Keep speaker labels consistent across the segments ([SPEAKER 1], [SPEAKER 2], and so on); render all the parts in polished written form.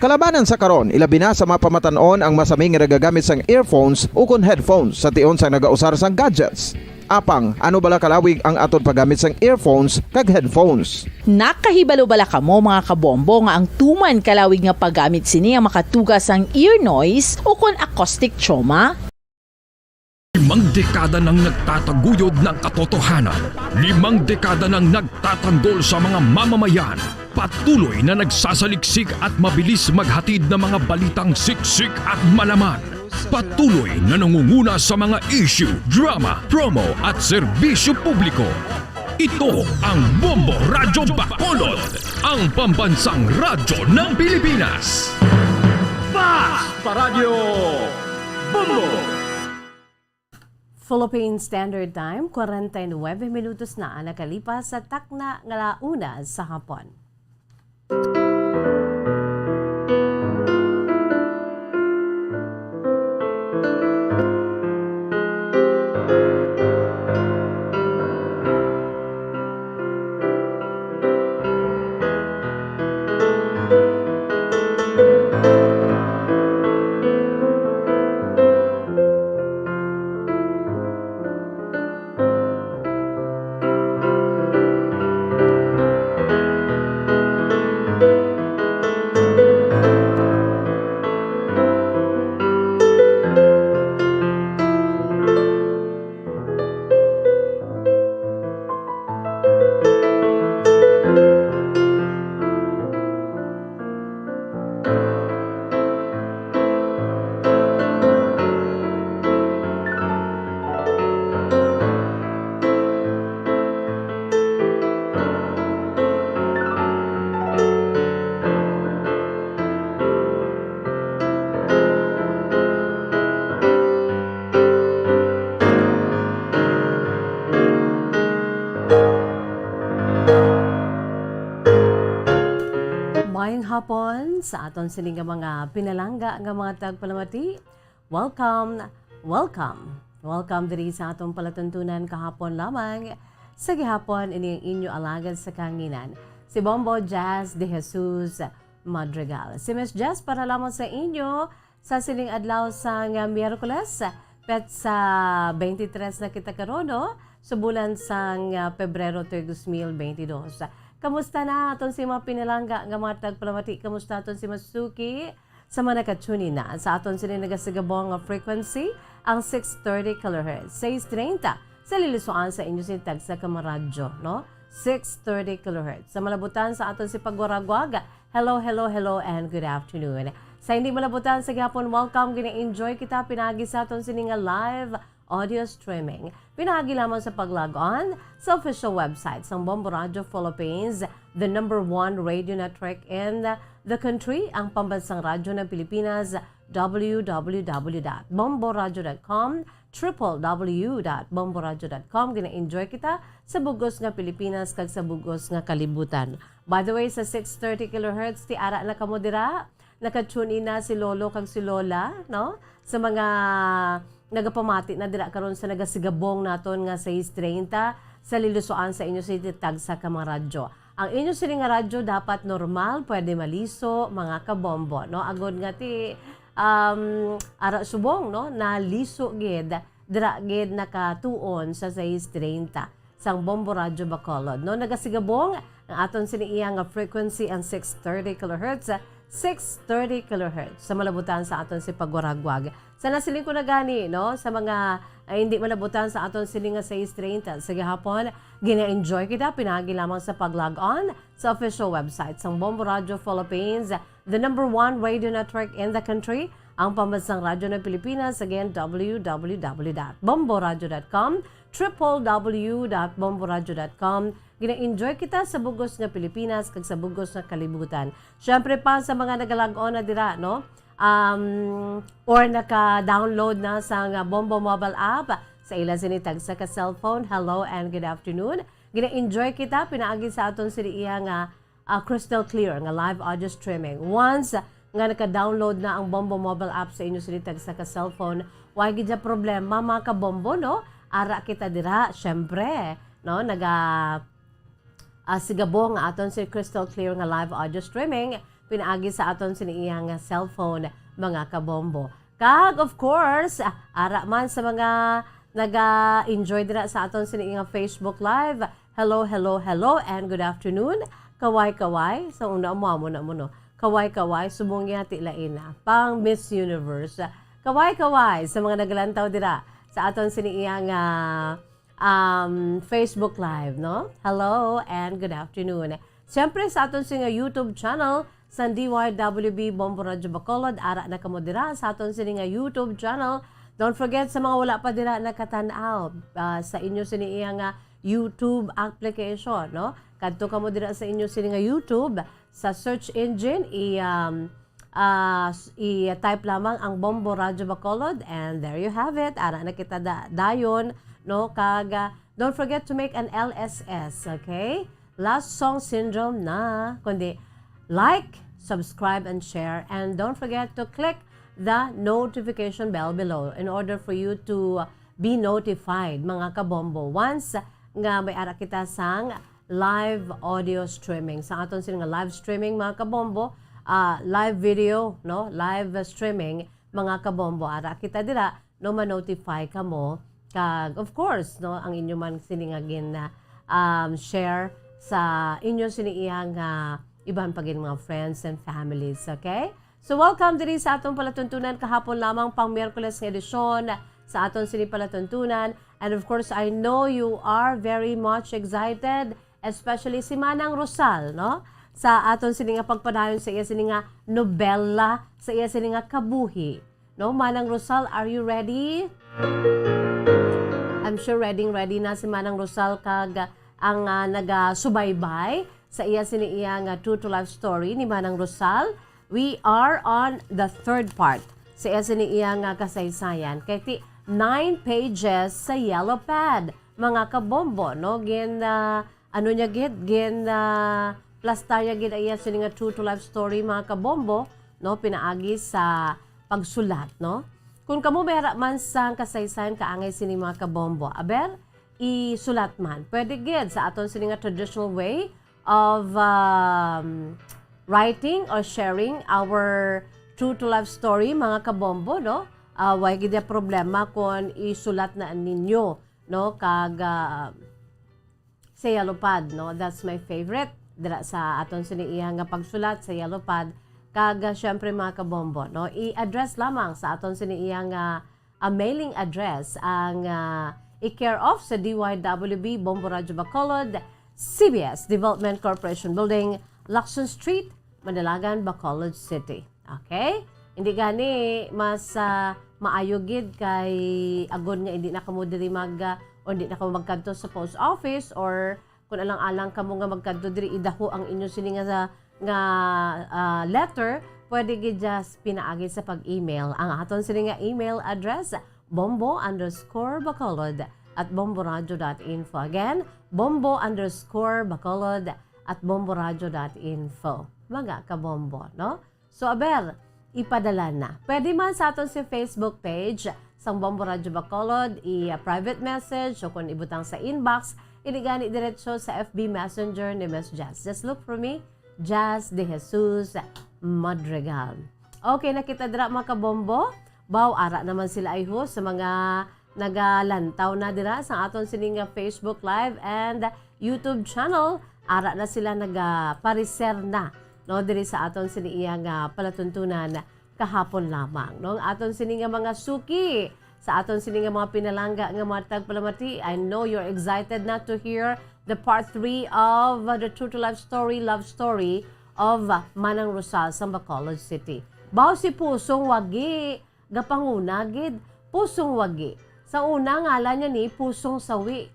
[SPEAKER 1] Kalabanan sa karon, ilabi na sa mga pamatanon ang masaming nga nagagamit sang earphones o kon headphones sa tion sang nagausar sang gadgets. Apang, ano bala kalawig ang aton paggamit sang earphones kag headphones?
[SPEAKER 2] Nakahibalo bala kamo mga kabombo nga ang tuman kalawig nga paggamit sini ang makatugas ang ear noise o kon acoustic trauma?
[SPEAKER 3] 5 dekada nang nagtataguyod ng katotohanan. 5 dekada nang nagtatanggol sa mga mamamayan. Patuloy na nagsasaliksik at mabilis maghatid ng mga balitang siksik at malaman. Patuloy na nangunguna sa mga issue, drama, promo at serbisyo publiko. Ito ang Bombo Radyo Bacolod, ang pambansang radyo ng Pilipinas.
[SPEAKER 4] Basta Radio Bombo!
[SPEAKER 5] Philippine Standard Time, 49 minutos na nakalipas sa takna nga launa sa hapon. Mayong hapon sa aton sining nga mga pinalangga nga mga tagpalamati. Welcome diri sa atong palatuntunan kahapon lamang. Sa gihapon ini inyo alagad sa kanginan si Bombo Jazz de Jesus Madrigal. Si Miss Jazz para lamang sa inyo sa sining adlaw sa Miyerkules pet sa 23 na kita karon no? Sa bulan sang Pebrero 2022. Kamusta na aton si mga pinalangga nga mga tagpalamati? Kamusta aton si Masuki? Sa mga nakatuni na sa aton sila nagasagabong nga frequency ang 630 kHz. 630 sa lilisuan sa inyo sintag sa kamaradyo, no? 630 kHz. Sa malabutan sa aton si Pagwaragwag, hello and good afternoon. Sa hindi malabutan sa gihapon, welcome, gina-enjoy kita pinagi sa aton sininga live audio streaming. Pinagi lamang sa pag-log on sa official website ng Bombo Radio Philippines, the #1 radio network in the country, ang pambansang radyo ng Pilipinas, www.bomboradio.com, www.bomboradio.com. Gina-enjoy kita sa bugos nga Pilipinas kag sa bugos nga kalibutan. By the way, sa 630 kHz, ti ara na kamo dira, nakatune in na si Lolo kag si Lola, no? Sa mga nagapamati na dira karon sa nagasigabong naton nga 630 sa lilusoan sa inyo sa tag sa kamaradyo. Ang inyo siling nga radyo dapat normal, pwede maliso, mga kabombo, no? Agod nga ti ara subong, no? Na liso gid dira gid nakatuon sa 630 sang Bombo Radio Bacolod, no? Nagasigabong ang aton siniiyang nga frequency ang 630 kHz. 630 kHz sa malabutan sa aton si Pagwaragwag. Sa nasiling ko na gani, no? Sa mga hindi malabutan sa aton siling nga 630 sa gihapon, gina-enjoy kita pinagi lamang sa pag-log on sa official website ng Bombo Radio Philippines, the #1 radio network in the country, ang pambansang radyo ng Pilipinas. Again, www.bomboradio.com, www.bomboradio.com. Gina-enjoy kita sa bugos nga Pilipinas kag sa bugos nga kalibutan. Syempre pa sa mga nagalag-on na dira, no? Or naka-download na sa Bombo mobile app sa ila sinitag sa ka-cellphone. Hello and good afternoon. Gina-enjoy kita pinaagi sa aton siniya nga crystal clear nga live audio streaming. Once nga naka-download na ang Bombo mobile app sa inyo sinitag sa ka-cellphone, why gid problema mga kabombo, no? Ara kita dira, syempre, no? Sigabong nga aton si crystal clear nga live audio streaming pinaagi sa aton siniiyang cellphone mga kabombo. Kag of course, ara man sa mga naga-enjoy dira sa aton siniiyang Facebook Live. Hello, hello, hello and good afternoon. Kaway-kaway. Sa una mo no. Kaway-kaway, subong yati lain na. Pang Miss Universe. Kaway-kaway sa mga nagalantaw dira sa aton siniiyang Facebook Live, no? Hello and good afternoon. Siyempre sa aton sining YouTube channel, sa DYWB Bombo Radyo Bacolod, ara na kamo dira sa aton sining YouTube channel. Don't forget sa mga wala pa dira nakatanaw sa inyo siniiyang YouTube application, no? Kadto kamo dira sa inyo sining YouTube sa search engine i-type lamang ang Bombo Radyo Bacolod and there you have it. Ara na kita dayon, no? Kag don't forget to make an LSS, okay? Last Song Syndrome na kundi like, subscribe, and share. And don't forget to click the notification bell below in order for you to be notified, mga kabombo, once nga may ara kita sang live audio streaming. Sa aton sila nga live streaming, mga kabombo, live video, no? Live streaming, mga kabombo, ara kita dira, no, ma-notify ka mo. Kag, of course, no, ang inyo man siningagin na share sa inyo siniiyang iban pagin mga friends and families, okay? So welcome diri sa atong palatuntunan kahapon lamang pang Miyerkules ng edisyon sa atong sini palatuntunan. And of course, I know you are very much excited, especially si Manang Rosal, no? Sa atong sini nga pagpadayon sa iya sini nga nobela, sa iya sini nga kabuhi. No, Manang Rosal, are you ready? I'm sure ready na si Manang Rosal kag ang naga-subaybay sa iya siniiyang True to Life story ni Manang Rosal. We are on the third part sa iya siniiyang kasaysayan. Kaya 9 pages sa yellow pad. Mga kabombo, no? Plasta niya gid iya siniiyang True to Life story, mga kabombo, no? Pinaagi sa pagsulat, no? Kung kamo mayara man sa kasaysayan kaangay sini mga kabombo, aber, isulat man. Pwede gid sa aton sini nga traditional way of writing or sharing our true to life story, mga kabombo, no? Way gid problema kung isulat na ninyo, no? Kag sa yellow pad, no? That's my favorite dira sa aton sini nga pagsulat sa yellow pad. Kag syempre mga kabombo, no? I-address lamang sa aton sini nga mailing address ang i-care of sa DYWB Bombo Radyo Bacolod, CBS Development Corporation Building, Lacson Street, Mandalagan, Bacolod City. Okay? Hindi gani mas maayogid kay agon nga hindi na kamo diri o hindi na kamo magkanto sa post office or kung alang-alang kamo nga magkanto diri idaho ang inyo sini nga letter, pwede gid just pinaagi sa pag-email. Ang aton sini nga email address bombo_bacolod@bomboradio.info. Again, bombo_bacolod@bomboradio.info. Mga kabombo, no? So, aber, ipadala na. Pwede man sa aton si Facebook page sang Bombo Radyo Bacolod, i-private message o kung ibutang sa inbox, inigani diretso sa FB Messenger ni Miss Jazz. Just look for me, Jazz De Jesus Madrigal. Okay, nakita dira mga kabombo. Baw, ara naman sila ay host sa mga nagalantaw na dira sa aton sining Facebook Live and YouTube channel. Ara na sila nagapariser na, no, diri sa aton siniyang palatuntunan kahapon lamang, no? Aton sining mga suki sa aton sining mga pinalangga nga matag palamati. I know you're excited na to hear the part 3 of the True to Life story, love story of Manang Rosal sa Bacolod City. Baw si Pusong Wagi gapanguna gid, Pusong Wagi. Sa una ngalan niya ni Pusong Sawi.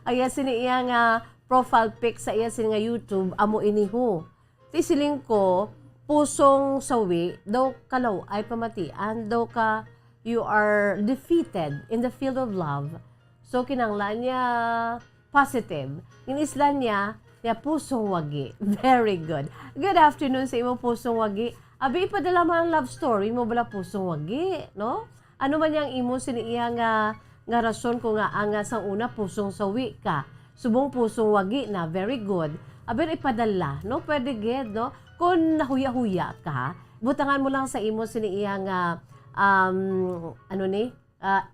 [SPEAKER 5] Aya sini iya nga profile pic sa iya sini nga YouTube amo iniho. Tisiling ko Pusong Sawi daw kalaw ay pamatian daw ka you are defeated in the field of love. So kinanglan niya positive. In islan niya Pusong Wagi. Very good. Good afternoon sa imo Pusong Wagi. Abi, ipadala mo ang love story mo bala Pusong Wagi, no? Ano man yang imo siniiya nga rason ko nga ang sang una Pusong Sawi ka. Subong Pusong Wagi na, very good. Abi, ipadala, no? Pwede gid, no? kung nahuya-huya ka, butangan mo lang sa imo siniiyang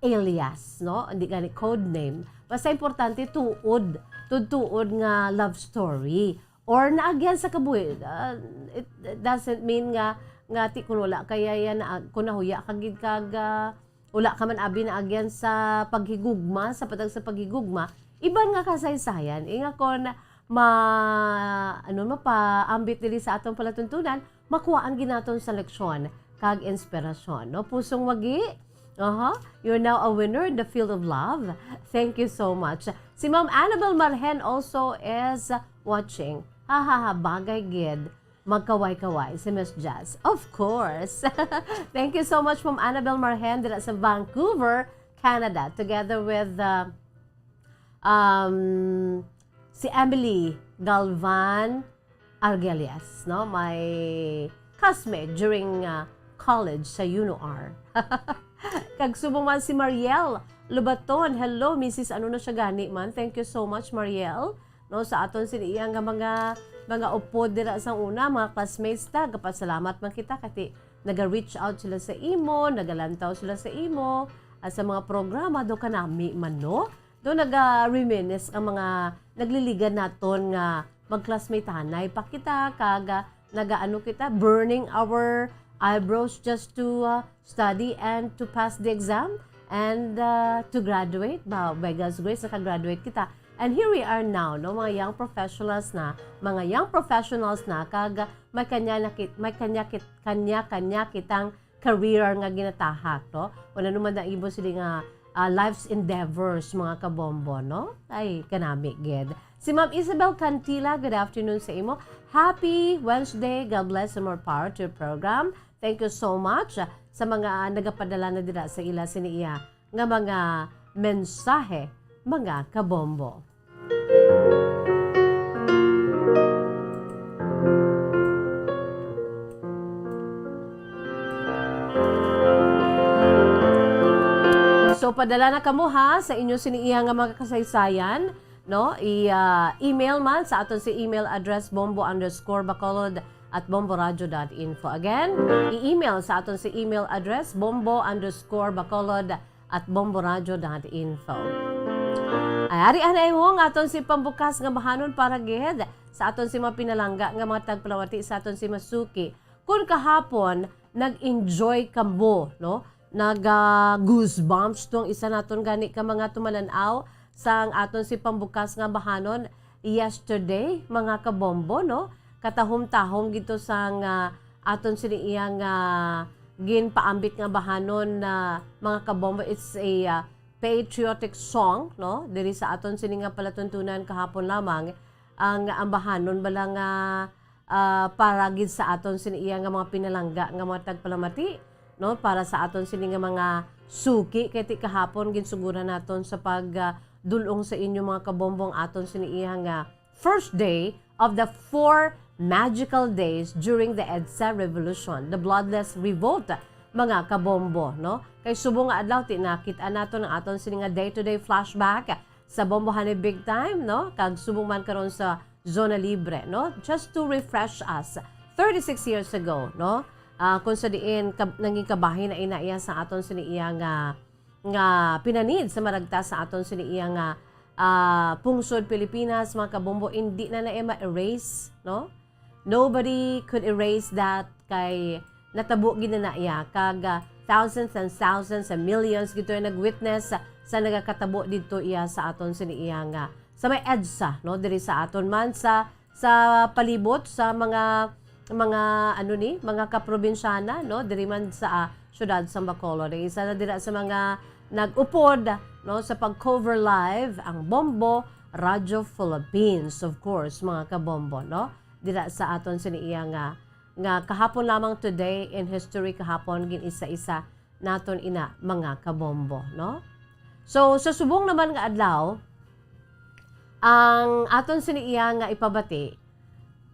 [SPEAKER 5] alias, no? Hindi gani code name. Basta importante tuod nga love story or naagyan sa kabuhi. It doesn't mean nga ti kun wala kaya yan kun nahuya kagid kag wala ka man abi naagyan sa paghigugma, sa patag sa paghigugma, iban nga kasaysayan. Inga kon mapaambit dili sa atong palatuntunan, makuhaan ginaton sa leksyon kag inspirasyon, no? Pusong wagi. You're now a winner in the field of love. Thank you so much. Si Ma'am Annabel Marhen also is watching. Bagay gid. Magkaway-kaway si Miss Jazz. Of course. Thank you so much, Ma'am Annabel Marhen dito sa Vancouver, Canada, together with si Emily Galvan Argelias, no? My classmate during college sa UNOR. Kag subong man si Mariel Lubaton. Hello, Mrs. Ano na siya gani man. Thank you so much, Mariel. No, sa aton siniyang nga mga upod dira sa una, mga classmates ta, kapasalamat man kita kati naga-reach out sila sa imo, nagalantaw sila sa imo, sa mga programa do kanami man, no? Do naga-reminisce ang mga nagliligan naton nga mag-classmate hanay pa kita kag nagaano kita burning our eyebrows just to study and to pass the exam and to graduate. By God's grace, naka-graduate kita. And here we are now, no, mga young professionals na, kag may kanya kitang career nga ginatahak, no? Wala naman na ibo sila nga life's endeavors, mga kabombo, no? Ay, kanami, gid. Si Ma'am Isabel Cantila, good afternoon sa imo. Happy Wednesday. God bless and more power to your program. Thank you so much sa mga nagapadala na dira sa ila siniya nga mga mensahe, mga kabombo. So padala na kamo ha sa inyo siniya nga mga kasaysayan, no? Email man sa aton si email address bombo_bacolod@bomboradio.info. Again, i-email sa aton si email address bombo_bacolod@bomboradio.info. Ay ari anay mo nga aton si pambukas nga bahanon para gid sa aton si mga pinalangga nga mga tagpalawati sa aton si Masuki. Kung kahapon nag-enjoy ka mo, no? Goosebumps tong isa naton gani ka mga tumalanaw sang aton si pambukas nga bahanon yesterday, mga kabombo, no? Katahom-tahom gito sang aton sini iyang ginpaambit nga bahanon na mga kabombo. It's a patriotic song, no? Diri sa aton sini nga palatuntunan kahapon lamang ang bahanon bala nga para gid sa aton sini iyang nga mga pinalangga nga mga tagpalamati, no? Para sa aton sini nga mga suki kay ti kahapon ginsuguran naton sa pagdulong sa inyo mga kabombong aton sini iyang first day of the 4 magical days during the EDSA Revolution, the Bloodless Revolt, mga kabombo, no? Kay subong nga adlaw ti nakita nato ng aton sini nga day-to-day flashback sa Bombohane Big Time, no? Kag subong man karon sa Zona Libre, no? Just to refresh us 36 years ago, no? Kung sa diin nanging kabahin na inaiya sa aton sini iya nga pinanid sa maragta sa aton sini iya nga pungsod Pilipinas, mga kabombo, hindi na ma-erase, no? Nobody could erase that kay natabo gid na iya kag thousands and thousands and millions gito yung nag-witness sa nagakatabo dito iya sa aton sini iya nga sa may EDSA, no? Diri sa aton man sa palibot sa mga mga kaprobinsyana, no? Diri man sa syudad sa Bacolod. Isa na dira sa mga nag-upod, no, sa pag-cover live ang Bombo Radio Philippines, of course, mga kabombo, no? Dira sa aton siniya nga kahapon lamang today in history kahapon gin isa-isa naton ina mga kabombo, no? So sa subong naman nga adlaw ang aton siniya nga ipabati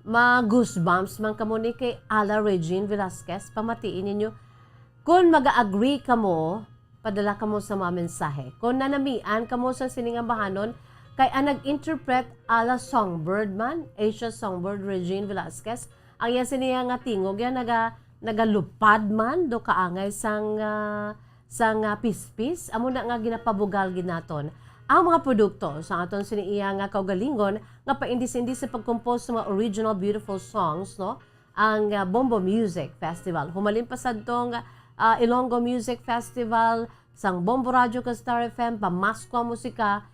[SPEAKER 5] ma-goosebumps man kamo ni kay Ala Regine Velasquez. Pamatiin ninyo kung mag-agree kamo, padala kamo sa mga mensahe. Kung nanamian kamo sa siningang bahanon kay ang nag-interpret ala Songbird man, Asia Songbird Regine Velasquez, ang iya siniya nga tingog yan nagalupad man do kaangay sang pispis amo na nga ginapabugal ginaton ang mga produkto sa aton siniya nga kaugalingon nga paindis-indis sa pag-compose sa mga original beautiful songs, no? Ang Bombo Music Festival. Humalin pa sa tong Ilonggo Music Festival, sang Bombo Radio ka Star FM, pamaskwa musika,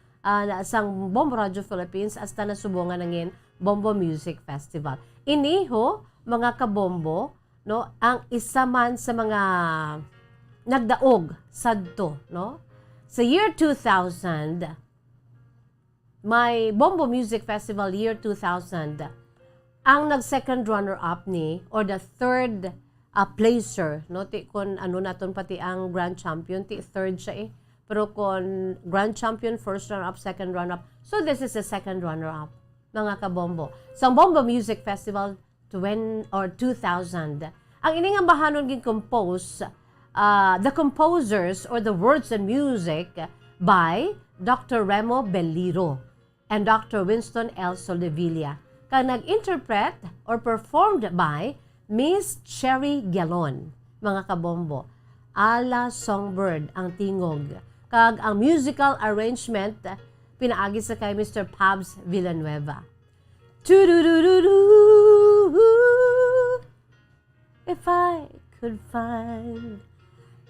[SPEAKER 5] sang Bombo Radio Philippines, hasta nasubungan ngin Bombo Music Festival. Iniho, mga kabombo, no? Ang isa man sa mga nagdaog sadto, no? Sa year 2000, may Bombo Music Festival year 2000, ang nag-second runner-up ni, or the third placer, no? Ti kon ano naton pati ang grand champion, ti third siya eh. Pero kon grand champion, first runner-up, second runner-up. So this is the second runner-up, mga kabombo. Sa Bombo Music Festival 2000, ang iningang bahanon gin-compose, the composers or the words and music by Dr. Remo Belliro and Dr. Winston L. Soldevilla. Kang nag-interpret or performed by Miss Cherry Galon, mga kabombo. Ala Songbird ang tingog. Kag ang musical arrangement pinaagi sa kay Mr. Pabs Villanueva. If I could find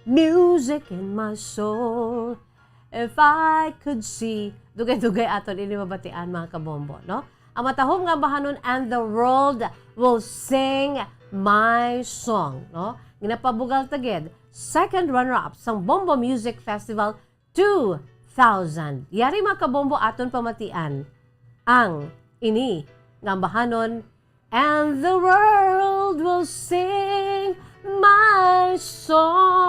[SPEAKER 5] music in my soul, if I could see, dugay-dugay aton ini mabatian mga kabombo, no? Ang matahom nga bahanon, and the world will sing my song, no? Ginapabugal tagid, second runner-up sang Bombo Music Festival 2000. Yari mga kabombo aton pamatian ang ini nga bahanon, and the world will sing my song.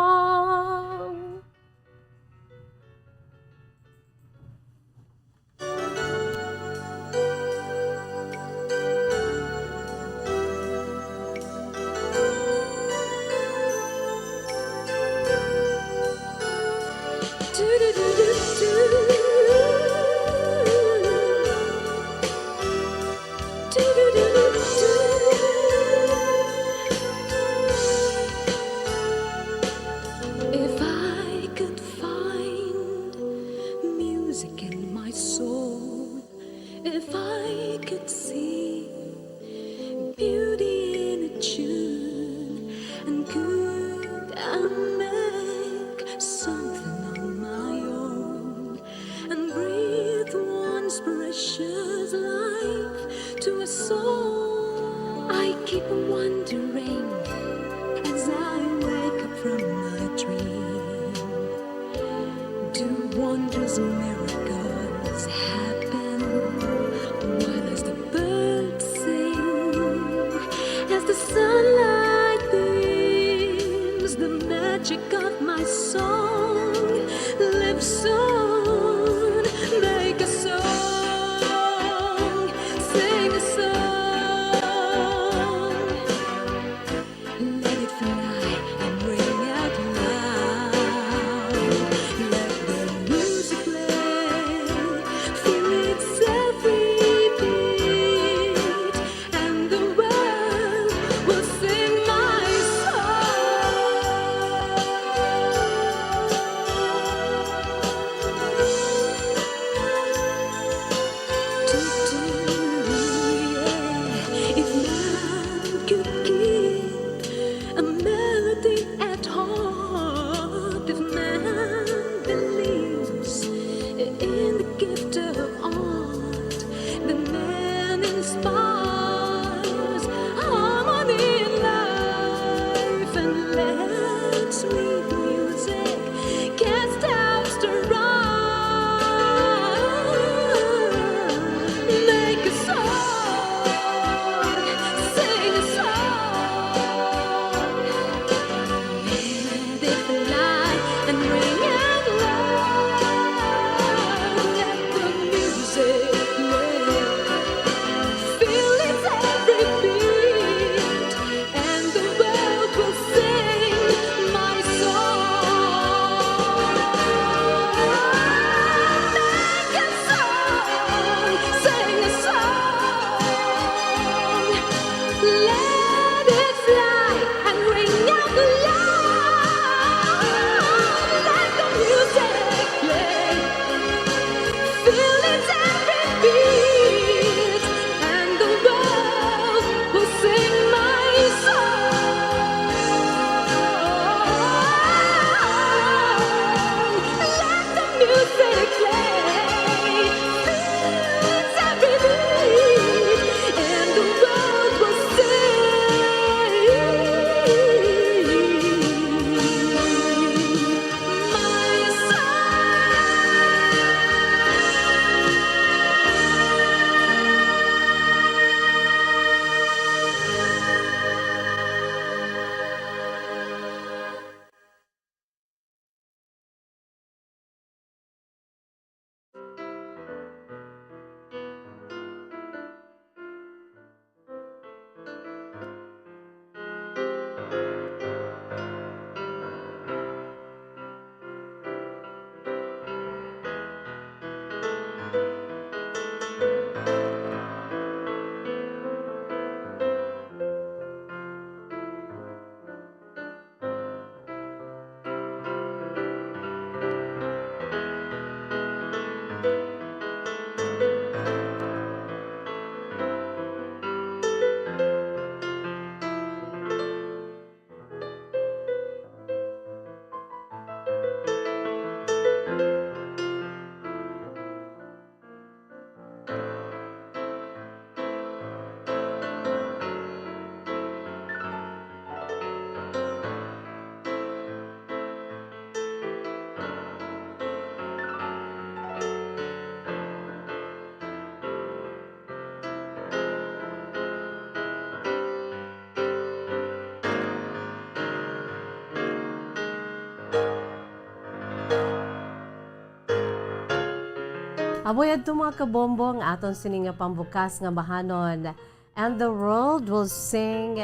[SPEAKER 5] Aboy adto mga kabombo ang aton sini nga pambukas nga bahanon. And the world will sing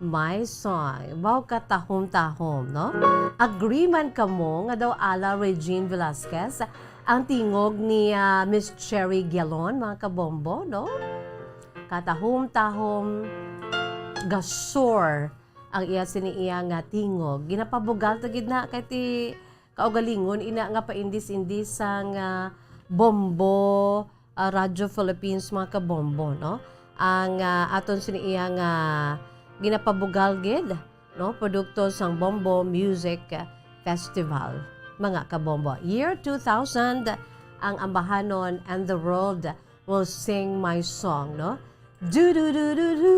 [SPEAKER 5] my song. Wow ka tahom-tahom, no? Agreement ka mo nga daw ala Regine Velasquez ang tingog ni Miss Cherry Gelon, mga kabombo, no? Katahom-tahom gasor ang iya siniiya nga tingog. Ginapabugal ta gid na kay ti kaugalingon ina nga paindis-indis sang Bombo Radio Philippines, mga kabombo, no? Ang aton siniiya nga ginapabugal gid, no? Produkto sang Bombo Music Festival, mga kabombo. Year 2000 ang ambahanon and the world will sing my song, no? Do do do do do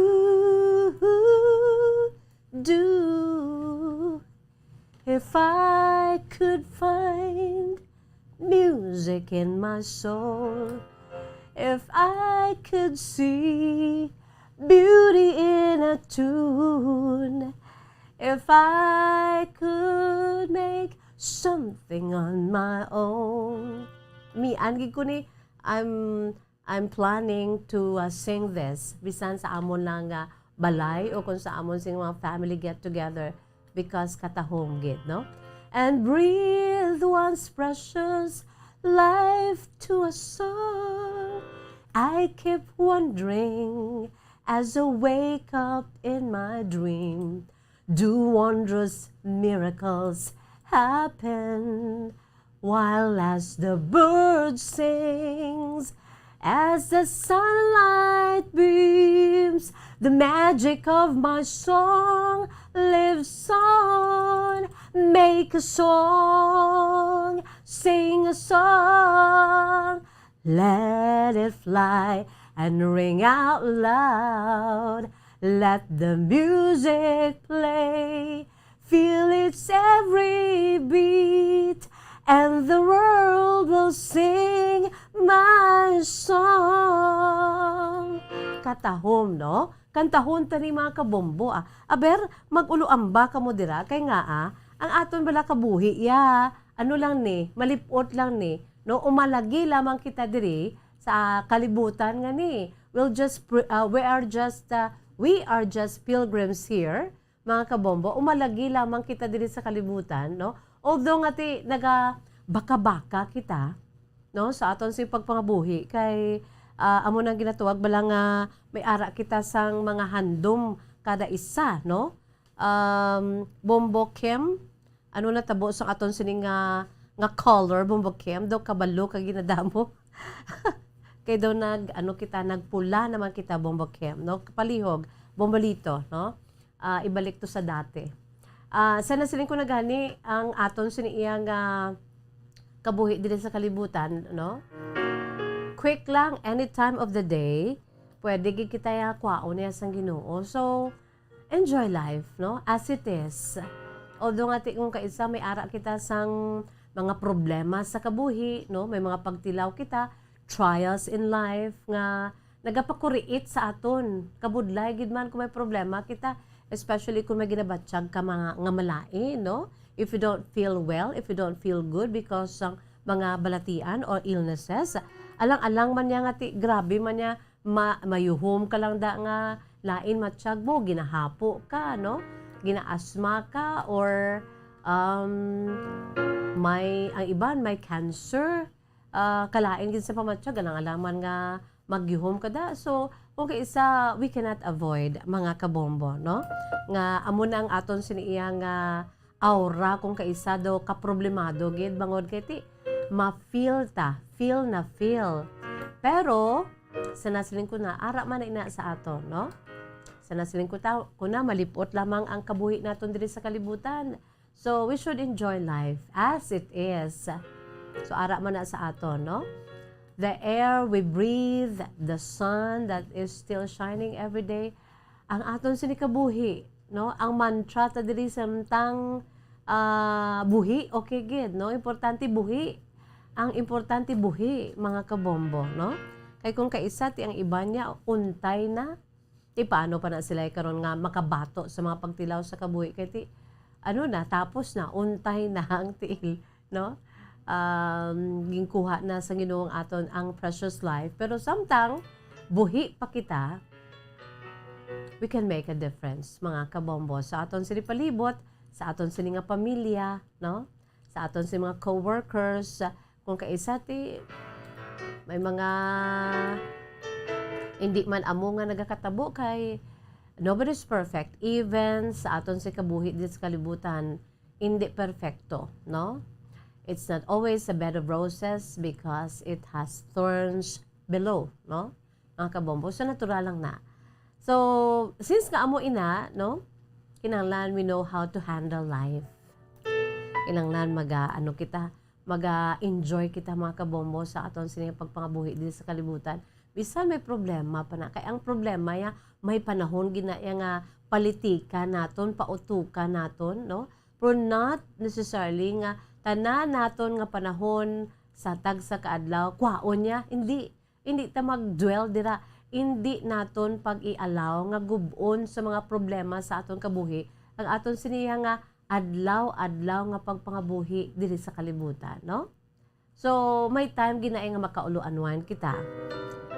[SPEAKER 5] do. If I could find music in my soul, if I could see beauty in a tune, if I could make something on my own. Anggi ko ni, I'm planning to sing this bisan sa amon lang balay o kung sa amon sing mga family get together because katahom gid, no? And breathe once precious life to a song. I keep wondering as I wake up in my dream, do wondrous miracles happen while as the bird sings, as the sunlight beams, the magic of my song lives on. Make a song, sing a song, let it fly and ring out loud. Let the music play, feel its every beat, and the world will sing my song. Katahom, no? Kantahon ta ni mga kabombo, Aber, mag-uluamba ka mo dira, kay nga ang aton bala kabuhi, ano lang ni, malipot lang ni, no? Umalagi lamang kita diri sa kalibutan nga ni. We are just pilgrims here, mga kabombo. Umalagi lamang kita diri sa kalibutan, no? Although nga ti baka-baka kita, no, sa aton si pagpangabuhi kay amo nang ginatuwag bala nga may ara kita sang mga handom kada isa, no? Bombo Kim, ano na tabo sang aton sini nga color Bombo Kim do kabalo ka ginadamo. Kay daw kita nagpula naman kita Bombo Kim, no? Palihog, Bombolito, no? Ibalik to sa dati. Sana siling ko na gani ang aton sini iyang kabuhi dili sa kalibutan, no? Quick lang, any time of the day, pwede gid kita kwaon niya sang Ginoo. So, enjoy life, no? As it is. Although nga kung kaisa may ara kita sang mga problema sa kabuhi, no? May mga pagtilaw kita, trials in life nga nagapakuriit sa aton. Kabudlay gid man kung may problema kita, especially kung may ginabatsyag ka mga nga malain, no? If you don't feel well, if you don't feel good because ng mga balatian or illnesses, alang-alang man niya nga grabe man niya mayuhom ka lang da nga lain matsyag mo, ginahapo ka, no? Ginaasma ka or ang iban may cancer, kalain gid sa pamatsyag, alang-alang man nga magyuhom ka da. So, kung kaisa, we cannot avoid mga kabombo, no? Nga amo na ang aton siniiya nga aura kung kaisa do kaproblemado gid bangod kay ti ma-feel ta, feel na feel. Pero sanasiling ko na ara man na ina sa aton, no? Sanasiling ko na malipot lamang ang kabuhi naton diri sa kalibutan. So we should enjoy life as it is. So ara man na sa aton, no? The air we breathe, the sun that is still shining every day, ang aton sini kabuhi, no? Ang mantra ta diri samtang buhi, okay gid, no? Importante buhi. Ang importante buhi, mga kabombo, no? Kay kung kaisa ti ang iba niya untay na, ti paano pa na sila karon nga makabato sa mga pagtilaw sa kabuhi kay ti ano na tapos na untay na ang tiil, no? ginkuha na sa Ginoong aton ang precious life. Pero samtang buhi pa kita, we can make a difference, mga kabombo. Sa aton sinipalibot, sa aton sini nga pamilya, no? Sa aton si mga co-workers, kung kaisa ti may mga hindi man amo nga nagakatabo kay nobody's perfect. Even sa aton si kabuhi dit sa kalibutan, hindi perfecto, no? It's not always a bed of roses because it has thorns below, no? Mga kabombo, so natural lang na. So, since nga amo ina, no? Kinahanglan we know how to handle life. Kinahanglan mag-enjoy kita mga kabombo sa aton sining pagpangabuhi dito sa kalibutan. Bisan may problema pa na. Kaya ang problema ya, may panahon ginaya nga politika naton, pautukan naton, no? Pero not necessarily nga tanan naton nga panahon sa tag sa kaadlaw, kwaon niya, hindi ta mag-dwell dira. Hindi naton pag-ialaw nga gubon sa mga problema sa aton kabuhi. Ang aton siniya nga adlaw-adlaw nga pagpangabuhi diri sa kalibutan, no? So, may time ginaay nga makaulo-unwind kita.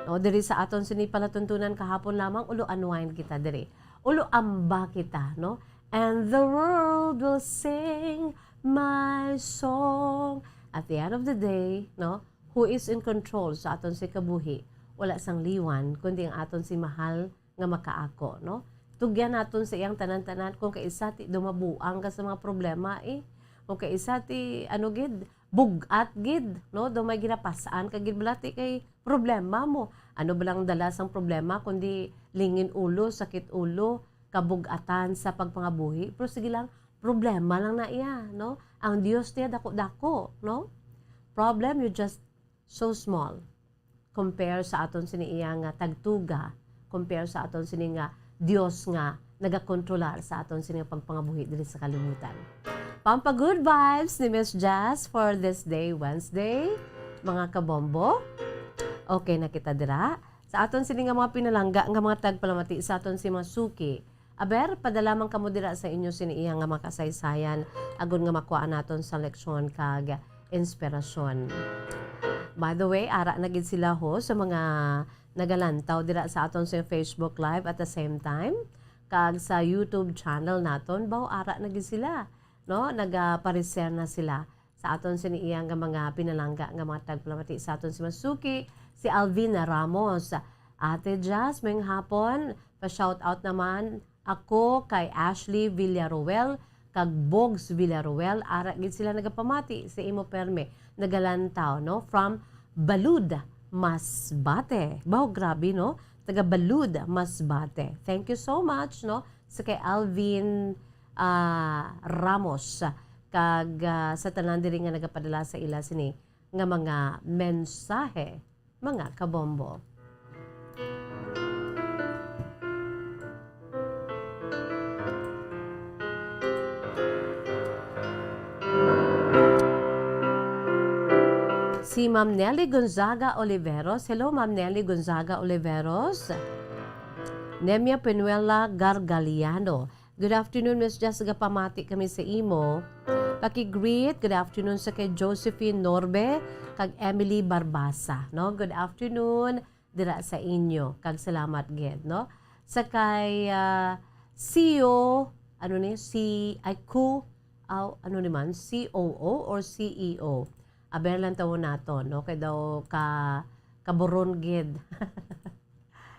[SPEAKER 5] No, diri sa aton sini palatuntunan kahapon lamang ulo-unwind kita diri. Ulo-amba kita, no? And the world will sing my song. At the end of the day, no? Who is in control sa aton si kabuhi? Wala sang liwan, kundi ang aton si mahal nga makaako, no? Tugyan naton sa iyang tanan-tanan kung kaisa ti dumabuang ka sa mga problema kung kaisa ti bugat gid, no? Dumay ginapasaan ka gid balati kay problema mo. Ano ba lang dala sang problema kundi lingin ulo, sakit ulo, kabugatan sa pagpangabuhi. Pero sige lang, problema lang na iya, no? Ang Dios tiya dako-dako, no? Problem you just so small compare sa aton sini iya nga tagtuga, compare sa aton sini nga Dios nga nagakontrolar sa aton sini pagpangabuhi diri sa kalibutan. Pampa good vibes ni Miss Jazz for this day, Wednesday, mga kabombo. Okay na kita dira. Sa aton sini nga mga pinalangga nga mga tagpalamati sa aton si Masuki. Aber, padalamang kamo dira sa inyo sini iya nga makasaysayan agon nga makuha naton sa leksyon kag inspirasyon. By the way, ara na gid sila ho sa mga nagalantaw dira sa aton sa Facebook Live at the same time kag sa YouTube channel naton baw ara na gid sila, no? Nagapareser na sila sa aton siniiyang nga mga pinalangga nga mga tagpalamati sa aton si Masuki, si Alvina Ramos, Ate Jazz, mayong hapon, pa-shout out naman ako kay Ashley Villaruel kag Bogs Villaruel, ara gid sila nagapamati sa imo perme nagalantaw, no? From Balud, Masbate. Baw, grabe, no? Taga Balud, Masbate. Thank you so much, no? Sa kay Alvin Ramos kag sa tanan diri nga nagapadala sa ila sini nga mga mensahe, mga kabombo. Si Ma'am Nelly Gonzaga Oliveros. Hello, Ma'am Nelly Gonzaga Oliveros. Nemia Penuela Gargaliano. Good afternoon, Miss Jessica. Pamati kami sa imo. Paki-greet. Good afternoon sa kay Josephine Norbe kag Emily Barbasa. No? Good afternoon dira sa inyo. Kag salamat gid, no? Sa kay CEO, COO or CEO. Aber lang tawo nato, no? Kay daw kaburon gid.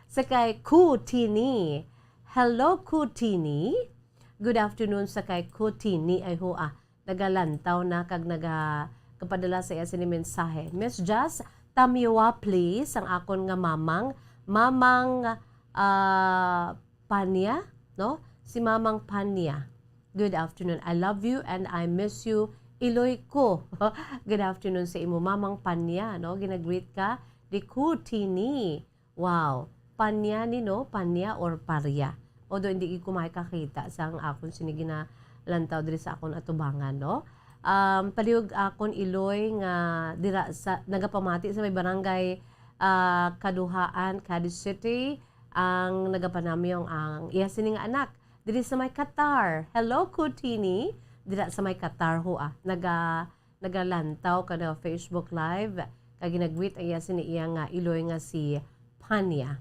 [SPEAKER 5] Sa kay Kutini. Hello, Kutini. Good afternoon sa kay Kutini. Ay ho, nagalantaw na kag kapadala sa iya sini mensahe. Miss Jazz, tamiwa please ang akon nga mamang Panya, no? Si Mamang Panya. Good afternoon. I love you and I miss you. Iloy ko. Good afternoon sa imo, Mamang Panya, no? Ginagreet ka, di Kutini. Wow. Panya ni, no? Panya or Parya. Although hindi ko makikakita sa ang akon sinigina lantaw diri sa akon atubangan, no? Paliog akon Iloy nga dira sa nagapamati sa may barangay Kaduhaan, Cadiz City, ang nagapanamyong ang iya sining anak diri sa may Qatar. Hello, Kutini. Dira sa may Qatar ho, nagalantaw kada Facebook Live kag ginagwit iya sini iya nga iloy nga si Panya.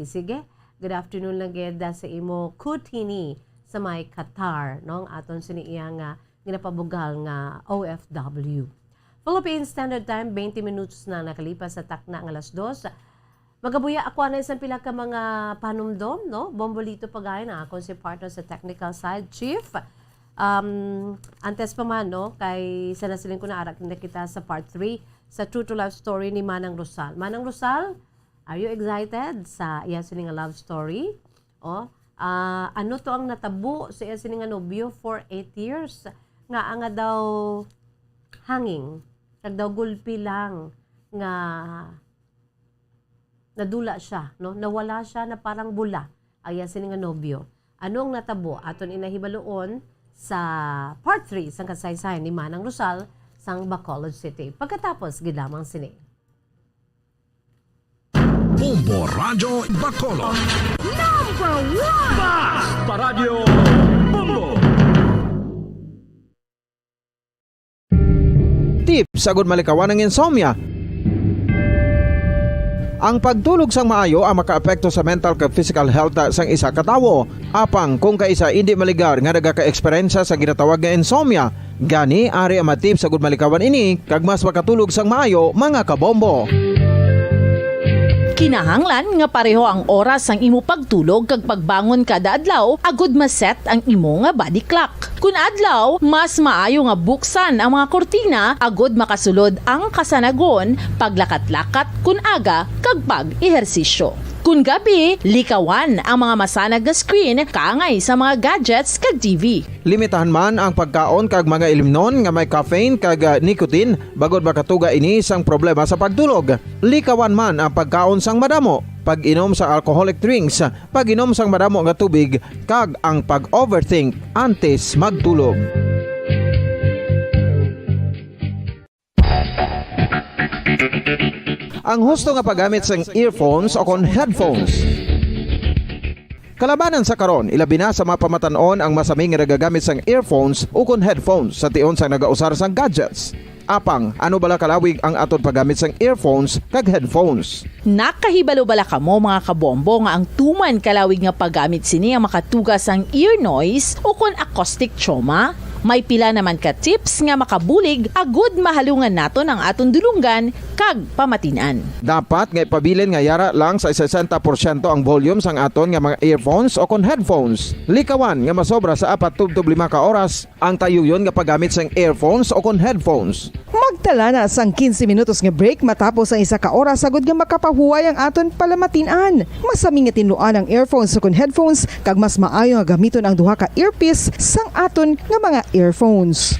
[SPEAKER 5] Sige. Good afternoon lang geda sa imo Kutini sa may Qatar, no? Aton sini iya nga ginapabugal nga OFW. Philippine Standard Time 20 minutes na nakalipas sa takna nga alas 2. Magabuya ako na isang pila ka mga panumdom, no? Bombolito pagay na akong si partner sa technical side, Chief. Antes pa man, no? Kay sanasiling ko na arak na kita sa part 3 sa True to Life story ni Manang Rosal. Manang Rosal, are you excited sa iya sining love story? Ano to ang natabo sa iya sining nobyo for 8 years? Nga daw hanging, kag daw gulpi lang nga nadula siya, no? Nawala siya na parang bula ang iya sining nobyo. Anong natabo? Aton inahibaloon sa part 3 sang kasaysayan ni Manang Rosal sang Bacolod City. Pagkatapos, gidamang sini.
[SPEAKER 3] Bombo Radio Bacolod.
[SPEAKER 4] Basta Radio Bombo!
[SPEAKER 1] Tips sagud malikawan ng insomnia. Ang pagtulog sang maayo ang makaapekto sa mental kag physical health sang isa ka tawo. Apang kung kaisa hindi maligar nga nagaka-eksperyensya sa ginatawag nga insomnia, gani ari ang matip sagud malikawan ini kag mas makatulog sang maayo mga kabombo.
[SPEAKER 2] Kinahanglan nga pareho ang oras ang imo pagtulog kag pagbangon kada adlaw agud maset ang imo nga body clock. Kun adlaw, mas maayo nga buksan ang mga kortina agud makasulod ang kasanagon, paglakat-lakat kun aga kag pag-ehersisyo. Kun gabi, likawan ang mga masanag nga screen kaangay sa mga gadgets kag TV.
[SPEAKER 1] Limitahan man ang pagkaon kag mga ilimnon nga may caffeine kag nicotine bagod makatuga ini sang problema sa pagtulog. Likawan man ang pagkaon sang madamo, pag-inom sa alcoholic drinks, pag-inom sang madamo nga tubig kag ang pag-overthink antes magtulog. Ang husto nga paggamit sang earphones o kon headphones. Kalabanan sa karon, ilabi na sa mga pamatanon ang masaming nga nagagamit sang earphones o kon headphones sa tion sang nagausar sang gadgets. Apang, ano bala kalawig ang aton paggamit sang earphones kag headphones?
[SPEAKER 2] Nakahibalo bala kamo mga kabombo nga ang tuman kalawig nga paggamit sini ang makatugas ang ear noise o kon acoustic trauma? May pila naman ka tips nga makabulig agud mahalungan naton ang aton dulunggan kag pamatinan.
[SPEAKER 1] Dapat nga ipabilin nga yara lang sa 60% ang volume sang aton nga mga earphones o kon headphones. Likawan nga masobra sa 4 tub 5 ka oras ang tayuyon nga paggamit sang earphones o kon headphones.
[SPEAKER 6] Magtala na sang 15 minutos nga break matapos ang 1 ka oras sagud nga makapahuway ang aton palamatinan. Masami nga tinluan ang earphones o kon headphones kag mas maayo nga gamiton ang duha ka earpiece sang aton nga mga earphones.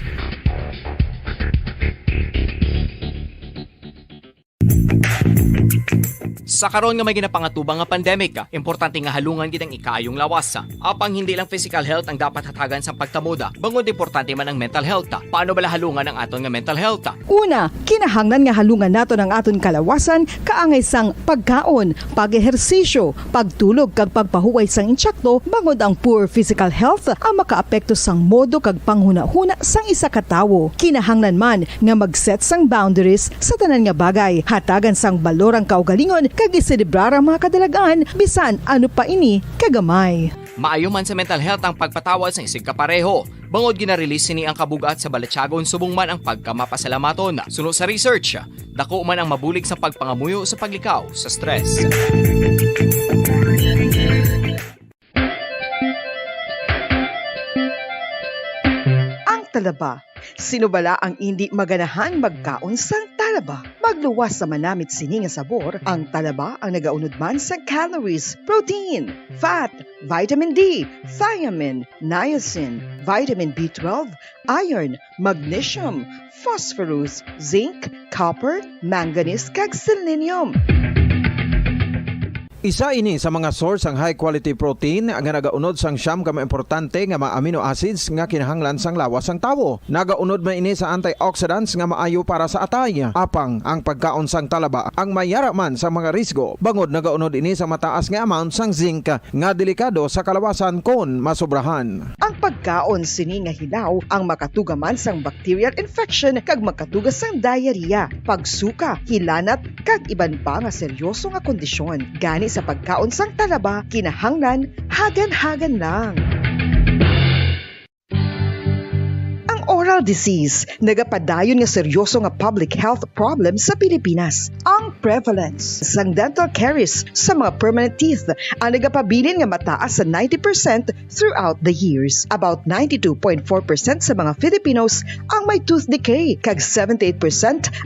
[SPEAKER 7] Sa karon nga may ginapangatubang nga pandemic, importante nga halungan gid ang ikaayong lawas. Apang hindi lang physical health ang dapat hatagan sa pagtamuda, bangod importante man ang mental health. Paano bala halungan ang aton nga mental health?
[SPEAKER 6] Una, kinahanglan nga halungan naton ang aton kalawasan kaangay sang pagkaon, pag-ehersisyo, pagtulog kag pagpahuway sang insyakto bangod ang poor physical health ang makaapekto sang modo kag panghuna-huna sang isa ka tawo. Kinahanglan man nga mag-set sang boundaries sa tanan nga bagay, hatagan sang balorang kaugalingon kag iselebrar ang mga kadalagan bisan ano pa ini kagamay.
[SPEAKER 7] Maayo man sa mental health ang pagpatawad sa isig kapareho. Bangod gina-release ni ang kabugat sa balatsagon subong man ang pagkamapasalamaton. Suno sa research, dako man ang mabulig sa pagpangamuyo sa paglikaw sa stress.
[SPEAKER 6] Ang talaba. Sino bala ang hindi maganahan magkaon sang talaba? Magluwas sa manamit sini nga sabor, ang talaba ang nagaunod man sa calories, protein, fat, vitamin D, thiamine, niacin, vitamin B12, iron, magnesium, phosphorus, zinc, copper, manganese kag selenium.
[SPEAKER 1] Isa ini sa mga source ang high quality protein nga nagaunod sang siyam ka importante nga mga amino acids nga kinahanglan sang lawas sang tawo. Nagaunod man ini sa antioxidants nga maayo para sa atay. Apang ang pagkaon sang talaba ang mayara man sa mga risgo. Bangod nagaunod ini sa mataas nga amount sang zinc nga delikado sa kalawasan kon masobrahan.
[SPEAKER 6] Ang pagkaon sini nga hilaw ang makatugaman sang bacterial infection kag makatugas sang diarrhea, pagsuka, hilanat kag iban pa nga seryoso nga kondisyon. Gani sa pagkaon sang talaba, kinahanglan hagan-hagan lang. Oral disease, nagapadayon nga seryoso nga public health problem sa Pilipinas. Ang prevalence sang dental caries sa mga permanent teeth ang nagapabilin nga mataas sa 90% throughout the years. About 92.4% sa mga Filipinos ang may tooth decay, kag 78%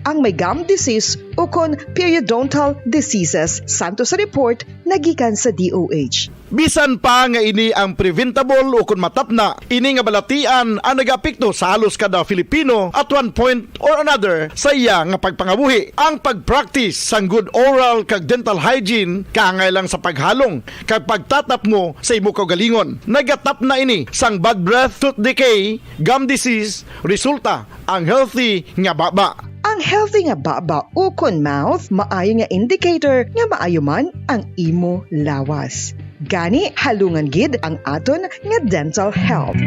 [SPEAKER 6] ang may gum disease o kon periodontal diseases, santo sa report nagikan sa DOH.
[SPEAKER 8] Bisan pa nga ini ang preventable o kung matapna, ini nga balatian ang nagapikto sa halos kada Filipino at one point or another sa iya nga pagpangabuhi. Ang pagpractice sang good oral kag dental hygiene kaangay lang sa paghalong kag pagtatap mo sa imo kaugalingon. Nagatap na ini sang bad breath, tooth decay, gum disease, resulta ang healthy nga baba.
[SPEAKER 6] Ang healthy nga baba o kon mouth, maayo nga indicator nga maayo man ang imo lawas. Gani halungan gid ang aton nga dental health.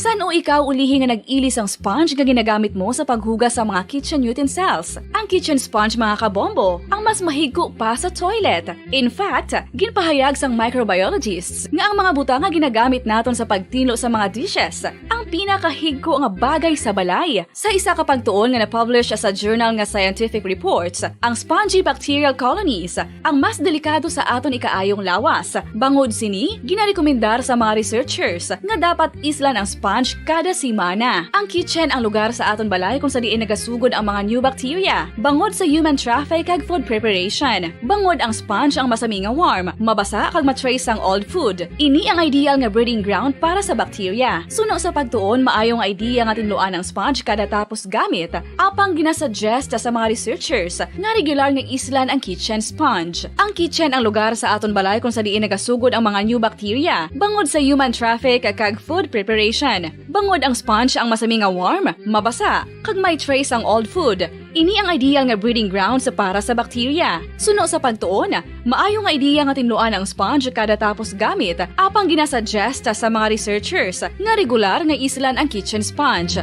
[SPEAKER 9] Saan o ikaw ulihi nga nag-ilis ang sponge nga ginagamit mo sa paghugas sa mga kitchen utensils? Ang kitchen sponge mga kabombo, ang mas mahigko pa sa toilet. In fact, ginpahayag sang microbiologists nga ang mga butang nga ginagamit naton sa pagtilo sa mga dishes ang pinakahigko nga bagay sa balay. Sa isa ka pagtuon nga na-publish sa journal nga Scientific Reports, ang spongy bacterial colonies ang mas delikado sa aton ikaayong lawas. Bangod sini, ginarekomendar sa mga researchers nga dapat islan ang sponge kada simana. Ang kitchen ang lugar sa aton balay kung sa diin nagasugod ang mga new bacteria. Bangod sa human traffic kag food preparation. Bangod ang sponge ang masami nga warm, mabasa kag matrace ang old food. Ini ang ideal nga breeding ground para sa bacteria. Suno sa pagtuon, maayong idea nga tinluan ang sponge kada tapos gamit. Apang ginasuggest sa mga researchers nga regular nga islan ang kitchen sponge. Ang kitchen ang lugar sa aton balay kung sa diin nagasugod ang mga new bacteria. Bangod sa human traffic kag food preparation. Bangod ang sponge ang masami nga warm, mabasa, kag may trace ang old food. Ini ang ideal nga breeding ground sa para sa bacteria. Suno sa pagtuon, maayong idea nga tinluan ang sponge kada tapos gamit, apang ginasuggest sa mga researchers nga regular nga islan ang kitchen sponge.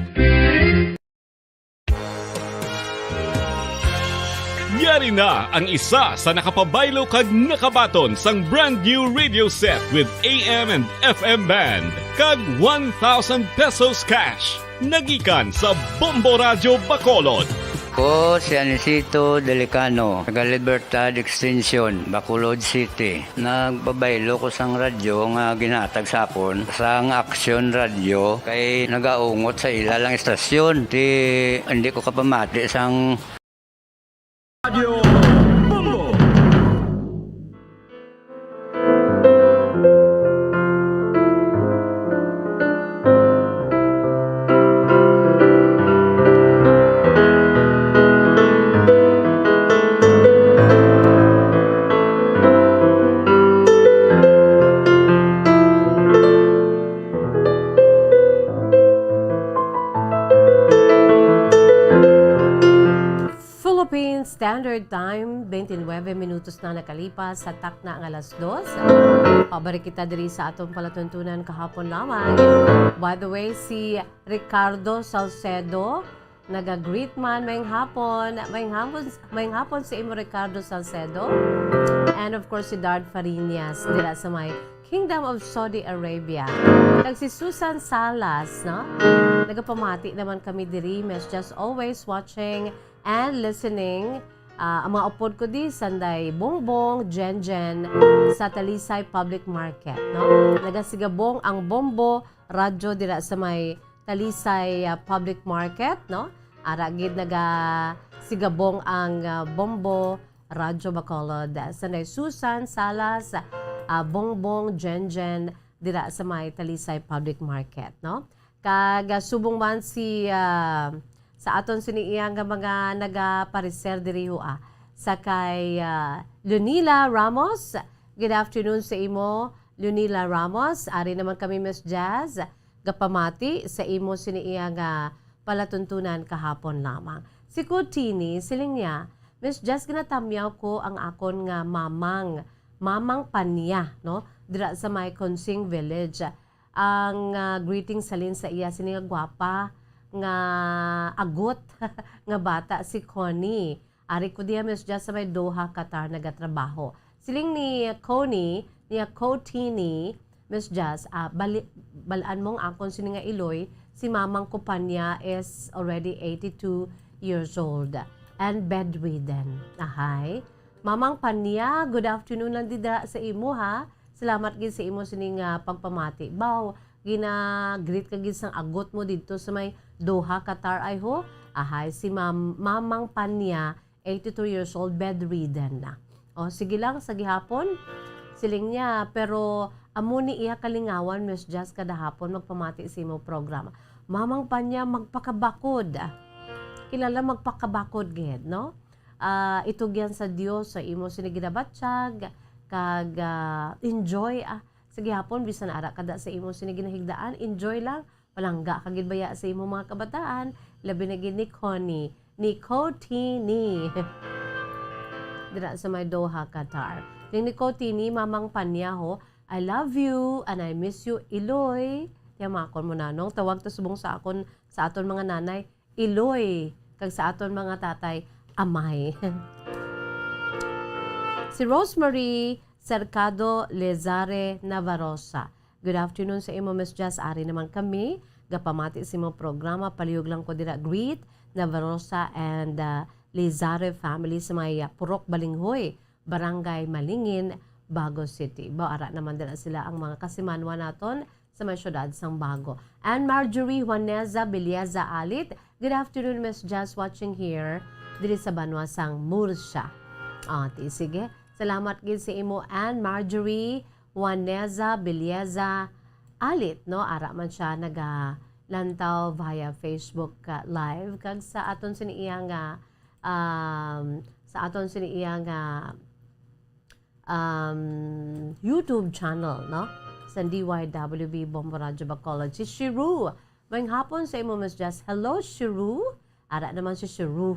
[SPEAKER 4] Yari na ang isa sa nakapabaylo kag nakabaton sang brand new radio set with AM and FM band kag 1,000 pesos cash. Nagikan sa Bombo Radio Bacolod.
[SPEAKER 10] Ko si Anisito Delicano, taga Libertad Extension, Bacolod City. Nagbabaylo ko sang radyo nga ginatag sapon sang Action Radio kay nagaungot sa ilalang estasyon. Hindi ko kapamati sang
[SPEAKER 4] Radio Bombo.
[SPEAKER 5] Philippine Standard Time, 29 minutos na nakalipas sa takna ang alas 2. Pabalik kita diri sa atong palatuntunan kahapon lamang. By the way, si Ricardo Salcedo, naga-greet man, mayang hapon si imo Ricardo Salcedo. And of course, si Dart Farinas, dira sa may Kingdom of Saudi Arabia. Kag si Susan Salas, no? Nagapamati naman kami diri, mes just always watching and listening. Ang mga upod ko di, Sanday Bongbong, Jenjen, sa Talisay Public Market. No? Nagasigabong ang Bombo Radyo dira sa may Talisay Public Market. No? Aragid nagasigabong ang Bombo Radyo Bacolod. Sanday Susan Salas, Bongbong, Jenjen, dira sa may Talisay Public Market. No? Kag subong man si sa aton siniiya nga mga nagapareser diri ho sa kay Lunila Ramos. Good afternoon sa imo, Lunila Ramos. Ari naman kami Miss Jazz gapamati sa imo siniiya nga palatuntunan kahapon lamang. Si Kutini siling niya, Miss Jazz ginatamyaw ko ang akon nga mamang Panya, no? Dira sa may Consing Village. Ang greeting salin sa iya sini nga gwapa nga agot nga bata si Connie. Ari ko diya Miss Jazz sa may Doha, Qatar nagatrabaho. Siling ni Connie, niya Kotini, Miss Jazz, balaan mong akon sini nga Iloy, si mamang Kupanya is already 82 years old and bedridden. Ahay. Mamang Panya, good afternoon lang dida sa imo ha. Salamat gid sa imo sini nga pagpamati. Baw, gina-greet ka gid sang agot mo dito sa may Doha, Qatar ay ho. Ahay, si Mamang Panya, 82 years old, bedridden na. O, sige lang, sa gihapon, siling niya. Pero, amo ni iya kalingawan, Miss Jazz, kada hapon, magpamati sa imo programa. Mamang Panya, magpakabakod. Kilala magpakabakod, gid, no? Itugyan sa Dios sa imo siniginabatsyag, kag enjoy. Sige hapon, bisan ara kada sa imo siniginahigdaan, enjoy lang. Palangga kagid baya sa imo mga kabataan, labi na gid ni Connie, ni Kotini. Dira sa may Doha, Qatar. Yung ni Kotini, Mamang Panya ho, I love you and I miss you, Iloy. Yamakon mo nanong, tawag to subong sa akon, sa aton mga nanay, Iloy. Kag sa aton mga tatay, Amay. Si Rosemary Cercado Lezare Navarosa. Good afternoon sa imo, Miss Jazz. Ari naman kami. Gapamati sa imo programa. Palihog lang ko dira. Greet Navarosa and Lezare family sa may Purok Balinghoy, Barangay Malingin, Bago City. Baara naman dira sila ang mga kasimanwa naton sa may syudad sang Bago. And Marjorie Juaneza Biliaza Alit. Good afternoon, Miss Jazz, watching here diri sa Banwa sang Murcia. Sige. Salamat gid sa imo and Marjorie Juaneza Biliaza Alit, no? Ara man siya lantaw via Facebook live kag sa aton siniiya nga YouTube channel, no? Sa DYWB Bombo Radio Bacolod. Si Shiru. Mayang hapon sa imo, Miss Jazz. Hello, Shiru. Ara naman si Shiru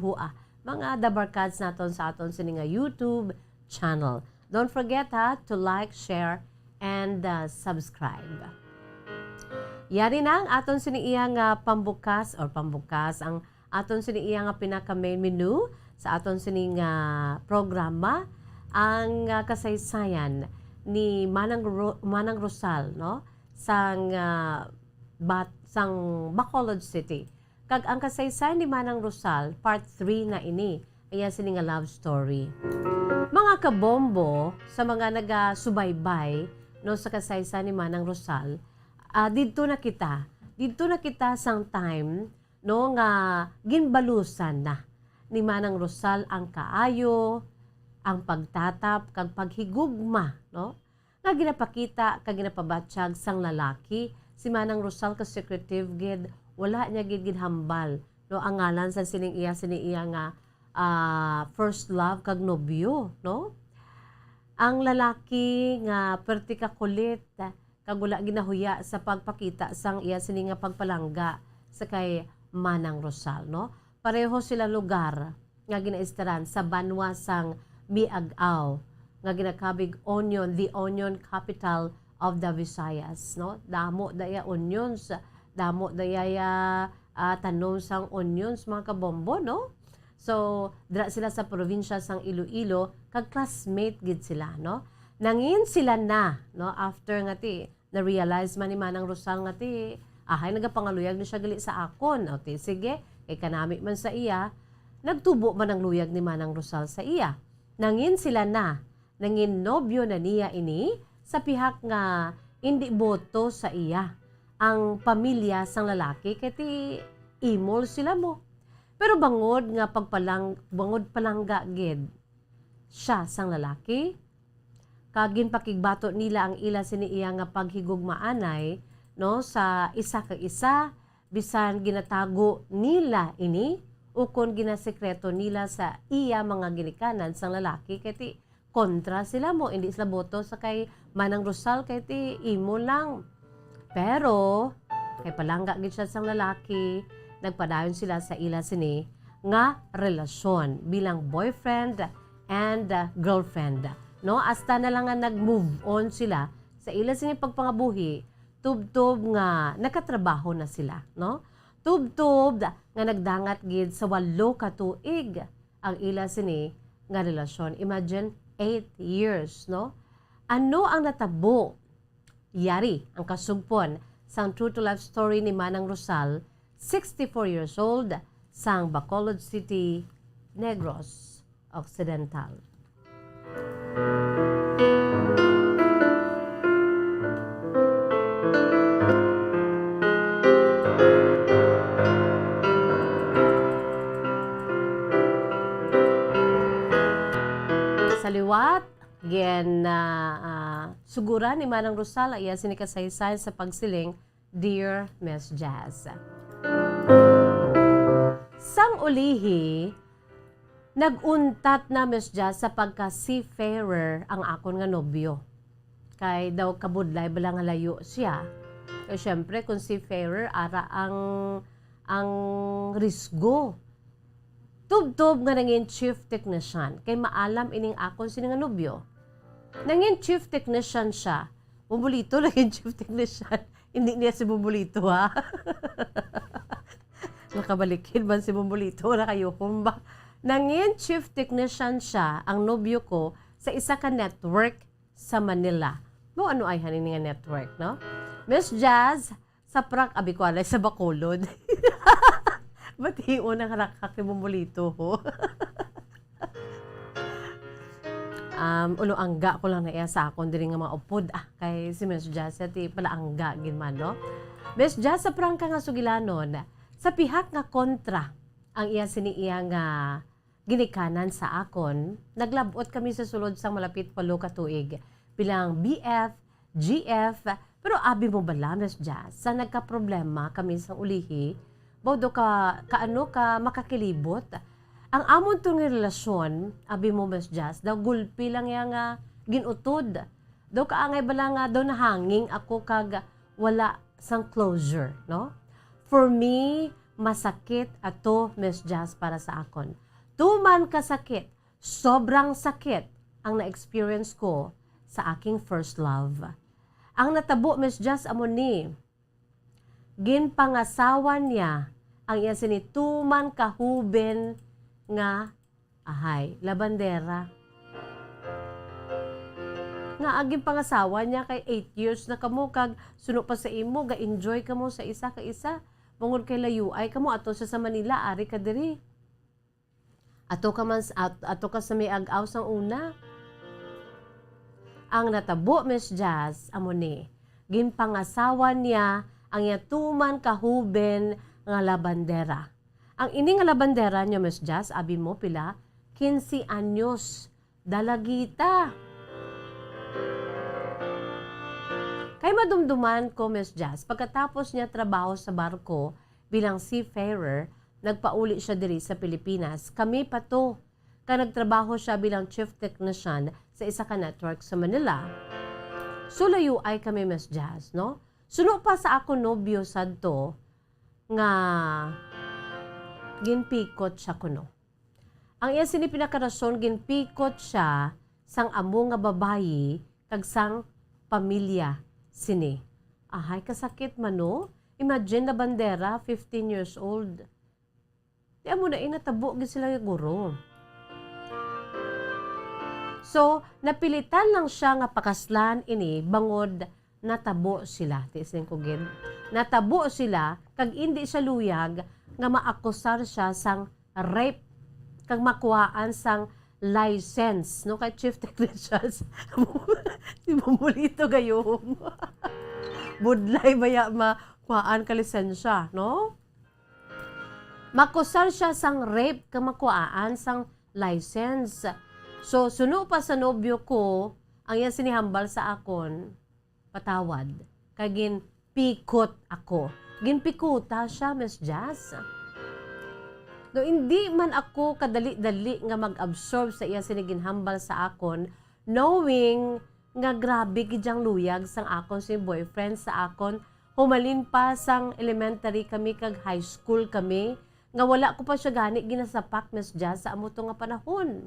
[SPEAKER 5] mga dabarkads naton sa aton sininga YouTube channel. Don't forget to like, share, and subscribe. Yari na ang aton siniiya nga pambukas ang aton siniiya nga pinaka main menu sa aton sininga programa ang kasaysayan ni Manang Rosal, no? sang Bacolod City. Kag ang kasaysayan ni Manang Rosal, part 3 na ini. Ayan sini nga love story. Mga kabombo, sa mga nagasubaybay no, sa kasaysayan ni Manang Rosal, dito na kita sang time no, nga ginbalusan na ni Manang Rosal ang kaayo, ang pagtatap, kag paghigugma, no? Nga ginapakita, kag ginapabatsyag sang lalaki, si Manang Rosal ka secretive gid, wala niya gid hambal, no? Ang ngalan sa sining iya nga first love kag nobyo, no? Ang lalaki nga perti ka kulit, kag wala ginahuya sa pagpakita sang iya sining nga pagpalangga sa kay Manang Rosal, no? Pareho sila lugar nga ginaistaran sa banwa sang Miagaw, nga ginakabig Onion, the onion capital of the Visayas, no? Damo daya onions, damo daya tanom sang onions, mga kabombo, no? So, dra sila sa probinsya sang Iloilo, kag classmate gid sila, no? Nangin sila na, no? After nga ti, na-realize man ni Manang Rosal nga ti, nagapangaluyag na siya gali sa akon. O ti, sige, kay kanami man sa iya, nagtubo man ang luyag ni Manang Rosal sa iya. Nangin sila na, nangin nobyo na niya ini, sa pihak nga hindi boto sa iya ang pamilya sang lalaki, kaya ti imol sila mo. Pero bangod palangga gid siya sang lalaki, kagin pakigbato nila ang ila siniiya nga paghigugmaanay, no, sa isa ka isa, bisan ginatago nila ini ukon ginasekreto nila sa iya mga ginikanan sang lalaki kay ti kontra sila mo, hindi sila boto sa kay Manang Rosal kay ti imo lang. Pero kay palangga gid siya sang lalaki, nagpadayon sila sa ila sini nga relasyon bilang boyfriend and girlfriend. No, hasta na lang nga nag-move on sila sa ila sini pagpangabuhi, tub-tub nga nakatrabaho na sila, no? Tub-tub nga nagdangat gid sa 8 ka tuig ang ila sini nga relasyon. Imagine 8 years, no? Ano ang natabo? Yari ang kasugpon sang true to life story ni Manang Rosal, 64 years old, sang Bacolod City, Negros Occidental. Sa liwat, gen suguran ni Manang Rosal iya sinikasaysayan sa pagsiling Dear Miss Jazz. Sang ulihi, naguntat na Miss Jazz sa pagka-seafarer ang akon nga nobyo. Kay daw kabudlay bala nga layo siya. Kaya syempre kung seafarer ara ang risgo. Tub-tub nga nangin chief technician. Kay maalam ining akon sini nga nobyo. Nangin chief technician siya. Bumulito nangin chief technician. Hindi niya si Bumulito ha. Nakabalikin man si Bumulito na kayo kumba. Nangin chief technician siya ang nobyo ko sa isa ka network sa Manila. Mo ano ay hanin nga network, no? Miss Jazz, sa prank abi ko alay sa Bacolod. Bati una nga nakakibumulito ho. Ulo angga ko lang na iya sa akon diri nga mga upod kay si Miss Jazz ti pala angga gin man, no? Miss Jazz, sa prank nga sugilanon sa pihak nga kontra ang iya sini iya nga ginikanan sa akon, naglabot kami sa sulod sang malapit 8 ka tuig bilang BF, GF, pero abi mo bala Miss Jazz, sa nagka-problema kami sa ulihi, bawdo ka makakilibot. Ang amon tong relasyon, abi mo Miss Jazz, daw gulpi lang yang ginutod. Daw kaangay bala nga daw nahanging ako kag wala sang closure, no? For me, masakit ato Miss Jazz para sa akon. Tuman kasakit, sobrang sakit ang na-experience ko sa aking first love. Ang natabo Miss Jazz amo ni ginpangasawan niya ang iya sini tuman kahuben nga labandera. Nga aging pangasawa niya kay 8 years na kamo kag suno pa sa imo ga-enjoy kamo sa isa ka isa. Mungod kay layo ay kamo ato sa Manila ari ka diri. Ato ka sa may ag-aw sang una. Ang natabo Miss Jazz amo ni ginpangasawa niya ang yatuman kahuben nga labandera. Ang ini nga labandera niya Miss Jazz abi mo pila 15 anyos dalagita. Kay madumduman ko Miss Jazz, pagkatapos niya trabaho sa barko bilang seafarer, nagpauli siya diri sa Pilipinas. Kami pa to. Nagtrabaho siya bilang chief technician sa isa ka network sa Manila. Sulayo ay kami Miss Jazz, no? Suno pa sa ako nobyo sadto nga ginpikot siya kuno. Ang iya sini pinakarason ginpikot siya sang amo nga babayi kag sang pamilya sini. Ahay kasakit man no? Imagine na bandera 15 years old. Di amo na inatabo gid sila nga guro. So, napilitan lang siya nga pakaslan ini bangod natabo sila. Tiisin ko gid. Natabo sila kag hindi siya luyag nga maakusar siya sang rape kag makuhaan sang license no kay chief technicians. Si Bumulito gayong. Budlay baya makuhaan ka lisensya, no? Makusar siya sang rape kag makuhaan sang license. So, suno pa sa nobyo ko, ang yan sinihambal sa akon, patawad. Kagin, pikot ako. ginpikuta siya, Miss Jazz. Do hindi man ako kadali-dali nga mag-absorb sa iya siniginhambal sa akon, knowing nga grabe gidyang luyag sang akon si boyfriend sa akon, humalin pa sang elementary kami kag high school kami, nga wala ko pa siya gani ginasapak, Miss Jazz, sa amo to nga panahon.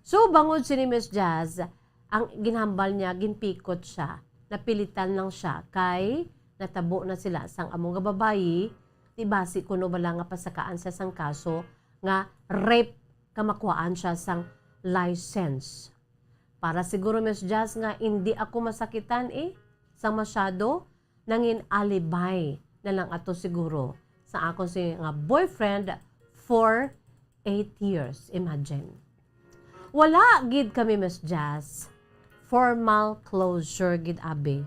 [SPEAKER 5] So, bangod si ni Miss Jazz, ang ginhambal niya, ginpikot siya, napilitan lang siya, kay natabo na sila sang among nga babayi, di basi kuno bala nga pasakaan sa sang kaso, nga rape kamakuhaan siya sang license. Para siguro, Miss Jazz, nga hindi ako masakitan sang masyado, nangin alibay na lang ato siguro sa akong si nga boyfriend for 8 years. Imagine. Wala gid kami, Miss Jazz, formal closure gid abi.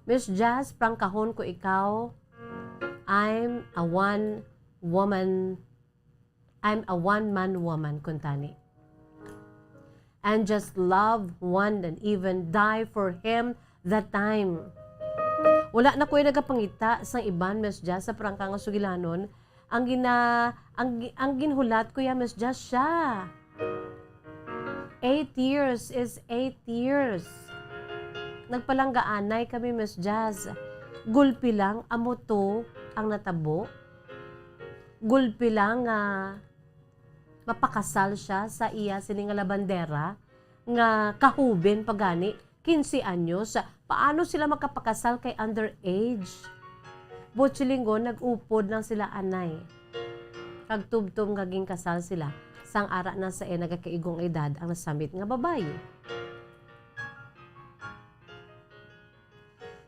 [SPEAKER 5] Miss Jazz, prangkahon ko ikaw, I'm a one-man woman, kuntani. And just love one and even die for him that time. Wala na ko'y nagapangita sa iban, Miss Jazz, sa prangka nga sugilanon. Ang ginhulat ko ya, Miss Jazz, siya. 8 years is 8 years. Nagpalanggaanay kami, Miss Jazz. Gulpi lang, amo to ang natabo. Gulpi lang mapakasal siya sa iya sining nga labandera nga kahubin pagani 15 anyos. Paano sila makapakasal kay underage? Butsilinggo nag-upod lang sila anay. Kagtubtom gaging kasal sila. Sang ara na sa nagakaigong edad ang nasamit nga babae.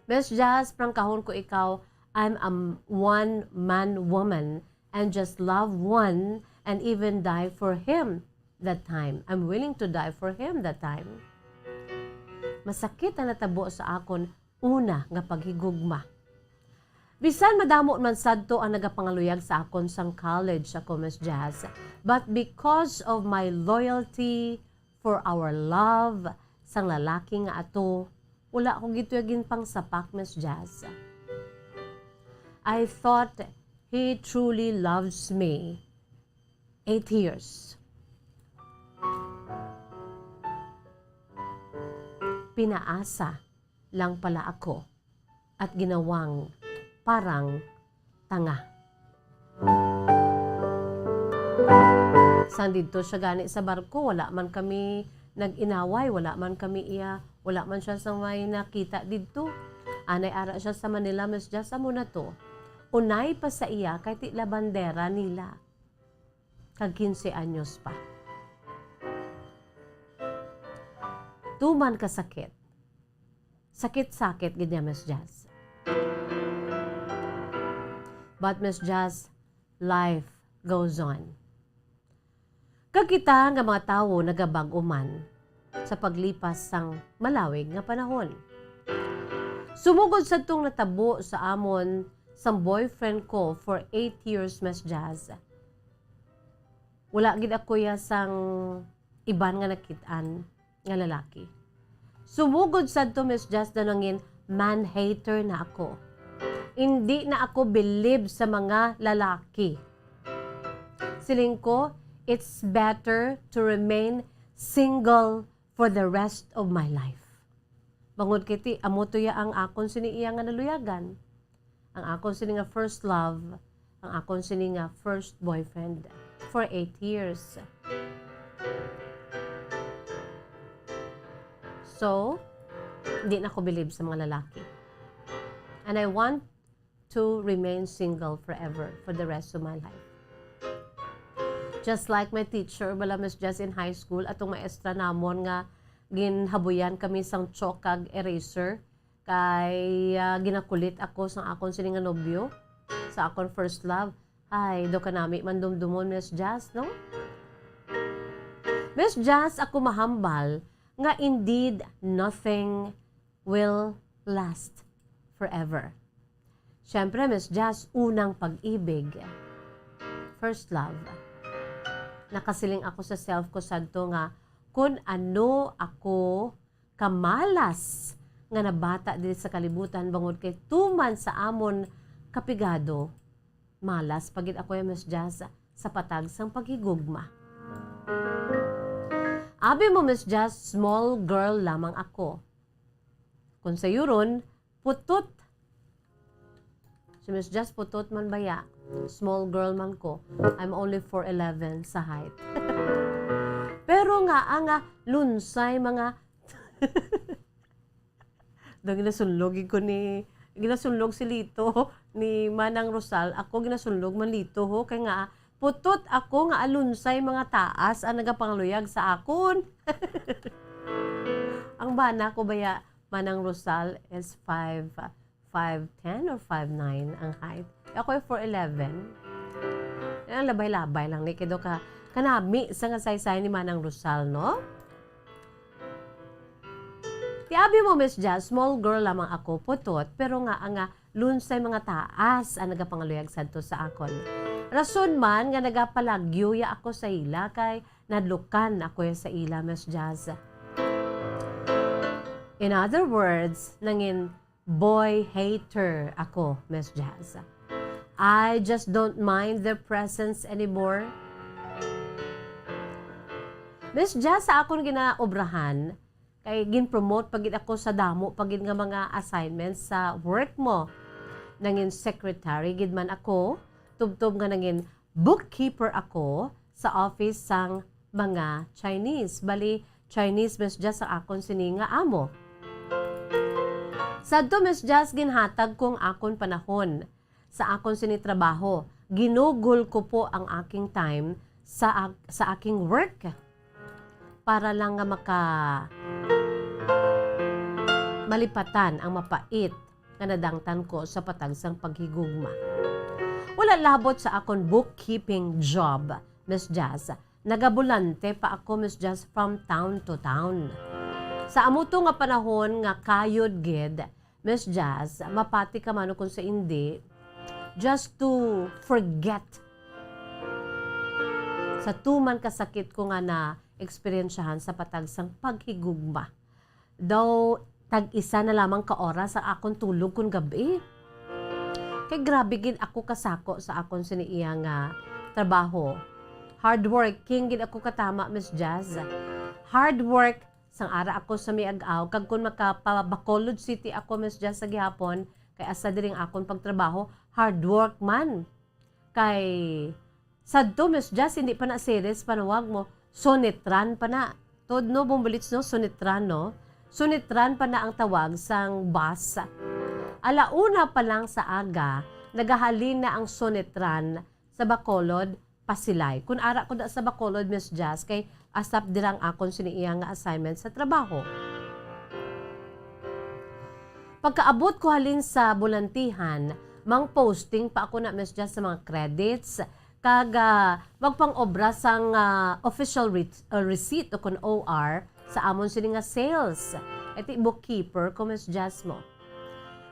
[SPEAKER 5] Miss Jazz, prangkahon ko ikaw, I'm a one-man woman and just love one and even die for him that time. I'm willing to die for him that time. Masakit ang natabo sa akon una nga paghigugma. Bisan madamo man sadto ang nagapangaluyag sa akon sang college ako, Miss Jazz. But because of my loyalty for our love sang lalaki nga ato, wala akong gituyagin pang sapak, Miss Jazz. I thought he truly loves me. 8 years. Pinaasa lang pala ako at ginawang parang tanga. San dito siya gani sa barko, wala man kami nag-inaway, wala man siya sa may nakita dito. Anay ara siya sa Manila, Miss Jazz, amo na to. Unay pa sa iya kay tila bandera nila. Kag 15 anyos pa. Tuman ka sakit. Sakit-sakit ganyan, Miss Jazz. But Miss Jazz, life goes on. Kagkita nga mga tawo nagabag-uman sa paglipas sang malawig nga panahon. Sumugod sa itong natabo sa amon sa boyfriend ko for 8 years, Miss Jazz. Wala gid ako ya sang iban nga nakitaan nga lalaki. Sumugod sa ito, Miss Jazz, na nangin man-hater na ako. Hindi na ako believe sa mga lalaki. Siling ko, it's better to remain single for the rest of my life. Bangod kiti, amo to ya ang akon sini iya nga naluyagan. Ang akon sini nga first love, ang akon sini nga first boyfriend for 8 years. So, hindi na ako believe sa mga lalaki. And I want to remain single forever for the rest of my life. Just like my teacher, bala Miss Jazz in high school, atong maestra namon nga ginhabuyan kami sang chalk kag eraser kay ginakulit ako sa akon sining nga nobyo sa akon first love. Ay, do kanami man dumdumon, Miss Jazz, no? Miss Jazz, ako mahambal nga indeed nothing will last forever. Siyempre, Miss Jazz, unang pag-ibig, first love. Nakasiling ako sa self ko sadto nga kung ano ako kamalas nga nabata dili sa kalibutan bangod kay tuman sa amon kapigado. Malas pagid ako yung Miss Jazz sa patag sang paghigugma. Abi mo Miss Jazz, small girl lamang ako. Kung sa yuron, putot. Si Miss Jazz putot man baya. Small girl man ko. I'm only 4'11" sa height. Pero nga lunsay mga daw ginasunlog ko ni ginasunlog si Lito ni Manang Rosal. Ako ginasunlog man Lito ho kay nga putot ako nga alunsay mga taas ang nagapangluyag sa akon. Ang bana ko baya Manang Rosal is 5'10" or 5'9" ang height. Ako ay 4'11". Ang labay-labay lang ni kido ka kanami sa nga saysay ni Manang Rosal, no? Ti abi mo Miss Jazz, small girl lamang ako, putot, pero nga lunsay mga taas ang nagapangaluyag sadto sa akon. Rason man nga nagapalagyo ya ako sa ila kay nadlukan ako sa ila Miss Jazz. In other words, nangin boy hater ako Miss Jazz. I just don't mind their presence anymore. Miss Jazz, sa akong ginaobrahan, kay gin-promote pagid ako sa damo, pagid nga mga assignments sa work mo. Nangin secretary, gid man ako, tubtob nga nangin bookkeeper ako sa office sang mga Chinese. Bali, Chinese Miss Jazz sa akon sininga amo. Sadto Miss Jazz, ginhatag kong akon panahon sa akon sinitrabaho. Ginugol ko po ang aking time sa aking work para lang nga malipatan ang mapait nga nadangtan ko sa patagsang paghigugma. Wala labot sa akon bookkeeping job, Miss Jazz. Nagabulante pa ako, Miss Jazz, from town to town. Sa amuto nga panahon nga kayod gid, Miss Jazz, mapati ka man kung sa hindi, just to forget sa tuman kasakit ko nga na eksperyensyahan sa patagsang paghigugma. Daw, tag-isa na lamang ka oras sa akong tulog kung gabi. Kay grabe gid ako kasako sa akong siniiya nga trabaho. Hardworking gid ako katama, Miss Jazz. Hard work sang ara ako sa miag-aw kag kun makapabacolod City ako, Miss Jazz, sa gihapon kay asa diring akong pagtrabaho, hard work man. Kay sadto Miss Jazz, hindi pa na series panawag mo, sonetran pa na. Tod no bumbalits no, sonetran no. Sonetran pa na ang tawag sang bus. Alauna pa lang sa aga, nagahalin na ang sonetran sa Bacolod, Pasilay. Kung ara ko da sa Bacolod, Miss Jazz, kay asap dirang akon siniiyang nga assignment sa trabaho. Pagkaabot ko halin sa bulantihan, mang posting pa ako na Miss Jazz sa mga credits, kaga magpang-obra sang official receipt o kun OR sa amon sini nga sales. Iti bookkeeper ko, Miss Jazz mo.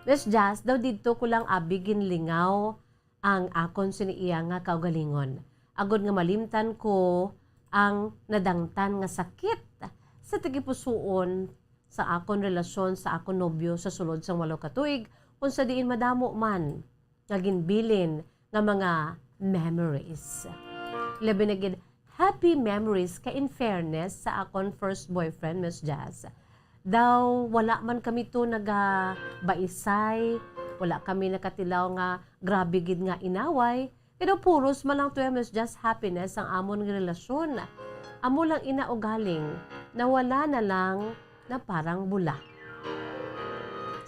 [SPEAKER 5] Miss Jazz, daw dito ko lang abi ginlingaw ang akon siniiya nga kaugalingon. Agod nga malimtan ko ang nadangtan nga sakit sa tigipusoon sa akon relasyon sa akon nobyo sa sulod sang 8 ka tuig kung sa diin madamo man nga ginbilin nga mga memories. Labi na gid happy memories ka in fairness sa akon first boyfriend, Miss Jazz. Daw wala man kami to nagabaisay, wala kami nakatilaw nga grabe gid nga inaway. Pero puros man lang to Miss Jazz happiness ang amon nga relasyon. Amo lang ina o galing na wala na lang na parang bula.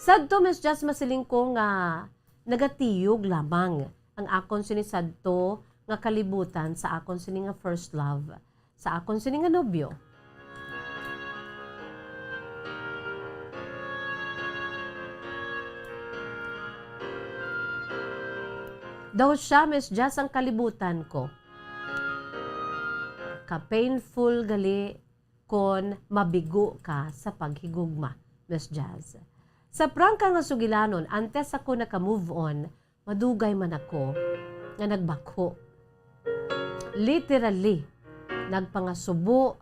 [SPEAKER 5] Sadto Miss Jazz, masiling ko nga nagatiyog lamang ang akon sinisadto nga kalibutan sa akon sini nga first love, sa akon sini nga nobyo. Daw siya, Miss Jazz, ang kalibutan ko. Ka-painful gali kon mabigo ka sa paghigugma, Miss Jazz. Sa prangka nga sugilanon, antes ako naka-move on, madugay man ako nga nagbako. Literally, nagpangasubo,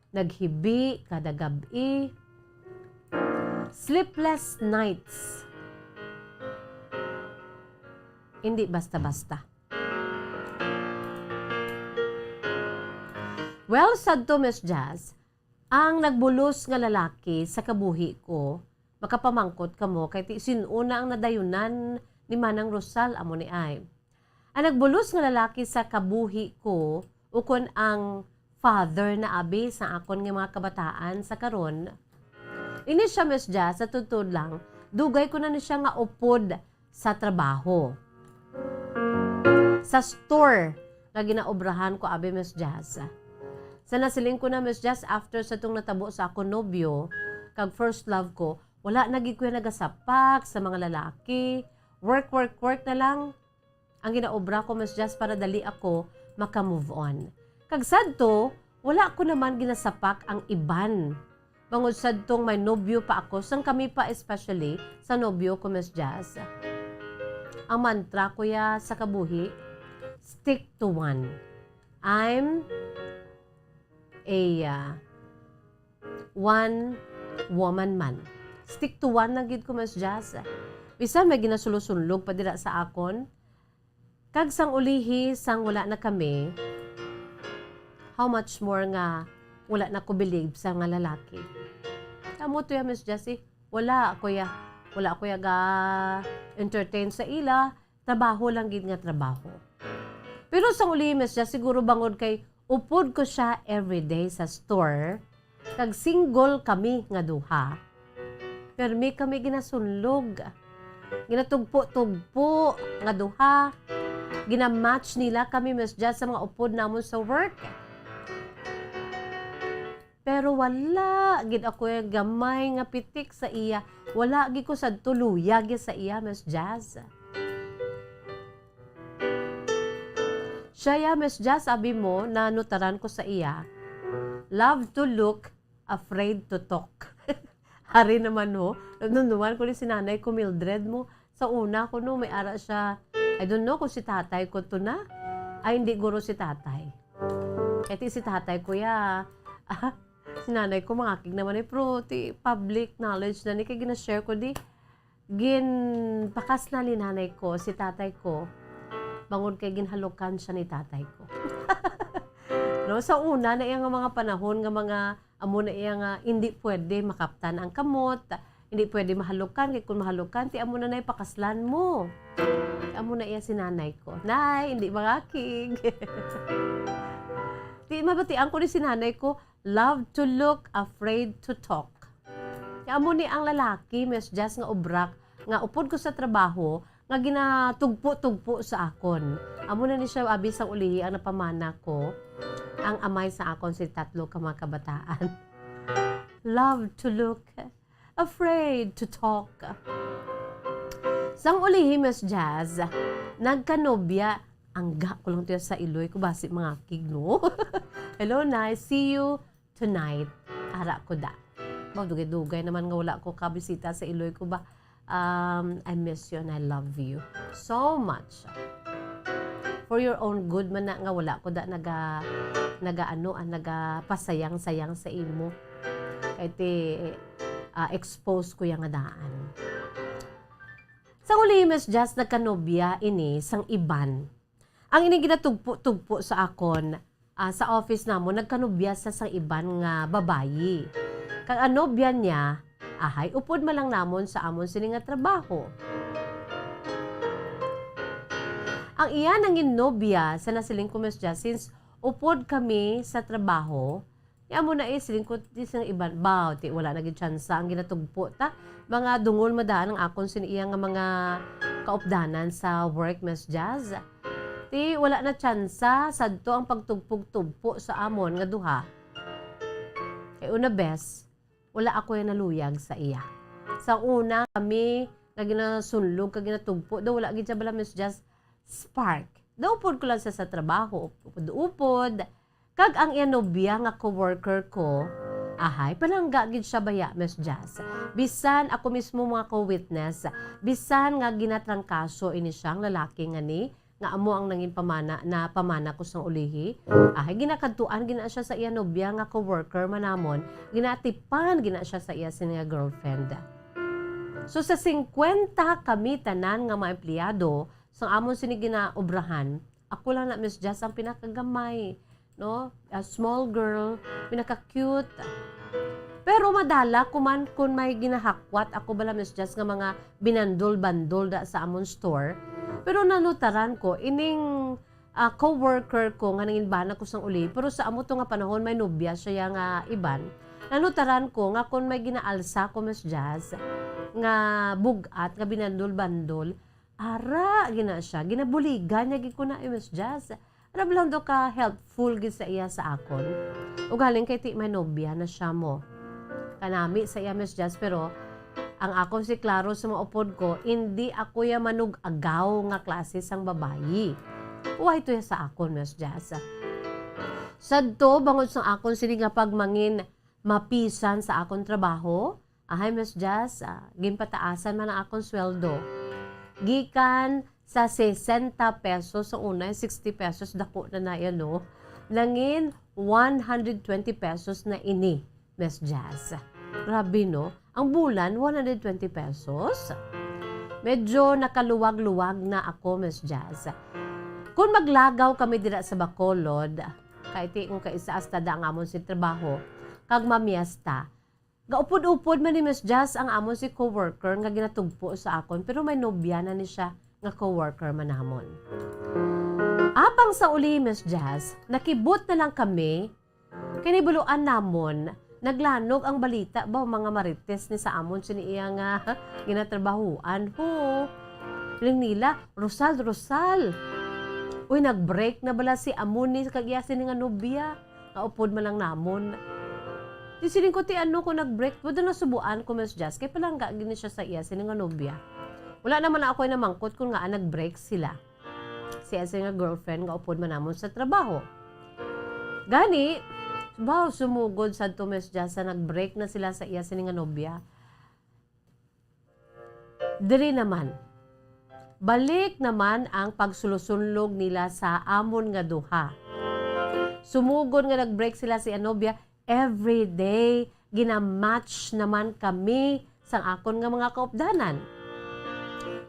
[SPEAKER 5] naghibi kada gabi. Sleepless nights. Hindi basta-basta. Well, sad to Miss Jazz, ang nagbulos nga lalaki sa kabuhi ko, makapamangkot ka mo, kay sinuna ang nadayunan ni Manang Rosal, amo ni ay. Ang nagbulos nga lalaki sa kabuhi ko, ukon ang father na abi sa akon nga mga kabataan sa karon. Ini siya, Miss Jazz, sa tutod lang, dugay ko na ni siya nga upod sa trabaho. Sa store na ginaobrahan ko, abi Miss Jazz. Sa nasiling ko na, Miss Jazz, after sa itong natabo sa ako nobyo, kag first love ko, wala naging ko nagasapak sa mga lalaki. Work na lang. Ang ginaobra ko, Miss Jazz, para dali ako maka-move on. Kag sad to, wala ko naman ginasapak ang iban. Bangod sad tong may nobyo pa ako, sang kami pa especially sa nobyo ko, Miss Jazz. Ang mantra ko ya sa kabuhi, stick to one. I'm a one woman man. Stick to one na gid ko, Miss Jazz. Bisa may ginasulusunlog pa dira sa akon. Kag sang ulihi sang wala na kami, how much more nga wala na ko believe sa nga lalaki. Amo to ya, Miss Jessie, wala ko ya ga entertain sa ila, trabaho lang gid nga trabaho. Pero sang ulihi, Miss Jessie, siguro bangod kay upod ko siya everyday sa store, kag single kami nga duha. Pero may kami ginasunlog, ginatugpo-tugpo nga duha, ginamatch nila kami, Miss Jazz, sa mga upod namon sa work. Pero wala gid ako yung gamay nga pitik sa iya. Wala gid ko sa tuluyag sa iya, Miss Jazz. Siya ya, Miss Jazz, sabi mo, na nutaran ko sa iya, love to look, afraid to talk. Hari naman no, nagnunuan ko ni sinanay ko, Mildred mo, sa una ko no, may ara siya, I don't know kung si tatay ko to na, ay hindi guro si tatay. Eti si tatay ko ya, sinanay ko mga akig naman pero ti public knowledge na ni, kaya ginashare ko di, pakas na linanay ko, si tatay ko, bangod kay ginhalukan siya ni tatay ko. No, sa una na iyang mga panahon nga mga amo na iyang hindi pwede makaptan ang kamot, hindi pwede mahalukan, kay kung mahalukan ti amo na nay pakaslan mo. Amo na iya sinanay ko. Nay, hindi makakig. Di mabatian ko ni sinanay ko, love to look, afraid to talk. Amo ni ang lalaki, Miss Jazz, nga obrak, nga upod ko sa trabaho, nga ginatugpo-tugpo sa akon. Amo na ni siya abi sang ulihi ang napamana ko, ang amay sa akon si tatlo ka mga kabataan. Love to look, afraid to talk. Sang ulihi, Miss Jazz, nagkanobya, angga ko lang tiyo sa iloy ko, basi mga kigno. Hello, nice, see you tonight. Ara ko da. Dugay-dugay naman nga wala ko kabisita sa iloy ko ba. I miss you and I love you so much. For your own good man na nga wala ko da nagapasayang-sayang sa imo. Kaya expose ko yung daan. Sa uli, Miss Jazz, nagkanobya ini sang iban. Ang ini ginatugpo-tugpo sa akon sa office namo, nagkanobya sa sang iban nga babayi. Kang anobya niya, ahay, upod malang namon sa amon sini nga trabaho. Ang iya nangin nobya sa nasiling ko, Miss Jazz, since upod kami sa trabaho, amo na siling ko disang iban, baw, wala naging tsansa ang ginatugpo ta. Mga dungol madaan ang akon siniya nga mga kaupdanan sa work, Miss Jazz. Wala na tsansa, sadto ang pagtugpog-tugpo sa amon nga duha. Kay una best, wala ako yung naluyag sa iya. Sa una, kami na ginasunlog, ka ginatugpo, daw wala gid siya bala, Miss Jazz, spark. Daw upod ko lang sa trabaho, upod. Kag ang iyanobya nga co-worker ko, ahay, palangga gid siya baya, Miss Jazz. Bisan ako mismo mga co-witness, bisan nga ginatrangkaso ini siyang lalaki nga ni, nga amo ang nangin pamana ko sang ulihi. Ahay, ginakadtuan gina siya sa iyanobya nga co-worker manamon, ginatipan gina siya sa iya siya girlfriend. So sa 50 kami tanan nga mga empleyado, sang amon sini ginaobrahan, ako lang na Miss Jazz ang pinakagamay, no? A small girl, pinaka-cute. Pero madala kuman kun may ginahakwat ako bala Miss Jazz nga mga binandol-bandol da sa amon store. Pero nanutaran ko ining co-worker ko nga nanginbahan ako sang uli, pero sa amo to nga panahon may nobya siya nga iban. Nanutaran ko nga kung may ginaalsa ko Miss Jazz nga bugat nga binandol-bandol, ara gina siya, ginabuligan niya gid ko na Miss Jazz. Ara lang do ka helpful gid sa iya sa akon. Ug galing kay ti may nobya na siya mo. Kanami sa iya Miss Jazz, pero ang akon si Claro sa mga upod ko, hindi ako ya manug-agaw nga klase sang babayi. Uway to ya sa akon Miss Jazz. Sadto bangod sang akon sini nga pagmangin mapisan sa akon trabaho, ahay Miss Jazz, ginpataasan man ang akong sweldo. Gikan sa 60 pesos, sa una 60 pesos, dako na yan, no? Langin 120 pesos na ini, Miss Jazz. Grabe, no? Ang bulan, 120 pesos. Medyo nakaluwag-luwag na ako, Miss Jazz. Kung maglagaw kami dira sa Bacolod, kahit kung kaisa astada ang amon si trabaho, kag mamiesta, gaupod-upod man ni Miss Jazz ang amon si coworker nga ginatugpo sa akon, pero may nobya na ni siya nga coworker man namon. Apang sa uli Miss Jazz, nakibot na lang kami, kinibuluan namon, naglanog ang balita ba mga marites ni sa amon siniya nga ginatrabahuan ho. Ring nila, Rosal. Uy, nag-break na bala si amon ni kagyasin nga nobya, nga upod man lang namon. Di siling ko ti ano ko nag-break, wala na subuan ko Miss Jazz, kaya palang gini siya sa iya, sining nga nobya. Wala naman ako na mangkot kung nga nag-break sila. Siya nga girlfriend nga upod man namon sa trabaho. Gani, sumugod sa to Miss Jazz, nag-break na sila sa iya, sining nga nobya. Diri naman, balik naman ang pagsulusunlog nila sa amon nga duha. Sumugod nga nag-break sila si Anobia, every day gina-match naman kami sang akon nga mga kaupdanan.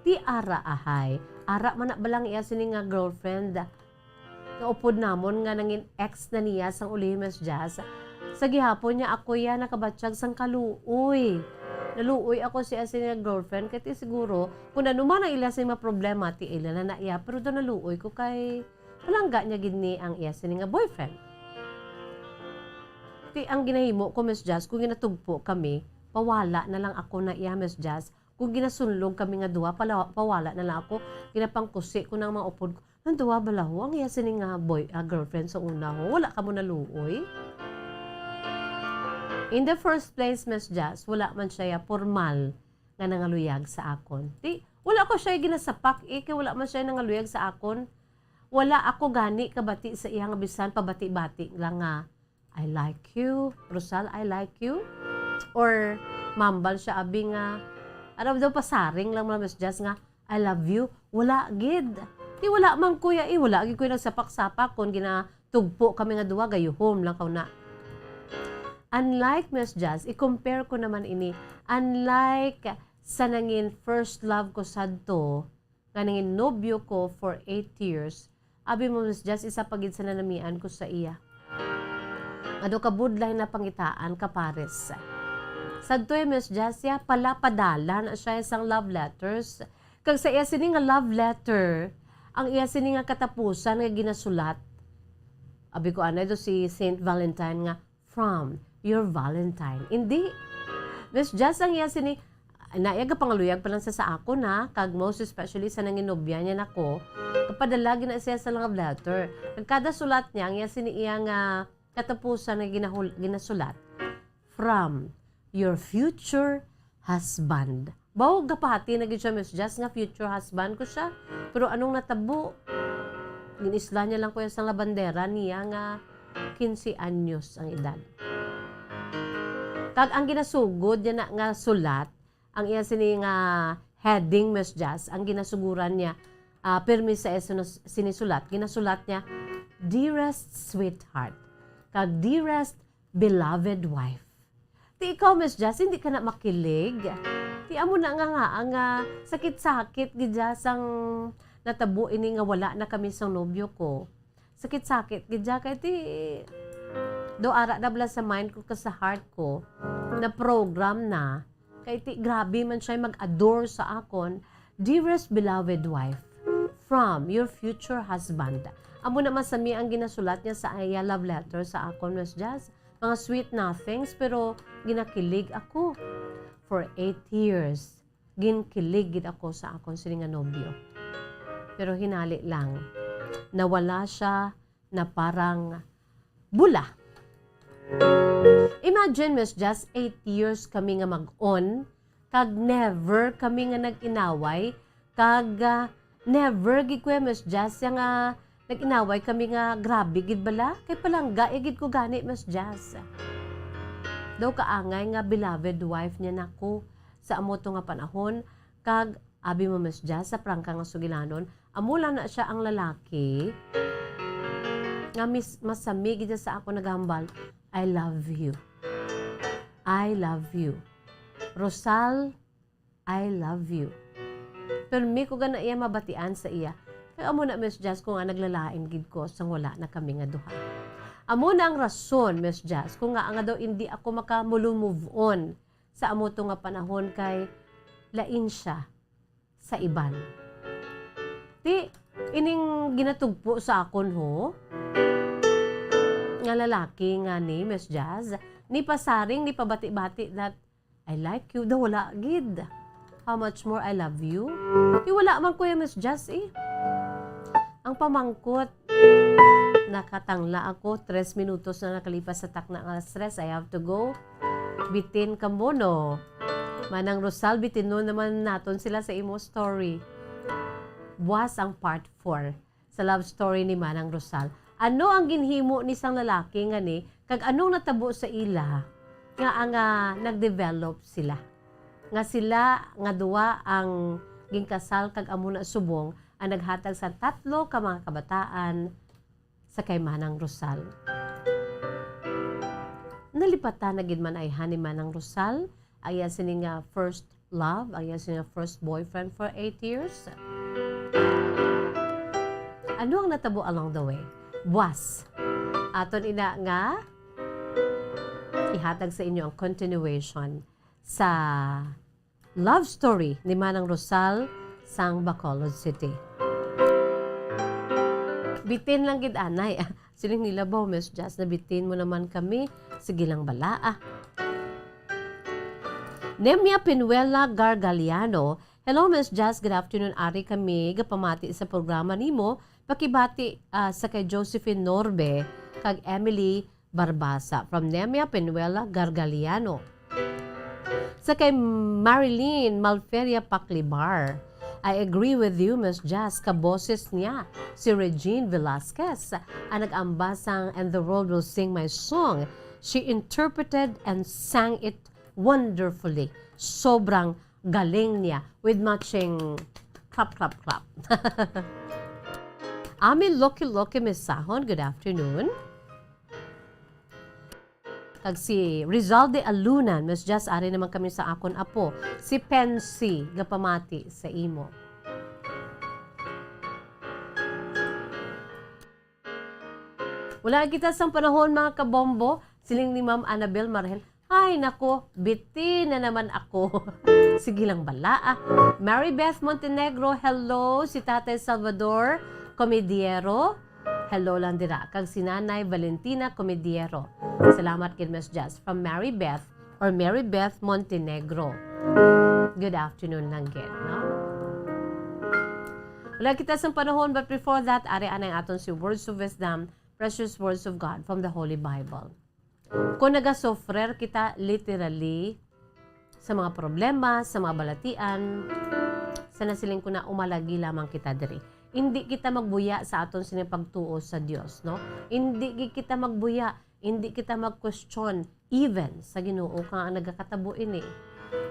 [SPEAKER 5] Ti ara ahay, ara man na balang iya sini nga girlfriend. Naupod namon nga nangin ex na niya sang uli Miss Jazz. Sa gihapon niya ako ya nakabatsyag sang kaluoy. Naluoy ako si asin nga girlfriend kaya siguro kung ano man ang ila sa mga problema ti ila na iya, pero doon naluoy ko kay palangga niya gini ang iya sini nga boyfriend. Ti ang ginahimo ko Miss Jazz, kung ginatugpo kami, pawala na lang ako na iya Miss Jazz. Kung ginasunlog kami nga duwa, pawala na lang ako. Ginapangkusi ko ng mga upod ko. Ang duwa bala ho, ang iya sini nga girlfriend sa una ho, wala ka mo naluoy. In the first place, Miss Jazz, wala man siya formal nga nangaluyag sa akon. Di, wala ko siya ginasapak, kaya wala man siya nangaluyag sa akon. Wala ako gani kabati sa iyang bisan, pabati-bati lang nga, I like you, Rosal, I like you. Or, mambal siya, abi nga, ano daw pasaring lang mga Miss Jazz nga, I love you. Wala, gid. Di wala man kuya, wala, gid ko yung nagsapak-sapak kung ginatugpo kami nga duwa, gayuhom lang kaw na. Unlike Miss Jazz, i-compare ko naman ini, unlike sa nangin first love ko sadto, nga nangin nobyo ko for 8 years, abi mo Miss Jazz, isa pagid sa nanamian ko sa iya. Ano kabudlay na pangitaan ka pares. Sadto Miss Jazz, ya pala padala na siya isang love letters. Kag sa iya sini nga love letter, ang iya sini nga katapusan nga ginasulat. Abi ko anay do si Saint Valentine nga, from your Valentine. Hindi. Miss Jazz, ang iya sini, naiyaga pangaluyag pa lang sa ako na, kag most especially sa nanginobya niya nako, kapadala gina siya sa love letter. Kada sulat niya, ang iya sini iya nga katapusan na ginasulat, from your future husband. Bawo gapahati na gid siya Miss Jazz nga future husband ko siya. Pero anong natabo? Ginisla niya lang ko sa labandera niya nga 15 anyos ang edad. Kag ang ginasugod niya na nga sulat, ang iya sini nga heading Miss Jazz, ang ginasuguran niya, permis sa sinisulat, ginasulat niya, dearest sweetheart, kag dearest beloved wife. Di ikaw Miss Jazz, hindi ka na makilig. Ti amo na nga sakit-sakit gidya sang natabo ini nga wala na kami sang nobyo ko. Sakit-sakit gidya kay ti do ara dabla sa mind ko ka sa heart ko na program na kay ti grabe man siya mag-adore sa akon, dearest beloved wife, from your future husband. Amo na masami ang ginasulat niya sa iya love letter sa akon, Miss Jazz. Mga sweet nothings, pero ginakilig ako. For 8 years, ginkilig gid ako sa akon sini nga nobyo. Pero hinali lang, nawala siya na parang bula. Imagine, Miss Jazz, 8 years kami nga mag-on, kag never kami nga nag-inaway, kag never gid ko, Miss Jazz, nga nag-inaway kami nga grabe gid bala, kay palangga gid ko gani, Miss Jazz. Daw kaangay nga beloved wife niya nako sa amo to nga panahon, kag abi mo, Miss Jazz, sa prangka nga sugilanon, amo lang na siya ang lalaki nga masami gid sa ako nagambal, I love you. I love you. Rosal, I love you. Pero mi ko gana iya mabatian sa iya. Kaya amo na, Miss Jazz, kung nga naglalain gid ko sang wala na kami nga duha. Amo na ang rason, Miss Jazz, kung nga daw hindi ako move on sa amo to nga panahon kay lain siya sa iban. Di, ining ginatugpo sa akon ho, nga lalaki nga ni Miss Jazz, ni pasaring, ni pabati-bati that I like you, daw wala gid. How much more I love you? Di wala man ko Miss Jazz eh. Ang pamangkot, nakatangla ako, 3 minutos na nakalipas sa takna ng alas 3, I have to go. Bitin kambono. Manang Rosal, bitin no naman naton sila sa imo story. Buwas ang part 4 sa love story ni Manang Rosal. Ano ang ginhimo ni sang lalaki nga ni, kag anong natabo sa ila, nga nagdevelop sila. Nga sila, nga duwa ang ginkasal kag amo na subong, ang naghatag sa 3 ka mga kabataan sa kay Manang Rosal. Nalipatan na gid man ay ni Manang Rosal, aya sini nga first love, aya sini nga first boyfriend for 8 years. Ano ang natabo along the way? Buwas. Aton ina nga ihatag sa inyo ang continuation sa love story ni Manang Rosal sang Bacolod City. Bitin lang gid anay. Siling nilabaw, Miss Jazz, na bitin mo naman kami. Sige lang bala. Nemia Pinuela Gargaliano. Hello, Miss Jazz. Good afternoon. Ari kami. Gapamati sa programa nimo. Pakibati sa kay Josephine Norbe kag Emily Barbasa from Nemia Pinuela Gargaliano. Sa kay Marilyn Malferia Paclibar. I agree with you, Miss Jazz. Kaboses niya, si Regine Velasquez, ang nag-ambasang And the World Will Sing My Song. She interpreted and sang it wonderfully. Sobrang galing niya with matching clap, clap, clap. Ami Loki Miss Sahon, good afternoon. Kag si Rizalde Alunan, Miss Jazz, ari naman kami sa akon apo. Si Pensy, gapamati sa imo. Wala kita sa panahon mga kabombo, siling ni Ma'am Annabel Marhel. Ay nako, bitin na naman ako. Sige lang bala. Mary Beth Montenegro, hello. Si Tatay Salvador Comediero, hello lang dira. Kag si Nanay Valentina Comediero. Salamat kid Miss Jazz from Mary Beth or Mary Beth Montenegro. Good afternoon lang gid, no? Wala kita sa panahon, but before that, ari anay aton si Words of Wisdom, Precious Words of God from the Holy Bible. Kung nagasofrer kita literally sa mga problema, sa mga balatian, sana siling ko na umalagi lamang kita diri. Hindi kita magbuya sa aton sinipagtuo sa Dios, no? Hindi kita magbuya, hindi kita mag-question even sa Ginoo kang ang nagakatabo ini.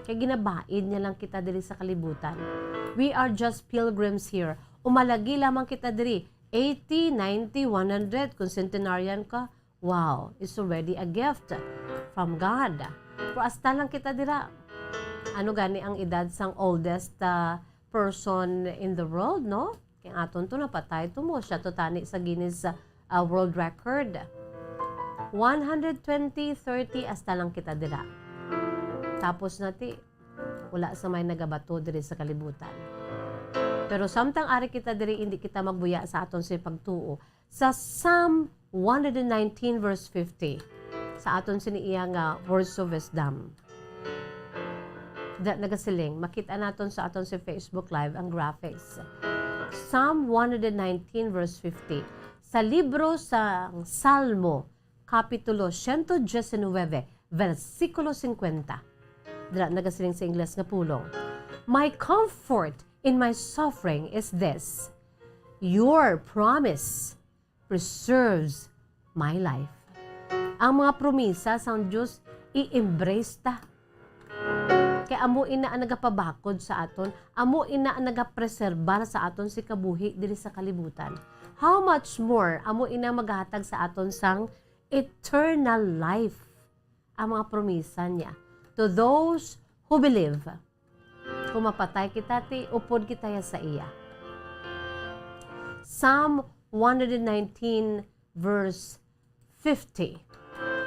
[SPEAKER 5] Kaya ginabaid niya lang kita diri sa kalibutan. We are just pilgrims here. Umalagi lamang kita diri. 80, 90, 100 kung centenarian ka. Wow, it's already a gift from God. Pero hasta lang kita dira. ano gani ang edad sang oldest person in the world, no? Kaya aton to napatay to mo siya to tani sa Guinness World Record. 120, 30 hasta lang kita dira. Tapos nati wala sa may nagabato diri sa kalibutan. Pero samtang ari kita diri hindi kita magbuya sa aton sa pagtuo. Sa Psalm 119 verse 50 sa aton siniiya nga words of wisdom. Nagasiling, makita naton sa aton sa Facebook Live ang graphics. Psalm 119 verse 50. Sa libro sa Salmo, Kapitulo 119, versikulo 50. Nagasiling sa Ingles nga pulong. My comfort in my suffering is this. Your promise preserves my life. Ang mga promisa sa Diyos, i-embrace ta. Kaya amo ina ang nagapabakod sa aton, amo ina ang nagapreserbar sa aton si kabuhi diri sa kalibutan. How much more amo ina maghatag sa aton sang eternal life, ang mga promisa niya. To those who believe, kung mapatay kita, upod kita ya sa iya. Psalm 119 verse 50.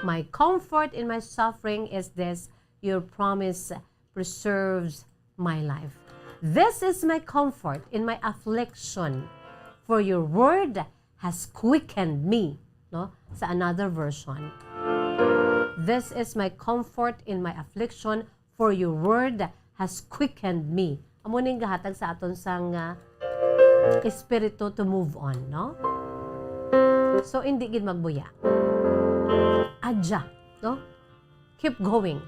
[SPEAKER 5] My comfort in my suffering is this, your promise preserves my life. This is my comfort in my affliction, for your word has quickened me. No? Sa another version. This is my comfort in my affliction, for your word has quickened me. Amo ning gahatag sa aton sang espiritu to move on, no? So hindi gid magbuya. Adya, no? Keep going.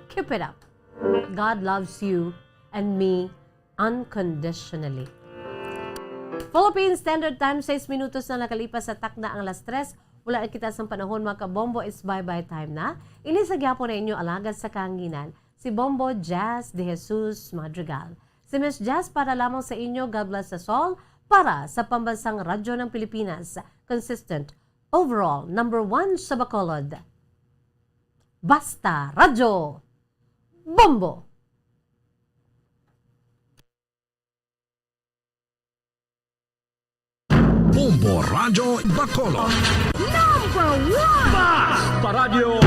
[SPEAKER 5] Keep it up. God loves you and me unconditionally. Philippine Standard Time, 6 minutos na nakalipas sa takna ang alas 3. Wala na kita sa panahon, mga kabombo, is bye-bye time na. Inisagya po na inyo alagad sa kahanginan, si Bombo Jazz de Jesus Madrigal. Si Miss Jazz para lamang sa inyo, God bless us all, para sa pambansang radyo ng Pilipinas, consistent, overall, number 1 sa Bacolod. Basta Radyo Bombo!
[SPEAKER 3] Bombo Radio Bacolod.
[SPEAKER 9] Number 1!
[SPEAKER 3] Basta Radio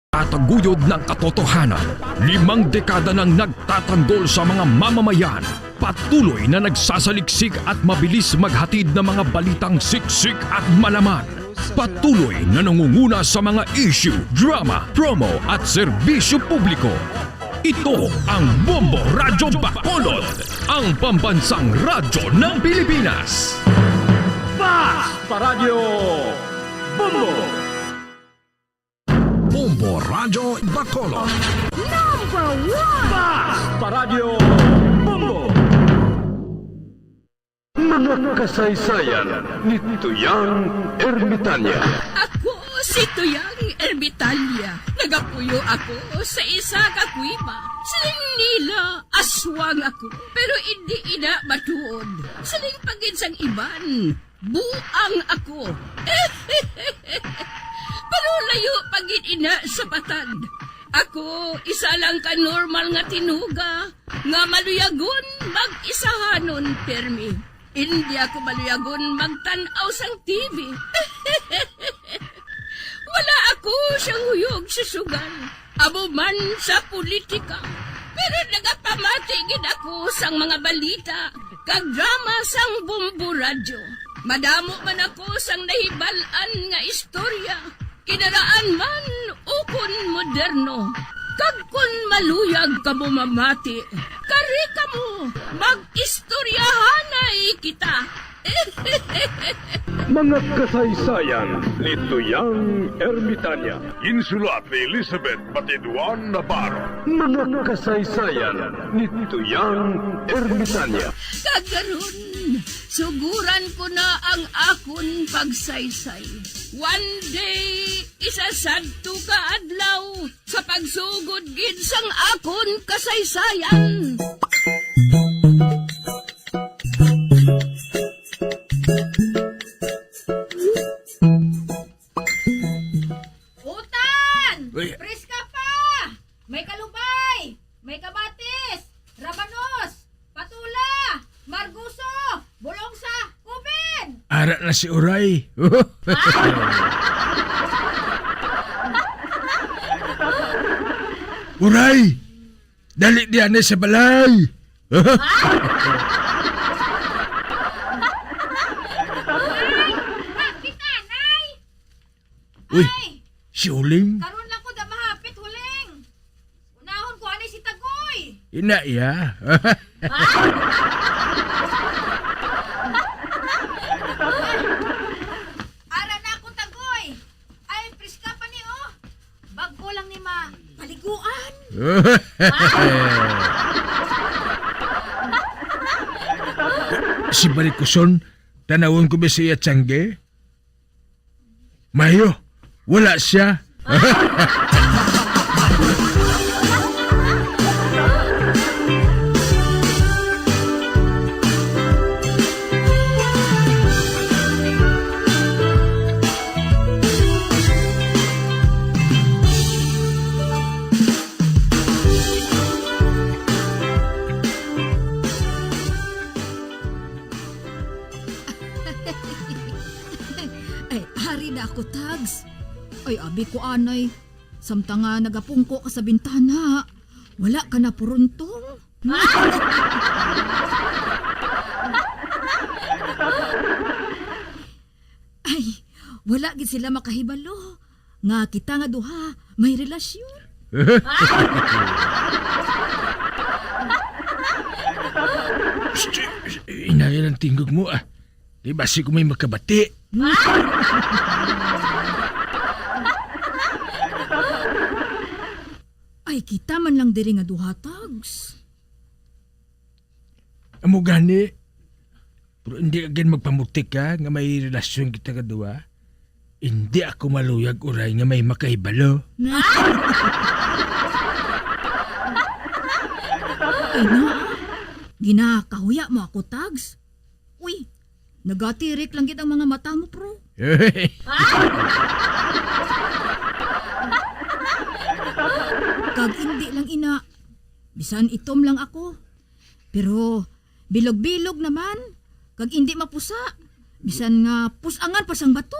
[SPEAKER 3] Tataguyod ng katotohanan, 5 dekada nang nagtatanggol sa mga mamamayan, patuloy na nagsasaliksik at mabilis maghatid ng mga balitang siksik at malaman. Patuloy na nangunguna sa mga issue, drama, promo at serbisyo publiko. Ito ang Bombo Radyo Bacolod, ang pambansang radyo ng Pilipinas. Bombo Radyo Bacolod.
[SPEAKER 11] Mga kasaysayan ni Tuyang Ermitanya.
[SPEAKER 12] Ako si Tuyang Ermitanya. Nagapuyo ako sa isa ka kuiba. Siling nila, aswang ako. Pero hindi ina matuod. Siling paginsang iban, buang ako. Pero layo pagin ina sa batad. Ako, isa lang ka normal nga tinuga. Nga maluyagon mag-isahanon permi. Hindi ako maluyagon magtanaw sang TV. Wala ako siyang huyog sa sugal. Abo man sa politika. Pero nagapamati gid ako sang mga balita. Kag drama sang Bombo Radyo. Madamo man ako sang nahibalan nga istorya. Kinaraan man ukon moderno. Kag kun maluyag ka mo mamati, kari ka mo, mag-istoryahanay kita.
[SPEAKER 11] Mga kasaysayan ni Tuyang Ermitanya. Insulat ni Elizabeth Batiduan Navarro. Mga kasaysayan ni Tuyang Ermitanya.
[SPEAKER 12] Kagaron, suguran ko na ang akon pagsaysay. One day, isasadto ka adlaw sa pagsugod gid sang akon kasaysayan.
[SPEAKER 2] Utan!
[SPEAKER 3] Uy.
[SPEAKER 2] Preska pa! May kalubay! May kabatis! Rabanos! Patula! Marguso! Bulong sa kubin!
[SPEAKER 3] Ara na si Uray. Uray! Dali diyan sa balay!
[SPEAKER 2] Kita, Nay!
[SPEAKER 3] Uy, si Uling?
[SPEAKER 2] Karon lang ko da mahapit, huling! Unahon ko anay si Tagoy!
[SPEAKER 3] Ina iya.
[SPEAKER 2] Ara na ako, Tagoy! Ay, preska pa ni, oh! Bag ko lang ni ma paliguan!
[SPEAKER 3] Si Barikuson, tanawon ko ba siya tiyangge? Mayo, wala siya.
[SPEAKER 12] Ay, hari na ako, Tags. Ay, abi ko anay. Samtang nga nagapungko ka sa bintana. Wala ka na puruntong. Ay, wala gid sila makahibalo. Nga kita nga duha, may relasyon.
[SPEAKER 3] Inayan ang tinggog mo ah. Di basi ko may makabati.
[SPEAKER 12] Ay, kita man lang diri nga duha, Tags.
[SPEAKER 3] Amo gani. Pero hindi agad magpamutik ka nga may relasyon kita kadua. Hindi ako maluyag uray nga may makahibalo.
[SPEAKER 12] Ay na, ginakahuya mo ako, Tags. Uy, nagatirik lang kitang mga mata mo, bro. Kag hindi lang ina, bisan itom lang ako. Pero bilog-bilog naman, kag hindi mapusa. Bisan nga pusangan pa sang bato.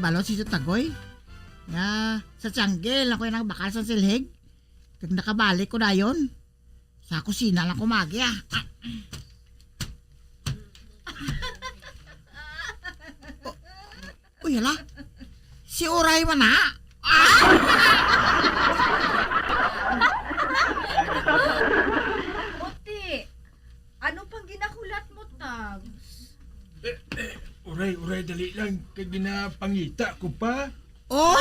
[SPEAKER 13] kabalo si Tagoy. Nga sa Tianggil ako yung bakal sa silhig. Kag nakabalik ko na yon. Sa kusina lang kumagi Uy, hala. Si Uray man
[SPEAKER 14] Ote, ano pang ginahulat mo, Tags?
[SPEAKER 15] Uray, dali lang. Kaya ginapangita ko pa.
[SPEAKER 13] Oh!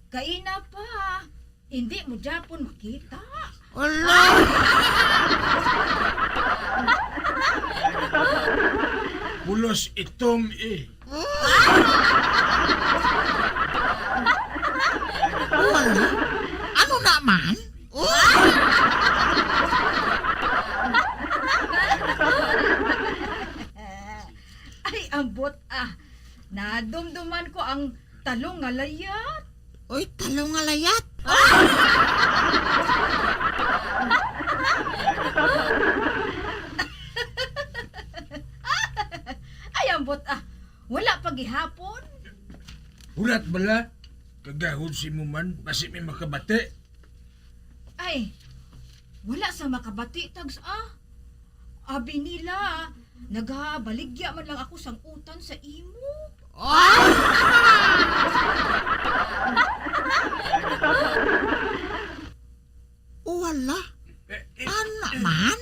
[SPEAKER 14] Kaina pa. Hindi mo Japon makita.
[SPEAKER 13] Wala!
[SPEAKER 15] Pulos itom
[SPEAKER 13] Wala? Ano naman?
[SPEAKER 14] Ay, ambot nadumduman ko ang talong nga layat.
[SPEAKER 13] Uy, talong nga layat?
[SPEAKER 14] Ay, ambot wala pa gihapon.
[SPEAKER 15] Hulat bala. Kagahod si mo man. Basi may makabate.
[SPEAKER 14] Ay, wala sa makabati, Tags Abi nila, nagabaligya man lang ako sang utan sa imo.
[SPEAKER 13] Wala? Ano man?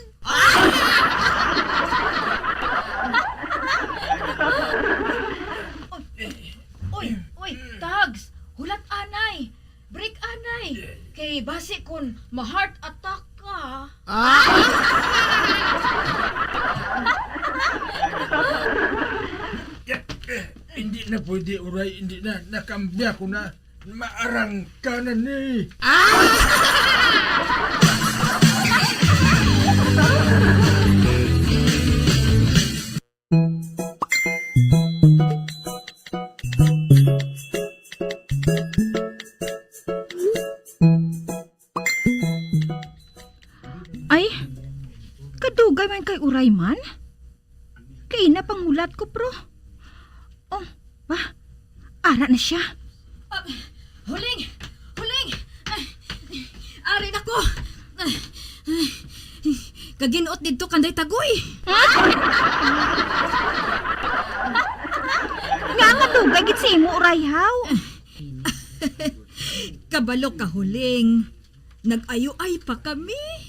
[SPEAKER 14] Oy, Tags, hulat anay. Break anay. Kay basi kun ma-heart attack ka.
[SPEAKER 15] Hindi na pwede, Uray. Hindi na. Nakambya ko na. Maarang ka na ni.
[SPEAKER 14] Ay, kadugay man kay Uray man. Kay na pangulat ko, bro. Oh, ba? Ara na siya. Huling! Huling! Ari na ko! Kaginuot dito kanday tagoy.
[SPEAKER 16] Nga nga dugay gid si imo Uray haw.
[SPEAKER 14] Kabalo ka huling. Nag-ayo-ay pa kami.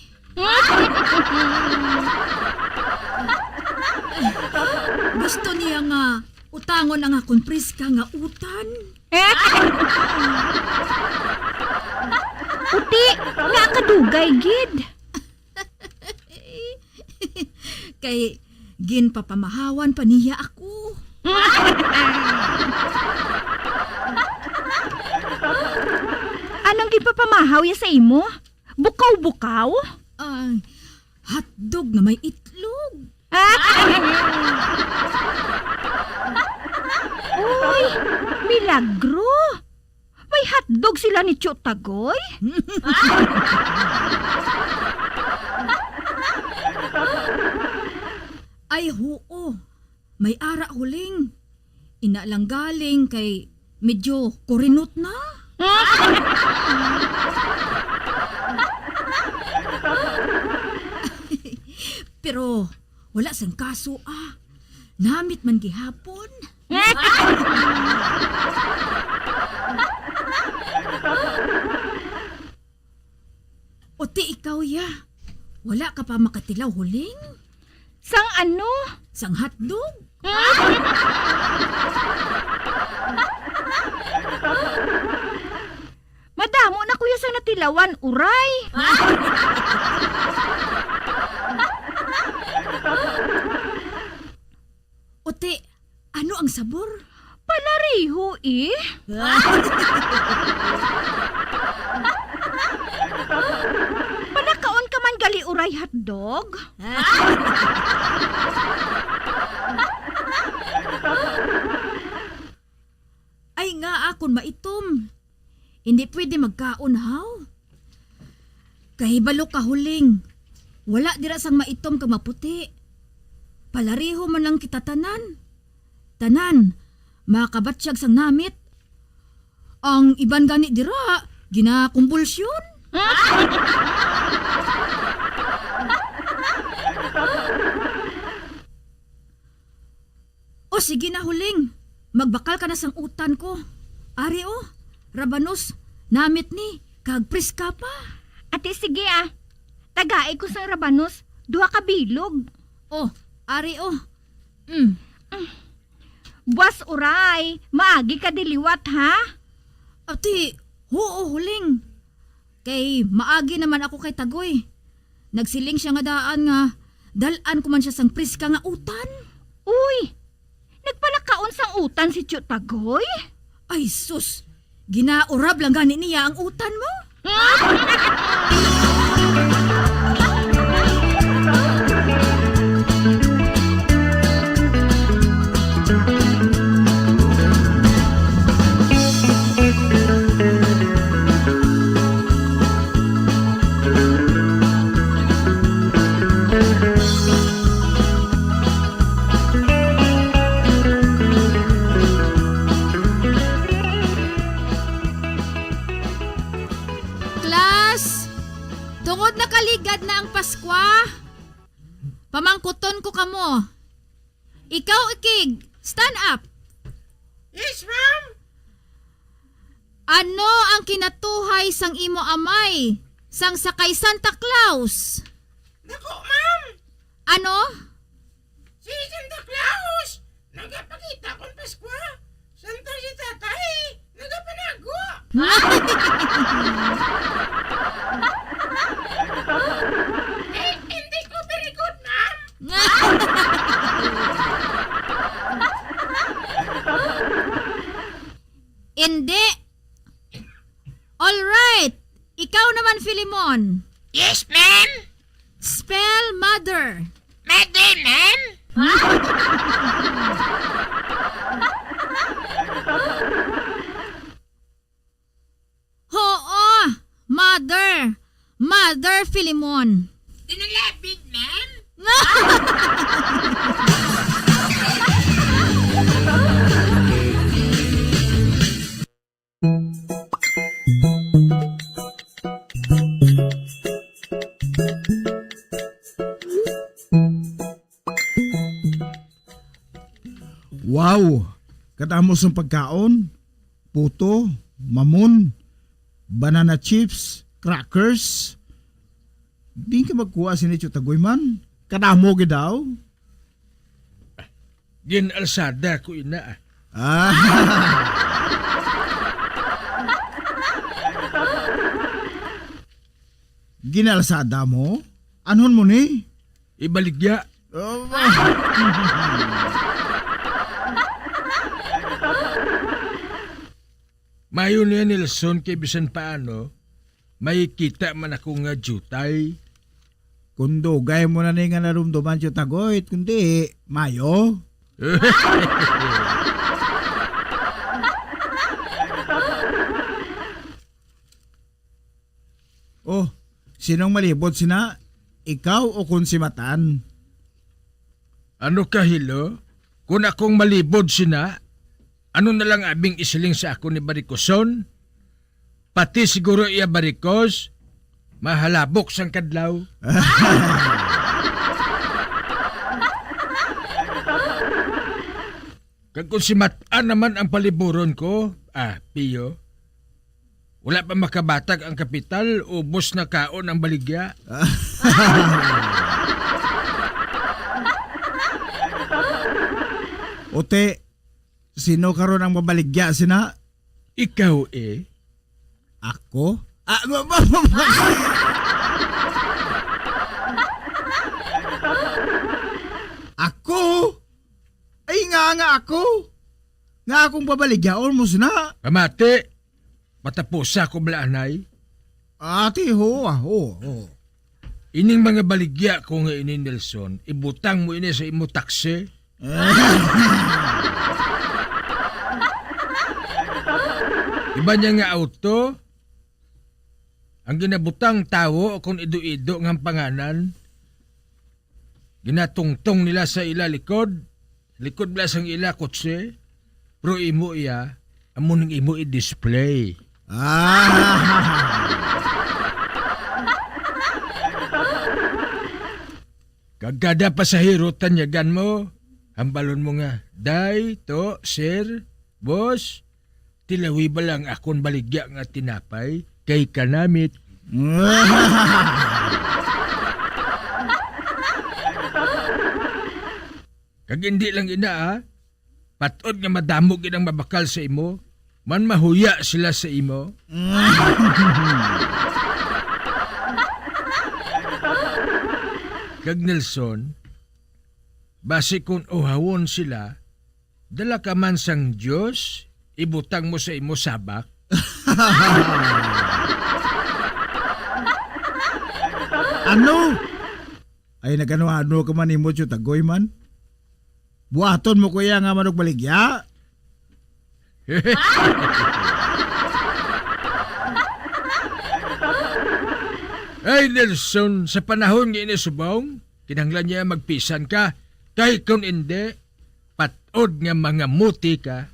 [SPEAKER 14] Gusto niya nga utangon ang akong priska nga utan.
[SPEAKER 16] Uti, nga kadugay gid.
[SPEAKER 14] Kay ginpapamahawan pa niya ako.
[SPEAKER 16] Anong gipapamahaw ya sa imo? Bukaw-bukaw?
[SPEAKER 14] Hotdog na may itlog.
[SPEAKER 16] Uy, milagro. May hotdog sila ni Tio Tagoy?
[SPEAKER 14] Ay, huo. May ara huling. Ina lang galing kay medyo kurinot na. Pero wala sang kaso Namit man gihapon. Oti ikaw ya. Wala ka pa makatilaw huling?
[SPEAKER 16] Sang ano?
[SPEAKER 14] Sang hotdog.
[SPEAKER 16] Madamo na kuya sa natilawan, Uray.
[SPEAKER 14] Ote, ano ang sabor?
[SPEAKER 16] Palariho Panakaon ka man gali Uray hotdog?
[SPEAKER 14] Ay nga akon maitom. Hindi pwede magkaon haw. Kahibalo ka huling. Wala dira sang maitom kag maputi.
[SPEAKER 16] Palariho man lang kita tanan. Tanan, makabatsyag sang namit. Ang iban gani dira, ginakumbulsyon. O sige na huling, magbakal ka na sang utan ko. Ari o, Rabanos, namit ni, kagpris ka pa.
[SPEAKER 14] Ate, sige Tagaay ko sa Rabanos, 2 ka bilog.
[SPEAKER 16] Oh, ari o.
[SPEAKER 14] Buwas uray, maagi ka diliwat ha?
[SPEAKER 16] Ati, oo huling. Kay maagi naman ako kay Tagoy. Nagsiling siya nga daan nga, dalan ko man siya sang pris ka nga utan.
[SPEAKER 14] Uy, nagpalakaon sang utan si Tio Tagoy?
[SPEAKER 16] Ay sus, ginaurab lang gani niya ang utan mo. Tungod nakaligad na ang Paskwa. Pamangkuton ko kamo. Ikaw, Ikig, stand up.
[SPEAKER 13] Yes, ma'am.
[SPEAKER 16] Ano ang kinatuhay sang imo amay sang sakay Santa Claus?
[SPEAKER 13] Nako, ma'am.
[SPEAKER 16] Ano?
[SPEAKER 13] Si Santa Claus, nagapakita kong Paskwa. Santa si tatay, nagapanago. Hindi ko very good, ma'am.
[SPEAKER 16] Hindi. All right. Ikaw naman, Filimon.
[SPEAKER 13] Yes, ma'am.
[SPEAKER 16] Spell mother.
[SPEAKER 13] Mother, ma'am.
[SPEAKER 16] Oo, mother. Mother Filimon.
[SPEAKER 13] Dinalapid, ma'am.
[SPEAKER 15] Wow! Katamos ng pagkaon, puto, mamon, banana chips, crackers. Di ka magkuha si Tio Tagoy man. Kadamo gid daw.
[SPEAKER 3] Ginalsada ko ina.
[SPEAKER 15] Ginalsada mo? Anon mo ni?
[SPEAKER 3] Ibaligya. Mayo niya ni Nelson kay bisan paano, may kita man ako nga jutay.
[SPEAKER 15] Kundo, gaya mo na nga narumduman Tio Tagoy, kundi, mayo. Oh, sinong malibot sina? Ikaw o kun si Matan?
[SPEAKER 3] Ano ka, Hilo? Kung akong malibod sina, ano na lang abing isiling sa ako ni Barikoson? Pati siguro iya Barikos, mahalabok sang kadlaw. Kag kung si Matan naman ang paliburon ko, Pio, wala pa makabatag ang kapital, ubos na kaon ang baligya.
[SPEAKER 15] Ote, sino karon ang mabaligya sina?
[SPEAKER 3] Ikaw eh.
[SPEAKER 15] Ako? Ako? Ay nga ako. Nga akong babaligyaon mo sina.
[SPEAKER 3] Kamate, matapusa ko blaanay.
[SPEAKER 15] Ate ho.
[SPEAKER 3] Ining mga baligya ko nga ini Nelson, ibutang mo ini sa imo taksi. Iba niya nga auto, ang ginabutang tawo kung ido-ido ng panganan.
[SPEAKER 15] ginatungtong nila sa ila likod nila sang ila kotse, pero imo iya, amo nang imo i-display. Kagkada pasahero tanyagan mo, hambalon mo nga, day, to, sir, boss, tilawi ba lang akong baligya nga tinapay, kay kanamit. Kag hindi lang ina patod nga madamog inang mabakal sa imo, man mahuya sila sa imo. Kag Nelson, base kung uhawon sila, dala ka man sang Diyos, ibutang mo sa imo sabak.
[SPEAKER 17] Ano? Ay nagano-ano ka man imo tagoy man? Buhaton mo kuya nga manok baligya?
[SPEAKER 15] Ay Nelson, sa panahon nga inisubong, kinahanglan niya magpisan ka, kay kung hindi, patod nga mga muti ka.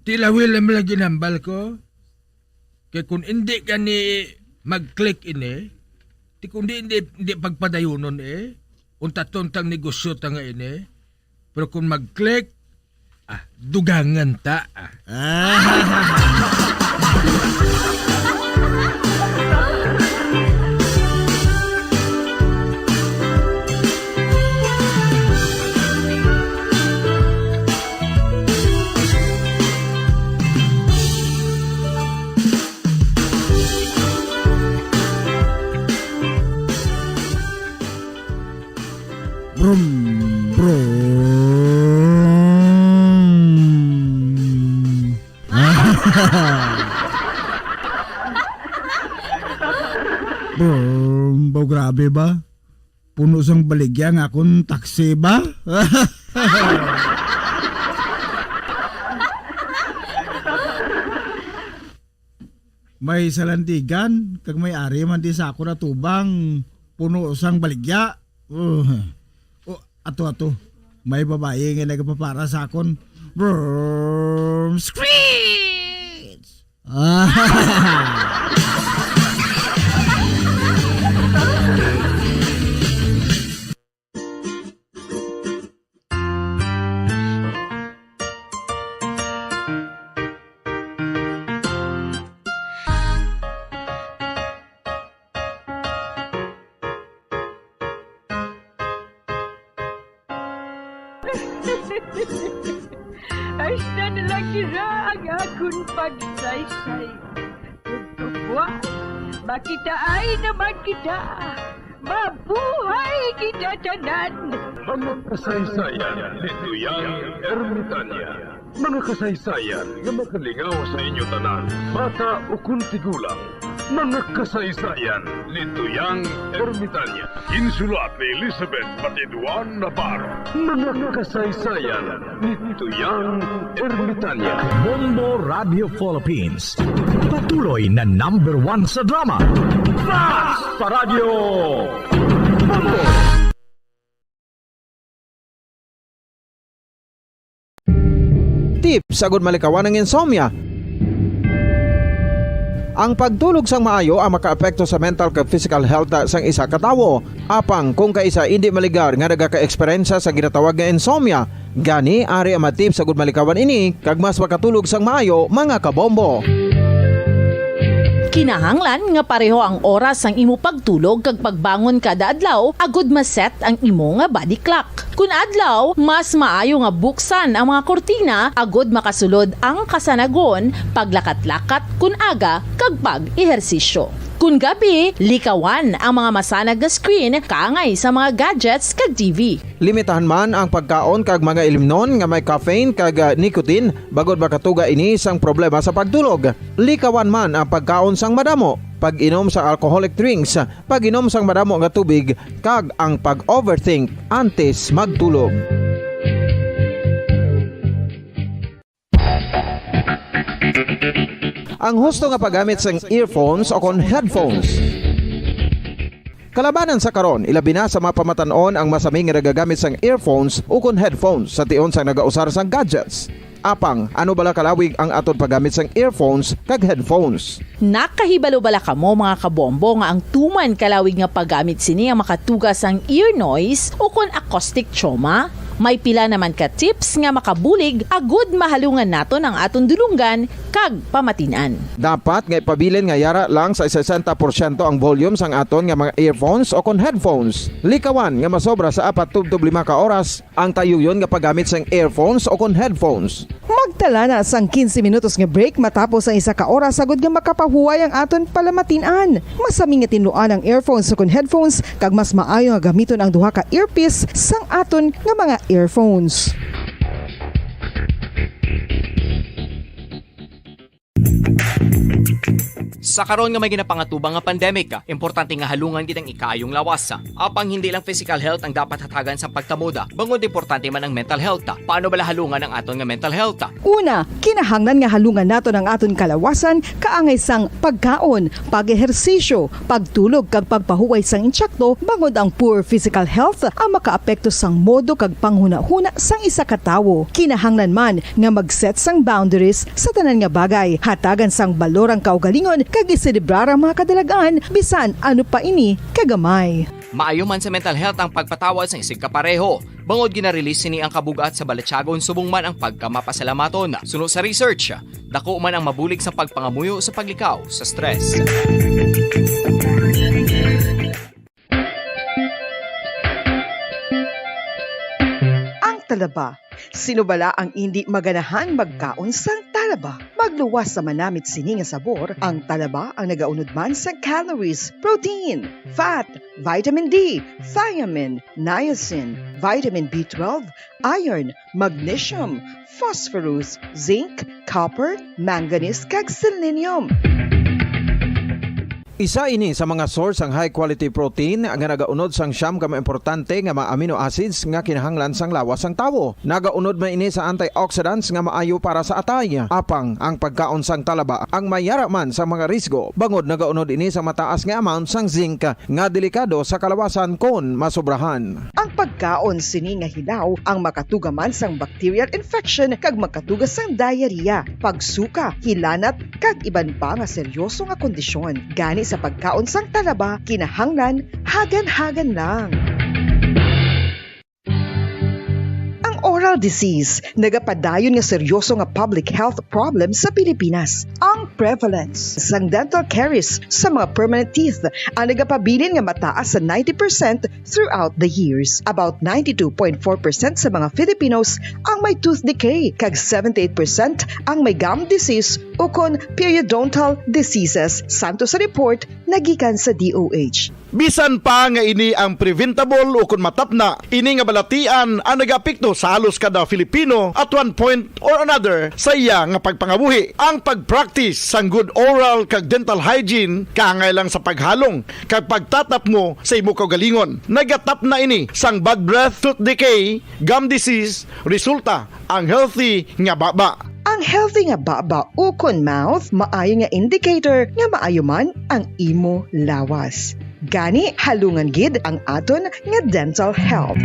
[SPEAKER 15] Tilawil naman lang ginambal ko. Kaya kung hindi ka ni mag-click ini, di kung hindi pagpadayunon unta-tuntang negosyo ta nga ini, pero kung mag-click, dugangan ta.
[SPEAKER 17] Brum, brum. Brum, grabe ba? Puno sang baligya nga akong taksi ba? May salantigan, kag may ari man di sa ako na tubang, puno sang baligya. Ato, may babae nga nagpapara sa akon. Brum, screech!
[SPEAKER 18] Ay na nalang kira ang akong pagsaysay. Buwan, makita ay naman kita. Mabuhay kita tanan.
[SPEAKER 11] Mga kasaysayan ni Tuyang Ermitanya. Mga kasaysayan nga makalingaw sa inyo tanan, bata o kuntigulang. Mga kasaysayan ni Tuyang Ermitanya. Insulat ni Elizabeth Batiduan Navarro. Mga kasaysayan ni Tuyang Ermitanya.
[SPEAKER 19] Bombo Radio Philippines. Patuloy na #1 sa drama. Fast sa Radio Bombo!
[SPEAKER 1] Tips sagud malikawan ng insomnia. Ang pagtulog sang maayo ang makaapekto sa mental kag physical health sang isa ka tawo. Apang kung kaisa hindi maligar nga nagaka-eksperyensya sa ginatawag nga insomnia, gani ari ang matip sagud malikawan ini kag mas makatulog sang maayo mga kabombo.
[SPEAKER 2] Kinahanglan nga pareho ang oras ang imo pagtulog kag pagbangon kada adlaw agud maset ang imo nga body clock. Kun adlaw, mas maayo nga buksan ang mga kortina agud makasulod ang kasanagon, paglakat-lakat kun aga kag pag-ehersisyo. Kun gabi, likawan ang mga masanag nga screen kaangay sa mga gadgets kag TV.
[SPEAKER 1] Limitahan man ang pagkaon kag mga ilimnon nga may caffeine kag nicotine bagod makatuga ini sang problema sa pagtulog. Likawan man ang pagkaon sang madamo, pag-inom sa alcoholic drinks, pag-inom sang madamo nga tubig kag ang pag-overthink antes magtulog. ang husto nga paggamit sang earphones o kon headphones. Kalabanan sa karon, ilabi na sa mapamatanon ang masami nga nagagamit sang earphones o kon headphones sa tion sang nagausar sang gadgets. Apang, ano bala kalawig ang aton paggamit sang earphones kag headphones?
[SPEAKER 2] Nakahibalo bala kamo mga kabombo nga ang tuman kalawig nga paggamit sini ang makatugas ang ear noise o kon acoustic trauma? May pila naman ka tips nga makabulig agud mahalungan naton ang aton dulunggan kag pamatinan.
[SPEAKER 1] Dapat nga ipabilin nga yara lang sa 60% ang volume sang aton nga mga earphones o kon headphones. Likawan nga masobra sa 4-5 ka oras ang tayuyon nga paggamit sang earphones o kon headphones.
[SPEAKER 6] Magtala na sang 15 minutos nga break matapos ang 1 ka oras sagod nga makapahuway ang aton palamatinan. Masami nga tinuan ang earphones o kon headphones kag mas maayo nga gamiton ang duha ka earpiece sang aton nga mga earphones.
[SPEAKER 7] Sa karon nga may ginapangatubang nga pandemic, importante nga halungan gid ang ikaayong lawas. Apang hindi lang physical health ang dapat hatagan sa pagtamuda, bangod importante man ang mental health. Paano bala halungan ang aton nga mental health?
[SPEAKER 6] Una, kinahanglan nga halungan naton ang aton kalawasan kaangay sang pagkaon, pag-ehersisyo, pagtulog kag pagpahuway sang insyakto bangod ang poor physical health ang makaapekto sang modo kag panghuna-huna sang isa ka tawo. Kinahanglan man nga mag-set sang boundaries sa tanan nga bagay, hatagan sang balorang kaugalingon kag iselebrar ang mga kadalagaan bisan ano pa ini kagamay.
[SPEAKER 7] Maayo man sa mental health ang pagpatawad sa isig kapareho. Bangod gina-release ni ang kabugat sa Balachagon subong man ang pagkamapasalamaton. Sunod sa research, dako man ang mabulig sa pagpangamuyo sa paglikaw sa stress.
[SPEAKER 6] Ang talaba. Sino bala ang hindi maganahan magkaon sang talaba? Magluwas sa manamit sini nga sabor, ang talaba ang nagaunod man sa calories, protein, fat, vitamin D, thiamine, niacin, vitamin B12, iron, magnesium, phosphorus, zinc, copper, manganese kag selenium.
[SPEAKER 1] Isa ini sa mga source ang high quality protein nga nagaunod sang siyam ka importante nga mga amino acids nga kinahanglan sang lawas sang tawo. Nagaunod man ini sa antioxidants nga maayo para sa atay. Apang ang pagkaon sang talaba ang mayara man sa mga risgo. Bangod nagaunod ini sa mataas nga amount sang zinc nga delikado sa kalawasan kon masobrahan.
[SPEAKER 6] Ang pagkaon sini nga hilaw ang makatugaman sang bacterial infection kag makatugas sang diarrhea, pagsuka, hilanat kag iban pa nga seryoso nga kondisyon. Gani sa pagkaon sang talaba, kinahanglan hagan-hagan lang. Oral disease, nagapadayon nga seryoso nga public health problem sa Pilipinas. Ang prevalence sang dental caries sa mga permanent teeth ang nagapabilin nga mataas sa 90% throughout the years. About 92.4% sa mga Filipinos ang may tooth decay, kag 78% ang may gum disease o kon periodontal diseases, santo sa report nagikan sa DOH.
[SPEAKER 8] Bisan pa nga ini ang preventable o kung matapna, ini nga balatian ang nagapikto sa halos kada Filipino at one point or another sa iya nga pagpangabuhi. Ang pag-practice sang good oral kag dental hygiene kaangay lang sa paghalong kag pagtatap mo sa imo kaugalingon. Nagatap na ini sang bad breath, tooth decay, gum disease, resulta ang healthy nga baba.
[SPEAKER 6] Ang healthy nga baba o kon mouth maayo nga indicator nga maayo man ang imo lawas. Gani halungan gid ang aton nga dental health.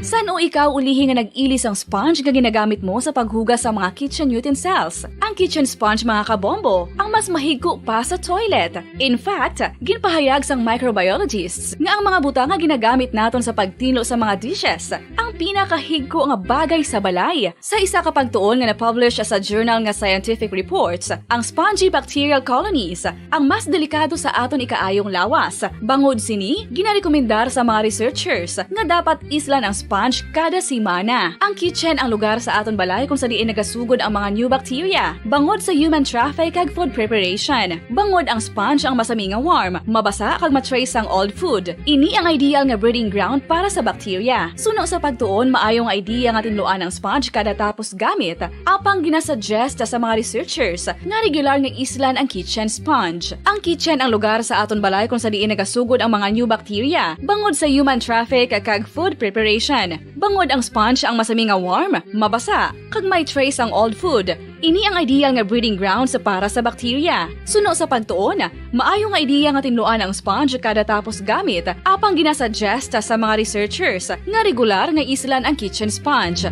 [SPEAKER 9] San o ikaw ulihi nga nag-ilis ang sponge nga ginagamit mo sa paghugas sa mga kitchen utensils? Ang kitchen sponge mga kabombo, ang mas mahigko pa sa toilet. In fact, ginpahayag sang microbiologists nga ang mga butang nga ginagamit naton sa pagtino sa mga dishes ang pinakahigko nga bagay sa balay. Sa isa ka pagtuon nga na-publish sa journal nga Scientific Reports, ang spongy bacterial colonies ang mas delikado sa aton ikaayong lawas. Bangod sini, ginarekomendar sa mga researchers nga dapat islan ang sponge kada simana. Ang kitchen ang lugar sa aton balay kung sa diin nagasugod ang mga new bacteria. Bangod sa human traffic kag food preparation. Bangod ang sponge ang masami nga warm, mabasa kag matrace ang old food. Ini ang ideal nga breeding ground para sa bacteria. Suno sa pagtuon, maayong idea nga tinluan ang sponge kada tapos gamit. Apang ginasuggest sa mga researchers nga regular nga islan ang kitchen sponge. Ang kitchen ang lugar sa aton balay kung sa diin nagasugod ang mga new bacteria. Bangod sa human traffic kag food preparation. Bangod Bangod ang sponge ang masami nga warm, mabasa, kag may trace ang old food. Ini ang ideal nga breeding grounds para sa bakterya. Suno sa pagtuon, maayo nga ideya nga tinluan ang sponge kada tapos gamit, apang ginasuggest sa mga researchers nga regular nga islan ang kitchen sponge.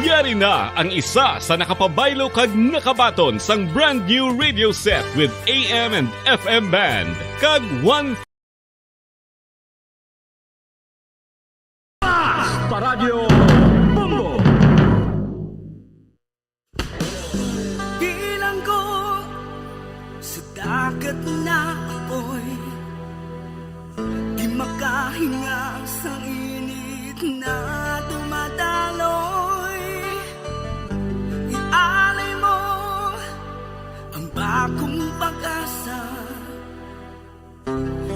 [SPEAKER 4] Yari na ang isa sa nakapabaylo kag nakabaton sang brand new radio set with AM and FM band. Kag 1
[SPEAKER 19] Paradyo Bongo.
[SPEAKER 20] Bilang ko sa dagat na apoy, di makahinga sa init na dumadaloy. Ialay mo ang bagong pag-asa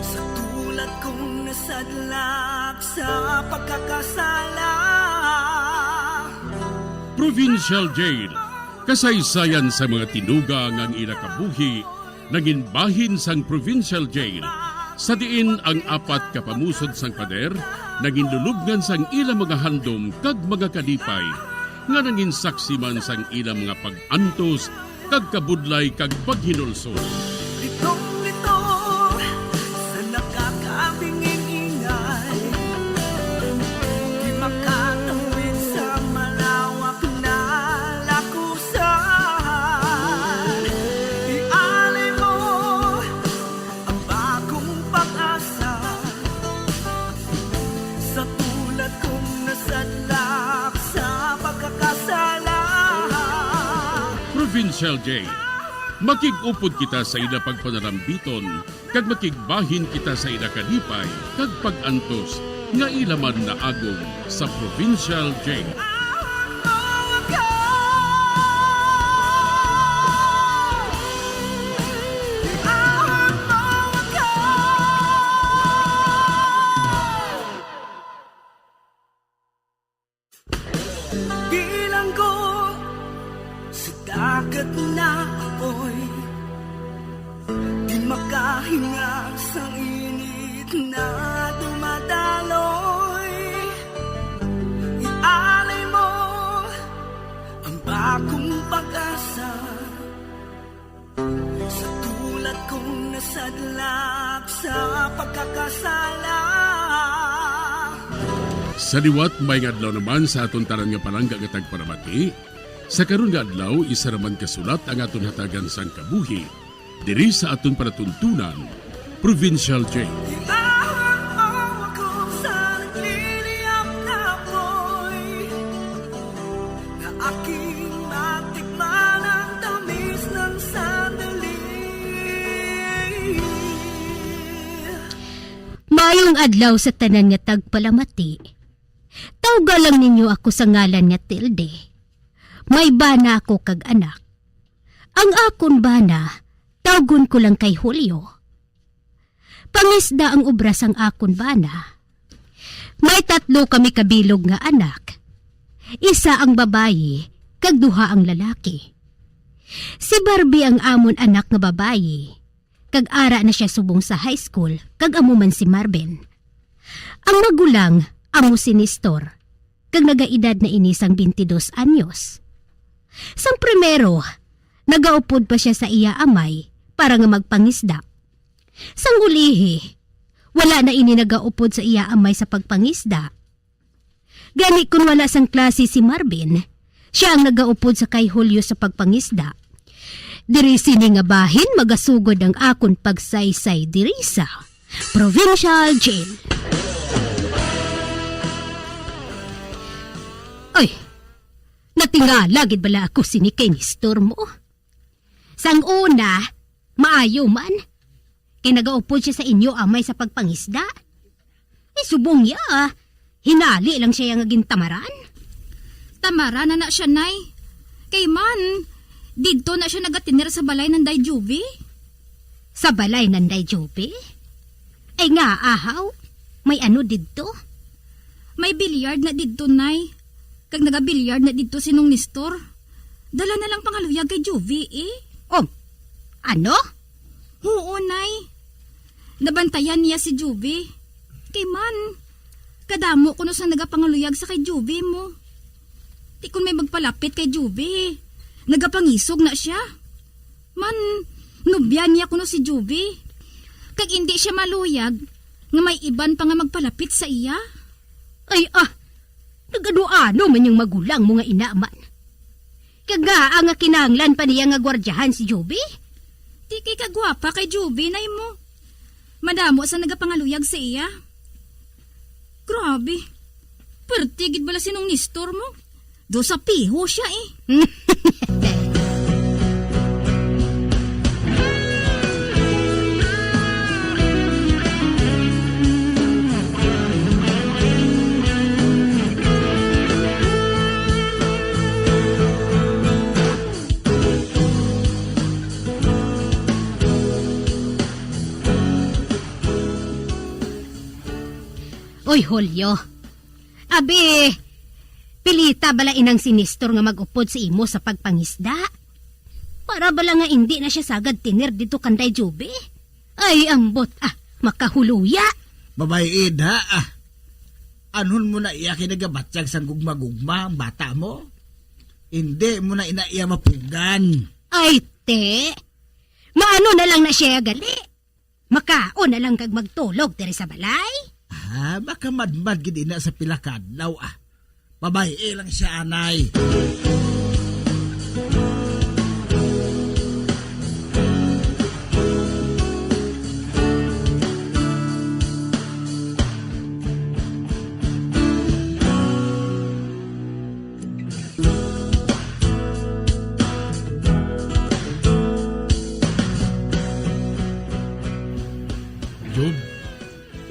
[SPEAKER 20] sa tulad kong nasadlak sa pagkakasala.
[SPEAKER 21] Provincial Jail, kasaysayan sa mga tinugang ang ilakabuhi, naging bahin sang Provincial Jail. Sa diin ang apat kapamusod sang pader, naging lulubngan sang ilang mga handom kag mga kalipay, nga naging saksi man sang ilang mga pag-antos, kag kabudlay kag paghinulsol.
[SPEAKER 20] Litong-lito sa nakakabinging ingay, di makatawid sa malawak na lakusan. Ialay mo ang bagong pag-asa sa tulad kong nasadlak sa pagkakasala.
[SPEAKER 21] Provincial Jail, makig-upod kita sa ila pagpanarambiton, kag makigbahin kita sa ila kalipay, kag pag-antos, nga ilaman na agong sa Provincial Jail.
[SPEAKER 20] Bilang ko sa dagat na apoy, di makahinga sa init na dumadaloy. Ialay mo ang bagong pag-asa sa tulad kong nasadlak sa pagkakasala.
[SPEAKER 21] Sa liwat may nga adlaw naman sa aton tanan nga palangga nga tagparamati. Sa karon nga adlaw isa raman kasulat ang aton hatagan sang kabuhi diri sa aton panatuntunan, Provincial Jail.
[SPEAKER 20] Aking matikman ang tamis ng sandali.
[SPEAKER 22] Mayong adlaw sa tanan nga tagpalamati. Tawga lang ninyo ako sa ngalan nga Tilde. May bana ako kag anak. Ang akon bana, tawgon ko lang kay Julio. Pangisda ang obra sang akon bana. May 3 kami kabilog nga anak. Isa ang babayi, kag 2 ang lalaki. Si Barbie ang amon anak nga babayi, kag ara na siya subong sa high school, kag amo man si Marvin. Ang magulang, amo si Nestor, kag nagaedad na inisang 22 anyos. Sang primero, nagaupod pa siya sa iya amay para nga magpangisda. Sang ulihi, wala na ini nagaupod sa iya amay sa pagpangisda. Gani kung wala sang klase si Marvin, siya ang nagaupod sa kay Julio sa pagpangisda. Diri sini nga bahin magasugod ang akon pagsaysay diri sa Provincial Jail. Ay, natingala gid bala ako sini kay Nestor mo. Sang una, maayo man. Kay nagaupod siya sa inyo amay sa pagpangisda. Subong ya, hinali lang siya yung agintamaran.
[SPEAKER 16] Tamaran na siya, nay. Kay man, dito na siya nagatinira sa balay ng Day Juby.
[SPEAKER 22] Sa balay ng Day Juby? Ay nga, ahaw, may ano dito?
[SPEAKER 16] May bilyard na dito, nay. Kag nagabilyard na dito sinong Nestor. Dala na lang pangaluyag kay Juvie, eh.
[SPEAKER 22] Oh, ano?
[SPEAKER 16] Oo, nay. nabantayan niya si Juvie. Kay man, kadamo ko no sa nagapangaluyag sa kay Juvie mo. Di kun may magpalapit kay Juvie, nagapangisog na siya. Man, nubyan niya kuno si Juvie. Kag hindi siya maluyag, nga may iban pa nga magpalapit sa iya.
[SPEAKER 22] Ay nagano-ano man yung magulang mo nga inaman. Kaga nga kinahanglan pa niya nga gwardyahan si Juvie?
[SPEAKER 16] Di kay kagwapa kay Juvie, nay mo. Madamo sa nagapangaluyag sa iya. Grabe, pertigid bala sinong Nestor mo. Do sa piho siya eh.
[SPEAKER 22] Oy, Julio. Abi, pilita bala inang sinistor nga mag-upod sa imo sa pagpangisda? Para bala nga hindi na siya sagad tinir dito kanday Juvie? Ay, ambot, makahuluya.
[SPEAKER 17] Babae ha, Anon mo na iya kinagabatyag sang gugma-gugma ang bata mo? Hindi mo na inaiya mapugan.
[SPEAKER 22] Ay, te. Maano na lang na siya gali? Makaon na lang kag magtulog diri sa balay?
[SPEAKER 17] Baka madmad gid na sa pilakadlaw Babae lang siya, anay.
[SPEAKER 21] Job,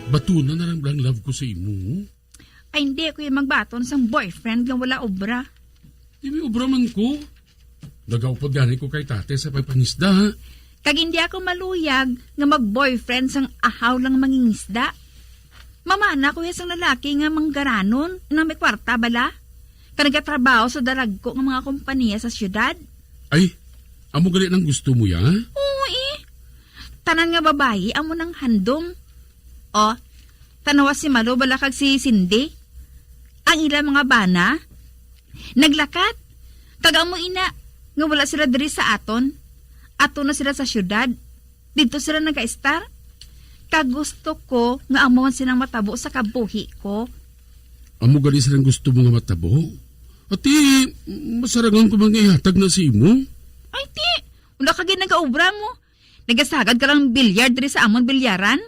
[SPEAKER 21] batunan na lang love ko sa imo.
[SPEAKER 14] Ay hindi ko yung magbaton sang boyfriend nga wala obra.
[SPEAKER 21] Hindi obra man ko. Nagaupod gani ko kay tate sa pagpangisda ha.
[SPEAKER 14] Kag hindi ako maluyag nga mag-boyfriend sang ahaw lang mangingisda. Mamana ko sang lalaki nga manggaranon na may kwarta bala. Kanagatrabaho sa daragko ng mga kompanya sa syudad.
[SPEAKER 21] Ay, amo gali nang gusto mo ya?
[SPEAKER 14] Oo tanan nga babayi amo nang handom. O, tanawa si Malo bala kag si Cindy. Ang ilang mga bana, naglakat. Kag amo ina, nga wala sila diri sa aton. Ato na sila sa syudad. Dito sila nag-star. Kag gusto ko nga amuan silang matabo sa kabuhi ko.
[SPEAKER 21] Amo gali silang gusto mo nga matabo? Ati, masarangan ko mga ihatag na si imo?
[SPEAKER 14] Ay, ti, wala ka ginagaobra mo. Nagasagad ka lang bilyard diri sa amon bilyaran.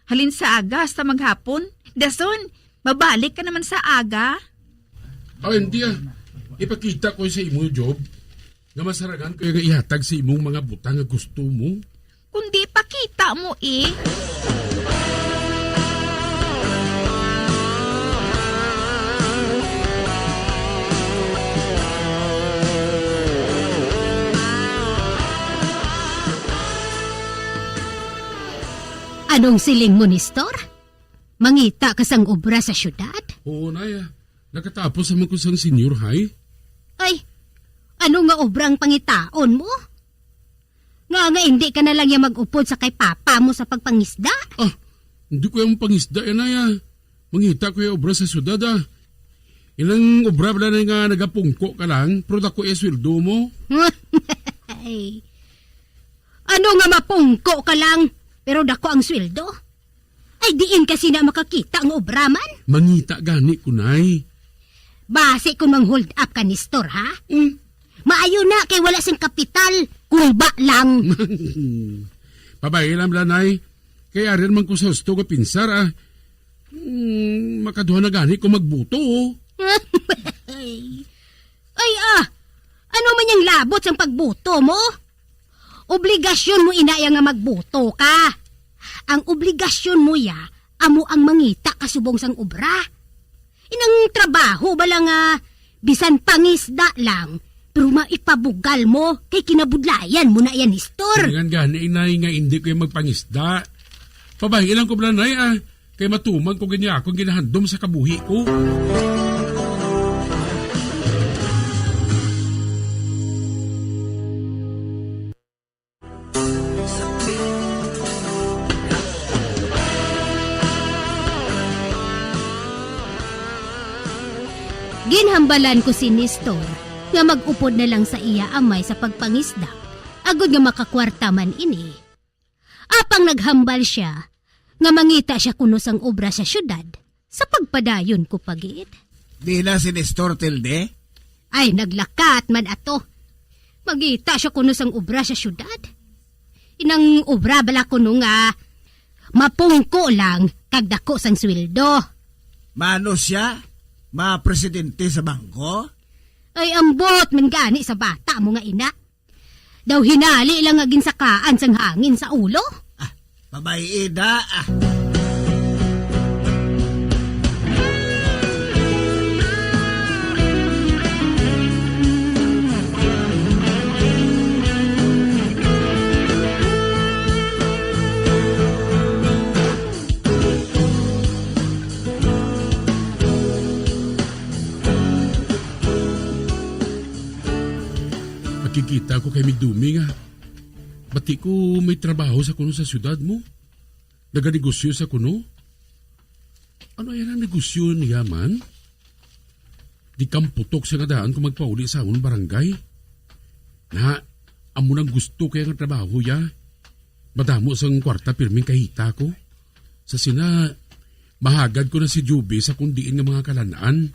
[SPEAKER 14] Halin sa aga hasta maghapon. Dason, babalik ka naman sa aga.
[SPEAKER 21] Hindi Ipakita ko sa imo, Job. Nga masarangan ko yung ihatag sa imong mga butang nga gusto mo.
[SPEAKER 14] Kundi pakita mo
[SPEAKER 22] Anong siling mo, Nestor? Mangita ka sang obra sa syudad?
[SPEAKER 21] Oo, Naya. Nakatapos naman ko sang senior high.
[SPEAKER 22] Ay, ano nga obrang pangitaon mo? Nga hindi ka na lang yung mag-upod sa kay papa mo sa pagpangisda?
[SPEAKER 21] Hindi ko yung pangisda yan, Naya. Mangita ko yung obra sa syudad Ilang obra ba na nga nagapungko ka lang, pero dako yung sweldo mo?
[SPEAKER 22] Ay, ano nga mapungko ka lang? Pero dako ang sweldo? Ay diin kasi na makakita ang obraman?
[SPEAKER 21] Mangita gani ko, Nay.
[SPEAKER 22] Base kung mang-hold up ka, Nestor, ha? Maayo na kay wala sing kapital, kulba lang.
[SPEAKER 21] Pabayi lang, Nay. Kaya rin man ko sa gusto ko pinsar, makaduha na gani ko magbuto,
[SPEAKER 22] Ay, ano man yung labot sa pagbuto mo? Obligasyon mo inaya nga magbuto ka. Ang obligasyon mo amo ang mangita kasubong sang obra. Inang trabaho bala nga bisan pangisda lang, pero maipabugal mo kay kinabudlayan mo na yan, Nestor.
[SPEAKER 21] Nga gani, Inay, nga hindi ko yung magpangisda. Pabayi lang ko, Nay, kay matuman ko ganyan akong ginahandom sa kabuhi ko.
[SPEAKER 22] Gihambalan ko si Nestor nga mag-upod na lang sa iya amay sa pagpangisda, agod nga makakwarta man ini. Apang naghambal siya, nga mangita siya kuno sang obra sa syudad, sa pagpadayon ko pagid.
[SPEAKER 17] Di na si Nestor Tilde?
[SPEAKER 22] Ay, naglakat man ato. Magita siya kuno sang obra sa syudad. Inang obra bala kuno nga, mapungko lang kag dako sang sweldo.
[SPEAKER 17] Mano siya? Ma-presidente sa bangko?
[SPEAKER 22] Ay, ambot man gani sa bata mo nga ina. Daw hinali lang agin sakaan sang hangin sa ulo.
[SPEAKER 17] Pabay ida.
[SPEAKER 21] Nakikita ko kay Migdumi nga. Bati ko may trabaho sa kuno sa syudad mo. Naganegosyo sa kuno. Ano yan ang negosyo niya man? Di kamputok sa nadaan kung magpauli sa amon barangay. Na, amo nang gusto kaya nga trabaho ya. Madamo sang kwarta pirming kahita ko. Sa sina, mahagad ko na si Juby sa kundiin nga mga kalanaan.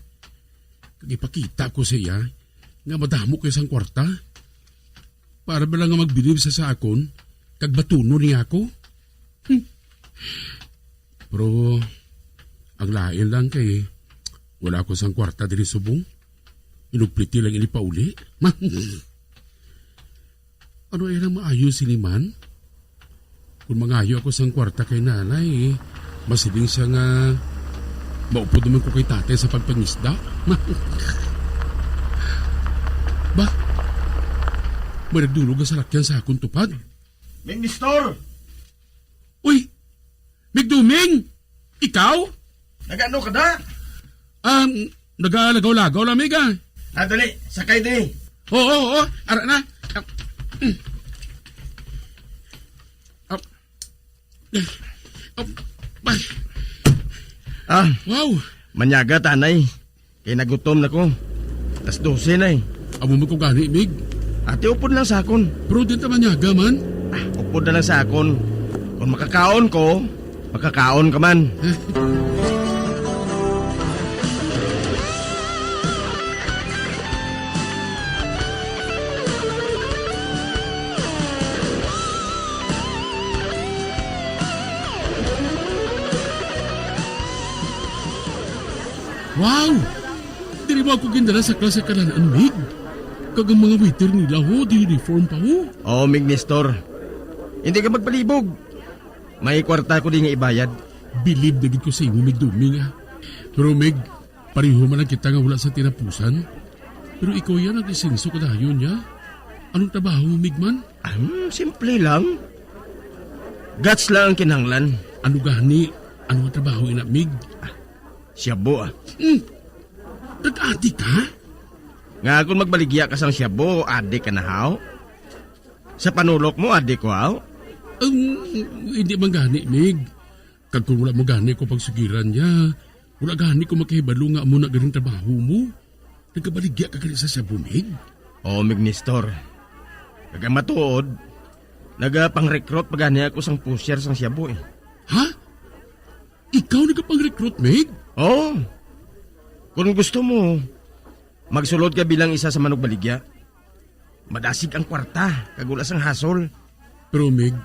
[SPEAKER 21] Kagipakita ko siya nga madamo kayo sang kwarta. Para ba lang nga magbilib sa akon, kag batuno niya ako? Pero, ang lain lang kay, wala ko sang kwarta diri subong. Inugpliti lang ini pauli. Ano ay nang maayo siniman? Kung mangayo ako sang kwarta kay nanay, masiling siya nga, maupod naman ko kay tatay sa pagpangisda. Ba? May nagdulog ang salakyan sa akong tupad.
[SPEAKER 17] Minister!
[SPEAKER 21] Uy! Migduming! Ikaw?
[SPEAKER 17] Nagano ka da?
[SPEAKER 21] Nagalagaw-lagaw lang, Miga.
[SPEAKER 17] Dali, sakay di.
[SPEAKER 21] Oo. Ara na. Wow!
[SPEAKER 17] Manyaga tanay. Kaya nagutom na ko. Tas 12 na eh.
[SPEAKER 21] Amo mo ko gani, Mig.
[SPEAKER 17] Ate, upod lang sa akon.
[SPEAKER 21] Pero din manyaga man.
[SPEAKER 17] Upod na lang sa akon. Kung makakaon ko, makakaon ka man.
[SPEAKER 21] Wow! Diri mo ako gindala sa klase kalanaan, Mig. Kagang mga waiter nila ho, di uniform pa ho.
[SPEAKER 17] Oo, Mig Nestor. Hindi ka magpalibog. May kwarta ko di nga ibayad.
[SPEAKER 21] Bilib na gid ko sa imo, Mig Duming ah. Pero Mig, pareho man lang kita nga wala sa tinapusan. Pero ikaw yan ang isinso kadayon niya. Anong trabaho mo, Mig man?
[SPEAKER 17] Simple lang. Guts lang ang kinanglan.
[SPEAKER 21] Ano gani? Ano ang trabaho ina, Mig?
[SPEAKER 17] Siyabo ah.
[SPEAKER 21] Nag-adi ka?
[SPEAKER 17] Nga kung magbaligya ka sang siyabo, adi ka na haw. Sa panulok mo, adi ko haw.
[SPEAKER 21] Hindi man gani, Mig. Kag kung wala mo gani ko pagsugiran niya, wala gani ko makahibalo nga mo na ganing trabaho mo. Nagkabaligya ka gani sa siyabo, Mig.
[SPEAKER 17] Oo, Mig Nestor. Nagamatuod, nagapang-recruit pagani ako sang pusher sang siyabo eh.
[SPEAKER 21] Ha? Ikaw nagapang-recruit, Mig?
[SPEAKER 17] Oo. Kung gusto mo, magsulod ka bilang isa sa manok baligya. Madasig ang kwarta, kagulas ang hasol.
[SPEAKER 21] Pero Mig,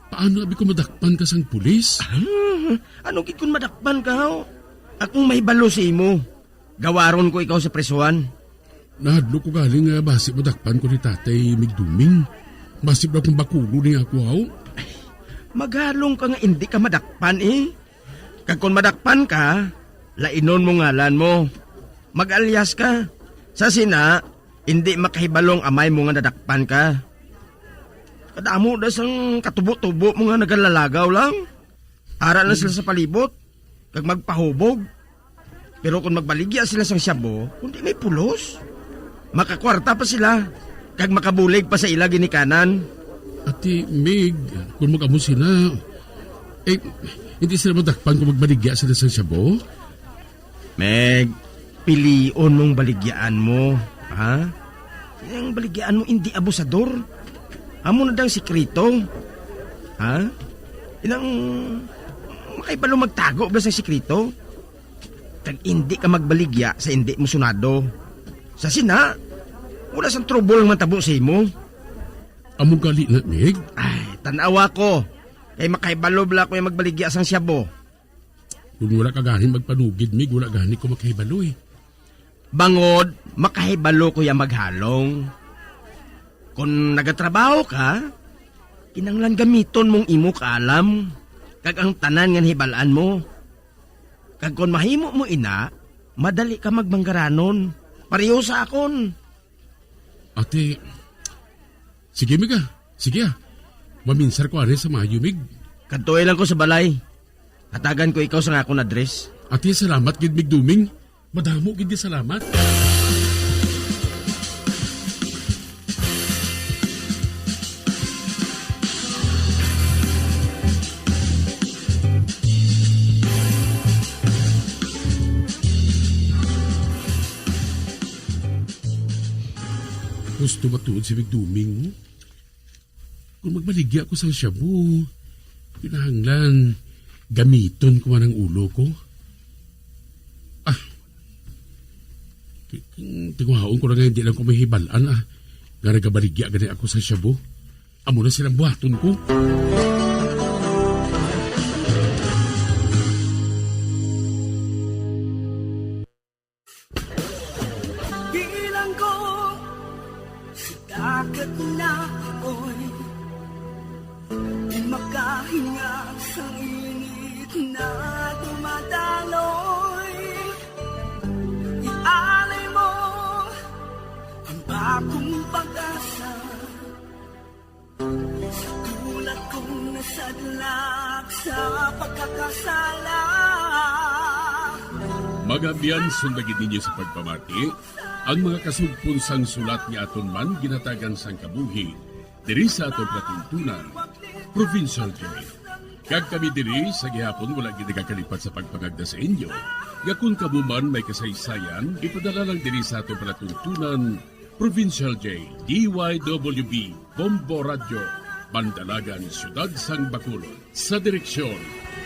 [SPEAKER 21] paano abi ko madakpan ka sang pulis?
[SPEAKER 17] Anong kikun madakpan ka ho? Akong may balo si imo. Gawaron ko ikaw sa presuhan.
[SPEAKER 21] Nahadlo ko galing nga basi madakpan ko ni tatay Mig Duming. Basib na kung bakulo niya ako, haw.
[SPEAKER 17] Maghalong ka nga hindi ka madakpan eh. Kag kung madakpan ka, lainon mo ngalan mo. Mag-alyas ka. Sa sina, hindi makahibalong amay mo nga nadakpan ka. Kadamo na sang katubo-tubo mo nga nagalalagaw lang. Aral na sila sa palibot. Kag magpahubog. Pero kung magbaligya sila sang siyabo, kundi may pulos. Makakwarta pa sila. Kag makabulig pa sa ilagi ni kanan.
[SPEAKER 21] Ati, Mig, kung mag-amo sila, hindi sila madakpan kung magbaligya sila sang siyabo?
[SPEAKER 17] Meg, pilion mong baligyaan mo, ha? Ang baligyaan mo hindi abusador. Amo na dang sikrito. Ha? Inang makaibalo magtago ba sa sikrito? Kag hindi ka magbaligya sa hindi mo sunado. Sa sina, wala sang trouble ang matabo sa imo.
[SPEAKER 21] Amo gali na, Mig?
[SPEAKER 17] Ay, tanawa ko. Kay makaibalo bala ko yung magbaligya sang siyabo.
[SPEAKER 21] Kung wala ka gani magpanugid, Mig, wala gani ko makahibalo eh.
[SPEAKER 17] Bangod, makahibalo ko yung maghalong. Kung nagatrabaho ka, kinanglan gamiton mong imo kaalam, kag ang tanan nga hibalaan mo. Kag kung mahimo mo ina, madali ka magbanggaranon. Pareho sa akon.
[SPEAKER 21] Ate, sige Mig ah, sige ah. Maminsar ko ari sa Mayo, Mig.
[SPEAKER 17] Kantuay lang ko sa balay. Hatagan ko ikaw sa akong address.
[SPEAKER 21] Ate, salamat gid Mig Duming. Madamo gid salamat. Gusto matuod si Mig Duming. Kung magbaligya ko sa shabu, pinahanglan, gamiton ko man ang ulo ko. Tinguhaon ko na ngayon, di lang ko may hibalaan nga nagabaligya gani ako sa shabu. Amo na silang buhaton ko.
[SPEAKER 20] Bilang ko sa dagat na ako'y di makahinga sa init na dumadaloy. Ialay mo ang bagong pag-asa sa tulad kong nasadlak sa pagkakasala.
[SPEAKER 21] Magabiyan sundagin ninyo sa pagpamati ang mga kasugpon sang sulat ni aton man ginatagan sang kabuhi diri sa aton katuntunan, Provincial Joy. Kag kami diri sa gihapon wala gid nakakalipat sa pagpangagda sa inyo. Gakun kamo man may kasaysayan, ipadala lang diri sa aton palatuntunan, Provincial J, DYWB, Bombo Radio, Mandalagan, Siyudad sang Bacolod, sa direksyon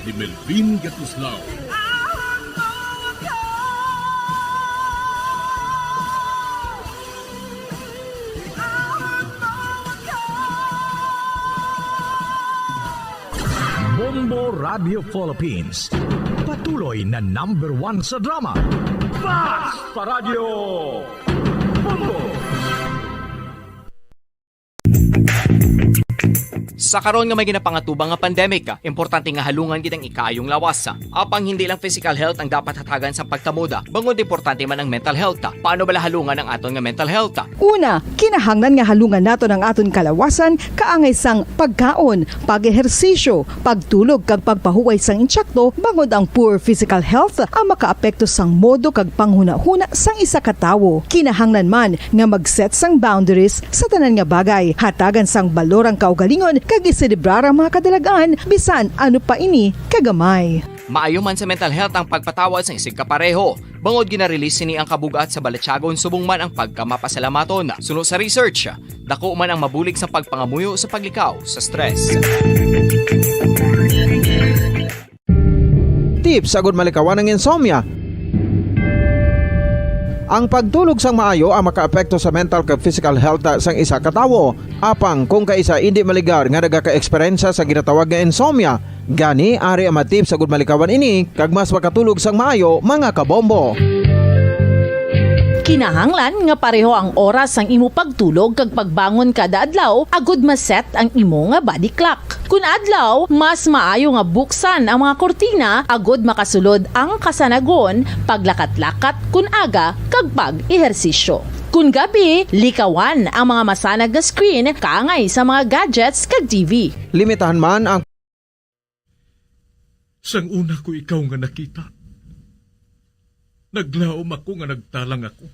[SPEAKER 21] ni Melvin Gatuslao.
[SPEAKER 19] Bombo Radio Philippines. Patuloy na #1 sa drama. Basta Radio Bombo!
[SPEAKER 7] Sa karon nga may ginapangatubang nga pandemic, importante nga halungan gid ang ikayong lawas. Apang hindi lang physical health ang dapat hatagan sa pagtamuda, bangod importante man ang mental health. Paano bala halungan ang aton nga mental health?
[SPEAKER 6] Una, kinahanglan nga halungan nato ng aton kalawasan kaangay sang pagkaon, pag-ehersisyo, pagtulog kag pagpahuway sang insyakto bangod ang poor physical health ang makaapekto sang modo kag panghuna-huna sang isa ka tawo. Kinahanglan man nga mag-set sang boundaries sa tanan nga bagay, hatagan sang balorang kaugalingon kag iselebrar ang mga kadalagaan bisan ano pa ini kagamay.
[SPEAKER 7] Maayo man sa mental health ang pagpatawad sa isig kapareho. Bangod ginarelease ni ang kabugat sa Balatsyagon subong man ang pagkamapasalamaton. Suno sa research, dako man ang mabulig sa pagpangamuyo sa paglikaw sa stress.
[SPEAKER 1] Tips sagud malikawan ng insomnia. Ang pagtulog sang maayo ang makaapekto sa mental kag physical health sang isa ka tawo. Apang kung kaisa hindi maligar nga nagaka-eksperyensya sa ginatawag nga insomnia, gani ari ang matip sagud malikawan ini kag mas makatulog sang maayo mga kabombo.
[SPEAKER 2] Kinahanglan nga pareho ang oras sang imo pagtulog kag pagbangon kada adlaw agud maset ang imo nga body clock. Kun adlaw, mas maayo nga buksan ang mga kortina agud makasulod ang kasanagon, paglakat-lakat kun aga kag pag-ehersisyo. Kun gabi, likawan ang mga masanag nga screen kaangay sa mga gadgets kag TV.
[SPEAKER 1] Limitahan man ang
[SPEAKER 15] Sang una ko ikaw nga nakita. Naglaom ako nga nagtalang ako.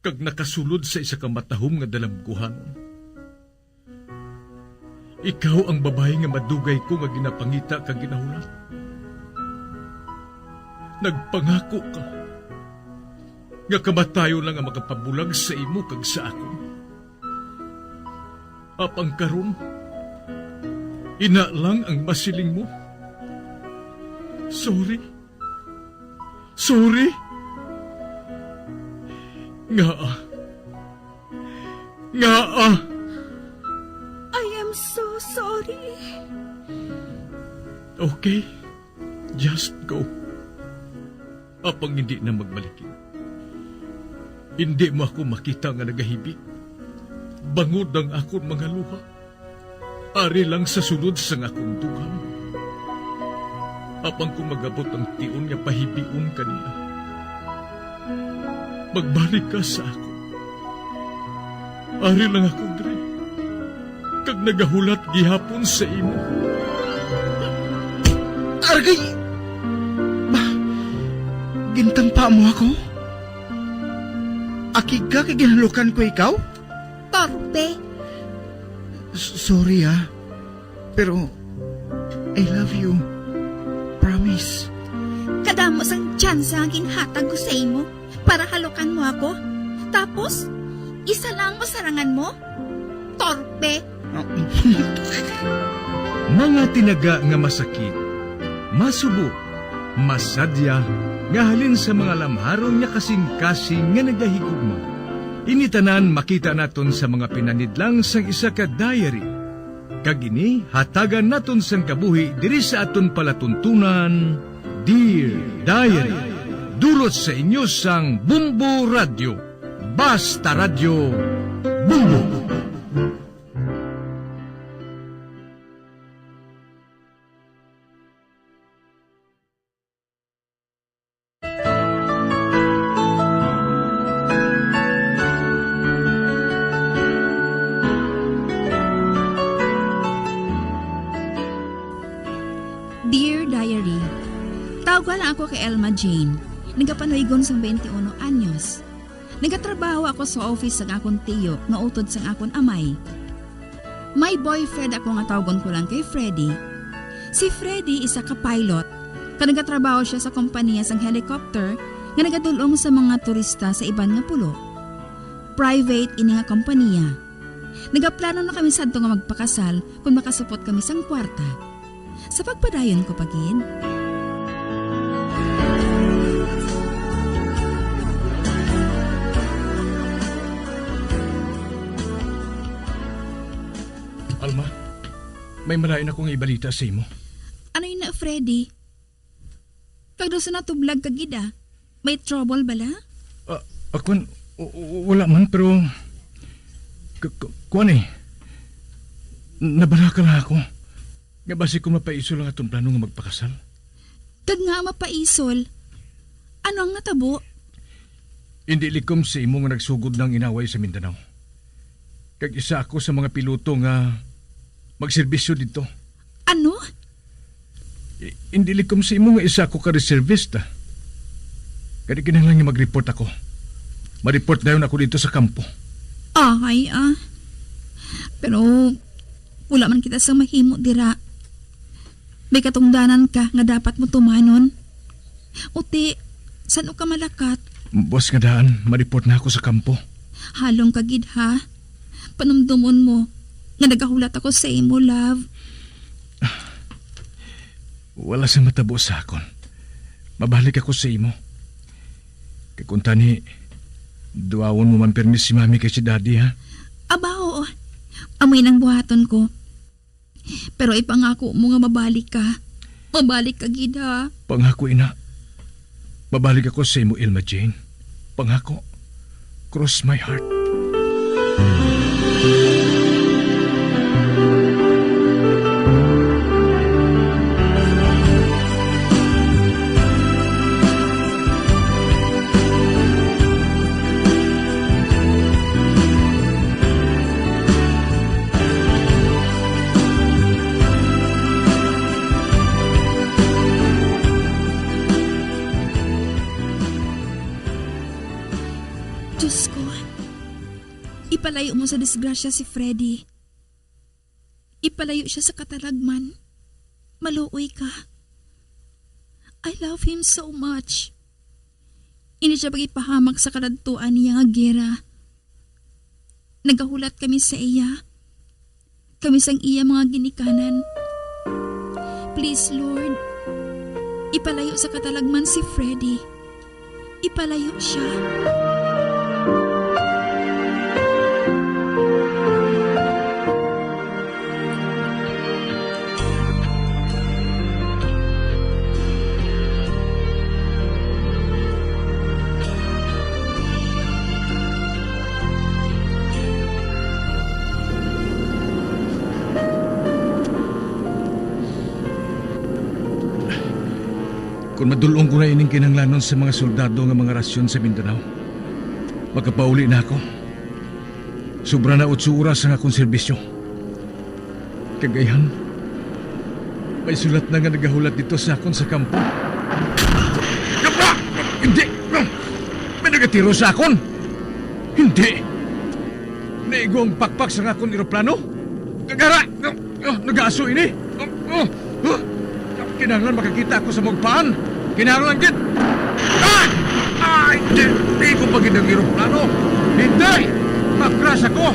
[SPEAKER 15] Kag nakasulod sa isa ka matahom nga dalamguhan. Ikaw ang babae nga madugay ko nga ginapangita kag ginahulat. Nagpangako ka nga kamatayo lang ang makapabulag sa imo kag sa ako. Apang karon, ina lang ang masiling mo. Sorry. Sorry. Nga.
[SPEAKER 14] I am so sorry.
[SPEAKER 15] Okay, just go. Apang hindi na magbalikin. Hindi mo ako makita nga nagahibik. Bangod ang akong mga luha. Ari lang sa sunod sang akong dugang. Apang kung magabot ang tion nga pahibiun kanila. Magbalik ka sa ako. Ari lang ako, Dre. Kag nagahulat gihapon sa imo.
[SPEAKER 17] Argay! Gintampa mo ako? Akig ka kay ginalukan ko ikaw?
[SPEAKER 14] Torpe.
[SPEAKER 17] Sorry pero I love you. Promise.
[SPEAKER 14] Kadamo sang tsansa ang ginhatag ko sa imo para halukan mo ako. Tapos, isa lang masarangan mo? Torpe.
[SPEAKER 15] Mga tinaga nga masakit, masubo, masadya, nga halin sa mga lamharon nga kasing-kasing nga nagahigugma. Initanan makita naton sa mga pinanidlang sang isa ka diary. Kagini hatagan naton sang kabuhi diri sa aton palatuntunan, Dear Diary. Dulot sa inyo sang Bumbo Radio. Basta Radio Bumbo.
[SPEAKER 16] Dear Diary, tawag lang ako kay Elma Jane. Nagapanuygon sa 21 anyos. Nagatrabaho ako sa office sa akong tiyo nga utod sa akong amay. May boyfriend ako nga tawagon ko lang kay Freddy. Si Freddy isa ka pilot. Nagatrabaho siya sa kompanya sang helicopter nga nagadulong sa mga turista sa iban nga pulo. Private ini nga kompanya. Nagaplano na kami sadto nga magpakasal kung makasupot kami sang kwarta. Sa pagpadayon ko pagin.
[SPEAKER 15] Alma, may malayo na akong ibalita sa imo.
[SPEAKER 16] Ano yun na, Freddy? Kagdo sa natublag kagida, may trouble bala?
[SPEAKER 15] Ako, wala man, pero kuwan eh, nabalaka lang ako. Nga basi kung mapaisol lang atong plano nga magpakasal.
[SPEAKER 16] Kag nga mapaisol, ano ang natabo?
[SPEAKER 15] Hindi likom sa imo nga nagsugod ng inaway sa Mindanao. Kag isa ako sa mga piloto nga magserbisyo dito.
[SPEAKER 16] Ano?
[SPEAKER 15] Hindi likom sa imo nga isa ako ka-reservista. Kaya kinahanglan nga mag-report ako. Ma-report na yun ako dito sa kampo.
[SPEAKER 16] Pero wala man kita sa mahimo dira. May katungdanan ka nga dapat mo tumanon. Uti, saan ka malakat?
[SPEAKER 15] Boss nga daan, ma-report na ako sa kampo.
[SPEAKER 16] Halong kagid ha. Panumdumon mo nga nagahulat ako sa imo, love.
[SPEAKER 15] Wala sa matabo sa akon. Mabalik ako sa imo. Kaya kung tani, duawon mo man permis si mami kay si daddy, ha?
[SPEAKER 16] Oo. Amoy ng buhaton ko. Pero ipangako mo nga mabalik ka. Mabalik ka, gid, ha?
[SPEAKER 15] Pangako, ina. Mabalik ako sa imo, Elma Jane. Pangako. Cross my heart.
[SPEAKER 16] Diyos ko, ipalayo mo sa disgrasya si Freddy. Ipalayo siya sa katalagman. Maluoy ka. I love him so much. Ini siya pagipahamak sa kadadtuan niya nga gera. Nagahulat kami sa iya. Kami sang iya mga ginikanan. Please Lord, ipalayo sa katalagman si Freddy. Ipalayo siya.
[SPEAKER 15] Kung madulong ko na ining kinanglanon sa mga soldado ng mga rasyon sa Mindanao, magkapauli na ako. Sobra na 8 oras ang akong serbisyo. Kagayan, may sulat na nga nagahulat dito sa akon sa kampo. Yapa! Hindi! May nagatiro sa akon! Hindi! Naigo ang pakpak sa akong eroplano? Kagara! Nag-aaso ini! Kinahanglan makakita ako sa magpaan! Kinahanglan git! Ay! Hindi ko pagin ang eroplano! Hindi! Makras ako!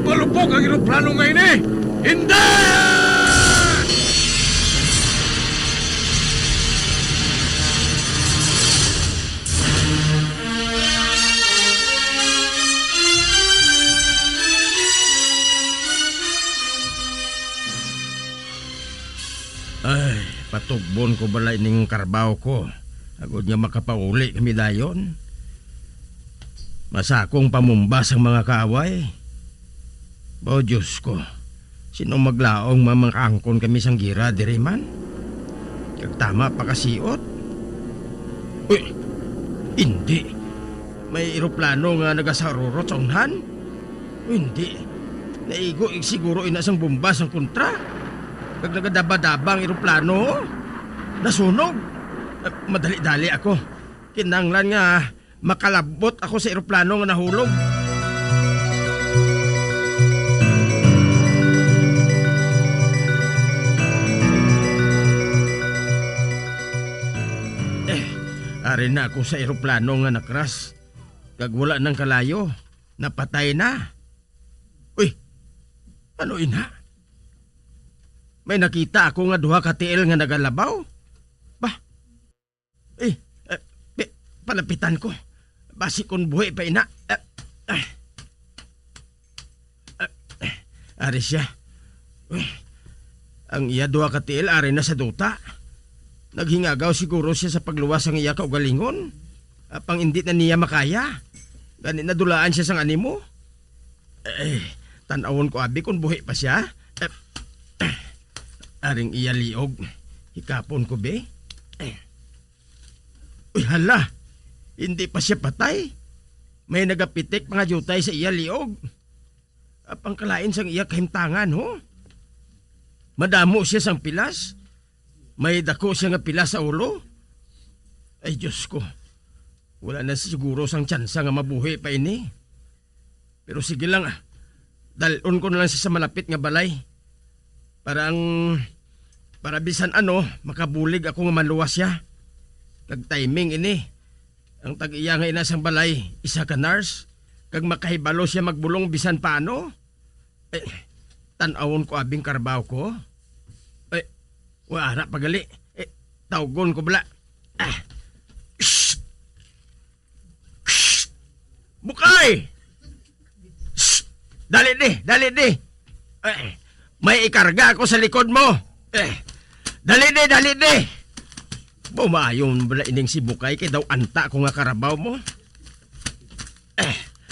[SPEAKER 15] Malupok ang eroplano ngayon eh! Hindi!
[SPEAKER 17] Ay, patugbon ko bala ining karbaw ko. Agod nga makapauli kami dayon. Masakong pamumbas ang mga kaaway. O Diyos ko, sino maglaong mamangkangkon kami sang gira, diri man? Kagtama pa kasiot? Uy, hindi. May eroplano nga nagasarurot sa unhan? Hindi. Naigo siguro inasang bumbas ang kontra. Kag nagadaba-dabang eroplano, nasunog. Madali-dali ako. Kinanglan nga makalabot ako sa eroplano nga nahulog. Ari na ako sa eroplano nga nakras. Kag wala nang kalayo, napatay na. Uy, ano ina? May nakita ako nga duha ka tiil nga nagalabaw. Bah, palapitan ko. Basi kon buhi pa ina. Ari siya. Uy, ang iya duha ka tiil ari na sa duta. Naghingagaw siguro siya sa pagluwas ang iya kaugalingon. Apang hindi na niya makaya. Gani nadulaan siya sang animo. Tanawon ko abi kung buhi pa siya. Aring iya liog. Hikapon ko be. Uy hala. Hindi pa siya patay. May nagapitik mga jutay sa iya liog. Apang kalain sang iya kahimtangan ho. Madamo siya sang pilas. May dako siya nga pila sa ulo. Ay Diyos ko. Wala na siguro sang tsansa nga mabuhi pa ini. Pero sige lang dalon ko na lang siya sa malapit nga balay. Para bisan makabulig ako nga maluwas siya. Kag timing ini. Ang tag-iya nga inasang balay, isa ka nurse. Kag makahibalo siya magbulong bisan paano. Tanawon ko abing karbaw ko. Wala pagali. Tawgon ko bala. Shh! Shh! Bukay! Shh! Dali di! May ikarga ako sa likod mo. Dali di! Bumayon bala ining si Bukay kay daw anta ko nga karabaw mo.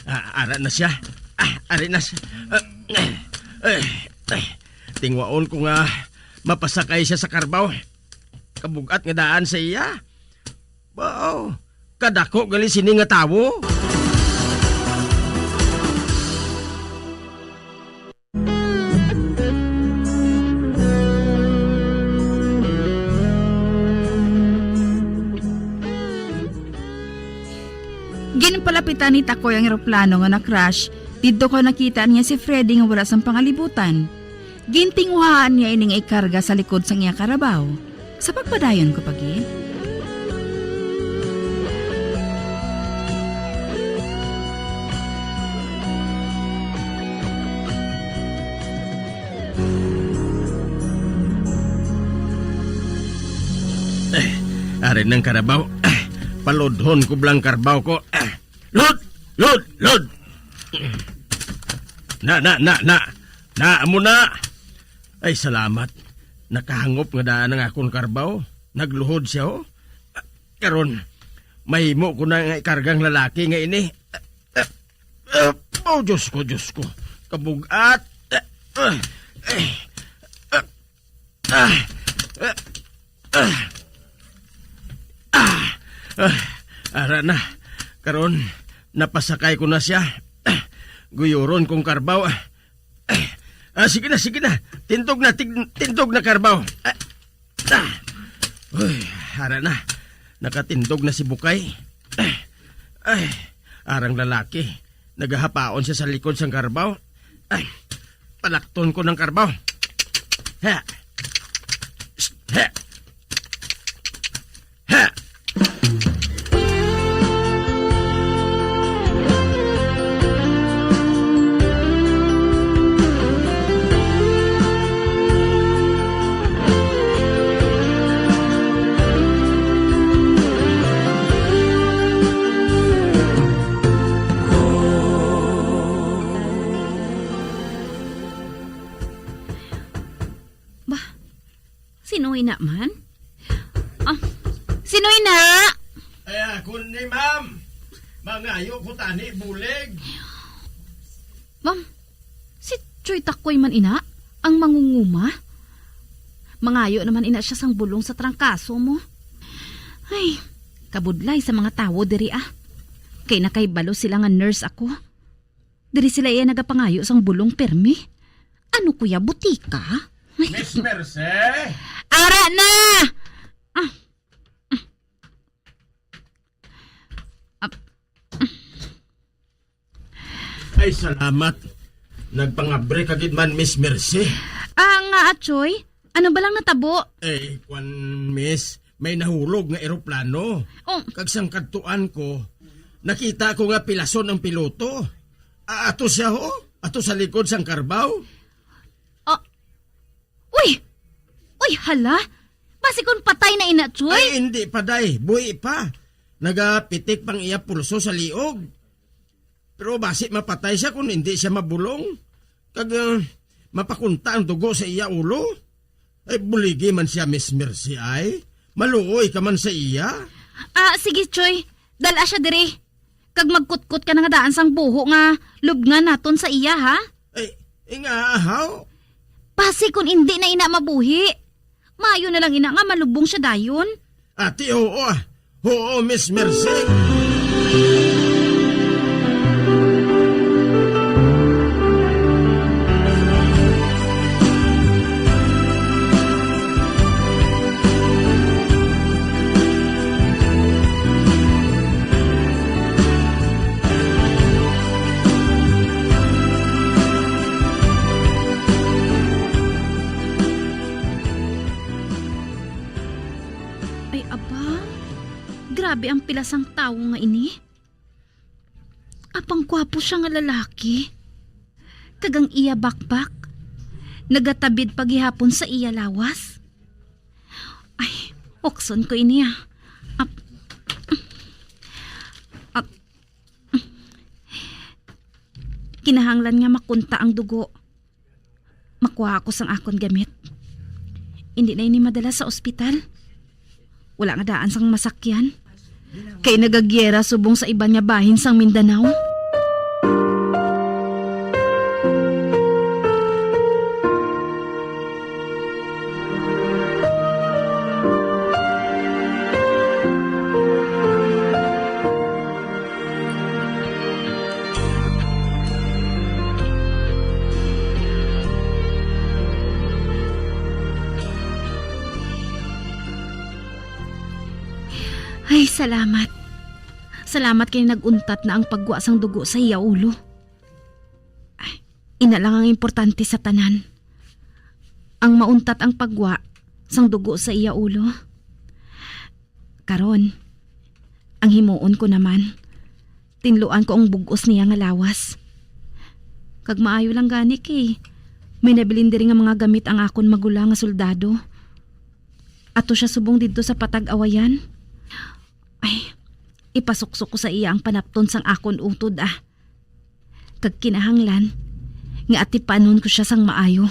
[SPEAKER 17] Ara na siya. Ari na siya. Tingwaon ko nga mapasakay siya sa karbaw. Kabugat nga daan sa iya. Wow, kadako gali sini nga tawo.
[SPEAKER 14] Ginpalapitan ni Takoy ang eroplano nga na-crash. Dito ko nakita niya si Freddy nga wala sang pangalibutan. Gintinguhaan niya ining ikarga sa likod sang iya karabaw. Sa pagpadayon ko pagi.
[SPEAKER 17] Arin ng karabaw. Palodhon ko blang karbaw ko. Lod! Lod! Lod! Na! Amo na! Ay, salamat. Nakahangop nga daan ng akong karbaw. Nagluhod siya, oh. Karon, mahimo ko na nga ikargang lalaki nga ini. Oh, Diyos ko. Kabugat. Ara na. Karon, napasakay ko na siya. Guyuron kong karbaw. Sige na. Tintog na karbaw. Ara na. Nakatindog na si Bukay. Arang lalaki. Nagahapaon siya sa likod sang karbaw. Palakton ko ng karbaw. Ha.
[SPEAKER 16] Sinoy na man? Sinoy na?
[SPEAKER 17] Ay, ako ni ma'am. Mangayo ko tani, bulig.
[SPEAKER 16] Ma'am, si Choy Takoy man ina? Ang mangunguma? Mangayo naman ina siya sang bulong sa trangkaso mo. Ay, kabudlay sa mga tawo diri Kay nakaibalo sila nga nurse ako. Diri sila iya nagapangayo sang bulong permi. Ano kuya, butika?
[SPEAKER 17] Miss Merce?
[SPEAKER 16] Ara na!
[SPEAKER 17] Ay, salamat. Nagpangabre kagid man, Miss Merce.
[SPEAKER 16] Nga, Choy. Ano ba lang natabo?
[SPEAKER 17] Kwan, Miss, may nahulog nga eroplano. Kag sang kadtuan ko, nakita ko nga pilason ang piloto. Ato siya ho? Ato sa likod sang karbaw?
[SPEAKER 16] Uy, hala? Basikon patay na ina, Choy?
[SPEAKER 17] Ay, hindi pa, day. Buhi pa. Nagapitik pang iya pulso sa liog. Pero basi mapatay siya kung hindi siya mabulong. Kag mapakunta ang dugo sa iya ulo. Ay, buligi man siya, Miss Mercy, ay. Maluoy ka man sa iya.
[SPEAKER 16] Sige, Choy. Dala siya diri. Kag magkutkot ka na nga daan sang buho nga lubngan naton sa iya, ha?
[SPEAKER 17] Ay, nga, how?
[SPEAKER 16] Basi kung hindi na ina mabuhi. Mayo na lang ina nga malubong siya dayon.
[SPEAKER 17] Ate, oo. Oo, Miss Mercy.
[SPEAKER 16] Grabe ang pilasang tao nga ini. Apang kwapo siya nga lalaki. Kagang iya bakbak. Nagatabid paghihapon sa iya lawas. Ay, okson ko ini Kinahanglan nga makunta ang dugo. Makuha ako sang akon gamit. Hindi na ini madala sa ospital. Wala nga daan sang masakyan. Kay nagagyera subong sa iba niya bahin sang Mindanao. Ay, salamat. Salamat kay naguntat na ang pagwa sang dugo sa iya ulo. Ay, ina lang ang importante sa tanan. Ang mauntat ang pagwa sang dugo sa iya ulo. Karon, ang himuon ko naman, tinluan ko ang bugos niya nga lawas. Kag maayo lang gani kay may nabilin diri nga mga gamit ang akon magulang nga soldado. Ato siya subong didto sa patag-awayan. ipasuksok ko sa iya ang panapton sang akon utod Kag kinahanglan, nga atipanon ko siya sang maayo.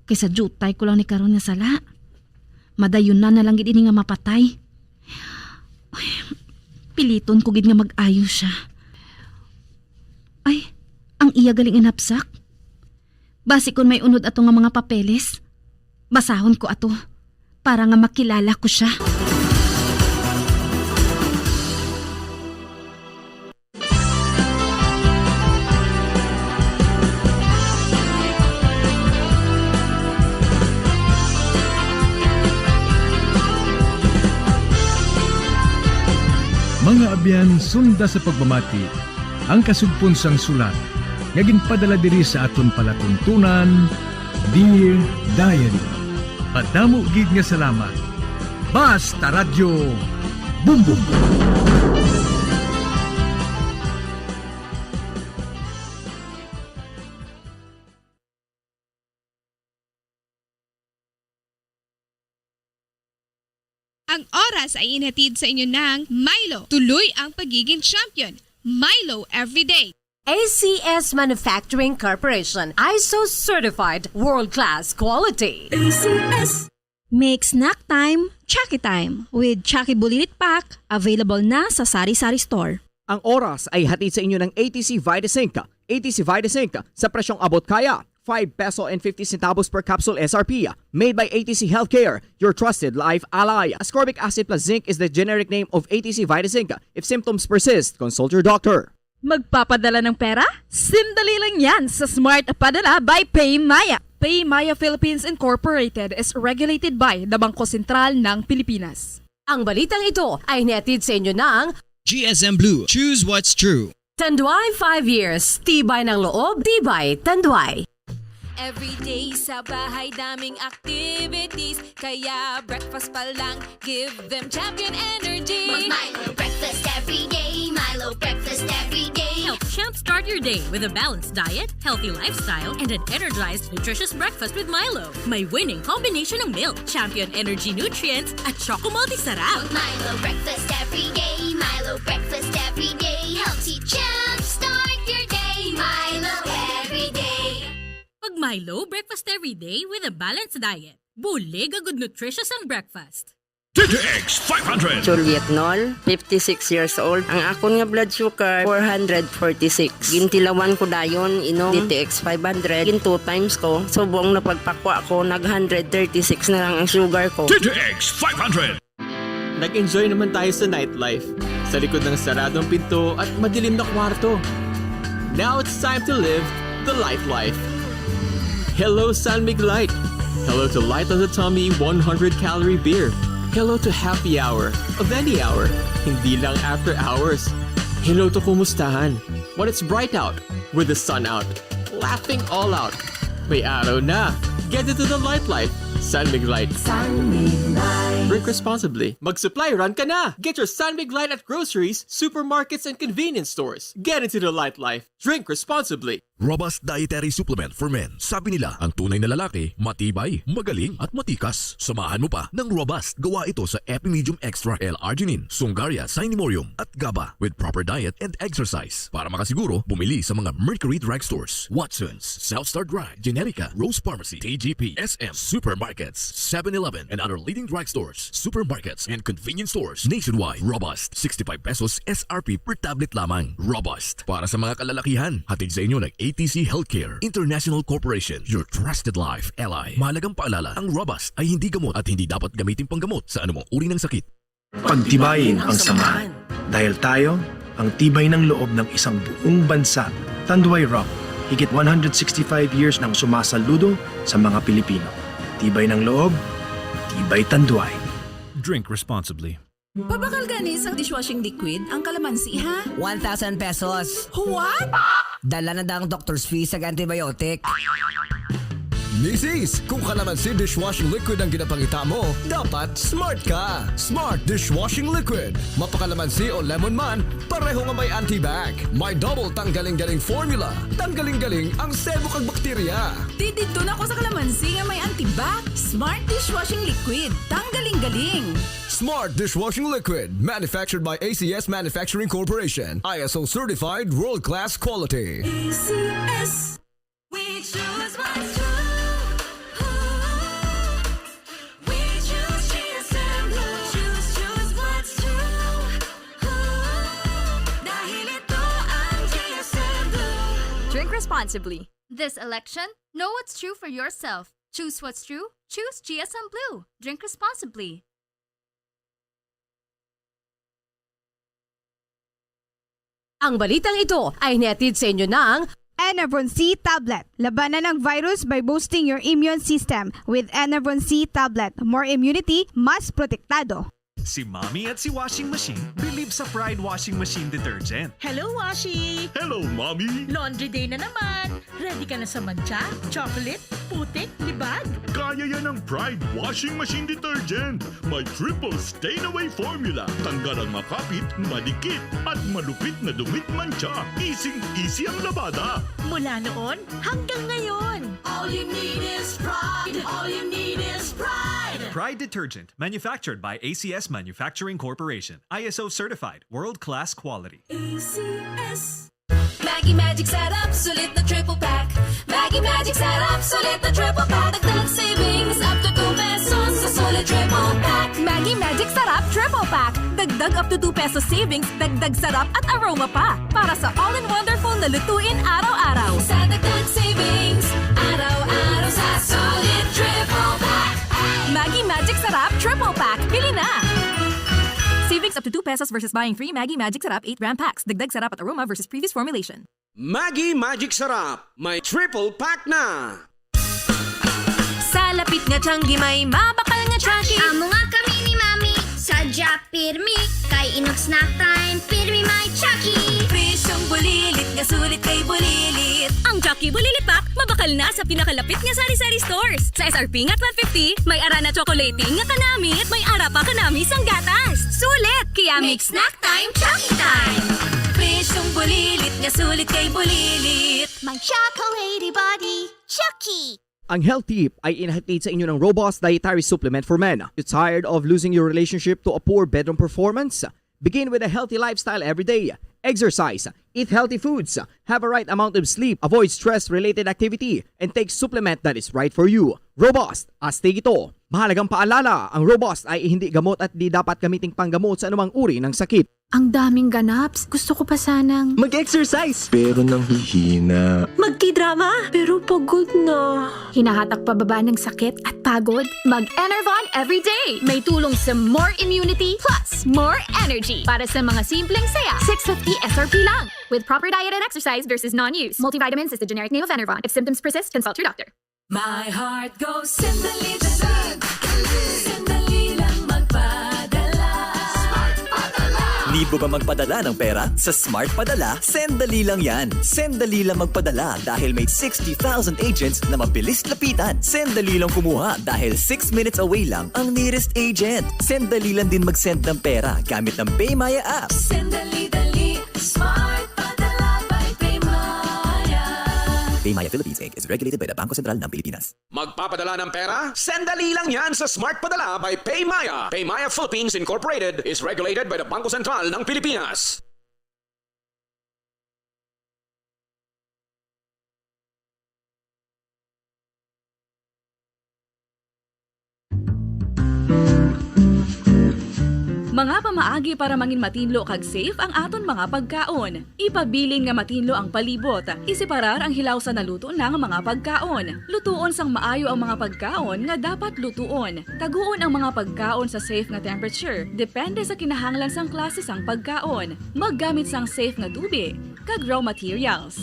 [SPEAKER 16] Kaysa jutay ko lang ni karon nga sala. Madayon na lang gid ini nga mapatay. Ay, piliton ko gid nga mag-ayo siya. Ay, ang iya galing inapsak. Basi kon may unod ato nga mga papeles, basahon ko ato para nga makilala ko siya.
[SPEAKER 5] Mga abyan, sunda sa pagmamati, ang kasugpon sang sulat, ngaging padala diri sa aton palatuntunan, Dear Diary. Padamo gid nga salamat. Basta Radyo Bumbum.
[SPEAKER 10] Ang oras ay inhatid sa inyo ng Milo. Tuloy ang pagiging champion. Milo everyday.
[SPEAKER 23] ACS Manufacturing Corporation, ISO certified world-class quality. ACS.
[SPEAKER 14] Make snack time, Chucky time with Chucky Bulilit Pack, available na sa Sari-Sari Store.
[SPEAKER 7] Ang oras ay hatid sa inyo ng ATC Vitazinc. ATC Vitazinc sa presyong abot kaya. 5 peso and 50 centavos per capsule SRP. Made by ATC Healthcare, your trusted life ally. Ascorbic acid plus zinc is the generic name of ATC Vitazinc. If symptoms persist, consult your doctor.
[SPEAKER 24] Magpapadala ng pera? Simdali lang yan sa Smart Padala by PayMaya. PayMaya Philippines Incorporated is regulated by the Bangko Sentral ng Pilipinas.
[SPEAKER 23] Ang balitang ito ay netid sa inyo ng
[SPEAKER 25] GSM Blue. Choose what's true.
[SPEAKER 23] Tanduay 5 years. Tibay ng loob, tibay Tanduay.
[SPEAKER 26] Everyday sa bahay daming activities, kaya breakfast pa lang give them champion energy.
[SPEAKER 27] Milo breakfast every day, Milo breakfast every day.
[SPEAKER 28] Help jumpstart your day with a balanced diet, healthy lifestyle, and an energized, nutritious breakfast with Milo. May winning combination ng milk, champion energy nutrients, at Choco Multisarap.
[SPEAKER 27] Milo breakfast every day, Milo breakfast every day. Helps you jumpstart your day, Milo every day.
[SPEAKER 28] Pag Milo, breakfast every day with a balanced diet. Bulig a good nutritious ang breakfast.
[SPEAKER 3] TTX 500.
[SPEAKER 29] Juliet Nol, 56 years old. Ang akon nga blood sugar, 446. Gintilawan ko dayon, inom TTX 500. Gin 2 times ko. Subong na pagpakwa ko, nag 136 na lang ang sugar ko.
[SPEAKER 3] TTX 500.
[SPEAKER 30] Nag-enjoy naman tayo sa nightlife. Sa likod ng saradong pinto at madilim na kwarto. Now it's time to live the light life. Hello San Mig Light. Hello to Light on the Tummy 100-calorie beer. Hello to happy hour of any hour. Hindi lang after hours. Hello to kumustahan when it's bright out with the sun out. Laughing all out. May araw na. Get into the light life. San Mig Light.
[SPEAKER 27] San Mig Light.
[SPEAKER 30] Drink responsibly. Mag-supply run ka na. Get your San Mig Light at groceries, supermarkets, and convenience stores. Get into the light life. Drink responsibly.
[SPEAKER 31] Robust dietary supplement for men. Sabi nila, ang tunay na lalaki, matibay, magaling at matikas. Samahan mo pa ng Robust. Gawa ito sa Epimedium Extra L-Arginine, Sungaria Cinnamomum at GABA with proper diet and exercise. Para makasiguro, bumili sa mga Mercury Drugstores, Watson's, Southstar Drug, Generica, Rose Pharmacy, TGP, SM, Supermarkets, 7-Eleven, and other leading drugstores, supermarkets, and convenience stores nationwide. Robust, 65 pesos SRP per tablet lamang. Robust, para sa mga kalalakihan. Hatid sa inyo ng ATC Healthcare International Corporation, your trusted life ally. Mahalagang paalala, ang Robust ay hindi gamot at hindi dapat gamitin panggamot sa anumang uri ng sakit.
[SPEAKER 32] Pagtibayin ang samahan. Dahil tayo, ang tibay ng loob ng isang buong bansa. Tanduay Rock, higit 165 years nang sumasaludo sa mga Pilipino. Tibay ng loob, tibay Tanduay.
[SPEAKER 19] Drink responsibly.
[SPEAKER 33] Pabakal ganis ang dishwashing liquid ang kalamansi ha?
[SPEAKER 34] 1,000 pesos.
[SPEAKER 33] What?
[SPEAKER 34] Dala na daw ang doctor's fee sa antibiotic.
[SPEAKER 1] Misis, kung kalamansi dishwashing liquid ang ginapangita mo, dapat smart ka. Smart dishwashing liquid. Mapakalamansi o lemon man, pareho nga may anti-bac. May double tanggaling-galing formula. Tanggaling-galing ang sebo kag bakterya.
[SPEAKER 33] Didito na ko sa kalamansi nga may antibac. Smart dishwashing liquid. Tanggaling-galing.
[SPEAKER 1] Smart dishwashing liquid. Manufactured by ACS Manufacturing Corporation. ISO certified world-class quality.
[SPEAKER 33] ACS.
[SPEAKER 26] We choose what's true. We choose GSM Blue. Choose what's true. Dahil ito ang GSM Blue.
[SPEAKER 2] Drink responsibly. This election, know what's true for yourself. Choose what's true. Choose GSM Blue. Drink responsibly.
[SPEAKER 23] Ang balitang ito ay netid sa inyo ng
[SPEAKER 4] Enervon C Tablet. Labanan ng virus by boosting your immune system with Enervon C Tablet. More immunity, mas protektado.
[SPEAKER 19] Si Mommy at si Washing Machine believe sa Pride Washing Machine Detergent.
[SPEAKER 6] Hello, Washi!
[SPEAKER 19] Hello, Mommy!
[SPEAKER 6] Laundry day na naman. Ready ka na sa mancha, chocolate, putik, libag?
[SPEAKER 8] Kaya yan ang Pride Washing Machine Detergent. May triple stain-away formula. Tanggal ang makapit, madikit, at malupit na dumit mancha. Easy ang labada.
[SPEAKER 6] Mula noon hanggang ngayon.
[SPEAKER 26] All you need is pride. All you need is pride.
[SPEAKER 19] Pride Detergent, manufactured by ACS Manufacturing Corporation. ISO certified, world-class quality.
[SPEAKER 26] ACS. Maggie Magic Sarap, sulit na triple pack. Maggie Magic Sarap, sulit na triple pack. Dagdag savings up to 2 pesos sa sulit triple pack.
[SPEAKER 2] Maggie Magic Sarap Triple Pack. Dagdag up to 2 pesos savings, dagdag sarap at aroma pa. Para sa all-in-wonderful na lutuin araw-araw.
[SPEAKER 26] Sa dagdag savings, araw-araw sa sulit triple pack.
[SPEAKER 2] Maggie Magic Sarap Triple Pack. Pili na! Savings up to 2 pesos versus buying 3 Maggie Magic Sarap 8-gram packs. Dagdag sarap at aroma versus previous formulation.
[SPEAKER 9] Maggie Magic Sarap, may triple pack na!
[SPEAKER 26] Sa lapit nga tiyanggi may mabakal nga Chucky.
[SPEAKER 27] Amo nga kami ni Mami, sadya pirmi. Kay Inog Snack Time, pirmi may Chucky.
[SPEAKER 26] Presyong bulilit nga sulit kay bulilit.
[SPEAKER 28] Ang Chucky Bulilit Pack, mabakal na sa pinakalapit nga sari-sari stores. Sa SRP nga 12.50, may ara na chocolating nga kanami at may ara pa kanami sang gatas. Sulit! Kaya
[SPEAKER 27] Make Snack Time, Chucky Time.
[SPEAKER 26] Presyong bulilit nga sulit kay bulilit.
[SPEAKER 27] My chocolatey body, Chucky.
[SPEAKER 7] Ang health tip ay inahatid sa inyo ng Robust Dietary Supplement for Men. You tired of losing your relationship to a poor bedroom performance? Begin with a healthy lifestyle every day. Exercise, eat healthy foods, have a right amount of sleep, avoid stress-related activity, and take supplement that is right for you. Robust, astig ito. Mahalagang paalala, ang Robust ay hindi gamot at di dapat gamiting panggamot sa anumang uri ng sakit.
[SPEAKER 11] Ang daming ganaps. Gusto ko pa sanang
[SPEAKER 7] mag-exercise,
[SPEAKER 12] pero nanghihina.
[SPEAKER 11] magki-drama, pero pagod na. Hinahatak pababa ng sakit at pagod?
[SPEAKER 2] Mag-Enervon everyday. May tulong sa more immunity plus more energy. Para sa mga simpleng saya, 650 SRP lang. With proper diet and exercise versus non-use. Multivitamins is the generic name of Enervon. If symptoms persist, consult your doctor.
[SPEAKER 26] My heart goes sandali, sandali lang magpadala.
[SPEAKER 13] Need mo ba magpadala ng pera? Sa Smart Padala, sendali lang yan. Sendali lang magpadala dahil may 60,000 agents na mabilis lapitan. Sendali lang kumuha dahil 6 minutes away lang ang nearest agent. Sendali lang din mag-send ng pera gamit ng PayMaya app.
[SPEAKER 26] Sandali-dali, Smart Padala by PayMaya.
[SPEAKER 13] PayMaya Philippines Inc. is regulated by the Bangko Sentral ng Pilipinas.
[SPEAKER 9] Magpapadala ng pera? Sandali lang yan sa Smart Padala by PayMaya. PayMaya Philippines Incorporated is regulated by the Bangko Sentral ng Pilipinas.
[SPEAKER 24] Mga pamaagi para mangin matinlo kag safe ang aton mga pagkaon. Ipabilin nga matinlo ang palibot. Isiparar ang hilaw sa naluto ng mga pagkaon. Lutuon sang maayo ang mga pagkaon nga dapat lutuon. Taguon ang mga pagkaon sa safe nga temperature. Depende sa kinahanglan sang klase sang pagkaon. Maggamit sang safe nga tubig kag raw materials.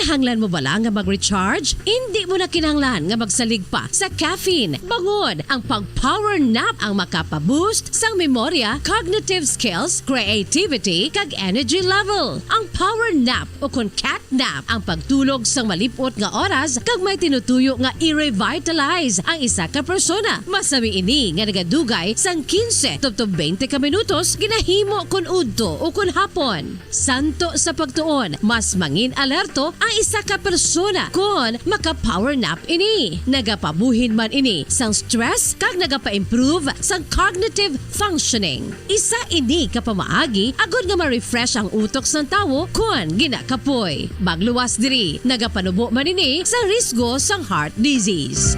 [SPEAKER 23] Kinahanglan mo bala nga mag-recharge? Hindi mo na kinahanglan nga magsalig pa sa caffeine. Bangod ang pag-power nap ang makapaboost sang memorya, cognitive skills, creativity, kag energy level. Ang power nap o kon cat nap ang pagtulog sang malipot nga oras kag may tinutuyo nga i-revitalize ang isa ka persona. Masami ini nga nagadugay sang 15 to 20 ka minutos ginahimo kun udto o kun hapon. Santo sa pagtuon, mas mangin alerto ang isa ka persona kung maka-power nap ini. Nagapabuhin man ini sang stress kag nagapa-improve sang cognitive functioning. Isa ini kapamaagi agud nga ma-refresh ang utok sang tawo kung ginakapoy. Magluwas diri, nagapanubo man ini sa risgo sang heart disease.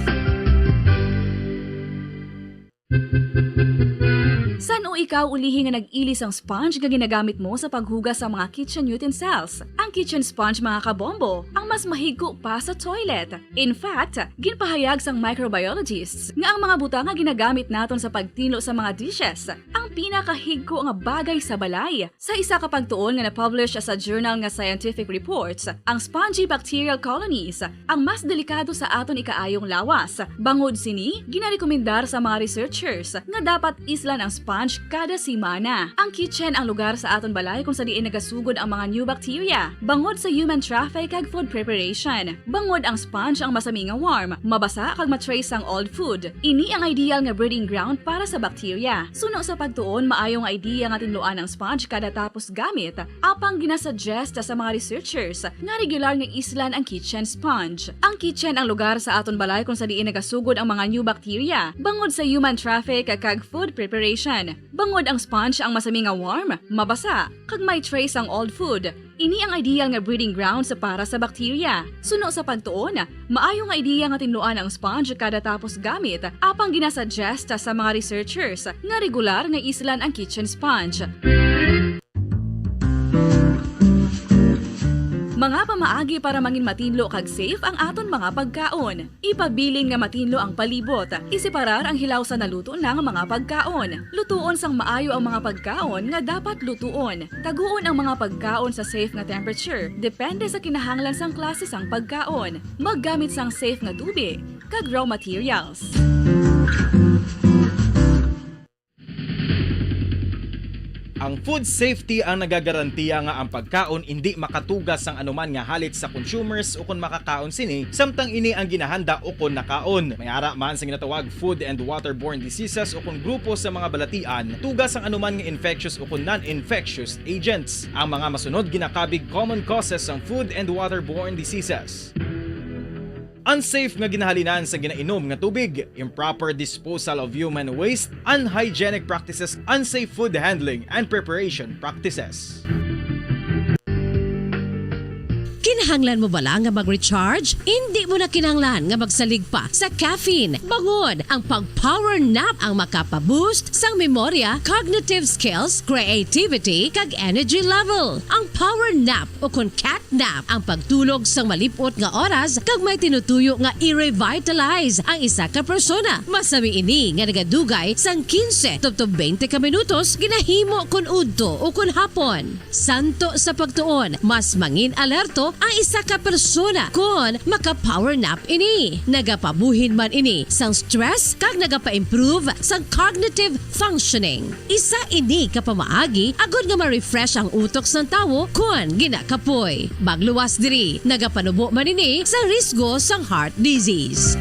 [SPEAKER 24] San o ikaw ulihi nga nag-ilis ang sponge nga ginagamit mo sa paghugas sa mga kitchen utensils? Ang kitchen sponge mga kabombo, ang mas mahigko pa sa toilet. In fact, ginpahayag sang microbiologists nga ang mga buta nga ginagamit naton sa pagtilo sa mga dishes ang pinakahigko nga bagay sa balay. Sa isa ka pagtuon nga na-publish sa journal nga Scientific Reports, ang spongy bacterial colonies ang mas delikado sa aton ikaayong lawas. Bangod sini, ginarekomendar sa mga researchers nga dapat islan ang sponge kada simana. Ang kitchen ang lugar sa aton balay kung sa diin nagasugod ang mga new bacteria. Bangod sa human traffic kag food preparation. Bangod ang sponge ang masami nga warm, mabasa kag matrace ang old food. Ini ang ideal nga breeding ground para sa bacteria. Suno sa pagtuon, maayong idea nga tinluan ang sponge kada tapos gamit. Apang ginasuggest sa mga researchers nga regular nga islan ang kitchen sponge. Ang kitchen ang lugar sa aton balay kung sa diin nagasugod ang mga new bacteria. Bangod sa human traffic kag food preparation. Bangod ang sponge ang masami nga warm, mabasa, kag may trace ang old food. Ini ang ideal nga breeding ground sa para sa bacteria. Suno sa pagtuon, maayong idea nga tinluan ang sponge kada tapos gamit, apang ginasuggest sa mga researchers nga regular nga islan ang kitchen sponge. Mga pamaagi para mangin matinlo kag safe ang aton mga pagkaon. Ipabilin nga matinlo ang palibot. Isiparar ang hilaw sa naluto ng mga pagkaon. Lutuon sang maayo ang mga pagkaon nga dapat lutuon. Taguon ang mga pagkaon sa safe nga temperature. Depende sa kinahanglan sang klase sang pagkaon. Maggamit sang safe nga tubig kag raw materials.
[SPEAKER 3] Ang food safety ang nagagarantiya nga ang pagkaon hindi makatugas sang anuman nga halit sa consumers o kung makakaon sini, samtang ini ang ginahanda o kung nakaon. May ara man sa ginatawag food and waterborne diseases o kung grupo sa mga balatian, tugas ang anuman nga infectious o kung non-infectious agents. Ang mga masunod ginakabig common causes ng food and waterborne diseases. Unsafe nga ginahalinan sa ginainom nga tubig, improper disposal of human waste, unhygienic practices, unsafe food handling and preparation practices.
[SPEAKER 23] Kinahanglan mo bala nga mag-recharge? Hindi mo na kinahanglan nga magsalig pa sa caffeine. Bangod ang pag-power nap ang makapaboost sang memorya, cognitive skills, creativity, kag energy level. Ang power nap o kon cat nap ang pagtulog sang malipot nga oras kag may tinutuyo nga i-revitalize ang isa ka persona. Masami ini nga nagadugay sang 15 to 20 ka minutos ginahimo kun udto o kun hapon. Santo sa pagtuon, mas mangin alerto ang isa ka persona kung maka-power nap ini. Nagapabuhin man ini sang stress kag nagapa-improve sang cognitive functioning. Isa ini kapamaagi agud nga ma-refresh ang utok sang tawo kung ginakapoy. Magluwas diri, nagapanubo man ini sa risgo sang heart disease.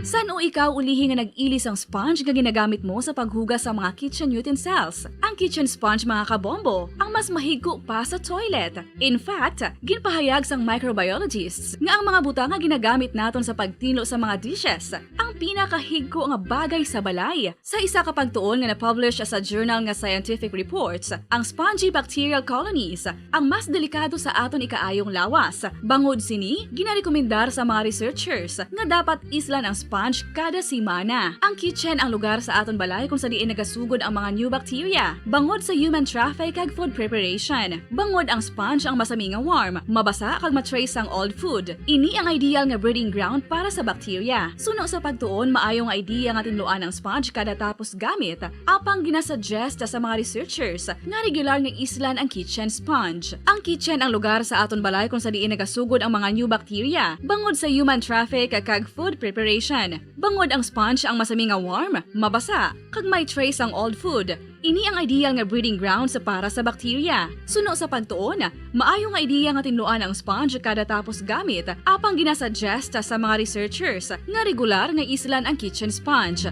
[SPEAKER 24] San o ikaw ulihi nga nag-ilis ang sponge nga ginagamit mo sa paghugas sa mga kitchen utensils? Ang kitchen sponge mga kabombo, ang mas mahigko pa sa toilet. In fact, ginpahayag sang microbiologists nga ang mga buta nga ginagamit naton sa pagtilo sa mga dishes ang pinakahigko nga bagay sa balay. Sa isa ka pagtuon nga na-publish sa journal nga Scientific Reports, ang spongy bacterial colonies ang mas delikado sa aton ikaayong lawas. Bangod sini, ginarekomendar sa mga researchers nga dapat islan ang sponge kada simana. Ang kitchen ang lugar sa aton balay kung sa diin nagasugod ang mga new bacteria. Bangod sa human traffic kag food preparation. Bangod ang sponge ang masami nga warm, mabasa kag matrace ang old food. Ini ang ideal nga breeding ground para sa bacteria. Suno sa pagtuon, maayo nga idea nga tinluan ang sponge kada tapos gamit. Apang ginasuggest sa mga researchers nga regular nga islan ang kitchen sponge. Ang kitchen ang lugar sa aton balay kung sa diin nagasugod ang mga new bacteria. Bangod sa human traffic kag food preparation. Bangod ang sponge ang masami nga warm, mabasa, kag may trace ang old food. Ini ang ideal nga breeding ground sa para sa bacteria. Suno sa pagtuon, maayo nga idea nga tinluan ang sponge kada tapos gamit. Apang ginasuggest sa mga researchers nga regular nga islan ang kitchen sponge.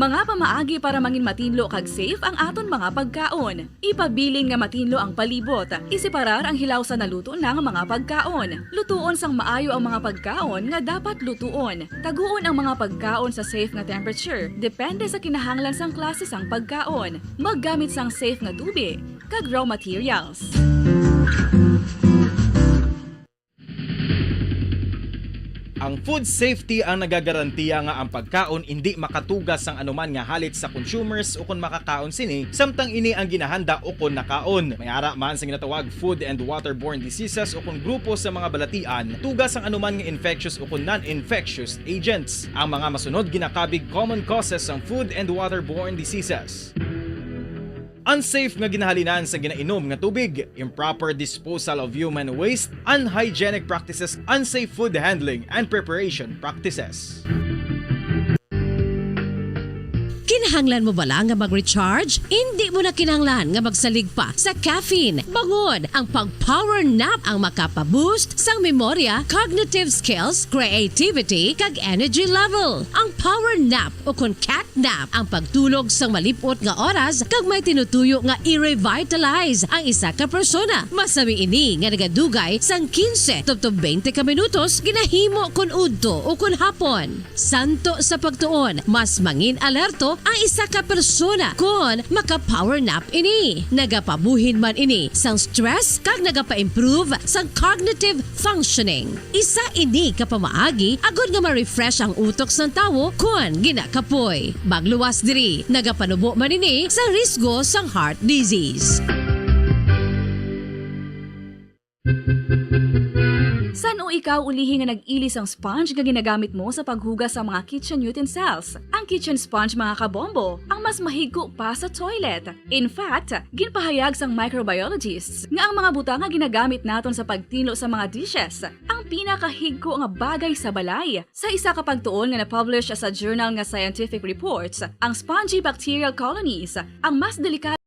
[SPEAKER 24] Mga pamaagi para mangin matinlo kag safe ang aton mga pagkaon. Ipabilin nga matinlo ang palibot. Isiparar ang hilaw sa naluto ng mga pagkaon. Lutuon sang maayo ang mga pagkaon nga dapat lutuon. Taguon ang mga pagkaon sa safe nga temperature. Depende sa kinahanglan sang klase sang pagkaon. Maggamit sang safe nga tubig kag raw materials.
[SPEAKER 3] Ang food safety ang nagagarantiya nga ang pagkaon hindi makatugas ang anuman nga halit sa consumers o kung makakaon sini, samtang ini ang ginahanda o kung nakaon. May ara man sa ginatawag food and waterborne diseases o kung grupo sa mga balatian, tugas ang anuman nga infectious o kung non-infectious agents. Ang mga masunod ginakabig common causes ng food and waterborne diseases. Unsafe nga ginahalinan sa ginainom nga tubig, improper disposal of human waste, unhygienic practices, unsafe food handling, and preparation practices.
[SPEAKER 23] Kinahanglan mo bala nga mag-recharge? Hindi mo na kinahanglan nga magsalig pa sa caffeine. Bangod, ang pag-power nap ang makapaboost sang memorya, cognitive skills, creativity, kag energy level. Ang power nap o kung cat nap ang pagtulog sang malipot nga oras kag may tinutuyo nga i-revitalize ang isa ka persona. Masami ini nga nagadugay sang 15 to 20 ka minutos ginahimo kun udto o kun hapon. Santo sa pagtuon, mas mangin alerto ang isa ka persona kung maka-power nap ini. Nagapabuhin man ini sang stress kag nagapa-improve sang cognitive functioning. Isa ini kapamaagi agud nga ma-refresh ang utok sang tawo kung ginakapoy. Magluwas diri, nagapanubo man ini sa risgo sang heart disease.
[SPEAKER 24] San o ikaw ulihi nga nag-ilis ang sponge nga ginagamit mo sa paghugas sa mga kitchen utensils? Ang kitchen sponge mga kabombo, ang mas mahigko pa sa toilet. In fact, ginpahayag sang microbiologists nga ang mga butang nga ginagamit naton sa pagtilo sa mga dishes ang pinakahigko nga bagay sa balay. Sa isa ka pagtuon nga na-publish sa journal nga Scientific Reports, ang spongy bacterial colonies ang mas delikado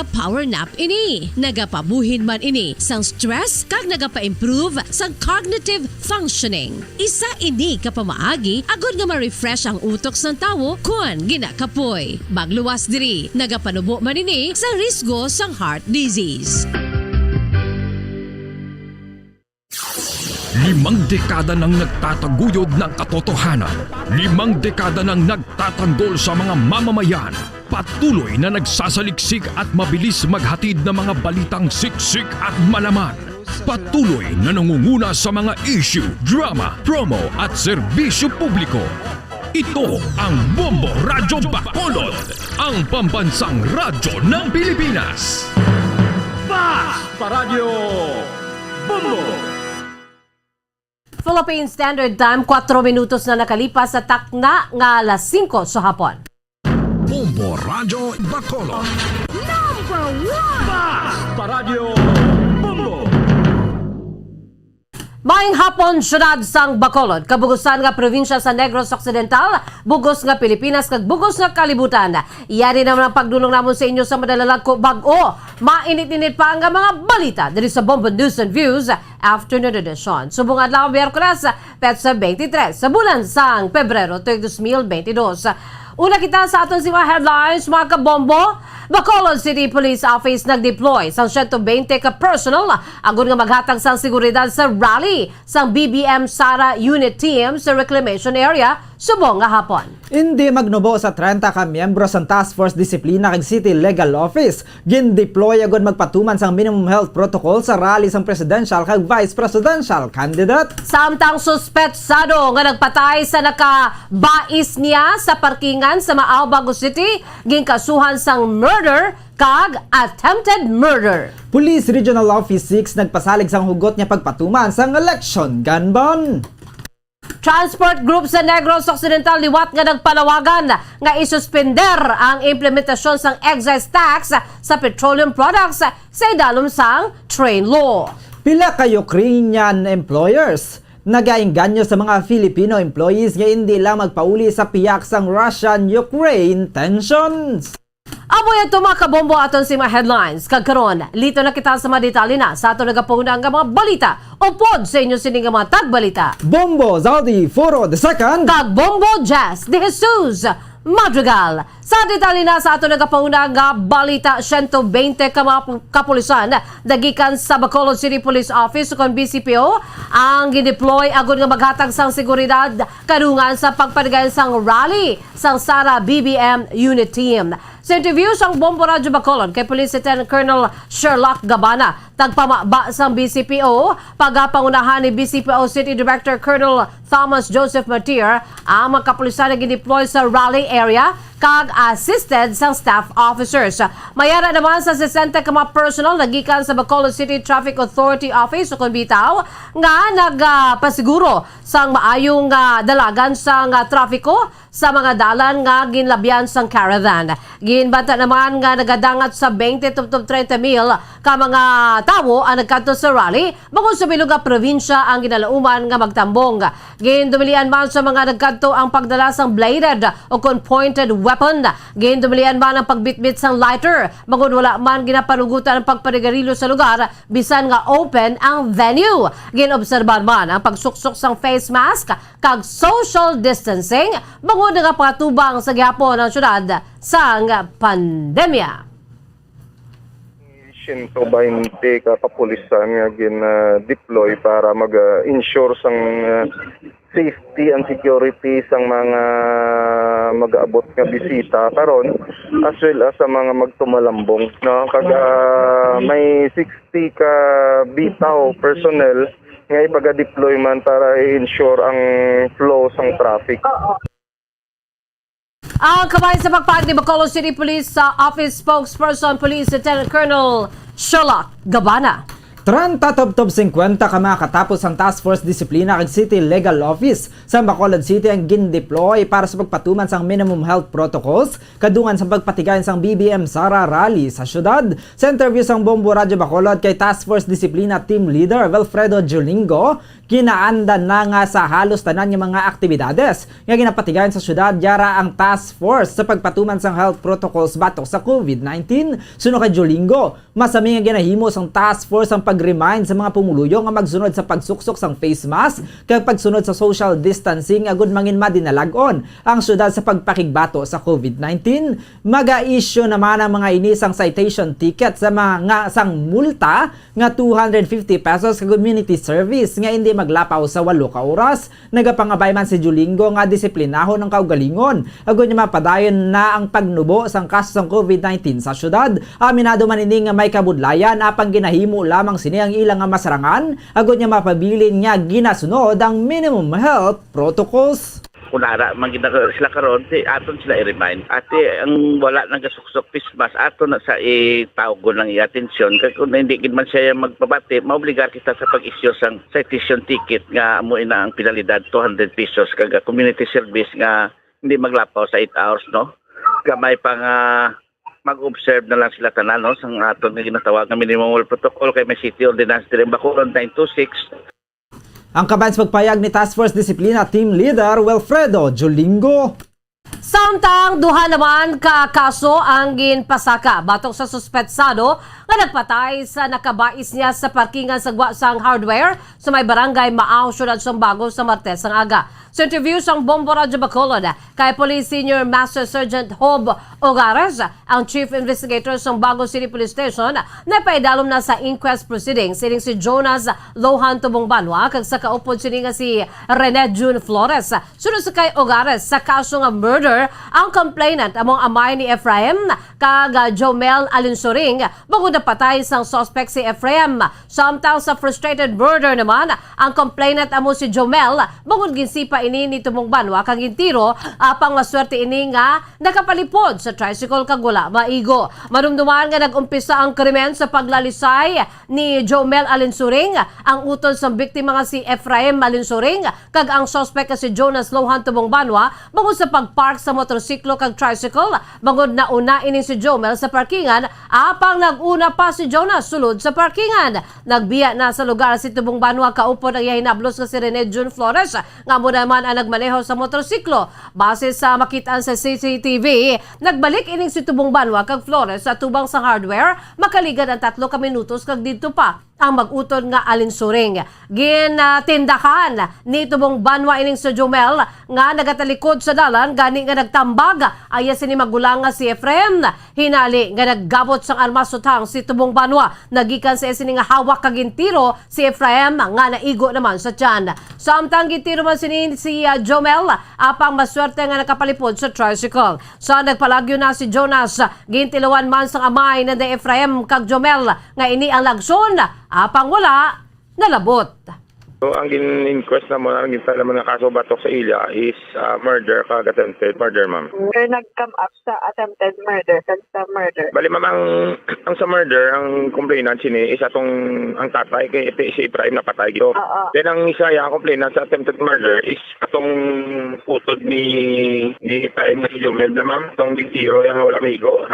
[SPEAKER 23] Power nap ini. Nagapabuhin man ini sang stress kag nagapa-improve sang cognitive functioning. Isa ini kapamaagi agud nga ma-refresh ang utok sang tawo kun ginakapoy. Magluwas diri, nagapanubo man ini sa risgo sang heart disease.
[SPEAKER 5] 5 dekada nang nagtataguyod ng katotohanan. 5 dekada nang nagtatanggol sa mga mamamayan. Patuloy na nagsasaliksik at mabilis maghatid ng mga balitang siksik at malaman. Patuloy na nangunguna sa mga issue, drama, promo at serbisyo publiko. Ito ang Bombo Radyo Bacolod, ang pambansang radyo ng Pilipinas.
[SPEAKER 10] Fast Paradyo Bombo!
[SPEAKER 14] Philippine Standard Time, 4 minutos na nakalipas sa takna nga alas 5 sa hapon.
[SPEAKER 31] Bombo Radyo Bacolod.
[SPEAKER 10] Number 1! Fast Paradyo Bombo!
[SPEAKER 14] Maayong hapon, syudad sang Bacolod, kabugusan nga probinsya sa Negros Occidental, bugos nga Pilipinas, kag bugos nga kalibutan. Iyari naman ang pagdulong namon sa inyo sa madalalag ko bag-o. Mainit-init pa ang mga balita diri sa Bombo News and Views Afternoon Edition. Subong adlaw Miyerkules, petsa 23 sa bulan sang Pebrero 2022. Una kita sa aton si mga headlines, mga kabombo. Bacolod City Police Office nag-deploy sang 120 ka personal agon nga maghatag sang seguridad sa rally sang BBM Sara Unit Team sa Reclamation Area subong nga hapon.
[SPEAKER 15] Hindi magnubo sa 30 ka miyembro sa Task Force Disiplina kag City Legal Office. Gin-deploy agon magpatuman sang minimum health protocol sa rally sang presidential kag vice presidential candidate.
[SPEAKER 14] Samtang suspetsado nga nagpatay sa nakabais niya sa parkingan sa Maaw, Bago City, ginkasuhan sang murder kag attempted murder.
[SPEAKER 15] Police Regional Office 6 nagpasalig sang hugot niya pagpatuman sang election gunman.
[SPEAKER 14] Transport Group sa Negros Occidental liwat nga nagpalawagan nga isuspender ang implementasyon sang excise tax sa petroleum products sa idalom sang train law.
[SPEAKER 15] Pila ka Ukrainian employers nagainganyo sa mga Filipino employees nga hindi lang magpauli sa piyak sang Russian-Ukraine tensions.
[SPEAKER 14] Aboy ito mga kabombo aton si mga headlines. Kagkaroon, lito na kita sa mga detalye na sa aton nagapuna nga mga balita o pod sa inyo sining mga tagbalita.
[SPEAKER 15] Bombo Zaldi Foro II
[SPEAKER 14] kag Bombo Jazz de Jesus Madrigal. Sa detalye na sa aton nagapuna nga balita, 120 ka mga kapulisan dagikan sa Bacolod City Police Office kon BCPO ang gideploy agon nga maghatag sang seguridad kadungan sa pagpanigayon sang rally sang Sara BBM Unit Team. Sa interview sang Bombo Radyo Bacolod kay Police Lieutenant Colonel Sherlock Gabana, tagpamaba sang BCPO, pagapangunahan ni BCPO City Director Colonel Thomas Joseph Matier, ang mga kapulisan na gideploy sa rally area kag assisted sang staff officers. Mayara naman sa 60 ka mga personal nagikan sa Bacolod City Traffic Authority Office o kon bitaw nga nagpasiguro sang maayong dalagan sang trafiko sa mga dalan nga ginlabyan sang caravan. Ginbanta naman nga nagadangat sa 20 to 30 mil ka mga tawo ang nagkanto sa rally bangod sa bilog nga probinsya ang ginalauman nga magtambong. Gindumilian man sa mga nagkanto ang pagdala sang bladed o kon pointed weapon. Gindumilian man ang pagbitbit sang lighter bangod wala man ginapanugutan ang pagparigarilo sa lugar bisan nga open ang venue. Ginobserban man ang pagsuksok sang face mask kag social distancing bangod nga patubang sa gihapon ng syudad sang pandemya.
[SPEAKER 16] 120 ka kapulisan nga gin-deploy para mag-ensure sang safety and security sang mga mag-aabot nga bisita karon as well as sa mga magtumalambong, no? Kag may 60 ka bitaw personnel nga ipaga-deploy man para i-ensure ang flow sang traffic.
[SPEAKER 14] Ang kamay sa pagpahid ni Bacolod City Police Office Spokesperson Police Lieutenant Colonel Sherlock Gabana.
[SPEAKER 15] 30 top 50 ka makatapos ang Task Force Disiplina kag City Legal Office sa Bacolod City ang gin-deploy para sa pagpatuman sang minimum health protocols kadungan sa pagpatigayon sang BBM Sara Rally sa syudad. Sa interview sang Bombo Radyo Bacolod kay Task Force Disiplina Team Leader Wilfredo Jolingo, kinaanda na nga sa halos tanan nga mga aktibidades nga ginapatigayon sa syudad yara ang Task Force sa pagpatuman sang health protocols batok sa COVID-19. Suno kay Jolingo, masami nga ginahimo sang Task Force ang pag-remind sa mga pumuluyo nga magsunod sa pagsuksok sang face mask kag pagsunod sa social distancing agud mangin madinalagon ang syudad sa pagpakigbato sa COVID-19. Maga-issue naman ang mga inisang citation ticket sa mga sang multa nga 250 pesos kag community service nga hindi maglapaw sa 8 ka oras. Nagapangabay man si Jolingo nga disiplinahon ang kaugalingon agud niya mapadayon na ang pagnubo sang kaso sang COVID-19 sa syudad. Aminado man ini nga may kabudlayan apang ginahimo lamang sini ang ilang nga masarangan agud niya mapabilin nga ginasunod ang minimum health protocols.
[SPEAKER 1] Kunara sila karon aton sila i-remind ate ang wala nang gasuksok pismas aton na sa itawgon lang i-atensyon kung hindi gid man siya magpabati maobligar kita sa pag-issue sang citation ticket nga amo ina ang penalidad 200 pesos kag community service nga hindi maglapaw sa 8 hours no gamay pa nga mag-observe na lang sila tanan no sang aton nga ginatawag nga minimum health protocol kay may city ordinance dire Bacolod 926.
[SPEAKER 15] Ang kaban sa pagpayag ni Task Force Disiplina Team Leader Wilfredo Jolingo.
[SPEAKER 14] Samtang duha naman ka kaso ang ginpasaka batok sa suspetsado nga nagpatay sa nakabais niya sa parkingan sa sang hardware sa may barangay Maaw, syudad Sumbago sa Martes ang aga. Sa interview sang Bombo Radyo Bacolod kay Police Senior Master Sergeant Hob Ogares, ang Chief Investigator sa Bago City Police Station, na paidalom na sa inquest proceedings sining si Jonas Lohan Tubong Banwa kag sa kaupod sini nga si Rene June Flores. Sunod sa kay Ogares sa kaso nga murder, ang complainant among amay ni Ephraim kag Jomel Alinsuring bangod na patay sang suspect si Ephraim. Samtang sa frustrated murder naman, ang complainant amo si Jomel bangod ginsipa ini ni Tubong Banwa kag gintiro apang maswerte ini nga nakapalipod sa tricycle kag wala maigo. Madumduman nga nag-umpisa ang krimen sa paglalisay ni Jomel Alinsuring. Ang utol sa biktima nga si Ephraim Alinsuring kag ang suspect nga si Jonas Lohan Tubong Banwa bangod sa pagpark sa motorsiklo kag tricycle bangod na una ini si Jomel sa parkingan apang naguna pa si Jonas sulod sa parkingan. Nagbiya na sa lugar si Tubong Banwa kaupod ang yahinablos nga si Rene June Flores nga mo naman ang nagmaneho sa motorsiklo. Base sa makitaan sa CCTV, nagbalik ining si Tubong Banwa kag Flores sa tubang sa hardware makaligan ang 3 ka minutos kag didto pa ang mag-utol nga Alinsuring. Gintindakan ni Tubong Banwa ining sa Jomel nga nagatalikod sa dalan gani nga nagtambag aya sini magulang nga si Ephraim. Hinali nga naggabot sang armas sutang si Tubong Banwa nagikan sa sini nga hawak kag gintiro si Ephraim nga naigo naman sa tiyan. Samtang gintiro man sini si Jomel apang maswerte nga nakapalipod sa tricycle. Sa nagpalagyo na si Jonas gintilawan man sang amay na de Ephraim kag Jomel nga ini ang lagson apang wala nalabot.
[SPEAKER 16] So, ang in-inquest naman, ang ginfile naman ng kaso batok sa Ilya is murder kag attempted murder, ma'am.
[SPEAKER 4] Nag-come up sa attempted murder kag sa murder.
[SPEAKER 16] Bali, ma'am, ang sa murder, ang complainant sini is atong ang tatay kay si Ibrahim na patay gito. Then ang isa yung complainant sa attempted murder is atong putod ni Ibrahim na si Jomel na, ma'am. Itong bigtiro yung wala migo.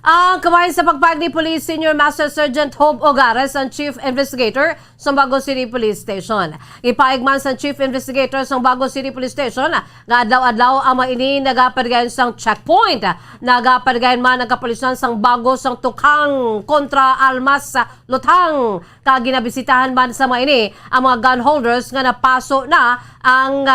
[SPEAKER 14] Ang kamay sa pagpayag ni Police Senior Master Sergeant Hob Ogares, ang Chief Investigator sa Bago City Police Station. Ipayag man sa Chief Investigator sa Bago City Police Station nga adlaw-adlaw ang maini nagapadgayon sang checkpoint. Nagapadgayon man ang kapulisan sang Bago sang Tukang kontra Almas sa Lutang. Kaginabisitahan man sa maini ang mga gun holders nga napaso na ang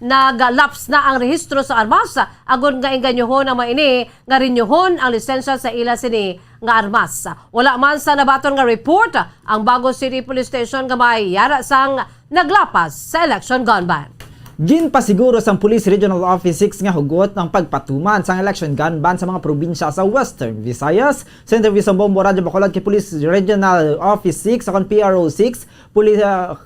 [SPEAKER 14] naglaps na ang rehistro sa armas agon nga inganyohon ang maini nga rinyuhon ang lisensya sa ila sini nga armas. Wala man sa nabaton nga report ang Bago City Police Station nga may yara sang naglapas sa election gun ban.
[SPEAKER 15] Ginpasiguro sang Police Regional Office 6 nga hugot ng pagpatuman sang election gun ban sa mga probinsya sa Western Visayas. Sa interview sa Bombo Radio Bacolod kay Police Regional Office 6 akon PRO 6,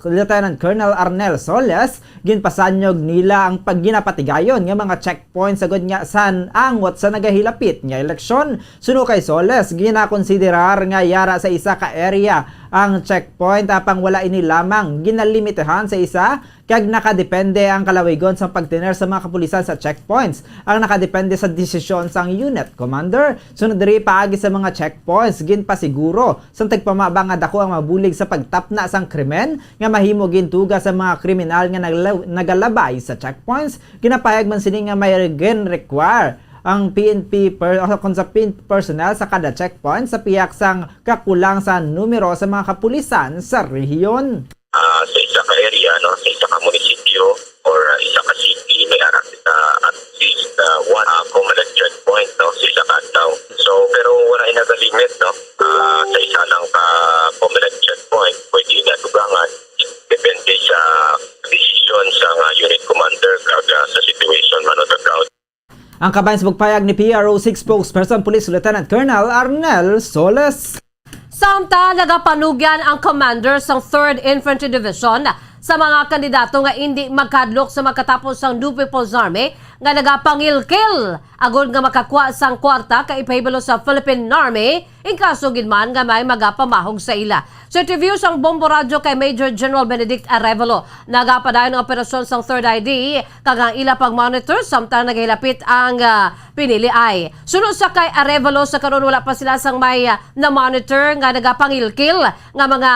[SPEAKER 15] Lieutenant Colonel Arnel Soles, ginpasanyog nila ang pagginapatigayon nga mga checkpoints sagod nga san angot sa nagahilapit nga eleksyon. Suno kay Soles, ginakonsiderar nga yara sa isa ka area ang checkpoint apang wala ini lamang ginalimitahan sa isa kag nakadepende ang kalawigon sa pagtiner sa mga kapulisan sa checkpoints. Ang nakadepende sa desisyon sang unit commander. Sunod diri paagi sa mga checkpoints ginpasiguro sa tagpamaba nga dako ang mabulig sa pagtapna sang krimen nga mahimo gintuga sa mga kriminal nga nagalabay sa checkpoints. Ginapayag man sini nga may require ang PNP personnel sa kada checkpoint sa piyak sang kakulang sa numero sa mga kapulisan sa rehiyon.
[SPEAKER 6] Sa isa ka area, no, sa isa ka munisipyo or isa ka city, may arak at least one commandant checkpoint, no, sa isa ka adlaw. So pero wala inaga-limit, no, sa isa lang ka commandant checkpoint pwede na tugangan. Depende sa decision sa unit commander kag sa situation man of the crowd.
[SPEAKER 15] Ang kabayan sa pagpayag ni PRO 6 spokesperson Police Lieutenant Colonel Arnel Soles.
[SPEAKER 14] Samtang nagapanugyan ang commander sa 3rd Infantry Division sa mga kandidato nga hindi magkadlok sa magkatapos ng New People's Army nga nagapangilkil agod nga makakuha sang kwarta kay ipahibalo sa Philippine Army in kaso gidman nga may magapamahog sa ila. Sa interview sang Bombo Radio kay Major General Benedict Arevalo, nagapadayon ang operasyon sang 3rd ID kag ang ila pag-monitor samtang naghilapit ang pinili ay. Sunod sa kay Arevalo sa karon wala pa sila sang may na-monitor nga nagapangilkil nga mga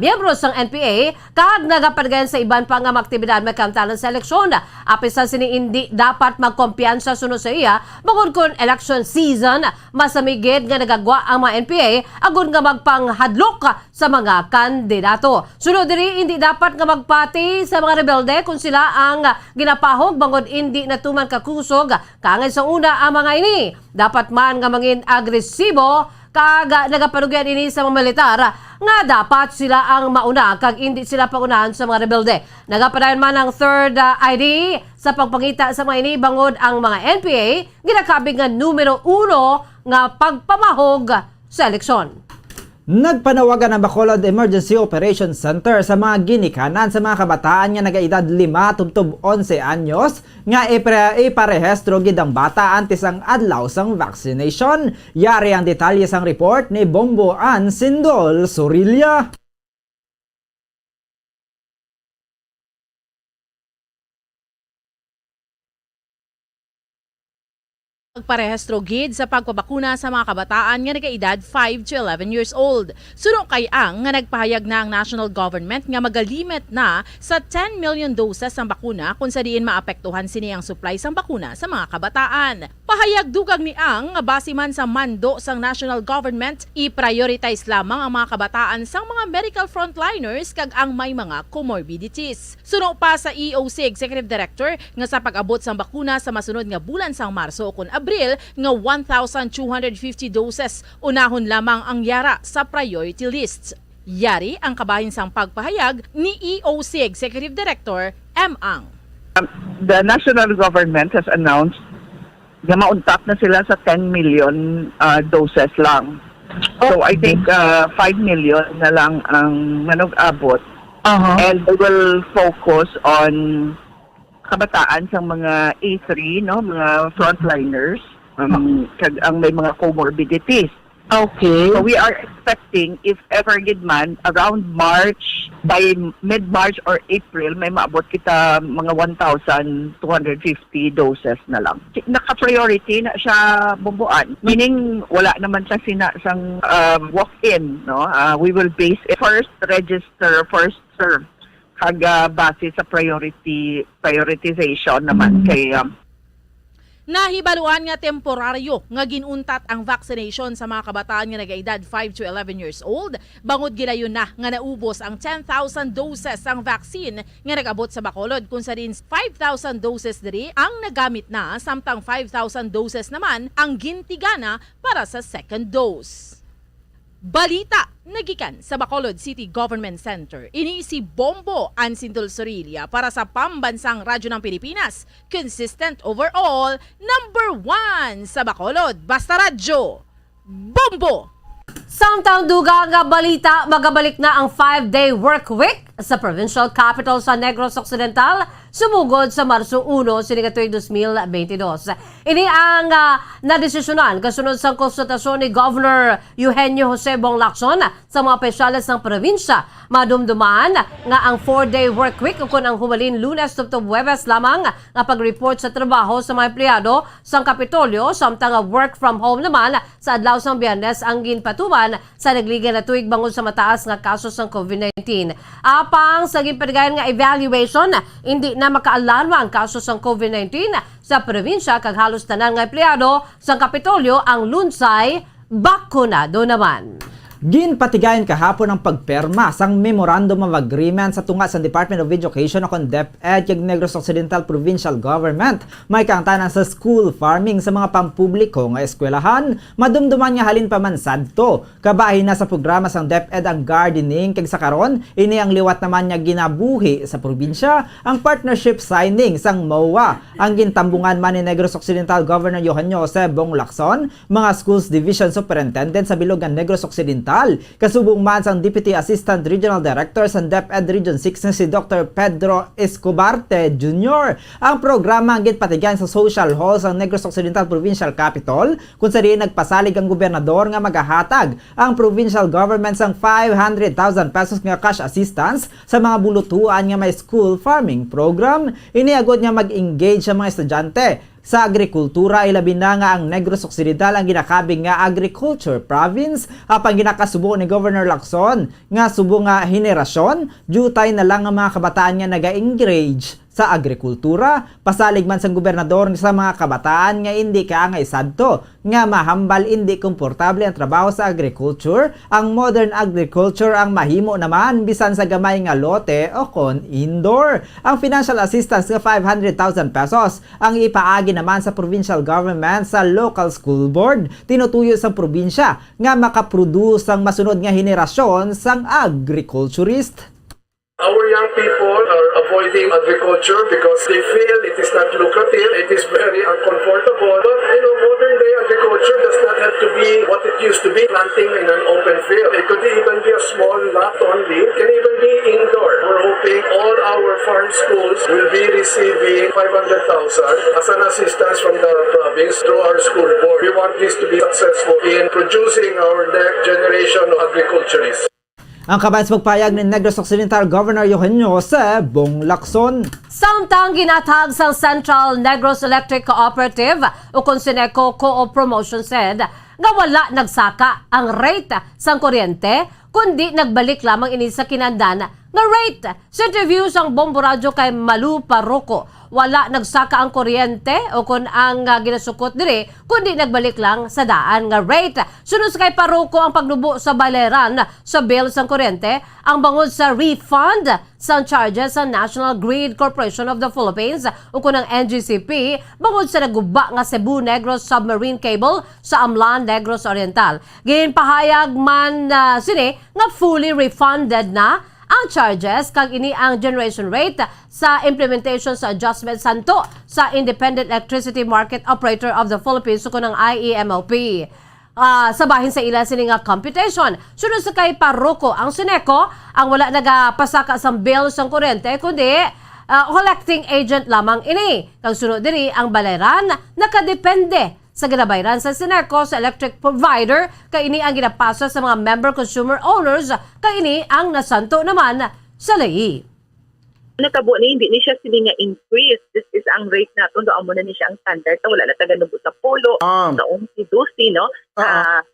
[SPEAKER 14] miyembro sang NPA kag nagapadagayon sa iban pa nga aktibidad may kamtanan sa eleksyon. Apisan sini hindi dapat magkumpiyansa sunod sa iya bukod kun election season masamigid nga nagagwa ang mga NPA agud nga magpanghadlok sa mga kandidato. Sunod diri hindi dapat nga magpati sa mga rebelde kung sila ang ginapahog bangod hindi natuman kakusog kangay sa una ang mga ini. Dapat man nga mangin agresibo kag nagapanugyan ini sa mga militar nga dapat sila ang mauna kag hindi sila pangunahan sa mga rebelde. Nagapadayon man ang 3rd ID sa pagpangita sa mga ini bangod ang mga NPA ginakabig nga numero 1 nga pagpamahog sa eleksyon.
[SPEAKER 15] Nagpanawagan ang Bacolod Emergency Operations Center sa mga ginikanan sa mga kabataan nga nagaedad 5 tubtob 11 anyos nga iparehestro gid ang bata antes ang adlaw sang vaccination. Yari ang detalye sang report ni Bombo Ann Sindol Sorilla.
[SPEAKER 8] Pagparehestro gid sa pagpabakuna sa mga kabataan nga nagaedad 5 to 11 years old. Suno kay ang nga nagpahayag na ang national government nga magalimit na sa 10 million doses ng bakuna kung sa diin maapektuhan sini ang supply sang bakuna sa mga kabataan. Pahayag dugag ni ang nga base man sa mando sang national government, i-prioritize lamang ang mga kabataan sang mga medical frontliners kag ang may mga comorbidities. Suno pa sa EOC Executive Director nga sa pag-abot sang bakuna sa masunod nga bulan sang Marso ukon Abril nga 1,250 doses unahon lamang ang yara sa priority lists. Yari ang kabahin sang pagpahayag ni EOC Executive Director M. Ang.
[SPEAKER 17] The national government has announced na mauntap na sila sa 10 million doses lang. So I think 5 million na lang ang manag-abot. And they will focus on kabataan sa mga A3, no, mga frontliners, kag ang may mga comorbidities. Okay. So we are expecting, if ever gid man, around March, by mid-March or April, may maabot kita mga 1,250 doses na lang. Naka-priority na siya bumbuan. Meaning, wala naman siya sang walk-in. No? We will base it first register, first serve. Kag base sa prioritization naman kay
[SPEAKER 8] Nahibaluan nga temporaryo nga ginuntat ang vaccination sa mga kabataan nga nagaedad 5 to 11 years old. Bangod gidayon na nga naubos ang 10,000 doses ang vaccine nga nagabot sa Bacolod kung sa din 5,000 doses diri ang nagamit na samtang 5,000 doses naman ang gintigana para sa second dose. Balita nagikan sa Bacolod City Government Center. Ini si Bombo Ansindol Sorilla para sa pambansang radyo ng Pilipinas. Consistent overall, #1 sa Bacolod. Basta radyo, Bombo!
[SPEAKER 14] Samtang duga nga balita, magabalik na ang 5-day work week sa provincial capital sa Negros Occidental, sumugod sa Marso 1, sininga tuig 2022. Ini ang nadesisyonan kasunod sa konsultasyon ni Governor Eugenio Jose Bong Lacson sa mga opisyales ng probinsya. Madumduman nga ang 4-day work week kung ang humalin Lunes tubtob Huwebes lamang nga pag-report sa trabaho sa mga empleyado sa Kapitolyo, samtang work from home naman sa adlaw sang Biyernes ang ginpatuman sa nagligan na tuig bangod sa mataas nga kaso ng COVID-19. Apang sa ginpadayon nga evaluation, hindi na makaalarma ang kaso ng COVID-19 sa probinsya kag halos tanan nga empleyado sa Kapitolyo ang lunsay bakunado naman.
[SPEAKER 15] Ginpatigayon kahapon ang pagperma sang Memorandum of Agreement sa tunga sa Department of Education o DepEd kag Negros Occidental Provincial Government. May kaangtanan sa school farming sa mga pampubliko nga eskwelahan. Madumduman nga halin pa man sadto. Kabahin na sa programa sang DepEd ang gardening kag sa karon ini ang liwat naman nga ginabuhi sa probinsya ang partnership signing sang MOA. Ang gintambungan man ni Negros Occidental Governor Eugenio Jose Bong Lacson, mga schools division superintendent sa bilog ng Negros Occidental. Kasubong man sang Deputy Assistant Regional Director sa DepEd Region 6 na si Dr. Pedro Escobarte Jr. Ang programa ang gitpatigan sa Social Hall sa Negros Occidental Provincial Capital kung sa diin nagpasalig ang gobernador nga magahatag ang provincial government sang 500,000 pesos nga cash assistance sa mga bulutuan nga may school farming program. Iniagod nga mag-engage sa mga estudyante sa agrikultura, ilabi na nga ang Negros Occidental ang ginakabing nga agriculture province. Apang ginakasubo ni Governor Lacson nga subo nga henerasyon, jutay na lang ang mga kabataan nga naga-engage sa agrikultura. Pasalig man sang gobernador sa mga kabataan nga hindi kaangay sadto nga mahambal hindi komportable ang trabaho sa agriculture. Ang modern agriculture ang mahimo naman bisan sa gamay nga lote o kon indoor. Ang financial assistance nga 500,000 pesos ang ipaagi naman sa provincial government sa local school board. Tinutuyo sa probinsya nga makaproduce ang masunod nga henerasyon sang agriculturist.
[SPEAKER 7] Our young people are avoiding agriculture because they feel it is not lucrative, it is very uncomfortable. But, modern day agriculture does not have to be what it used to be, planting in an open field. It could even be a small lot only, it can even be indoor. We're hoping all our farm schools will be receiving 500,000 as an assistance from the province through our school board. We want this to be successful in producing our next generation of agriculturists.
[SPEAKER 15] Ang kabayan sa pagpayag ni Negros Occidental Governor Eugenio Jose Bong Lacson.
[SPEAKER 14] Samtang ginatag sa Central Negros Electric Cooperative o Consineco Co-op Promotion said nga wala nagsaka ang rate sang kuryente kundi nagbalik lamang ini sa kinandan nga rate. Sa interview sang Bombo Radio kay Malu Parroco, wala nagsaka ang kuryente o kung ang ginasukot diri kundi nagbalik lang sa daan nga rate. Sunod sa kay Parroco ang pagnubo sa baleran sa bill sang kuryente, ang bangod sa refund sa charges sa National Grid Corporation of the Philippines o kung ang NGCP, bangod sa naguba nga Cebu Negros Submarine Cable sa Amlan Negros Oriental. Ginpahayag man sini nga fully refunded na ang charges kag ini ang generation rate sa implementation sa adjustment santo sa Independent Electricity Market Operator of the Philippines kung ang IEMOP. Sa bahin sa ila sini nga computation. Sunod sa kay Parroco, ang Sineco ang wala nagapasaka sa bill sang kuryente kundi collecting agent lamang ini. Kag sunod diri ang baleran nakadepende sa ginabayran sa Sineco sa electric provider kay ini ang ginapasa sa mga member consumer owners kay ini ang nasanto naman sa lei.
[SPEAKER 4] Nakabo ni hindi ni siya sili nga increase. This is ang rate naton do amo na ni siya ang standard ta wala na taganubo sa polo sa 11-12 no.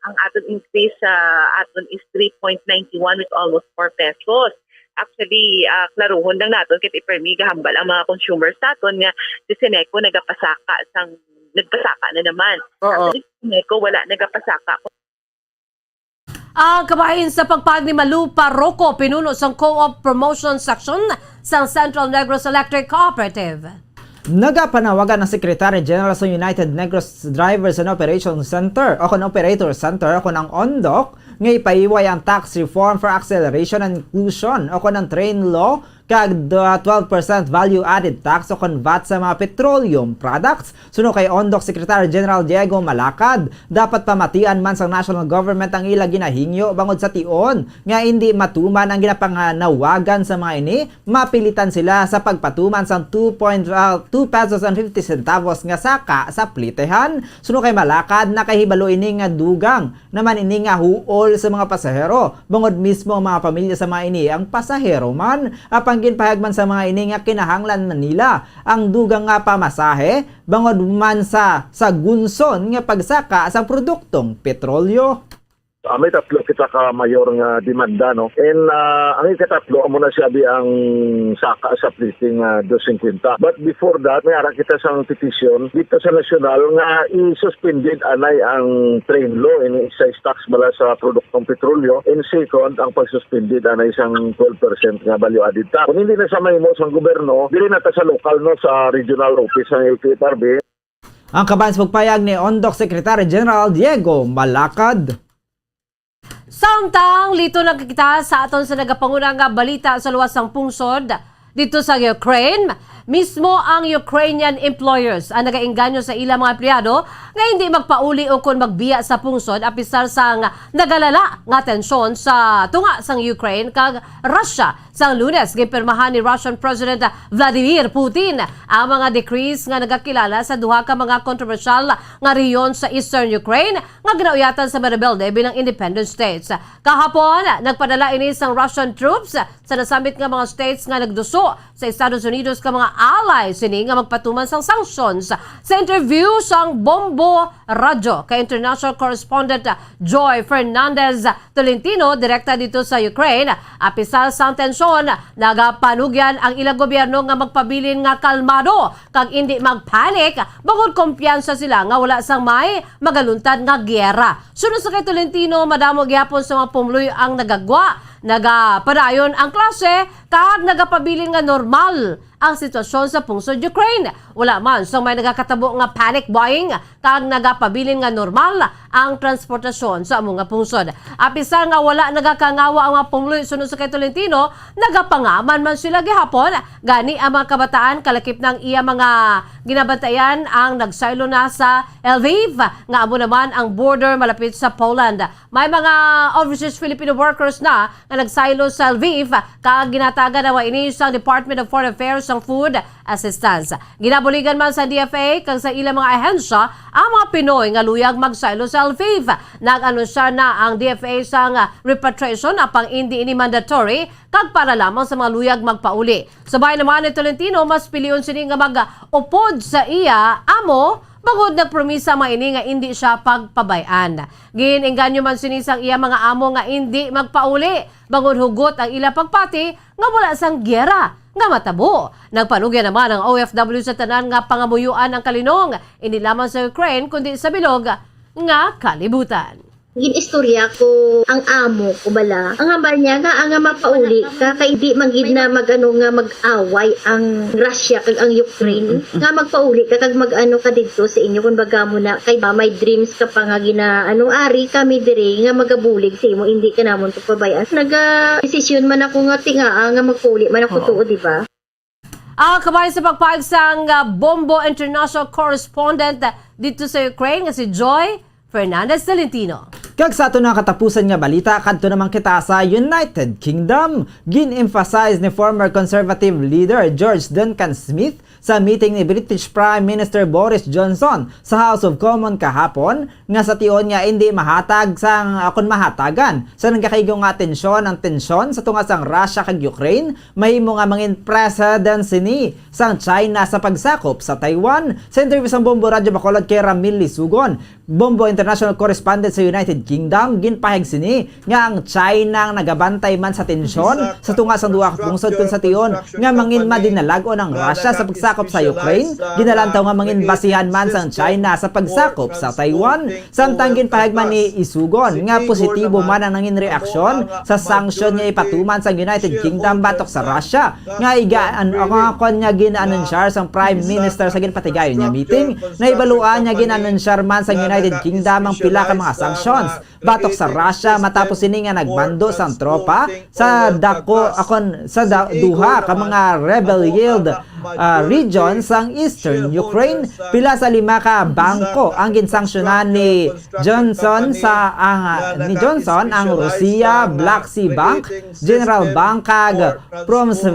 [SPEAKER 4] Ang aton increase sa aton is 3.91 with almost 4 pesos. Actually, klaruhon lang naton kay ipermi gahambal ang mga consumers naton nga si Sineco nagapasaka na naman. Sineco wala nagapasaka.
[SPEAKER 14] Ang kabahin sa pagpag ni Malu Parroco, pinuno sa Co-op Promotion Section sa Central Negros Electric Cooperative.
[SPEAKER 15] Nagapanawagan ng Secretary General sa United Negros Drivers and Operations Center o Operator Center o ng ONDOC nga ipaiway ang tax reform for acceleration and inclusion o ng train law kag 12% value-added tax o VAT sa mga petroleum products. Suno kay ONDOC Secretary General Diego Malacad, dapat pamatian man sa national government ang ila ginahingyo bangod sa tion nga hindi matuman ang ginapanganawagan sa mga ini, mapilitan sila sa pagpatuman sa 2 pesos and 50 centavos nga saka sa plitehan. Suno kay Malacad, nakahibalo ini nga dugang naman ini nga huol sa mga pasahero bangod mismo ang mga pamilya sa mga ini ang pasahero man apang ginpahayag man sa mga ini nga kinahanglan na nila ang dugang nga pamasahe bangod man sa gunson nga pagsaka sa produktong petrolyo.
[SPEAKER 12] May tatlo kita ka mayor nga demanda, no? And ang ikatatlo, amo na siya ang saka sa plating 250. But before that, may ara kita sang petition dito sa nasyonal nga i-suspended anay ang train law in excise tax bala sa produktong petrolyo. And second, ang pag-suspended anay isang 12% nga value-added tax. Kung hindi na sa mahimo sa gobyerno, dili na ta sa lokal, no, sa regional office ng LTFRB.
[SPEAKER 15] Ang kabayan sa pagpayag ni ONDOC Secretary General Diego Malacad.
[SPEAKER 14] Samtang lito nagkita sa aton sa nagapangunang nga balita sa luwas ng pungsod dito sa Ukraine. Mismo ang Ukrainian employers ang nagainganyo sa ilang mga empleyado nga hindi magpauli o kung magbiya sa pungsod apisar sa nagalala nga tensyon sa tunga sang Ukraine kag Russia. Sang Lunes, gipirmahan ni Russian President Vladimir Putin ang mga decrees nga nagakilala sa duha ka mga kontrobersyal nga rehiyon sa Eastern Ukraine nga ginauyatan sa rebelde bilang independent states. Kahapon, nagpadala ini sang Russian troops sa nasamit nga mga states nga nagduso sa Estados Unidos ka mga allies sini nga magpatuman sang sanctions. Sa interview sang Bombo Radyo kay international correspondent Joy Fernandez Tolentino direkta dito sa Ukraine, apisal sang tensyon nagapanugyan ang ilang gobyerno nga magpabilin nga kalmado kag hindi magpanik bangod kumpiyansa sila nga wala sang may magaluntad nga giyera. Sunod sa kay Tolentino, madamo gyapon sa mga pumuluy ang nagagwa, nagapadayon ang klase kag nagapabilin nga normal ang sitwasyon sa pungsod Ukraine. Wala man so may nagakatabo nga panic buying kag nagapabilin nga normal ang transportasyon sa among nga pungsod. Apisar nga wala nagakangawa ang mga pumuluy sunod sa kay Tolentino, nagapangaman man sila gihapon gani ang mga kabataan kalakip ng iya mga ginabantayan ang nagsaylo na sa Lviv nga amo naman ang border malapit sa Poland. May mga overseas Filipino workers na nga nagsaylo sa Lviv kag ginatagan na ini sa Department of Foreign Affairs ang food assistance. Ginabuligan man sa DFA kag sa ilang mga ahensya ang mga Pinoy nga luyag magsaylo sa Lviv. Nag-anunsya na ang DFA sa repatriation apang hindi ini mandatory kag para lamang sa mga luyag magpauli. Sabay naman ni Tolentino, mas piliyon sini nga mag-upod sa iya amo bagod nagpromisa mga ini nga hindi siya pagpabayan. Ginengganyo man sinisang iya mga amo nga hindi magpauli bagod hugot ang ila pagpati nga wala sang gyera nga matabo. Nagpanugya naman ang OFW sa tanan nga pangamuyuan ang kalinong hindi lamang sa Ukraine kundi sa bilog nga kalibutan.
[SPEAKER 18] Ginistorya ko ang amo ko bala. Ang hambal niya nga ang mapauli ka kay di magid na magano nga mag-away ang Russia kag ang Ukraine. Nga magpauli ka kag magano ka didto sa inyo kun baga mo na kay ba may dreams ka pa nga gina ari kami dire nga magabulig sa imo hindi ka namon pabayas. Naga-desisyon man ako nga tinga nga magpauli man ako tuod di ba?
[SPEAKER 14] Kabayan sa pagpahig sang Bombo International Correspondent dito sa Ukraine nga si Joy Fernandez Tolentino.
[SPEAKER 15] Kag sa ato na katapusan nga balita, kadto naman kita sa United Kingdom. Gin-emphasize ni former Conservative leader George Duncan Smith sa meeting ni British Prime Minister Boris Johnson sa House of Commons kahapon nga sa tion nga hindi mahatag sang akon mahatagan sa nagkakaigo nga tensyon sa tunga sang Russia kag Ukraine mahimo nga mangin presidency ni sang China sa pagsakop sa Taiwan. Sa interview sang Bombo Radyo Bacolod kay Ramil Lisugon, Bombo international correspondent sa United Kingdom ginpahayag sini nga ang China ang nagabantay man sa tensyon sa tunga sang duha ka pungsod kun sa tiyon nga mangin madinalago ng Russia sa pagsakop sa Ukraine, ginalantaw nga mangin basihan man sang China sa pagsakop sa Taiwan. Samtang ginpahayag man ni Isugon nga positibo man ang nangin reaksyon sa sanksyon nga ipatuman sa United Kingdom batok sa Russia nga igaan kon nga ginaanunsyar sang Prime Minister sa ginpatigayon niya meeting na ibaluan niya ginanunsyar man sa United Kingdom ang pila ka mga sanctions batok sa Russia matapos ini nga nagbando sang tropa sa duha ka mga rebel yield region sang Eastern Ukraine. Pila sa 5 ka bangko ang ginsanksyonan ni Johnson ang Russia, Black Sea Bank, General Bank kag Provincial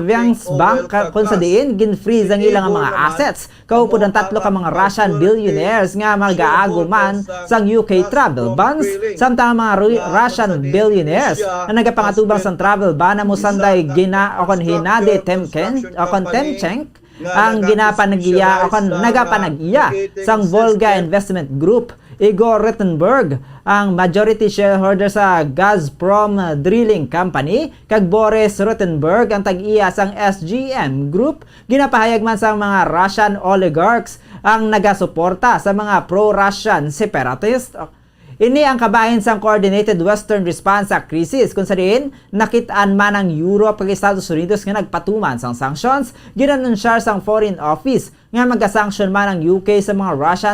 [SPEAKER 15] Bank kung sa diin gin-freeze ang ilang mga assets. Kaupod ang 3 ka mga Russian billionaires nga mag-aago man sang UK travel bans. Samtang mga Russian billionaires na nagapangatubang sang travel ban na musanday Hinade Temchenk ang nagapanag-iya sang Volga Investment Group. Igor Rittenberg ang majority shareholder sa Gazprom Drilling Company kag Boris Rittenberg ang tag-iya sang SGM Group. Ginapahayag man sa mga Russian oligarchs ang nagasuporta sa mga pro-Russian separatist. Ini ang kabahin sang coordinated Western response sa krisis kung sa diin nakitaan man ang Europe kag Estados Unidos nga nagpatuman sang sanctions. Ginanunsyar sang Foreign Office nga magasanction man ang UK sa mga Russian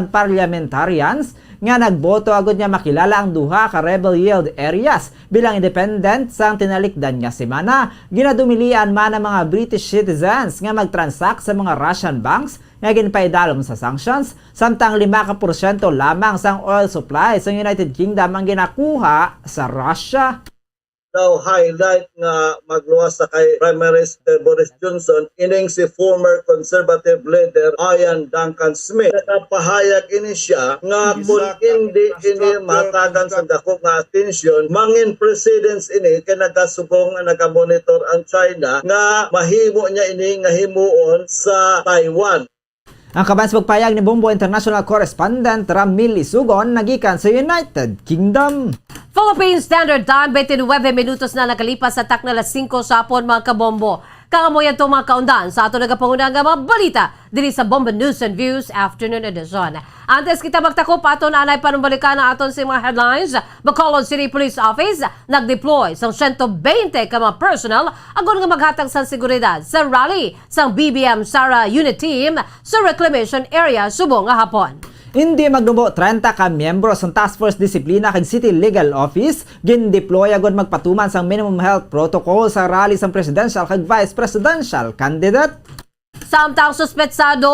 [SPEAKER 15] parliamentarians nga nagboto agad nga makilala ang duha ka rebel yield areas bilang independent sang tinalikdan nga semana. Ginadumilian man ang mga British citizens nga magtransact sa mga Russian banks nga ginpaidalom sa sanctions, samtang 5% lamang sang oil supply sa United Kingdom ang ginakuha sa Russia.
[SPEAKER 2] Now highlight nga magluwas sa kay Prime Minister Boris Johnson ining si former conservative leader Ian Duncan Smith. Nakapahayag ini siya nga kung hindi ini matagan sa dako nga atensyon mangin presidents ini kay nagasubong nga nagamonitor ang China nga mahimo niya ini nga himuon sa Taiwan.
[SPEAKER 15] Ang kabans pagpayag ni Bombo International Correspondent Ramil Isugon nagikan sa United Kingdom.
[SPEAKER 14] Philippine Standard Time, 29 minutos na nakalipas sa tak na alas 5 sa hapon mga kabombo. Kangamoyan ito mga kaundan sa ato nagapangunang mga balita diri sa Bombo News and Views Afternoon Edition. Antes kita magtakop aton anay panumbalikan na aton sa mga headlines. Bacolod City Police Office nag-deploy sa 120 ka mga personnel agon nga maghatag sa seguridad sa rally sa BBM Sara Unit Team sa Reclamation Area subong nga hapon.
[SPEAKER 15] Hindi magnubo 30 ka miyembro sa Task Force Disiplina kag City Legal Office gin-deploy agad magpatuman sang minimum health protocol sa rally sang presidential kag vice presidential candidate.
[SPEAKER 14] Samtang suspetsado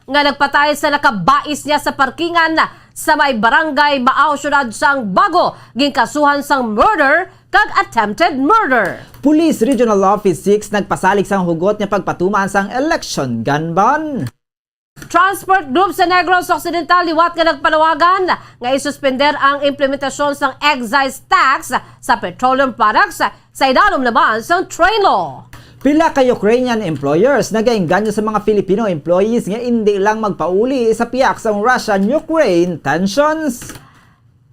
[SPEAKER 14] nga nagpatay sa nakabais niya sa parkingan sa may barangay Maaw syudad sang Bago ginkasuhan sang murder kag attempted murder.
[SPEAKER 15] Police Regional Office 6 nagpasalig sang hugot niya pagpatuman sang election gun ban.
[SPEAKER 14] Transport Group sa Negros Occidental liwat nga nagpanawagan nga isuspender ang implementasyon sang excise tax sa petroleum products sa idalom naman sang train law.
[SPEAKER 15] Pila ka Ukrainian employers nagainganyo sa mga Filipino employees nga hindi lang magpauli sa piyak sa Russian-Ukraine tensions.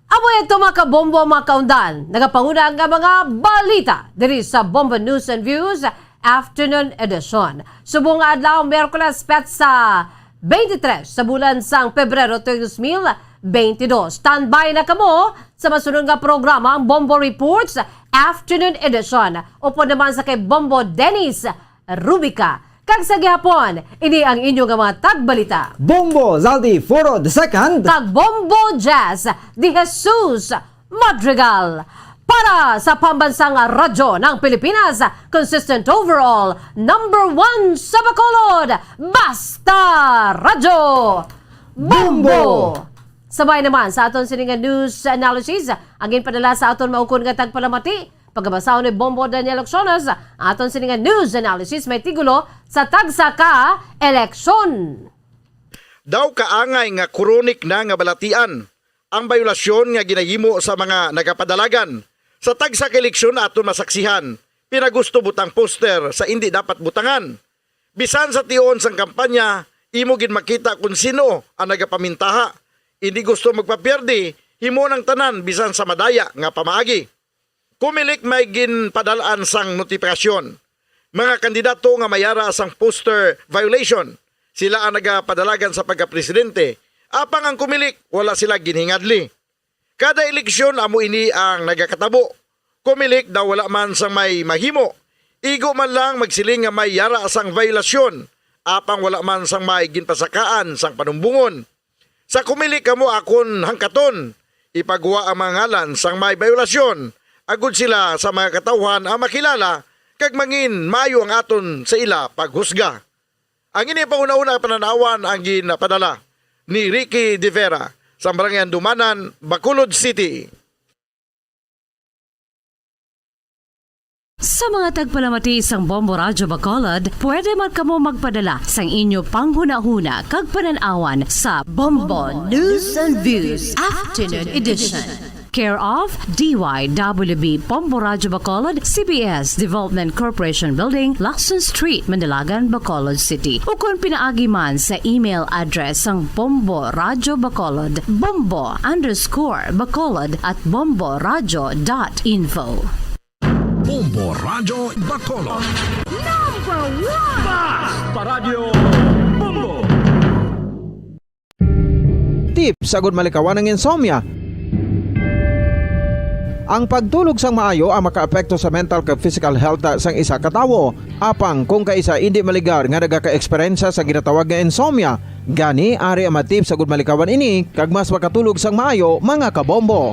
[SPEAKER 14] Amo ito mga kabombo mga kaundan, nagapanguna nga mga balita diri sa Bombo News and Views Afternoon Edition. Subong adlaw Miyerkules petsa 23 sa bulan sang Pebrero 2022. Standby na kamo sa masunod nga programa ang Bombo Reports Afternoon Edition. Upo naman sa kay Bombo Dennis Rubica. Kag sa gihapon, ini ang inyong mga tagbalita.
[SPEAKER 15] Bombo Zaldi Foro II.
[SPEAKER 14] Kag Bombo Jazz de Jesus Madrigal. Para sa pambansang radyo ng Pilipinas, consistent overall, #1 sa Bacolod, Basta Radyo Bombo! Sabay naman sa aton sininga news analysis, ang ginpadala sa aton maukon nga tagpalamati, pagkabasaw ni Bombo Daniel Lacciones, aton sininga news analysis may tigulo sa tagsa ka eleksyon.
[SPEAKER 11] Daw kaangay nga kuronik na nga balatian ang bayulasyon nga ginahimo sa mga nagapadalagan. Sa tagsa ka eleksyon aton masaksihan, pinagusto butang poster sa hindi dapat butangan. Bisan sa tiyon sang kampanya, imo gid makita kung sino ang nagapamintaha. Hindi gusto magpapierdi, himo ng tanan bisan sa madaya nga pamaagi. Kumilik may ginpadalaan sang notifikasyon. Mga kandidato nga mayara sang poster violation, sila ang nagapadalagan sa pagkapresidente. Apang ang kumilik, wala sila ginhingadli. Kada eleksyon amo ini ang nagakatabo. Kumilik daw wala man sang may mahimo. Igo man lang magsiling nga may yara sang violasyon. Apang wala man sang may ginpasakaan sang panumbungon. Sa kumilik kamo akon hangkaton, ipagawa ang mga ngalan sang may violasyon. Agud sila sa mga katawhan ang makilala kag mangin mayo ang aton sa ila paghusga. Ang ini pauna-una pananawan ang ginapadala ni Ricky De Vera sa Barangay Dumanan, Bacolod City.
[SPEAKER 23] Sa mga tagpalamati isang Bombo Radyo Bacolod, pwede man kamo magpadala sang inyo panghuna-huna kag pananawan sa Bombo News and Views Afternoon Edition. Care of DYWB Bombo Radyo Bacolod, CBS Development Corporation Building, Lacson Street, Mandalagan, Bacolod City. O kung pinaagi man sa email address ang Bombo Radyo Bacolod, bombo_bacolod@bomboradyo.info.
[SPEAKER 5] Bombo Radyo Bacolod.
[SPEAKER 10] Number 1 Bas Paradyo Bombo.
[SPEAKER 15] Tips sagud malikawan ng insomnia. Ang pagtulog sang maayo ang makaapekto sa mental kag physical health sang isa ka tawo. Apang kung kaisa hindi maligar nga nagaka-eksperyensya sa ginatawag nga insomnia, gani ari ang matip sagud malikawan ini kag mas makatulog sang maayo mga kabombo.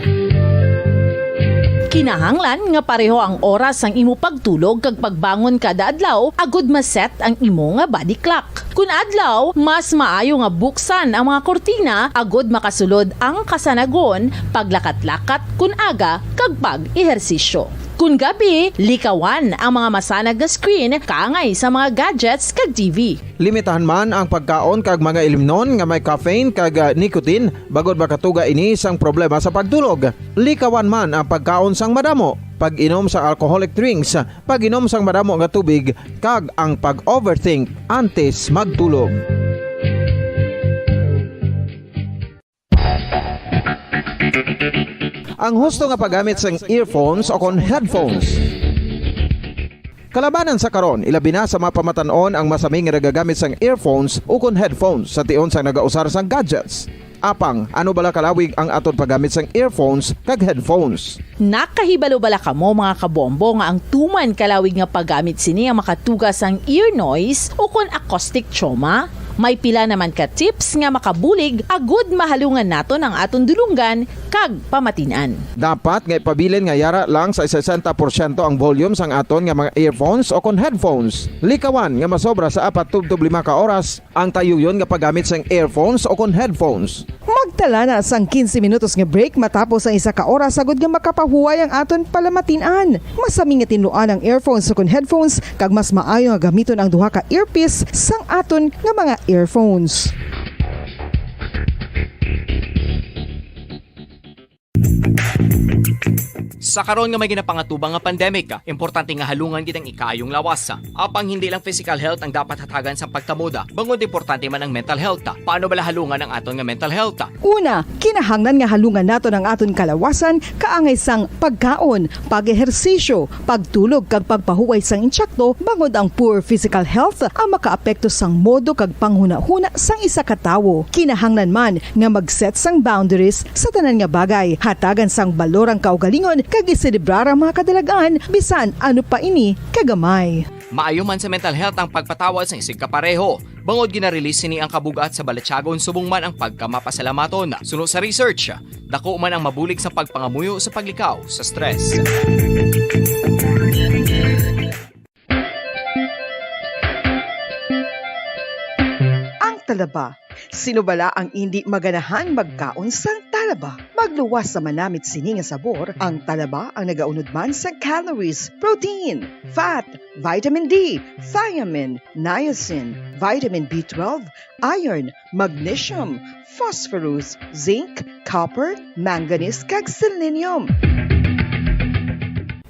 [SPEAKER 8] Kinahanglan nga pareho ang oras ang imo pagtulog kag pagbangon kada adlaw agud maset ang imo nga body clock. Kun adlaw, mas maayo nga buksan ang mga kortina agud makasulod ang kasanagon, paglakat-lakat kun aga kag pag-ehersisyo. Kun gabi, likawan ang mga masanag nga screen kaangay sa mga gadgets kag TV.
[SPEAKER 15] Limitahan man ang pagkaon kag mga ilimnon nga may caffeine kag nicotine bagod makatuga ini sang problema sa pagtulog. Likawan man ang pagkaon sang madamo, pag-inom sa alcoholic drinks, pag-inom sang madamo nga tubig kag ang pag-overthink antes magtulog. Ang husto nga paggamit sang earphones o kon headphones. Kalabanan sa karon, ilabi na sa mga pamatanon ang masaming nga nagagamit sang earphones o kon headphones sa tion sang nagausar sang gadgets. Apang, ano bala kalawig ang aton paggamit sang earphones kag headphones?
[SPEAKER 8] Nakahibalo bala kamo mga kabombo nga ang tuman kalawig nga paggamit sini ang makatugas ang ear noise o kon acoustic trauma? May pila naman ka tips nga makabulig agud mahalungan naton ang aton dulunggan kag pamatinan.
[SPEAKER 15] Dapat nga ipabilin nga yara lang sa 60% ang volume sang aton nga mga earphones o kon headphones. Likawan nga masobra sa 4-5 ka oras ang tayuyon nga paggamit sang earphones o kon headphones.
[SPEAKER 13] Magtala na sang 15 minutos nga break matapos ang 1 ka oras sagud nga makapahuway ang aton palamatinan. Masami nga tinluan ang earphones o kon headphones kag mas maayo nga gamiton ang duha ka earpiece sang aton nga mga earphones.
[SPEAKER 3] Sa karon nga may ginapangatubang nga pandemic, importante nga halungan kitang ikayong lawas. Apang hindi lang physical health ang dapat hatagan sa pagkamuda, bangod importante man ang mental health. Paano bala halungan ang aton nga mental health?
[SPEAKER 13] Una, kinahanglan nga halungan naton ang aton kalawasan kaangay sang pagkaon, pag-ehersisyo, pagtulog kag pagpahuway sang insyakto bangod ang poor physical health ang makaapekto sang modo kag panghuna-huna sang isa ka tawo. Kinahanglan man nga mag-set sang boundaries sa tanan nga bagay, hatagan sang balorang kaugalingon kag iselebrar ang mga kadalagan bisan ano pa ini kagamay.
[SPEAKER 3] Maayo man sa mental health ang pagpatawad sa isig kapareho. Bangod ginarelease ni ang kabugat sa balatsagon subong man ang pagkamapasalamaton. Suno sa research, dako man ang mabulig sa pagpangamuyo sa paglikaw sa stress.
[SPEAKER 13] Ang talaba. Sino bala ang hindi maganahan magkaon sang talaba? Magluwas sa manamit sini nga sabor, ang talaba ang nagaunod man sa calories, protein, fat, vitamin D, thiamine, niacin, vitamin B12, iron, magnesium, phosphorus, zinc, copper, manganese kag selenium.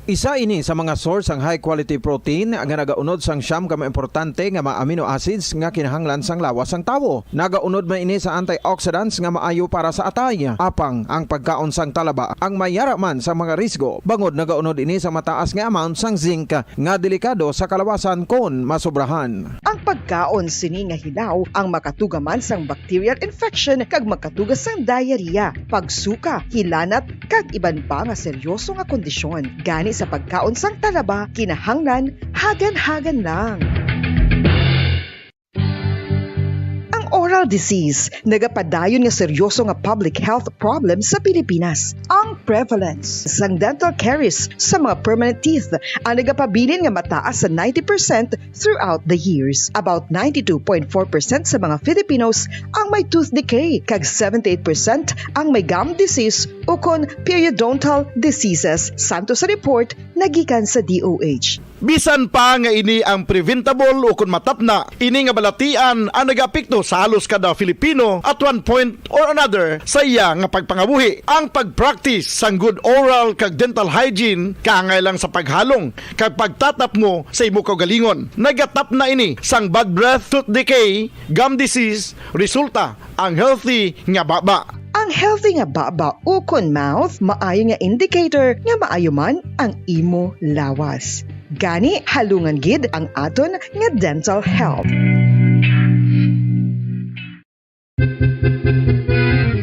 [SPEAKER 9] Isa ini sa mga source ang high quality protein nga nagaunod sang siyam ka importante nga mga amino acids nga kinahanglan sang lawas sang tawo. Nagaunod man ini sa antioxidants nga maayo para sa atay. Apang ang pagkaon sang talaba ang mayara man sa mga risgo. Bangod nagaunod ini sa mataas nga amount sang zinc nga delikado sa kalawasan kon masobrahan.
[SPEAKER 13] Ang pagkaon sini nga hilaw ang makatugaman sang bacterial infection kag makatugas sang diarrhea, pagsuka, hilanat kag iban pa nga seryoso nga kondisyon. Gani sa pagkaon sang talaba, kinahanglan hagan-hagan lang. Oral disease, nagapadayon nga seryoso nga public health problem sa Pilipinas. Ang prevalence sang dental caries sa mga permanent teeth ang nagapabilin nga mataas sa 90% throughout the years. About 92.4% sa mga Filipinos ang may tooth decay, kag 78% ang may gum disease o kon periodontal diseases, santo sa report nagikan sa DOH.
[SPEAKER 11] Bisan pa nga ini ang preventable o kung matapna, ini nga balatian ang nagapikto sa halos kada Filipino at one point or another sa iya nga pagpangabuhi. Ang pag-practice sang good oral kag dental hygiene kaangay lang sa paghalong kag pagtatap mo sa imo kaugalingon. Nagatap na ini sang bad breath, tooth decay, gum disease, resulta ang healthy nga baba.
[SPEAKER 13] Ang healthy nga baba o kon mouth, maayo nga indicator nga maayo man ang imo lawas. Gani halungan gid ang aton nga dental health.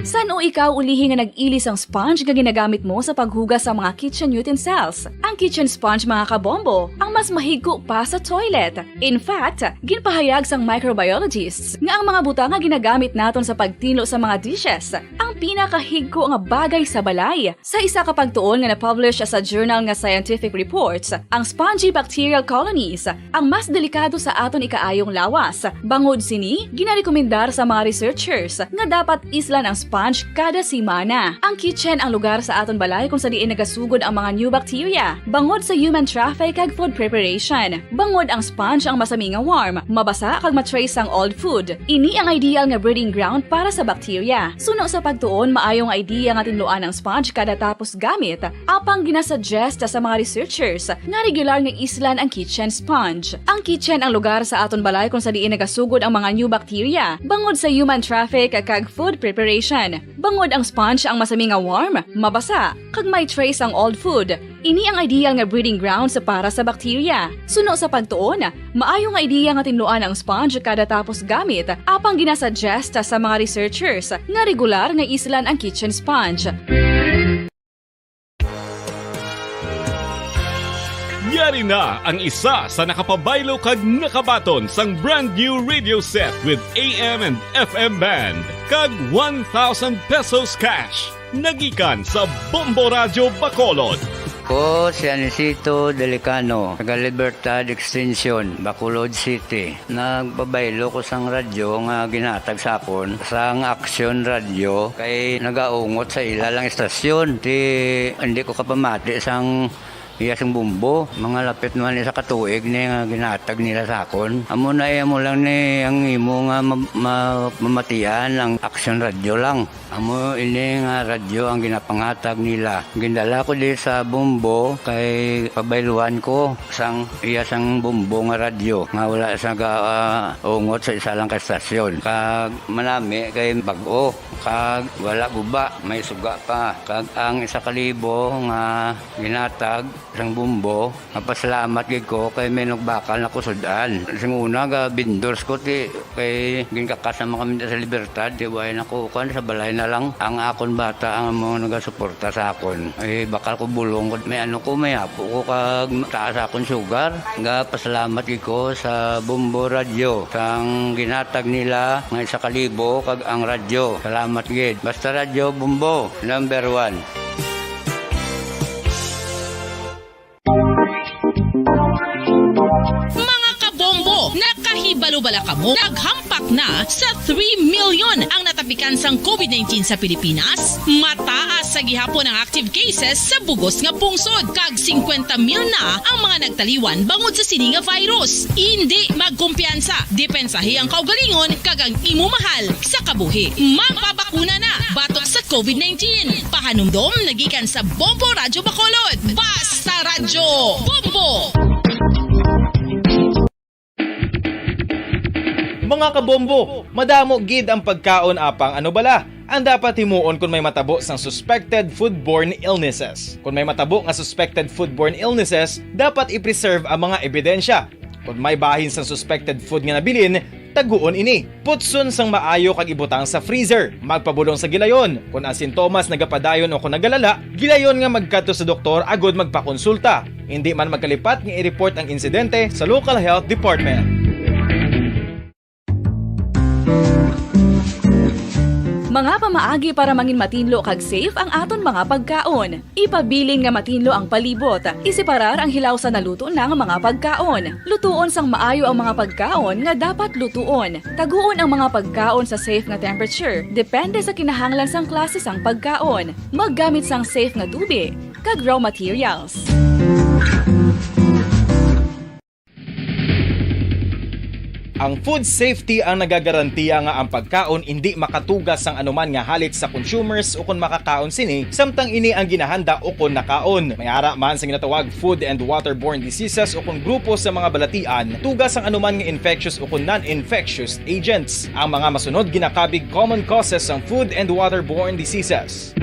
[SPEAKER 24] San o ikaw ulihi nga nag-ilis ang sponge nga ginagamit mo sa paghugas sa mga kitchen utensils? Ang kitchen sponge, mga kabombo, ang mas mahigko pa sa toilet. In fact, ginpahayag sang microbiologists nga ang mga butang nga ginagamit naton sa pagtinlo sa mga dishes ang pinakahigko nga bagay sa balay. Sa isa ka pagtuon nga na-publish sa journal nga Scientific Reports, ang spongy bacterial colonies ang mas delikado sa aton ikaayong lawas. Bangod sini, ginarekomendar sa mga researchers nga dapat islan ang sponge kada simana. Ang kitchen ang lugar sa aton balay kung sa diin nagasugod ang mga new bacteria. Bangod sa human traffic kag food preparation. Bangod ang sponge ang masami nga warm, mabasa kag matrace ang old food. Ini ang ideal nga breeding ground para sa bacteria. Suno sa pagtuon, maayong idea nga tinluan ang sponge kada tapos gamit. Apang ginasuggest sa mga researchers nga regular nga islan ang kitchen sponge. Ang kitchen ang lugar sa aton balay kung sa diin nagasugod ang mga new bacteria. Bangod sa human traffic kag food preparation. Bangod ang sponge ang masami nga warm, mabasa, kag may trace ang old food. Ini ang ideal nga breeding ground sa para sa bacteria. Suno sa pagtuon, maayo nga idea nga tinluan ang sponge kada tapos gamit, apang ginasuggest sa mga researchers nga regular nga islan ang kitchen sponge.
[SPEAKER 19] Yari na ang isa sa nakapabaylo kag nakabaton sang brand new radio set with AM and FM band kag 1,000 pesos cash. Nagikan sa Bombo Radio Bacolod.
[SPEAKER 20] Ko si Anisito Delicano, taga Libertad Extension, Bacolod City. Nagpabaylo ko sang radyo nga ginatag sa akon sang Action Radio kay nagaungot sa ilalang estasyon. Hindi ko kapamati sang iyasang bumbo, mga lapit naman sa katuig ni nga ginatag nila sa akon. Amo na mo lang ni ang imo nga mamatian ang Action Radio lang. Amo ini nga radyo ang ginapangatag nila. Gindala ko di sa bumbo kay pabayluan ko sang iyasang bumbo nga radyo nga wala sa ungot sa isa lang ka estasyon. Kag manami kay bag-o, kag wala guba, may suga pa. Kag ang 1,000 nga ginatag sang bumbo, napasalamat gid ko kay may nagbakal na kusudan. Sing una ga bindors ko ti kay ginkakasama kami sa Libertad, di way nako kan sa balay na lang ang akon bata ang mga nagasuporta sa akon. Ay bakal ko bulong may ano ko may apo ko kag taas akon sugar. Ga pasalamat gid ko sa Bombo Radio sang ginatag nila nga 1,000 kag ang radyo. Salamat gid. Basta Radio Bombo number 1.
[SPEAKER 21] Mga kabombo,
[SPEAKER 1] Ibalubala ka mo, naghampak na sa 3 million ang natapikan sang COVID-19 sa Pilipinas. Mataas sa gihapon ang active cases sa bugos nga pungsod. Kag 50 mil na ang mga nagtaliwan bangod sa sini nga virus. Hindi magkumpiyansa. Depensahi ang kaugalingon kag ang imo mahal sa kabuhi. Magpabakuna na batok sa COVID-19. Pahanumdom nagikan sa Bombo Radyo Bacolod. Basta Radyo Bombo!
[SPEAKER 3] Mga kabombo, madamo gid ang pagkaon apang ano bala ang dapat himuon kung may matabo sang suspected foodborne illnesses. Kung may matabo nga suspected foodborne illnesses, dapat i-preserve ang mga ebidensya. Kung may bahin sang suspected food nga nabilin, taguon ini. Putson sang maayo kag ibutang sa freezer. Magpabulong sa gilayon. Kung ang sintomas nagapadayon o kung nagalala, gilayon nga magkadto sa doktor agod magpakonsulta. Hindi man magkalipat nga i-report ang insidente sa local health department.
[SPEAKER 24] Mga pamaagi para mangin matinlo kag safe ang aton mga pagkaon. Ipabilin nga matinlo ang palibot. Isiparar ang hilaw sa naluto ng mga pagkaon. Lutuon sang maayo ang mga pagkaon nga dapat lutuon. Taguon ang mga pagkaon sa safe nga temperature. Depende sa kinahanglan sang klase sang pagkaon. Maggamit sang safe nga tubig kag raw materials.
[SPEAKER 3] Ang food safety ang nagagarantiya nga ang pagkaon hindi makatugas sang anuman nga halit sa consumers o kung makakaon sini, samtang ini ang ginahanda o kung nakaon. May ara man sa ginatawag food and waterborne diseases o kung grupo sa mga balatian, tugas ang anuman nga infectious o kung non-infectious agents. Ang mga masunod ginakabig common causes ng food and waterborne diseases.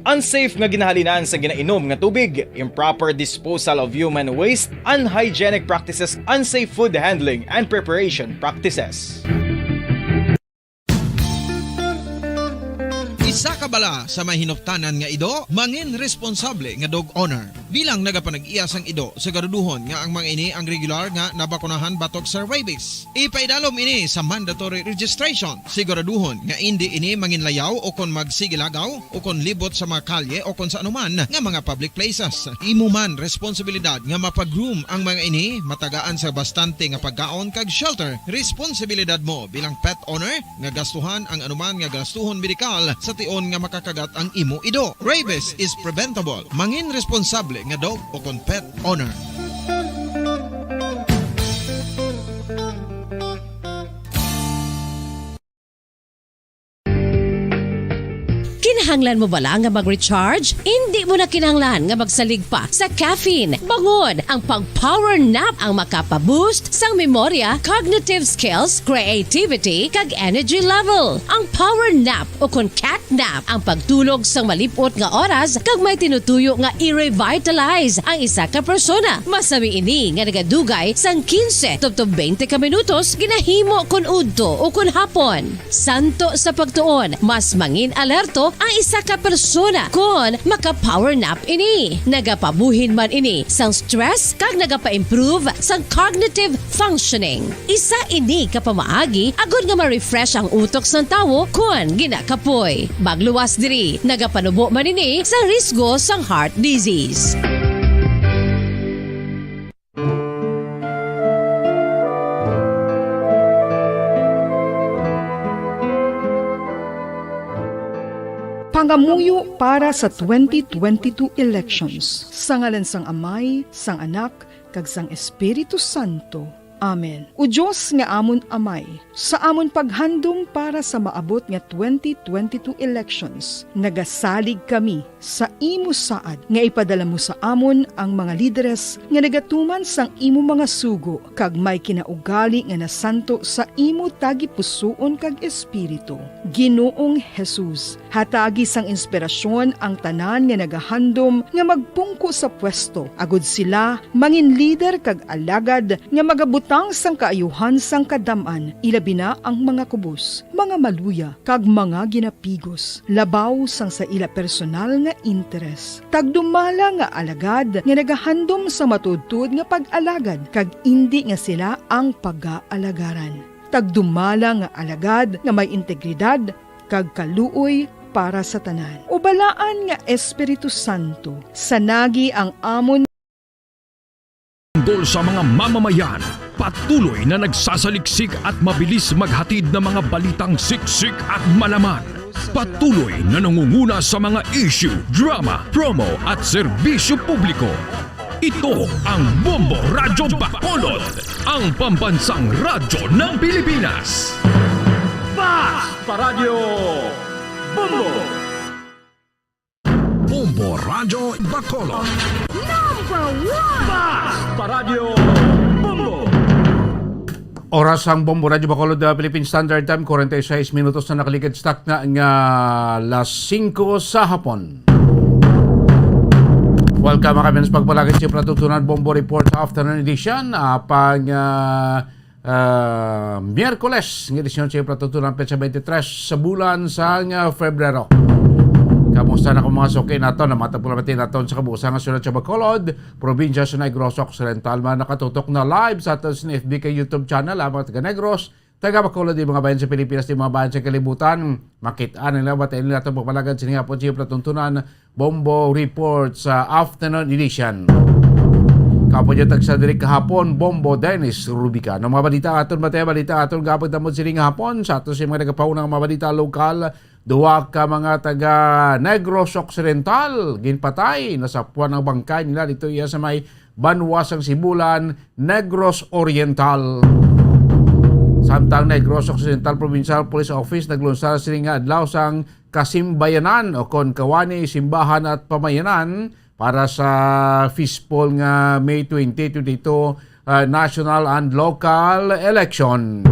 [SPEAKER 3] Unsafe nga ginahalinan sa ginainom nga tubig, improper disposal of human waste, unhygienic practices, unsafe food handling and preparation practices.
[SPEAKER 9] Isa ka bala sa may hinuptanan nga ido, mangin responsable nga dog owner. Bilang nagapanag-iyas ang ido, siguraduhon nga ang mga ini ang regular nga nabakunahan batok sa rabies. Ipaidalom ini sa mandatory registration. Siguraduhon nga hindi ini manginlayaw o kon magsigilagaw o kon libot sa mga kalye o kon sa anuman nga mga public places. Imo man responsibilidad nga mapag-groom ang mga ini, matagaan sa bastante nga pagkaon kag shelter. Responsibilidad mo bilang pet owner nga gastuhan ang anuman nga gastuhon medikal sa tion nga makakagat ang imo ido. Rabies is preventable. Mangin responsable nga dog o kon pet owner.
[SPEAKER 23] Kinahanglan mo bala nga mag-recharge? Hindi mo na kinahanglan nga magsalig pa sa caffeine. Bangod ang pag-power nap ang makapaboost sang memorya, cognitive skills, creativity, kag energy level. Ang power nap o kon cat nap ang pagtulog sang malipot nga oras kag may tinutuyo nga i-revitalize ang isa ka persona. Masami ini nga nagadugay sang 15 to 20 ka minutos ginahimo kon udto o kon hapon. Santo sa pagtuon, mas mangin alerto ang isa ka persona kon maka-power nap ini. Nagapabuhin man ini sang stress kag nagapa-improve sang cognitive functioning. Isa ini kapamaagi agud nga ma-refresh ang utok sang tawo kon ginakapoy. Bagluwas diri, nagapanubo man ini sa risgo sang heart disease.
[SPEAKER 13] Pangamuyo para sa 2022 elections. Sa ngalan sang Amay, sang Anak, kag sang Espiritu Santo. Amen. O Diyos nga amon Amay, sa amon paghandom para sa maabot nga 2022 elections, nagasalig kami sa imo saad nga ipadala mo sa amon ang mga lideres nga nagatuman sang imo mga sugo kag may kinaugali nga nasanto sa imo tagipusoon kag espiritu. Ginoong Jesus, hatagi sang inspirasyon ang tanan nga nagahandom nga magpungko sa pwesto. Agud sila mangin leader kag alagad nga magabutang sang kaayuhan sang kadaman, ilabi na ang mga kubos, mga maluya kag mga ginapigos, labaw sang sa ila personal nga interes. Tagdumala nga alagad nga nagahandom sa matudtod nga pag-alagad kag indi nga sila ang pag-aalagaran. Tagdumala nga alagad nga may integridad kag kaluoy para sa tanan. Ubalaan nga Espiritu Santo, sanagi ang amon
[SPEAKER 5] nagtatanggol sa mga mamamayan. Patuloy na nagsasaliksik at mabilis maghatid ng mga balitang siksik at malaman. Patuloy na nangunguna sa mga issue, drama, promo at serbisyo publiko. Ito ang Bombo Radyo Bacolod, ang pambansang radyo ng Pilipinas.
[SPEAKER 10] Fast Paradyo Bombo!
[SPEAKER 5] Bombo Radyo Bacolod.
[SPEAKER 10] Number 1! Fast Paradyo Bombo!
[SPEAKER 6] Oras ang Bombo Radyo Bacolod, Philippine Standard Time, 46 minutos na nakalikid stock na ng alas 5 sa hapon. Welcome mga kaminas pagpalagay sa Patutunan Bombo Report Afternoon Edition pang Miyerkules ng edisyon sa Patutunan Petsa 23 sa bulan sa Febrero. Kamusta na kung mga suki nato na matapulamatin nato sa kabuusan ng sulat sa Bacolod, probinsya sa Negros Occidental, man nakatutok na live sa ato sa FB kay YouTube channel, mga taga Negros, taga Bacolod, di mga bayan sa Pilipinas, di mga bayan sa kalibutan, makitaan nila, batain nila itong pagpalagan sa nga po siya Patutunan Bombo Report sa Afternoon Edition. Kapo dyan tagsa diri kahapon, Bombo Dennis Rubica. Ng mga balita aton, balita aton, gapag damod siling hapon, sa ato siya mga nagapaunang mga balita lokal, duwa ka mga taga Negros Occidental, ginpatay, nasapuan ang bangkay nila dito iya sa may Banwasang Sibulan, Negros Oriental. Samtang Negros Occidental Provincial Police Office naglunsar siling adlaw sang kasimbayanan o konkawani, simbahan at pamayanan para sa fistball nga May 2022 national and local election.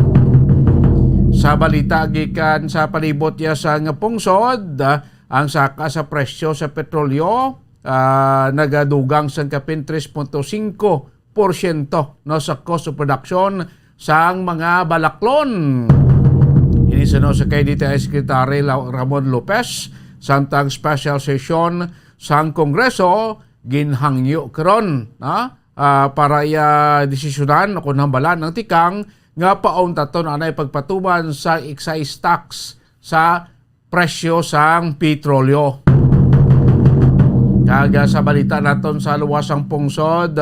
[SPEAKER 6] Sa balita gikan sa palibot ya sa pungsod, ang saka sa presyo sa petrolyo nagadugang sa kapin 3.5% no sa cost of production sang mga balaklon. Inisano sa kay DTI Secretary Ramon Lopez, samtang special session sang Kongreso ginhangyo karon para desisyonan kung hambalan ng tikang nga paon taton anay pagpatuman sa excise tax sa presyo sang petrolyo. Kaga sa balita naton sa luwasang pungsod,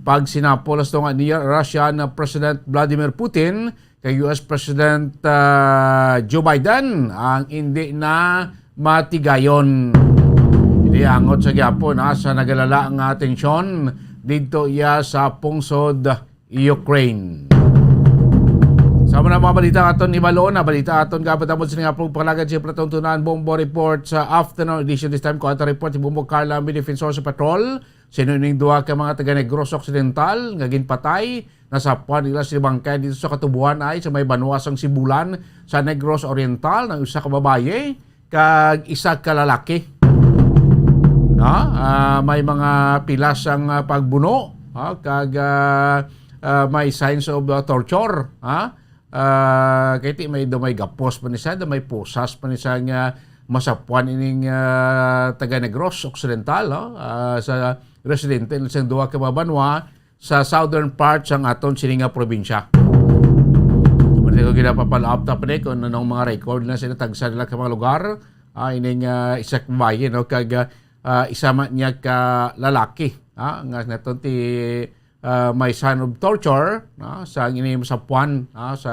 [SPEAKER 6] pag sinapolas nga ni Russian President Vladimir Putin kay US President Joe Biden ang hindi na matigayon. Hindi angot sa gyapon sa nagalala ang atensyon dito iya sa pungsod Ukraine. Sama na mga balita aton ni Balon, balita aton kapatamod sa nga pagpalagad siya Patutunan Bombo Report sa Afternoon Edition. This time ko ato report si Bombo Carla Ambi, Defensor sa Patrol. Sinuning duwa ka mga taga Negros Occidental nga ginpatay nasapuan nila si bangkay dito sa katubuan ay sa may Banwasang Sibulan sa Negros Oriental ng isa ka babaye kag isa ka lalaki. May mga pilas ang pagbuno, kag may signs of torture, kaya may dumay gapos pa niya, may pusas pa niya nga masapuan ining taga Negros Occidental sa residente ng isang duwa ka Banwa sa southern part sang aton sininga probinsya. Sumunod ko ginapapalaap pa ni kung anong mga record na sinatagsa nila ka mga lugar, ining isak bayan, kag isama niya ka lalaki, nga naton ti may sign of torture sa ini masapuan sa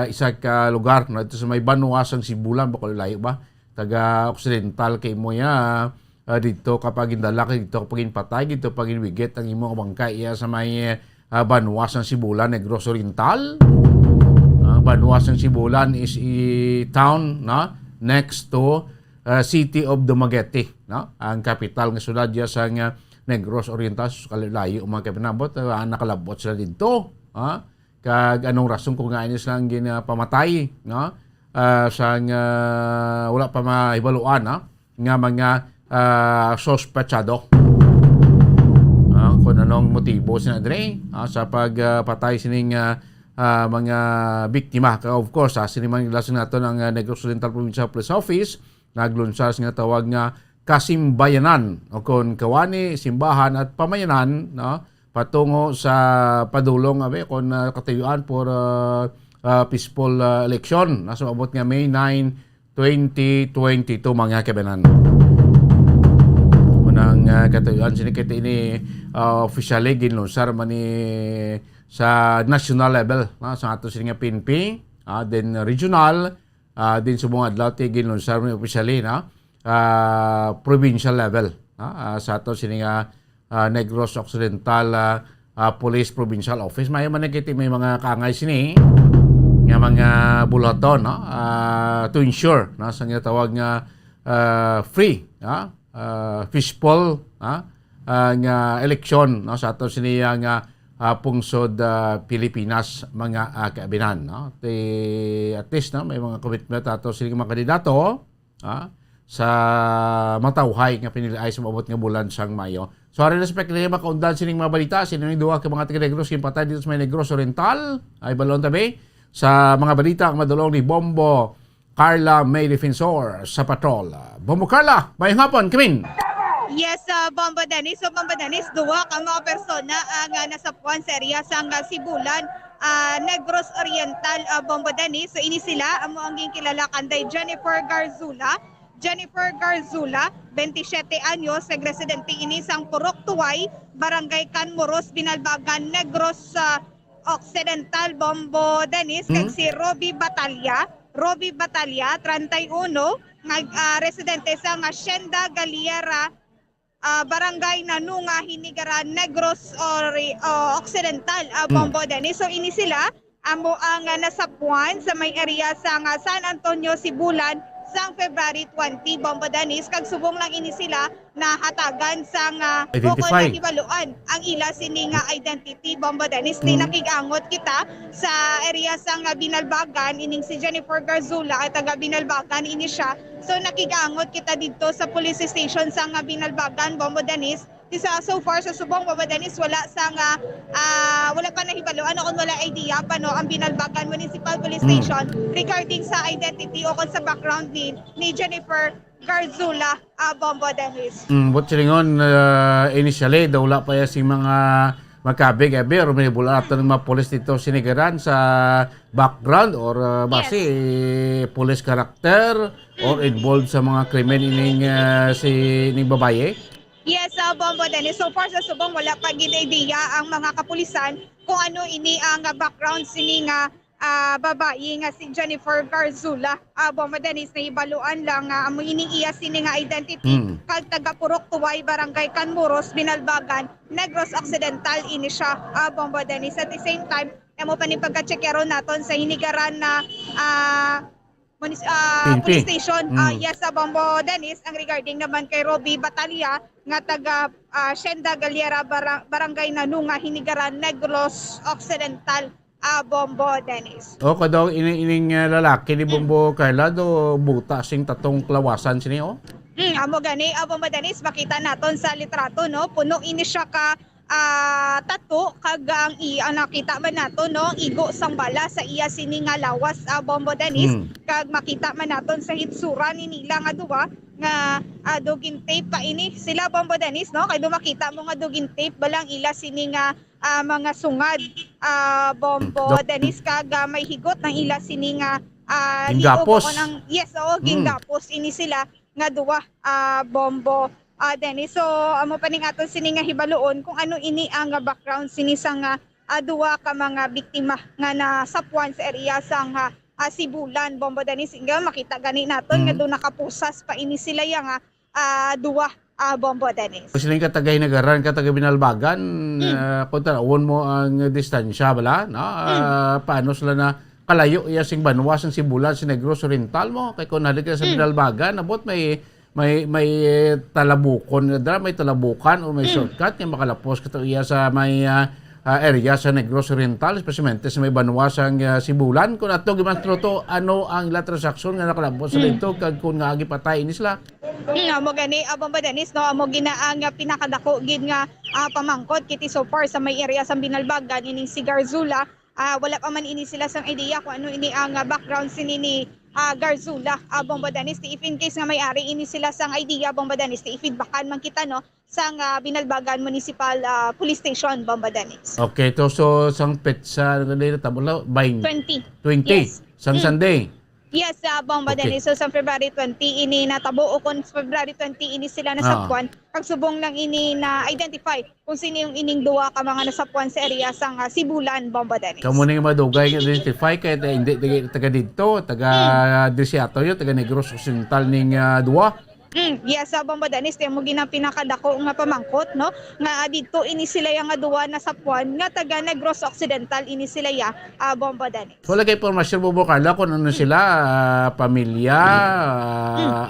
[SPEAKER 6] isa ka lugar ito sa may Banwasang Sibulan, bako layo ba taga Occidental kay mo ya dito kapag indala dito kapag inpatay dito pag inwigit ang imong bangkay iya sa may Banwasang Sibulan, Negros Oriental. Banwasang Sibulan is a town next to city of Dumaguete, ang capital nga syudad ya sa Negros Oriental. Kalayo mga kapinabot, nakalabot sila dito. Kag anong rason kung nga inis lang ginapamatay, sa wala pa maibaluan nga mga sospechado. Kung anong motibo sina Dre sa pagpatay sining mga biktima. Of course, sinimang ilasin nato ng Negros Oriental Provincial Police Office, naglunsas nga tawag nga kasimbayanan o kung kawani, simbahan at pamayanan patungo sa padulong kung katayuan for peaceful election na sumabot nga May 9, 2022 mga kabanan. ng katuyuan sini kiti ini officially ginunsar man ni sa national level sa ato sini nga PNP, then regional, din subong adlaw ti ginunsar man officially provincial level sa ato sini nga Negros Occidental Police Provincial Office. May man kiti may mga kaangay sini nga mga bulaton to ensure sa nga tawag nga free fishbowl nga eleksyon sa ato siniya nga pungsod Pilipinas mga kaabinan. At least may mga commitment ato sini mga kandidato sa matawhay nga piniliay sa maabot nga bulan sang Mayo. So aron respect niya makaundan sining mga balita sino ning duha ka mga taga-Negros kin patay dito sa may Negros Oriental ay balon tabi sa mga balita ang madulong ni Bombo Carla May Defensor sa patrol. Bombo Carla, may hapon, Kamin.
[SPEAKER 16] Yes, Bombo Dennis. So, Bombo Dennis, duwa ka mga persona nga nasa puan sa area sang Sibulan, Negros Oriental, Bombo Dennis. So, ini sila, amo ang kilala kanday Jennifer Garzula. Jennifer Garzula, 27 anyos, nagresidente ini sang Purok Tuway, Barangay Canmoros, Binalbagan, Negros Occidental, Bombo Dennis. Kag si Robbie Batalya, 31, residente sa Hacienda Galiera, Barangay Nanunga, Hinigaran, Negros Occidental, Bombo Dennis. So ini sila amo ang nasapuan sa may area sa San Antonio, Sibulan sang February 20, Bombo Dennis. Kag subong lang ini sila na hatagan sang bukod na hibaluan ang ila sini nga identity, Bombo Dennis. Di nakigangot kita sa area sang Binalbagan, ining si Jennifer Garzula at taga Binalbagan ini siya. So nakigangot kita dito sa police station sang Binalbagan, Bombo Dennis. So far sa subong, Bombo Dennis, wala pa nahibaluan kung wala idea pa ang Binalbagan Municipal Police Station regarding sa identity o kung sa background ni Jennifer Garzula, Bombo Dennis.
[SPEAKER 6] But silingon, initially, daw wala pa si mga magkabig-abi or may bulat ng mga polis dito sinigaran sa background or base police character or involved sa mga krimen ining si babaye?
[SPEAKER 16] Yes, Bombo Dennis. So far sa subong, wala pa gid-idea ang mga kapulisan kung ano ini ang background sini nga babae nga si Jennifer Garzula. Bombo Dennis, na ibaluan lang amo ini iya sini nga identity. Kag taga Purok Tuway, Barangay Canmoros, Binalbagan, Negros Occidental ini siya, Bombo Dennis. At the same time, amo pa ni pagka-checkero naton sa hinigaran na police station. Yes, Bombo Dennis, ang regarding naman kay Robbie Batalya nga taga Hacienda Galiera, Barangay Nanunga, Hinigaran, Negros Occidental, Bombo Dennis.
[SPEAKER 6] O kadaw ining lalaki ni Bombo Carla do buta sing tatong klawasan sini
[SPEAKER 16] amo gani, Bombo Dennis, makita naton sa litrato puno ini siya ka tato kag ang nakita man nato igo sang bala sa iya sini nga lawas, Bombo Dennis. Kag makita man naton sa hitsura ni nila nga duwa nga dugin tape pa ini sila, Bombo Dennis, kay do makita mo nga dugin tape balang ila sini nga mga sungad, Bombo Dennis. Kag may higot ng ila sini nga
[SPEAKER 6] ginggapos.
[SPEAKER 16] Ginggapos ini sila nga duwa, Bombo Dennis. So amo pa ning aton sini nga hibaluon kung ano ini ang background sini sang duwa ka mga biktima nga nasapuan sa area sang Sibulan, Bombo Dennis. Nga makita gani naton nga do nakapusas pa ini sila yang duwa, Bombo Dennis.
[SPEAKER 6] Siling ka taga Hinigaran, ka taga Binalbagan, kung tanawon mo ang distansya bala, paano sila na kalayo iya sing banwa sang Sibulan, si Negros Oriental mo, kay kung nalig sa Binalbagan, abot may talabukon may talabukan o may shortcut nga makalapos kato iya sa may area sa Negros Oriental, especially sa may banwa sang Sibulan. Kung ato gimastro ano ang ila transaksyon nga nakalapos sa dito kag kung nga agipatay ini sila.
[SPEAKER 16] Amo gani, Bombo Dennis, amo ginaang pinakadako gid nga pamangkot kiti so far sa may area sa Binalbagan ining si Garzula. Wala pa man ini sila sang idea kung ano ini ang background sini ni Garzula, Bombo Dennis. If in case nga may-ari ini sila sang idea, Bombo Dennis, i-feedbackan man kita sang Binalbagan Municipal Police Station, Bombo Dennis.
[SPEAKER 6] Okay, so sang petsa tabula 20.
[SPEAKER 16] 20.
[SPEAKER 6] 20.
[SPEAKER 16] Yes.
[SPEAKER 6] Sang Sunday.
[SPEAKER 16] Yes, Bomba
[SPEAKER 6] Okay.
[SPEAKER 16] Dennis. So sa February 20 ini natabo o kung February 20 ini sila nasapuan. Pagsubong lang ini na identify kung sino yung ining duwa ka mga nasapuan sa area sang Sibulan, Bomba Dennis.
[SPEAKER 6] Kamu ning madugay nga identify kay hindi taga dito, taga Desiato yo, taga Negros Occidental ning duwa.
[SPEAKER 16] Yes, Bomba Dennis, mo ginang pinakadako nga pamangkot, no? Nga dito ini sila yung duwa na sapuan nga taga Negros Occidental ini sila ya, Bomba Dennis.
[SPEAKER 6] Wala kay impormasyon mo Carla kung ano sila, pamilya,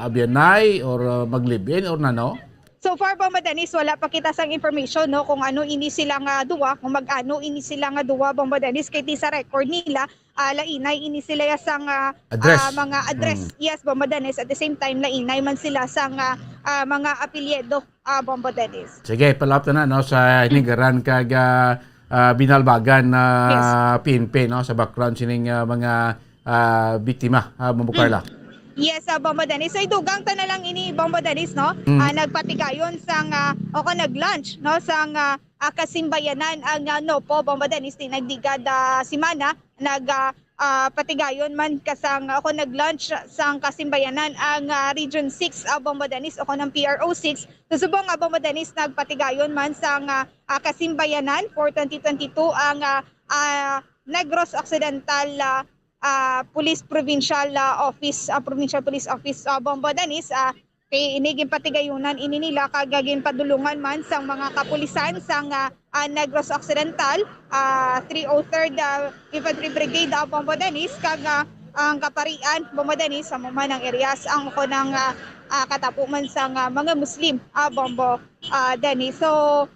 [SPEAKER 6] abyanay or maglibin or nano?
[SPEAKER 16] So far, Bomba Dennis, wala pa kita sang information, no, kung ano ini sila nga duwa, kung mag-ano ini sila nga duwa, Bomba Dennis, kay di sa record nila, lainay ini sila sang
[SPEAKER 6] Address.
[SPEAKER 16] mga address. Yes, Bomba Dennis. At the same time, lainay man sila sang mga apelyido, Bomba Dennis.
[SPEAKER 6] Sige, palap na no sa hinigaran kag binalbagan na PNP no sa background sining mga biktima, Bombo Carla.
[SPEAKER 16] Yes, Bomba Dennis. So idugang ta na lang ini, Bomba Dennis, no? Nagpatigayon sang o nag-lunch, no, sang kasimbayanan ang Nopo, Bomba Dennis, nagdigad simana, patigayon man kasang ako nag-lunch sang kasimbayanan ang Region 6, Bomba Dennis, ako ng PRO 6. Susubong Bomba Dennis, nagpatigayon man sang kasimbayanan for 2022 ang Negros Occidental Police Provincial Office, Provincial Police Office, Bomba Dennis, kay iniging patigayunan ini nila kagagin padulungan man sang mga kapulisan sang Negros Occidental, 303rd Infantry Brigade, Bomba Dennis, kag ang kaparian, Bomba Dennis, sa mga ng areas ang ko ng katapuman sang mga Muslim, Bomba Dennis. So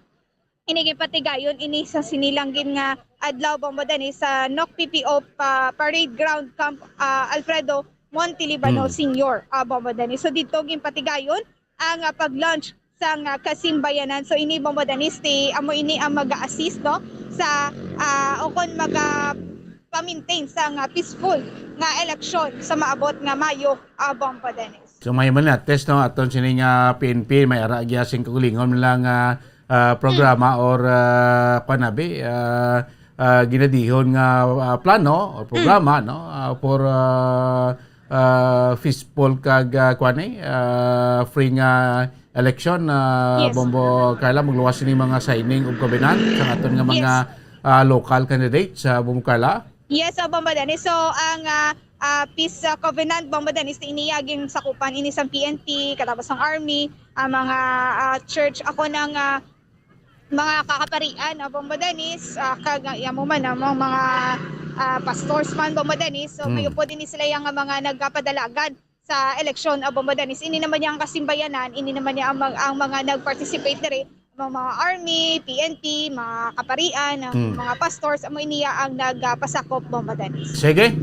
[SPEAKER 16] iniging patigayon ini sa sinilanggin nga adlaw, Bomba Dennis, sa NOC PPO Parade Ground Camp Alfredo Montelibano Senior, Bomba Dennis. So dito ginpatigayon ang pag-launch sa kasimbayanan. So ini, Bomba Dennis, amo ini ang mag-assist, no, sa ukon pamintain sa peaceful nga eleksyon sa maabot nga Mayo, Bomba Dennis.
[SPEAKER 6] So may man na test no aton sining PNP may ara gyasing kagulingon lang programa or panabi ginadihon nga plano or programa no for peaceful kag free nga election,
[SPEAKER 16] Yes.
[SPEAKER 6] Bombo Carla, magluwas ni mga signing of covenant sa aton nga mga local candidates sa Bombo Carla.
[SPEAKER 16] Yes, Bomba Dennis. So ang Peace Covenant, Bomba Dennis, iniyaging sakupan ini sa PNP, katapos ng Army, mga church, ako ng mga kakaparian, Bomba Dennis, mo man mga pastors man, Bomba Dennis. So may upo din sila yung mga nagpadalagan sa eleksyon, Bomba Dennis. Ini naman niya ang kasimbayanan, ini naman niya ang mga nag-participate na rin, mga Army, PNP, mga kaparian, mga pastors, amo iniya ang nagpasakop, Bomba Dennis.
[SPEAKER 6] Sige.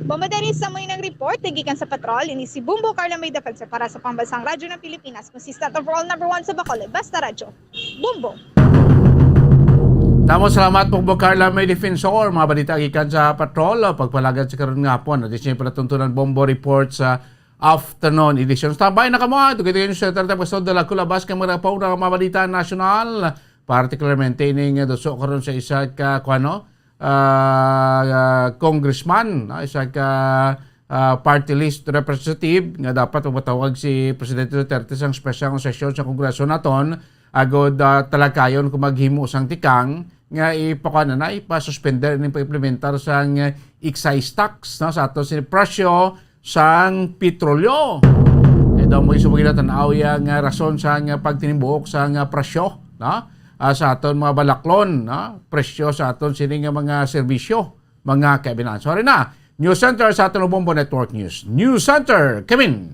[SPEAKER 16] Bomba Dennis, sa mga report, nagikan sa patrol, ini si Bumbo Carla May Defensa para sa Pambansang Radyo ng Pilipinas, consistent overall number 1 sa Bacolod, Basta Radyo. Bumbo.
[SPEAKER 6] Tamo, salamat po Bombo Carla May Defensor. Mga balita gikan sa patrol, pagpalagad sa karon nga po, natin siya palatuntunan Bombo Report sa afternoon edition. Tambay na kamo, ito kayo yung Center Episode de la Culabas kang mga po na mga balita national, particularmente ining doso karon sa isa ka congressman, isa ka party list representative nga dapat matawag si Presidente Duterte sa special session sa Kongreso naton agod talakayon kung maghimo sang tikang nga ipasuspender ni pa-implementar sang excise tax sa ato si presyo sang petrolyo. Kaya daw mo isumugin natin ang rason sang pagtinimbuok sang presyo sa aton mga balaklon, presyo sa aton sining mga serbisyo, mga kaibinan. Sorry na. News Center sa aton Bombo Network News. News Center, Kevin.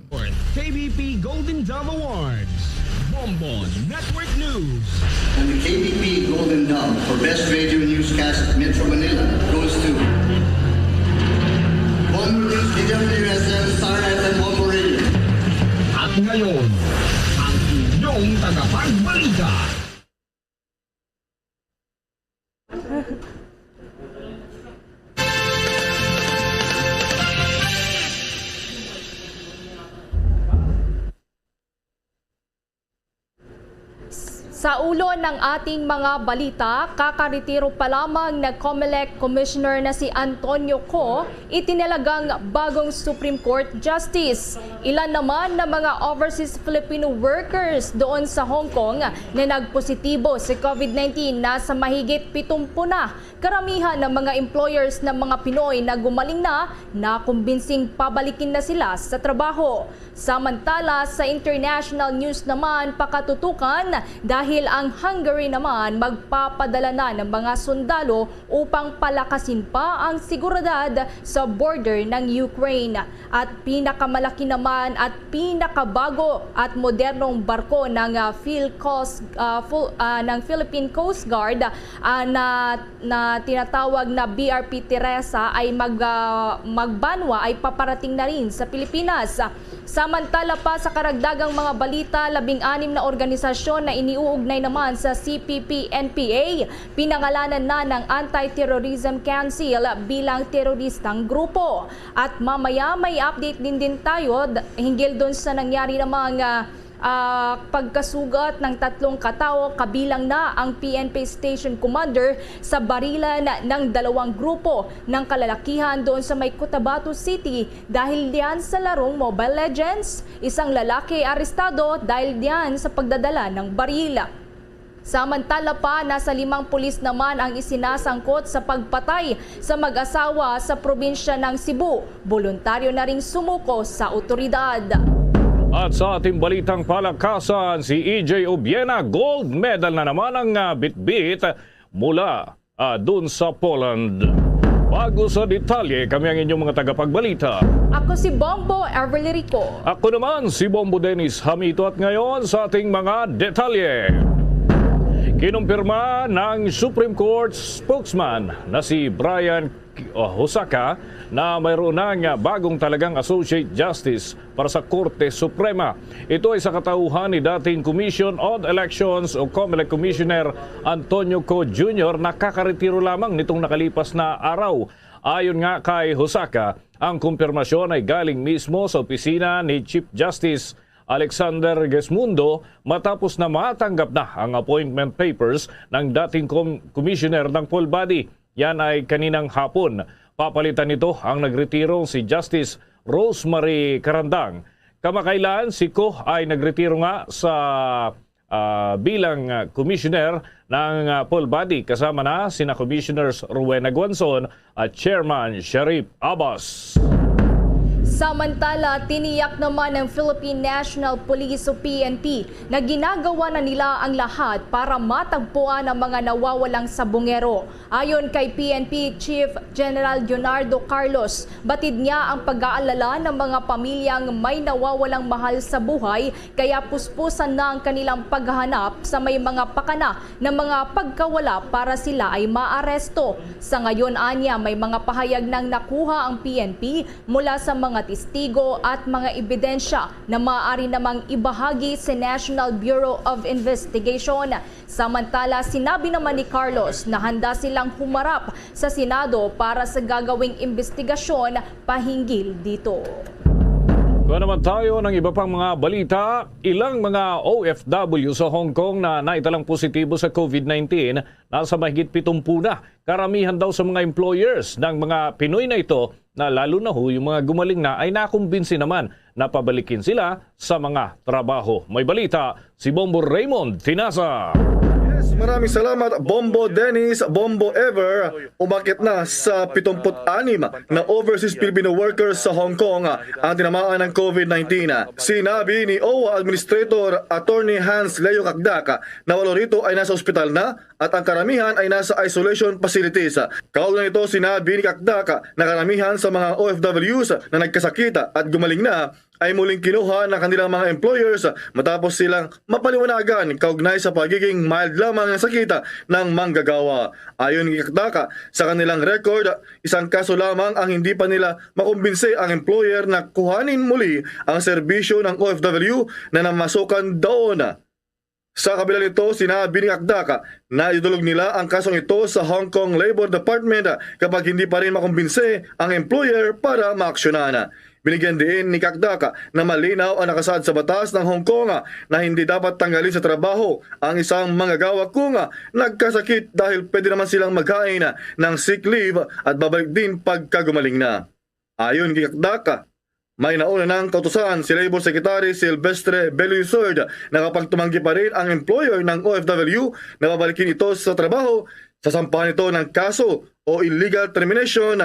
[SPEAKER 10] KBP Golden Dome Awards. Bombo Network News.
[SPEAKER 7] And the KBP Golden Dome for Best Radio Newscast Metro Manila goes to Bombo News, DWSM, Star FM, Bombo Radio.
[SPEAKER 10] At ngayon, ang inyong tagapagbalita.
[SPEAKER 14] Sa
[SPEAKER 4] Sa ulo ng ating mga balita, kakaretiro pa lamang na COMELEC Commissioner na si Antonio Co, itinalagang bagong Supreme Court Justice. Ilan naman na mga overseas Filipino workers doon sa Hong Kong na nagpositibo sa COVID-19 na sa mahigit 70 na. Karamihan ng mga employers ng mga Pinoy na gumaling na kumbinsing pabalikin na sila sa trabaho. Samantala sa international news naman, pakatutukan dahil ang Hungary naman magpapadala na ng mga sundalo upang palakasin pa ang seguridad sa border ng Ukraine. At pinakamalaki naman at pinakabago at modernong barko ng Philippine Coast Guard na tinatawag na BRP Teresa ay magbanwa ay paparating na rin sa Pilipinas. Samantala pa sa karagdagang mga balita, 16 na organisasyon na iniuugnay naman sa CPP-NPA, pinangalanan na ng Anti-Terrorism Council bilang teroristang grupo. At mamaya may update din tayo hinggil doon sa nangyari namang pagkasugat ng 3 katao, kabilang na ang PNP Station Commander sa barilan ng 2 grupo ng kalalakihan doon sa may Cotabato City dahil diyan sa larong Mobile Legends. Isang lalaki arestado dahil diyan sa pagdadala ng barila. Samantala pa, nasa 5 pulis naman ang isinasangkot sa pagpatay sa mag-asawa sa probinsya ng Cebu. Voluntaryo na ring sumuko sa otoridad.
[SPEAKER 17] At sa ating balitang palakasan, si EJ Obiena, gold medal na naman ang bitbit mula dun sa Poland. Bago sa detalye, kami ang inyong mga tagapagbalita.
[SPEAKER 4] Ako si Bombo Everly Rico.
[SPEAKER 17] Ako naman si Bombo Dennis Hamito at ngayon sa ating mga detalye. Kinumpirma ng Supreme Court spokesman na si Brian Hosaka na mayroon ng bagong talagang Associate Justice para sa Korte Suprema. Ito ay sa katauhan ni dating Commission on Elections o COMELEC Commissioner Antonio Co. Jr. na kakaretiro lamang nitong nakalipas na araw. Ayon nga kay Hosaka, ang kumpirmasyon ay galing mismo sa opisina ni Chief Justice Alexander Gesmundo matapos na matanggap na ang appointment papers ng dating commissioner ng full body. Yan ay kaninang hapon. Papalitan nito ang nagretiro si Justice Rosemary Carandang. Kamakailan si Ko ay nagretiro nga sa bilang commissioner ng full body kasama na sina Commissioners Rowena Guanzon at Chairman Sharif Abbas.
[SPEAKER 4] Samantala, tiniyak naman ng Philippine National Police o PNP na ginagawa na nila ang lahat para matagpuan ang mga nawawalang sabongero. Ayon kay PNP Chief General Leonardo Carlos, batid niya ang pag-aalala ng mga pamilyang may nawawalang mahal sa buhay kaya puspusan na ang kanilang paghahanap sa may mga pakana ng mga pagkawala para sila ay maaresto. Sa ngayon, anya, may mga pahayag nang nakuha ang PNP mula sa mga testigo at mga ebidensya na maaari namang ibahagi sa National Bureau of Investigation. Samantala, sinabi naman ni Carlos na handa silang humarap sa Senado para sa gagawing investigasyon pahinggil dito.
[SPEAKER 17] Kung naman tayo ng iba pang mga balita, ilang mga OFW sa Hong Kong na naitalang positibo sa COVID-19, nasa mahigit 70 na. Karamihan daw sa mga employers ng mga Pinoy na ito, na lalo na yung mga gumaling na, ay nakumbinsi naman na pabalikin sila sa mga trabaho. May balita, si Bombo Raymond Tinasa.
[SPEAKER 21] Maraming salamat, Bombo Dennis, Bombo Ever. Umakit na sa 76 na overseas Filipino workers sa Hong Kong ang tinamaan ng COVID-19. Sinabi ni OWA Administrator Attorney Hans Leo Cagdac na 8 rito ay nasa ospital na at ang karamihan ay nasa isolation facilities. Kaugnay nito, sinabi ni Cagdac na karamihan sa mga OFWs na nagkasakita at gumaling na ay muling kinuha ng kanilang mga employers matapos silang mapaliwanagan kaugnay sa pagiging mild lamang ng sakita ng manggagawa. Ayon kay Cagdac, sa kanilang record, isang kaso lamang ang hindi pa nila makumbinse ang employer na kuhanin muli ang serbisyo ng OFW na namasukan doon. Sa kabila nito, sinabi ni Cagdac na idulog nila ang kasong ito sa Hong Kong Labor Department kapag hindi pa rin makumbinse ang employer para maaksyonan. Binigyan din ni Kakdaka na malinaw ang nakasaad sa batas ng Hong Kong na hindi dapat tanggalin sa trabaho ang isang manggagawa kung nagkasakit dahil pwede naman silang maghain ng sick leave at babalik din pagka gumaling na. Ayon kay Kakdaka, may nauna ng kautusan si Labor Secretary Silvestre Bello III na kapag tumanggi pa rin ang employer ng OFW na babalikin ito sa trabaho, sasampahan ito ng kaso o illegal termination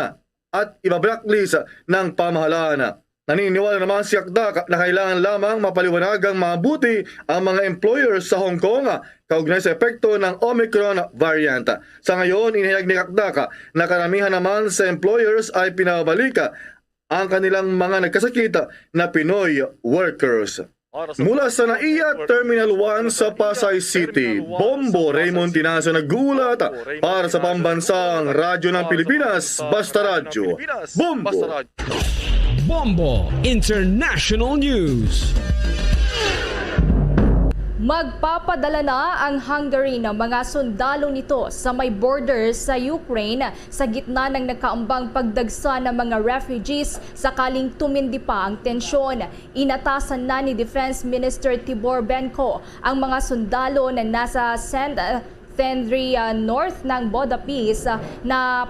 [SPEAKER 21] at iba-blacklist ng pamahalaan. Naniniwala naman si Kakdaka na kailangan lamang mapaliwanagang mabuti ang mga employers sa Hong Kong kaugnay sa epekto ng Omicron variant. Sa ngayon, inihayag ni Kakdaka na karamihan naman sa employers ay pinabalik ang kanilang mga nagkasakit na Pinoy workers. Mula sa NAIA Terminal 1 sa Pasay City, Bombo Raymond Tinaso nag-uulat para sa Pambansang Radyo ng Pilipinas, Basta Radyo. Bombo!
[SPEAKER 10] Bombo International News.
[SPEAKER 4] Magpapadala na ang Hungary ng mga sundalo nito sa may border sa Ukraine sa gitna ng nakaambang pagdagsa ng mga refugees sakaling tumindi pa ang tensyon. Inatasan na ni Defense Minister Tibor Benko ang mga sundalo na nasa Fendry north ng Budapest na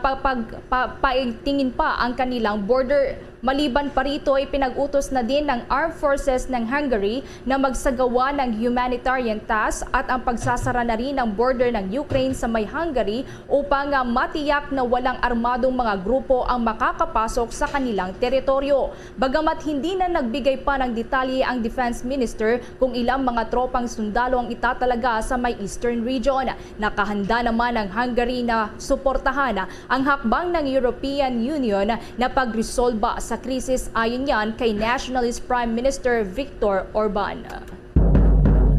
[SPEAKER 4] paigtingin pa ang kanilang border. Maliban pa rito ay pinag-utos na din ng Armed Forces ng Hungary na magsagawa ng humanitarian task at ang pagsasara na rin ng border ng Ukraine sa may Hungary upang matiyak na walang armadong mga grupo ang makakapasok sa kanilang teritoryo. Bagamat hindi na nagbigay pa ng detalye ang Defense Minister kung ilang mga tropang sundalo ang itatalaga sa may Eastern region. Nakahanda naman ang Hungary na suportahan ang hakbang ng European Union na pagresolba sa krisis ayon yan kay Nationalist Prime Minister Viktor Orban.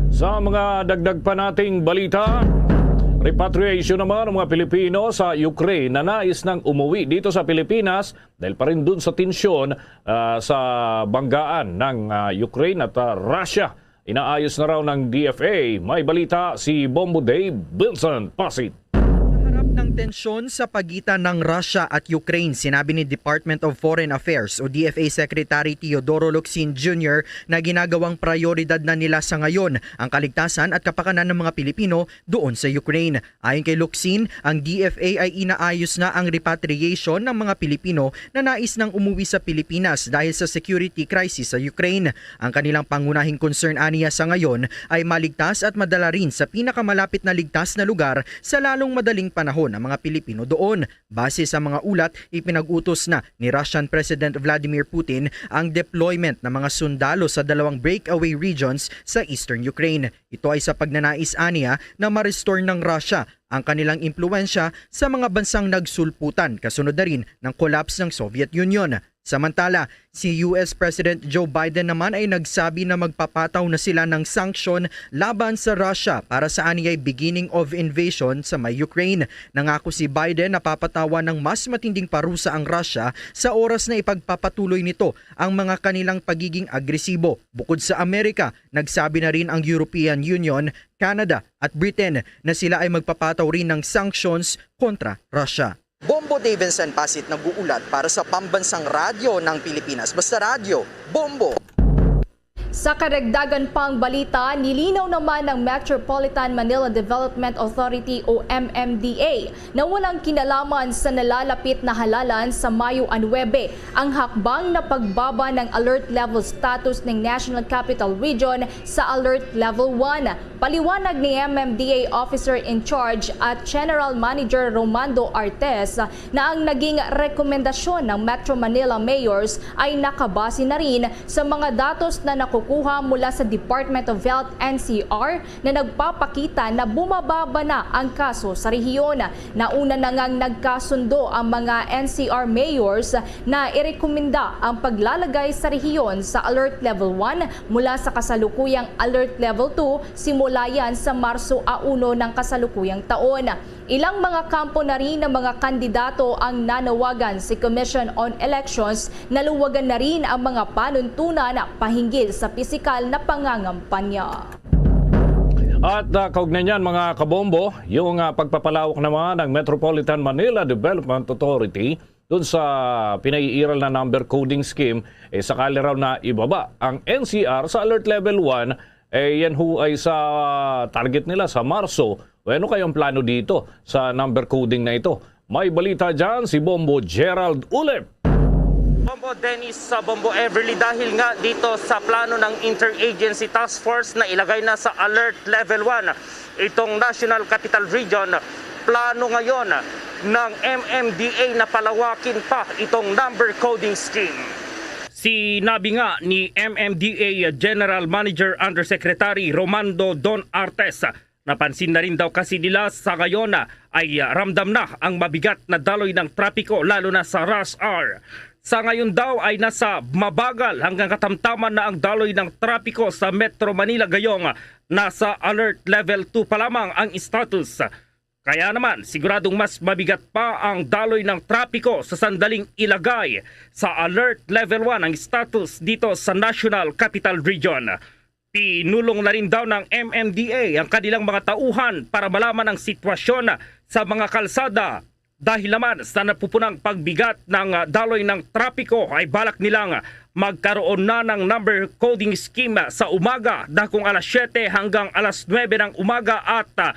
[SPEAKER 17] Sa mga dagdag pa nating balita, repatriation naman ng mga Pilipino sa Ukraine na nais nang umuwi dito sa Pilipinas dahil pa rin dun sa tensyon sa banggaan ng Ukraine at Russia. Inaayos na raw ng DFA. May balita si Bombo Dave Wilson Pasit.
[SPEAKER 2] Ng tensyon sa pagitan ng Russia at Ukraine, sinabi ni Department of Foreign Affairs o DFA Secretary Teodoro Locsin Jr. na ginagawang prioridad na nila sa ngayon ang kaligtasan at kapakanan ng mga Pilipino doon sa Ukraine. Ayon kay Locsin, ang DFA ay inaayos na ang repatriation ng mga Pilipino na nais nang umuwi sa Pilipinas dahil sa security crisis sa Ukraine. Ang kanilang pangunahing concern aniya sa ngayon ay maligtas at madala rin sa pinakamalapit na ligtas na lugar sa lalong madaling panahon ng mga Pilipino doon. Base sa mga ulat, ipinag-utos na ni Russian President Vladimir Putin ang deployment ng mga sundalo sa dalawang breakaway regions sa eastern Ukraine. Ito ay sa pagnanais aniya na ma-restore ng Russia ang kanilang impluwensya sa mga bansang nagsulputan kasunod na rin ng collapse ng Soviet Union. Samantala, si US President Joe Biden naman ay nagsabi na magpapataw na sila ng sanksyon laban sa Russia para sa aniyay beginning of invasion sa may Ukraine. Nangako si Biden na papatawan ng mas matinding parusa ang Russia sa oras na ipagpapatuloy nito ang mga kanilang pagiging agresibo. Bukod sa Amerika, nagsabi na rin ang European Union, Canada at Britain na sila ay magpapataw rin ng sanctions kontra Russia.
[SPEAKER 12] Bombo Davidson Pasit nag-uulat para sa Pambansang Radyo ng Pilipinas. Basta Radyo, Bombo!
[SPEAKER 4] Sa karagdagan pang balita, nilinaw naman ng Metropolitan Manila Development Authority o MMDA na walang kinalaman sa nalalapit na halalan sa Mayo 9 ang hakbang na pagbaba ng alert level status ng National Capital Region sa alert level 1. Paliwanag ni MMDA Officer in Charge at General Manager Romando Artes na ang naging rekomendasyon ng Metro Manila Mayors ay nakabase na rin sa mga datos na nakukuha mula sa Department of Health NCR na nagpapakita na bumababa na ang kaso sa rehiyon. Nauna na ngang nagkasundo ang mga NCR mayors na irekomenda ang paglalagay sa rehiyon sa Alert Level 1 mula sa kasalukuyang Alert Level 2 simula yan sa Marso 1 ng kasalukuyang taon. Ilang mga kampo na rin ng mga kandidato ang nanawagan si Commission on Elections na luwagan na rin ang mga panuntunan pahinggil sa pisikal na pangangampanya.
[SPEAKER 17] At kaugnay niyan mga kabombo, yung pagpapalawak naman ng Metropolitan Manila Development Authority doon sa pinaiiral na number coding scheme, sakali raw na ibaba ang NCR sa Alert Level 1, yan ho ay sa target nila sa Marso. Ano kayong plano dito sa number coding na ito? May balita dyan si Bombo Gerald Ulep.
[SPEAKER 8] Bombo Dennis sa Bombo Everly, dahil nga dito sa plano ng Interagency Task Force na ilagay na sa Alert Level 1 itong National Capital Region, plano ngayon ng MMDA na palawakin pa itong number coding scheme. Sinabi nga ni MMDA General Manager Undersecretary Romando Don Artes, napansin na rin daw kasi nila sa ngayon ay ramdam na ang mabigat na daloy ng trapiko lalo na sa rush hour. Sa ngayon daw ay nasa mabagal hanggang katamtaman na ang daloy ng trapiko sa Metro Manila, gayong nasa Alert Level 2 pa lamang ang status. Kaya naman siguradong mas mabigat pa ang daloy ng trapiko sa sandaling ilagay sa Alert Level 1 ang status dito sa National Capital Region. Pinulong na rin daw ng MMDA ang kanilang mga tauhan para malaman ang sitwasyon sa mga kalsada. Dahil naman sa napupunang pagbigat ng daloy ng trapiko ay balak nilang magkaroon na ng number coding scheme sa umaga dakong alas 7 hanggang alas 9 ng umaga at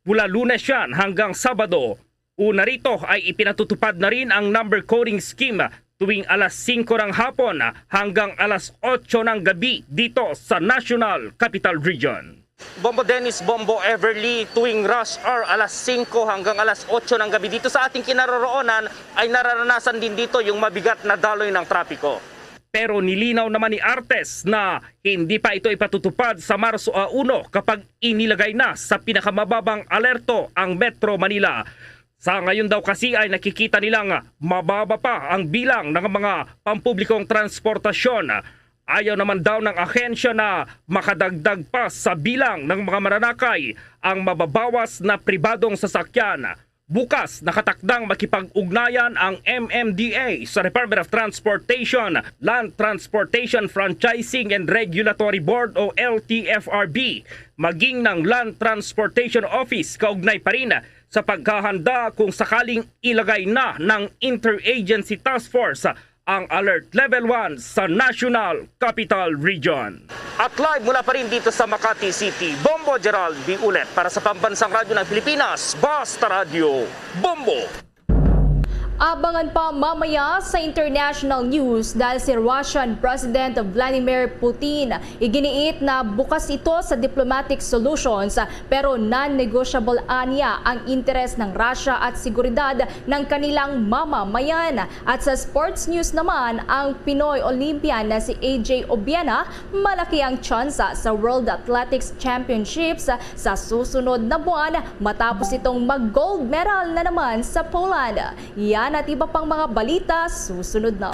[SPEAKER 8] mula Lunes yan hanggang Sabado. Una rito ay ipinatutupad na rin ang number coding scheme tuwing alas 5 ng hapon hanggang alas 8 ng gabi dito sa National Capital Region. Bombo Dennis, Bombo Everly, tuwing rush hour alas 5 hanggang alas 8 ng gabi dito sa ating kinaroroonan ay nararanasan din dito yung mabigat na daloy ng trapiko. Pero nilinaw naman ni Artes na hindi pa ito ipatutupad sa Marso 1 kapag inilagay na sa pinakamababang alerto ang Metro Manila. Sa ngayon daw kasi ay nakikita nilang mababa pa ang bilang ng mga pampublikong transportasyon. Ayaw naman daw ng ahensya na makadagdag pa sa bilang ng mga mananakay ang mababawas na pribadong sasakyan. Bukas nakatakdang makipag-ugnayan ang MMDA sa Department of Transportation, Land Transportation Franchising and Regulatory Board o LTFRB, maging ng Land Transportation Office kaugnay pa rin sa paghahanda kung sakaling ilagay na ng Interagency Task Force ang Alert Level 1 sa National Capital Region. At live mula pa rin dito sa Makati City, Bombo Gerald B. Ulet para sa Pambansang Radyo ng Pilipinas, Basta Radio, Bombo!
[SPEAKER 4] Abangan pa mamaya sa international news dahil si Russian President Vladimir Putin iginiit na bukas ito sa diplomatic solutions pero non-negotiable anya ang interes ng Russia at seguridad ng kanilang mamamayan. At sa sports news naman, ang Pinoy Olympian na si AJ Obiena malaki ang tsansa sa World Athletics Championships sa susunod na buwan matapos itong mag-gold medal na naman sa Poland. Yan at iba pang mga balita susunod na.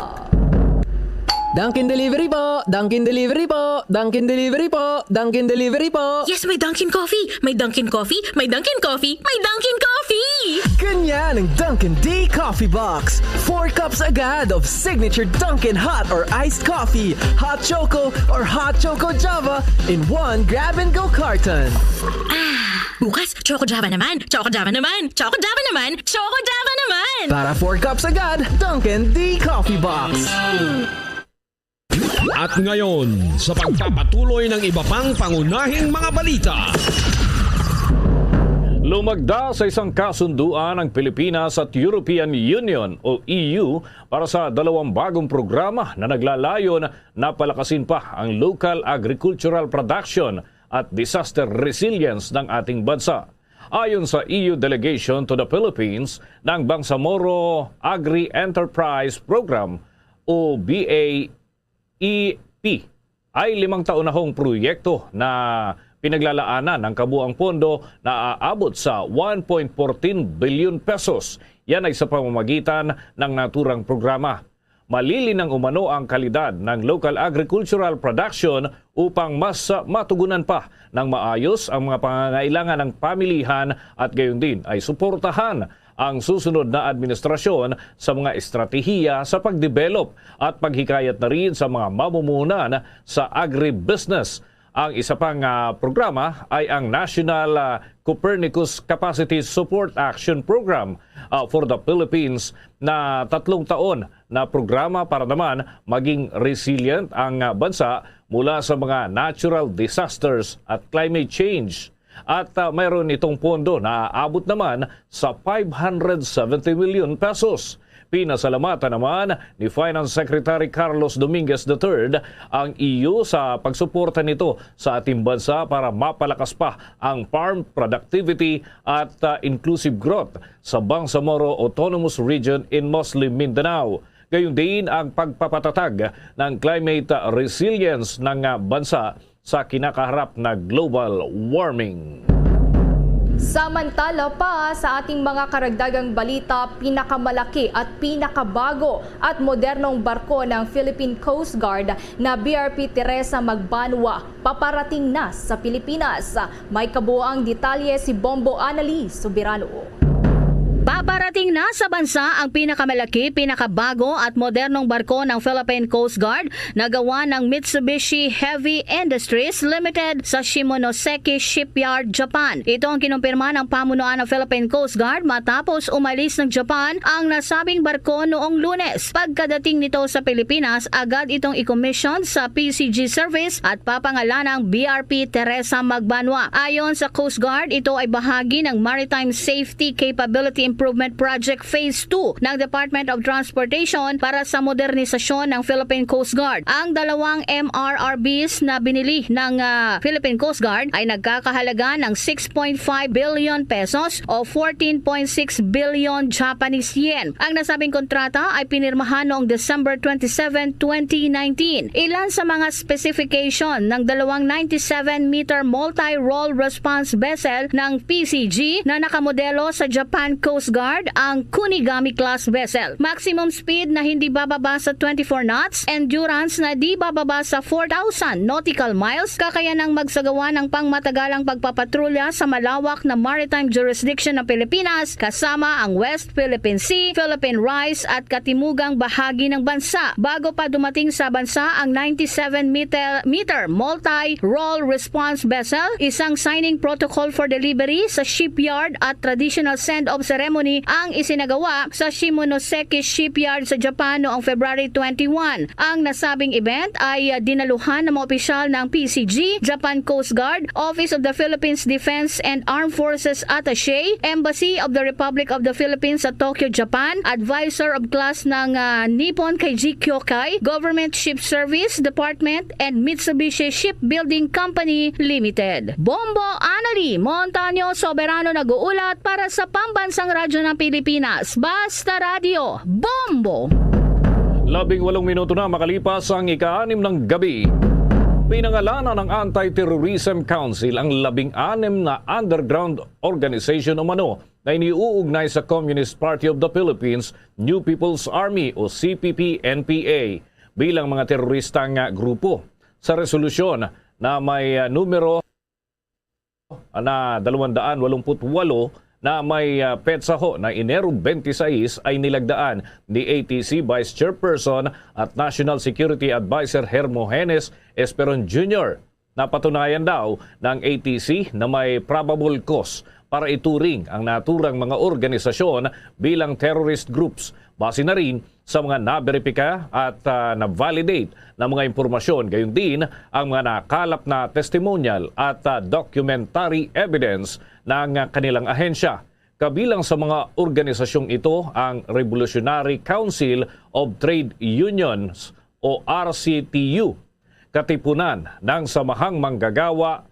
[SPEAKER 15] Dunkin' Delivery po! Dunkin' Delivery po! Dunkin' Delivery po! Dunkin' Delivery po!
[SPEAKER 18] Yes, may Dunkin' Coffee! May Dunkin' Coffee! May Dunkin' Coffee! May Dunkin' Coffee!
[SPEAKER 15] Ganyan ang Dunkin' Day Coffee Box! 4 cups agad of signature Dunkin' hot or iced coffee, hot choco or hot choco java in 1 grab-and-go carton.
[SPEAKER 18] Bukas, Choco Java naman! Choco Java naman! Choco Java naman! Choco Java naman!
[SPEAKER 15] Para 4 cups agad, Dunkin' Day Coffee Box!
[SPEAKER 10] At ngayon, sa pagpapatuloy ng iba pang pangunahing mga balita.
[SPEAKER 17] Lumagda sa isang kasunduan ang Pilipinas at European Union o EU para sa 2 bagong programa na naglalayon na palakasin pa ang local agricultural production at disaster resilience ng ating bansa. Ayon sa EU Delegation to the Philippines ng Bangsamoro Agri-Enterprise Program o BAEP, ay 5 taon na hong proyekto na pinaglalaanan ng kabuang pondo na aabot sa 1.14 billion pesos. Yan ay sa pamamagitan ng naturang programa. Malilinang umano ang kalidad ng local agricultural production upang mas matugunan pa ng maayos ang mga pangangailangan ng pamilihan at gayon din ay suportahan ang susunod na administrasyon sa mga estratehiya sa pagdevelop at paghikayat na rin sa mga mamumuhunan sa agribusiness. Ang isa pang programa ay ang National Copernicus Capacity Support Action Program for the Philippines na 3 taon na programa para naman maging resilient ang bansa mula sa mga natural disasters at climate change. At mayroon itong pondo na aabot naman sa 570 million pesos. Pinasalamatan naman ni Finance Secretary Carlos Dominguez III ang EU sa pagsuporta nito sa ating bansa para mapalakas pa ang farm productivity at inclusive growth sa Bangsamoro Autonomous Region in Muslim Mindanao. Gayon din ang pagpapatatag ng climate resilience ng bansa sa kinakaharap na global warming.
[SPEAKER 4] Samantala pa sa ating mga karagdagang balita, pinakamalaki at pinakabago at modernong barko ng Philippine Coast Guard na BRP Teresa Magbanwa paparating na sa Pilipinas. May kabuoang detalye si Bombo Annalise Subirano.
[SPEAKER 11] Paparating na sa bansa ang pinakamalaki, pinakabago at modernong barko ng Philippine Coast Guard na gawa ng Mitsubishi Heavy Industries Limited sa Shimonoseki Shipyard, Japan. Ito ang kinumpirma ng pamunuan ng Philippine Coast Guard matapos umalis ng Japan ang nasabing barko noong Lunes. Pagkadating nito sa Pilipinas, agad itong i-commission sa PCG service at papangalanang BRP Teresa Magbanwa. Ayon sa Coast Guard, ito ay bahagi ng Maritime Safety Capability Improvement Project Phase 2 ng Department of Transportation para sa modernisasyon ng Philippine Coast Guard. Ang dalawang MRRBs na binili ng Philippine Coast Guard ay nagkakahalaga ng 6.5 billion pesos o 14.6 billion Japanese yen. Ang nasabing kontrata ay pinirmahan noong December 27, 2019. Ilan sa mga specification ng dalawang 97-meter multi-role response vessel ng PCG na nakamodelo sa Japan Coast Guard ang Kunigami class vessel. Maximum speed na hindi bababa sa 24 knots, endurance na di bababa sa 4,000 nautical miles, kakayanang magsagawa ng pangmatagalang pagpapatrolya sa malawak na maritime jurisdiction ng Pilipinas kasama ang West Philippine Sea, Philippine Rise at katimugang bahagi ng bansa. Bago pa dumating sa bansa ang 97-meter multi-role response vessel, isang signing protocol for delivery sa shipyard at traditional send-off ceremony ang isinagawa sa Shimonoseki Shipyard sa Japan noong February 21. Ang nasabing event ay dinaluhan ng mga opisyal ng PCG, Japan Coast Guard, Office of the Philippines Defense and Armed Forces Attaché, Embassy of the Republic of the Philippines sa Tokyo, Japan, Advisor of Class ng Nippon Keiji Kyokai, Government Ship Service Department, and Mitsubishi Shipbuilding Company Limited. Bombo Annalise Montaño Soberano nag-uulat para sa Pambansang Radyo ng Pilipinas. Basta Radio, Bombo!
[SPEAKER 17] 18 minuto na makalipas ang ika-6 ng gabi. Pinangalanan ng Anti-Terrorism Council ang 16 na underground organization umano na iniuugnay sa Communist Party of the Philippines, New People's Army o CPP-NPA bilang mga teroristang grupo. Sa resolusyon na may numero na 288 na may petsa ho na Enero 26 ay nilagdaan ni ATC Vice Chairperson at National Security Advisor Hermogenes Esperon Jr. Napatunayan daw ng ATC na may probable cause para ituring ang naturang mga organisasyon bilang terrorist groups. Base na rin sa mga naberipika at na-validate na mga impormasyon, gayon din ang mga nakalap na testimonial at documentary evidence ng kanilang ahensya. Kabilang sa mga organisasyong ito ang Revolutionary Council of Trade Unions o RCTU, Katipunan ng Samahang Manggagawa,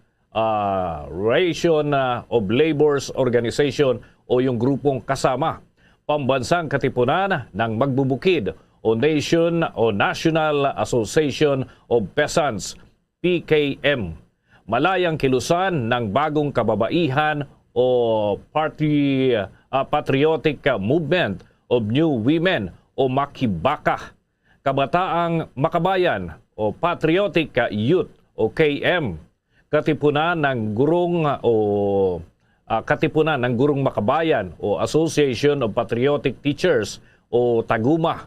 [SPEAKER 17] Ration of Labor's Organization o yung grupong kasama, Pambansang Katipunan ng Magbubukid o National Association of Peasants, PKM, Malayang Kilusan ng Bagong Kababaihan o Patriotic Movement of New Women o Makibaka, Kabataang Makabayan o Patriotic Youth o KM, Katipunan ng Gurong Makabayan o Association of Patriotic Teachers o Kaguma,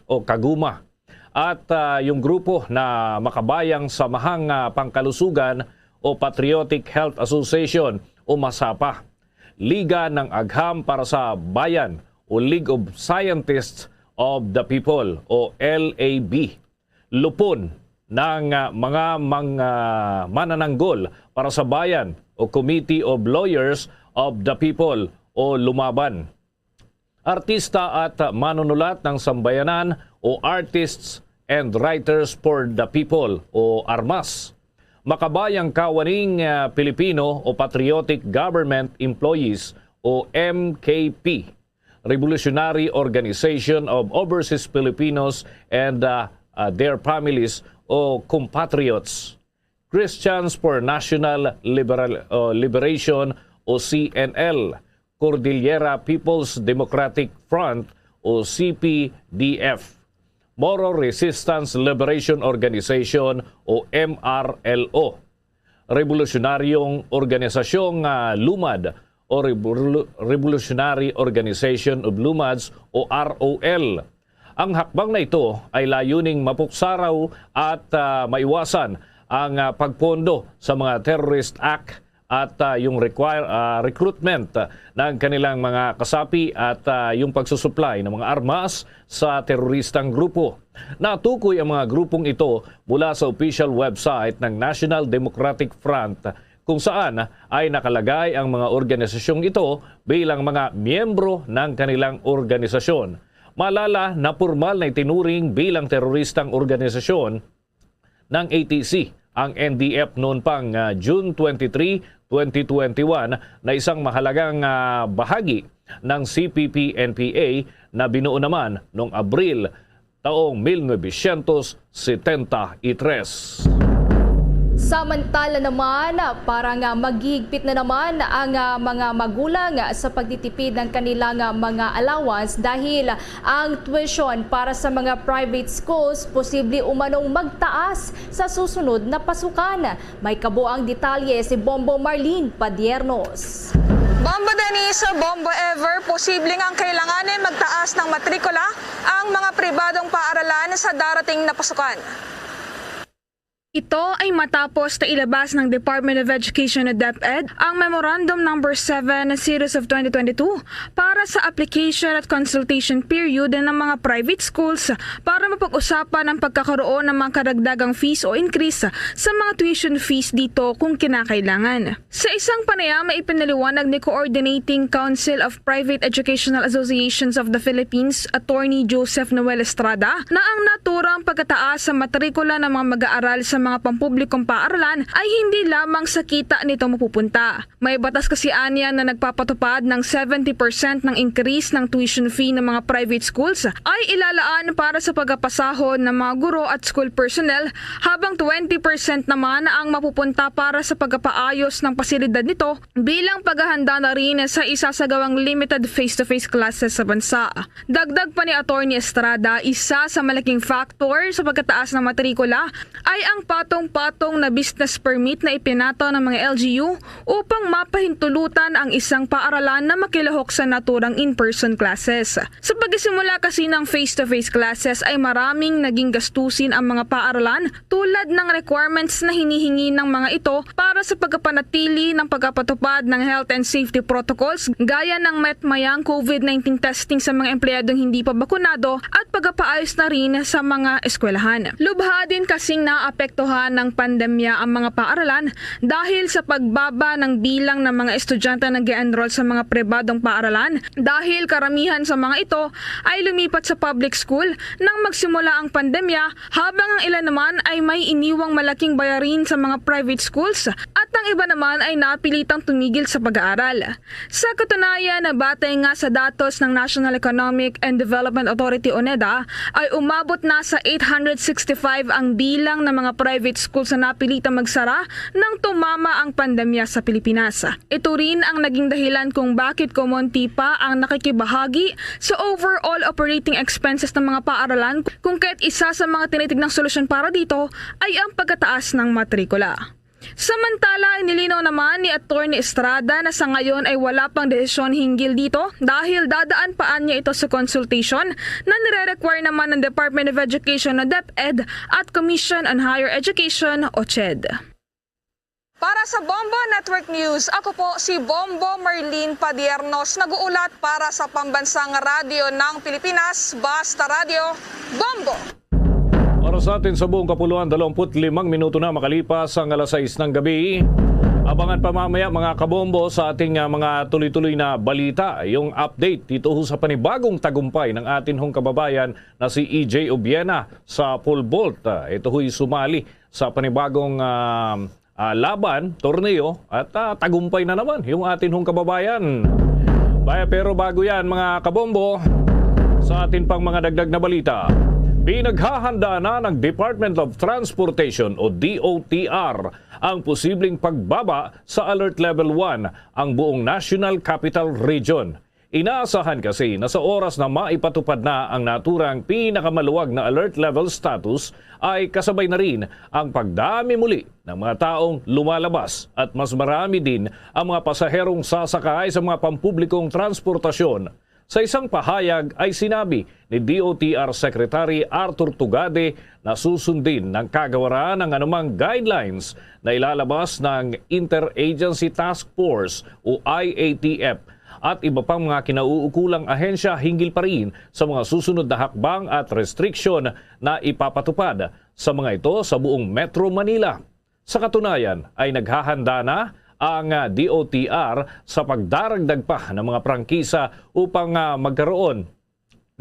[SPEAKER 17] at yung grupo na Makabayang Samahang Pangkalusugan o Patriotic Health Association o MASAPA, Liga ng Agham para sa Bayan o League of Scientists of the People o LAB, Lupon ng mga manananggol para sa bayan o Committee of Lawyers of the People o Lumaban, artista at manunulat ng sambayanan o Artists and Writers for the People o ARMAS, Makabayang Kawaning Pilipino o Patriotic Government Employees o MKP, Revolutionary Organization of Overseas Filipinos and their families o Compatriots, Christians for National Liberation o CNL, Cordillera People's Democratic Front o CPDF, Moro Resistance Liberation Organization o MRLO, Revolutionaryong Organisasyong Lumad o Revolutionary Organization of Lumads o ROL. Ang hakbang na ito ay layuning mapuksaraw at maiwasan ang pagpondo sa mga terrorist act at yung recruitment ng kanilang mga kasapi at yung pagsusupply ng mga armas sa teroristang grupo. Natukoy ang mga grupong ito mula sa official website ng National Democratic Front kung saan ay nakalagay ang mga organisasyong ito bilang mga miyembro ng kanilang organisasyon. Malala na formal na itinuring bilang teroristang organisasyon ng ATC ang NDF noon pang June 23, 2021 na isang mahalagang bahagi ng CPP-NPA na binuo naman noong Abril taong 1973.
[SPEAKER 4] Samantala naman, parang maghihigpit na naman ang mga magulang sa pagtitipid ng kanilang mga allowance dahil ang tuition para sa mga private schools posible umanong magtaas sa susunod na pasukan. May kabuang detalye si Bombo Marlene Padiernos.
[SPEAKER 1] Bombo Dennis, Bombo Ever, posibleng ang kailanganin magtaas ng matrikula ang mga pribadong paaralan sa darating na pasukan.
[SPEAKER 19] Ito ay matapos na ilabas ng Department of Education o DepEd ang Memorandum No. 7 Series of 2022 para sa application at consultation period ng mga private schools para mapag-usapan ang pagkakaroon ng mga karagdagang fees o increase sa mga tuition fees dito kung kinakailangan. Sa isang panayam ay ipinaliwanag ni Coordinating Council of Private Educational Associations of the Philippines, Attorney Joseph Noel Estrada, na ang naturang pagkataas sa matrikula ng mga mag-aaral sa mga pampublikong paaralan ay hindi lamang sa kita nito mapupunta. May batas kasi anya na nagpapatupad ng 70% ng increase ng tuition fee ng mga private schools ay ilalaan para sa pagpapasahod ng mga guro at school personnel, habang 20% naman ang mapupunta para sa pagpapaayos ng pasilidad nito bilang paghahanda na rin sa isasagawang limited face-to-face classes sa bansa. Dagdag pa ni Attorney Estrada, isa sa malaking factor sa pagkataas ng matrikula ay ang patong-patong na business permit na ipinato ng mga LGU upang mapahintulutan ang isang paaralan na makilahok sa naturang in-person classes. Sa pagsisimula kasi ng face-to-face classes ay maraming naging gastusin ang mga paaralan tulad ng requirements na hinihingi ng mga ito para sa pagpapanatili ng pagpapatupad ng health and safety protocols gaya ng metmayang COVID-19 testing sa mga empleyadong hindi pa bakunado at pagpapaayos na rin sa mga eskwelahan. Lubha din kasing naapektuhan ng pandemya ang mga paaralan dahil sa pagbaba ng bilang ng mga estudyante na nag-enroll sa mga pribadong paaralan dahil karamihan sa mga ito ay lumipat sa public school nang magsimula ang pandemya, habang ang ilan naman ay may iniwang malaking bayarin sa mga private schools at ang iba naman ay napilitang tumigil sa pag-aaral. Sa katunayan, batay nga sa datos ng National Economic and Development Authority o NEDA ay umabot na sa 865 ang bilang ng mga private schools na napilitang magsara nang tumama ang pandemya sa Pilipinas. Ito rin ang naging dahilan kung bakit kumonti pa ang nakikibahagi sa overall operating expenses ng mga paaralan, kung kaya't isa sa mga tinitignang solusyon para dito ay ang pagkataas ng matrikula. Samantala, inilinaw naman ni Attorney Estrada na sa ngayon ay wala pang desisyon hinggil dito dahil dadaan pa niya ito sa consultation na nire-require naman ng Department of Education na DepEd at Commission on Higher Education o CHED.
[SPEAKER 1] Para sa Bombo Network News, ako po si Bombo Marlene Padiernos, nag-uulat para sa Pambansang Radyo ng Pilipinas, Basta Radio, Bombo!
[SPEAKER 17] Para sa atin sa buong kapuluan, 25 minuto na makalipas ang alas 6 ng gabi. Abangan pa mamaya mga kabombo sa ating mga tuloy-tuloy na balita. Yung update dito sa panibagong tagumpay ng atin hong kababayan na si EJ Obiena sa pole vault. Ito ho'y sumali sa panibagong laban, torneo at tagumpay na naman yung atin hong kababayan. Pero bago yan mga kabombo, sa atin pang mga dagdag na balita. Pinaghahanda na ng Department of Transportation o DOTR ang posibleng pagbaba sa Alert Level 1 ang buong National Capital Region. Inaasahan kasi na sa oras na maipatupad na ang naturang pinakamaluwag na alert level status ay kasabay na rin ang pagdami muli ng mga taong lumalabas at mas marami din ang mga pasaherong sasakay sa mga pampublikong transportasyon. Sa isang pahayag ay sinabi ni DOTR Secretary Arthur Tugade na susundin ng kagawaran ng anumang guidelines na ilalabas ng Interagency Task Force o IATF at iba pang mga kinauukulang ahensya hinggil pa rin sa mga susunod na hakbang at restriksyon na ipapatupad sa mga ito sa buong Metro Manila. Sa katunayan ay naghahanda na ang DOTR sa pagdaragdag pa ng mga prangkisa upang magkaroon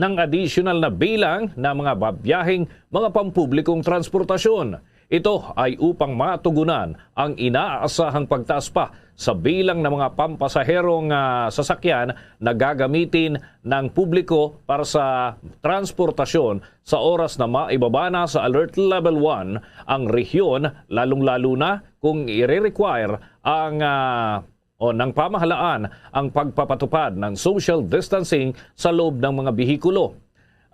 [SPEAKER 17] ng additional na bilang na mga babiyahing mga pampublikong transportasyon. Ito ay upang matugunan ang inaasahang pagtaas pa sa bilang ng mga pampasaherong sasakyan na gagamitin ng publiko para sa transportasyon sa oras na maibaba na sa Alert Level 1 ang rehiyon, lalong-lalo na kung i-require ang ng pamahalaan ang pagpapatupad ng social distancing sa loob ng mga bihikulo.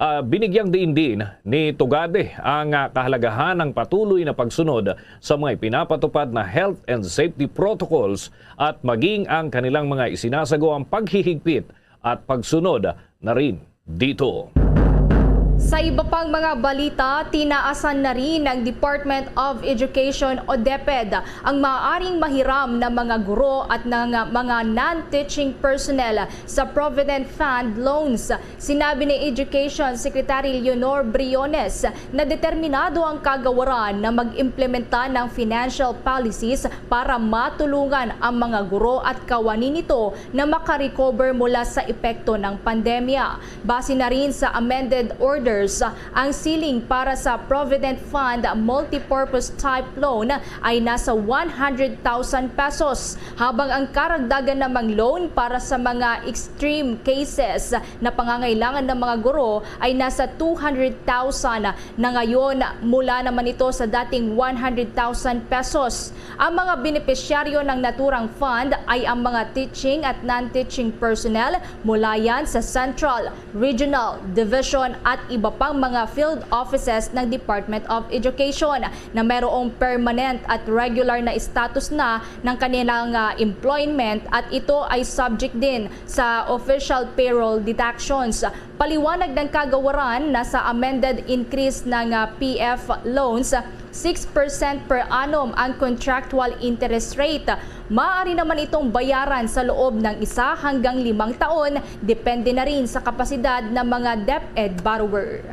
[SPEAKER 17] Binigyang diin din ni Tugade ang kahalagahan ng patuloy na pagsunod sa mga ipinapatupad na health and safety protocols at maging ang kanilang mga isinasagawang paghihigpit at pagsunod na rin dito.
[SPEAKER 4] Sa iba pang mga balita, tinaasan na rin ng Department of Education o DepEd ang maaaring mahiram na mga guro at ng mga non-teaching personnel sa Provident Fund loans. Sinabi ni Education Secretary Leonor Briones na determinado ang kagawaran na mag-implementa ng financial policies para matulungan ang mga guro at kawani nito na makarecover mula sa epekto ng pandemya. Base na rin sa amended order ang ceiling para sa Provident Fund multipurpose type loan ay nasa 100,000 pesos habang ang karagdagan namang loan para sa mga extreme cases na pangangailangan ng mga guro ay nasa 200,000 na ngayon mula naman ito sa dating 100,000 pesos. Ang mga benepisyaryo ng naturang fund ay ang mga teaching at non-teaching personnel mula yan sa Central, Regional, Division at iba pang mga field offices ng Department of Education na mayroong permanent at regular na status na ng kanilang employment at ito ay subject din sa official payroll deductions. Paliwanag ng kagawaran na sa amended increase ng PF loans, 6% per annum ang contractual interest rate. Maaari naman itong bayaran sa loob ng 1 hanggang 5 taon, depende na rin sa kapasidad ng mga DepEd borrower.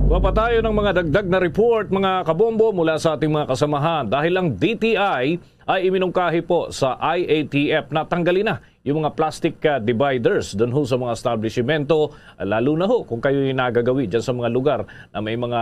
[SPEAKER 17] Kuha tayo ng mga dagdag na report mga kabombo mula sa ating mga kasamahan dahil ang DTI ay iminungkahi po sa IATF na tanggalin na yung mga plastic dividers doon ho sa mga establishmento, lalo na ho kung kayo yung nagagawi dyan sa mga lugar na may mga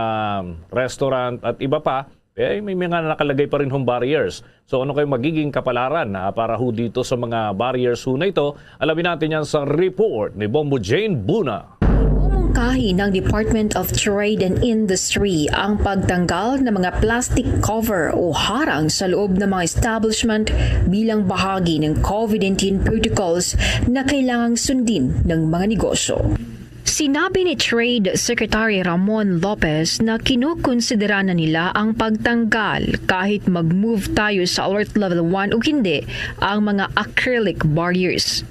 [SPEAKER 17] restaurant at iba pa, may mga nakalagay pa rin hong barriers. So ano kayo magiging kapalaran para ho dito sa mga barriers ho na ito? Alamin natin yan sa report ni Bombo Jane Buna.
[SPEAKER 3] Mungkahi ng Department of Trade and Industry ang pagtanggal ng mga plastic cover o harang sa loob ng mga establishment bilang bahagi ng COVID-19 protocols na kailangang sundin ng mga negosyo. Sinabi ni Trade Secretary Ramon Lopez na kinukonsidera na nila ang pagtanggal kahit mag-move tayo sa Alert Level 1 o hindi ang mga acrylic barriers.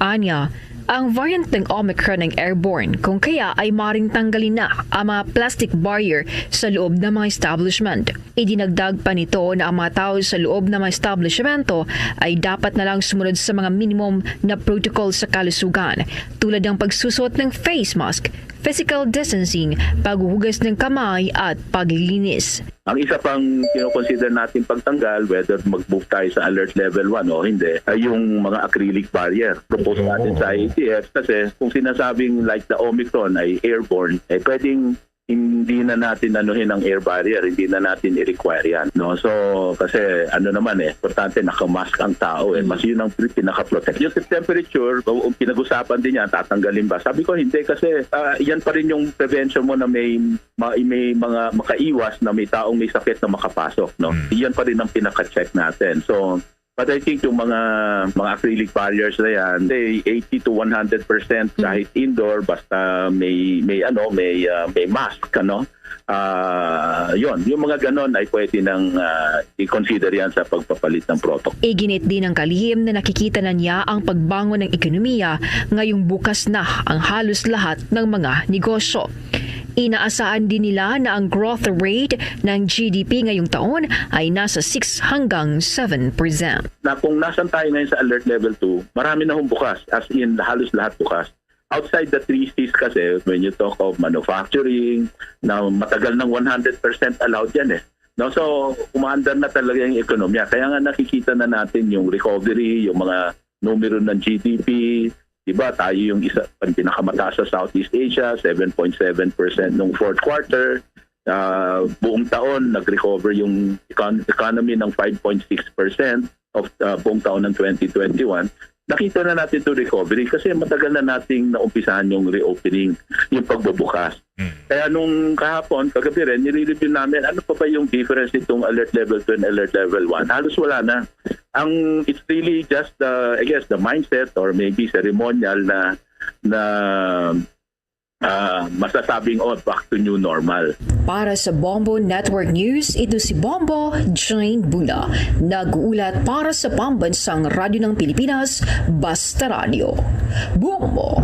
[SPEAKER 3] Anya, Ang variant ng Omicron ng airborne kung kaya ay maring tanggalin na ang mga plastic barrier sa loob ng mga establishment. Idinagdag pa nito na ang mga tao sa loob ng mga establishmento ay dapat na lang sumunod sa mga minimum na protocol sa kalusugan tulad ng pagsusot ng face mask, physical distancing, paghuhugas ng kamay at paglilinis.
[SPEAKER 9] Ang isa pang kinoconsider natin pagtanggal, whether mag-move tayo sa alert level 1 o hindi, ay yung mga acrylic barrier. Propose natin sa IATF kasi kung sinasabing like the Omicron ay airborne, pwedeng hindi na natin anuhin ang air barrier, hindi na natin i-require yan. No? So, kasi importante nakamask ang tao. Mas yun ang pinaka-protect. Yung temperature, pinag-usapan din yan, tatanggalin ba? Sabi ko, hindi kasi yan pa rin yung prevention mo na may mga makaiwas na may taong may sakit na makapasok. No? Yan pa rin ang pinaka-check natin. So, but I think yung mga acrylic barriers na yan, 80 to 100% kahit indoor basta may mask yon, yung mga ganon ay pwede nang i-consider yan sa pagpapalit ng protocol.
[SPEAKER 3] Iginit din ng kalihim na nakikita na niya ang pagbangon ng ekonomiya ngayong bukas na ang halos lahat ng mga negosyo. Inaasahan din nila na ang growth rate ng GDP ngayong taon ay nasa 6 hanggang 7%.
[SPEAKER 9] Na kung nasan tayo ngayon sa alert level 2, marami na bukas, as in halos lahat bukas. Outside the 3 Cs kasi, when you talk of manufacturing, na matagal ng 100% allowed yan No, so, umaandar na talaga yung ekonomiya. Kaya nga nakikita na natin yung recovery, yung mga numero ng GDP. Diba, tayo yung pinakamataas sa Southeast Asia, 7.7% nung fourth quarter. Buong taon, nag-recover yung economy ng 5.6% of buong taon ng 2021. Nakita na natin ito recovery kasi matagal na nating naumpisahan yung reopening, yung pagbubukas. Kaya nung kahapon, kagabi rin, nire-review namin ano pa ba yung difference nitong alert level 2 and alert level 1. Halos wala na. It's really just I guess the mindset or maybe ceremonial na masasabing back to new normal.
[SPEAKER 3] Para sa Bombo Network News, ito si Bombo Jane Buna. Nag-uulat para sa Pambansang Radyo ng Pilipinas, Basta Radio. Bombo!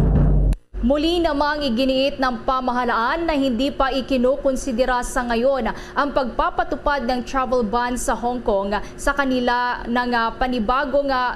[SPEAKER 4] Muli namang iginiit ng pamahalaan na hindi pa ikinukonsidera sa ngayon ang pagpapatupad ng travel ban sa Hong Kong sa kanila ng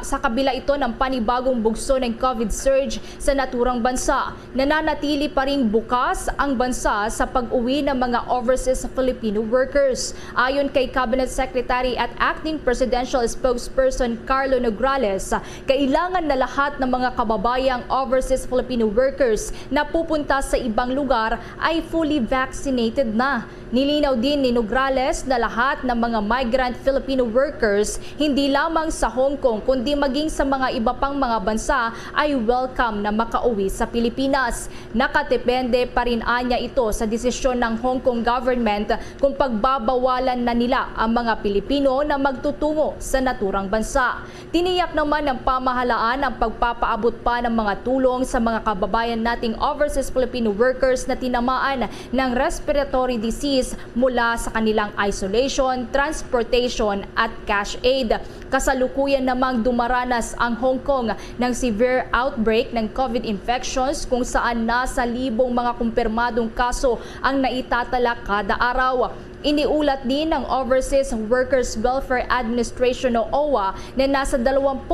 [SPEAKER 4] sa kabila ito ng panibagong bugso ng COVID surge sa naturang bansa. Nananatili pa ring bukas ang bansa sa pag-uwi ng mga overseas Filipino workers. Ayon kay Cabinet Secretary at Acting Presidential Spokesperson Carlo Nograles, kailangan na lahat ng mga kababayang overseas Filipino workers na pupunta sa ibang lugar ay fully vaccinated na. Nilinaw din ni Nograles na lahat ng mga migrant Filipino workers, hindi lamang sa Hong Kong kundi maging sa mga iba pang mga bansa ay welcome na makauwi sa Pilipinas. Nakadepende pa rin anya ito sa desisyon ng Hong Kong government kung pagbabawalan na nila ang mga Pilipino na magtutungo sa naturang bansa. Tiniyak naman ng pamahalaan ang pagpapaabot pa ng mga tulong sa mga kababayan nating overseas Filipino workers na tinamaan ng respiratory disease mula sa kanilang isolation, transportation at cash aid. Kasalukuyan namang dumaranas ang Hong Kong ng severe outbreak ng COVID infections kung saan nasa libong mga kumpirmadong kaso ang naitatala kada araw. Iniulat din ng Overseas Workers Welfare Administration o OWA na nasa 28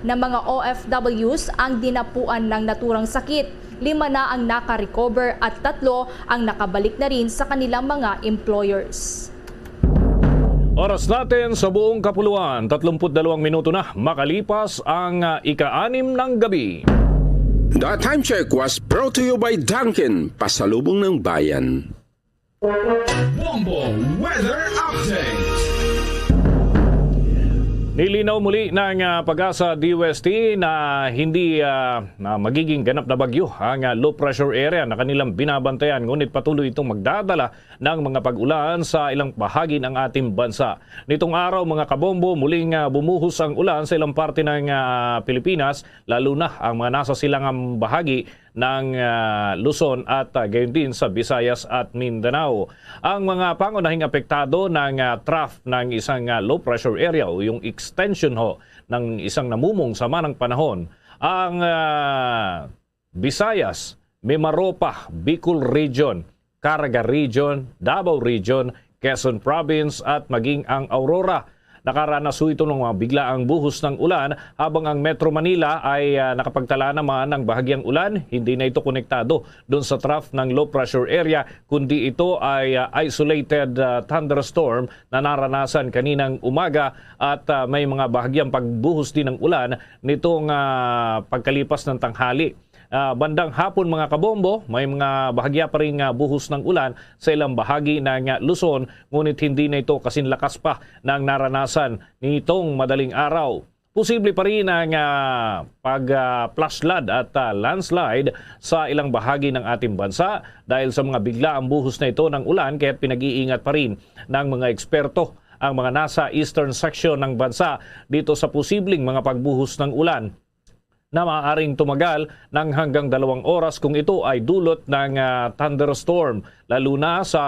[SPEAKER 4] na mga OFWs ang dinapuan ng naturang sakit. 5 na ang naka-recover at 3 ang nakabalik na rin sa kanilang mga employers.
[SPEAKER 17] Oras natin sa buong kapuluan, 32 minuto na makalipas ang ika-6 ng gabi.
[SPEAKER 20] The time check was brought to you by Dunkin, pasalubong ng bayan.
[SPEAKER 10] Bombo Weather Update.
[SPEAKER 17] Nilinaw muli ng Pag-asa DOST na hindi magiging ganap na bagyo ang low pressure area na kanilang binabantayan, ngunit patuloy itong magdadala ng mga pag-ulan sa ilang bahagi ng ating bansa. Nitong araw mga kabombo, muling bumuhos ang ulan sa ilang parte ng Pilipinas, lalo na ang mga nasa silangang bahagi ng Luzon at gayon din sa Visayas at Mindanao. Ang mga pangunahing apektado ng trough ng isang low pressure area o yung extension ng isang namumong sama ng panahon ang Visayas, Mimaropa, Bicol Region, Caraga Region, Davao Region, Quezon Province at maging ang Aurora. Nakaranas ito ng mga biglaang buhos ng ulan habang ang Metro Manila ay nakapagtala naman ng bahagyang ulan. Hindi na ito konektado doon sa trough ng low pressure area kundi ito ay isolated thunderstorm na naranasan kaninang umaga at may mga bahagyang pagbuhos din ng ulan nitong pagkalipas ng tanghali. Bandang hapon mga kabombo, may mga bahagya pa rin buhos ng ulan sa ilang bahagi ng Luzon, ngunit hindi na ito kasing lakas pa ng naranasan nitong madaling araw. Posible pa rin ang pag-flash flood at landslide sa ilang bahagi ng ating bansa dahil sa mga biglaang buhos na ito ng ulan, kaya't pinag-iingat pa rin ng mga eksperto ang mga nasa eastern section ng bansa dito sa posibleng mga pagbuhos ng ulan na maaaring tumagal ng hanggang 2 oras kung ito ay dulot ng thunderstorm, lalo na sa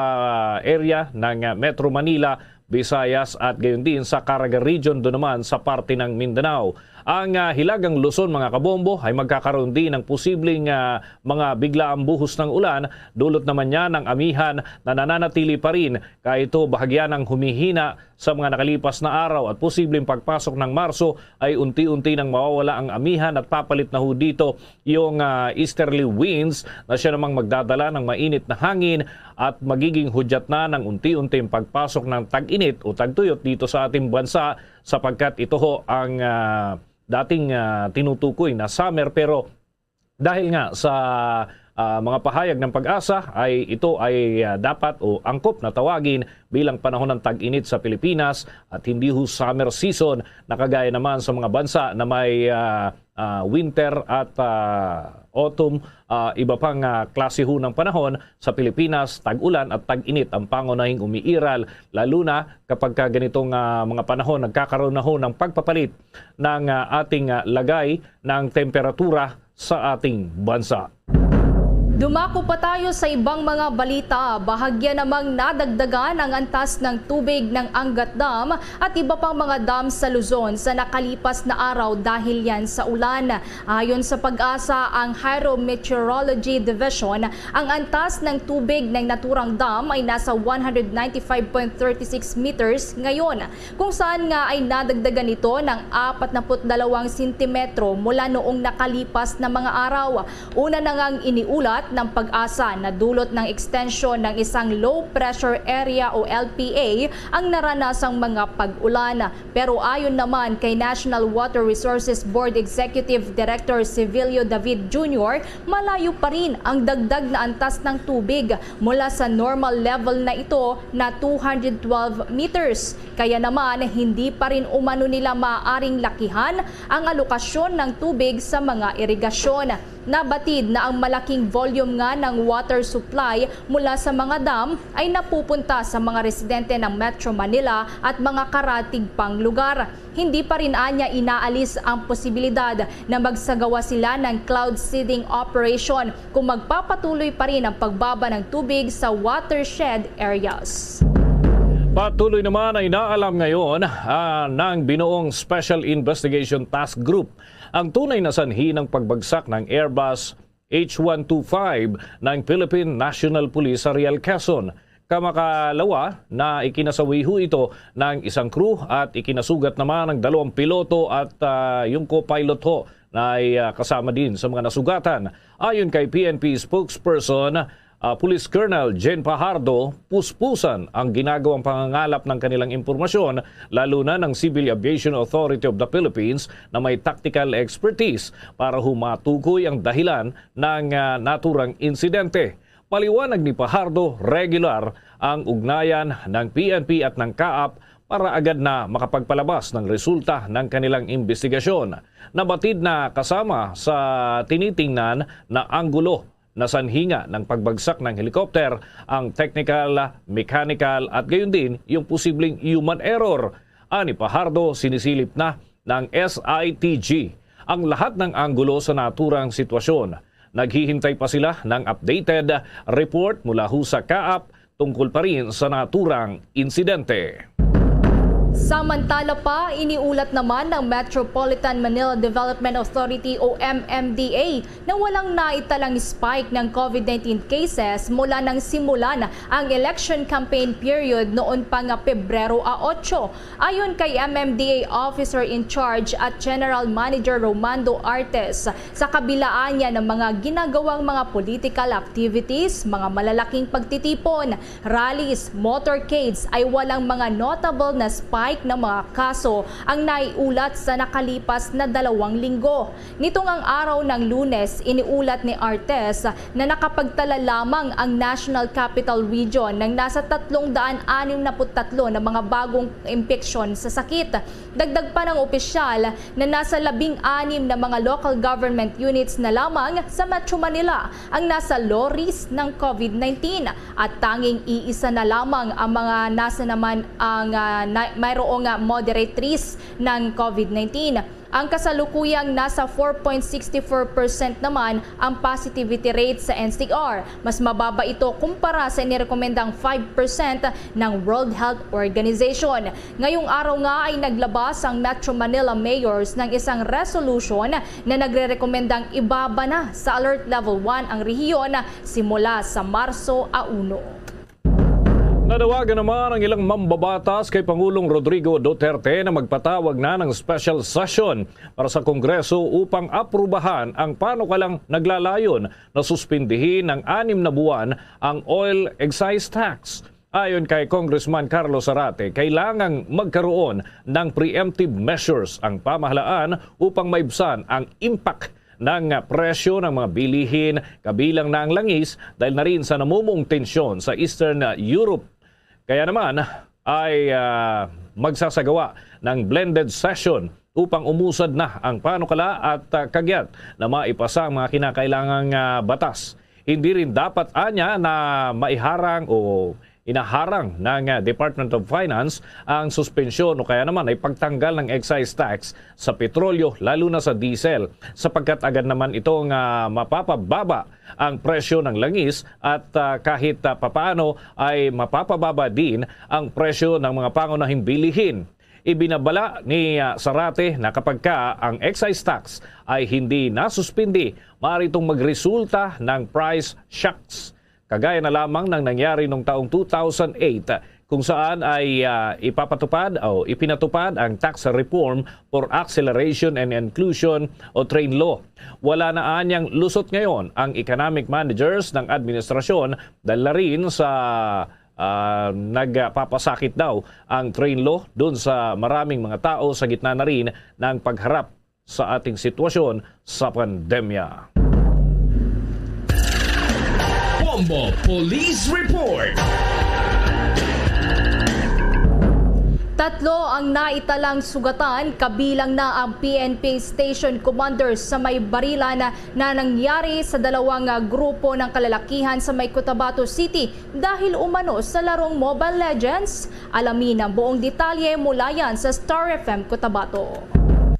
[SPEAKER 17] area ng Metro Manila, Visayas at gayon din sa Caraga Region, doon naman sa parte ng Mindanao. Ang hilagang Luzon mga kabombo ay magkakaroon din ng posibleng mga biglaang buhos ng ulan. Dulot naman niya ng amihan na nananatili pa rin kahit ito bahagya ng humihina sa mga nakalipas na araw at posibleng pagpasok ng Marso ay unti-unti nang mawawala ang amihan at papalit na ho dito yung easterly winds na siya namang magdadala ng mainit na hangin at magiging hudyat na ng unti-unting pagpasok ng tag-init o tagtuyot dito sa ating bansa sapagkat ito ho ang dating tinutukoy na summer pero dahil nga sa mga pahayag ng Pag-asa ay ito ay dapat o angkop na tawagin bilang panahon ng tag-init sa Pilipinas at hindi ho summer season na kagaya naman sa mga bansa na may winter at autumn, iba pang klase ho ng panahon. Sa Pilipinas, tag-ulan at tag-init ang pangunahing umiiral, lalo na kapag ganitong mga panahon nagkakaroon na ho ng pagpapalit ng ating lagay ng temperatura sa ating bansa.
[SPEAKER 4] Dumako pa tayo sa ibang mga balita. Bahagya namang nadagdagan ang antas ng tubig ng Angat Dam at iba pang mga dam sa Luzon sa nakalipas na araw dahil yan sa ulan. Ayon sa Pag-asa, ang Hydrometeorology Division, ang antas ng tubig ng naturang dam ay nasa 195.36 meters ngayon, kung saan nga ay nadagdagan ito ng 42 sentimetro mula noong nakalipas na mga araw. Una na ngang iniulat ng Pag-asa na dulot ng extension ng isang low pressure area o LPA ang naranasang mga pag-ulan. Pero ayon naman kay National Water Resources Board Executive Director Civilio David Jr., malayo pa rin ang dagdag na antas ng tubig mula sa normal level na ito na 212 meters. Kaya naman hindi pa rin umano nila maaaring lakihan ang alokasyon ng tubig sa mga irigasyon. Nabatid na ang malaking volume nga ng water supply mula sa mga dam ay napupunta sa mga residente ng Metro Manila at mga karatig pang lugar. Hindi pa rin anya inaalis ang posibilidad na magsagawa sila ng cloud seeding operation kung magpapatuloy pa rin ang pagbaba ng tubig sa watershed areas.
[SPEAKER 17] Patuloy naman ay naalam ngayon ng binuong Special Investigation Task Group ang tunay na sanhi ng pagbagsak ng Airbus H125 ng Philippine National Police sa Real Quezon. Kamakalawa na ikinasawi ho ito ng isang crew at ikinasugat naman ng 2 piloto at yung co-pilot ho na ay kasama din sa mga nasugatan. Ayon kay PNP spokesperson, Police Colonel Jen Pajardo, puspusan ang ginagawang pangangalap ng kanilang impormasyon, lalo na ng Civil Aviation Authority of the Philippines na may tactical expertise para humatukoy ang dahilan ng naturang insidente. Paliwanag ni Pajardo, regular ang ugnayan ng PNP at ng CAAP para agad na makapagpalabas ng resulta ng kanilang investigasyon. Nabatid na kasama sa tinitingnan na anggulo na sanhinga ng pagbagsak ng helikopter ang technical, mechanical at gayon din yung posibleng human error. Ani Pajardo, sinisilip na ng SITG ang lahat ng anggulo sa naturang sitwasyon. Naghihintay pa sila ng updated report mula sa CAAP tungkol pa rin sa naturang insidente.
[SPEAKER 4] Samantala pa, iniulat naman ng Metropolitan Manila Development Authority o MMDA na walang naitalang spike ng COVID-19 cases mula nang simulan ang election campaign period noon pang Pebrero 8. Ayon kay MMDA Officer in Charge at General Manager Romando Artes, sa kabilaan niya ng mga ginagawang mga political activities, mga malalaking pagtitipon, rallies, motorcades ay walang mga notable na spike ng mga kaso ang naiulat sa nakalipas na 2 linggo. Nitong ang araw ng Lunes, iniulat ni Artes na nakapagtala lamang ang National Capital Region ng nasa 363 na mga bagong impeksyon sa sakit. Dagdag pa ng opisyal na nasa 16 na mga local government units na lamang sa Metro Manila ang nasa low risk ng COVID-19 at tanging iisa na lamang ang mga nasa naman ang mayroong moderate risk ng COVID-19. Ang kasalukuyang nasa 4.64% naman ang positivity rate sa NCR. Mas mababa ito kumpara sa inirekomendang 5% ng World Health Organization. Ngayong araw nga ay naglabas ang Metro Manila Mayors ng isang resolution na nagrerekomendang ibaba na sa Alert Level 1 ang rehiyon simula sa Marso 1.
[SPEAKER 17] Nanawagan naman ang ilang mambabatas kay Pangulong Rodrigo Duterte na magpatawag na ng special session para sa Kongreso upang aprubahan ang panukalang naglalayon na suspindihin ng 6 na buwan ang oil excise tax. Ayon kay Congressman Carlos Zarate, kailangang magkaroon ng preemptive measures ang pamahalaan upang maibsan ang impact ng presyo ng mga bilihin kabilang na ang langis dahil na rin sa namumuong tensyon sa Eastern Europe. Kaya naman ay magsasagawa ng blended session upang umusad na ang panukala at kagyat na maipasa ang mga kinakailangang batas. Hindi rin dapat anya na maiharang o inaharang ng Department of Finance ang suspensyon o kaya naman ay pagtanggal ng excise tax sa petrolyo lalo na sa diesel sapagkat agad naman itong mapapababa ang presyo ng langis at kahit papaano ay mapapababa din ang presyo ng mga pangunahing bilihin. Ibinabala ni Zarate na kapag ang excise tax ay hindi nasuspindi, maaari itong magresulta ng price shocks. Kagaya na lamang ng nangyari noong taong 2008 kung saan ay ipapatupad o ipinatupad ang Tax Reform for Acceleration and Inclusion o TRAIN Law. Wala na anyang lusot ngayon ang economic managers ng administrasyon dahil na rin sa nagpapasakit daw ang TRAIN Law doon sa maraming mga tao sa gitna na rin ng pagharap sa ating sitwasyon sa pandemya.
[SPEAKER 10] Bombo Police Report.
[SPEAKER 4] 3 ang naitalang sugatan, kabilang na ang PNP Station Commanders sa may Barilan na nangyari sa 2 grupo ng kalalakihan sa may Cotabato City dahil umano sa larong Mobile Legends. Alamin ang buong detalye mula yan sa Star FM Cotabato.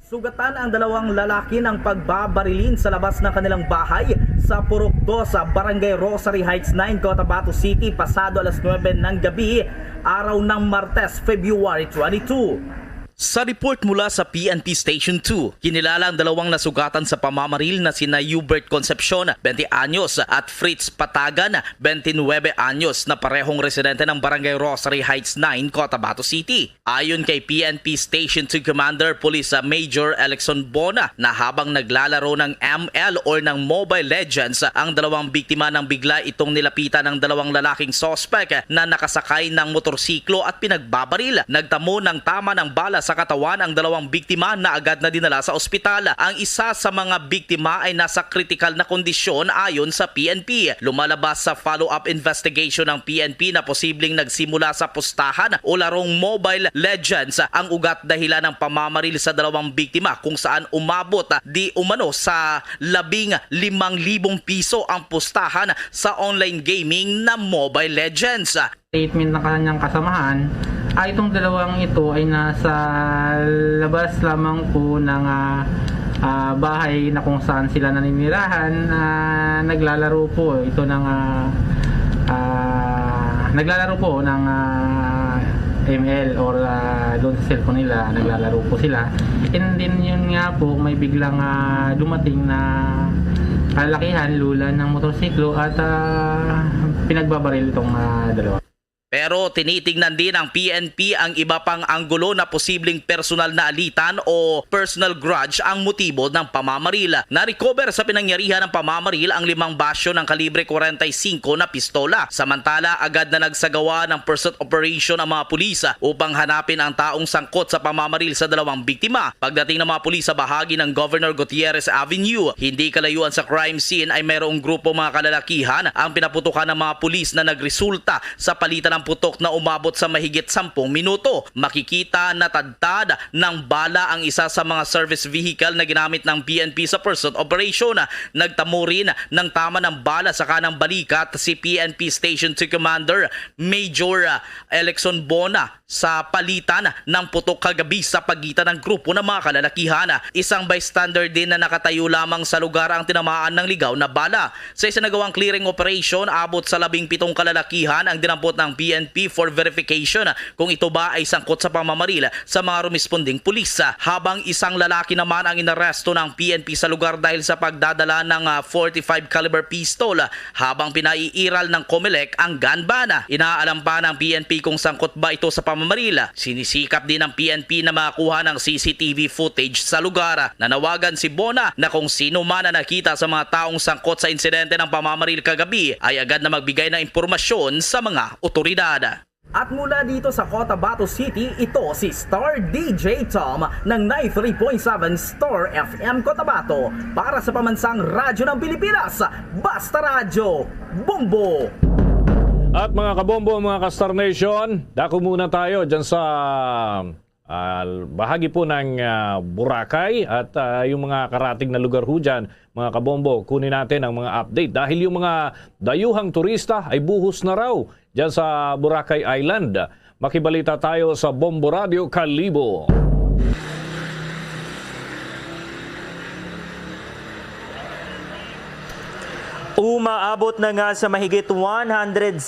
[SPEAKER 13] Sugatan ang 2 lalaki ng pagbabarilin sa labas ng kanilang bahay sa Purok 2 sa Barangay Rosary Heights 9, Cotabato City pasado alas 9 ng gabi, araw ng Martes, February 22.
[SPEAKER 22] Sa report mula sa PNP Station 2, kinilala ang 2 nasugatan sa pamamaril na sina Hubert Concepcion, 20 anyos, at Fritz Patagan, 29 anyos, na parehong residente ng Barangay Rosary Heights 9, Cotabato City. Ayon kay PNP Station 2 Commander Police Major Alexon Bona na habang naglalaro ng ML or ng Mobile Legends, ang 2 biktima ng bigla itong nilapitan ng 2 lalaking sospek na nakasakay ng motorsiklo at pinagbabaril. Nagtamo ng tama ng bala sa katawan ang 2 biktima na agad na dinala sa ospital. Ang isa sa mga biktima ay nasa critical na kondisyon ayon sa PNP. Lumalabas sa follow-up investigation ng PNP na posibleng nagsimula sa pustahan o larong Mobile Legends ang ugat dahilan ng pamamaril sa 2 biktima kung saan umabot di umano sa 15,000 piso ang pustahan sa online gaming na Mobile Legends.
[SPEAKER 23] Statement ng kanyang kasamahan ay itong 2 ito ay nasa labas lamang po ng bahay na kung saan sila naninirahan. Naglalaro po ito ng ML or doon sa cellphone nila, naglalaro po sila. And then yun nga po, may biglang dumating na kalakihan, lula ng motorsiklo at pinagbabaril itong dalawa.
[SPEAKER 22] Pero tinitingnan din ng PNP ang iba pang anggulo na posibleng personal na alitan o personal grudge ang motibo ng pamamaril. Na-recover sa pinangyarihan ng pamamaril ang 5 basyo ng kalibre 45 na pistola. Samantala, agad na nagsagawa ng pursuit operation ang mga pulis upang hanapin ang taong sangkot sa pamamaril sa 2 biktima. Pagdating ng mga pulis sa bahagi ng Governor Gutierrez Avenue, hindi kalayuan sa crime scene ay mayroong grupo mga kalalakihan ang pinaputukan ng mga pulis na nagresulta sa palitan ng putok na umabot sa mahigit 10 minuto. Makikita na tadtad ng bala ang isa sa mga service vehicle na ginamit ng PNP sa pursuit operation. Nagtamo rin ng tama ng bala sa kanang balikat si PNP Station 2 Commander Major Alexon Bona sa palitan ng putok kagabi sa pagitan ng grupo ng mga kalalakihan. Isang bystander din na nakatayo lamang sa lugar ang tinamaan ng ligaw na bala. Sa isinagawang clearing operation, abot sa 17 kalalakihan ang dinampot ng PNP for verification kung ito ba ay sangkot sa pamamaril sa mga rumisponding pulis. Habang isang lalaki naman ang inaresto ng PNP sa lugar dahil sa pagdadala ng 45 caliber pistol habang pinaiiral ng COMELEC ang gun ban. Inaalam pa ng PNP kung sangkot ba ito sa pamamaril. Sinisikap din ng PNP na makakuha ng CCTV footage sa lugar. Nanawagan si Bona na kung sino man na nakita sa mga taong sangkot sa insidente ng pamamaril kagabi ay agad na magbigay ng impormasyon sa mga otoridad.
[SPEAKER 13] At mula dito sa Cotabato City, ito si Star DJ Tom ng 93.7 Star FM Cotabato para sa Pambansang Radyo ng Pilipinas, Basta Radyo, Bombo!
[SPEAKER 17] At mga kabombo, mga ka-Star Nation, dako muna tayo dyan sa bahagi po ng Boracay at yung mga karating na lugar ho dyan. Mga kabombo, kunin natin ang mga update dahil yung mga dayuhang turista ay buhos na raw dyan sa Boracay Island. Makibalita tayo sa Bombo Radio Kalibo.
[SPEAKER 5] Umaabot na nga sa mahigit 160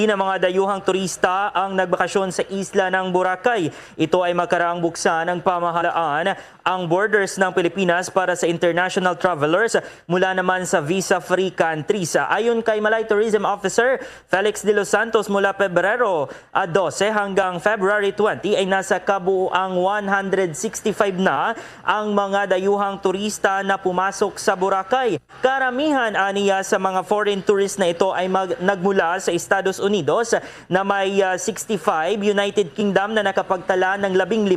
[SPEAKER 5] na mga dayuhang turista ang nagbakasyon sa isla ng Boracay. Ito ay makaraang buksan ng pamahalaan ang borders ng Pilipinas para sa international travelers mula naman sa visa-free countries. Ayon kay Malay Tourism Officer Felix de los Santos, mula Pebrero 12 hanggang February 20 ay nasa kabuuang 165 na ang mga dayuhang turista na pumasok sa Boracay. Karamihan aniya sa mga foreign tourists na ito ay nagmula sa Estados Unidos na may 65, United Kingdom na nakapagtala ng 15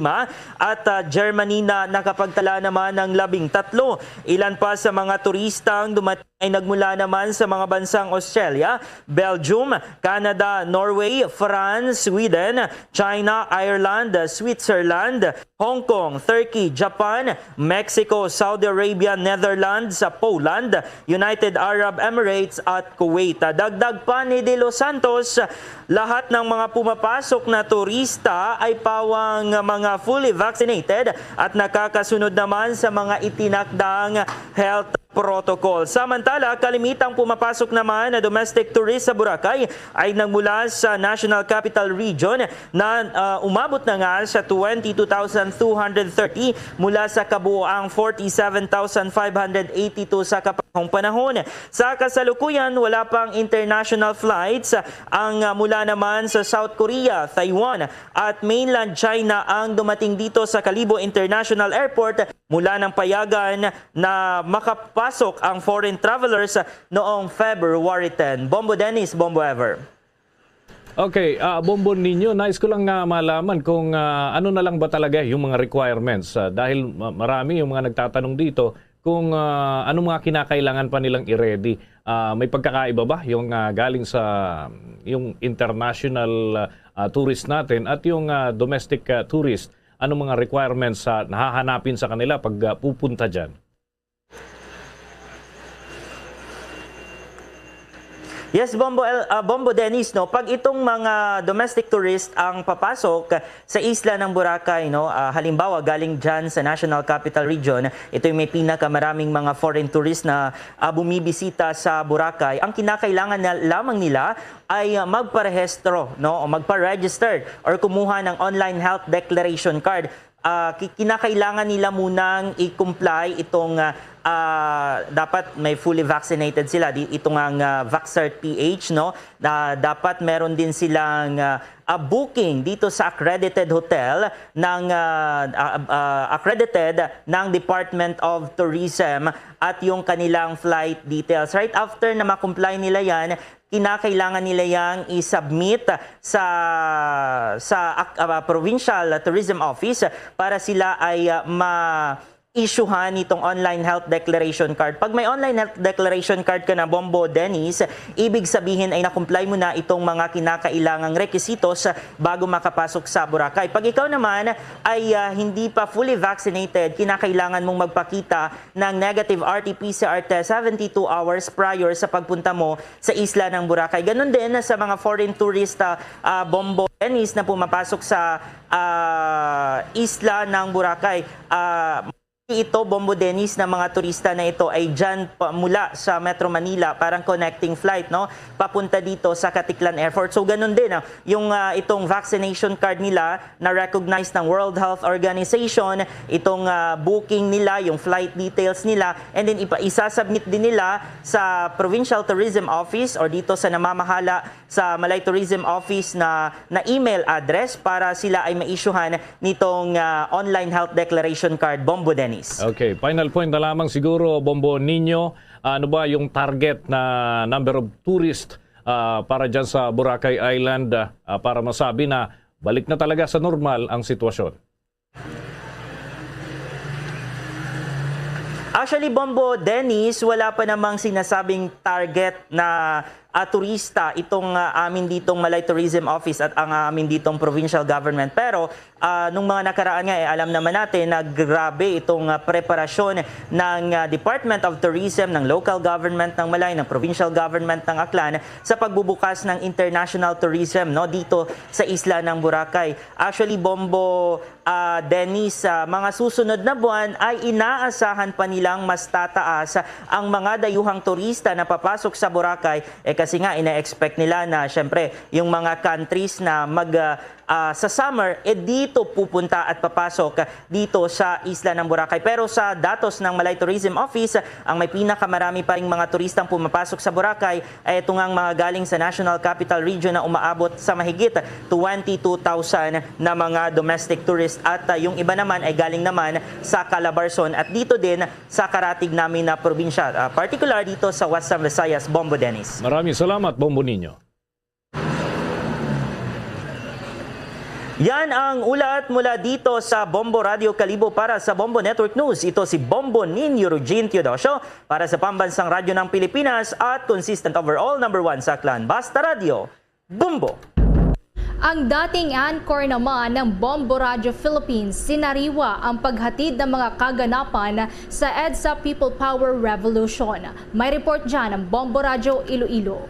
[SPEAKER 5] at Germany na nakapagtala naman ng 13. Ilan pa sa mga turistang dumating ay nagmula naman sa mga bansang Australia, Belgium, Canada, Norway, France, Sweden, China, Ireland, Switzerland, Hong Kong, Turkey, Japan, Mexico, Saudi Arabia, Netherlands, Poland, United Arab Emirates at Kuwait. Dagdag pa ni De Los Santos, lahat ng mga pumapasok na turista ay pawang mga fully vaccinated at nakakasunod naman sa mga itinakdang health protocol. Samantala, kalimitang pumapasok naman na domestic tourists sa Boracay ay nagmula sa National Capital Region na umabot na nga sa 22,230 mula sa kabuuang 47,582 sa kapahong panahon. Sa kasalukuyan, wala pang international flights ang mula naman sa South Korea, Taiwan at mainland China ang dumating dito sa Kalibo International Airport mula ng payagan na makapasok ang foreign travelers noong February 10. Bombo Dennis, Bombo Ever.
[SPEAKER 17] Okay, Bombo ninyo, nais ko lang malaman kung ano na lang ba talaga yung mga requirements dahil marami yung mga nagtatanong dito kung ano mga kinakailangan pa nilang i-ready. May pagkakaiba ba yung galing sa yung international tourist natin at yung domestic tourist? Ano mga requirements nahahanapin sa kanila pag pupunta dyan?
[SPEAKER 5] Yes, Bombo Dennis, no, pag itong mga domestic tourist ang papasok sa isla ng Boracay, no, halimbawa galing dyan sa National Capital Region, ito yung may pinakamaraming mga foreign tourists na bumibisita sa Boracay. Ang kinakailangan lamang nila ay magparehistro, no, o magpa-register or kumuha ng online health declaration card. Kinakailangan nila munang i-comply itong dapat may fully vaccinated sila. Itong ang Vaxcert PH, no? Dapat meron din silang booking dito sa accredited hotel ng accredited ng Department of Tourism at yung kanilang flight details. Right after na ma-comply nila yan, kinakailangan nila yang i-submit sa Provincial Tourism Office para sila ay ma-issuehan itong online health declaration card. Pag may online health declaration card ka na, Bombo Dennis, ibig sabihin ay na-comply mo na itong mga kinakailangang requisitos bago makapasok sa Boracay. Pag ikaw naman ay hindi pa fully vaccinated, kinakailangan mong magpakita ng negative RT-PCR test 72 hours prior sa pagpunta mo sa isla ng Boracay. Ganon din sa mga foreign tourista, Bombo Dennis, na pumapasok sa isla ng Boracay. Ito, Bombo Dennis, na mga turista na ito ay dyan mula sa Metro Manila, parang connecting flight, no? Papunta dito sa Caticlan Airport. So ganun din, yung itong vaccination card nila na recognized ng World Health Organization, itong booking nila, yung flight details nila, and then isasubmit din nila sa Provincial Tourism Office or dito sa namamahala sa Malay Tourism Office na email address para sila ay ma-issuehan nitong online health declaration card, Bombo Dennis.
[SPEAKER 17] Okay, final point na lamang siguro, Bombo Nino. Ano ba yung target na number of tourists para dyan sa Boracay Island para masabi na balik na talaga sa normal ang sitwasyon?
[SPEAKER 5] Actually, Bombo Dennis, wala pa namang sinasabing target na turista itong amin ditong Malay Tourism Office at ang amin ditong provincial government. Pero nung mga nakaraan nga, alam naman natin na grabe itong preparasyon ng Department of Tourism, ng local government ng Malay, ng provincial government ng Aklan sa pagbubukas ng international tourism, no, dito sa isla ng Boracay. Actually, Bombo Dennis, mga susunod na buwan ay inaasahan pa nilang mas tataas ang mga dayuhang turista na papasok sa Boracay. Kasi nga ina-expect nila na syempre yung mga countries na sa summer, dito pupunta at papasok dito sa isla ng Boracay. Pero sa datos ng Malay Tourism Office, ang may pinakamarami pa ring mga turistang pumapasok sa Boracay ay ito ngang mga galing sa National Capital Region na umaabot sa mahigit 22,000 na mga domestic tourists. At yung iba naman ay galing naman sa Calabarzon at dito din sa karatig namin na probinsya, particular dito sa Western Visayas, Bombo Dennis.
[SPEAKER 17] Maraming salamat, Bombo Nino.
[SPEAKER 5] Yan ang ulat mula dito sa Bombo Radio Kalibo para sa Bombo Network News. Ito si Bombo Nino Eugene Teodosio para sa Pambansang Radyo ng Pilipinas at consistent overall #1 sa Aklan. Basta Radio, Bombo!
[SPEAKER 4] Ang dating anchor naman ng Bombo Radio Philippines, sinariwa ang paghatid ng mga kaganapan sa EDSA People Power Revolution. May report dyan ang Bombo Radio Iloilo.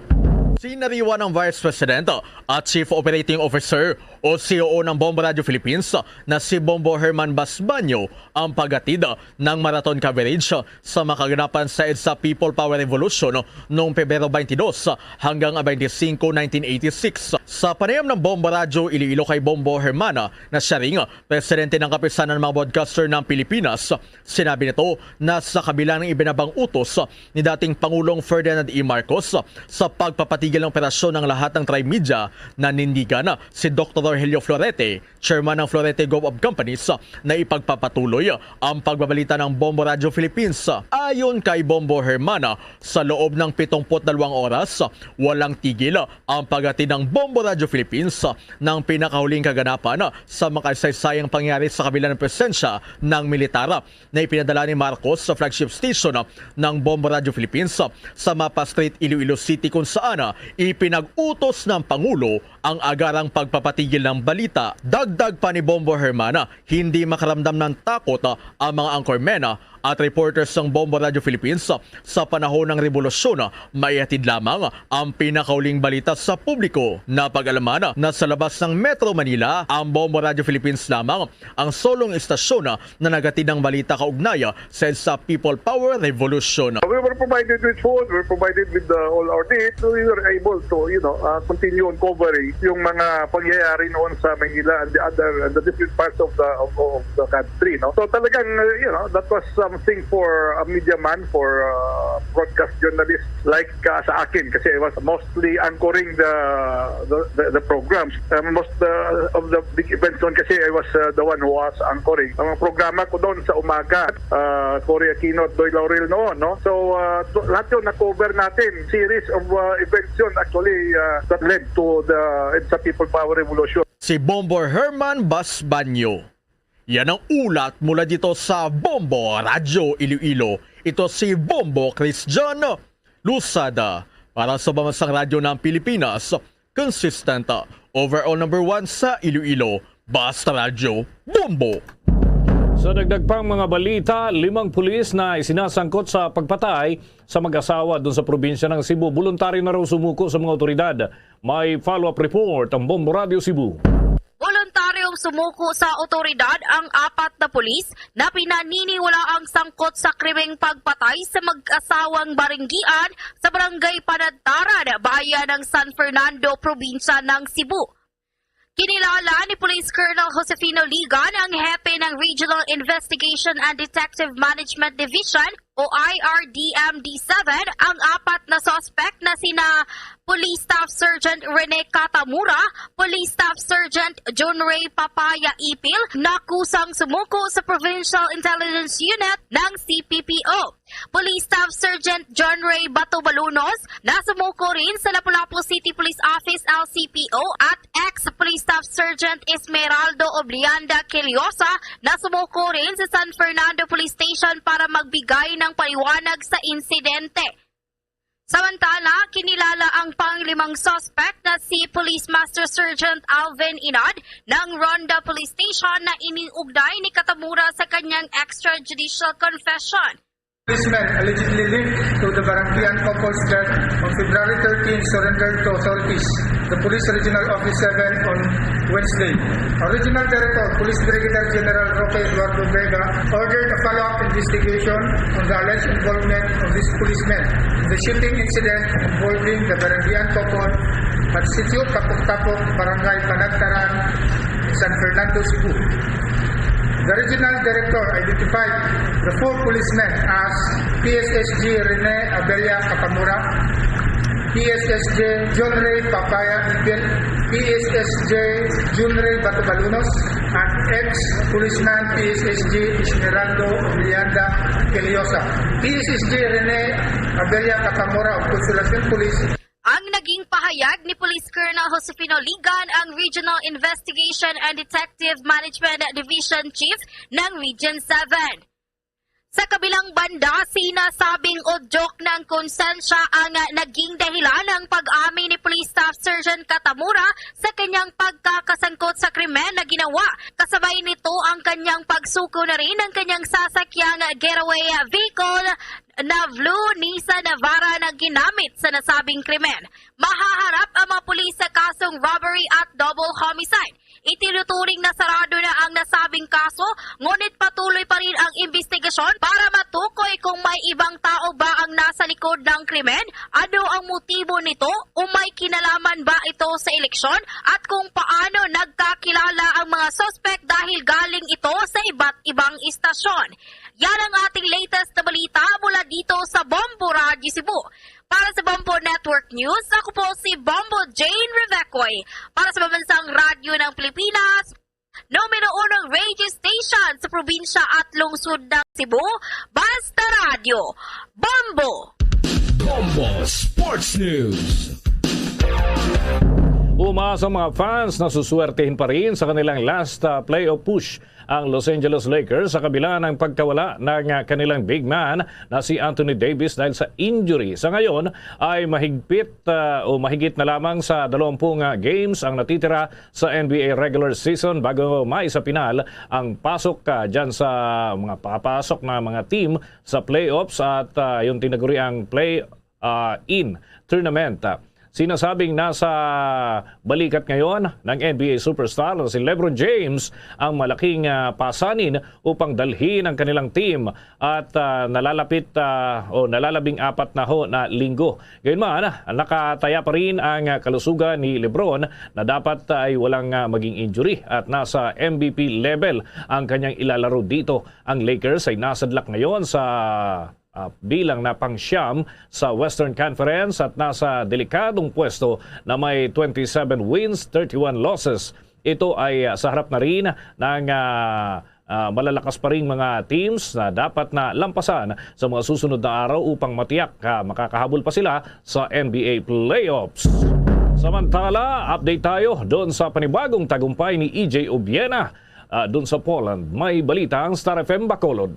[SPEAKER 6] Sinariwa ng Vice President at Chief Operating Officer o COO ng Bombo Radio Philippines na si Bombo Herman Basbanyo ang paghatid ng marathon coverage sa makaganapan sa EDSA People Power Revolution noong Pebrero 22 hanggang 25, 1986. Sa panayam ng Bombo Radio Iloilo kay Bombo Herman na siya ring presidente ng kapisanan ng mga broadcaster ng Pilipinas, sinabi nito na sa kabila ng ibinabang utos ni dating Pangulong Ferdinand E. Marcos sa pagpapatigil ng operasyon ng lahat ng tri-media, nanindigan si Dr. Rogelio Florete, chairman ng Florete Group of Companies, na ipagpapatuloy ang pagbabalita ng Bombo Radio Philippines. Ayon kay Bombo Herman, sa loob ng 72 oras, walang tigil ang paghatid ng Bombo Radio Philippines ng pinakahuling kaganapan sa makasaysayang pangyari sa kabila ng presensya ng militar na ipinadala ni Marcos sa flagship station ng Bombo Radio Philippines sa Mapa Street, Iloilo City, kung saan ipinag-utos ng Pangulo ang agarang pagpapatigil ng balita. Dagdag pa ni Bombo Herman, hindi makaramdam ng takot ang mga anchormen at reporters ng Bombo Radio Philippines sa panahon ng revolusyon may hatid lamang ang pinakauling balita sa publiko. Napag-alaman na sa labas ng Metro Manila, ang Bombo Radio Philippines lamang ang solong istasyon na nagatid ng balita kaugnay sa People Power Revolution.
[SPEAKER 7] We were provided with food, we were provided with all our needs, so we were able to, continue on covering yung mga pangyayari noon sa Manila and the different parts of the country. No? So talagang, that was something for a media man, for broadcast journalists like sa akin, kasi I was mostly anchoring the programs. Most of the big events doon kasi I was the one who was anchoring. Ang programa ko doon sa umaga, Cory Aquino at Doy Laurel noon. No? So lahat yun na-cover natin. Series of events yun actually that led to the EDSA People Power Revolution.
[SPEAKER 6] Si Bombo Herman Basbanyo. Yan ang ulat mula dito sa Bombo Radyo Iloilo. Ito si Bombo Christian Lusada para sa Bamansang Radyo ng Pilipinas. Consistent overall number 1 sa Iloilo. Basta Radyo Bombo.
[SPEAKER 17] Sa dagdag pang mga balita, 5 pulis na isinasangkot sa pagpatay sa mag-asawa doon sa probinsya ng Cebu. Voluntaryo na raw sumuko sa mga otoridad. May follow-up report ang Bombo Radio Cebu.
[SPEAKER 14] Voluntaryong sumuko sa otoridad ang 4 na pulis na pinaniniwalaang sangkot sa krimeng pagpatay sa mag-asawang Baringgian sa Barangay Panagtaran, bayan ng San Fernando, probinsya ng Cebu. Kinilala ni Police Colonel Josefino Ligan, ang hepe ng Regional Investigation and Detective Management Division o IRDMD7, ang 4 na suspect na sina Police Staff Sergeant Rene Katamura, Police Staff Sergeant John Ray Papaya Ipil, na kusang sumuko sa Provincial Intelligence Unit ng CPPO. Police Staff Sergeant John Ray Batobalunos, na sumuko rin sa Lapu-Lapu City Police Office LCPO, at ex-Police Staff Sergeant Esmeraldo Oblianda Keliosa, na sumuko rin sa San Fernando Police Station para magbigay ng paliwanag sa insidente. Samantala, kinilala ang pang-5 suspect na si Police Master Sergeant Alvin Inad ng Ronda Police Station na iniugnay ni Katamura sa kanyang extrajudicial confession.
[SPEAKER 16] Policemen allegedly linked to the Barangian couple's death on February 13 surrendered to authorities, the Police Regional Office 7 on Wednesday. Original Director, Police Brigadier General Roque Eduardo Vega, ordered a follow-up investigation on the alleged involvement of these policemen in the shooting incident involving the Barangian couple at Sitio Tapok-Tapok, Barangay Panagtaran, San Fernando, Cebu. The Regional Director identified the 4 policemen as PSSG Rene Abelia Katamura, PSSJ John Ray Papaya Ipil, PSSJ John Ray Batobalunos, and ex-policeman PSSG Esmeraldo Oblianda Keliosa. PSSJ Rene Abelia Katamura of Consolacion Police.
[SPEAKER 14] Ang naging pahayag ni Police Colonel Josefino Ligan, ang Regional Investigation and Detective Management Division Chief ng Region 7. Sa kabilang banda, sinasabing udyok ng konsensya ang naging dahilan ng pag-amin ni Police Staff Sergeant Katamura sa kanyang pagkakasangkot sa krimen na ginawa. Kasabay nito ang kanyang pagsuko na rin ng kanyang sasakyang getaway vehicle na Blue Nissan Navara na ginamit sa nasabing krimen. Mahaharap ang mga pulis sa kasong robbery at double homicide. Itinuturing na sarado na ang nasabing kaso, ngunit patuloy pa rin ang investigasyon para matukoy kung may ibang tao ba ang nasa likod ng krimen, ano ang motibo nito, o may kinalaman ba ito sa eleksyon, at kung paano nagkakilala ang mga suspect dahil galing ito sa iba't ibang istasyon. Yan ang ating latest na balita mula dito sa Bombo Radio Cebu. Para sa Bombo Network News, ako po si Bombo Jane Revecoy. Para sa Bamansang Radyo ng Pilipinas, numero 1 radio station sa probinsya at lungsod ng Cebu, Basta Radio, Bombo!
[SPEAKER 10] Bombo Sports News.
[SPEAKER 17] Umaasa mga fans na suswertehin pa rin sa kanilang last playoff push ang Los Angeles Lakers sa kabila ng pagkawala ng kanilang big man na si Anthony Davis dahil sa injury. Sa ngayon ay mahigit na lamang sa 20 games ang natitira sa NBA regular season bago maisa pinal ang pasok dyan sa mga papasok na mga team sa playoffs at yung tinaguriang play-in tournament. Sinasabing nasa balikat ngayon ng NBA superstar na si LeBron James ang malaking pasanin upang dalhin ang kanilang team at nalalabing apat na linggo. Gayunman, nakataya pa rin ang kalusugan ni LeBron na dapat ay walang maging injury at nasa MVP level ang kanyang ilalaro dito. Ang Lakers ay nasadlak ngayon sa bilang na pang-siyam sa Western Conference at nasa delikadong pwesto na may 27 wins, 31 losses. Ito ay sa harap na rin ng malalakas pa rin mga teams na dapat na lampasan sa mga susunod na araw upang matiyak makakahabol pa sila sa NBA playoffs. Samantala, update tayo doon sa panibagong tagumpay ni EJ Obiena doon sa Poland. May balita ang Star FM Bacolod.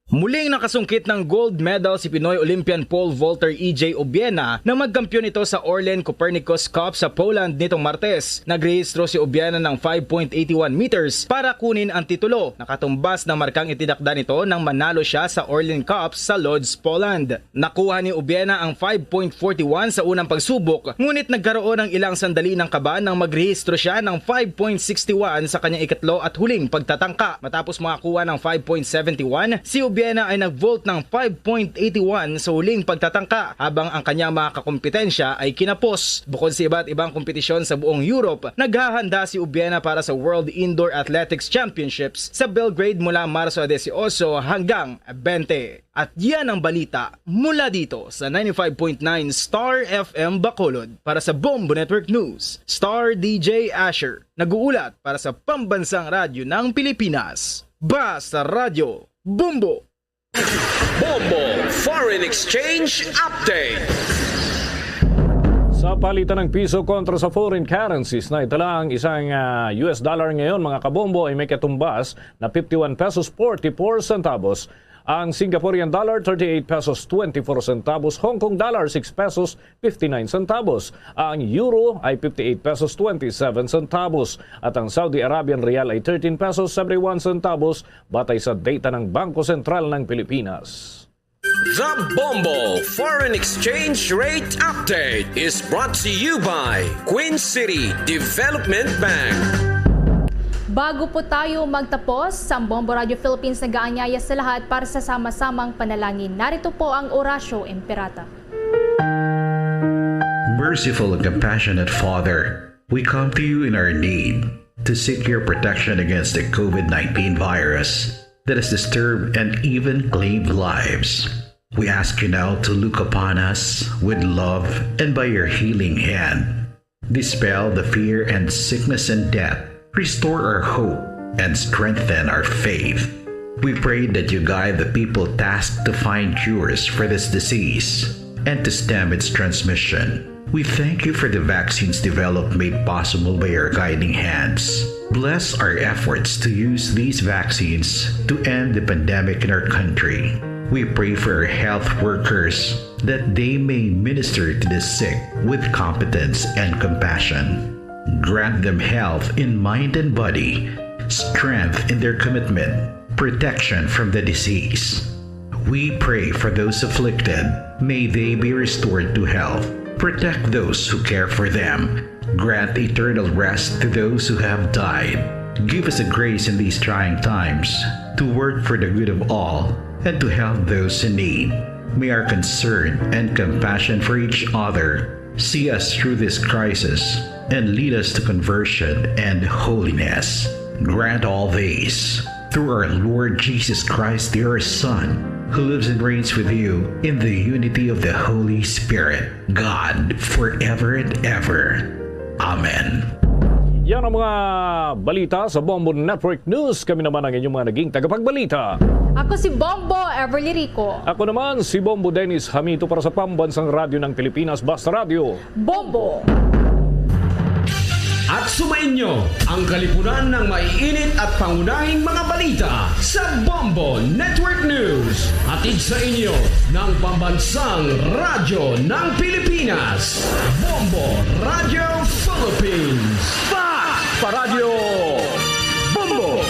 [SPEAKER 2] Muling nakasungkit ng gold medal si Pinoy Olympian pole vaulter EJ Obiena na magkampiyon ito sa Orlen Copernicus Cup sa Poland nitong Martes. Nagrehistro si Obiena ng 5.81 meters para kunin ang titulo. Nakatumbas ng markang itinakda nito nang manalo siya sa Orlen Cup sa Lodz, Poland. Nakuha ni Obiena ang 5.41 sa unang pagsubok, ngunit nagkaroon ng ilang sandali ng kaba nang magrehistro siya ng 5.61 sa kanyang ikatlo at huling pagtatangka. Matapos makakuha ng 5.71, si Obiena ay nag-vault ng 5.81 sa huling pagtatangka habang ang kanyang mga kakompetensya ay kinapos. Bukod sa iba't ibang kompetisyon sa buong Europe, naghahanda si Obiena para sa World Indoor Athletics Championships sa Belgrade mula Marso 18 hanggang 20. At yan ang balita mula dito sa 95.9 Star FM Bacolod. Para sa Bombo Network News, Star DJ Asher, nag-uulat para sa Pambansang Radyo ng Pilipinas. Basta Radio Bombo!
[SPEAKER 10] Bombo Foreign Exchange Update.
[SPEAKER 17] Sa palitan ng piso kontra sa foreign currencies na itala ang isang US dollar ngayon mga kabombo ay may katumbas na 51 pesos 44 centavos. Ang Singaporean dollar 38 pesos 24 centavos, Hong Kong dollar 6 pesos 59 centavos. Ang euro ay 58 pesos 27 centavos at ang Saudi Arabian rial ay 13 pesos 71 centavos batay sa data ng Bangko Sentral ng Pilipinas.
[SPEAKER 10] The Bombo Foreign Exchange Rate Update is brought to you by Queen City Development Bank.
[SPEAKER 4] Bago po tayo magtapos, sa Bombo Radio Philippines nag-aanyaya sa lahat para sa sama-samang panalangin. Narito po ang Orasyo Imperata.
[SPEAKER 12] Merciful and compassionate Father, we come to you in our need to seek your protection against the COVID-19 virus that has disturbed and even claimed lives. We ask you now to look upon us with love and by your healing hand. Dispel the fear and sickness and death. Restore our hope and strengthen our faith. We pray that you guide the people tasked to find cures for this disease and to stem its transmission. We thank you for the vaccines developed made possible by your guiding hands. Bless our efforts to use these vaccines to end the pandemic in our country. We pray for our health workers that they may minister to the sick with competence and compassion. Grant them health in mind and body, strength in their commitment, protection from the disease. We pray for those afflicted. May they be restored to health. Protect those who care for them. Grant eternal rest to those who have died. Give us a grace in these trying times to work for the good of all and to help those in need. May our concern and compassion for each other see us through this crisis and lead us to conversion and holiness. Grant all these through our Lord Jesus Christ, your Son, who lives and reigns with you in the unity of the Holy Spirit, God, forever and ever. Amen.
[SPEAKER 17] Yan ang mga balita sa Bombo Network News. Kami naman ang inyong mga naging tagapagbalita.
[SPEAKER 4] Ako si Bombo Everly Rico.
[SPEAKER 17] Ako naman si Bombo Dennis Hamito para sa Pambansang Radyo ng Pilipinas, Basta Radio.
[SPEAKER 4] Bombo!
[SPEAKER 10] At sumainyo ang kalipunan ng maiinit at pangunahing mga balita sa Bombo Network News. Hatid sa inyo ng Pambansang Radyo ng Pilipinas, Bombo Radio Philippines.
[SPEAKER 15] Paradyo Bombo!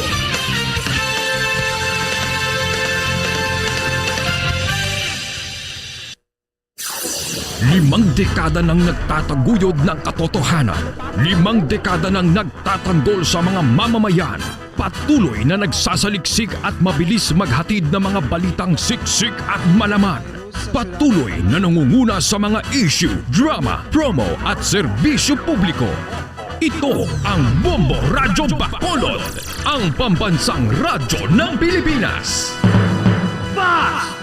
[SPEAKER 8] Limang dekada nang nagtataguyod ng katotohanan. 5 dekada nang nagtatanggol sa mga mamamayan. Patuloy na nagsasaliksik at mabilis maghatid ng mga balitang siksik at malaman. Patuloy na nangunguna sa mga issue, drama, promo at serbisyo publiko. Ito ang Bombo Radyo Bacolod, ang pambansang radyo ng Pilipinas.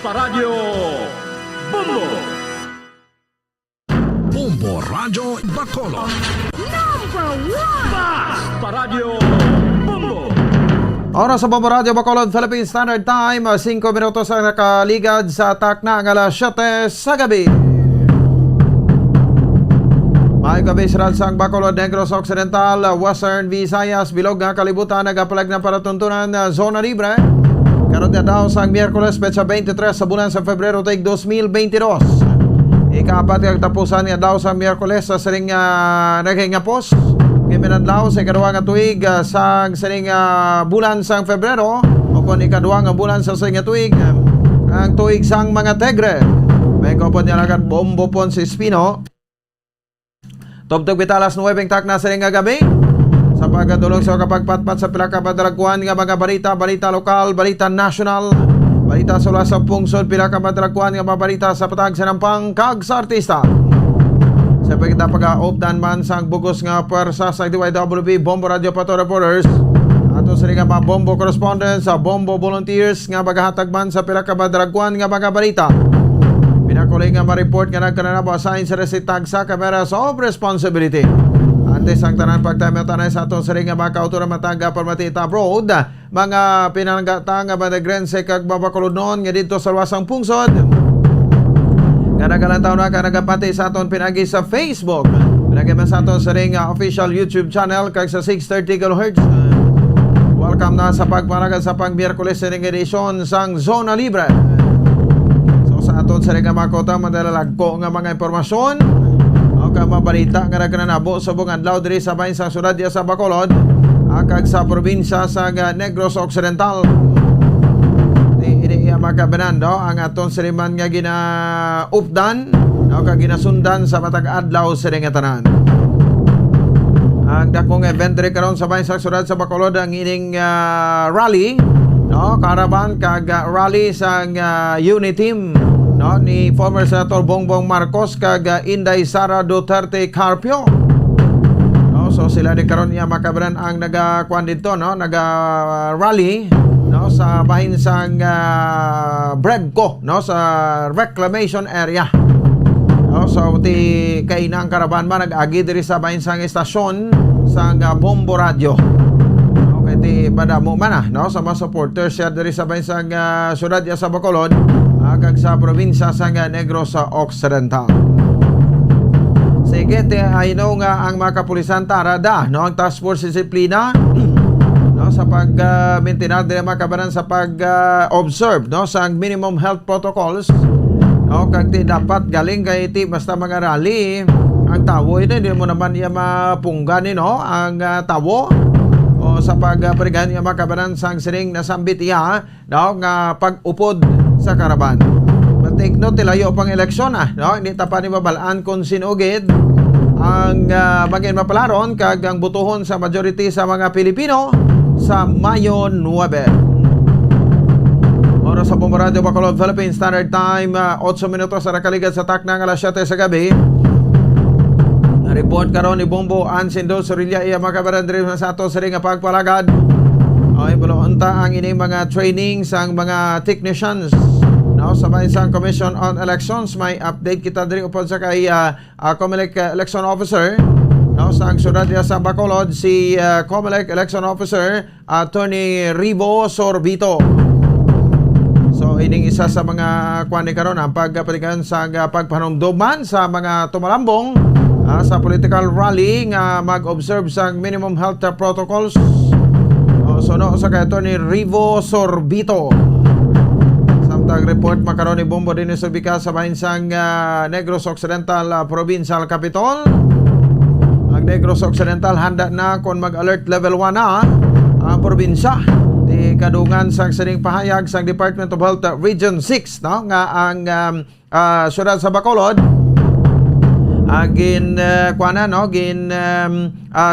[SPEAKER 15] Paradyo Bombo!
[SPEAKER 8] Bombo Radyo Bacolod.
[SPEAKER 15] #1 Paradyo Bombo!
[SPEAKER 18] Oras sa Bombo Radio Bacolod, Philippine Standard Time, 5 minutos ang nakaligad sa takna ng alas 7 sa gabi. May gabi sa Ransang Bacolod, Negros Occidental, Western Visayas, bilog nga kalibutan, nagapalag na paratuntunan na zona libre. Karon nga daw sa Miyerkules, petsa 23 sa bulan sa Febrero, taig 2022. Ika-4 ang tapusan nga daw sa Miyerkules sa siring naghingapos. Kiminadlaw sa ika-2 nga tuig sa siring bulan sa Febrero, o kung ika-2 nga bulan sa siring tuig, ang tuig sang mga Tegre. May kopon niya agad Bombo Ponce Espino. Tubtog bitalas 9 tak na siring gabi. Sa pagkatulong sa kapagpatpat sa pinakamadalagkuhan nga mga balita lokal, balita national, balita sa ulas sa pungsod, pinakamadalagkuhan nga mga balita sa patag sa nampang kag sa artista. Sa pagkita pag-aopdan man sa bugos nga pwersa sa DYWB Bombo Radio Pato Reporters, ato sa nga mga Bombo Correspondents sa Bombo Volunteers nga maghahatag man sa pinakamadalagkuhan nga mga balita. Pinakulay nga ma-report nga nagkananabo asign sa resitag sa Cameras of Responsibility. Antes ang tanan pagtamatanay sa atong sari nga mga kautura matanga permatita abroad, mga pinanggata nga madagrense kag babakulod noon nga dito sa luwasang pungsod. Kanagalang taon na kanagapati sa aton pinagi sa Facebook. Pinagi man sa aton sari nga official YouTube channel kag sa 630 kHz. Welcome na sa pagpanagan sa pang-Miyerkules sining edisyon sang Zona Libre. Sa aton sa nga makota madalalagko nga mga impormasyon o ka mabalita nga nagkananabo sa buong adlaw diri sa bahin sa syudad sa Bacolod akag sa probinsya sa Negros Occidental. Ini makabenando ang aton siriman nga ginaupdan o ka ginasundan sa matag adlaw sa nga tanan. Ang dakong event diri karon sa bahin sa syudad sa Bacolod ang ining rally, no, caravan kag rally sa unit team, no, ni former Senator Bongbong Marcos kag Inday Sara Duterte Carpio. No, so sila di karon niya makabaran ang nagakuan dito, no, naga-rally, no, sa bahin sang Bredco, no, sa reclamation area. No, so ti kainang karaban man nag-agi diri sa bahin sang estasyon sang Bombo Radio. Okay, ti padamo man no, sa mga supporters siya diri sa bahin sang syudad sa Bacolod kag sa probinsya sa Negros Occidental. Sige, I know nga ang mga kapulisan tarada, no, ang task force disiplina, no, sa pag-maintain din makabaran sa pag-observe, no, sa minimum health protocols, no, kag ti dapat galing kay ti basta mga rally ang tawo ito, hindi mo naman iya mapunggan, no, ang tawo o sa pagparigan iya makabaran sang siring nasambit iya, no, nga pag-upod sa karaban. Take note, tilayo pang eleksyon no? Hindi tapan ni mabalaan kung sinugid ang maging mapalaron kag ang butuhon sa majority sa mga Pilipino sa Mayo 9. Oras sa Bombo Radio Bacolod, Philippine Standard Time, 8 minutos sa nakaligad sa takna ng alas 7 sa gabi. Na-report karon ni Bombo Ansindo Sorilla iya makabaran diri sa ato sa ring pagpalagad. Okay, bulunta ang ining mga training sang mga technicians. Now, sa Bansang Commission on Elections, may update kita diri upod sa kay COMELEC Election Officer. Now, sa syudad sa Bacolod, si COMELEC Election Officer Attorney Ribo Sorbito. So, ining isa sa mga kuan ni karon ang pagpalikan sa pagpanumduman sa mga tumalambong sa political rally nga mag-observe sa minimum health protocols. Suno sa kay ni Rivo Sorbito. Samtang report makaroon ni Bombo din sa bika sa bahinsang Negros Occidental Provincial Capital. Ang Negros Occidental handa na kung mag-alert level 1 na ang probinsya. Di kadungan sa sining pahayag sa Department of Health Region 6 no nga ang syudad sa Bacolod gin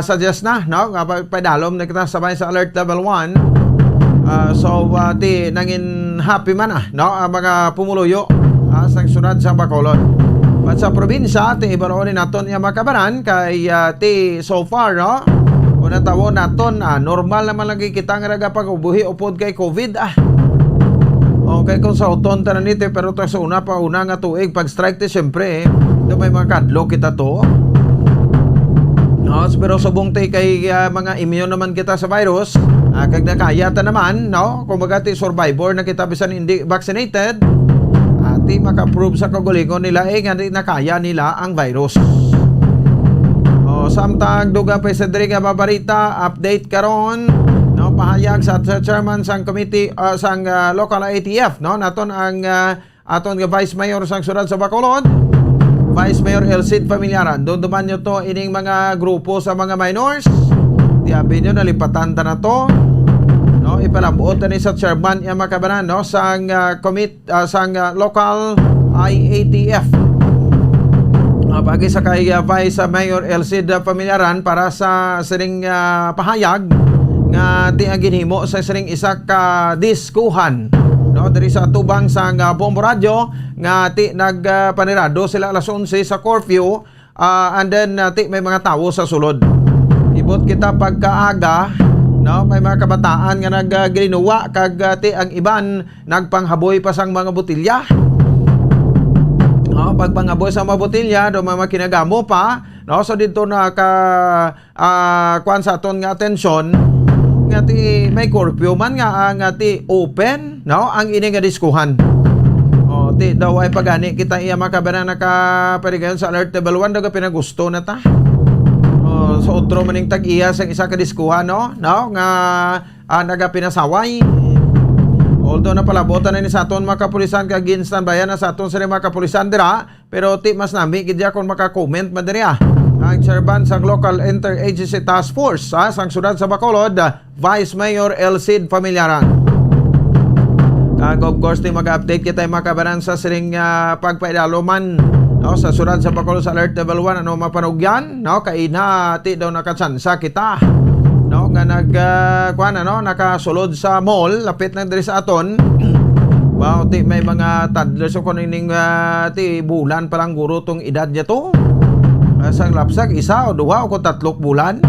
[SPEAKER 18] suggest na no nga padalom na kita sabay sa alert level 1. Ti nangin happy man no ang mga pumuluyo sa syudad sa Bacolod. At sa probinsya ti ibaroon naton nga makabaran kay ti so far no una tawo naton normal naman lagi kita nga pag-ubuhi upod kay COVID Okay kung sa uton tanan nito pero to sa una nga tuig pag strike ti syempre may mga kadlo kita to. No, pero subong tay kay mga immune naman kita sa virus. Kag nakaya ta naman, no? Kung magati survivor na kita bisan hindi vaccinated, ati maka-prove sa kagulingon nila nga nakaya nila ang virus. Samtang duga pa sa diri nga babarita, update karon, no? Pahayag sa chairman sang committee sang local ATF, no? Naton ang aton nga vice mayor sang syudad sa Bacolod. Vice Mayor Elcid Familiaran, doon duman nyo to ining mga grupo sa mga minors. Tiyabi nyo, nalipatan ta na to. No, ipalabuot na ni sa chairman yung makabanan, no, sang local IATF. Pagi sa kay Vice Mayor Elcid Familiaran para sa sining pahayag nga ti ang ginhimo sa sining isa ka diskuhan. No, diri sa tubang sa Bombo Radio nga ti nagpanirado sila alas 11 sa curfew and then ti may mga tawo sa sulod. Ibot kita pagkaaga no may mga kabataan nga naglinuwa kag ti ang iban nagpanghaboy pa sang mga botilya. No, pagpanghaboy sa mga botilya do mga kinagamo pa no so dito na kwan sa aton nga atensyon nga ti may curfew man nga ti open no ang ini nga diskuhan. Ti daw ay pagani kita iya makabanan nakaparigayon sa alert level 1 daga pinagusto na ta. So otro maning tag-iya sa isa ka diskuhan no nga naga pinasaway. Although napalabotan na ni sa aton mga kapulisan kag ginstanbayan na sa aton sa mga kapulisan dira pero ti mas nami gidya kon maka-comment man diri ang chairman sa local interagency task force sang syudad sa Bacolod, Vice Mayor Elcid Familiaran. Kag of course ti mag-update kita makabanan sa siring pagpaidaloman no sa syudad sa Bacolod sa alert level 1 ano mapanugyan no kay na ti daw nakatsansa kita no nga nakasulod sa mall lapit na diri sa aton. Wow, ti may mga toddlers ko ning ti bulan pa lang guro tong edad niya to. Sang lapsag isa o duha o kung 3 bulan.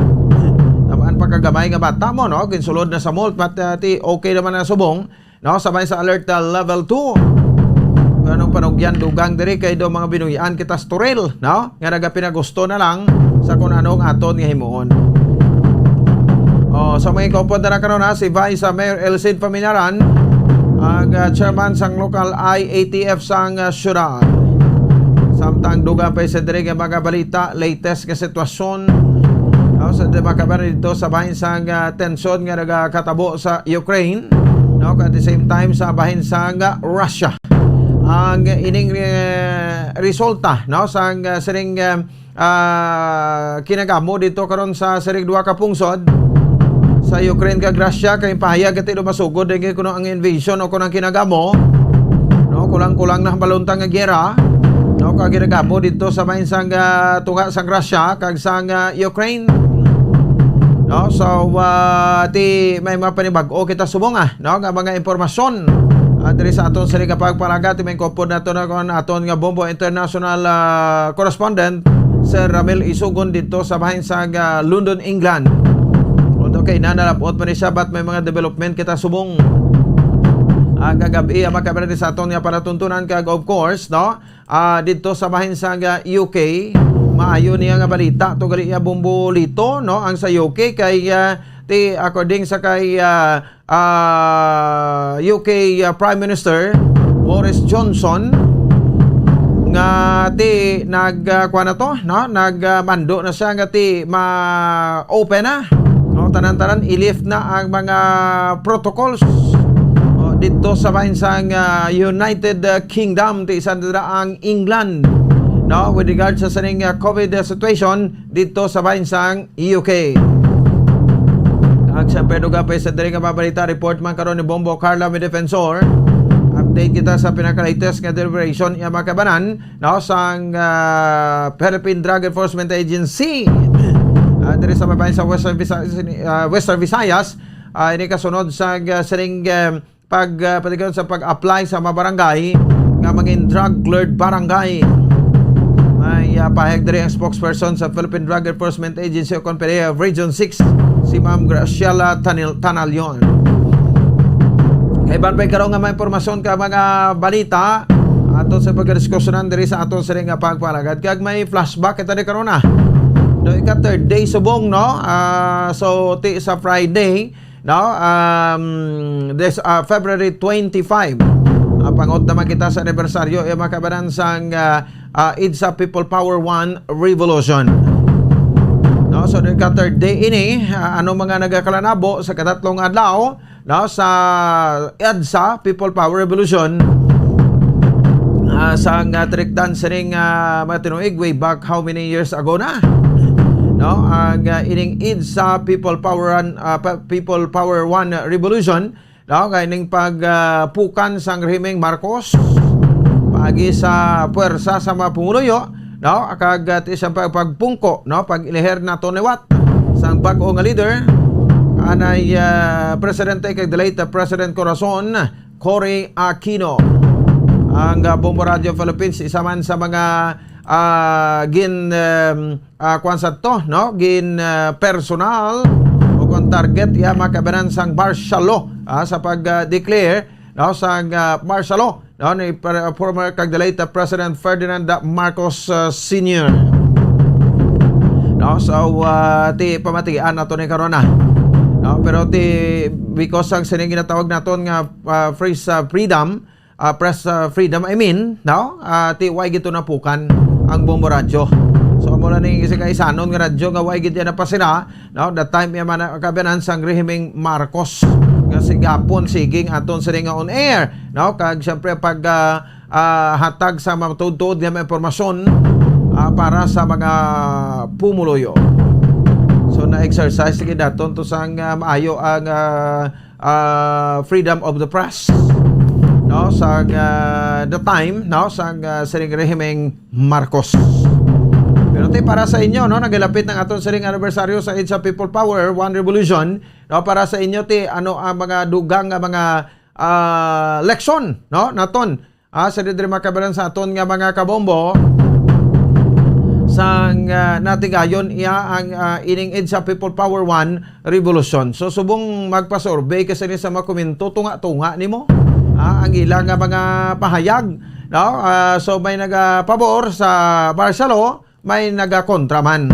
[SPEAKER 18] Tamaan pagkagamay nga bata mo no ginsulod na sa mall but ti okay naman na subong no sabay sa alert level 2. Ganong panugyan dugang diri kay do mga binuyan kita storel no nga naga pinagusto na lang sa kung anong aton nga himuon. So may kopod na karon si Vice Mayor Elcid Familiaran ang chairman sang local IATF sang syudad. Samtang duga pa sa diri nga mga balita latest nga sitwasyon sa makabar dito sa bahin sang tensyon nga nagakatabo sa Ukraine no at the same time sa bahin sang Russia. Ang ining resulta no sang siring kinagamo dito karon sa siring duha ka pungsod sa Ukraine kag Russia kay pahayag iti do masugod dengge kuno ang invasion o kuno ang kinagamo no kulang-kulang na baluntang nga giyera no kag ginagamo dito sa bahin sang tunga sang Russia kag sang Ukraine. No, so ti may mga panibag-o kita subong no nga mga impormasyon diri sa aton sa pagpalaga ti may kopod nato na kon aton nga Bombo International correspondent Sir Ramil Isugon dito sa bahin sa London, England. Okay, nanalapot pa ni siya but may mga development kita subong kagabi makabarani sa aton nga panatuntunan kag of course no dito sa bahin sa UK maayo niya nga balita to gali Bombo Lito no ang sa UK kay ti according sa kay UK Prime Minister Boris Johnson nga ti nagkuha na to, no? Nagmando na siya nga ti ma-open na. No, tanan-tanan i-lift na ang mga protocols dito sa bansang United Kingdom, ti isa ang England, no, with regards sa saning COVID situation dito sa bansang UK. Ang siyempre duga pa sa diri nga babalita report man karon ni Bombo Carla mi Defensor. Update kita sa pinaka-latest nga deliberation iya makabanan, no, sang Philippine Drug Enforcement Agency diri sa babayan sa Western Visayas. Ini kasunod sa sining pagpatigayon sa pag-apply sa mga barangay nga maging drug-cleared barangay. May pahayag diri ang spokesperson sa Philippine Drug Enforcement Agency o Conference of Region 6, si Ma'am Graciela Tanalion. Kaiban pa karon nga may impormasyon ka mga balita aton sa pagdiskusyonan diri sa aton sa nga pagpalagad kag may flashback kita di karon na. No, ika third day subong, no? So ti sa Friday, no, this February 25, pangod naman kita sa anibersaryo yung makabanan sang EDSA People Power 1 Revolution, no? So ka third day ini, ano mga nagakalanabo sa katatlong adlaw, no, sa EDSA People Power Revolution, sang triktan sining mga tinuig way back how many years ago na, no, ang ining EDSA People Power 1 Revolution, no, kaining pagpukan sang rehimeng Marcos paagi sa puwersa sa mga pumuluyo, no, kag isang pagpungko, no, pag-iliher na toniwat sang bag-o nga leader anay presidente kag the late President Corazon Cory Aquino. Ang Bombo Radio Philippines isa man sa mga kwansa to, no, gin personal o kung target ya makabanan sang martial law sa pag-declare, no, sang martial law, no, ni former kag the late President Ferdinand Marcos Sr. No, so ti pamatian nato ni karon na, no, pero ti because ang sining ginatawag naton nga press freedom, I mean, no, ti way gito na pukan ang Bombo Radio. So mo na ning isa kay sanon nga radyo nga way gid na pasira, no, that time ya man kabanan sang rehimeng Marcos nga sigapon siging aton sa nga on air, no, kag syempre pag hatag sa mga tuod-tuod nga impormasyon para sa mga pumuluyo. So na exercise sige daton to sang maayo ang freedom of the press, no, sa the time, no, sa sining rehimeng Marcos. Pero te para sa inyo, no, nagalapit ng aton sining anibersaryo sa EDSA People Power 1 Revolution, no, para sa inyo te ano ang mga dugang nga mga leksyon, no, naton sa diri makabalan sa aton nga mga kabombo sang natigayon iya ang ining EDSA People Power 1 Revolution. So subong magpa-survey kasi ni sa mga komento tunga-tunga nimo ang ilang mga pahayag, no, so may nagapabor sa martial law, may nagakontra man.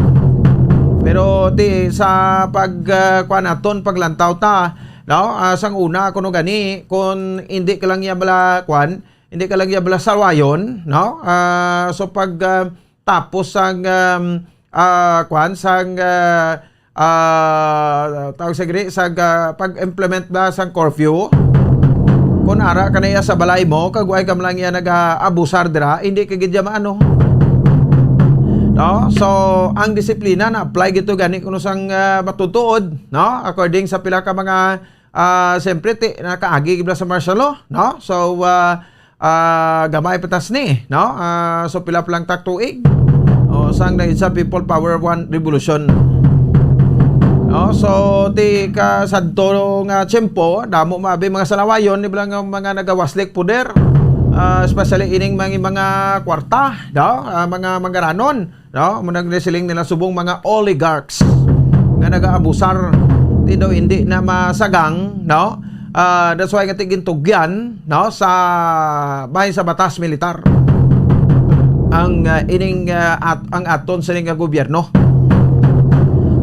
[SPEAKER 18] Pero ti sa pagkuanaton paglantaw ta, no, sang una kuno gani kun hindi ka lang ya bala hindi ka lang ya bala salwayon, no, so pag tapos sang sang tawag sa gri sa pag-implement ba sang curfew, kung ara ka na iya sa balay mo, kagway kam lang iya nag-abusar dira, hindi ka gidya maano. No? So, ang disiplina na apply gito gani kuno sang matutuod, no? According sa pila ka mga siyempre nakaagi gibla sa martial law, no? So, gamay patas ni, no? So, pila lang taktuig. O, sang na sa People Power 1 Revolution. No, so ti ka sadto nga tiyempo damo maabi mga salawayon ni bilang mga nagawaslik puder, especially ining mga kwarta, no, mga mangaranon, no, nagsiling nila subong mga oligarchs nga nagaabusar ti daw hindi na masagang, no. That's why nga tigintugyan, no, sa bahin sa batas militar ang ining ang aton sa ning gobyerno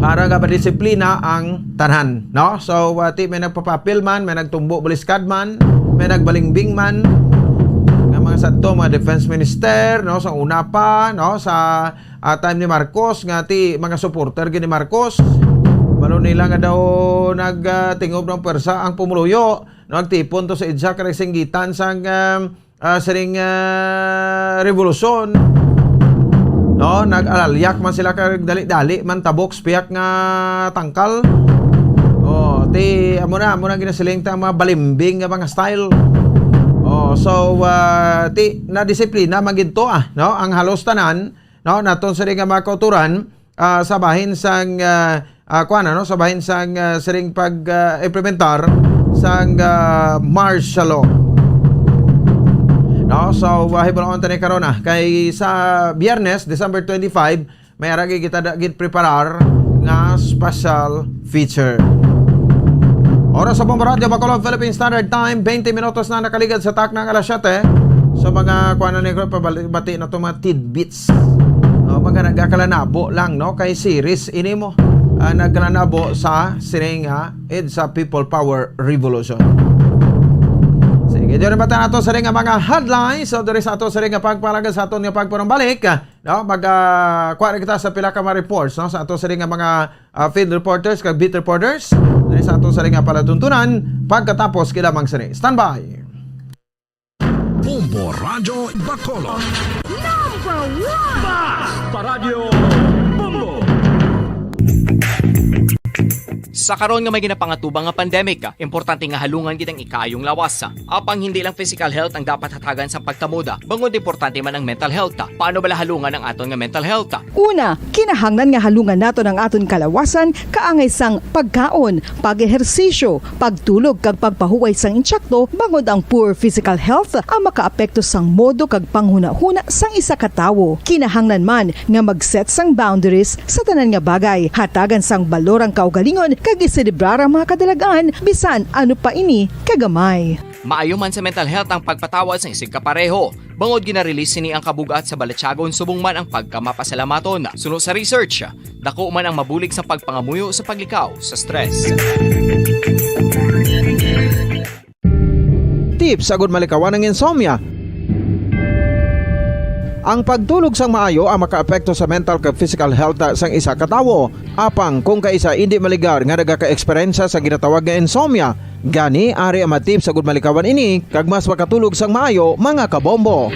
[SPEAKER 18] para nga disiplina ang tanan, no. So may nagpapapil man, may nagtumbo baliskad man, may nagbalingbing man nga mga sa to mga defense minister, no, sa una pa, no, sa time ni Marcos nga ti mga supporter gini Marcos. Balo nila nga daw nagtingob ng pwersa ang pumuluyo, no, nagtipon to sa idsa ka singgitan sang sering revolusyon. No, nag-alalyak man sila kag dali-dali man tabok piyak nga tangkal. Oh, ti amo na ginasiling ta mga balimbing nga mga style. Oh, so ti na disiplina maginto no, ang halos tanan, no, naton sa nga mga kauturan sa bahin sang no, sa bahin sang sering pag implementar sang martial law. No, so hibalon tani karon kay sa Biyernes, December 25, may aragi kita gid preparar nga special feature. Oras sa Bombo Radio Bacolod Philippine Standard Time, 20 minutos na nakaligad sa tak ng alas 7. So mga kuana ni ko pabati na to mga tidbits. Mga nagakalanabo lang, no, kay series ini mo nagkalanabo sa sininga sa People Power Revolution. Sige, diyon bata nato sa ring mga headlines. So diri sa ato sa ring pagpalaga sa aton nga pagpanumbalik, no, kuha kita sa pila ka mga reports, no, sa ato sa ring mga field reporters kag beat reporters. Diri sa ato sa ring palatuntunan pagkatapos kilamang sini. Standby.
[SPEAKER 8] Bombo Radio Bacolod.
[SPEAKER 10] Number 1 Basta Radio Bombo.
[SPEAKER 11] Sa karon nga may ginapangatubang nga pandemic, importante nga halungan gid ang ikayong lawas. Apang hindi lang physical health ang dapat hatagan sa pagkamuda, bangod importante man ang mental health. Paano bala halungan ang aton nga mental health?
[SPEAKER 19] Una, kinahanglan nga halungan nato ang aton kalawasan kaangay sang pagkaon, pag-ehersisyo, pagtulog kag pagpahuway sang insyakto, bangod ang poor physical health ang makaapekto sang modo kag panghuna-huna sang isa ka tawo. Kinahanglan man nga mag-set sang boundaries sa tanan nga bagay, hatagan sang balorang kaugalingon kag iselebrar ang mga kadalagaan bisan ano pa ini kagamay.
[SPEAKER 11] Maayo man sa mental health ang pagpatawad sa isig kapareho. Bangod gina-release ni ang kabugat sa Balatsyagon subong man ang pagkamapasalamaton. Sunod sa research, dako man ang mabulig sa pagpangamuyo sa paglikaw sa stress.
[SPEAKER 18] Tips agud malikawan ng insomnia. Ang pagtulog sang maayo ang makaapekto sa mental kag physical health sang isa ka tawo. Apang kung kaisa hindi maligar nga nagaka-eksperyensya sa ginatawag nga insomnia, gani ari ang matip sa gud malikawan ini kag mas makatulog sang maayo mga kabombo.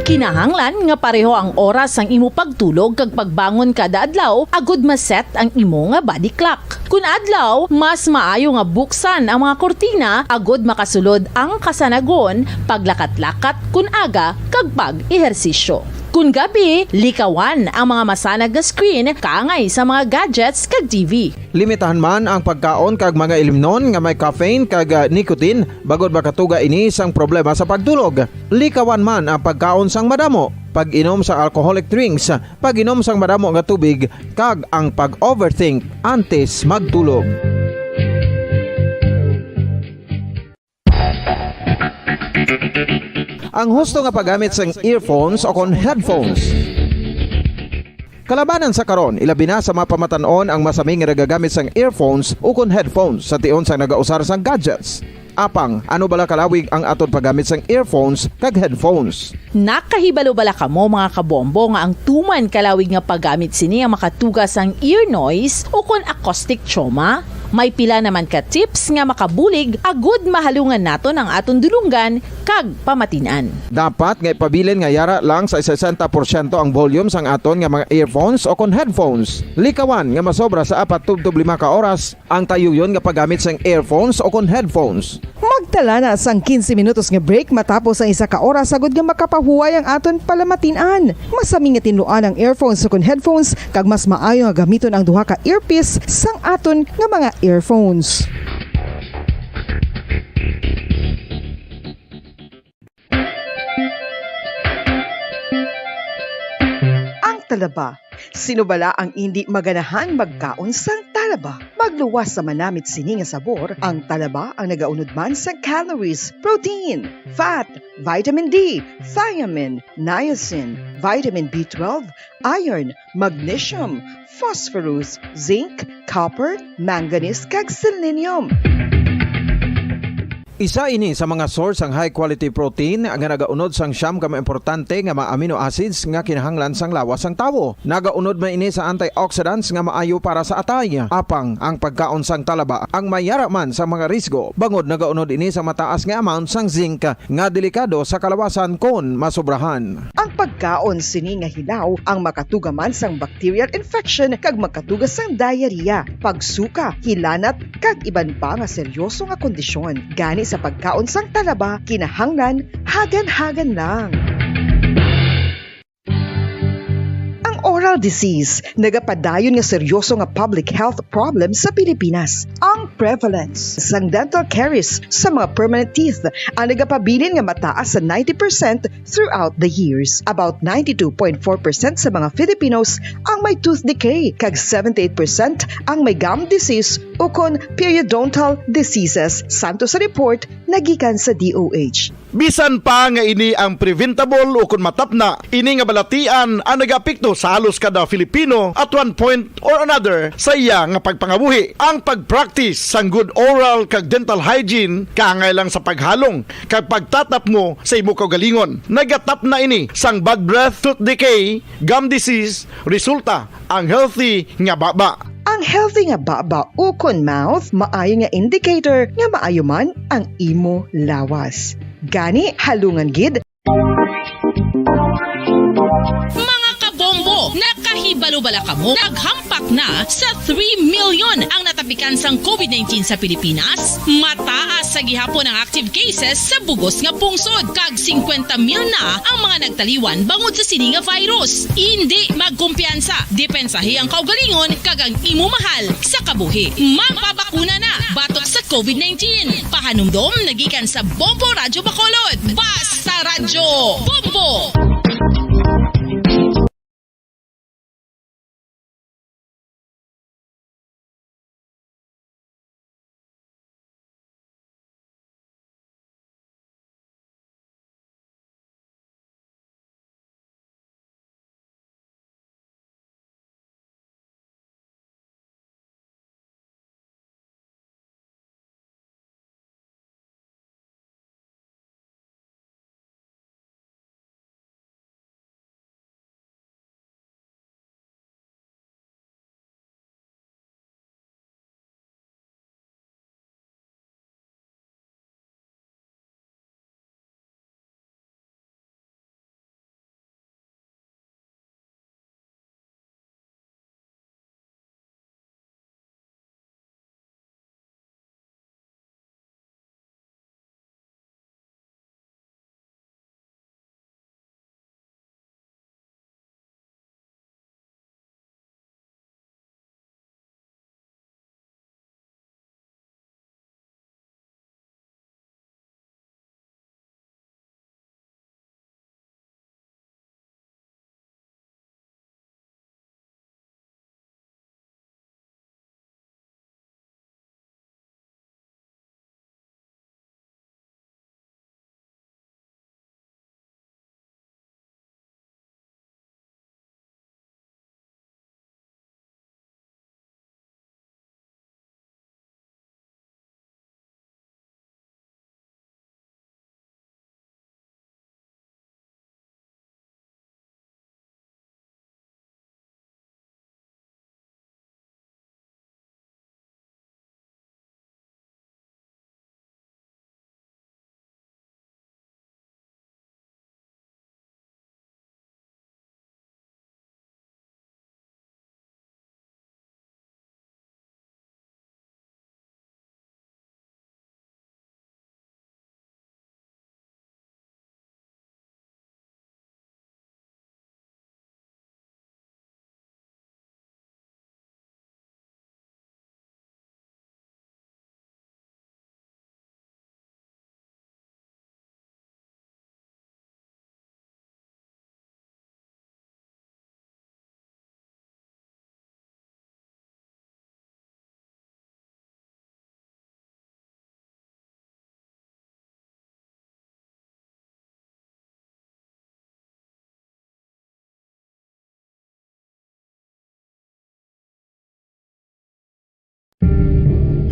[SPEAKER 21] Kinahanglan nga pareho ang oras ang imo pagtulog kag pagbangon kada adlaw agud maset ang imo nga body clock. Kun adlaw, mas maayo nga buksan ang mga kortina agud makasulod ang kasanagon, paglakat-lakat kun aga kag pag-ehersisyo. Kun gabi, likawan ang mga masanag na screen kaangay sa mga gadgets kag TV.
[SPEAKER 18] Limitahan man ang pagkaon kag mga ilimnon nga may caffeine kag nicotine bagod makatuga ini sang problema sa pagtulog. Likawan man ang pagkaon sang madamo, pag-inom sa alcoholic drinks, pag-inom sang madamo nga tubig kag ang pag-overthink antes magtulog. Ang husto nga paggamit sang earphones o kon headphones. Kalabanan sa karon, ilabi na sa mga pamatanon ang masaming nga nagagamit sang earphones o kon headphones sa tion sang nagausar sang gadgets. Apang, ano bala kalawig ang aton paggamit sang earphones kag headphones?
[SPEAKER 21] Nakahibalo bala kamo mga kabombo nga ang tuman kalawig nga paggamit sini ang makatugas ang ear noise o kon acoustic trauma? May pila naman ka tips nga makabulig agud mahalungan naton ang aton dulungan kag pamatinan.
[SPEAKER 18] Dapat nga ipabilin nga yara lang sa 60% ang volume sang aton nga mga earphones o kon headphones. Likawan nga masobra sa 4-5 ka oras ang tayuyon nga paggamit sang earphones o kon headphones.
[SPEAKER 19] Magtala na sang 15 minutos nga break matapos ang 1 ka oras agud nga makapahuway ang aton palamatinan. Masami nga tinluan ang earphones o kon headphones kag mas maayo nga gamiton ang duha ka earpiece sang aton nga mga earphones. Ang talaba. Sino bala ang hindi maganahan magkaon sang talaba? Magluwas sa manamit sini nga sabor, ang talaba ang nagaunod man sa calories, protein, fat, vitamin D, thiamine, niacin, vitamin B12, iron, magnesium, phosphorus, zinc, copper, manganese kag selenium.
[SPEAKER 18] Isa ini sa mga source ang high quality protein nga nagaunod sang siyam ka importante nga mga amino acids nga kinahanglan sang lawas sang tawo. Nagaunod man ini sa antioxidants nga maayo para sa atay. Apang ang pagkaon sang talaba ang mayaraman sa mga risgo. Bangod nagaunod ini sa mataas nga amount sang zinc nga delikado sa kalawasan kon masobrahan.
[SPEAKER 19] Ang pagkaon sini nga hilaw ang makatugaman sang bacterial infection kag makatugas sang diarrhea, pagsuka, hilanat kag iban pa nga seryoso nga kondisyon. Gani sa pagkaon sang talaba kinahanglan hagan-hagan lang. Oral disease, nagapadayon nga seryoso nga public health problem sa Pilipinas. Ang prevalence sang dental caries sa mga permanent teeth ang nagapabilin nga mataas sa 90% throughout the years. About 92.4% sa mga Filipinos ang may tooth decay, kag 78% ang may gum disease o kon periodontal diseases, santo sa report nagikan sa DOH.
[SPEAKER 1] Bisan pa nga ini ang preventable o kung matapna, ini nga balatian ang nagapikto sa halos kada Filipino at one point or another sa iya nga pagpangabuhi. Ang pag-practice sang good oral kag dental hygiene kaangay lang sa paghalong kag pagtatap mo sa imo kaugalingon. Nagatap na ini sang bad breath, tooth decay, gum disease, resulta ang healthy nga baba.
[SPEAKER 19] Ang healthy nga baba o kon mouth maayo nga indicator nga maayo man ang imo lawas. Gani halungan gid.
[SPEAKER 21] Mga kabombo, nakahibalo-bala ka mo. Naghampak na sa 3 million ang natapikan sang COVID-19 sa Pilipinas. Mataas sa gihapon ang active cases sa bugos nga pungsod. Kag 50 mil na ang mga nagtaliwan bangod sa sini nga virus. Hindi magkumpiyansa. Depensahi ang kaugalingon kag ang imo mahal sa kabuhi. Magpabakuna na batok sa COVID-19. Pahanumdom nagikan sa Bombo Radyo Bacolod. Basta Radyo Bombo!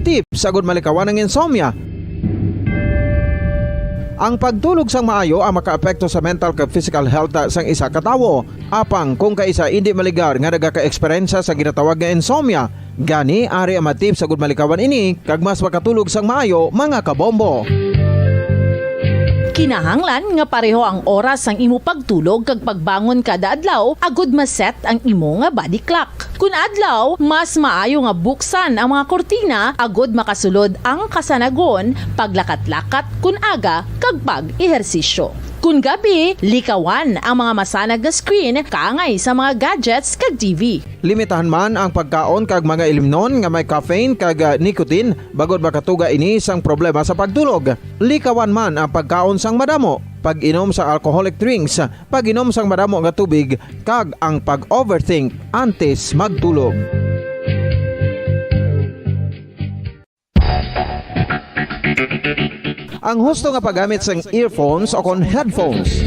[SPEAKER 18] Tips sagud malikawan ng insomnia. Ang pagtulog sang maayo ang makaapekto sa mental kag physical health sang isa ka tawo. Apang kung kaisa hindi maligar nga nagaka-eksperyensya sa ginatawag nga insomnia, gani ari ang matip sa gud malikawan ini kag mas makatulog sang maayo mga kabombo.
[SPEAKER 21] Kinahanglan nga pareho ang oras ang imo pagtulog kag pagbangon kada adlaw agud maset ang imo nga body clock. Kun adlaw, mas maayo nga buksan ang mga kortina agud makasulod ang kasanagon, paglakat-lakat kun aga kag pag-ehersisyo. Kun gabi, likawan ang mga masanag na screen kaangay sa mga gadgets kag TV.
[SPEAKER 18] Limitahan man ang pagkaon kag mga ilimnon nga may caffeine kag nicotine bagod makatuga ini sang problema sa pagtulog. Likawan man ang pagkaon sang madamo, pag-inom sa alcoholic drinks, pag-inom sang madamo nga tubig kag ang pag-overthink antes magtulog. Ang husto nga paggamit sang earphones o kon headphones.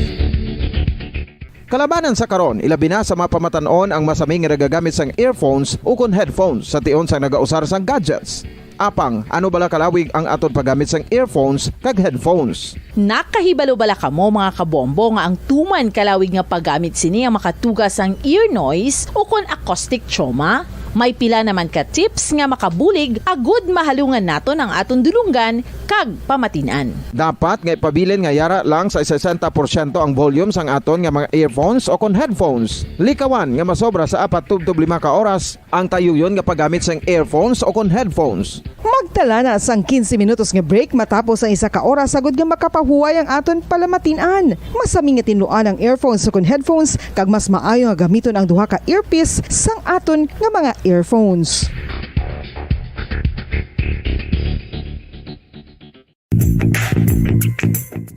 [SPEAKER 18] Kalabanan sa karon, ilabi na sa mga pamatanon ang masaming nga nagagamit sang earphones o kon headphones sa tion sang nagausar sang gadgets. Apang, ano bala kalawig ang aton paggamit sang earphones kag headphones?
[SPEAKER 21] Nakahibalo bala kamo mga kabombo nga ang tuman kalawig nga paggamit sini ang makatugas ang ear noise o kon acoustic trauma? May pila naman ka tips nga makabulig agud mahalungan naton ang aton dulunggan kag pamatinan.
[SPEAKER 18] Dapat nga ipabilin nga yara lang sa 60% ang volume sang aton nga mga earphones o kon headphones. Likawan nga masobra sa 4 tub 5 ka oras ang tayuyon nga paggamit sang earphones o kon headphones.
[SPEAKER 19] Magtala na sang 15 minutos nga break matapos ang 1 ka oras sagud nga makapahuway ang aton palamatinan. Masami nga tinluan ang earphones o kon headphones kag mas maayo nga gamiton ang duha ka earpiece sang aton nga mga earphones.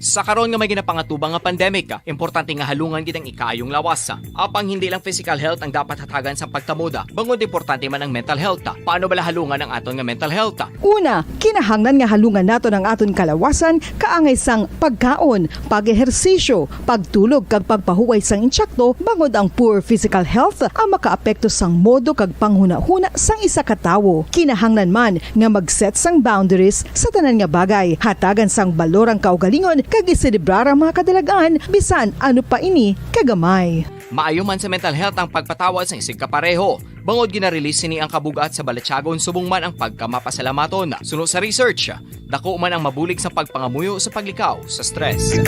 [SPEAKER 11] Sa karon nga may ginapangatubang nga pandemic, importante nga halungan gid ang ikaayong lawas. Apang hindi lang physical health ang dapat hatagan sa pagtamuda, bangod importante man ang mental health. Paano bala halungan ang aton nga mental health?
[SPEAKER 19] Una, kinahanglan nga halungan naton ang aton kalawasan kaangay sang pagkaon, pag-ehersisyo, pagtulog kag pagpahuway sang insyakto bangod ang poor physical health ang makaapekto sang modo kag panghuna-huna sang isa ka tawo. Kinahanglan man nga mag-set sang boundaries sa tanan nga bagay, hatagan sang balorang kaugalingon kag iselebrar ang mga kadalagan bisan ano pa ini kagamay.
[SPEAKER 11] Maayo man sa mental health ang pagpatawad sa isig kapareho. Bangod ginarelease ni ang kabugat sa Balachagon subong man ang pagkamapasalamaton. Suno sa research, dako man ang mabulig sa pagpangamuyo sa paglikaw sa stress.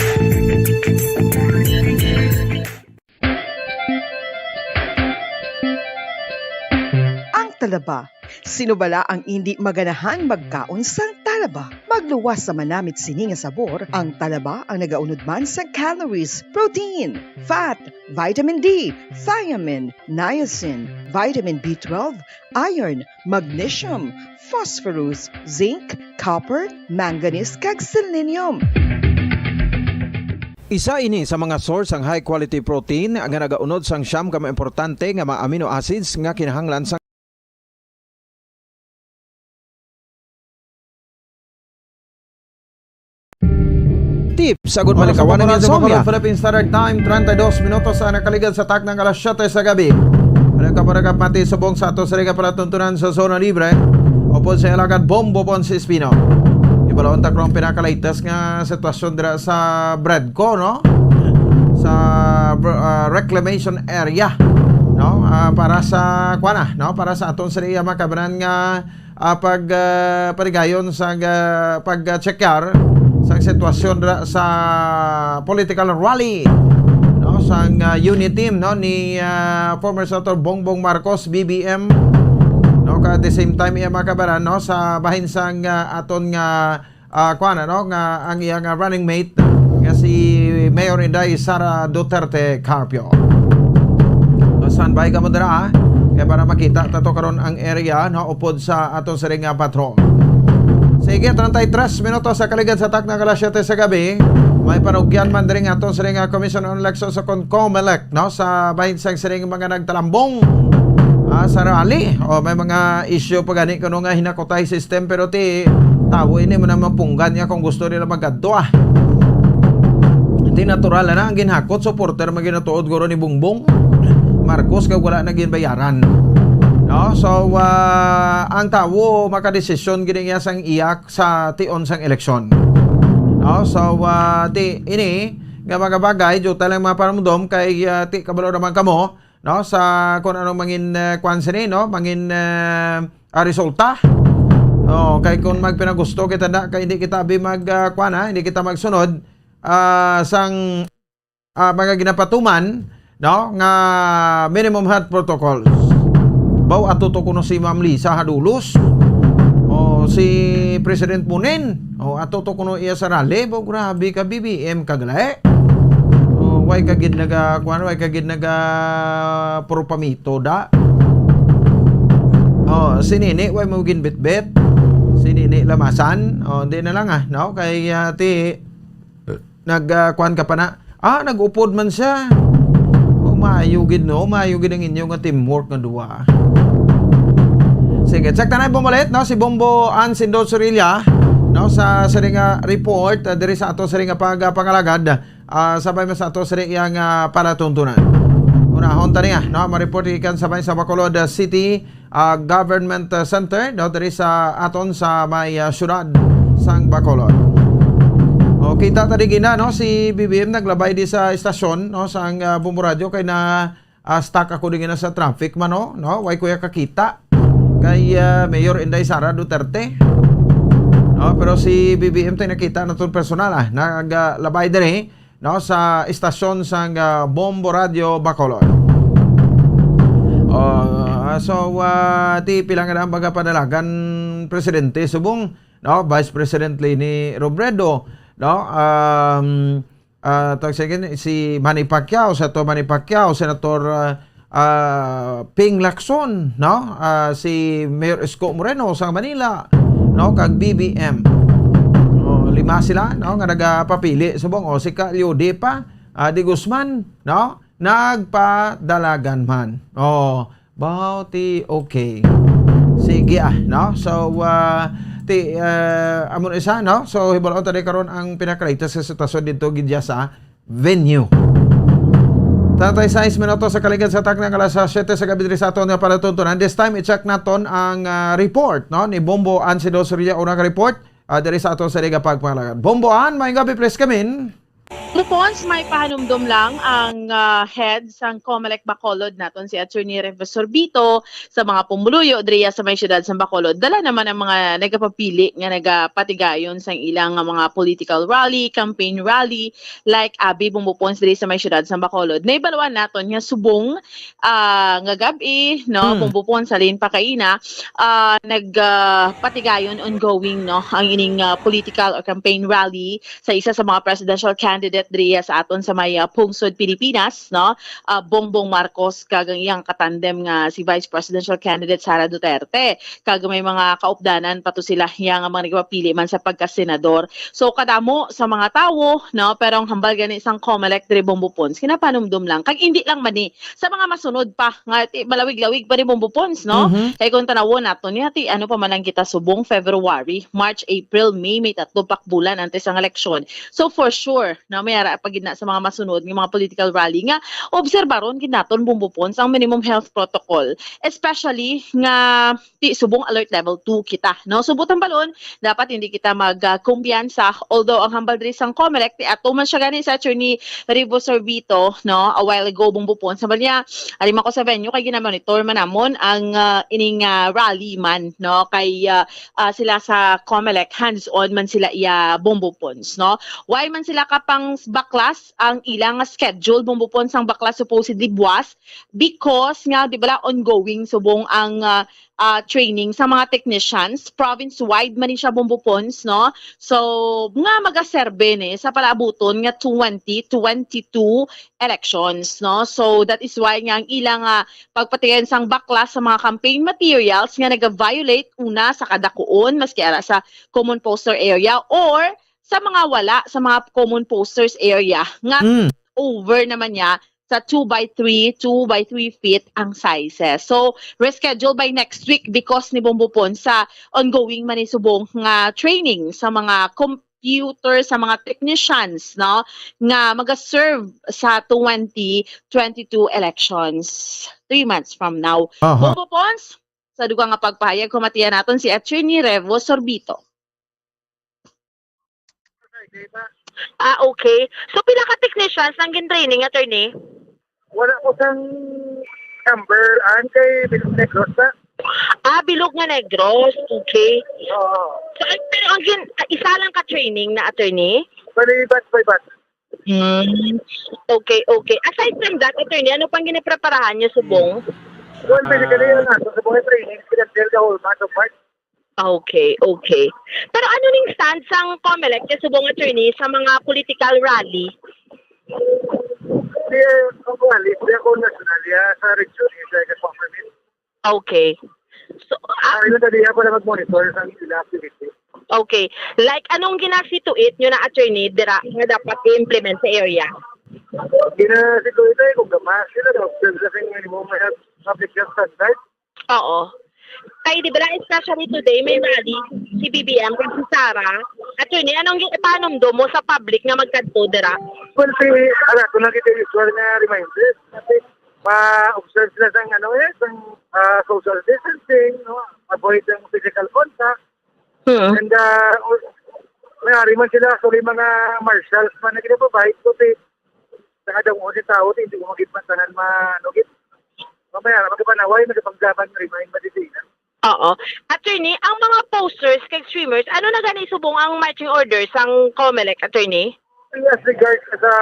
[SPEAKER 19] Ang talaba. Sino bala ang hindi maganahan magkaon sang talaba? Magluwas sa manamit sini nga sabor, ang talaba ang nagaunod man sa calories, protein, fat, vitamin D, thiamine, niacin, vitamin B12, iron, magnesium, phosphorus, zinc, copper, manganese kag selenium.
[SPEAKER 18] Isa ini sa mga source ang high quality protein nga nagaunod sang siyam ka importante nga mga amino acids nga kinahanglan sa tips sa good malikawan ng insomnia. Philippine Standard Time, 32 minutos sa nakaligad sa taknang alas 7 sa gabi. Malikaw pati subong sa ato sa ringa palatuntunan sa Zona Libre. Upod sa ilagad Bombo Ponce Espino. Ibalaon ta krong pinaka-latest nga sitwasyon dira sa Bredco, no? Sa reclamation area, no? Para sa kuana, no? Para sa aton sa ringa makabanan nga pagparigayon sa pag-checkar sa sitwasyon sa political rally, no, sa unit team, no, ni former Senator Bongbong Marcos BBM, no, at the same time iya makabaran, no, sa bahin sang aton nga kuana, no, nga ang iyang running mate nga si Mayor Inday Sara Duterte Carpio. So, saan bahay ka mo dira, kaya para makita tato karon ang area, no, upod sa aton sa ring patrol. Sige, 33 minutos sa kaligad sa taknang alas 7 sa gabi. May panugyan man rin ato sa ring Commission on Elections sa COMELEC, no? Sa bahin sa ring mga nagtalambong sa rally. O may mga issue pa gani kuno nga hinakotay system pero tawo ini mo naman punggan niya kung gusto nila magadwa. Hindi natural na ang ginhakot, supporter maginatuod guro ni Bongbong Marcos kag wala na ginbayaran. No, so ang tawo makadesisyon gini sang iyak sa tion sang eleksyon. So ti ini nga mga bagay jud talang mga paramdom kay ti kabalo naman kamo no sa kung anong mangin kwansin no mangin resulta. Kay kung magpinagusto kita na kay hindi kita abi hindi kita magsunod sang mga ginapatuman no nga minimum health protocols. Baw atuto kuno si Ma'am Lisa Hadulos o si President Munin o atuto kuno iya sa rally. Baw grabe ka BBM kagalay. Way kagid naga kuan way kagid naga propamito da. Si Nini way magin bitbit. Si Nini Lamasan hindi na lang no kay ti nagkuan ka pa na nag-upod man siya. Mayugid no mayugid ang inyong teamwork nga duwa. Sige, check na bumulit no si Bombo Ann Sindo Sorilla no sa saringa report diri sa ato saringa pangalagad sabay mas ato saringa nga palatuntunan. Unahon tani no ma-report ikan sabay sa Bacolod City Government Center no diri sa aton sa may syudad sang Bacolod. Kita tadi gina no si BBM naglabay di sa istasyon no sang Bombo Radio kay na stuck ako di gina sa traffic man no way kuya kakita kay Mayor Inday Sara Duterte. Pero si BBM tay nakita naton personal naglabay diri no sa istasyon sang Bombo Radio Bacolod. Ti pilang nga baga padalagan presidente subong no Vice President Leni Robredo no si Manny Pacquiao, Senator Ping Lacson no si Mayor Isko Moreno sa Manila no kag BBM lima sila no nga nagapapili subong si Calyode pa Di Guzman no nagpadalagan man bauti okay sige no so amon isa no so hibalon tadi karon ang pinaka-latest sa sitwasyon dito gidya sa venue. Tatay 6 minutos sa kaligid sa takna ng alas 7 sa gabi diri sa aton nga palatuntunan. This time i-check naton ang report no ni Bombo Ann Sindo Sorilla una ka report diri sa aton sa liga pagpangalagan. Bombo Ann, may gabi please come in.
[SPEAKER 21] Lupons, may pahanumdum lang ang head sang Comelec Bacolod naton si Attorney Revo Sorbito sa mga pumuluyo driya sa may syudad sa Bacolod. Dala naman ang mga nagapapili nga nagapatigayon sang ilang mga political rally, campaign rally like Abi Bumupons diri sa may syudad sa Bacolod. Naibaluan naton nga subong nga gabi no Bumupons sa Lin Pakaina nagpatigayon ongoing no ang ining political or campaign rally sa isa sa mga presidential candidate driya sa aton sa may pungsod Pilipinas no Bongbong Marcos kagang iyang katandem nga si Vice Presidential candidate Sara Duterte kag may mga kaupdanan pato sila yang mga nagpapili man sa pagka-senador. So kadamo sa mga tawo no pero ang hambal gani isang Comelec diri Bombopons kinapanumdum lang kag hindi lang man ni sa mga masunod pa nga malawig-lawig pa ri Bombopons no kay kung tanawon naton ti ano pa man lang kita subong February, March, April, May tatlo pakbulan antes ang eleksyon. So for sure na may ara pagid na sa mga masunod ng mga political rally nga obserbaron ginaton Bombopons ang minimum health protocol especially nga subong alert level 2 kita no subutan balon dapat hindi kita magkumpiyansa although ang hambal diri sang Comelec ato man siya gani sa Attorney Revo Sorbito no a while ago Bombopons sa balya alima ko sa venue kay ginamonitor man namon ang ining rally man no kay sila sa Comelec hands on man sila iya Bombopons no why man sila kapang baklas ang ilang schedule Bombopons ang baklas supposedly buwas because nga di bala ongoing subong ang training sa mga technicians province-wide man siya Bombopons no so nga magaserbe ni sa palabuton nga 2022 elections no so that is why nga ang ilang pagpatigan sang baklas sa mga campaign materials nga naga-violate una sa kadakuon maski ara sa common poster area or sa mga wala sa mga common posters area nga over naman niya sa 2x3 feet ang sizes. So, reschedule by next week because ni Bombopon sa ongoing manisubong nga training sa mga computer, sa mga technicians no nga maga-serve sa 2022 elections 3 months from now. Bombopons, sa dugang nga pagpahayag kumatiya naton si Attorney Revo Sorbito.
[SPEAKER 3] Okay. So pila ka technicians ang gin-training, attorney?
[SPEAKER 7] Wala ko sang number an kay Bilog Negros na.
[SPEAKER 3] Bilog nga Negros. Okay.
[SPEAKER 7] Oo.
[SPEAKER 3] So pero ang isa lang ka training na attorney?
[SPEAKER 7] Bali batch by batch.
[SPEAKER 3] Okay. Aside from that, attorney, ano pang ginipreparahan niyo subong?
[SPEAKER 7] Well, basically, sa mga training, pinag-deal ka whole month of March.
[SPEAKER 3] Okay. Pero ano ning stance ang COMELEC kay subong attorney sa mga political rally?
[SPEAKER 7] Dia ko national sa region sa permit.
[SPEAKER 3] Okay. So,
[SPEAKER 7] Ano tadi ako na mag-monitor sa sila activity.
[SPEAKER 3] Okay. Like, anong ginasituate nyo na attorney dira nga dapat i-implement sa area?
[SPEAKER 7] Ginasituate ay kung gamas sila daw. Kasi minimum may public health standard.
[SPEAKER 3] Oo. Kaya di ba, especially today, may rally si BBM kung si Sara. Attorney, anong ipanomdo mo sa public nga magkadto dira?
[SPEAKER 7] Well, kung nakita yung usual na reminders, kasi ma-observe sila sa social distancing, no? Avoid ang physical contact. And mayari man sila, so mga marshals man na ginapabahit ko, saka daw mo si tao, hindi ko magigpantanan manugit. Mamaya, magkapanaway, magkapaggaban, remind, madisinan.
[SPEAKER 3] Oo. Attorney, ang mga posters kay streamers, ano na gani subong ang marching orders ang COMELEC, attorney?
[SPEAKER 7] As regards sa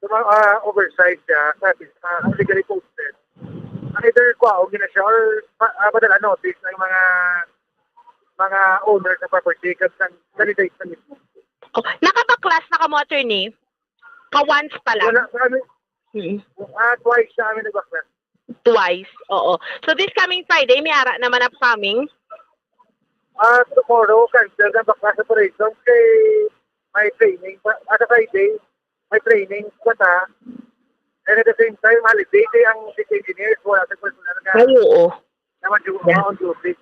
[SPEAKER 7] mga oversight siya, ang legally posted, either kwaog na siya or padala notice ng mga owners ng property kasi candidates na mismo.
[SPEAKER 3] Nakapaklas na ka mo, attorney? Ka-once pa lang?
[SPEAKER 7] Wala, twice siya kami nagbaklas.
[SPEAKER 3] Twice, oo. So this coming Friday, may ara naman upcoming?
[SPEAKER 7] Tomorrow, cancel ng baklas operations kay may training. At Friday, may training pata. And at the same time, holiday kay ang city engineers wala sa personal na.
[SPEAKER 3] Ay, oo.
[SPEAKER 7] Naman on duty.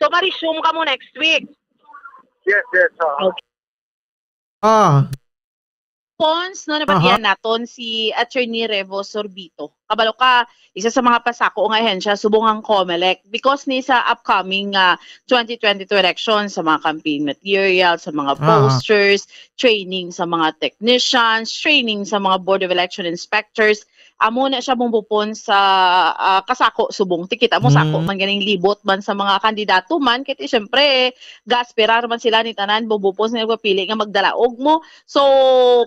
[SPEAKER 3] So, ma-resume ka mo next week?
[SPEAKER 7] Yes.
[SPEAKER 3] Okay.
[SPEAKER 9] Pons, no, nabatian naton si Attorney Revo Sorbito. Kabalo ka, isa sa mga pasako nga ahensya, subong ang COMELEC because ni sa upcoming 2022 election, sa mga campaign materials, sa mga posters, training sa mga technicians, training sa mga Board of Election Inspectors. Amo na siya bumbupon sa kasako subong tikit amo sako man ganing libot man sa mga kandidato man kit syempre gasperar man sila ni tanan bumbupon sa nagpapili nga magdalaog mo. So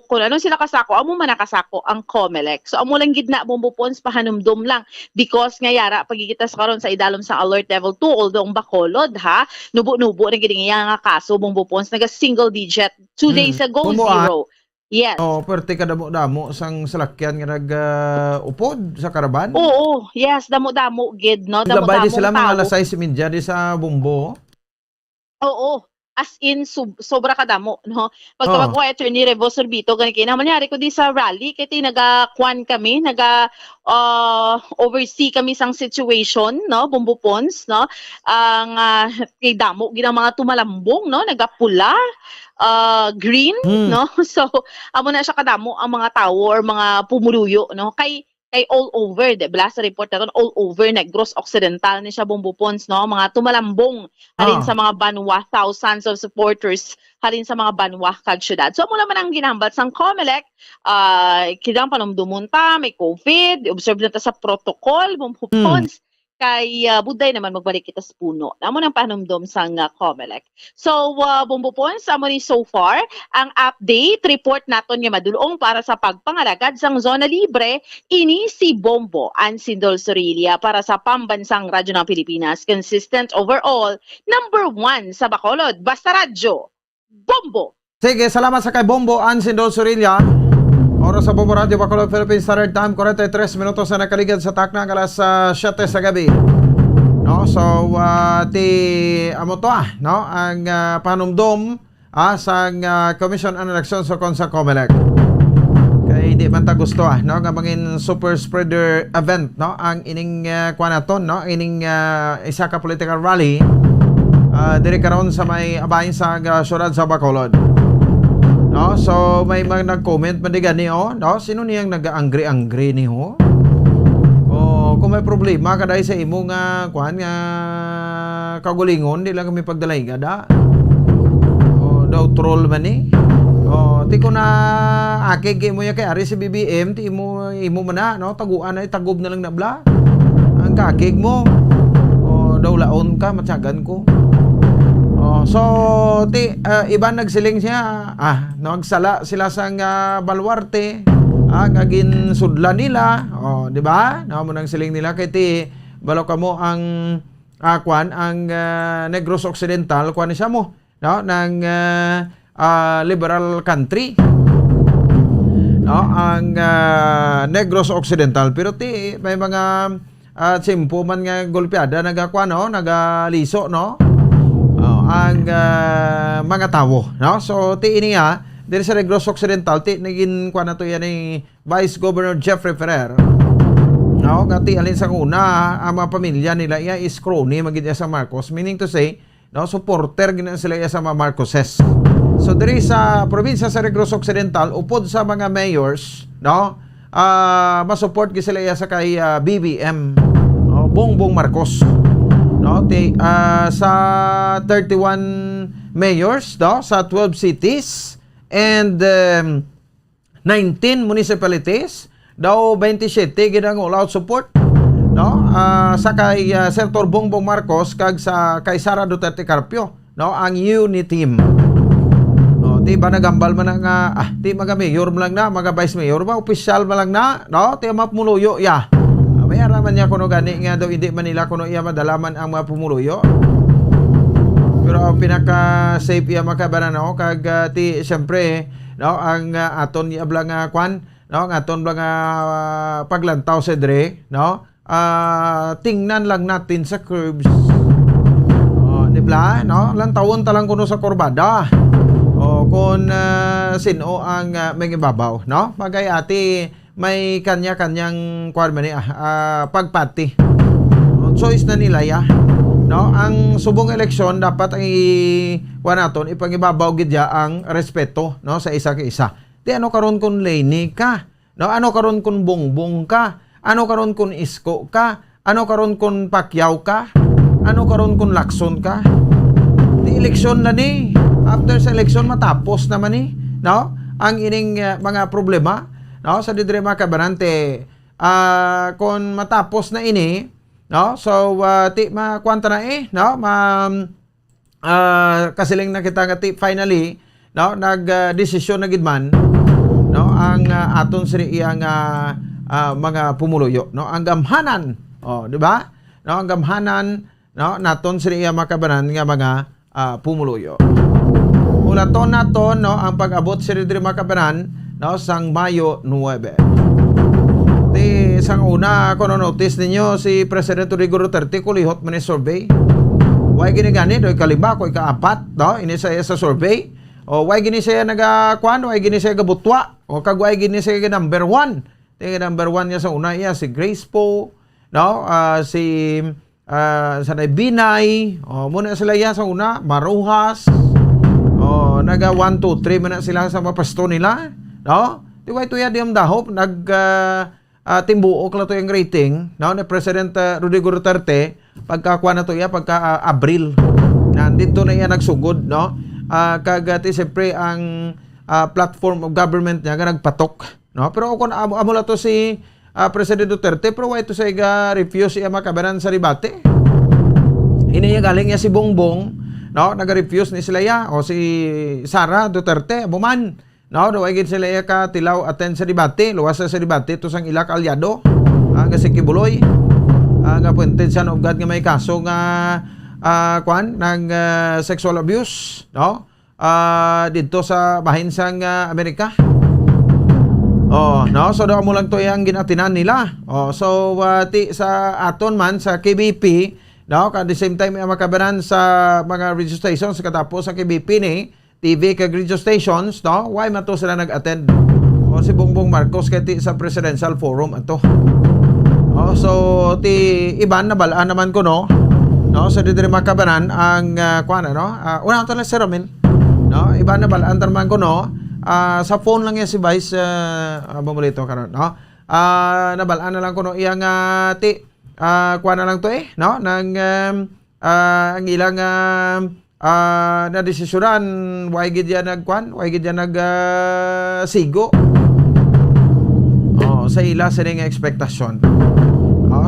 [SPEAKER 9] kung ano sila kasako amo man nakasako ang COMELEC. So amo lang gid na bumbupon sa pahanumdum lang because nga yara pagigitas karon sa idalom sa alert level 2 although ang Bacolod nubo-nubo na gid nga kaso bumbupon naga single digit 2 days ago zero. Yes.
[SPEAKER 18] Pwerte ka damo-damo sang salakyan nga nag-upod sa karaban?
[SPEAKER 9] Oo, yes, damo-damo gid, no?
[SPEAKER 18] Damo-damo sila mga alas 6:30 di sa Bumbo?
[SPEAKER 9] Oo. As in, sobra kadamo, no? Pagkabag ko, Attorney Revo Sorbito, ganun kayo. Naman ko di sa rally, kaya naga-kwan kami, oversee kami sang situation, no? Bumbupons, no? Ang kay damo, ginang mga tumalambong, no? Nagapula, green, no? So, amo na siya kadamo ang mga tao or mga pumuluyo, no? Kay all over, diba? Sa report natin, all over Negros Occidental ni siya bumbupons, no? Mga tumalambong, halin sa mga Banwa, thousands of supporters, halin sa mga Banwa, kag syudad. So, mula man ang ginambal sang COMELEC, kailangan panumdumunta, may COVID, observe na ta sa protocol, bumbupons, kay buday naman magbalik kita sa puno. Namo nang panumdum sang COMELEC. So, bumbupons, amo ni so far, ang update report naton nga madulong para sa pagpangalagad sang zona libre, ini si Bombo Ansindol Sorilia para sa pambansang radyo ng Pilipinas. Consistent overall, number 1 sa Bacolod. Basta radyo, Bombo!
[SPEAKER 18] Sige, salamat sa kay Bombo Ansindol Sorilia. Oras sa Bombo Radio Bacolod Philippines Standard Time 43 minutos na nakaligad sa takna alas 7 sa gabi. No, so amo to no ang panumdom sa Commission on Elections sa COMELEC. Kay di man ta gusto no nga mangin super spreader event no ang ining kwanaton no ining isa ka political rally diri karon sa may abahin sa syudad sa Bacolod. No, so may mga nag-comment man diga ni no, sino niyang nag-angry-angry ni kung may problema kaday sa imo nga kuan nga kagulingon di lang kami pagdalay gada. Daw troll man ni. Ti ko na akig mo ya kay ari si BBM ti imo mo na no taguan na tagob na lang na bla. Ang kakig mo. Daw laon ka matyagan ko. So ti iban nagsiling siya nagsala sila sang balwarte agin sudlan nila di ba mo nang siling nila kay ti balo kamo ang kwan ang Negros Occidental kwan siya mo no ng liberal country no ang Negros Occidental pero ti may mga simpo man nga golpeada nagakwa no nagaliso no ang mga tawo no so ti ini diri sa Negros Occidental ti naging kwa na to yan ni Vice Governor Jeffrey Ferrer no ngati alin sa una ang mga pamilya nila is crony magid sa Marcos meaning to say no supporter gina sila sa mga Marcoses so diri sa probinsya sa Negros Occidental upod sa mga mayors no masupport gi sila sa kay BBM Bongbong Marcos no sa 31 mayors no sa 12 cities and 19 municipalities daw 27 gid ang all-out support no sa kay Senator Bongbong Marcos kag sa kay Sara Duterte Carpio no ang unity team no di ba nagambal man nga di maga mayor man lang na maga vice mayor ba opisyal man lang na no ti mapumuloyo ya may araman niya kuno gani nga daw hindi man nila kuno iya madalaman ang mga pumuluyo pero pinaka safe iya makabanan no kag ti syempre no ang aton iabla nga kwan no ang aton blang paglantaw sa dre no tingnan lang natin sa curbs di ba no lang tawon talang kuno sa kurbada kung sino ang may ibabaw no bagay ati may kanya-kanyang pagpati choice na nila ya no ang subong eleksyon dapat ang naton ipangibabaw gid ya ang respeto no sa isa ka isa di ano karon kun Leni ka no ano karon kun Bongbong ka ano karon kun Isko ka ano karon kun Pacquiao ka ano karon kun Lacson ka di eleksyon na ni after sa eleksyon matapos naman ni no ang ining mga problema no sa didre mga kabanante kung matapos na ini no so ti makwanta na no kasiling na kita nga ti finally no nag-desisyon na gid man no ang aton siri iyang mga pumuluyo no ang gamhanan di ba no ang gamhanan no naton siri iyang makabanan nga mga pumuluyo ulaton naton no ang pag-abot siri diri makabanan no sang Mayo 9 ti sang una kuno notice ninyo si President Rodrigo Duterte kulihot man ni survey way gini gani doy kalima ko ikaapat no ini sa survey o way gini siya nagakwan way gini siya gabutwa o kag way gini siya number 1 ti number 1 niya sa una iya si Grace Po no si Sanay Binay muna sila yan sa una Maruhas naga 1, 2, 3 man na sila sa mapasto nila no di way tuya diyam dahop timbuok la to yung rating no ni President Rodrigo Duterte pagkakuha na to iya pagka Abril nandito na iya nagsugod no kagati siyempre ang platform of government niya nga nagpatok no pero kung amo la to si President Duterte pero way to sa iga refuse iya makabanan sa debate iniya galing niya si Bongbong no naga-refuse ni sila ya o si Sara Duterte buman no daw ay gid sila ka tilaw attend sa debate luwas sa debate to sang ila ka alyado nga si Kibuloy nga appointed son of God nga may kaso nga kwan ng sexual abuse no dito sa bahin sang Amerika no so daw mo lang to yang ginatinan nila so ti sa aton man sa KBP no at the same time makabanan sa mga radio stations katapos sa KBP ni TV kag radio stations no why man to sila nag-attend si Bongbong Marcos kay sa presidential forum ato so ti iban na balaan naman ko no sa didiri makabanan ang kuan no una to na si Romel no iban na balaan naman ko no sa phone lang yan si Vice bumulito karon no nabalaan na lang ko no iyang kuan na lang to no nang ang ilang na desisyonan why gid yan sigo. Sa ila sa nga ekspektasyon.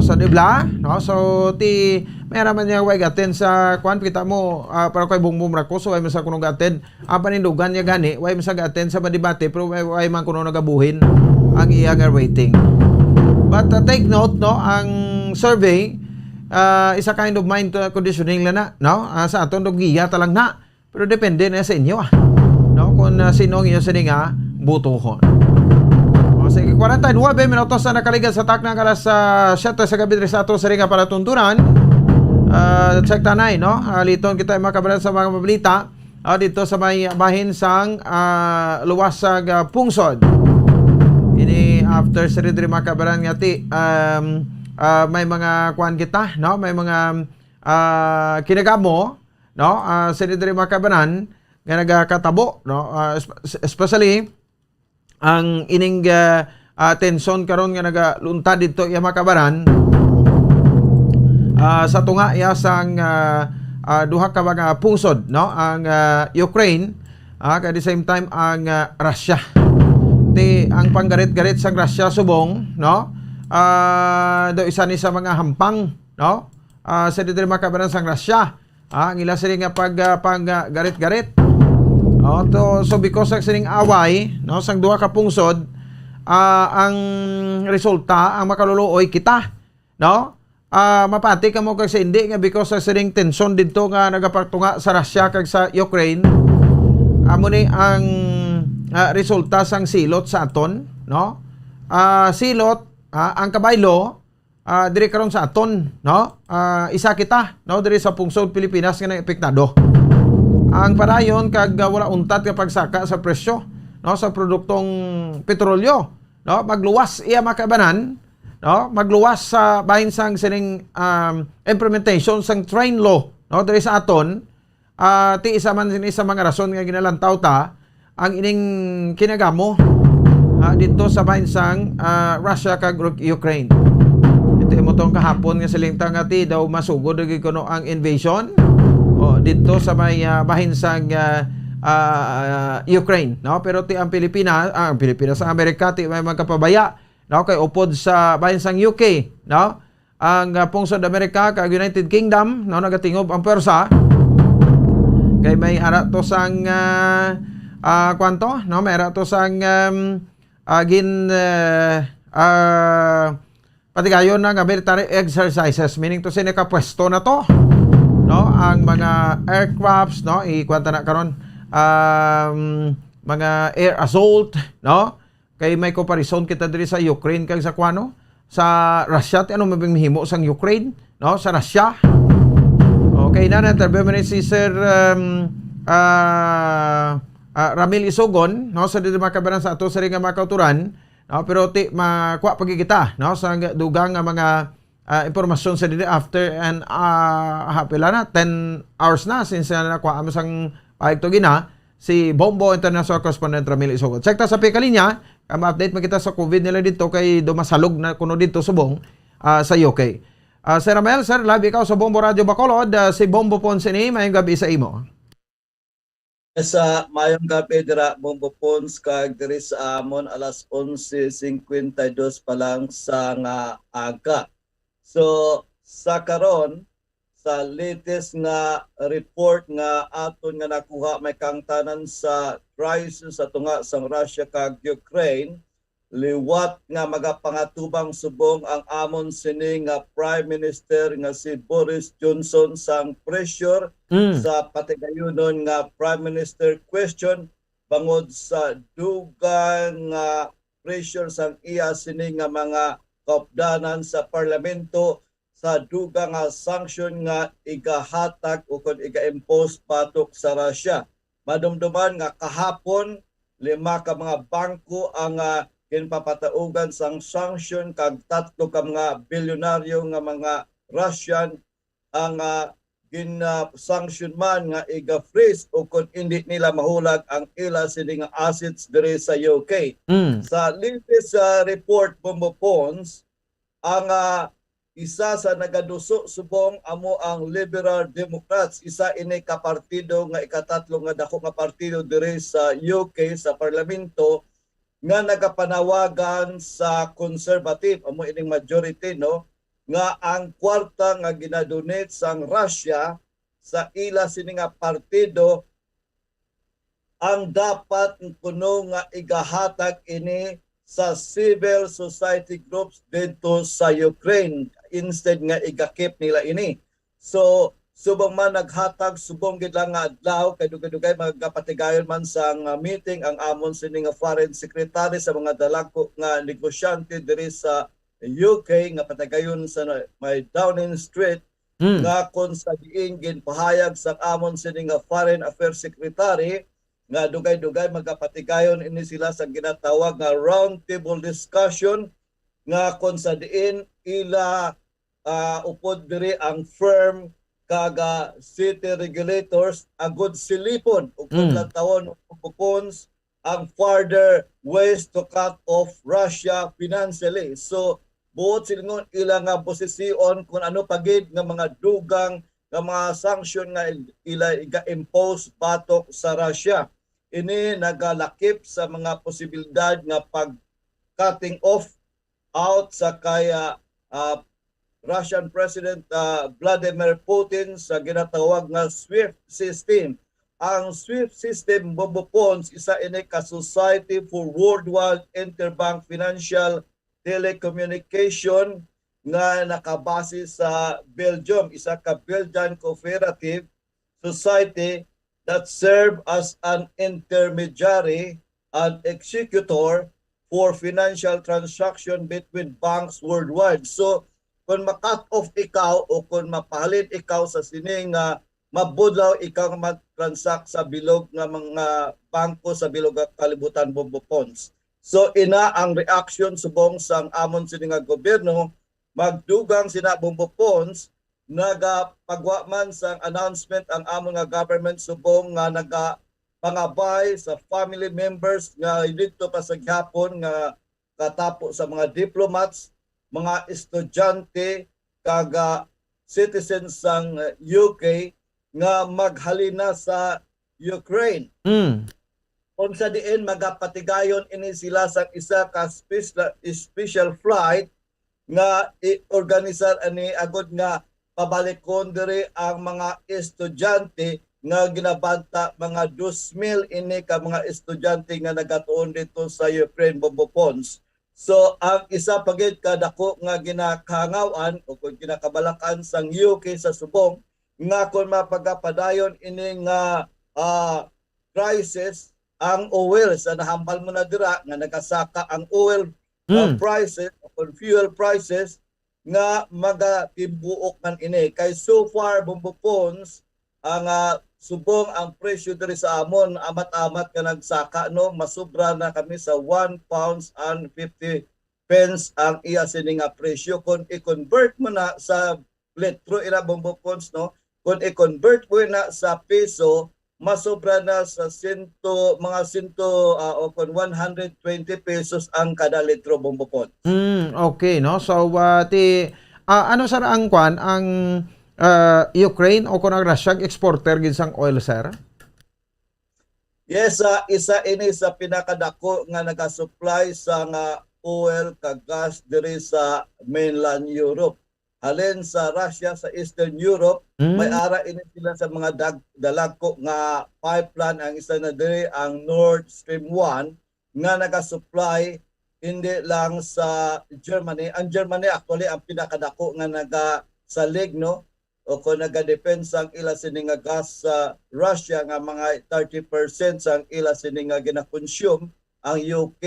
[SPEAKER 18] So dibla, no? So ti mayra man niya way gaten sa kwan kita mo para kay Bongbong Marcos way man sa kuno gaten ang panindugan niya gani way man sa gaten sa debate pero way man kuno nagabuhin ang iyang rating. But take note, no, ang survey is a kind of mind conditioning lang na, no? Sa aton giya talang na. Pero depende na sa inyo, no? Kung sino ang inyo sa nga butuhon. Sige, 49 minutos na nakaligan sa taknang alas 7 sa gabi sa ato sa ringa para tuntunan. Check tanay, no? Liton kita makabalad sa mga mabalita dito sa may bahin sang luwasag pungsod. Ini after sa rin makabalan nga ti may mga kuan kita, no? May mga kinagamo, no? Sa rin makabalan nga nagakatabo, no? Especially ang ining tension karon nga nagaluntad dito iya makabaran sa tunga iya sang duha ka mga pungsod, no? Ang Ukraine at the same time ang Russia. Ang panggarit-garit sang Russia subong, no? Do isa ni sa mga hampang, no? Sa dito makabaran sang Russia. Ang ila sila nga panggarit-garit. So because ng sining away, no, sang duha ka pungsod, ang resulta ang makaluluoy kita, no? Mapati ka mo kag sa hindi nga because sa sining tension didto nga nagapagtunga sa Russia kag sa Ukraine. Amo ni ang resulta sang silot sa aton, no? Silot ang kabaylo diri karon sa aton, no? Isa kita, no, diri sa pungsod Pilipinas nga naepektado. Ang padayon kag wala untat nga pagsaka sa presyo, no, sa produktong petrolyo, no, magluwas iya makabanan, no, magluwas sa bahin sang sining implementation sang train law, no, diri sa aton. Ti isa man sin isa mga rason nga ginalantaw ta ang ining kinagamo dito sa bahin sang Russia kag Ukraine. Ito mo tong kahapon nga silingtang nga ti daw masugod gyud kuno ang invasion dito sa may bahin sang Ukraine, no? Pero ti ang Pilipinas sa Amerika ti may magkapabaya, no, kay upod sa bahin sang UK, no? Ang pungsod Amerika kag United Kingdom, no, nagatingob ang pwersa kay may ara to sang kwanto, no, may ara to sang patigayon ng military exercises, meaning to sineka pwesto na to, no, ang mga aircrafts, no, ikwanta na karon mga air assault, no, kay may comparison kita diri sa Ukraine kag sa kwano sa Russia. Ano mabihimo sang Ukraine, no, sa Russia. Okay na interview man si Sir Ramil Isogon, no, sa dili makabaran sa ato sa ring makauturan, no, pero ti makuha pagi kita, no, sa dugang nga mga impormasyon sa dili after and hapila na 10 hours na since nakuha mo sang paigto gina si Bombo International Correspondent Ramil Isogon. Check ta sa pikalinya, ma-update makita sa COVID nila dito kay dumasalog na kuno dito subong sa UK. Sir Ramel, sir, labi ikaw sa Bombo Radio Bacolod, si Bombo Ponce ni mayong gabi sa imo.
[SPEAKER 20] Sa mayong gabi dira Bombo Pons kag diri sa amon alas 11:52 pa lang sa nga aga. So sa karon sa latest nga report nga aton nga nakuha may kangtanan sa crisis sa tunga sang Russia kag Ukraine, liwat nga magapangatubang subong ang amon sini nga Prime Minister nga si Boris Johnson sang pressure sa patigayonon nga Prime Minister question bangod sa dugang nga pressure sang iya sini nga mga kaupdanan sa parlamento sa dugang nga sanction nga igahatag o kung iga-impose patok sa Russia. Madumduman nga kahapon 5 ka mga bangko ang ginpapataugan sang sanction kag 3 ka mga bilyonaryo nga mga Russian ang gin-sanction man nga iga-freeze o kung hindi nila mahulag ang ila sini nga assets diri sa UK. Sa latest report Bombo Pons, ang isa sa nagaduso subong amo ang Liberal Democrats, isa ini ka partido nga ikatatlo nga dako nga partido diri sa UK sa parlamento nga nagapanawagan sa conservative amo ining majority no nga ang kwarta nga ginadonate sang Russia sa ila sini nga partido ang dapat kuno nga igahatag ini sa civil society groups dito sa Ukraine instead nga igakip nila ini. So subong man naghatag subong gid lang nga adlaw kay dugay-dugay magapatigayon man sa meeting ang amon sini nga foreign secretary sa mga dalako nga negosyante diri sa UK nga patigayon sa may Downing Street nga kung sa diin ginpahayag sa amon sini nga foreign affairs secretary nga dugay-dugay magapatigayon ini sila sa ginatawag nga round table discussion nga kung sa diin ila upod diri ang firm kaga city regulators agud silipon ug tawon coupons ang further ways to cut off Russia financially. So buot silingon ila nga posisyon kung ano pagid nga mga dugang nga mga sanction nga ila iga-impose batok sa Russia. Ini nagalakip sa mga posibilidad nga pag-cutting off out sa kaya Russian President Vladimir Putin sa ginatawag nga SWIFT system. Ang SWIFT system bobopons isa ini ka Society for Worldwide Interbank Financial Telecommunication nga nakabase sa Belgium, isa ka Belgian cooperative society that serve as an intermediary and executor for financial transaction between banks worldwide. So, kung makat off ikaw o kung mapahalin ikaw sa sining mabudlaw ikaw mag-transact sa bilog nga mga bangko sa bilog nga kalibutan bonds. So, ina ang reaction subong sang amon sining nga gobyerno magdugang sina bonds nagapagwa man sa announcement ang among nga government subong nga nagapangabay sa family members nga dito pa sa gihapon nga katapo sa mga diplomats, mga estudyante kaga citizens sang UK nga maghalina sa Ukraine. Kung sa diin magapatigayon ini sila sa isa ka special flight nga i-organisar ani agud nga pabalikon diri ang mga estudyante nga ginabanta mga 2,000 ini ka mga estudyante nga nagatuon dito sa Ukraine bobopons. So ang isa pagid kadako nga ginakahangawan o kung ginakabalakan sang UK sa subong nga kung mapagapadayon ini nga crisis ang oil sa nahambal mo na dira nga nagasaka ang oil prices o fuel prices nga magatibuok man ini kay so far bombopons ang subong ang presyo diri sa amon amat-amat ka nagsaka no masubra na kami sa 1 pounds and 50 pence ang iya sini nga presyo kung i-convert mo na sa litro ila bombopons no kung i-convert mo na sa peso masobra na sa 100 o kung 120 pesos ang kada litro bombopon.
[SPEAKER 18] Okay, no? So, ano sir ang kwan? Ang Ukraine o kung ang Russia exporter ginsang oil, sir?
[SPEAKER 20] Yes, isa ini sa pinakadako nga nagasupply sa nga oil kag gas diri sa mainland Europe. Halin sa Russia, sa Eastern Europe, may ara ini sila sa mga dalako nga pipeline ang isa na diri ang Nord Stream 1 nga nagasupply hindi lang sa Germany. Ang Germany actually ang pinakadako nga nagasalig no o kung nagadepends ang ila sini nga gas sa Russia nga mga 30% sang ila sini nga gina-consume, ang UK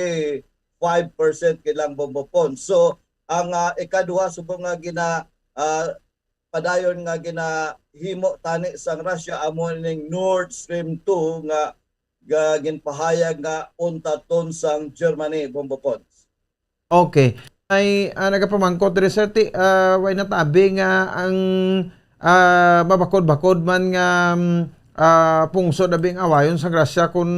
[SPEAKER 20] 5% kilang bombopon. So ang ikaduha subong nga padayon nga ginahimo tani sang Russia amo ning Nord Stream 2 nga ginpahayag nga unta ton sang Germany bombopon.
[SPEAKER 18] Okay. Ay nagapamangkot diri sir way natabi nga ang babakod-bakod man nga pungso dabing awayon sa Russia kung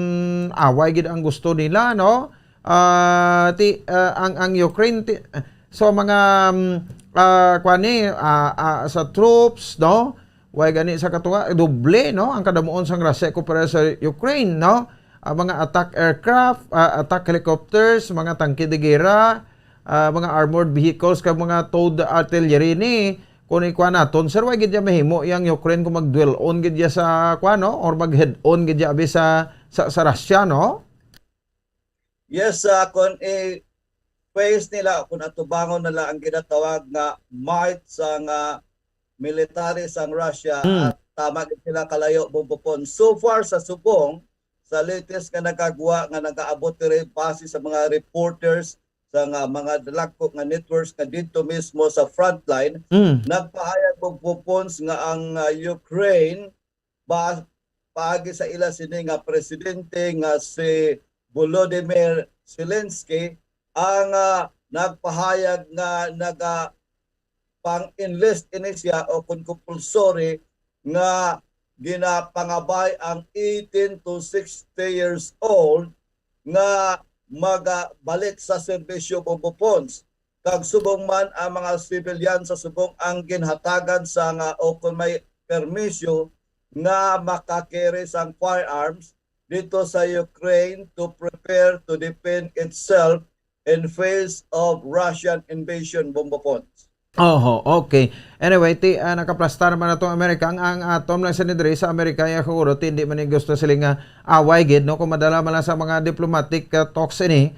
[SPEAKER 18] away gid ang gusto nila no ang Ukraine so mga sa troops, no? Way gani sa katuwa doble, no? Ang kadamuon sang Russia kumpara sa Ukraine, no? Mga attack aircraft, attack helicopters, mga tangke de gera, mga armored vehicles kag mga towed artillery ni kung ikuha naton, sir, way gid ya mahimo yang Ukraine kung mag-dwell on gid ya sa no? Or mag-head on gid ya abi sa Russia, no?
[SPEAKER 20] Yes, kung face nila, kung atubangon nila ang ginatawag nga might sa nga military sang Russia at tama gid sila kalayo bumbupon. So far sa subong, sa latest nga nagagawa nga nagaabot rin base sa mga reporters sa mga dalako nga networks nga dito mismo sa frontline, nagpahayag og pupons nga ang Ukraine paagi sa ila sini nga presidente nga si Volodymyr Zelensky ang nagpahayag nga pang-enlist ini siya o kung compulsory nga ginapangabay ang 18 to 60 years old nga magbalik sa serbisyo bumbupons. Kag subong man ang mga civilian sa subong ang ginhatagan sa nga o kung may permisyo nga makakere sang firearms dito sa Ukraine to prepare to defend itself in face of Russian invasion bumbupons.
[SPEAKER 18] Okay. Anyway, nakaplastar man na itong Amerika. Ang atom lang sa nidre sa Amerika, siguro, hindi man yung gusto sila nga away gid, no? Kung madala man lang sa mga diplomatic talks ini,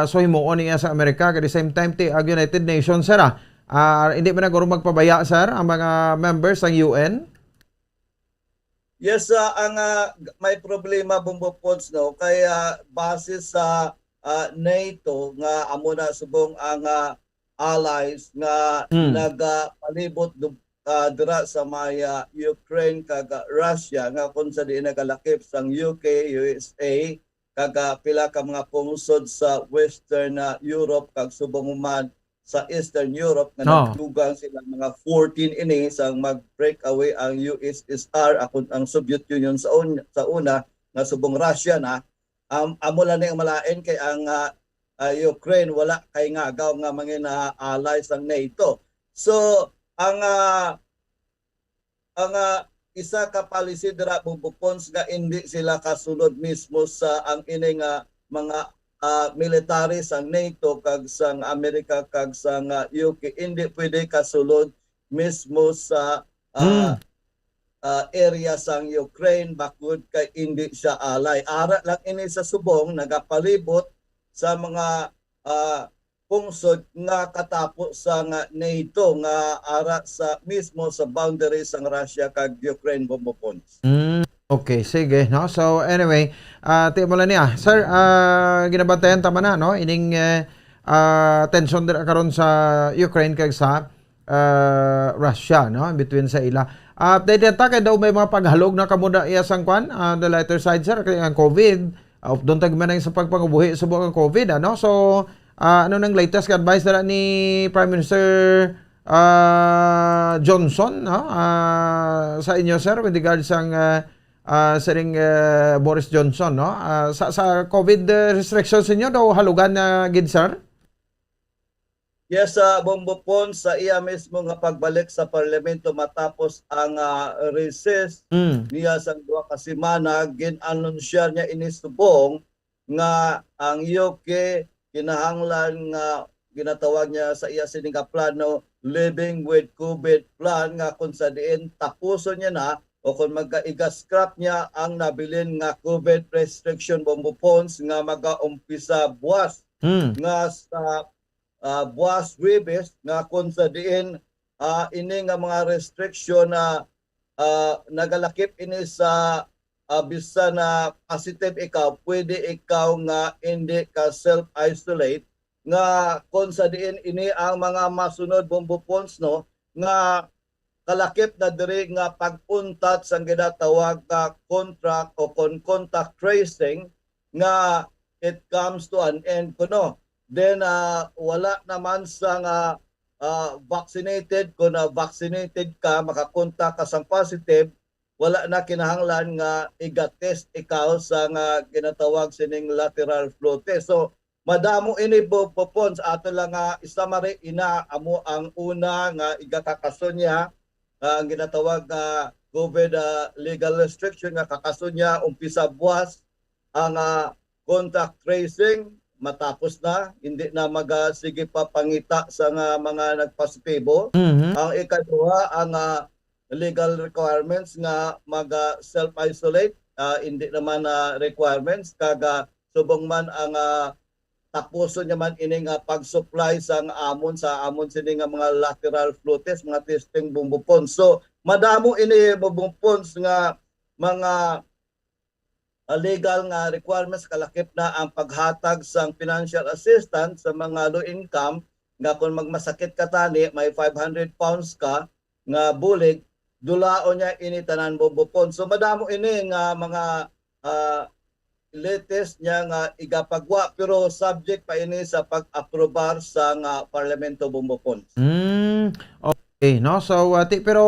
[SPEAKER 18] so himuon niya sa Amerika. At the same time, ang United Nations, sir, hindi man naguro magpabaya, sir, ang mga members ng UN?
[SPEAKER 20] Yes, ang may problema bumbupons, no? Kaya base sa NATO nga amo na subong ang allies nga nagapalibot dira sa maya Ukraine kag Russia nga kung sa di nagalakip sang UK, USA kag pila ka mga pungsod sa Western Europe kag subong man sa Eastern Europe nga nagdugang sila mga 14 ini sang mag-break away ang USSR akon ang Soviet Union sa una nga subong Russia na amo lang ang malain kay ang Ukraine wala kay ngagaw nga mga allies ng NATO. So ang isa ka policy dira bumbupons nga hindi sila kasunod mismo sa ang ining mga military sang NATO kag sang Amerika kag sang UK hindi pwede kasulod mismo sa area sang Ukraine bakod kay hindi siya ally. Ara lang ini sa subong nagapalibot sa mga pungsod nga katapos sa NATO nga ara sa mismo sa boundaries ng Russia kag Ukraine bumbupons.
[SPEAKER 18] Okay, sige, no? So anyway, mo lang niya. Sir, ginabantayan tama na, no? Ining tension dira karon sa Ukraine kag sa Russia, no? In between sa ila. Update ta kay daw may mga paghalog na kamuda iya sang kwan, the lighter side, sir, kay ang COVID. Doon tagmanay sa pagpangubuhi sa buong COVID, ano? So, ano nang latest advice na ni Prime Minister Johnson, no? Sa inyo, sir, with regards sang Boris Johnson, no? Sa COVID restrictions inyo daw halugan na gid, sir?
[SPEAKER 20] Yes, bumbupon sa iya mismo nga pagbalik sa parlamento matapos ang recess niya sa 2 ka semana, gin-anunsya niya inisubong nga ang UK kinahanglan nga ginatawag niya sa iya sining plano Living with COVID plan nga kung sa diin tapuson niya na o kung magka-scrap niya ang nabilin nga COVID restriction bumbupons nga mag-umpisa buwas nga sa buwas Webes nga kung sa diin ini nga mga restriction na nagalakip ini sa bisa na positive ikaw, pwede ikaw nga hindi ka self-isolate nga kung sa diin ini ang mga masunod bumbupons, no, nga kalakip na diri nga pag-untat sa ginatawag nga contract o contact tracing nga it comes to an end kuno. Then wala naman sa nga vaccinated, kung vaccinated ka makakontak ka sang positive, wala na kinahanglan nga iga-test ikaw sa nga ginatawag sining lateral flow test. So madamo ini bobopons ato lang nga summary ina amo ang una nga igakakaso niya ang ginatawag nga COVID legal restriction nga kakaso niya umpisa buwas ang contact tracing matapos na hindi na magasige pa pangita sa mga nagpositibo. Ang ikaduha ang legal requirements nga mag self-isolate hindi naman requirements kaga subong man ang tapuso niya man ining pag-supply sa amon sini nga mga lateral flow test mga testing bumbupon. So madamo ini bumbupons nga mga legal nga requirements kalakip na ang paghatag sang financial assistance sa mga low income nga kung magmasakit ka tani may 500 pounds ka nga bulig dulaon niya ini tanan bumbupon. So madamo ini nga mga latest niya nga igapagwa pero subject pa ini sa pag-aprobar sa Parlamento bumbupon.
[SPEAKER 18] Okay, no? So pero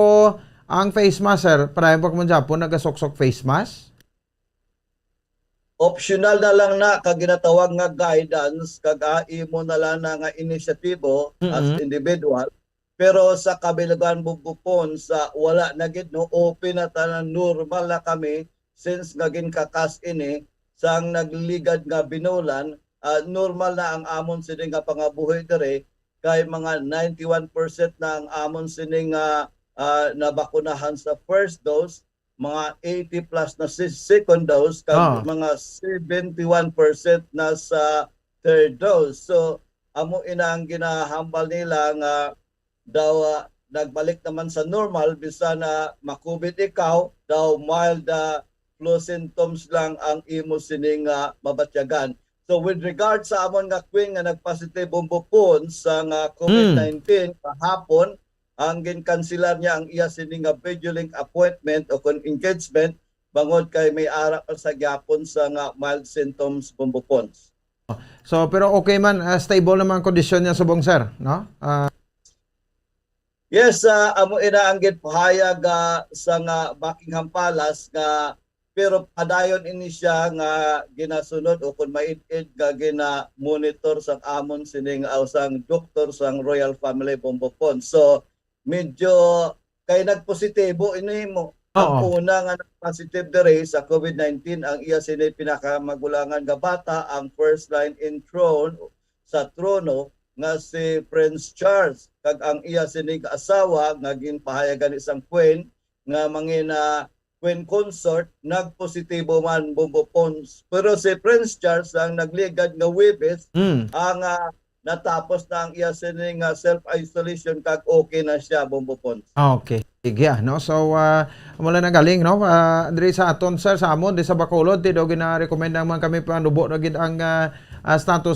[SPEAKER 18] ang face mask sir, parayon pa mo Japon nagasok-sok face mask?
[SPEAKER 20] Optional na lang na kaginatawag nga guidance kag-imo na lang na nga inisyatibo as individual. Pero sa kabilagan bumbupon sa wala na gid no open na tanan normal na kami since naging kakas ini sang nagligad nga binulan normal na ang amon sini nga pangabuhi dire kay mga 91% na ang amon sini nga nabakunahan sa first dose, mga 80 plus na second dose kag mga 71% na sa third dose. So amo ina ang ginahambal nila nga daw nagbalik naman sa normal bisa na makubit ikaw daw mild flu symptoms lang ang imo sining mabatyagan. So with regard sa amon nga queen nga nagpositive bumbupon sa COVID-19 kahapon ang ginkanselar niya ang iya sining video link appointment o engagement bangod kay may ara sa gyapon sa mild symptoms bumbupon.
[SPEAKER 18] So pero okay man stable naman kondisyon niya subong sir, no?
[SPEAKER 20] Yes, amo ina ang gitpahayag sa Buckingham Palace nga pero padayon ini siya nga ginasunod o kung mait-it nga gina-monitor sa amon sining ausang doktor sang Royal Family bumbupon. So medyo kay nagpositibo ini mo. Ang una nga nag-positive dire sa COVID-19 ang iya sini pinakamagulangan nga bata ang first line in throne sa trono nga si Prince Charles kag ang iya sini asawa nga ginpahayagan isang queen nga mangina Queen Consort nagpositibo man bumbupon. Pero si Prince Charles ang nagligad nga Webes ang natapos na ang iya sining self-isolation kag okay na siya bumbupon.
[SPEAKER 18] Okay. Sige no. So mula na galing no. Diri sa aton sir sa amon di sa Bacolod ti daw gina-recommend man kami panubo na gid ang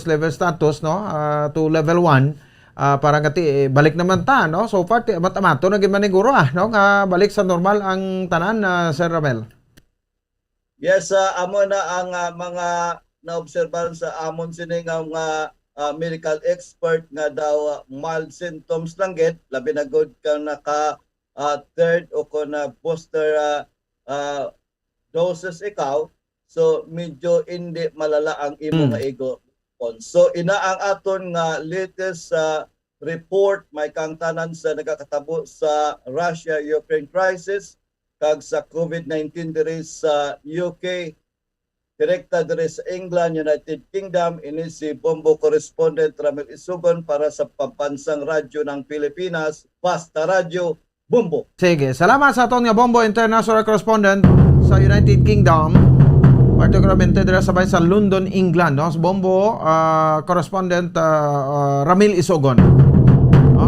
[SPEAKER 18] level status no to level 1. Para ngati balik naman ta no so far matamato na gid maniguro no nga balik sa normal ang tanan Sir Ramel.
[SPEAKER 20] Yes, amo na ang mga naobserbahan sa amon sini nga medical expert nga daw mild symptoms lang gid labi na good ka naka third o ko na booster doses ikaw so medyo hindi malala ang imo nga ego. So ina ang aton nga latest report may kang tanan sa nagakatabo sa Russia-Ukraine crisis kag sa COVID-19 diri sa UK direkta diri sa England, United Kingdom ini si Bombo correspondent Ramil Isugon para sa Pambansang Radyo ng Pilipinas, Basta Radyo Bombo.
[SPEAKER 18] Sige, salamat sa aton nga Bombo international correspondent sa United Kingdom. Particularmente dira sabay sa London, England, no? Bombo correspondent Ramil Isogon.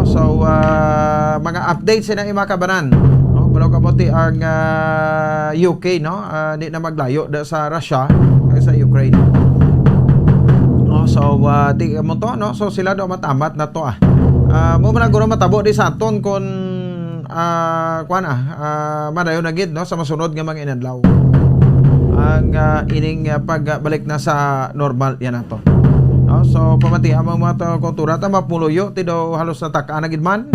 [SPEAKER 18] So mga updates na imakabanan. No? Balaw kabuti ang UK, no? Di na maglayo da sa Russia kay sa Ukraine. So di mo to, no? So sila daw matamat na to mo man guro matabo di sa aton kon madayon na gid no sa masunod nga mga inadlaw. Ang ining pagbalik na sa normal yan ato. No, so pamati amang mga kultura ta mapuluyo ti daw halos nataka na gid man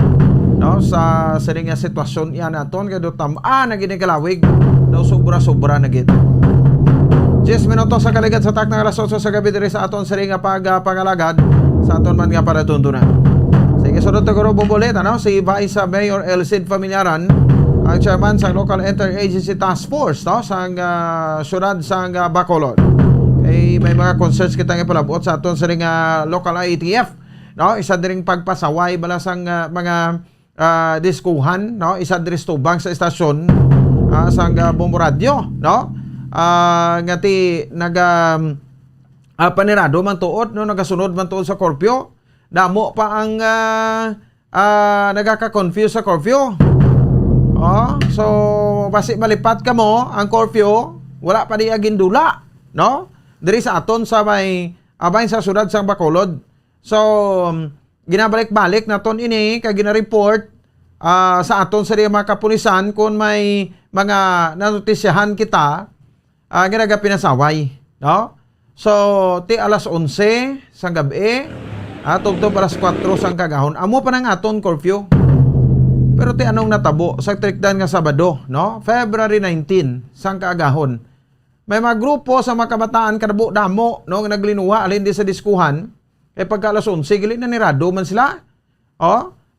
[SPEAKER 18] no sa sining nga sitwasyon yan aton kay do tam na gid kalawig daw sobra na gid. 10 minutos sa kaligat sa tak ng alas 8 sa gabi diri sa aton sari nga pangalagad sa aton man nga para tuntunan. Sige, sunod na guro bumbulit, si Vice Mayor Elcid Familiaran, ang chairman sa Local Interagency Task Force sa syudad sa Bacolod. Kay may mga concerns kita nga palabot sa aton sari nga local IETF. Isa diring pagpasaway balasang mga diskuhan, isa diri tubang sa estasyon sa Bombo Radio, ngati panirado man tuod, nagasunod man tuod sa curfew. Damo pa ang nagaka-confuse sa curfew. So basi malipat ka mo ang curfew, wala pa di agindula, diri sa aton sa may abay sa syudad sa Bacolod. So ginabalik-balik naton ini kay gina-report sa aton sa mga kapulisan kung may mga nanotisyahan kita ginaga pinasaway, So ti alas 11 sa gabi tugtog alas 4 sang kagahon amo pa nang aton curfew. Pero ti anong natabo sa trikdan nga Sabado, February 19 sang kagahon. May mga grupo sa mga kabataan kadabo damo nga naglinuwa alin di sa diskuhan. Pagka alas 11 gili na nirado man sila.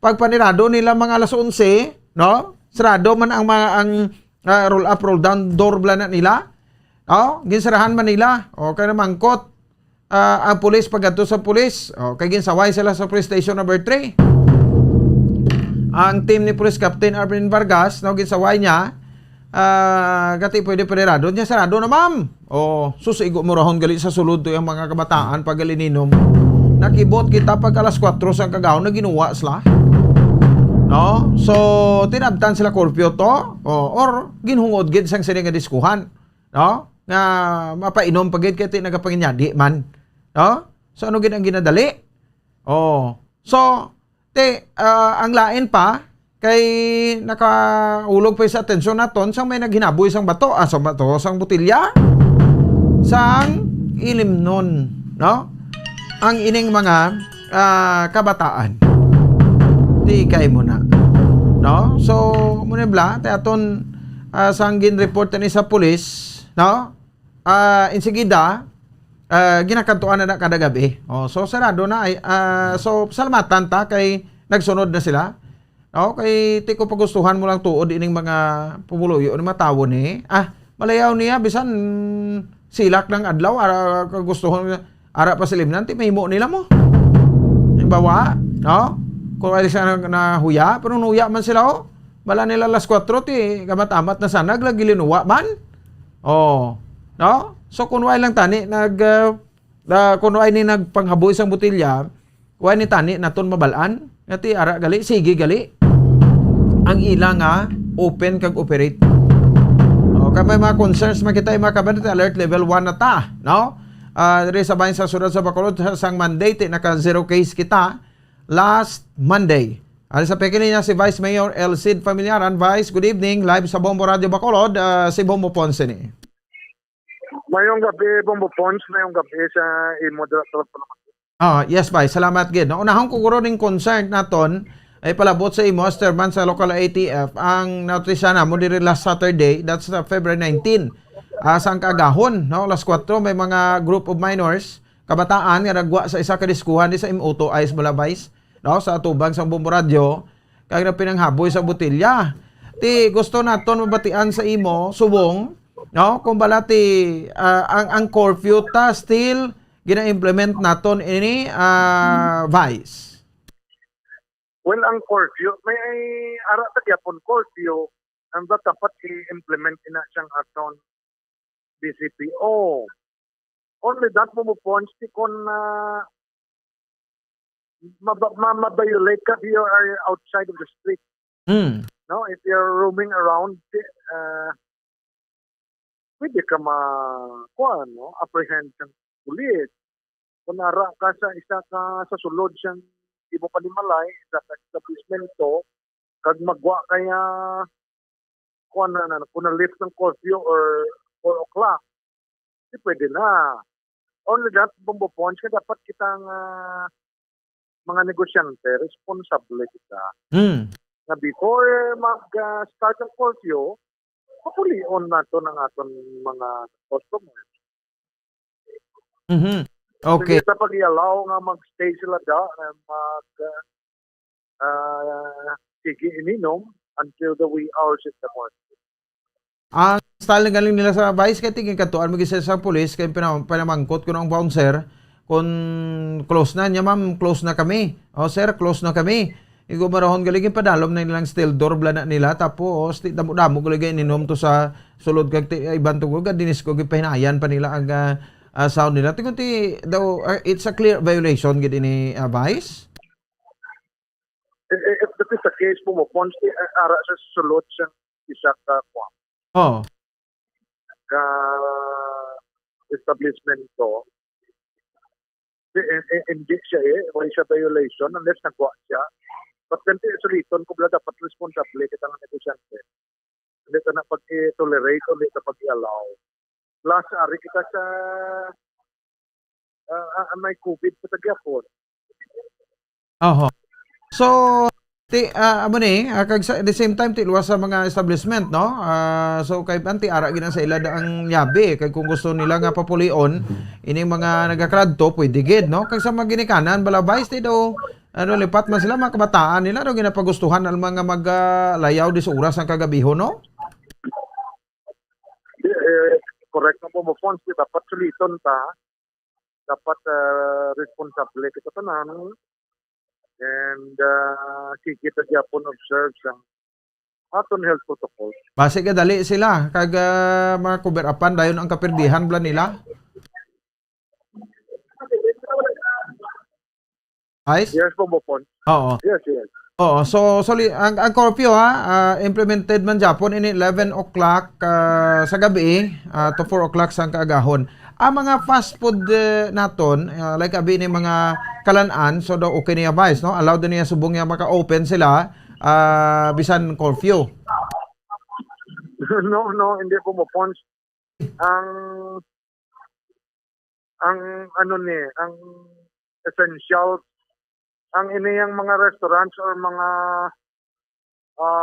[SPEAKER 18] Pag panirado nila mga alas 11, sarado man ang mga roll up roll down doorbell na nila. Ginsarahan man nila. Kaya mangkot ang pulis pagdato sa pulis, kay ginsaway sila sa police station number 3. Ang team ni Police Captain Arvin Vargas, ginsaway niya, gati pwede panirado niya, sarado na ma'am. Susigo mo rahon gali sa sulod to yung mga kabataan pag galininom. Nakibot kita pag alas 4 sa kagahon na ginuwa sila. So, tinabtan sila curfew to, or ginhungod gid sang sini nga diskuhan. Nga mapainom pagid kay nagapanginyadi man. So ano gid ang ginadali? So ang lain pa kay nakaulog pa sa atensyon naton sang may naghinaboy sang bato, sang botilya, sang ilimnon, ang ining mga kabataan. Di kay mo na. So munibla tay aton sang gin-report ni sa pulis, insigida ginakantuan na kada gabi. So sarado na ay so salamatan ta kay nagsunod na sila. Kay ti ko pagustuhan mo lang tuod ining mga pumuluyo ni matawo ni. Malayaw niya bisan silak ng adlaw kagustuhan ara pa silimnan ti mahimo nila mo. Yung bawa, kung ay siya na huya, pero huya man sila bala nila alas 4 ti kamat-amat na sana naglagilinuwa man. So kunway lang tani kunway ni nagpanghaboy sang botilya, kuway ni tani naton mabalaan, ngati ara gali sige gali. Ang ila nga open kag operate. Kay may mga concerns makita mga kabanet alert level 1 na ta, diri sa bahin sa syudad sa Bacolod sang Monday ti naka 0 case kita last Monday. Ali sa pekin niya si Vice Mayor Elcid Familiaran. Vice, good evening. Live sa Bombo Radio Bacolod, si Bombo Ponce ni.
[SPEAKER 7] Mayong gabi, Bombo Ponce, mayong gabi sa moderator po naman.
[SPEAKER 18] Yes, Vice. Salamat, Gid. Unahang kuguro ning concern naton ay palabot sa imo, Masterman sa local ATF, ang notisya na mo diri last Saturday, that's February 19. Sang kagahon, alas 4, may mga group of minors, kabataan nga nagwa sa isa ka diskuhan di sa Imuto, Ayes Malabais, sa atubang sa Bombo Radio, kaya na pinanghaboy sa botilya. Ti gusto naton mabatian sa imo, subong, kung bala ti ang curfew ta still gina-implement naton ini Vice.
[SPEAKER 7] Well, ang curfew, may ara ta gyapon curfew, ang dapat i-implement ina siyang aton BCPO. Only that mo points ti kon ma-violate ka if you are outside of the street. If you're roaming around, pwede ka apprehend ng pulis. Kung nara ka sa isa ka sa sulod siyang ibo panimalay sa establishmento, kag magwa kaya kung na-lift ng curfew or 4 o'clock, di pwede na. Only that, Bombo Ponce, dapat kitang mga negosyante, responsable kita. Na before mag-start ang curfew, papulion nato ng aton mga customers.
[SPEAKER 18] Okay.
[SPEAKER 7] Hindi sa pag-i-allow nga mag-stay sila da, sige ininom until the wee hours in the morning.
[SPEAKER 18] Ang style ng galing nila sa vice, kaya tingin katuan mag-isa sa police, kaya pinamangkot ko ng bouncer, kung close na niya, ma'am, close na kami. O sir, close na kami. Igo marahon galigin padalom na nilang steel door blana nila, tapos damo-damo galigin ininom to sa sulod kag ibang tungkol, dinis ko gipahinayan pa nila ang sound nila. Tingon ti daw, it's a clear violation gid ini vice.
[SPEAKER 7] If that is the case, pumupons ara sa sulod sa isa ka kwam.
[SPEAKER 18] Oh.
[SPEAKER 7] Ka establishment to. Hindi siya wala siya violation unless nagwa siya. But then isuliton ko dapat responsable kita ng negosyante. Hindi ka na pag-tolerate o hindi ka pag-allow. Plus, ari kita sa may COVID sa tagyapon.
[SPEAKER 18] Oho. So, amo ni, at the same time, tiluwas sa mga establishment, no? So, kay Panti, ara gina sa ila ang yabi. Kay kung gusto nila nga papulion, ining mga nagakradto, pwede gid, no? Kag sa mga ginikanan, balabay, daw, lipat man sila, mga kabataan nila, daw ginapagustuhan ang mga maglayaw di sa oras ng kagabiho, no?
[SPEAKER 7] Correct na po mo, Fons, dapat suliton ta, dapat responsable kita tanan, and kikita Japon observe sa aton health protocol.
[SPEAKER 18] Base ka dali sila, kag mga cover upan, dayon ang kapirdihan bla nila. Ayos?
[SPEAKER 7] Yes po mo, Fons.
[SPEAKER 18] Oo.
[SPEAKER 7] Yes.
[SPEAKER 18] Oo, so ang curfew implemented man Japon in 11 o'clock sa gabi to 4 o'clock sa kaagahon. Ang mga fast food naton, like abi ni mga kalan-an, so daw okay niya vice, no? Allow din niya subong niya maka-open sila bisan curfew.
[SPEAKER 7] No, hindi po mo, Fons. Ang essential ang iniyang mga restaurants or mga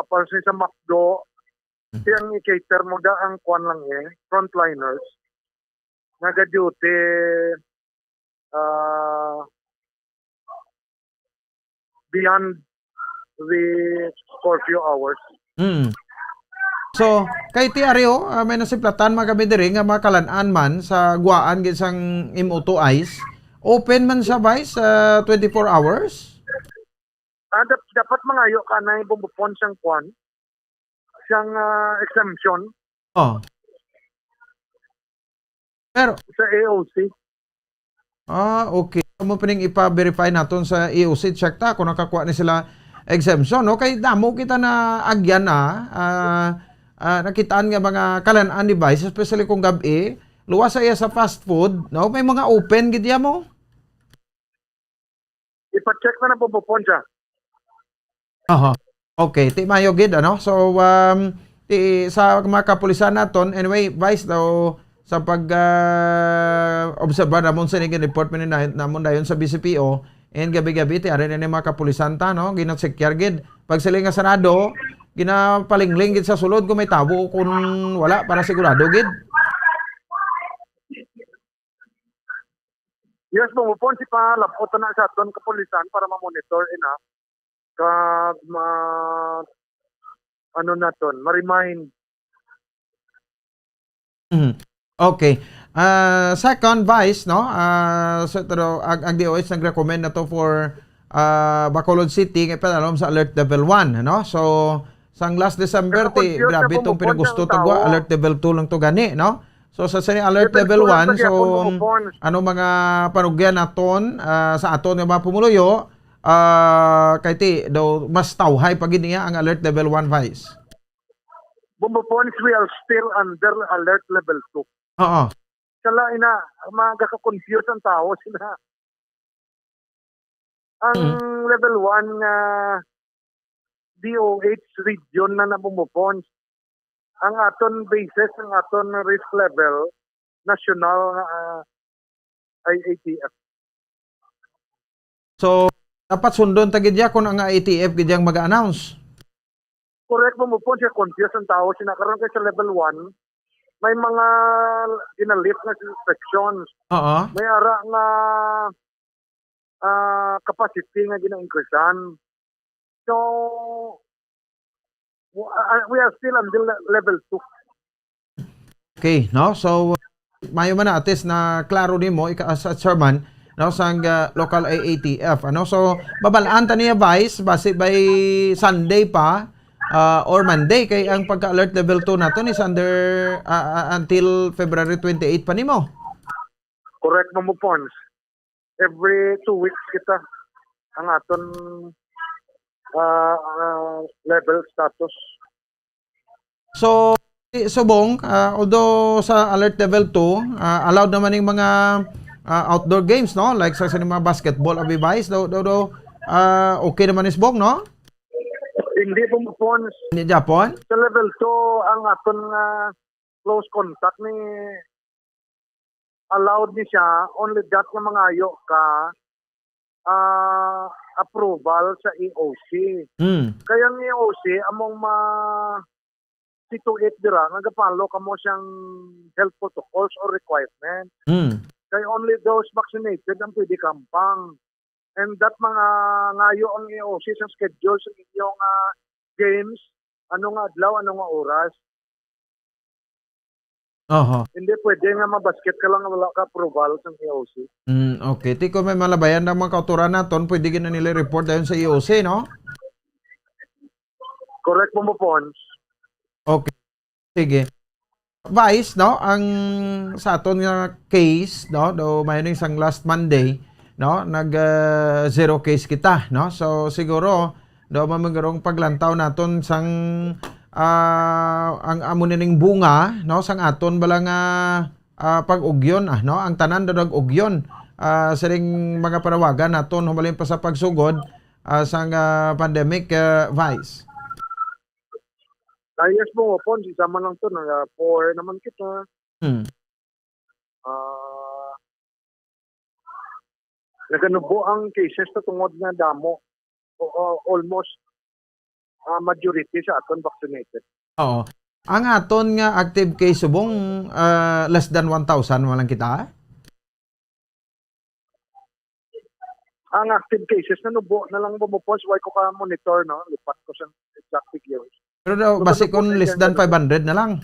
[SPEAKER 7] para sa McDo, siyang i-cater mo da ang kwan lang frontliners, naga-duty, beyond the curfew hours.
[SPEAKER 18] So, kay ti Ario, may nasiplatan mga kami diri nga mga kalan-an man sa guwaan gid sang M02 Ice. Open man sa vice 24 hours?
[SPEAKER 7] Dapat mangayo ka na yung bumupon siyang kwan, siyang exemption.
[SPEAKER 18] Oh. Pero
[SPEAKER 7] sa AOC.
[SPEAKER 18] Okay. Mo pining ipa-verify naton sa AOC, check ta kung nakakuha ni sila exemption, no? Kay damo kita na agyan nakitaan nga mga kalan-an device, especially kung gabi, luwas sa iya sa fast food, no? May mga open gid mo.
[SPEAKER 7] Ipa-check na bumupon siya.
[SPEAKER 18] Aha. Okay, ti mayo gid ano. So sa mga kapulisan naton, anyway, vice daw sa pag obserba namon sa niging report namon dayon sa BCPO, and gabi-gabi ti ari ni mga kapulisan ta, no, ginasekyar gid pag sila nga sarado, ginapalingling gid sa sulod kung may tabo, kung wala para sigurado gid.
[SPEAKER 7] Yes, bumupon si palapot na sa aton kapulisan para ma-monitor kag ma-remind.
[SPEAKER 18] Okay. Second vice, no? So ang DOH nag-recommend na to for Bacolod City, alam sa alert level 1, no? So sang last December grabe tong pinagusto tagwa, alert level 2 lang to gani, no? So sa alert level 1, so ano mga panugyan naton sa aton nga mga pumuluyo, kay ti daw mas tawhay pag niya ang alert level 1 vice.
[SPEAKER 7] Bumupons, we are still under alert level 2.
[SPEAKER 18] Oo.
[SPEAKER 7] Sala magaka-confuse ang tao sila. Ang level 1 nga DOH region na bumupons, ang aton basis, ang aton risk level, national IATF.
[SPEAKER 18] So, dapat sundon tagidya kung ang IATF gidyang mag-announce.
[SPEAKER 7] Correct mo po siya, confused ang tao. Sinakaroon kayo sa level 1, may mga ginalit na restrictions.
[SPEAKER 18] Oo.
[SPEAKER 7] May ara nga capacity nga gina-increasean. So, we are still until level 2.
[SPEAKER 18] Okay, no? So, mayo man na atis na klaro nimo as a chairman no sang local AATF ano. So, babalaan ta niya Vice base by Sunday pa or Monday kay ang pagka-alert level 2 naton is under until February 28 pa nimo.
[SPEAKER 7] Correct mo Pons. Every 2 weeks kita ang aton level status.
[SPEAKER 18] So, subong, although sa alert level 2, allowed naman yung mga outdoor games, no? Like sa mga basketball, Vice, okay naman is bong, no?
[SPEAKER 7] Hindi po Pons.
[SPEAKER 18] Hindi Japon?
[SPEAKER 7] Sa level 2, ang aton close contact ni allowed ni siya only that nga mga ayo ka approval sa EOC. Kaya ang EOC among situate dira nagapalo kamo siyang health protocols or requirements. Kaya only those vaccinated ang pwede kampang. And that mga ngayo ang EOC sa schedule sa inyong games, ano nga adlaw, ano nga oras. Hindi pwede nga mabasket ka lang wala ka approval sa EOC.
[SPEAKER 18] Okay. Tiko may malabayan ng mga kauturan naton, pwede gina nila report dayon sa EOC, no?
[SPEAKER 7] Correct mo Pons.
[SPEAKER 18] Okay. Sige. Vice, no, ang sa aton nga case, no, do may isang last Monday, no, nag zero case kita, no. So siguro do mamagurong paglantaw naton sang ang amo ning bunga, no, sang aton bala nga pag-ugyon, no, ang tanan do nag-ugyon sa ring mga parawagan naton hubalin pa sa pagsugod sang pandemic, Vice.
[SPEAKER 7] Yes mo Pons, isa man lang to na 4 naman kita. Naganubo ang cases na tungod nga damo. Almost majority sa aton vaccinated.
[SPEAKER 18] Oo. Ang aton nga active case subong less than 1,000 walang kita?
[SPEAKER 7] Ang active cases na nubo na lang bumupos, why ko ka monitor, no? Lipat ko sa exact figures.
[SPEAKER 18] Pero daw, base kung less than 500 na lang.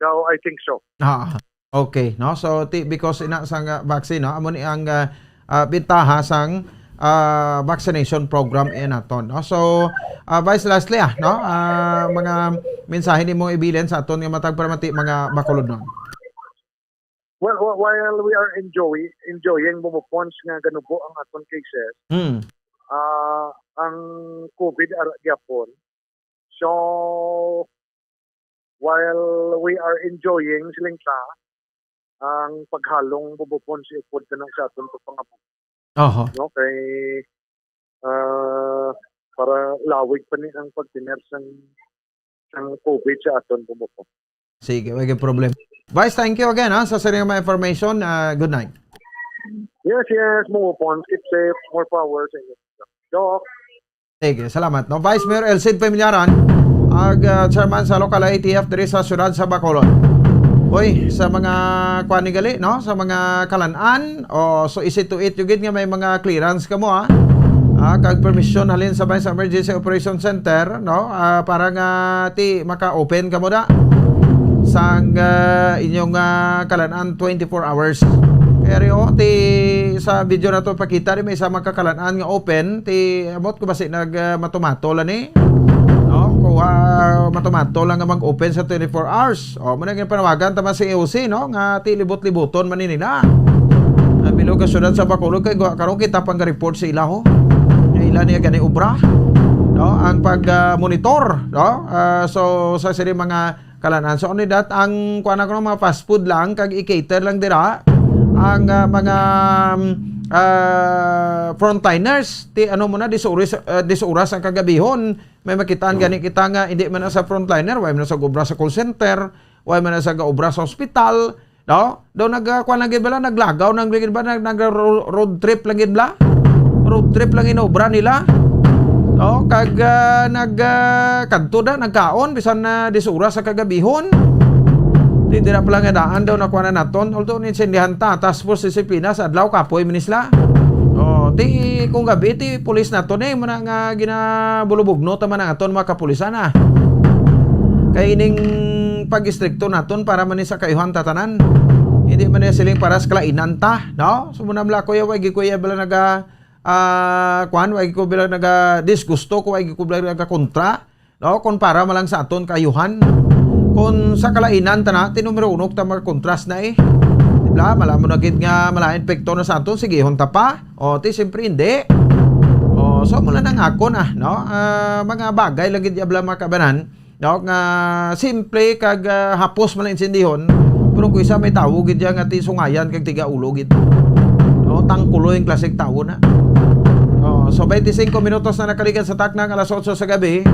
[SPEAKER 7] So, I think so.
[SPEAKER 18] Okay, no? So, because ina sang vaccine, no? Amo ni ang bintaha sang vaccination program naton, no? So, Vice lastly, no? Mga mensahe nimo ibilin sa aton nga matag paramati mga bakulod nun.
[SPEAKER 7] Well, while we are enjoying bumupons nga ganubo ang aton cases, ang COVID gyapon. So, while we are enjoying siling sa ang paghalong bumupons ipod na sa aton pagpangabo. No, kay para lawig pa ni ang pagtiner sang COVID sa aton bumupons.
[SPEAKER 18] Sige, wala problem. Vice, thank you again sa sarili mga information. Good night.
[SPEAKER 7] Yes, more Pons. Keep safe. More power sa inyo. Doc.
[SPEAKER 18] Sige, salamat. No, Vice Mayor Elcid Pemilyaran, chairman sa local ATF diri sa syudad sa Bacolod. Hoy, sa mga kwanigali, no? Sa mga kalan-an, so easy to eat, yung nga may mga clearance ka mo, kag permission halin sa Vice Emergency Operation Center, no? Para nga maka-open ka mo da sang inyong kalan-an 24 hours. Kaya rin sa video na to pakita rin may isa makakalan-an nga open amot ko basi matumato lang no? Kuha matumato lang nga mag-open sa 24 hours. Muna nga panawagan tama si EOC, no? Nga libot-libuton man nila. Bilog ka syudad sa Bacolod kay karon kita pang report sa ila ho. Ila niya gani ubra, no? Ang pag-monitor, no? So sa siri mga kalanan. So only that ang kuana ko mga fast food lang kag i-cater lang dira ang mga frontliners ano muna disuras ang kagabihon may makitaan gani kita nga hindi man sa frontliner way man sa obra sa call center way man sa obra sa hospital, no? Do nagkuan lang gid bala naglagaw nang gid ba nag road trip lang gid bala road trip lang inobra nila, no? Kag kadto da nagkaon bisan na disura sa kagabihon, Di dira pala nga daan daw nakuha na naton. Although ninsindihan ta, task force disiplina sa adlaw kapoy minisla. Di kung gabi ti pulis naton muna nga ginabulubugno taman ang aton mga kapulisan na. Kaya ining pag-istrikto naton para man sa kayuhan tatanan. Hindi man siling para sa kalainan ta, no? Sumunam la kuya wagi kuya bala naga wagi ko bala naga disgusto ko wagi ko bala naga kontra, no? Kung para malang sa aton kayuhan. Kung sa kalainan ta na tinumero unok ta mga kontras na Dibla, malamon na gid nga malain pekto na sa aton sige honta pa. Ti siyempre hindi. So mula nang ako na, no? Mga bagay lagi di abla makabanan, no? Nga simple kag hapos man insindihon. Pero kung isa may tawo gid yang ati sungayan kag tiga ulo gid. No, tangkulo yung klasik tawo na. So 25 minutos na nakaligan sa taknang alas 8 sa gabi.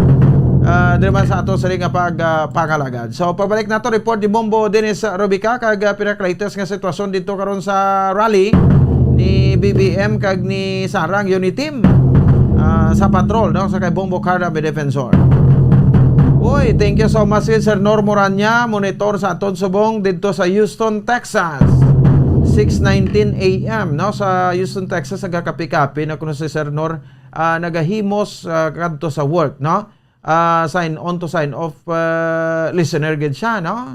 [SPEAKER 18] Naman sa ato sa ring paghalagad. So pabalik na to report ni Bombo Dennis Robica kag pinaka-latest nga sitwasyon dito karon sa rally ni BBM kag ni Sarang Unity Team sa patrol, no, sa kay Bombo Carda Defensor. Uy, thank you so much Sir Nor Moranya, monitor sa aton subong dito sa Houston, Texas. 6:19 AM, no, sa Houston, Texas, nagakapi-kapi na kuno si Sir Nor nagahimos kadto sa work, no? Sign on to sign off listener gid siya, no?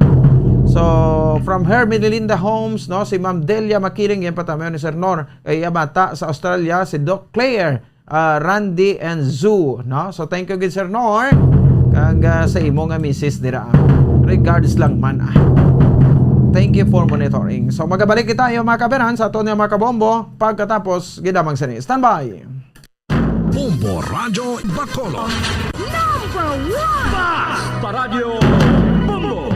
[SPEAKER 18] So from her Melinda Homes, no, si Ma'am Delia Makiling yan patamayo ni Sir Nor kay bata sa Australia si Doc Claire, Randy and Zoo, no? So thank you gid Sir Nor kag sa imo nga misis dira. Regards lang man. Thank you for monitoring. So magabalik kita yung mga kaberan sa aton nga mga kabombo pagkatapos gidamang sini. Standby.
[SPEAKER 8] Bombo Radio Bacolod.
[SPEAKER 10] Number 1 Basta Radio Bombo.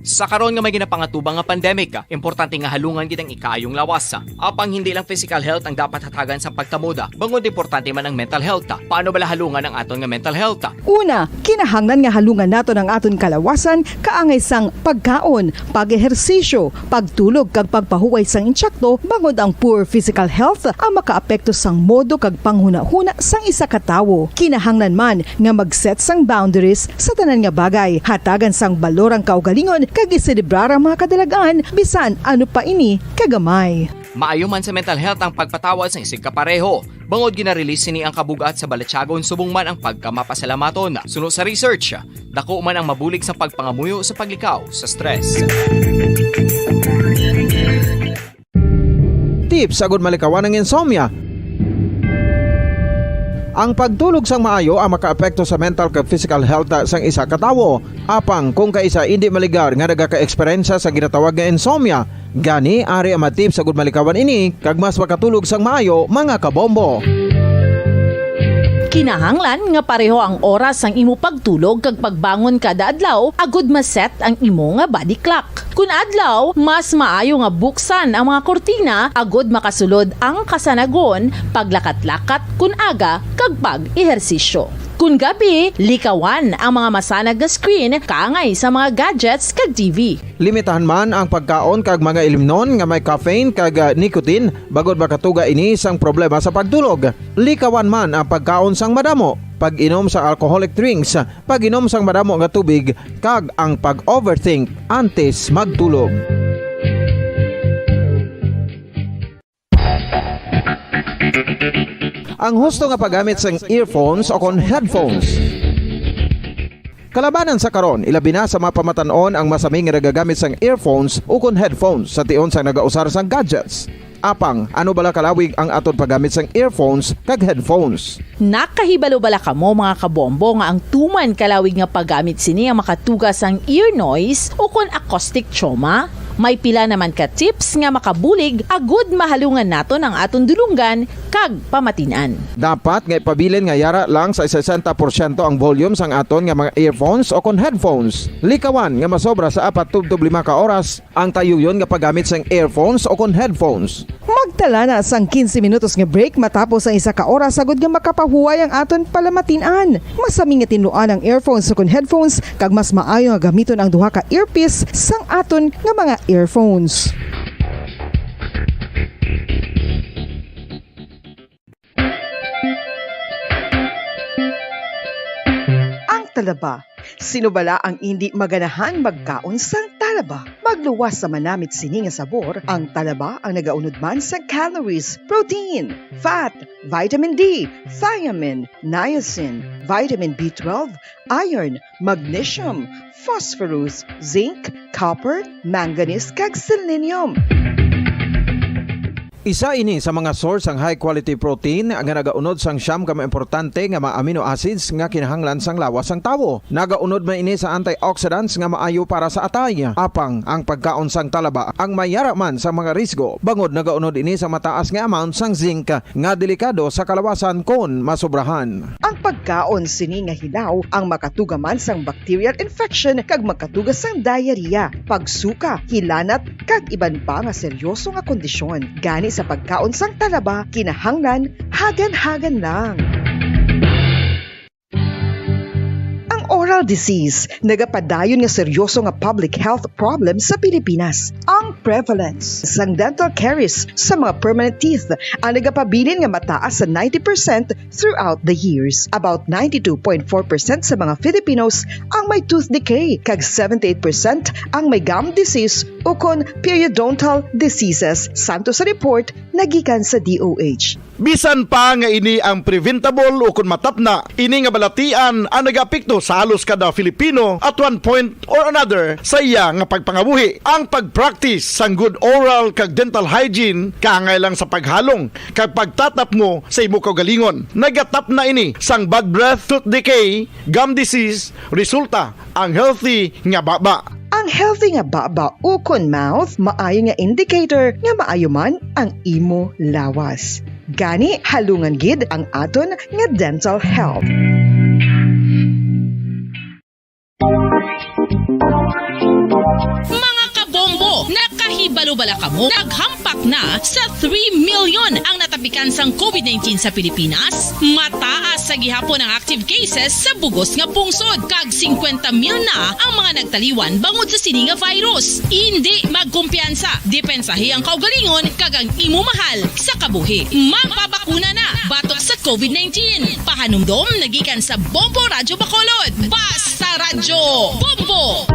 [SPEAKER 11] Sa karon nga may ginapangatubang nga pandemic, importante nga halungan gid ang ikaayong lawas. Apang hindi lang physical health ang dapat hatagan sa pagkamuda, bangod importante man ang mental health. Paano bala halungan ang aton nga mental health?
[SPEAKER 19] Una, kinahanglan nga halungan nato ang aton kalawasan kaangay sang pagkaon, pag-ehersisyo, pagtulog kag pagpahuway sang insyakto bangod ang poor physical health ang makaapekto sang modo kag panghuna-huna sang isa ka tawo. Kinahanglan man nga mag-set sang boundaries sa tanan nga bagay, hatagan sang balorang kaugalingon kag iselebrar ang mga kadalagaan bisan ano pa ini kagamay.
[SPEAKER 11] Maayo man sa mental health ang pagpatawad sa isig kapareho. Bangod gina-release ni ang kabugat sa Balechagon subong man ang pagkamapasalamaton. Sunod sa research, dako man ang mabulig sa pagpangamuyo sa paglikaw sa stress.
[SPEAKER 18] Tips agud malikawan ng insomnia. Ang pagtulog sang maayo ang makaapekto sa mental kag physical health sang isa ka tawo. Apang kung kaisa hindi maligar nga nagaka-eksperyensya sa ginatawag nga insomnia, gani ari ang matip sa gud malikawan ini kag mas makatulog sang maayo mga kabombo.
[SPEAKER 21] Kinahanglan nga pareho ang oras ang imo pagtulog kag pagbangon kada adlaw agud maset ang imo nga body clock. Kun adlaw, mas maayo nga buksan ang mga kortina agud makasulod ang kasanagon, paglakat-lakat kun aga kag pag-ehersisyo. Kun gabi, likawan ang mga masanag na screen kaangay sa mga gadgets kag TV.
[SPEAKER 18] Limitahan man ang pagkaon kag mga ilimnon nga may caffeine kag nicotine bagod makatuga ini sang problema sa pagtulog. Likawan man ang pagkaon sang madamo, pag-inom sa alcoholic drinks, pag-inom sang madamo nga tubig kag ang pag-overthink antes magtulog. Ang husto nga paggamit sang earphones o kon headphones. Kalabanan sa karon, ilabi na sa mga pamatanon ang masaming nga nagagamit sang earphones o kon headphones sa tion sang nagausar sang gadgets. Apang, ano bala kalawig ang aton paggamit sang earphones kag headphones?
[SPEAKER 21] Nakahibalo bala kamo mga kabombo nga ang tuman kalawig nga paggamit sini ang makatugas ang ear noise o kon acoustic trauma? May pila naman ka tips nga makabulig agud mahalungan naton ang aton dulunggan kag pamatinan.
[SPEAKER 18] Dapat nga ipabilin nga yara lang sa 60% ang volume sang aton nga mga earphones o kon headphones. Likawan nga masobra sa 4 to 5 ka oras ang tayuyon nga paggamit sang earphones o kon headphones.
[SPEAKER 19] Magtala na sang 15 minutos nga break matapos ang 1 ka oras agud nga makapahuway ang aton palamatinan. Masami nga tinluan ang earphones o kon headphones kag mas maayo nga gamiton ang duha ka earpiece sang aton nga mga earphones. Ang talaba, Sino bala ang hindi maganahan magkaon sang talaba? Magluwas sa manamit sini nga sabor, ang talaba ang nagaunod man sa calories, protein, fat, vitamin D, thiamine, niacin, vitamin B12, iron, magnesium, phosphorus, zinc, copper, manganese kag selenium.
[SPEAKER 18] Isa ini sa mga source ang high quality protein nga nagaunod sang siyam ka importante nga mga amino acids nga kinahanglan sang lawas sang tawo. Nagaunod man ini sa antioxidants nga maayo para sa atay. Apang ang pagkaon sang talaba ang mayara man sa mga risgo. Bangod nagaunod ini sa mataas nga amount sang zinc nga delikado sa kalawasan kon masobrahan.
[SPEAKER 19] Ang pagkaon sini nga hilaw ang makatuga man sang bacterial infection kag makatuga sang diarrhea, pagsuka, hilanat kag iban pa nga seryoso nga kondisyon. Gani sa pagkaon sang talaba, kinahanglan hagan-hagan lang. Oral disease, nagapadayon nga seryoso nga public health problem sa Pilipinas. Ang prevalence sang dental caries sa mga permanent teeth ang nagapabilin nga mataas sa 90% throughout the years. About 92.4% sa mga Filipinos ang may tooth decay, kag 78% ang may gum disease o kon periodontal diseases, santo sa report nagikan sa DOH.
[SPEAKER 1] Bisan pa nga ini ang preventable o kung matapna, ini nga balatian ang nagapekto sa halos kada Filipino at one point or another sa iya nga pagpangabuhi. Ang pag-practice sang good oral kag dental hygiene kaangay lang sa paghalong kag pagtatap mo sa imo kaugalingon. Nagatap na ini sang bad breath, tooth decay, gum disease, resulta ang healthy nga baba.
[SPEAKER 19] Ang healthy nga baba ukon mouth maayo nga indicator nga maayo man ang imo lawas. Gani halungan gid ang aton nga dental health.
[SPEAKER 13] Mga kabombo, nakahibalo-bala ka mo? Naghampak na sa 3 million ang natapikan sang COVID-19 sa Pilipinas. Mataas sa gihapon ang active cases sa bugos nga pungsod. Kag 50 mil na ang mga nagtaliwan bangod sa sini nga virus. Hindi magkumpiyansa. Depensahi ang kaugalingon kag ang imo mahal sa kabuhi. Magpabakuna na batok sa COVID-19. Pahanumdom nagikan sa Bombo Radyo Bacolod. Basta Radyo Bombo!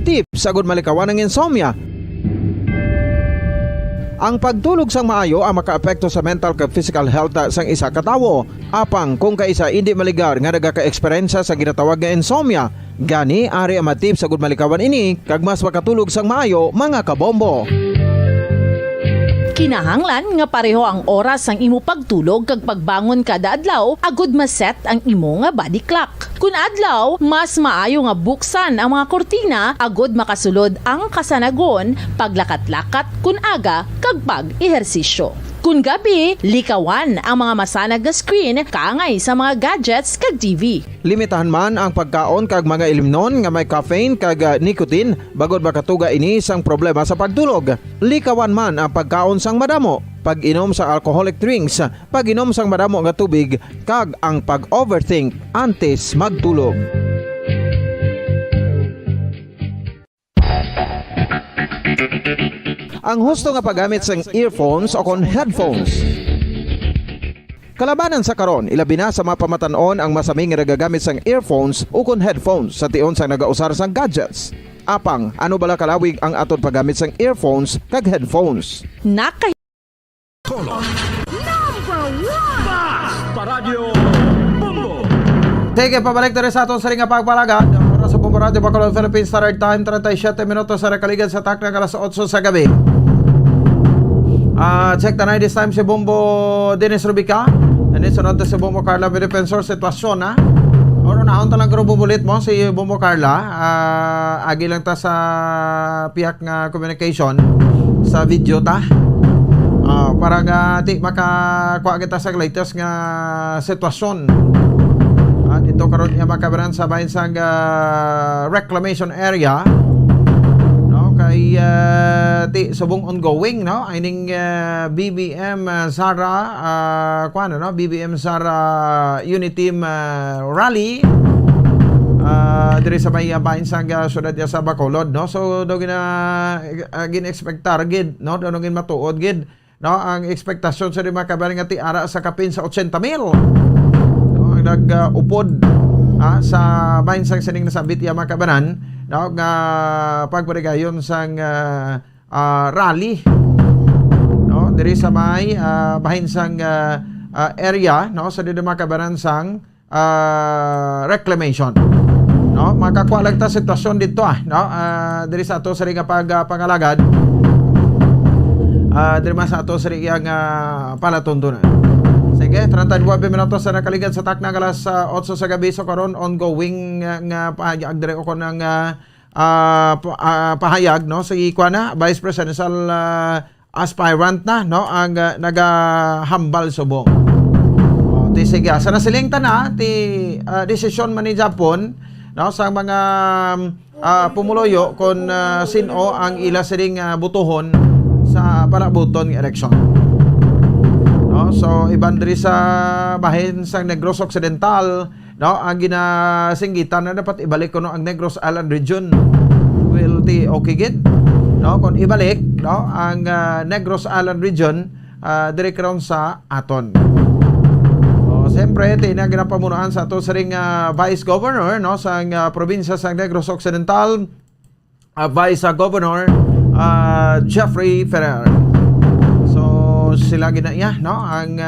[SPEAKER 18] tips sagud malikawan ng insomnia. Ang pagtulog sang maayo ang makaapekto sa mental kag physical health sang isa ka tawo. Apang kung kaisa hindi maligar nga nagaka-eksperyensya sa ginatawag nga insomnia, gani ari ang matip sagud malikawan ini kag mas makatulog sang maayo mga kabombo.
[SPEAKER 21] Kinahanglan nga pareho ang oras ang imo pagtulog kag pagbangon kada adlaw agud maset ang imo nga body clock. Kun adlaw, mas maayo nga buksan ang mga kortina agud makasulod ang kasanagon, paglakat-lakat kun aga kag pag-ehersisyo. Kun gabi, likawan ang mga masanag nga screen kaangay sa mga gadgets kag TV.
[SPEAKER 18] Limitahan man ang pagkaon kag mga ilimnon nga may caffeine kag nicotine bagod makatuga ini sang problema sa pagtulog. Likawan man ang pagkaon sang madamo, pag-inom sa alcoholic drinks, pag-inom sang madamo nga tubig kag ang pag-overthink antes magtulog. Ang husto nga paggamit sang earphones o kon headphones. Kalabanan sa karon, ilabi na sa mga pamatanon ang masaming nga nagagamit sang earphones o kon headphones sa tion sang nagausar sang gadgets. Apang, ano bala kalawig ang aton paggamit sang earphones kag headphones?
[SPEAKER 10] Paradyo Bombo.
[SPEAKER 18] Sige, pabalik na rin sa aton sa ring nga pagpalagad. Para sa Bombo Radio Bacolod Philippines Standard Time, 37 minutos sa rekaligan sa takna alas 8 sa gabi. Check the night this time si Bombo Dennis Rubica. And then sunod si Bombo Carla may defensor sitwasyon na. Oro na on talang grupo bulit mo si Bombo Carla. Agi lang ta sa piyak nga communication sa video ta. Para nga di makakuha kita sa latest nga sitwasyon. Dito karon nga makabaran sa bahin sang reclamation area. Kay ti subong ongoing no ining BBM Sara BBM Sara Unity Team Rally diri sa may bahin sang syudad sa Bacolod no. So do gin-expectar gid no do gin matuod gid no ang ekspektasyon sa mga kabaring ti ara sa kapin sa 80,000 no ang nag-upod sa bahin sang sining nasabit ya mga kabanan no nga pagparigayon sang rally no diri sa may bahin sang area no sa dito makabaran sang reclamation no makakuha lang ta sitwasyon dito no diri sa ato sa ring pangalagad diri man sa ato sa ring palatuntunan. Sige, 39 minutos sa nakaligan sa takna alas 8 sa gabi. So karon ongoing nga pahayag dire ko ng pahayag no sa ikwa na Vice Presidential aspirant na no ang nagahambal subong. Ti sige, sa nasilingtan na ti desisyon man ni Japon no sa mga pumuloyo kon sino ang ila siring butuhon sa palabuton ng election. No, so iban diri sa bahin sang Negros Occidental no ang ginasinggitan na dapat ibalik ko no ang Negros Island region will ti okay gid no kon ibalik no ang Negros Island region diri karon sa aton. Siyempre ti na ginapamunuan sa ato sa ring Vice Governor no sa probinsya sa Negros Occidental Vice Governor Jeffrey Ferrer. Sila ginaya no ang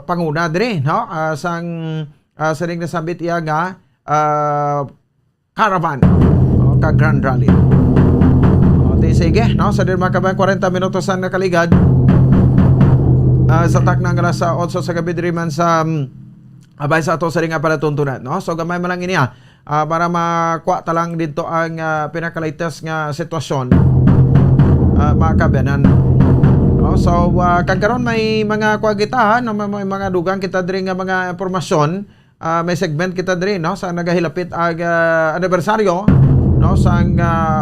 [SPEAKER 18] panguna diri no sang sining nasabit iya nga caravan ka Grand Rally. Sige no sa dir makaban 40 minutos ang nakaligad sa taknang alas 8 sa gabi diri man sa abay sa ato sa ring palatuntunan no. So gamay man lang ini para makuha talang dito ang pinaka-latest nga sitwasyon makabenan. So kagkaroon may mga kuwagitahan no, may mga dugang kita diri nga mga impormasyon, may segment kita diri no sa nagahilapit ag anibersaryo no sang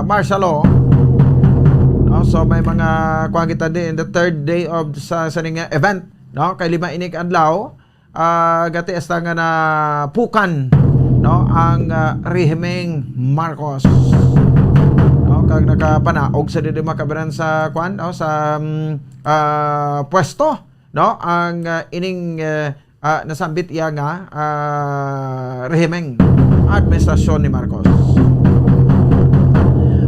[SPEAKER 18] martial law. No, so may mga kuwagita din in the third day of sa ning event no kay lima inik adlaw gati esta nga na pukan no ang rehimeng Marcos. Kag nakapanaog sa dili makabaran sa kwan no sa pwesto no ang ining nasambit iya nga rehimeng administrasyon ni Marcos.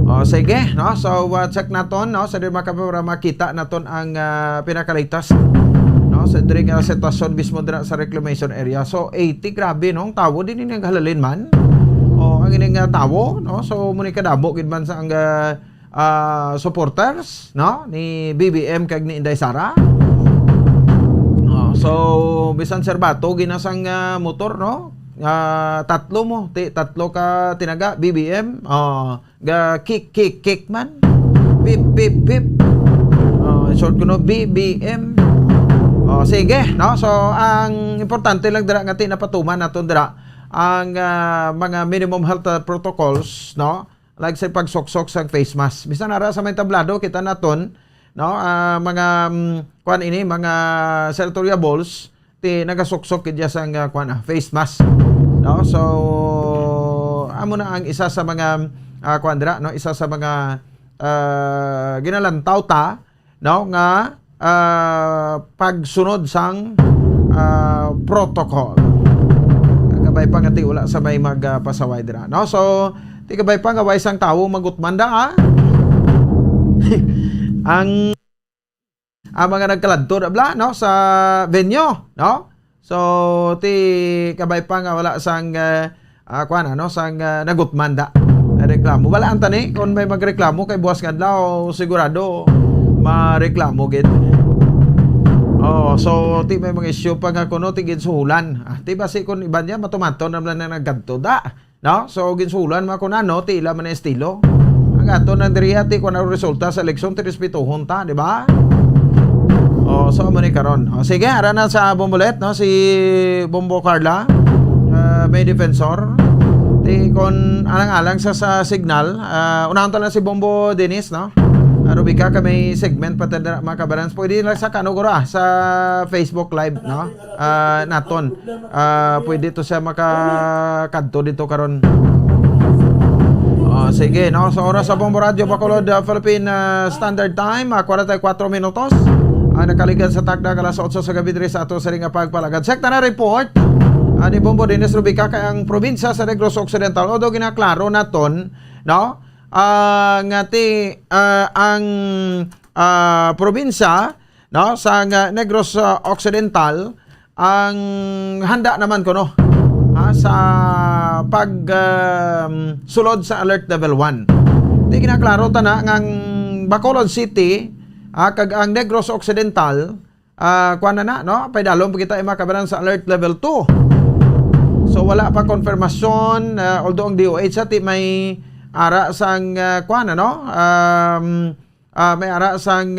[SPEAKER 18] O sige, no? So check naton, no? Sa para makita naton ang pinakalitas, no? Sa diri nga sitwasyon mismo dira sa reclamation area. So 80 grabe no, tawo din ini halalin man. O ang ining tawo, no? So muni kadamo gid man sa ang supporters, no? Ni BBM kag ni Inday Sara. So bisan serbato ginasang motor, no? Tatlo ka tinaga BBM, ga kick man, pip short ko no BBM. Sige, no? So ang importante lang dira nga tinapatuman naton dira ang mga minimum health protocols, no? Like sa pagsoksok sa face mask. Bisan ara sa may tablado kita naton, no? Mga kuan ini mga senatoriables ti nagasoksok kidya sa face mask, no? So amo na ang isa sa mga kuandra, no? Isa sa mga ginalantaw ta, no? Nga pagsunod sang protocol. Kabay pa nga ti wala sa may magpasaway dira, no? So ti kabay pa nga way sang tawo magutmanda ang mga nagkaladto bla, no, sa venue, no? So ti kabay pa nga wala sang kuan no, sang nagutmanda reklamo. Wala ang tani kung may magreklamo kay buwas kadlaw sigurado mareklamo gid. So ti may mga issue pa nga kuno ti ginsuhulan. Ti basi kun iban niya matumato naman na naggadto da, no? So ginsuhulan ma kunano ti ila man estilo. Ang ato nang diriya ti kun ang resulta sa eleksyon ti respetuhon ta, di ba? So amo ni karon. Sige, ara na sa bombolet, no, si Bombo Carla, may defensor. Ti kon alang-alang sa signal, unahan ta lang si Bombo Dennis, no. Rubika kami segment patanda makabalance. Pwede lang sa kanugura sa Facebook live, no. Naton. Pwede to siya makakadto dito karon. Sige, no, sa oras sa Bombo Radio Bacolod, Philippine Standard Time, 44 minutos. Nakaligan sa takda alas 8 sa gabi diri sa ato sa ringa pagpalagad. Sekta na report ni Bombo Dennis Rubica kay ang probinsya sa Negros Occidental odo ginaklaro naton, no? Ngati ang probinsya, no, sa Negros Occidental ang handa naman kuno sa pag sulod sa alert level 1. Di ginaklaro ta na ngang Bacolod City kag ang Negros Occidental kuan na, no, paidalom kita makabaran sa alert level 2. So wala pa konfirmasyon, although ang DOH ati may ara sang kuan, no, may ara sang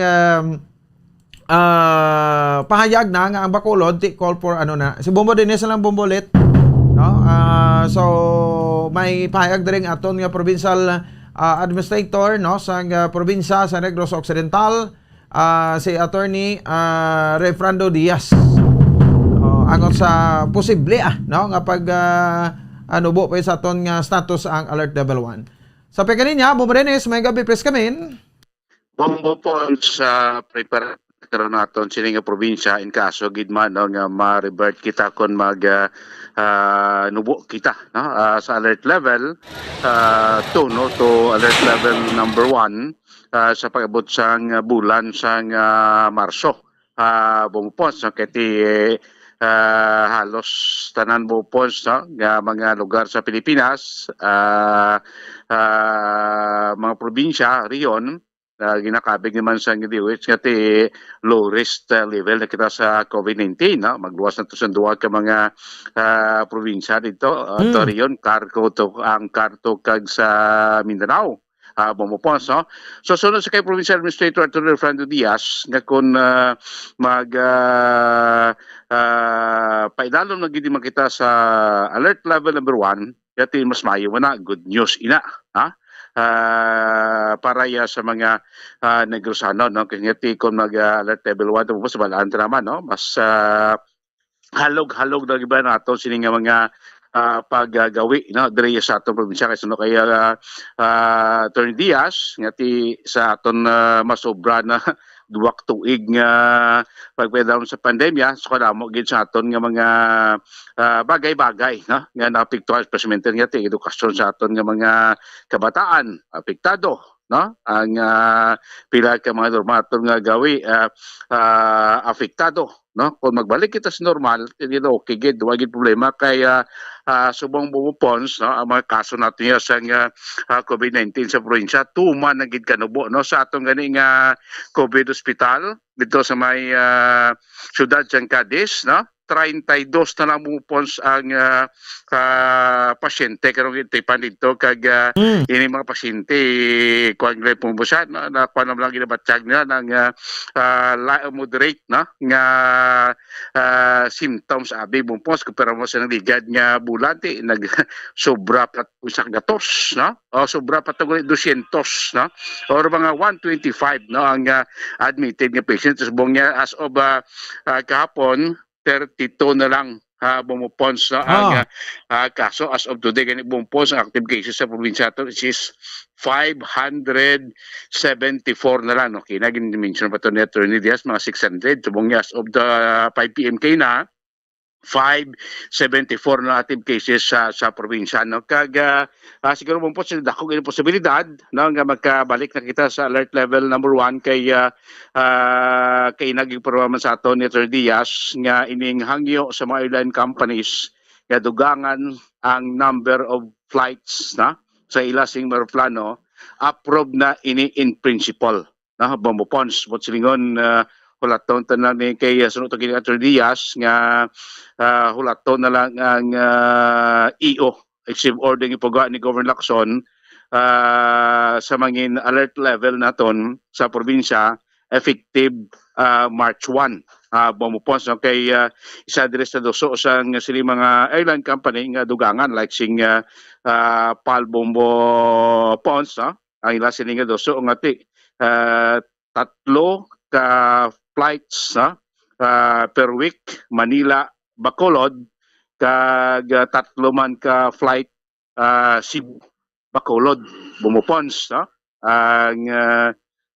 [SPEAKER 18] pahayag na nga ang Bacolod ti call for ano na si Bombo Dennis lang bombolet, no. So may pahayag diri aton nga provincial administrator, no, sa probinsya sa Negros Occidental, si Attorney Refrando Diaz, angon sa posible no, nga pag anubo pa sa aton nga status ang alert level 1. Sa pekaninya, Bombo Dennis, may gabi press kamin.
[SPEAKER 5] Bombo po sa prepare naton sini nga probinsya in kaso gidman no, nga ma-revert kita kon mag nubo kita, no, sa alert level 2, no, to alert level number 1 sa pag-abot sang bulan sang Marso. Bumupos no, kiti halos tanan bumupos, no, nga mga lugar sa Pilipinas, mga probinsya riyon ginakabig naman sa DOH nga ti low risk level na kita sa COVID-19, no? Magluwas na to sa duwa ka mga probinsya dito. To riyon, ang Carto kag sa Mindanao. Bumupos, no? So sunod sa kay Provincial Administrator Attorney Refrando Diaz nga kung paidalom na gidi makita sa alert level number 1, yati mas mayo na good news ina, ha? Para ya sa mga Negrosano, no, kaya kung mag-alert level 1 tapos balaan naman, no, mas halog na iba nato sini nga mga paggagawi, no, diri sa atong probinsya kay suno kaya Attorney Diaz ngati sa aton masobra na duwak tuig nga pagpedam sa pandemya, so kanamo gid sa aton nga mga bagay-bagay, no? Nga naapektuhan especially nga ti edukasyon sa aton nga mga kabataan, apektado, no? Ang pila ka mga normator nga gawi apektado, no? Kung magbalik kita sa normal, okay gid, wa gid problema kay subong bumupons, no? Ang mga kaso natin sa COVID-19 sa probinsya, tuman na gid kanubo, no? Sa atong gani nga COVID hospital dito sa may syudad sa Cadiz, no? 32 na lang bumupons ang pasyente karong itipan dito kag ini mga pasyente kuan gay pumusan na kuan lang ginabatsyag nila ng moderate na nga symptoms abi bumupons pero mo sa ligad nga bulante nag sobra pat usak gatos, no? O sobra pat 200, no? Or mga 125, no, ang admitted nga patients subong niya as of kahapon 32 na lang bumupons na ang kaso as of today. Ganit bumupons ang active cases sa probinsya ito is 574 na lang. Okay, nagin-dimension pa ito ni Attorney Diaz, mga 600. Subong niya as of the 5 p.m. na 574 na active cases sa probinsya, no? Kag siguro bumupos sila dako ng posibilidad, no, nga magkabalik na kita sa alert level number 1 kay naging programa sa aton ni Attorney Diaz nga ining hangyo sa mga airline companies nga dugangan ang number of flights na sa ilasing aeroplano approved na ini in principle, na bumupons bot silingon hulaton tanan ni kay sunod kay Attorney Diaz nga hulaton na lang ang EO executive order ng ipuga ni Governor Lacson sa mangin alert level naton sa probinsya effective March 1. Bumupons no, kay isa diri sa doso sa sili mga airline company nga dugangan like sing Palbombo Pons, no? Ang ila sili nga doso nga ti tatlo ka flights per week Manila Bacolod kag tatlo man ka flight Cebu Bacolod bumupons, no?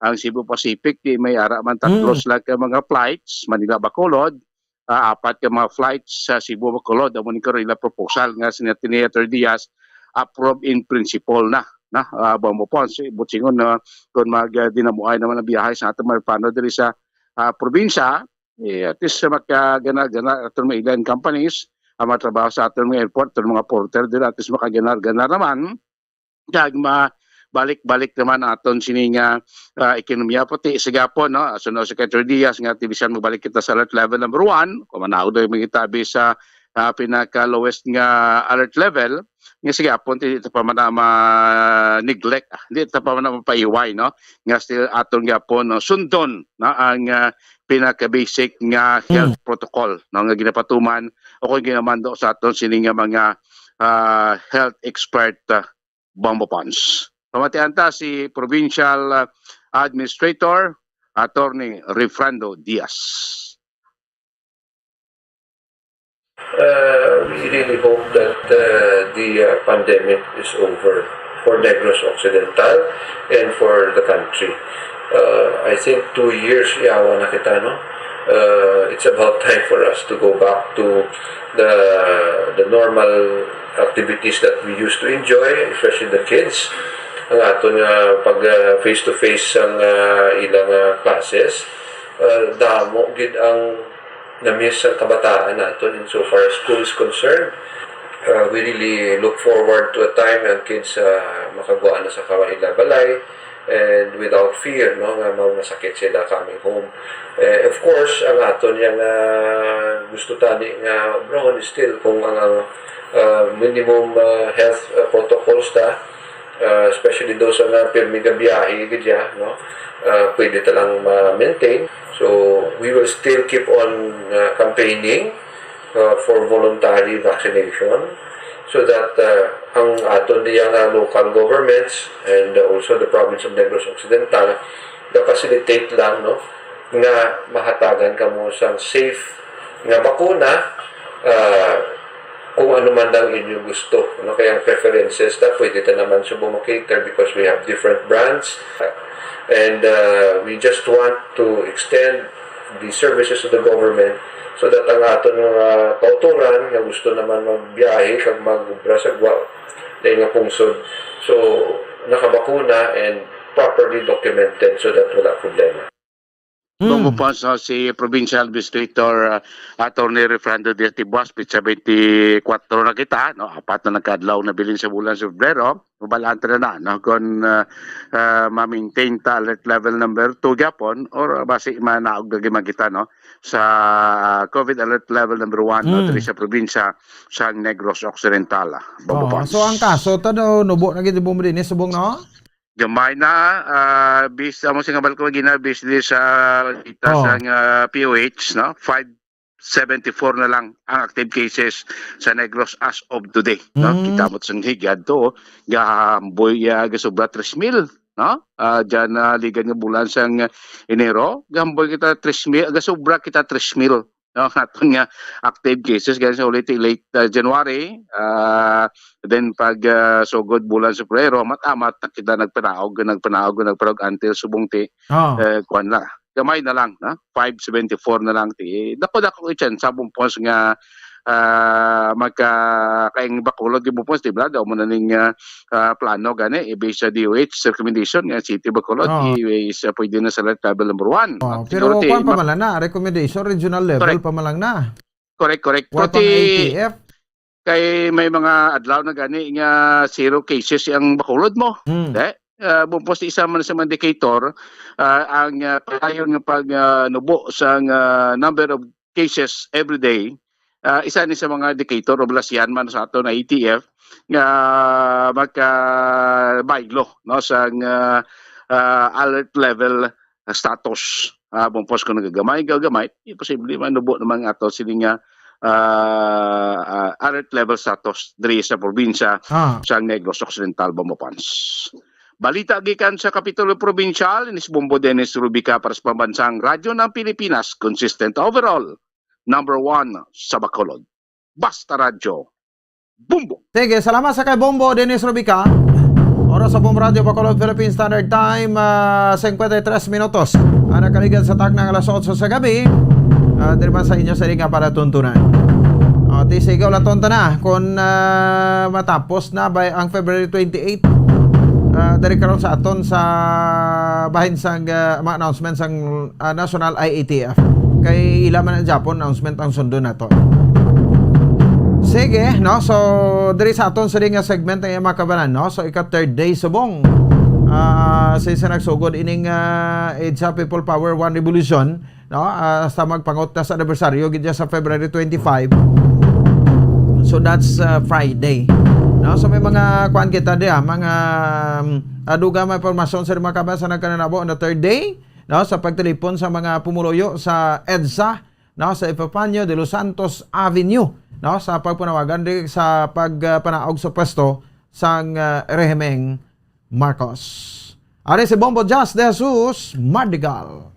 [SPEAKER 5] Ang Cebu Pacific di may ara man tatlo sila ka mga flights Manila Bacolod, apat ka mga flights sa Cebu Bacolod. Amo ni ila proposal nga Senator Diaz approve in principle na bumupons butsingon na kung dinamuay naman ang biyahe sa ating marpano diri sa probinsya, at least makagana-gana atong mga airline companies ang matrabaho sa atong mga airport, atong mga porter diri at least makaganar-ganar naman kag balik-balik naman aton sining ekonomiya pati sigapon, no? So no Secretary Diaz nga tibisan magbalik kita sa alert level number 1 kung manaw daw magitabi sa pinaka lowest nga alert level nga sigapon ti pa man neglect, hindi ta pa man mapaiway, no? Nga still aton gyapon, no, sundon, no, ang pinaka basic nga health protocol, no, nga ginapatuman o kung ginamando sa aton sining mga health expert bumupons. Pamatianta si Provincial Administrator Attorney Refrando Diaz.
[SPEAKER 6] We really hope that the pandemic is over for Negros Occidental and for the country. I think 2 years yawa na kita, no? It's about time for us to go back to the normal activities that we used to enjoy, especially the kids. Ang aton pag face-to-face ang ilang classes, damo gid ang na-miss ang kabataan natin insofar as school is concerned. We really look forward to a time ang kids makagawa na sa kawaila balay and without fear, no, nga masakit sila coming home. Of course, ang aton yung gusto tani nga brown still kung ang minimum health protocols especially those na pirmi nga biyahe gidya, no, pwede talang ma-maintain. So we will still keep on campaigning for voluntary vaccination so that ang aton diyang local governments and also the province of Negros Occidental facilitate lang, no, nga mahatagan kamo sang safe nga bakuna kung ano man ang inyong gusto. Ano kaya ang preferences na pwede ta naman subong cater because we have different brands. And we just want to extend the services of the government so that ang aton mga kauturan nga gusto naman magbiyahe kag magbrasagwa dahil nga pungsod. So, nakabakuna and properly documented so that wala problema.
[SPEAKER 5] Bumupon si Provincial Administrator Attorney Refrando Diaz Tibos, pitsa 24 na kita, no? 4 na nagkadlaw na bilin sa bulan sa Febrero, mabalanta na no? Kung ma-maintain ta alert level number 2 gapon or basi manaog na kita no? Sa COVID alert level number 1 no? Diri sa probinsya sa Negros Occidental. Bumupon.
[SPEAKER 18] So ang kaso ta daw nubo na gid mo din subong no?
[SPEAKER 5] Gamay na bis amo sing abal ko ginabis di sa kita sa POH no 574 na lang ang active cases sa Negros as of today no kita mo sang higad to gahamboy gasobra 3,000 no diyan ligan nga bulan sang Enero gahamboy kita 3,000 gasobra kita 3,000 no aton nga active cases ganyan sa ulit late January then pag sugod bulan sa Febrero matamat kita nagpanaog until subong ti kuan na gamay na lang na 574 na lang ti dako ityan sabong pons nga magkaing Bacolod yung pons di ba daw mo na ning plano gani based sa DOH recommendation nga City Bacolod is pwede na sa alert level number 1
[SPEAKER 18] pero kuan pa man na recommendation regional level pa man lang na
[SPEAKER 5] correct
[SPEAKER 18] pati ATF
[SPEAKER 5] kay may mga adlaw na gani nga 0 cases ang Bacolod mo bumpos isa man sa indicator ang padayon nga pag nubo sa number of cases every day isa ni sa mga indicator of lasyan man sa ato na ATF nga magka-baylo no sa alert level status bumpos ko nagagamay posible man nubo naman ato sini nga alert level status diri sa probinsya sa Negros Occidental Bamopans. Balita gikan sa Kapitulo Provincial, inis Bombo Dennis Rubica para sa Pambansang Radyo ng Pilipinas, consistent overall, number 1 sa Bacolod. Basta Radyo, Bumbo!
[SPEAKER 18] Sige, salamat sa kay Bombo Dennis Rubica. Oras sa Bombo Radio Bacolod Philippine Standard Time, 53 minutos. Nakaligan sa taknang alas 8 sa gabi. Diriman sa inyo sa ringa para tuntunan. Tisigaw lang tonta na kung matapos na by ang February 28 dari karon sa aton sa bahin sang mga announcement sang National IATF kay ilaman ang Japon announcement ang sundo nato. Sige, no? So dari sa aton sa ringa segment ay makabanan, no? So ika third day subong sa isa nagsugod ining EDSA People Power One Revolution, no? Sa magpangot na sa anibersaryo gid sa February 25. So that's Friday. No, so may mga kuan kita dia, mga aduga may impormasyon sa mga kabasa nagkananabo on the third day, no, sa pagtelepon sa mga pumuluyo sa EDSA, no, sa Epifanio de los Santos Avenue, no, sa pagpanawagan di sa pagpanaog sa pwesto sang rehimeng Marcos. Ari si Bombo Just de Jesus Mardigal.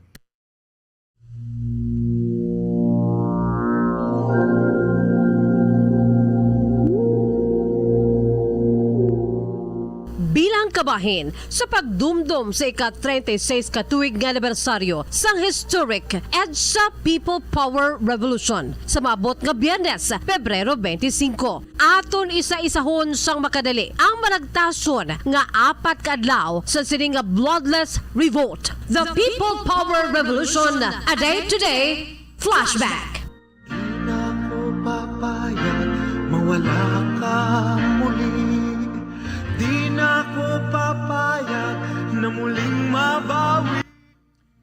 [SPEAKER 16] Bilang kabahin sa pagdumdum sa ika-36 katuig nga anibersaryo sang historic EDSA People Power Revolution sa maabot nga Biyernes, Pebrero 25. Aton isa-isahon sang makadali ang managtason nga 4 kaadlaw sa sining nga bloodless revolt. The People Power Revolution, a day-to-day flashback.
[SPEAKER 22] Di na ko papayag mawala ka muli. Di na ko papayag na muling mabawi.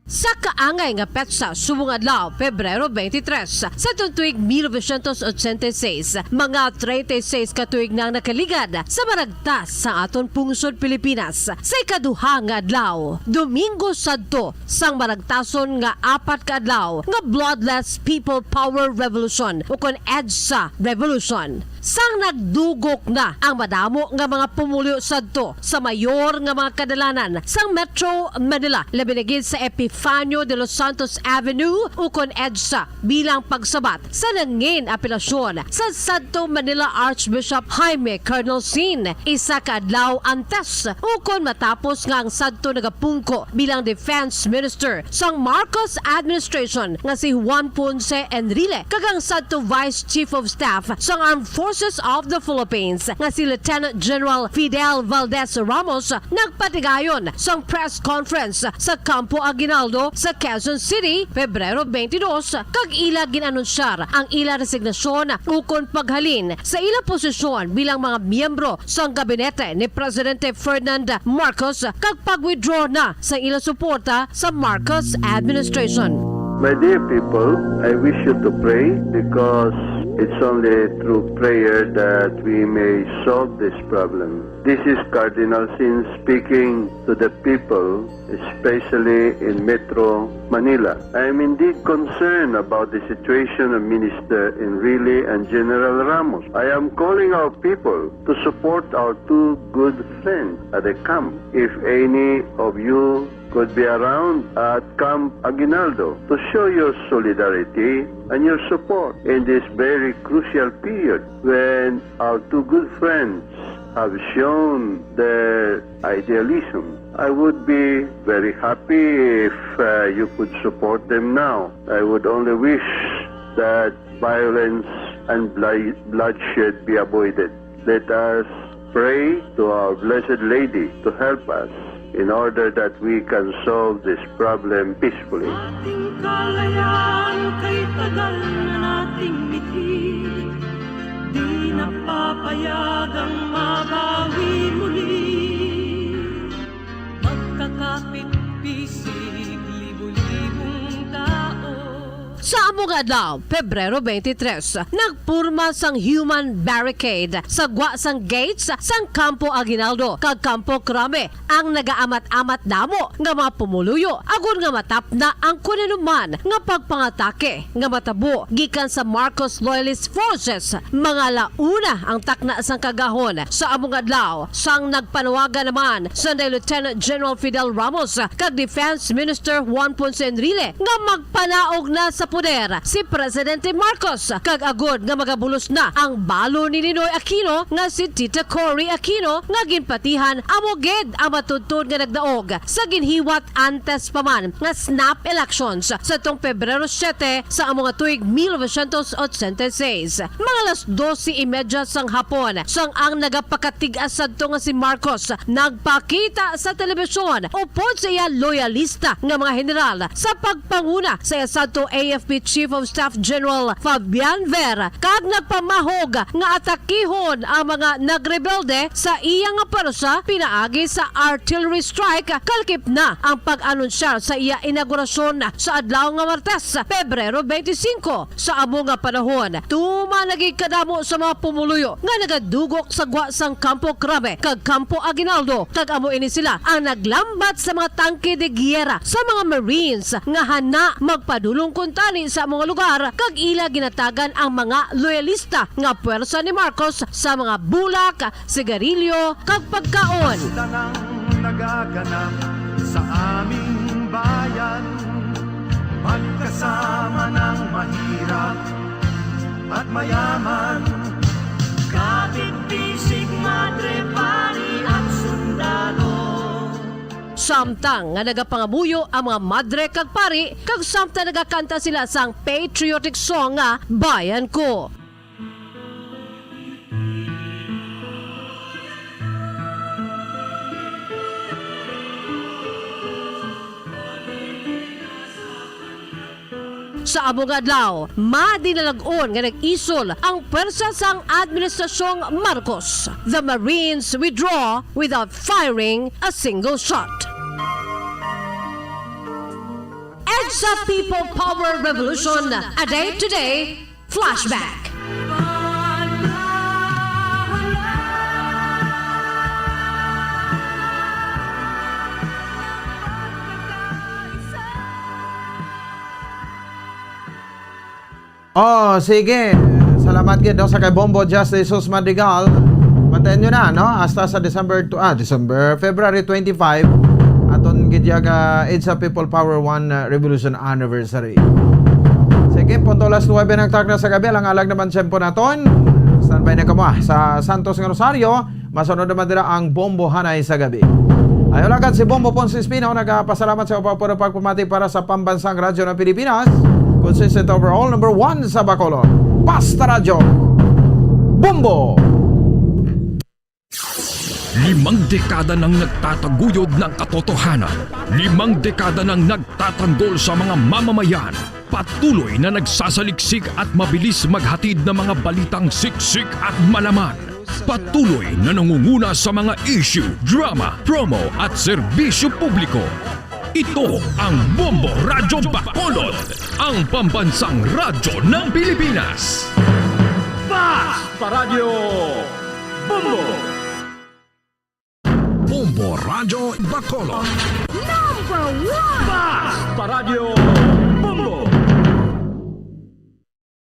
[SPEAKER 16] Sa kaangay nga petsa subong adlaw Pebrero 23 sa tuig 1986, mga 36 katuig nang nakaligad sa maragtas sa aton pungsod Pilipinas. Sa ikaduha nga adlaw, Domingo sadto sang maragtason nga 4 kaadlaw nga Bloodless People Power Revolution o kon EDSA Revolution. sang nagdugok na ang madamo nga mga pumulyo sadto sa mayor nga mga kadalanan sang Metro Manila, labi na gid sa Epifanio de los Santos Avenue ukon EDSA bilang pagsabat sa nangin apelasyon sa Sadto Manila Archbishop Jaime Colonel Sin isa ka adlaw antes ukon matapos nga ang Sadto nagapungko bilang Defense Minister sang Marcos administration nga si Juan Ponce Enrile kagang Sadto Vice Chief of Staff sang Armed Forces of the Philippines nga si Lieutenant General Fidel Valdez Ramos nagpatigayon sang press conference sa Campo Aguinaldo sa Quezon City Pebrero 22 kag ila ginanunsyar ang ila resignasyon ukon paghalin sa ila posisyon bilang mga miyembro sang gabinete ni Presidente Ferdinand Marcos kag pag-withdraw na sa ila suporta sa Marcos administration.
[SPEAKER 6] My dear people, I wish you to pray because it's only through prayer that we may solve this problem. This is Cardinal Sin speaking to the people, especially in Metro Manila. I am indeed concerned about the situation of Minister Enrile and General Ramos. I am calling our people to support our two good friends at the camp. If any of you could be around at Camp Aguinaldo to show your solidarity and your support in this very crucial period when our two good friends have shown their idealism. I would be very happy if you could support them now. I would only wish that violence and bloodshed be avoided. Let us pray to our Blessed Lady to help us in order that we can solve this problem peacefully.
[SPEAKER 22] Ating kalayaan kay tagal na nating mitid, di na papayagang mabawi muli. Magkakapit-pisig, libu-libong tao.
[SPEAKER 16] Sa among adlaw, Pebrero 23, nagpurma sang human barricade sa gwa sang gates sang Campo Aguinaldo kag Campo Crame ang nagaamat-amat damo nga mga pumuluyo agon nga matap na ang kunanuman nga pagpangatake nga matabo gikan sa Marcos loyalist forces. Mga launa ang takna sang kagahon sa among adlaw sang nagpanawagan naman sa Lieutenant General Fidel Ramos kag Defense Minister Juan Ponce Enrile nga magpanaog na sa poder si Presidente Marcos kag agod nga magabulos na ang balo ni Ninoy Aquino nga si Tita Cory Aquino nga ginpatihan amoged ang matutod nga nagdaog sa ginhiwat antes pa man nga snap elections sa tong Pebrero 7 sa among tuig 1986. Mga alas 12:30 sang hapon sang ang nagapakatigas sadto nga si Marcos nagpakita sa telebisyon upod sa iya loyalista nga mga general sa pagpanguna sa iya sadto AFP Chief of Staff General Fabian Vera kag nagpamahog nga atakihon ang mga nagrebelde sa iya nga parusa pinaagi sa artillery strike kalkip na ang pag-anunsyar sa iya inaugurasyon sa adlaw nga Martes, Pebrero 25 sa amo nga panahon. Tuma nagikadamo sa mga pumuluyo nga nagadugok sa gwa sang Campo Crame kag Campo Aguinaldo kag amo ini sila ang naglambat sa mga tangke de giyera sa mga Marines nga hana magpadulong kuntani sa mga lugar kag ila ginatagan ang mga loyalista nga puwersa ni Marcos sa mga bulak, sigarilyo kag pagkaon.
[SPEAKER 22] Basta nang nagaganap sa aming bayan, magkasama ng mahirap at mayaman, kapit-bisig, madre, pari at sundalo.
[SPEAKER 16] Samtang nga nagapangabuyo ang mga madre kag pari kag samtang nagakanta sila sang patriotic song nga Bayan Ko. Sa among adlaw, madinalagon nga nag-isol ang pwersa sang Administrasyong Marcos. The Marines withdraw without firing a single shot. EDSA People Power Revolution, a day-to-day flashback.
[SPEAKER 18] Oh, sige. Salamat gid no sa kay Bombo Justice Jesus Madrigal. Bantayan nyo na no hasta sa February 25 aton gid yaga EDSA People Power 1 Revolution Anniversary. Sige, punto las 9 ng tag na sa gabi lang alag naman tempo naton. Standby na kamo sa Santos ng Rosario. Masunod naman dira ang Bombo Hanay sa gabi. Ayon agad si Bombo Ponce Espino, nagpasalamat sa upapuro pagpumati para sa pambansang radyo ng Pilipinas. Consistent overall, number 1 sa Bacolod. Basta Radyo, Bombo!
[SPEAKER 8] 5 dekada nang nagtataguyod ng katotohanan. 5 dekada nang nagtatanggol sa mga mamamayan. Patuloy na nagsasaliksik at mabilis maghatid ng mga balitang siksik at malaman. Patuloy na nangunguna sa mga issue, drama, promo at serbisyo publiko. Ito ang Bombo Radyo Bacolod, ang pambansang radyo ng Pilipinas.
[SPEAKER 10] Basta Radio Bombo!
[SPEAKER 8] Bombo Radyo Bacolod.
[SPEAKER 22] Number 1!
[SPEAKER 10] Basta Radio Bombo!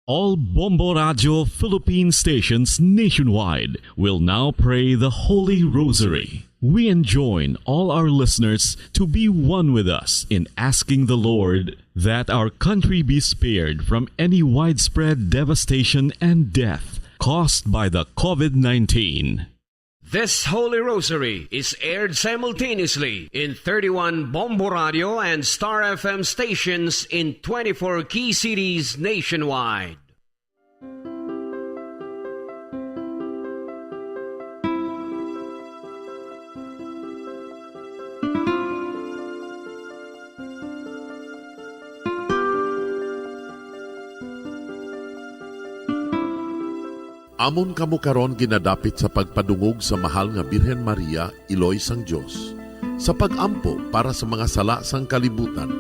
[SPEAKER 2] All Bombo Radio Philippine stations nationwide will now pray the Holy Rosary. We enjoin all our listeners to be one with us in asking the Lord that our country be spared from any widespread devastation and death caused by the COVID-19.
[SPEAKER 10] This Holy Rosary is aired simultaneously in 31 Bombo Radio and Star FM stations in 24 key cities nationwide.
[SPEAKER 14] Amon kamo karon ginadapit sa pagpadungog sa mahal nga Birhen Maria, Iloy sang Dios, sa pagampo para sa mga sala sang kalibutan,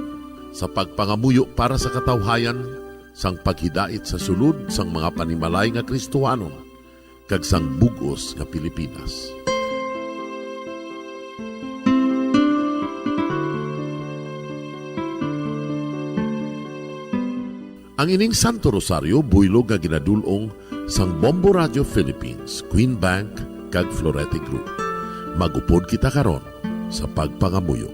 [SPEAKER 14] sa pagpangamuyo para sa katawhayan, sang paghidait sa sulod sang mga panimalay nga Kristohanon, kag sang bugos nga Pilipinas. Ang ining Santo Rosario buylog nga ginadulong sang Bombo Radio Philippines, Queen Bank, kag Florete Group. Magupod kita karon sa pagpangamuyo.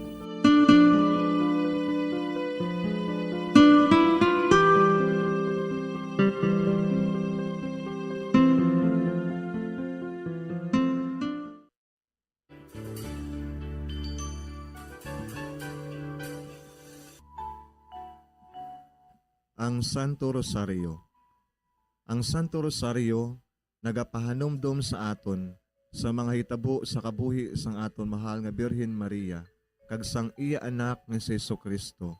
[SPEAKER 23] Ang Santo Rosario. Ang Santo Rosario nagapahanumdom sa aton sa mga hitabo sa kabuhi sang aton mahal nga Birhen Maria kag sang iya anak nga si Jesucristo.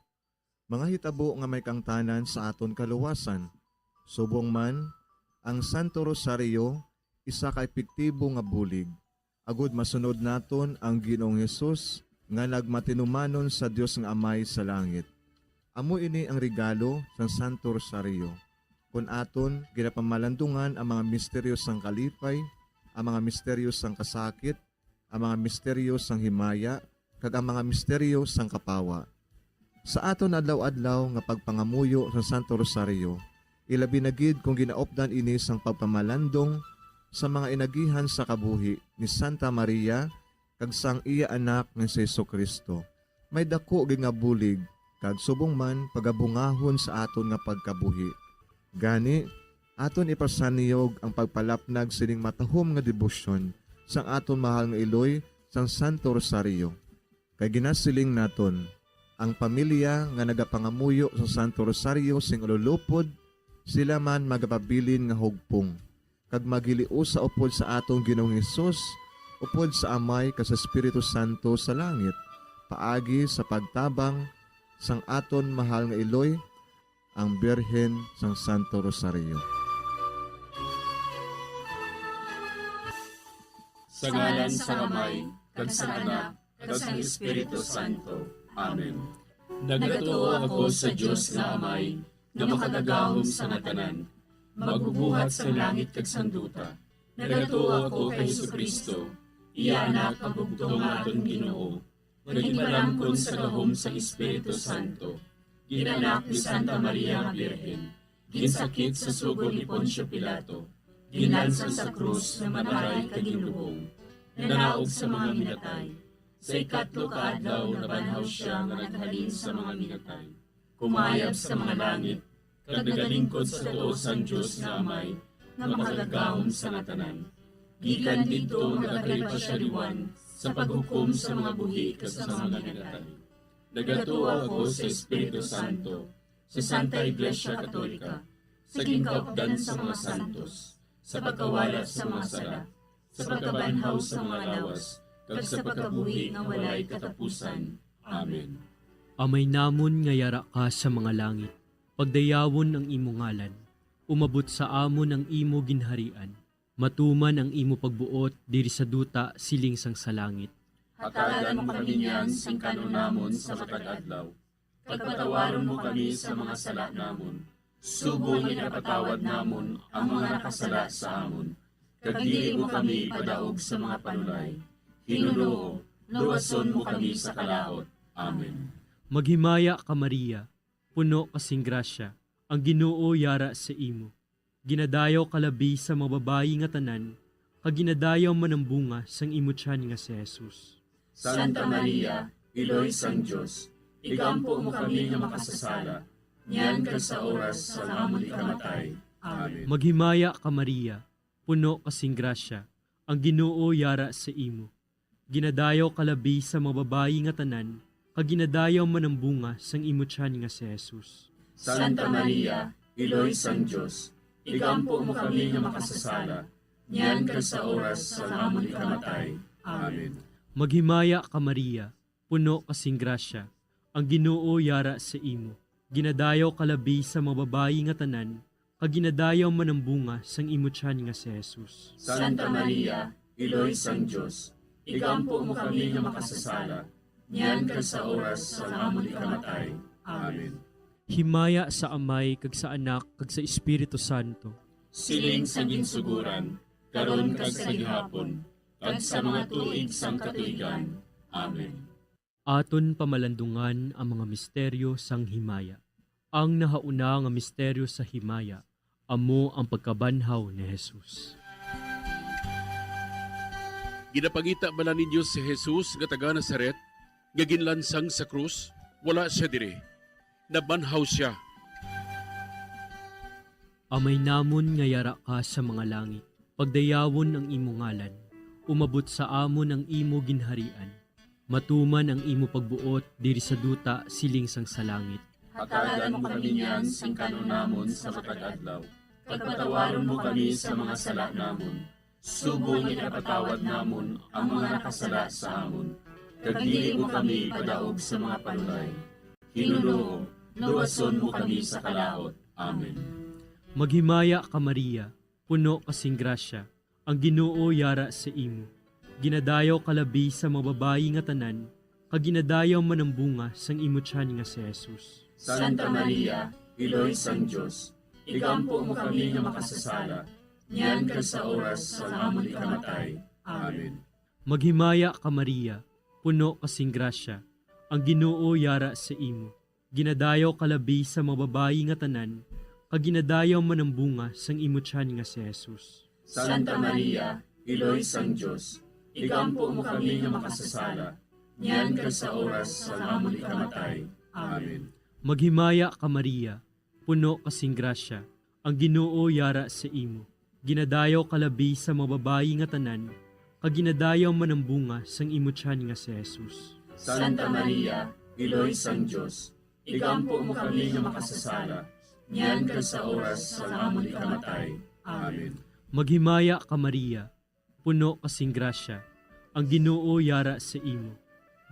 [SPEAKER 23] Mga hitabo nga may kangtanan sa aton kaluwasan. Subong man, ang Santo Rosario isa ka epektibo nga bulig. Agud masunod naton ang Ginoong Hesus nga nagmatinumanon sa Dios nga Amay sa langit. Amo ini ang regalo sang Santo Rosario. Kung aton ginapamalandungan ang mga misteryo sang kalipay, ang mga misteryo sang kasakit, ang mga misteryo sang himaya, kag ang mga misteryo sang kapawa. Sa aton adlaw-adlaw nga pagpangamuyo sa Santo Rosario, ilabi na gid kung ginaopdan ini sang pagpamalandong sa mga inagihan sa kabuhi ni Santa Maria kag sang iya anak nga si Jesucristo. May dako gid nga bulig kag subong man pagabungahon sa aton nga pagkabuhi. Gani, aton ipasaniyog ang pagpalapnag sining matahom nga debosyon sang aton mahal nga Iloy sang Santo Rosario. Kay ginasiling naton, ang pamilya nga nagapangamuyo sa Santo Rosario sing ululupod, sila man magapabilin nga hugpong. Kag magiliu sa upod sa atong Ginoong Hesus, upod sa Amay kas Espiritu Santo sa langit, paagi sa pagtabang sang aton mahal nga Iloy, ang Birhen sang Santo Rosario.
[SPEAKER 24] Sa ngalan sa Amay, kag sa Anak, kag sa Espiritu Santo. Amen. Nagatuo ako sa Diyos na Amay, na makadagahom sa natanan, magbubuhat sa langit kag sanduta. Nagatuo ako kay Jesucristo, iya anak pagugtong aton Ginoo, nagimbalangkon sa gahom sa Espiritu Santo, ginanak ni Santa Maria nga Birhen, ginsakit sa sugo ni Poncio Pilato, ginlansang sa krus na matay kaginlubong, nanaog sa mga minatay. Sa ikatlo kaadlaw nabanhaw siya nga naghalin sa mga minatay. Kumayab sa mga langit, kag nagalingkod sa tuos ang Diyos nga Amay, nga makagagahom sa ngatanan. Gikan dito nagakalipa siya liwan sa paghukom sa mga buhi kas sa mga minatay. Nagatuo ako sa Espiritu Santo, sa Santa Iglesia Katolika, sa gingkaupdan sa mga santos, sa pagkawala sa mga sala, sa pagkabanhaw sa mga lawas, kag sa pagkabuhi nga walay katapusan. Amen.
[SPEAKER 4] Amay namon nga yara ka sa mga langit, pagdayawon ang imo ngalan, umabot sa amon ang imo ginharian, matuman ang imo pagbuot diri sa duta siling sang sa langit.
[SPEAKER 24] Hatagan mo kami niyan sing kanon namon sa matag adlaw. Pagpatawaron mo kami sa mga sala namon. Sugo nga napatawad namon ang mga nakasala sa amon. Kag dili mo kami padaog sa mga panulay. Hinunoo, luwason mo kami sa kalaot. Amen.
[SPEAKER 4] Maghimaya ka Maria, puno kasing grasya, ang Ginoo yara sa imo. Ginadayaw kalabi sa mga babayi nga tanan, kag ginadayaw man ang bunga sang imo tiyan nga si Jesus.
[SPEAKER 24] Santa Maria, Iloy sang Diyos, igampo mo kami nga makasasala, niyan ka sa oras sa amon ikamatay. Amen.
[SPEAKER 4] Maghimaya ka Maria, puno kasing grasya, ang Ginoo yara sa imo. Ginadayaw kalabi sa mga babayi nga tanan, kag ginadayaw man ang bunga sang imo tiyan nga si Jesus.
[SPEAKER 24] Santa Maria, Iloy sang Diyos, igampo mo kami nga makasasala, niyan ka sa oras sa amon ikamatay. Amen.
[SPEAKER 4] Maghimaya ka Maria, puno kasing grasya, ang Ginoo yara sa imo. Ginadayaw kalabi sa mga babayi nga tanan, kag ginadayaw man ang bunga sang imo tiyan nga si Jesus.
[SPEAKER 24] Santa Maria, Iloy sang Diyos, igampo mo kami nga makasasala, niyan ka sa oras sa amon ikamatay. Amen.
[SPEAKER 4] Himaya sa Amay, kag sa Anak, kag sa Espiritu Santo.
[SPEAKER 24] Siling sa ginsuguran, karon kag sa gihapon, kag sa mga tuig sang katuigan. Amen.
[SPEAKER 4] Aton pamalandungan ang mga misteryo sang himaya. Ang nahauna nga misteryo sa himaya, amo ang pagkabanhaw ni Jesus.
[SPEAKER 12] Ginapangita bala ninyo si Jesus nga taga Nazaret, nga ginlansang sa krus, wala siya dire. Nabanhaw siya.
[SPEAKER 4] Amay namon nga yara ka sa mga langit, pagdayawon ang imo ngalan, umabot sa amon ang imo ginharian, matuman ang imo pagbuot diri sa duta siling sang sa langit.
[SPEAKER 24] Hatagan mo kami niyan sing kanon namon sa matag adlaw. Pagpatawaron mo kami sa mga sala namon. Sugo nga napatawad namon ang mga nakasala sa amon. Kag dili mo kami padaog sa mga panulay. Hinunoo, luwason mo kami sa kalaot. Amen.
[SPEAKER 4] Maghimaya ka Maria, puno kasing grasya, ang Ginoo yara sa imo. Ginadayaw kalabi sa mga babayi nga tanan, kag ginadayaw man ang bunga sang imo tiyan nga si Jesus.
[SPEAKER 24] Santa Maria, Iloy sang Diyos, igampo mo kami nga makasasala, niyan ka sa oras sa amon ikamatay. Amen.
[SPEAKER 4] Maghimaya ka Maria, puno kasing grasya, ang Ginoo yara sa imo. Ginadayaw kalabi sa mga babayi nga tanan, kag ginadayaw man ang bunga sang imo tiyan nga si Jesus.
[SPEAKER 24] Santa Maria, Iloy sang Diyos, igampo mo kami nga makasasala, niyan ka sa oras sa amon ikamatay. Amen.
[SPEAKER 4] Maghimaya ka Maria, puno kasing grasya, ang Ginoo yara sa imo. Ginadayaw kalabi sa mga babayi nga tanan, kag ginadayaw man ang bunga sang imo tiyan nga si Jesus.
[SPEAKER 24] Santa Maria, Iloy sang Diyos, igampo mo kami nga makasasala, niyan ka sa oras sa amon ikamatay. Amen.
[SPEAKER 4] Maghimaya ka Maria, puno kasing grasya, ang Ginoo yara sa imo.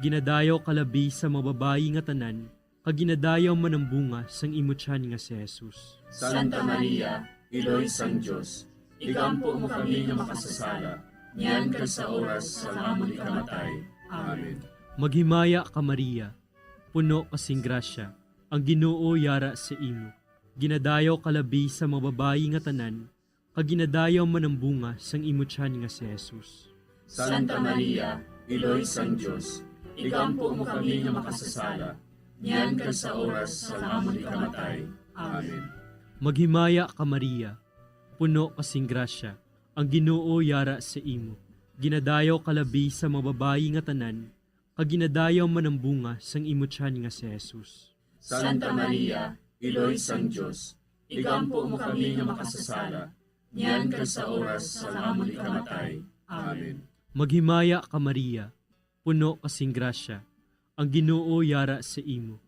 [SPEAKER 4] Ginadayaw kalabi sa mga babayi nga tanan, kag ginadayaw man ang bunga sang imo tiyan nga si Jesus.
[SPEAKER 24] Santa Maria, Iloy sang Diyos, igampo mo kami nga makasasala, niyan ka sa oras sa amon ikamatay. Amen.
[SPEAKER 4] Maghimaya ka Maria, puno kasing grasya, ang Ginoo yara sa imo. Ginadayaw kalabi sa mga babayi nga tanan, kag ginadayaw man ang bunga sang imo tiyan nga si Jesus.
[SPEAKER 24] Santa Maria, Iloy sang Diyos, igampo mo kami nga makasasala, niyan ka sa oras sa amon ikamatay. Amen.
[SPEAKER 4] Maghimaya ka Maria, puno kasing grasya, ang Ginoo yara sa imo. Ginadayaw kalabi sa mga babayi nga tanan, kag ginadayaw man ang bunga sang imo tiyan nga si Jesus.
[SPEAKER 24] Santa Maria, Iloy sang Diyos, igampo mo kami nga makasasala, niyan ka sa oras sa amon ikamatay. Amen.
[SPEAKER 4] Maghimaya ka Maria, puno kasing grasya, ang Ginoo yara sa imo.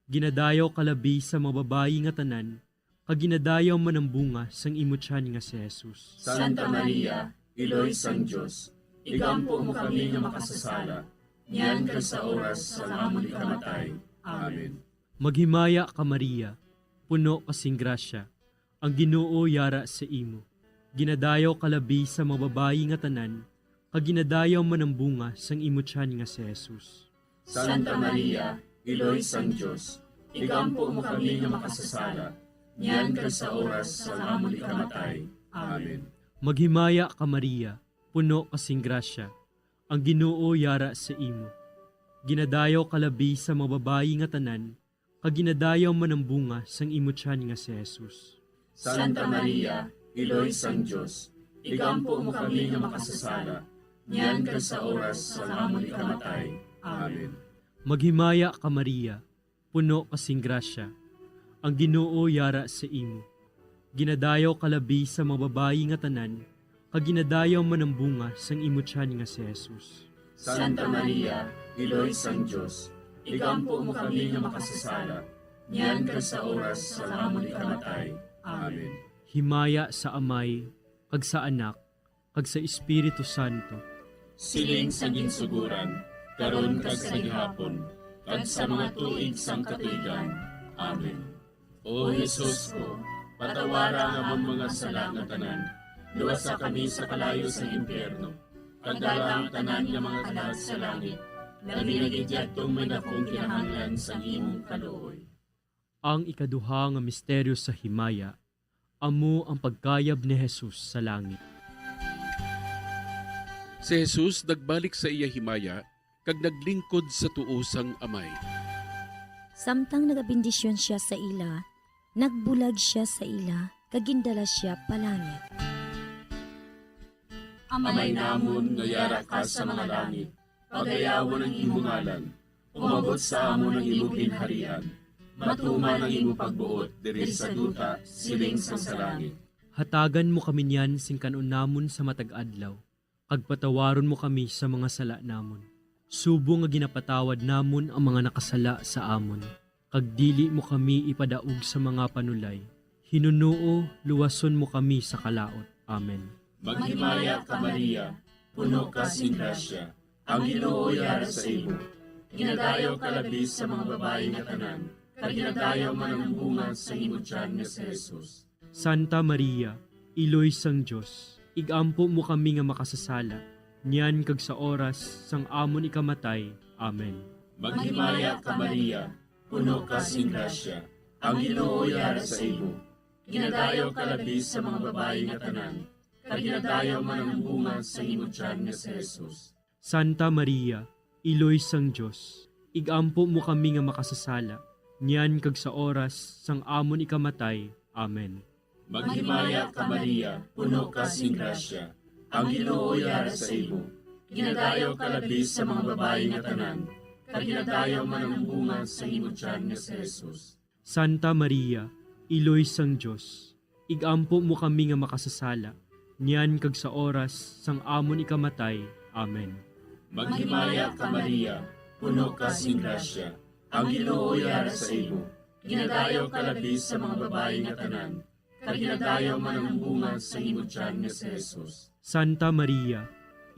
[SPEAKER 4] Ginadayaw kalabi sa mga babayi nga tanan, kag ginadayaw man ang bunga sang imo tiyan nga si Jesus.
[SPEAKER 24] Santa Maria, Iloy sang Diyos, igampo mo kami nga makasasala, niyan ka sa oras sa amon ikamatay. Amen.
[SPEAKER 4] Maghimaya ka Maria, puno kasing grasya, ang Ginoo yara sa imo. Ginadayaw kalabi sa mga babayi nga tanan, kag ginadayaw man ang bunga sang imo tiyan nga si Jesus.
[SPEAKER 24] Santa Maria, Iloy sang Diyos, igampo mo kami nga makasasala, niyan ka sa oras sa amon ikamatay. Amen.
[SPEAKER 4] Maghimaya ka Maria, puno kasing grasya, ang Ginoo yara sa imo. Ginadayaw kalabi sa mga babayi nga tanan, kag ginadayaw man ang bunga sang imo tiyan nga si Jesus.
[SPEAKER 24] Santa Maria, Iloy sang Diyos, igampo mo kami nga makasasala, niyan ka sa oras sa amon ikamatay. Amen.
[SPEAKER 4] Maghimaya ka Maria, puno kasing grasya, ang Ginoo yara sa imo. Ginadayaw kalabi sa mga babayi nga tanan, kag ginadayaw man ang bunga sang imo tiyan nga si Jesus.
[SPEAKER 24] Santa Maria, Iloy sang Diyos, igampo mo kami nga makasasala, niyan ka sa oras sa amon ikamatay. Amen.
[SPEAKER 4] Himaya sa Amay, kag sa Anak, kag sa Espiritu Santo.
[SPEAKER 24] Siling sa ginsuguran, karon kag sa gihapon, kag sa mga tuig sang katuigan. Amen. O Jesus ko, patawara nga among mga sala nga tanan, luwasa kami sa kalayo sa impyerno, kag dala ang tanan nga mga kalag sa langit, labi na gidyatong may dakong kinahanglan sa imong kaluoy.
[SPEAKER 4] Ang ikaduha nga misteryo sa himaya, amo ang pagkayab ni Jesus sa langit.
[SPEAKER 12] Si Jesus nagbalik sa iya himaya, kag naglingkod sa tuosang amay.
[SPEAKER 3] Samtang nagabindisyon siya sa ila, nagbulag siya sa ila, kagindala siya palangit.
[SPEAKER 24] Amay namon nga yara ka sa mga langit, pagayawan ang imong ngalan, umabot sa amon ang imong ginharian, matuman ang imong pagbuot diri sa duta siling sa langit.
[SPEAKER 4] Hatagan mo kami niyan sing kanon namon sa matag adlaw, kag patawaron mo kami sa mga sala namon. Subo nga ginapatawad namon ang mga nakasala sa amon, kag dili mo kami ipadaog sa mga panulay. Hinunuo, luwason mo kami sa kalaot. Amen.
[SPEAKER 24] Maghimaya ka Maria, puno ka sing grasya, ang Ginoo yara sa imo. Ginadayaw ka labis sa mga babayi nga tanan, kag ginadayaw man ang bunga sa imo tiyan nga si Jesus.
[SPEAKER 4] Santa Maria, Iloy sang Diyos, igampo mo kami nga makasasala, niyan kag sa oras sang amon ikamatay. Amen.
[SPEAKER 24] Maghimaya ka Maria, puno ka sing grasya, ang Ginoo yara sa imo. Ginadayaw ka labis sa mga babayi nga tanan, kag ginadayaw man ang bunga sa imo tiyan nga si Jesus.
[SPEAKER 4] Santa Maria, Iloy sang Diyos, igampo mo kami nga makasasala, niyan kag sa oras sang amon ikamatay. Amen.
[SPEAKER 24] Maghimaya ka Maria, puno ka sing grasya, ang Ginoo yara sa imo. Ginadayaw ka labis sa mga babayi nga tanan, kag ginadayaw man ang bunga sa imo tiyan nga si Jesus.
[SPEAKER 4] Santa Maria, Iloy sang Diyos, igampo mo kami nga makasasala, niyan kag sa oras sang amon ikamatay. Amen.
[SPEAKER 24] Maghimaya ka Maria, puno ka sing grasya, ang Ginoo yara sa imo. Ginadayaw ka labis sa mga babayi nga tanan, kag ginadayaw man ang bunga sa imo tiyan nga si Jesus.
[SPEAKER 4] Santa Maria,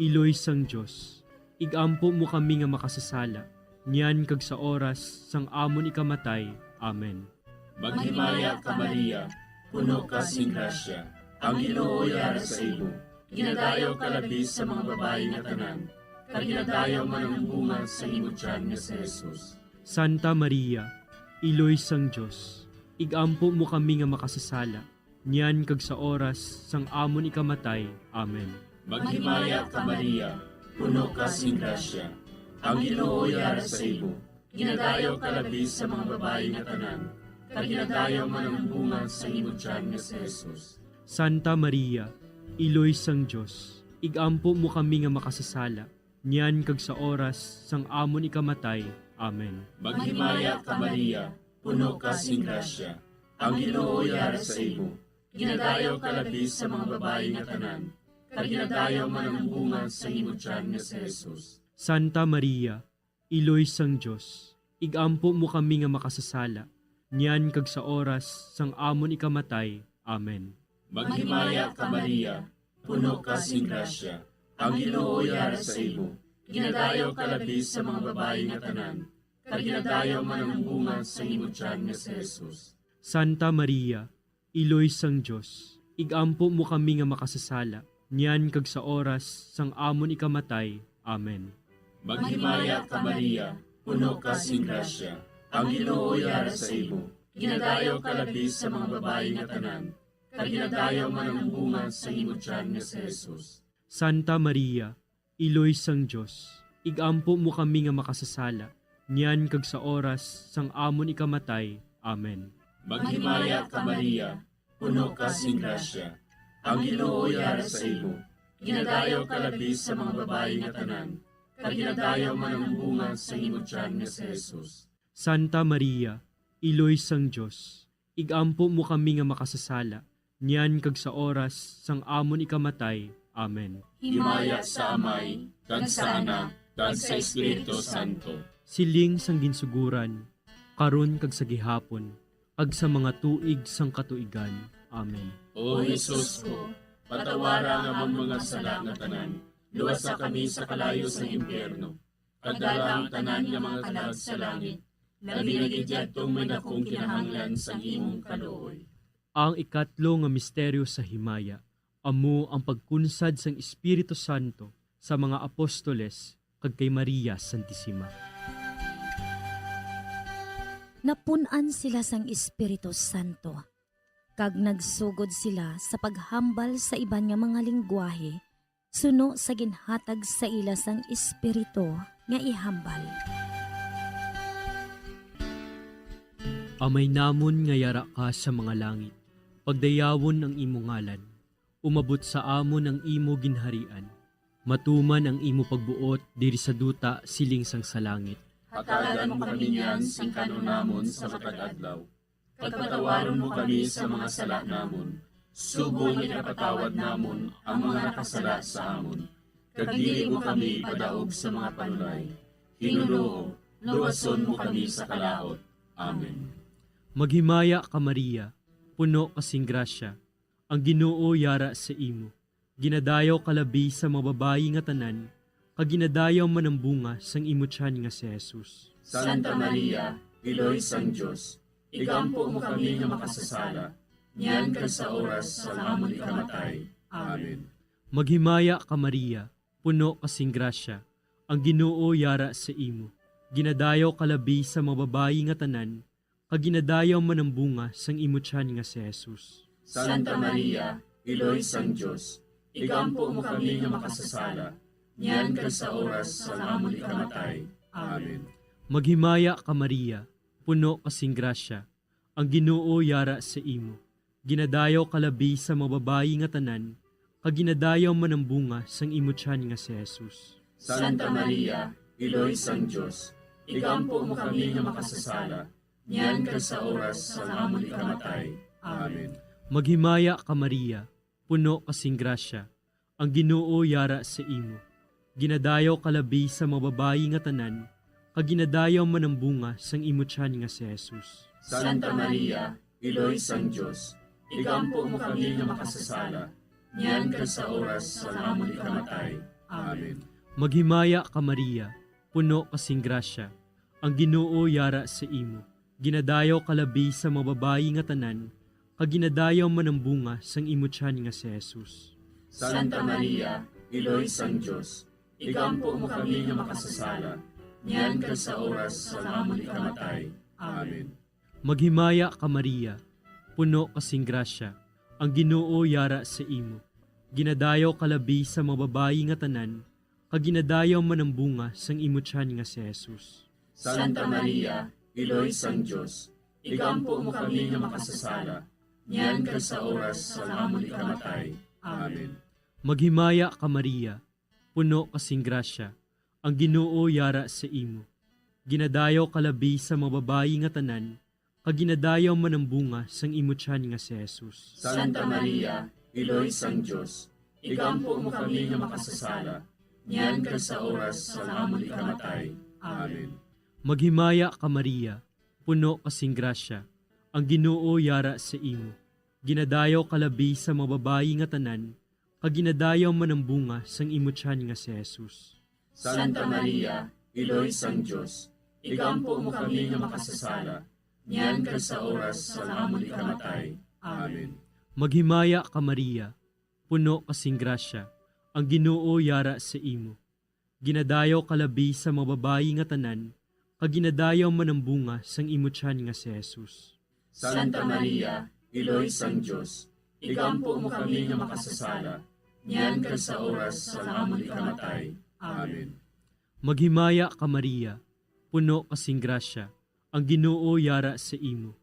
[SPEAKER 4] Iloy sang Diyos, igampo mo kami nga makasasala, niyan kag sa oras sang amon ikamatay. Amen.
[SPEAKER 24] Maghimaya ka Maria, puno ka sing grasya, ang Ginoo yara sa imo. Ginadayaw ka labis sa mga babayi nga tanan, kag ginadayaw man ang bunga sa imo tiyan nga si Jesus.
[SPEAKER 4] Santa Maria, Iloy sang Diyos, igampo mo kami nga makasasala, niyan kag sa oras sang amon ikamatay. Amen.
[SPEAKER 24] Maghimaya ka Maria, puno ka sing grasya, ang Ginoo yara sa imo. Ginadayaw ka labis sa mga babayi nga tanan, kaginadayaw man ang bunga sa imong tiyan nga si Jesus.
[SPEAKER 4] Santa Maria, Iloy sang Dios, igampo mo kami nga makasasala, niyan kag sa oras sang amon ikamatay. Amen.
[SPEAKER 24] Maghimaya ka Maria, puno ka sing grasya, ang Ginoo yara sa imo. Ginadayaw ka labis sa mga babae nga tanan, kaginadayaw man ang bunga sa imong tiyan nga si Jesus.
[SPEAKER 4] Santa Maria, Iloy sang Dios, igampo mo kami nga makasasala, niyan kag sa oras sang amon ikamatay. Amen.
[SPEAKER 24] Maghimaya ka Maria, puno ka sing grasya, ang Ginoo yara sa imo. Ginadayaw ka labis sa mga babae nga tanan, kaginadayaw man ang bunga sa imong tiyan nga si Jesus.
[SPEAKER 4] Santa Maria, Iloy sang Dios, igampo mo kami nga makasasala, niyan kag sa oras sang amon ikamatay. Amen.
[SPEAKER 24] Maghimaya ka Maria, puno ka sing grasya, ang Ginoo yara sa imo. Ginadayaw ka labis sa mga babae nga tanan, kaginadayaw man ang bunga sa imong tiyan nga si Jesus.
[SPEAKER 4] Santa Maria, Iloy sang Dios, igampo mo kami nga makasasala, niyan kag sa oras sang amon ikamatay. Amen.
[SPEAKER 24] Maghimaya ka Maria, puno ka sing grasya, ang Ginoo yara sa imo. Ginadayaw ka labis sa mga babae nga tanan, kaginadayaw man ang bunga sa imong tiyan nga si Jesus.
[SPEAKER 4] Santa Maria, Iloy sang Dios, igampo mo kami nga makasasala, niyan kag sa oras sang amon ikamatay. Amen.
[SPEAKER 24] Himaya sa Amay, kag sa Anak, kag sa Espiritu Santo.
[SPEAKER 4] Siling sang ginsuguran, karon kag sa gihapon, kag sa mga tuig sang katuigan. Amen.
[SPEAKER 24] O Jesus ko, patawara nga ang mga sala nga tanan, luwasa kami sa kalayo sa impyerno, kadala ang tanan nga mga kalag sa langit, labi na gidyadtong may dakong kinahanglan sa imong kaluoy.
[SPEAKER 4] Ang ikatlo nga misteryo sa himaya, amo ang pagkunsad sang Espiritu Santo sa mga apostoles kag kay Maria Santissima.
[SPEAKER 3] Napunan sila sang Espiritu Santo, kag nagsugod sila sa paghambal sa iban nga mga lingwahe, suno sa ginhatag sa ila sang Espiritu nga ihambal.
[SPEAKER 4] Amay namon nga yara ka sa mga langit, pagdayawon ang imo ngalan, umabot sa amon ang imo ginharian, matuman ang imo pagbuot diri sa duta siling sang sa langit.
[SPEAKER 24] Hatagan mo kami niyan sing kanon namon sa matag adlaw, pagpatawaron mo kami sa mga sala namon, subong ipatawad namon ang mga nakasala sa amon, kag dili mo kami padaog sa mga panulay, hinunoo, luwason mo kami sa kalaot. Amen.
[SPEAKER 4] Maghimaya ka Maria, puno kasing grasya, ang Ginoo yara sa imo. Ginadayaw kalabi sa mga babayi nga tanan, kag ginadayaw man ang bunga sang imo tiyan nga si Jesus.
[SPEAKER 24] Santa Maria, Iloy sang Dios, igampo mo kami nga makasasala, niyan kag sa oras sa amon ikamatay. Amen.
[SPEAKER 4] Maghimaya ka Maria, puno kasing grasya, ang Ginoo yara sa imo. Ginadayaw kalabi sa mga babayi nga tanan, kag ginadayaw man ang bunga sang imo tiyan nga si Jesus.
[SPEAKER 24] Santa Maria, Iloy sang Dios, igampo mo kami nga makasasala, niyan kag sa oras sa amon ikamatay. Amen.
[SPEAKER 4] Maghimaya ka Maria, puno kasing grasya, ang Ginoo yara sa imo. Ginadayaw kalabi sa mga babayi nga tanan, kag ginadayaw man ang bunga sang imo tiyan nga si Jesus.
[SPEAKER 24] Santa Maria, Iloy sang Dios, igampo mo kami nga makasasala, niyan kag sa oras sa amon ikamatay. Amen.
[SPEAKER 4] Maghimaya ka Maria, puno kasing grasya, ang Ginoo yara sa imo. Ginadayaw kalabi sa mga babayi nga tanan, kag ginadayaw man ang bunga sang imo tiyan nga si Jesus.
[SPEAKER 24] Santa Maria, Iloy sang Dios, igampo mo kami nga makasasala, niyan kag sa oras sa amon ikamatay. Amen.
[SPEAKER 4] Maghimaya ka Maria, puno kasing grasya, ang Ginoo yara sa imo. Ginadayaw kalabi sa mga babayi nga tanan, kag ginadayaw man ang bunga sang imo tiyan nga si Jesus.
[SPEAKER 24] Santa Maria, Iloy sang Dios, igampo mo kami nga makasasala, niyan kag sa oras sa amon ikamatay. Amen.
[SPEAKER 4] Maghimaya ka Maria, puno kasing grasya, ang Ginoo yara sa imo. Ginadayaw kalabi sa mga babayi nga tanan, kag ginadayaw man ang bunga sang imo tiyan nga si Jesus.
[SPEAKER 24] Santa Maria, Iloy sang Dios, igampo mo kami nga makasasala, niyan kag sa oras sa amon ikamatay. Amen.
[SPEAKER 4] Maghimaya ka Maria, puno kasing grasya, ang Ginoo yara sa imo. Ginadayaw kalabi sa mga babayi nga tanan, kag ginadayaw man ang bunga sang imo tiyan nga si Jesus.
[SPEAKER 24] Santa Maria, Iloy sang Dios, igampo mo kami nga makasasala, niyan kag sa oras sa amon ikamatay. Amen.
[SPEAKER 4] Maghimaya ka Maria, puno kasing grasya, ang Ginoo yara sa imo. Ginadayaw kalabi sa mga babayi nga tanan, kag ginadayaw man ang bunga sang imo tiyan nga si Jesus.
[SPEAKER 24] Santa Maria, Iloy sang Dios, igampo mo kami nga makasasala, niyan kag sa oras sa amon ikamatay. Amen.
[SPEAKER 4] Maghimaya ka Maria, puno kasing grasya, ang Ginoo yara sa imo. Ginadayaw kalabi sa mga babayi nga tanan, kag ginadayaw man ang bunga sang imo tiyan nga si Jesus.
[SPEAKER 24] Santa Maria, Iloy sang Dios, igampo mo kami nga makasasala, niyan kag sa oras sa amon ikamatay. Amen.
[SPEAKER 4] Maghimaya ka Maria, puno kasing grasya, ang Ginoo yara sa imo.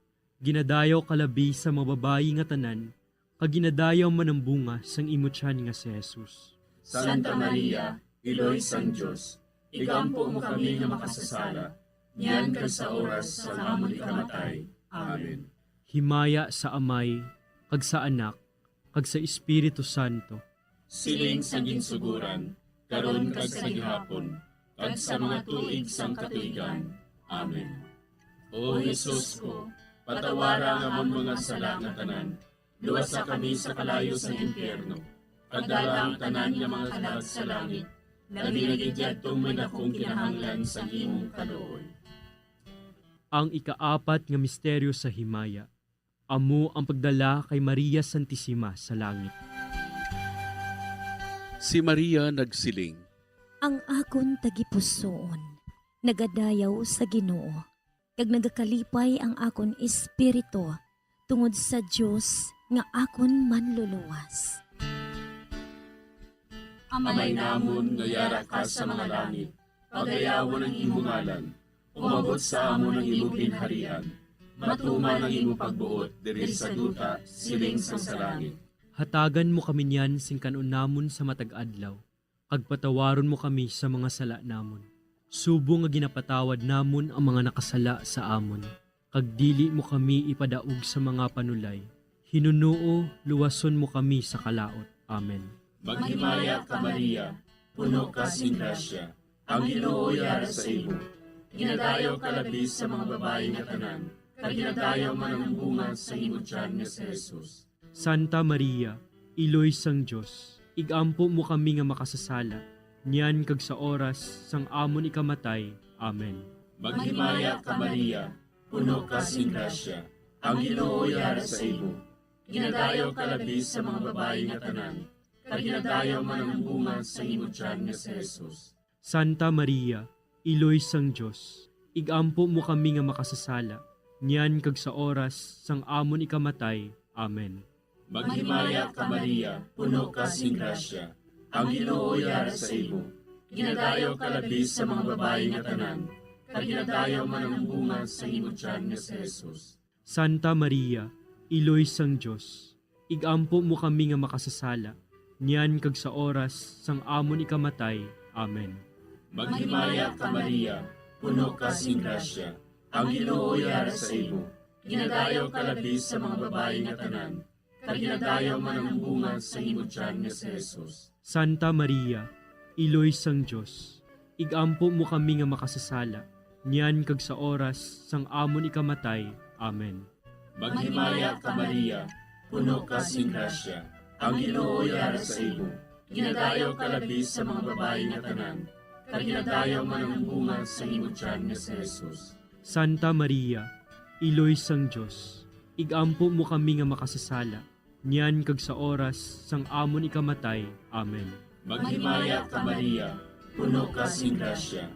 [SPEAKER 4] Ginadayaw kalabi sa mga babayi nga tanan, kag ginadayaw man ang bunga sang imo tiyan nga si Jesus.
[SPEAKER 24] Santa Maria, Iloy sang Dios, igampo mo kami nga makasasala, niyan kag sa oras sa amon ikamatay. Amen.
[SPEAKER 4] Himaya sa Amay, kag sa Anak, kag sa Espiritu Santo.
[SPEAKER 24] Siling sa ginsuguran, karon kag sa gihapon, kag sa mga tuig sang katuigan. Amen. O Jesus ko, patawara nga among mga sala nga tanan, luwasa kami sa kalayo sa impyerno, kadala ang tanan nga mga kalag sa langit, naginagidyad tong may nakong kinahanglan sa imong kaluoy.
[SPEAKER 4] Ang ikaapat nga misteryo sa himaya, amo ang pagdala kay Maria Santissima sa langit.
[SPEAKER 12] Si Maria nagsiling,
[SPEAKER 3] Ang akon tagipusoon, nagadayaw sa Ginoo, kag nagakalipay ang akon espiritu tungod sa Dios nga akon manluluwas.
[SPEAKER 24] Amay namon nga yara ka sa mga langit, pagayawon ang imong ngalan, umabot sa amon ang imong ginharian, matuman ang imong pagbuot diri sa duta siling sa langit.
[SPEAKER 4] Hatagan mo kami niyan sing kanon namon sa matag adlaw, kag patawaron mo kami sa mga sala namon. Subo nga ginapatawad namon ang mga nakasala sa amon, kag dili mo kami ipadaog sa mga panulay. Hinunuo, luwason mo kami sa kalaot. Amen.
[SPEAKER 24] Maghimaya ka Maria, puno ka sing grasya, ang Ginoo yara sa imo. Ginadayaw ka labis sa mga babayi nga tanan, kag ginadayaw man ang bunga sa imo tiyan nga si Jesus.
[SPEAKER 4] Santa Maria, Iloy sang Dios, igampo mo kami nga makasasala, niyan kag sa oras sang amon ikamatay. Amen.
[SPEAKER 24] Maghimaya ka Maria, puno ka sing grasya, ang Ginoo yara sa imo. Ginadayaw ka labis sa mga babayi nga tanan, kag ginadayaw man ang bunga sa imo tiyan nga si Jesus.
[SPEAKER 4] Santa Maria, Iloy sang Dios, igampo mo kami nga makasasala, niyan kag sa oras sang amon ikamatay. Amen.
[SPEAKER 24] Maghimaya ka Maria, puno ka sing grasya, ang Ginoo yara sa imo. Ginadayaw ka labis sa mga babayi nga tanan, kag ginadayaw man ang bunga sa imo tiyan nga si Jesus.
[SPEAKER 4] Santa Maria, Iloy sang Dios, igampo mo kami nga makasasala, niyan kag sa oras sang amon ikamatay. Amen.
[SPEAKER 24] Maghimaya ka Maria, puno ka sing grasya, ang Ginoo yara sa imo. Ginadayaw ka labis sa mga babayi nga tanan, kag ginadayaw man ang bunga sa imo tiyan nga si Jesus.
[SPEAKER 4] Santa Maria, Iloy sang Dios, igampo mo kami nga makasasala, niyan kag sa oras sang amon ikamatay. Amen.
[SPEAKER 24] Maghimaya ka Maria, puno ka sing grasya, ang Ginoo yara sa imo. Ginadayaw ka labis sa mga babayi nga tanan, kag ginadayaw man ang bunga sa imo tiyan nga si Jesus.
[SPEAKER 4] Santa Maria, Iloy sang Dios, igampo mo kami nga makasasala, niyan kag sa oras sang amon ikamatay. Amen.
[SPEAKER 24] Maghimaya ka Maria, puno ka sing grasya,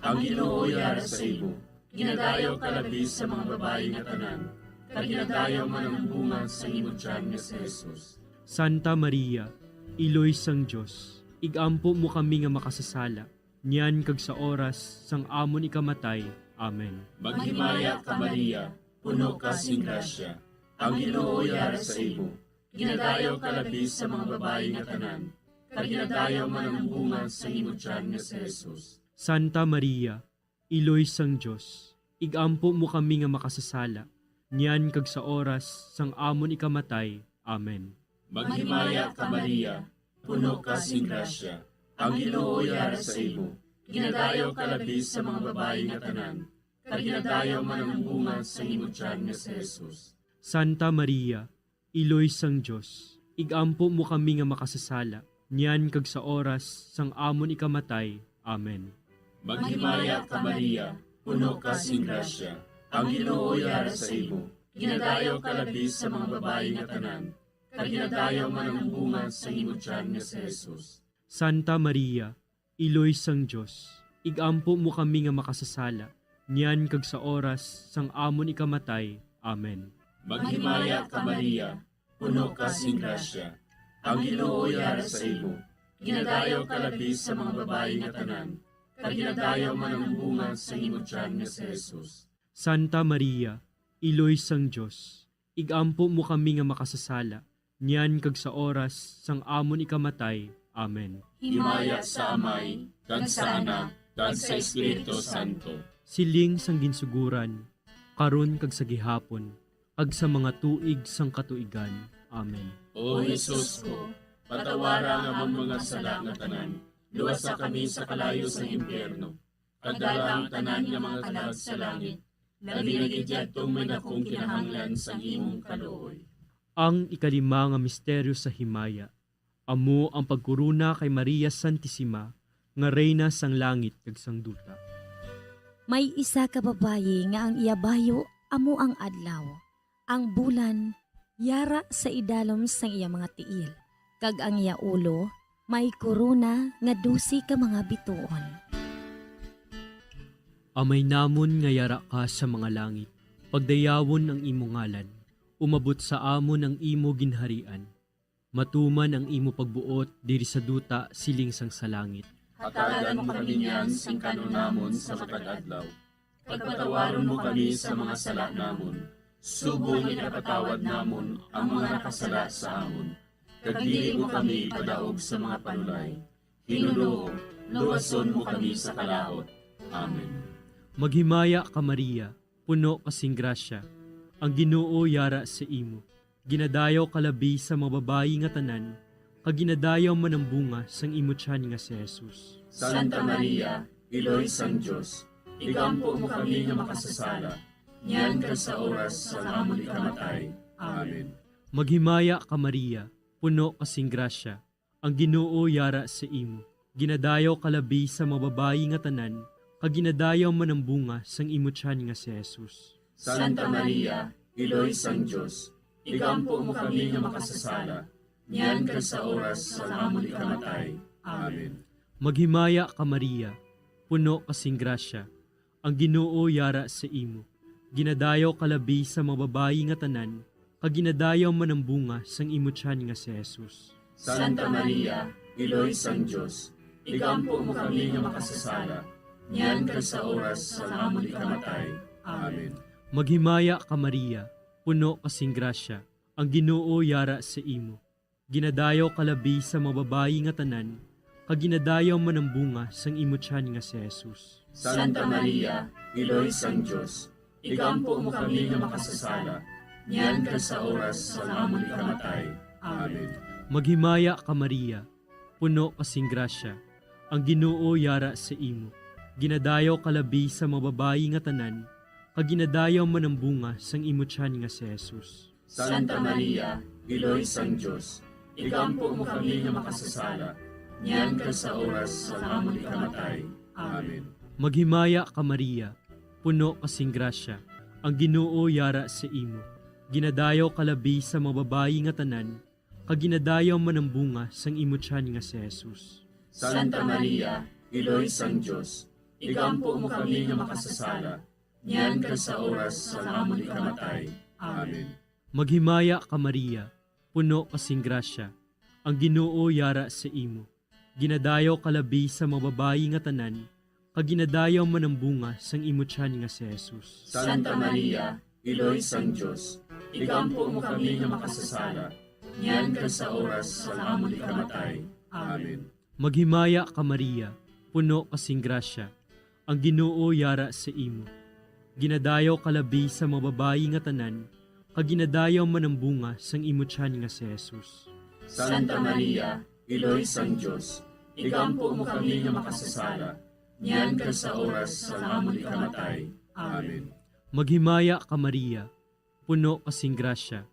[SPEAKER 24] ang Ginoo yara sa imo. Ginadayaw ka labis sa mga babayi nga tanan, kag ginadayaw man ang bunga sa imo tiyan nga si Jesus.
[SPEAKER 4] Santa Maria, Iloy sang Dios, igampo mo kami nga makasasala, niyan kag sa oras sang amon ikamatay. Amen.
[SPEAKER 24] Maghimaya ka Maria, puno ka sing grasya. Ang Ginoo yara sa imo. Ginadayaw ka labi sa mga babae nga tanan. Kag ginadayaw man ang bunga sa imo tiyan nga si Jesus.
[SPEAKER 4] Santa Maria, Iloy sang Diyos, igampo mo kami nga makasasala, niyan kag sa oras sang amon ikamatay. Amen.
[SPEAKER 24] Maghimaya ka Maria, puno ka sing grasya. Ang Ginoo yara sa imo. Ginadayaw ka labi sa mga babae nga tanan. Kag ginadayaw man ang bunga sa imo tiyan nga si Jesus.
[SPEAKER 4] Santa Maria, Iloy sang Diyos, igampo mo kami nga makasasala, niyan kag sa oras sang amon ikamatay. Amen.
[SPEAKER 24] Maghimaya ka Maria, puno ka sing grasya. Ang Ginoo yara sa imo. Ginadayaw ka labi sa mga babae nga tanan. Kag ginadayaw man ang bunga sa imo tiyan nga si Jesus.
[SPEAKER 4] Santa Maria, Iloy sang Diyos, igampo mo kami nga makasasala, niyan kag sa oras sang amon ikamatay. Amen.
[SPEAKER 24] Maghimaya ka Maria, puno ka sing grasya. Ang Ginoo yara sa imo. Ginadayaw ka labi sa mga babae nga tanan. Kag ginadayaw man ang bunga sa imo tiyan nga si Jesus.
[SPEAKER 4] Santa Maria, Iloy sang Diyos, igampo mo kami nga makasasala, niyan kag sa oras sang amon ikamatay. Amen.
[SPEAKER 24] Himaya sa Amay, kag sa Anak, kag sa Espiritu Santo.
[SPEAKER 4] Siling sang ginsuguran, karon kag sa gihapon, kag sa mga tuig sang katuigan. Amen.
[SPEAKER 24] O Jesus ko, patawara nga ang mga sala nga tanan, luwasa kami sa kalayo sa impyerno, kag dala ang tanan nga mga kalag sa langit, labi na gidyadtong may nakong kinahanglan sa imong kaluoy.
[SPEAKER 4] Ang ikalima nga misteryo sa himaya, amo ang pagkuruna kay Maria Santissima, nga reyna sang langit kag sang duta.
[SPEAKER 3] May isa ka babayi nga ang iyabayo amo ang adlaw. Ang bulan, yara sa idalom sang iya mga tiil. Kag ang iya ulo, may korona nga 12 ka mga bituon.
[SPEAKER 4] Amay namon nga yara ka sa mga langit, pagdayawon ang imo ngalan, umabot sa amon ang imo ginharian. Matuman ang imo pagbuot diri sa duta siling sang sa langit.
[SPEAKER 24] Hatagan mo kami niyan sing kanon namon sa matag adlaw. Pagpatawaron mo kami sa mga sala namon. Subong inapatawad namon ang mga nakasala sa amon. Kag dili mo kami padaog sa mga panulay. Hinunoo, luwason mo kami sa kalaot. Amen.
[SPEAKER 4] Maghimaya ka Maria, puno kasing grasya. Ang Ginoo yara sa imo. Ginadayaw kalabi sa mga babayi nga tanan, kag ginadayaw man ang bunga sang imo tiyan nga si Jesus.
[SPEAKER 24] Santa Maria, Iloy sang Diyos, igampo mo kami nga makasasala, niyan kag sa oras sa amon ikamatay. Amen.
[SPEAKER 4] Maghimaya ka Maria, puno kasing grasya. Ang Ginoo yara sa imo. Ginadayaw kalabi sa mga babayi nga tanan, kag ginadayaw man ang bunga sang imo tiyan nga si Jesus.
[SPEAKER 24] Santa Maria, Iloy sang Diyos, igampo mo kami nga makasasala, niyan kag sa oras sa amon ikamatay. Amen.
[SPEAKER 4] Maghimaya ka Maria, puno kasing grasya. Ang Ginoo yara sa imo. Ginadayaw kalabi sa mga babayi nga tanan, kag ginadayaw man ang bunga sang imo tiyan nga si Jesus.
[SPEAKER 24] Santa Maria, Iloy sang Diyos, igampo mo kami nga makasasala, niyan kag sa oras sa amon ikamatay. Amen.
[SPEAKER 4] Maghimaya ka Maria, puno kasing grasya. Ang Ginoo yara sa imo. Ginadayaw kalabi sa mga babayi nga tanan, kag ginadayaw man ang bunga sang imo tiyan nga si Jesus.
[SPEAKER 24] Santa Maria, Iloy sang Diyos, igampo mo kami nga makasasala, niyan kag sa oras sa amon ikamatay. Amen.
[SPEAKER 4] Maghimaya ka Maria, puno kasing grasya. Ang Ginoo yara sa imo. Ginadayaw kalabi sa mga babayi nga tanan, kag ginadayaw man ang bunga sang imo tiyan nga si Jesus.
[SPEAKER 24] Santa Maria, Iloy sang Diyos, igampo mo kami nga makasasala, niyan kag sa oras sa amon ikamatay. Amen.
[SPEAKER 4] Maghimaya ka Maria, puno kasing grasya. Ang Ginoo yara sa imo. Ginadayaw kalabi sa mga babayi nga tanan, kag ginadayaw man ang bunga sang imo tiyan nga si Jesus.
[SPEAKER 24] Santa Maria, Iloy sang Diyos, igampo mo kami nga makasasala, niyan kag sa oras sa amon ikamatay. Amen.
[SPEAKER 4] Maghimaya ka Maria, puno kasing grasya. Ang Ginoo yara sa imo. Ginadayaw kalabi sa mga babayi nga tanan, kag ginadayaw man ang bunga sang imo tiyan nga si Jesus.
[SPEAKER 24] Santa Maria, Iloy sang Diyos, igampo mo kami nga makasasala, niyan ka sa oras sa amon ikamatay. Amen.
[SPEAKER 4] Maghimaya ka Maria, puno kasing grasya, ang Ginoo yara sa imo. Ginadayaw kalabi sa mga babayi nga tanan, kaginadayaw man ang bunga sang imo tiyan nga si Jesus.
[SPEAKER 24] Santa Maria, Iloy sang Diyos, igampo mo kami nga makasasala, niyan ka sa oras sa amon ikamatay. Amen.
[SPEAKER 4] Maghimaya ka Maria, puno kasing grasya,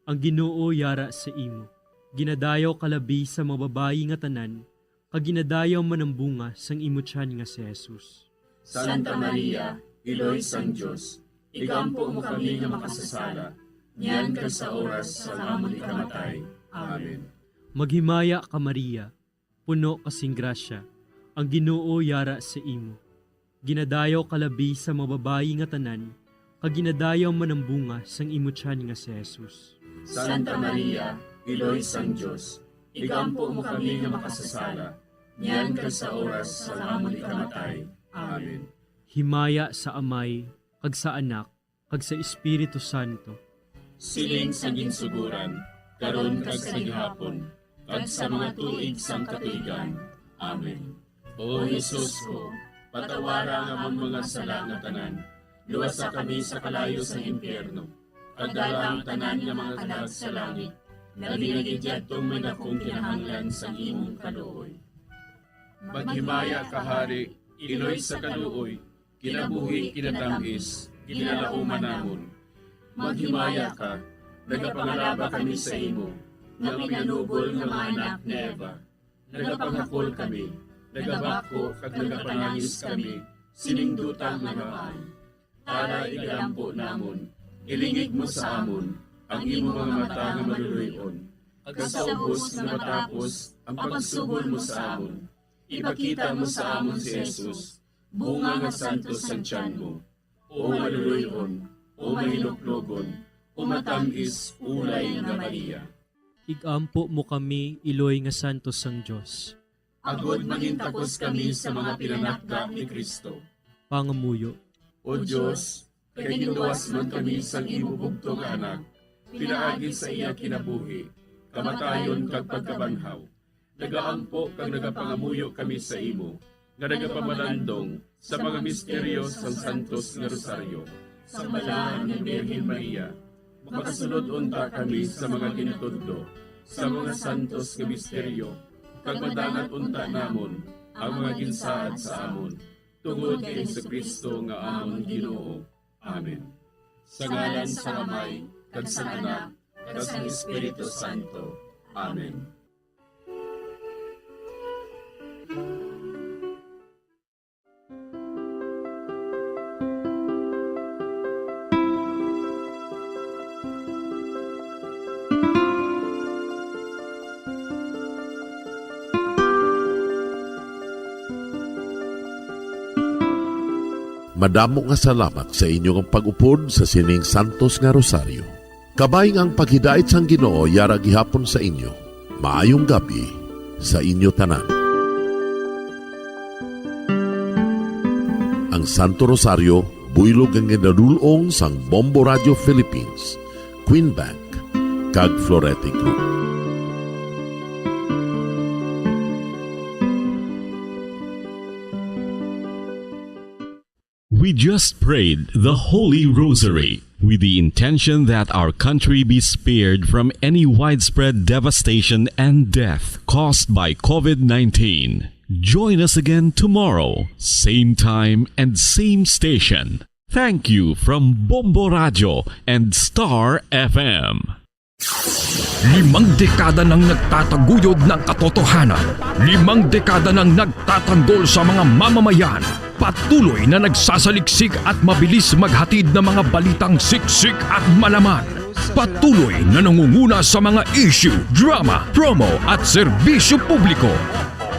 [SPEAKER 4] ang Ginoo yara sa imo. Ginadayaw kalabi sa mga babayi nga tanan, kaginadayaw man ang bunga sang imo tiyan nga si Jesus.
[SPEAKER 24] Santa Maria, Iloy sang Diyos, igampo mo kami nga makasasala, niyan ka sa oras sa amon ikamatay. Amen.
[SPEAKER 4] Maghimaya ka Maria, puno kasing grasya, ang Ginoo yara sa imo. Ginadayaw kalabi sa mga babayi nga tanan, kaginadayaw man ang bunga sang imo tiyan nga si Jesus.
[SPEAKER 24] Santa Maria, Iloy sang Diyos, igampo mo kami nga makasasala, niyan ka sa oras sa amon ikamatay. Amen.
[SPEAKER 4] Himaya sa Amay, kag sa Anak, kag sa Espiritu Santo.
[SPEAKER 24] Siling sa ginsuguran, karon kag sa gihapon, kag sa mga tuig sang katuigan. Amen. O Jesus ko, patawara nga among mga sala nga tanan, luwasa kami sa kalayo sa impyerno, kag dala ang tanan nga mga kalag sa langit, nabinagid yadtong may dakong kinahanglan sa imong kaluoy. Maghimaya ka Hari, Iloy sa kaluoy, kinabuhi kinatangis, kinalauman namon. Maghimaya ka, nagapangalaba kami sa imo, nga pinanubol nga mga anak ni Eva. Nagapangakol kami, nagabako kag nagapanangis kami, siningdutang nga naman. Para igalampo namon, ilingig mo sa amon, ang imo mga mata nga maluluyon. Ag sa ubos nga matapos, ang pagsugod mo sa amon. Ipakita mo sa amon si Jesus, bunga nga santos sa tiyan mo. O maluluyon, o mahinuklogon, o matamis, ulay nga Maria.
[SPEAKER 4] Igampo mo kami, Iloy nga santos sang Diyos.
[SPEAKER 24] Agod magintakos kami sa mga pinanakda ni Kristo.
[SPEAKER 4] Pangamuyo.
[SPEAKER 24] O Diyos, kay ginduwas man kami sa imo bugtong anak, pinaagi sa iya kinabuhi, kamatayon kag pagkabanhaw. Nagaampo kag nagapangamuyo kami sa imo, nga nagapamalandong sa mga misteryo sa Santos nga Rosaryo. Sa balaan ni Birhen Maria, makasunod unta kami sa mga ginitudlo, sa mga santos nga misteryo, kag madangat unta namon ang mga ginsaad sa amon, tungod kay Jesucristo nga amon Ginoo. Amen. Sa ngalan sa Amay, kag sa Anak, kag sa Espiritu Santo. Amen.
[SPEAKER 14] Madamo nga salamat sa inyong pag-upod sa sining Santos nga Rosaryo. Kabayng ang paghidait sang Ginoo yara gihapon sa inyo. Maayong gabi sa inyo tanan. Ang Santo Rosario buylog ang ginadulong sang Bombo Radio Philippines, Queen Bank, kag Florete Group.
[SPEAKER 2] We just prayed the Holy Rosary with the intention that our country be spared from any widespread devastation and death caused by COVID-19. Join us again tomorrow, same time and same station. Thank you from Bombo Radio and Star FM.
[SPEAKER 8] 5 dekada nang nagtataguyod ng katotohanan. 5 dekada nang nagtatanggol sa mga mamamayan. Patuloy na nagsasaliksik at mabilis maghatid ng mga balitang siksik at malaman. Patuloy na nangunguna sa mga issue, drama, promo at serbisyo publiko.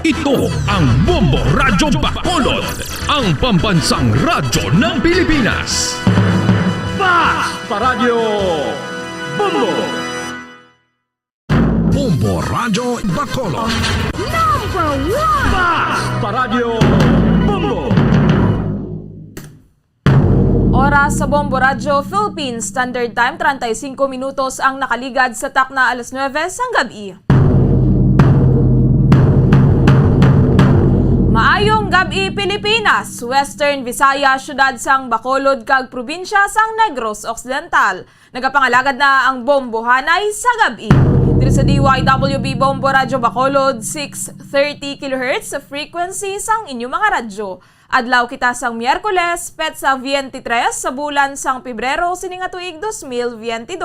[SPEAKER 8] Ito ang Bombo Radyo Bacolod, ang pambansang radyo ng Pilipinas.
[SPEAKER 10] Basta Radio Bombo!
[SPEAKER 8] Bombo Radyo Bacolod.
[SPEAKER 22] Number 1!
[SPEAKER 10] Basta Radio Bombo!
[SPEAKER 9] Oras sa Bombo Radio Philippines Standard Time, 35 minutos ang nakaligad sa takna alas 9 sang gabi. Maayong gabi Pilipinas, Western Visayas, syudad sang Bacolod kag probinsya sang Negros Occidental. Nagapangalagad na ang Bombo Hanay sa gabi. Dito sa DYWB Bombo Radio Bacolod, 630 kHz sa frequency sang inyong mga radyo. Adlaw kita sang Miyerkules, petsa 23 sa bulan sang Pebrero, sininga tuig 2022.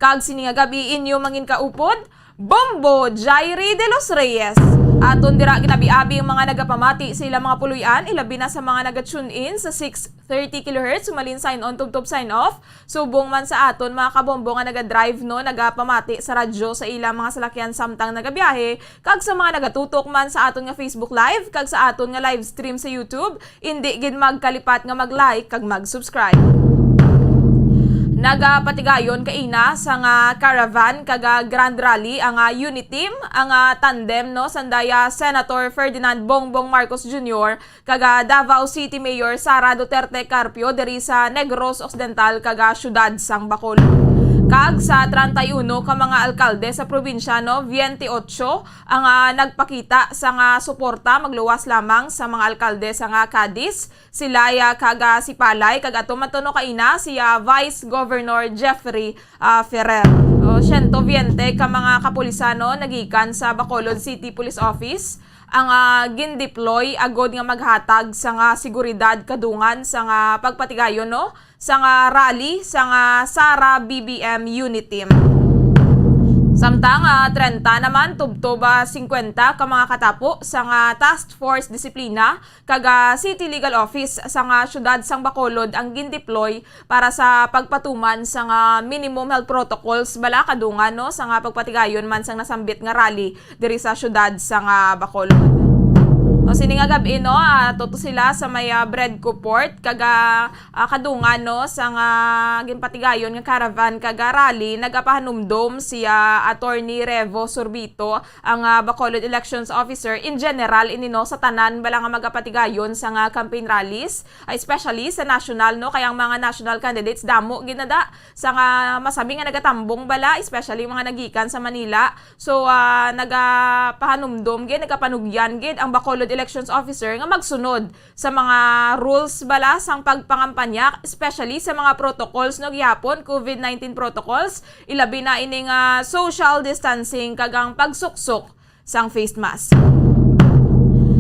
[SPEAKER 9] Kag sininga gabi inyo mangin kaupod, Bombo Jairi de los Reyes. Aton dira ginabi-abi ang mga nagapamati sa ilang mga puluyan, ilabi na sa mga naga-tune in sa 630 kHz, sumalin sign on, tub sign off. Subong man sa aton mga kabombo nga naga-drive no, nagapamati sa radyo sa ilang mga salakyan samtang nagabiyahe, kag sa mga nagatutok man sa aton nga Facebook Live, kag sa aton nga live stream sa YouTube, hindi gid magkalipat nga mag-like kag mag-subscribe. Nagapatigayon kaina sa nga caravan kaga Grand Rally ang unit team, ang tandem no sandaya Senator Ferdinand Bongbong Marcos Jr. kaga Davao City Mayor Sara Duterte Carpio diri sa Negros Occidental kaga syudad sang Bacolod. Kag sa 31 ka mga alkalde sa probinsya no, 28 ang nagpakita sa nga suporta magluwas lamang sa mga alkalde sa nga Cadiz, Silaya kaga si Palay kag ato matuno kaina siya Vice Governor Jeffrey Ferrer. 120 ka mga kapulisano nagikan sa Bacolod City Police Office ang gindeploy agod nga maghatag sa nga seguridad kadungan sa nga pagpatigayon no sa nga rally sa nga Sara BBM unit team. Samtang 30 naman tubtob 50 ka mga katapo sa nga Task Force Disiplina kaga City Legal Office sa nga syudad sang Bacolod ang gindeploy para sa pagpatuman sa nga minimum health protocols bala kadungan no sa nga pagpatigayon man sang nasambit nga rally diri sa syudad sa nga Bacolod. O sini nga gabi no, toto sila sa may Bredco Port kaga kadungan no sa nga ginpatigayon nga caravan kaga rally nagapahanumdom si Attorney Revo Sorbito ang Bacolod Elections Officer in general inino sa tanan bala nga magapatigayon sa nga campaign rallies, especially sa national no kayang mga national candidates damo ginada sa nga masabi nga nagatambong bala, especially mga nagikan sa Manila. So nagapahanumdom gid, nagapanugyan gid ang Bacolod Elections Officer nga magsunod sa mga rules bala sang pagpangampanya, especially sa mga protocols no gihapon COVID-19 protocols, ilabi na ining social distancing kagang pagsuksok sang face mask.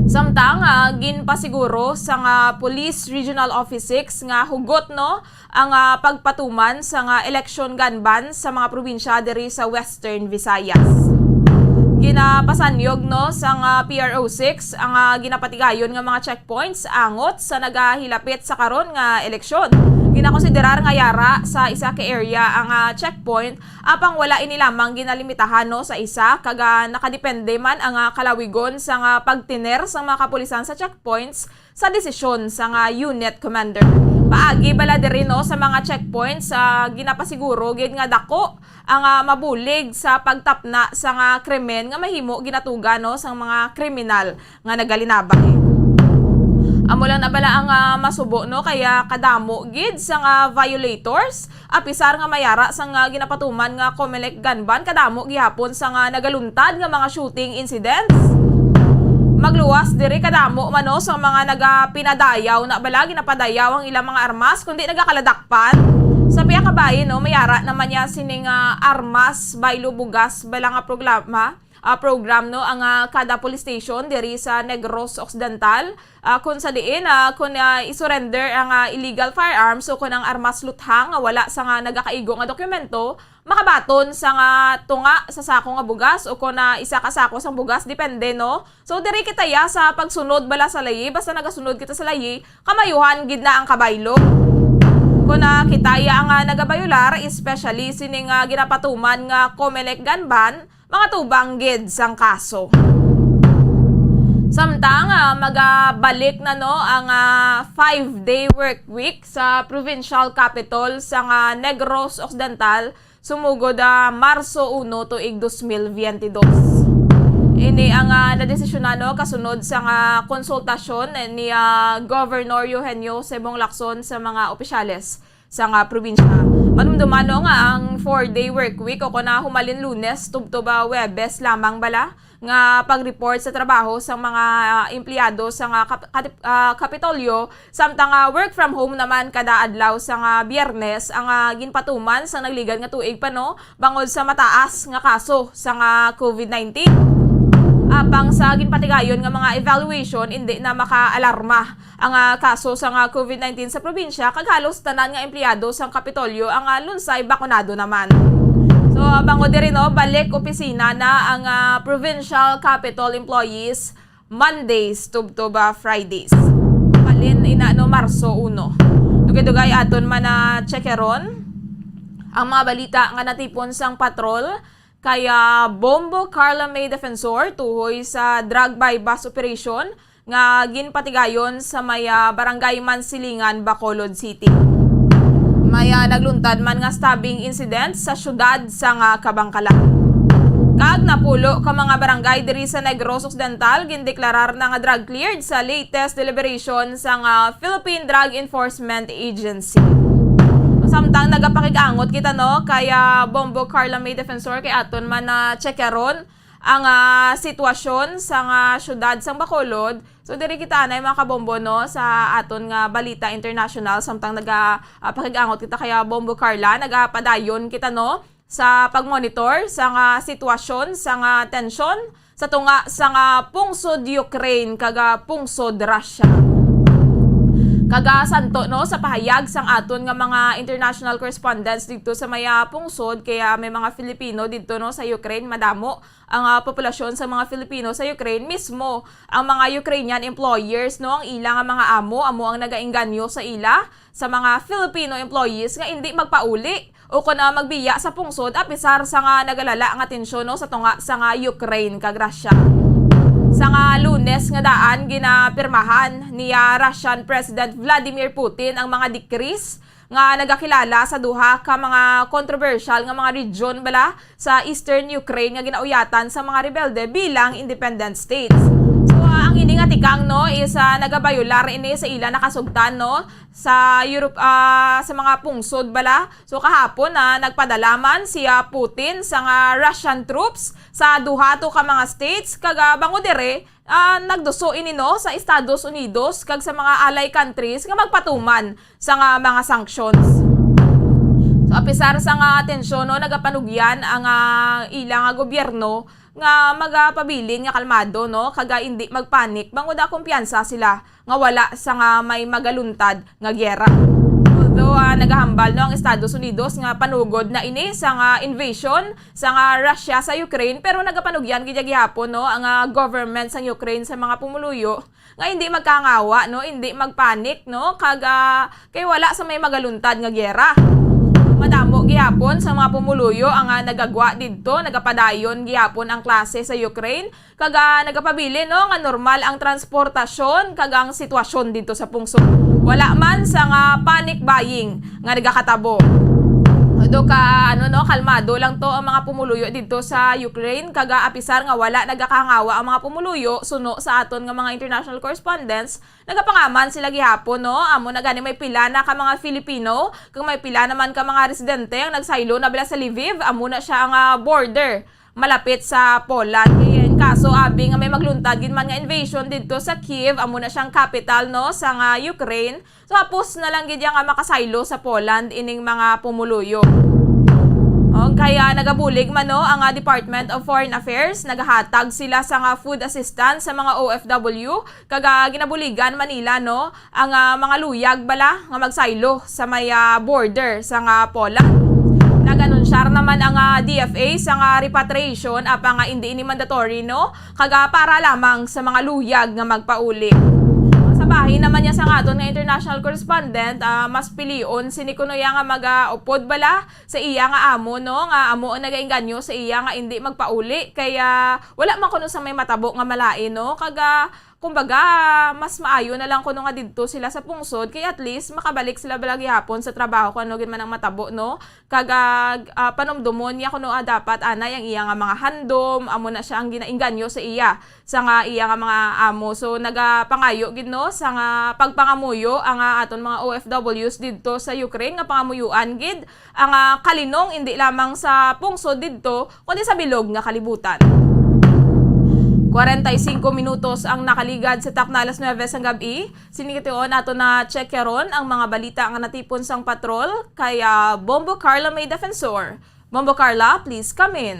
[SPEAKER 9] Samtang ginpasiguro sa nga Police Regional Office 6 nga hugot no ang pagpatuman sa nga election gun ban sa mga probinsya diri sa Western Visayas. Ginapasanyog no sa PRO 6 ang ginapatigayon nga mga checkpoints angot sa nagahilapit sa karon nga eleksyon. Ginakonsiderar nga yara sa isa ka area ang checkpoint apang wala ini lamang ginalimitahan no sa isa kaga nakadepende man ang kalawigon sa nga pagtiner sa mga kapulisan sa checkpoints sa desisyon sa nga unit commander. Paagi bala diri no sa mga checkpoints ginapasiguro gid nga dako ang mabulig sa pagtapna sa nga krimen nga mahimo ginatuga no sa mga kriminal nga nagalinabang. Amo lang na bala ang masubo no kaya kadamo gid sa nga violators apisar nga mayara sa nga ginapatuman nga COMELEC gun ban kadamo gihapon sa nga nagaluntad nga mga shooting incidents. Magluwas diri kadamo mano sa mga nagapinadayaw na bala ginapadayaw ang ilang mga armas kundi nagakaladakpan. Sa piya ka bayin no mayara naman niya sining armas baylo bugas bala nga program no ang kada police station diri sa Negros Occidental kung sa diin kung isurrender ang illegal firearms so kung ang armas luthang wala sa nga nagakaigo nga dokumento makabaton sa nga tunga sa sako nga bugas o kung isa ka sako sang bugas depende no. So diri kita ya sa pagsunod bala sa layi basta nagasunod kita sa layi kamayuhan gid na ang kabaylo. Kung kita ya ang nagabayular especially sining ginapatuman nga COMELEC gun ban mga tubang gid sang kaso. Samtang magabalik na no ang 5-day work week sa provincial capital sa Negros Occidental sumugod Marso 1 tuig 2022. Ini ang nadesisyon no kasunod sa konsultasyon ni Governor Eugenio Sebong Lacson sa mga opisyales sa probinsya. Manumduman nga ang 4-day work week o na humalin Lunes tubtoba Webes lamang bala nga pag-report sa trabaho sa mga empleyado sa Kapitolyo samtang work from home naman kada adlaw sa Biyernes ang ginpatuman sa nagligad nga tuig pa no bangod sa mataas nga kaso sa COVID-19. Apang sa ginpatigayon nga mga evaluation hindi na makaalarma ang kaso sa COVID-19 sa probinsya kag halos tanan nga empleyado sa Kapitolyo ang lunsay bakunado naman. So bangod diri no balik opisina na ang provincial capital employees Mondays to Fridays. Palin ina no Marso 1. Dugay-dugay aton man checkeron ang mga balita nga natipon sang patrol kaya Bombo Carla May Defensor tuhoy sa drug by bus operation nga ginpatigayon sa maya barangay Mansilingan, Bacolod City. Maya nagluntad man nga stabbing incident sa syudad sa Kabangkalan. Kag napulo ka mga barangay diri sa Negros Occidental gindeklarar na nga drug cleared sa latest deliberation sa Philippine Drug Enforcement Agency. Samtang nagapakigangot kita no kaya Bombo Carla May Defensor kay aton man checkeron ang sitwasyon sa syudad sang Bacolod. So diri kita anay mga kabombo no sa aton nga balita international samtang nagapakigangot kita kaya Bombo Carla nagapadayon kita no sa pagmonitor sa sitwasyon sa tensyon sa tunga sa pungsod Ukraine kaga pungsod Russia. Kaga santo no sa pahayag sang aton nga mga international correspondents dito sa maya pungsod kaya may mga Filipino dito no sa Ukraine madamo ang populasyon sa mga Filipino sa Ukraine mismo ang mga Ukrainian employers no ang ilang mga amo ang nagaengganyo sa ila sa mga Filipino employees nga hindi magpauli o kun magbiya sa pungsod apisar sa nagalala nga tensyon no sa tunga sa Ukraine kag Russia. Sa Lunes nga daan ginapirmahan ni Russian President Vladimir Putin ang mga decrees nga nagakilala sa duha ka mga controversial nga mga region bala sa Eastern Ukraine nga ginauyatan sa mga rebelde bilang independent states. So ang ini nga tikang no is nagabayular ini sa ila nakasugtan no sa Europe sa mga pungsod bala. So kahapon nagpadalaman si Putin sa Russian troops sa duha to ka mga states kaga bango dire nagduso ini no sa Estados Unidos kag sa mga ally countries nga magpatuman sa mga sanctions. So apisar sa tensyon no nagapanugyan ang ilang gobyerno nga magapabilin nga kalmado no kaga hindi magpanik bangod kumpiyansa sila nga wala sa may magaluntad nga gyera. Although nagahambal no ang Estados Unidos nga panugod na ini sa invasion sa Russia sa Ukraine pero nagapanugyan gid gihapon no ang government sa Ukraine sa mga pumuluyo nga hindi magkangawa no hindi magpanik no kaga kay wala sa may magaluntad nga gyera. Madamo gihapon sa mga pumuluyo ang nagagwa didto nagapadayon gihapon ang klase sa Ukraine kaga nagapabili no nga normal ang transportasyon kaga ang sitwasyon dito sa pungsod. Wala man sa panic buying nga nagakatabo. Do ka kalmado lang to ang mga pumuluyo dito sa Ukraine kaga apisar nga wala nagakangawa ang mga pumuluyo suno sa aton nga mga international correspondents nagapangaman sila gihapon no amo na gani may pila na ka mga Filipino kung may pila naman ka mga residente ang nagsaylo na bila sa Lviv amo na siya ang border malapit sa Poland. Kaya kaso abi nga may magluntad gid man nga invasion dito sa Kiev amo na siyang capital no sa Ukraine. So hapos na lang gid nga makasaylo sa Poland ining mga pumuluyo. Kaya nagabulig man no ang Department of Foreign Affairs nagahatag sila sa food assistance sa mga OFW kaga ginabuligan Manila no ang mga luyag bala nga magsaylo sa may border sa Poland. Nag-anunsyar naman ang DFA sa repatriation apang hindi ini mandatory no kaga para lamang sa mga luyag nga magpauli. Sa bahin naman niya sa aton nga international correspondent mas pilion sinikunoya nga mag-upod bala sa iya nga amo no nga amo ang nagainganyo sa iya nga hindi magpauli kaya wala man kuno sa may matabo nga malain no kaga kumbaga mas maayo na lang kuno nga didto sila sa pungsod kay at least makabalik sila balagi hapon sa trabaho kuno gid man ang matabo no. Kaga panomdomon niya kuno dapat anay ang iya nga mga handom amo na siya ang ginainganyo sa iya sa nga iya nga mga amo. So nagapangayo gid no sa nga pagpangamuyo ang aton mga OFWs didto sa Ukraine nga pangamuyuan gid ang kalinong hindi lamang sa pungsod didto kundi sa bilog nga kalibutan. 45 minutos ang nakaligad sa Taknalas 9 sang gabi. Sinikition nato na check karon ang mga balita nga natipon sang patrol kay Bombo Carla May Defensor. Bombo Carla, please come in.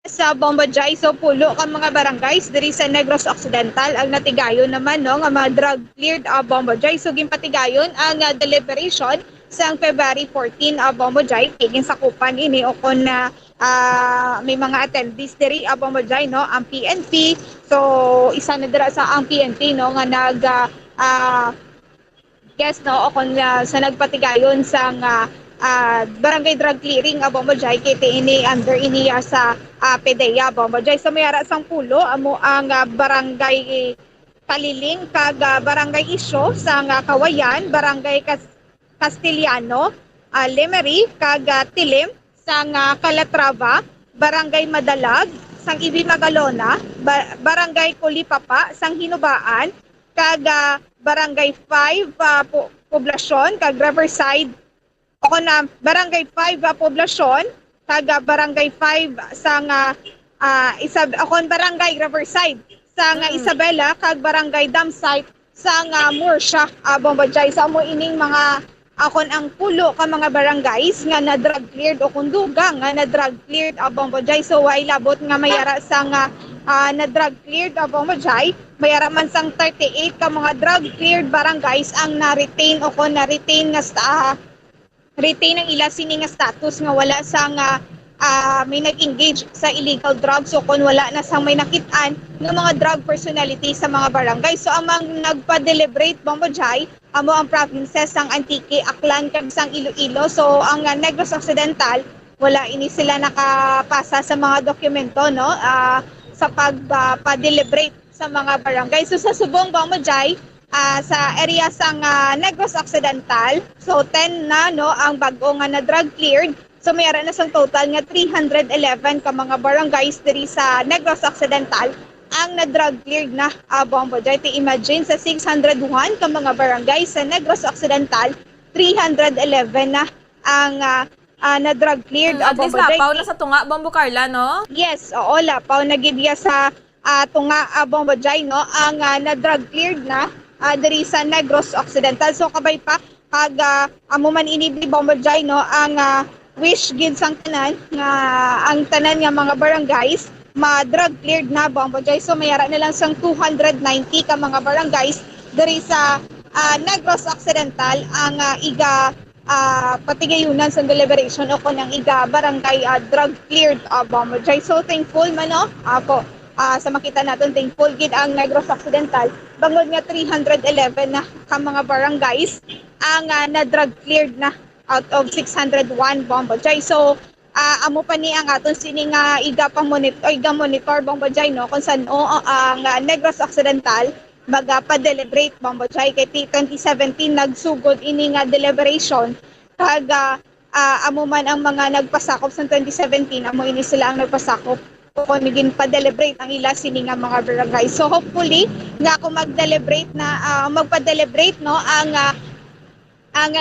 [SPEAKER 7] Sa Bombo Jaiso pulo ka mga barangays diri sa Negros Occidental ang natigayon naman no nga mga drug cleared Bombo Jaiso gimpatigayon ang deliberation sang February 14 Bombo Jai kigin sakupan ini o kon na may mga attendees diri Bombo Jai no ang PNP. So isa na dira sa ang PNP no nga nag guest no o kon sa nagpatigayon sang barangay drug clearing Bombo Jai kiti ini under iniya sa PDEA Bombo Jai. So may ara sang pulo amo ang barangay Kaliling kag barangay Isyo sang Kawayan, barangay Castiliano, Lemery kag Tilim sang Calatrava, barangay Madalag sang Ibi Magalona, barangay Kulipapa sang Hinubaan kag barangay 5 poblasyon kag Riverside o na barangay 5 poblasyon kag barangay 5 sang barangay Riverside sang Isabela kag barangay Damsite sang Murcia Bombo Jai. Sa mo ining mga akon ang pulo ka mga barangays nga na drug cleared o kundugang nga na drug cleared Bombo Jai. So way labot nga mayara sang na drug cleared Bombo Jai, mayara man sang 38 ka mga drug cleared barangays ang na-retain o kon na-retain nga retain ang ila sini nga status nga wala sang may nag-engage sa illegal drugs o kung wala na sang may nakitaan ng mga drug personality sa mga barangay. So amang nagpa-deliberate Bombo Jai amo ang provinces sang Antique, Aklan kag sang Iloilo. So ang Negros Occidental wala ini sila nakapasa sa mga dokumento no sa pagpa-deliberate sa mga barangay. So sa Subong Bombo Jai sa area sang Negros Occidental, so 10 na no ang bag-o nga na drug cleared. So mayroon na sang total nga 311 ka mga barangays diri sa Negros Occidental ang na-drug cleared na Bombo Jai. Imagine sa 601 ka mga barangay sa Negros Occidental, 311 na ang na-drug cleared
[SPEAKER 9] Bombo Jai. At least lapaw na sa tunga Bombo Carla, no?
[SPEAKER 7] Yes, oo, lapaw na gidya sa tunga Bombo Jai, no? Ang na-drug cleared na diri sa Negros Occidental. So kabay pa kag amo man inibli Bombo Jai, no? Ang wish gid sang tanan nga ang tanan nga mga barangays ma-drug cleared na Bombo Jai. So mayara na lang sang 290 ka mga barangays diri sa Negros Occidental ang iga patigayunan sa deliberation o kunang iga barangay drug cleared Bombo Jai. So thankful man no ako sa makita natin, thankful gid ang Negros Occidental bangod nga 311 na ka mga barangays ang na drug cleared na out of 601 Bombo Jai. So amo pa ni ang aton sini nga iga monitor Bombo Jai no kung saan ang Negros Occidental magpa-deliberate Bombo Jai kay 2017 nagsugod ini nga deliberation kag amo man ang mga nagpasakop sa 2017 amo ini sila ang nagpasakop kung migin pa-deliberate ang ila sini nga mga barangay. So hopefully nga kung mag-deliberate na magpa-deliberate no ang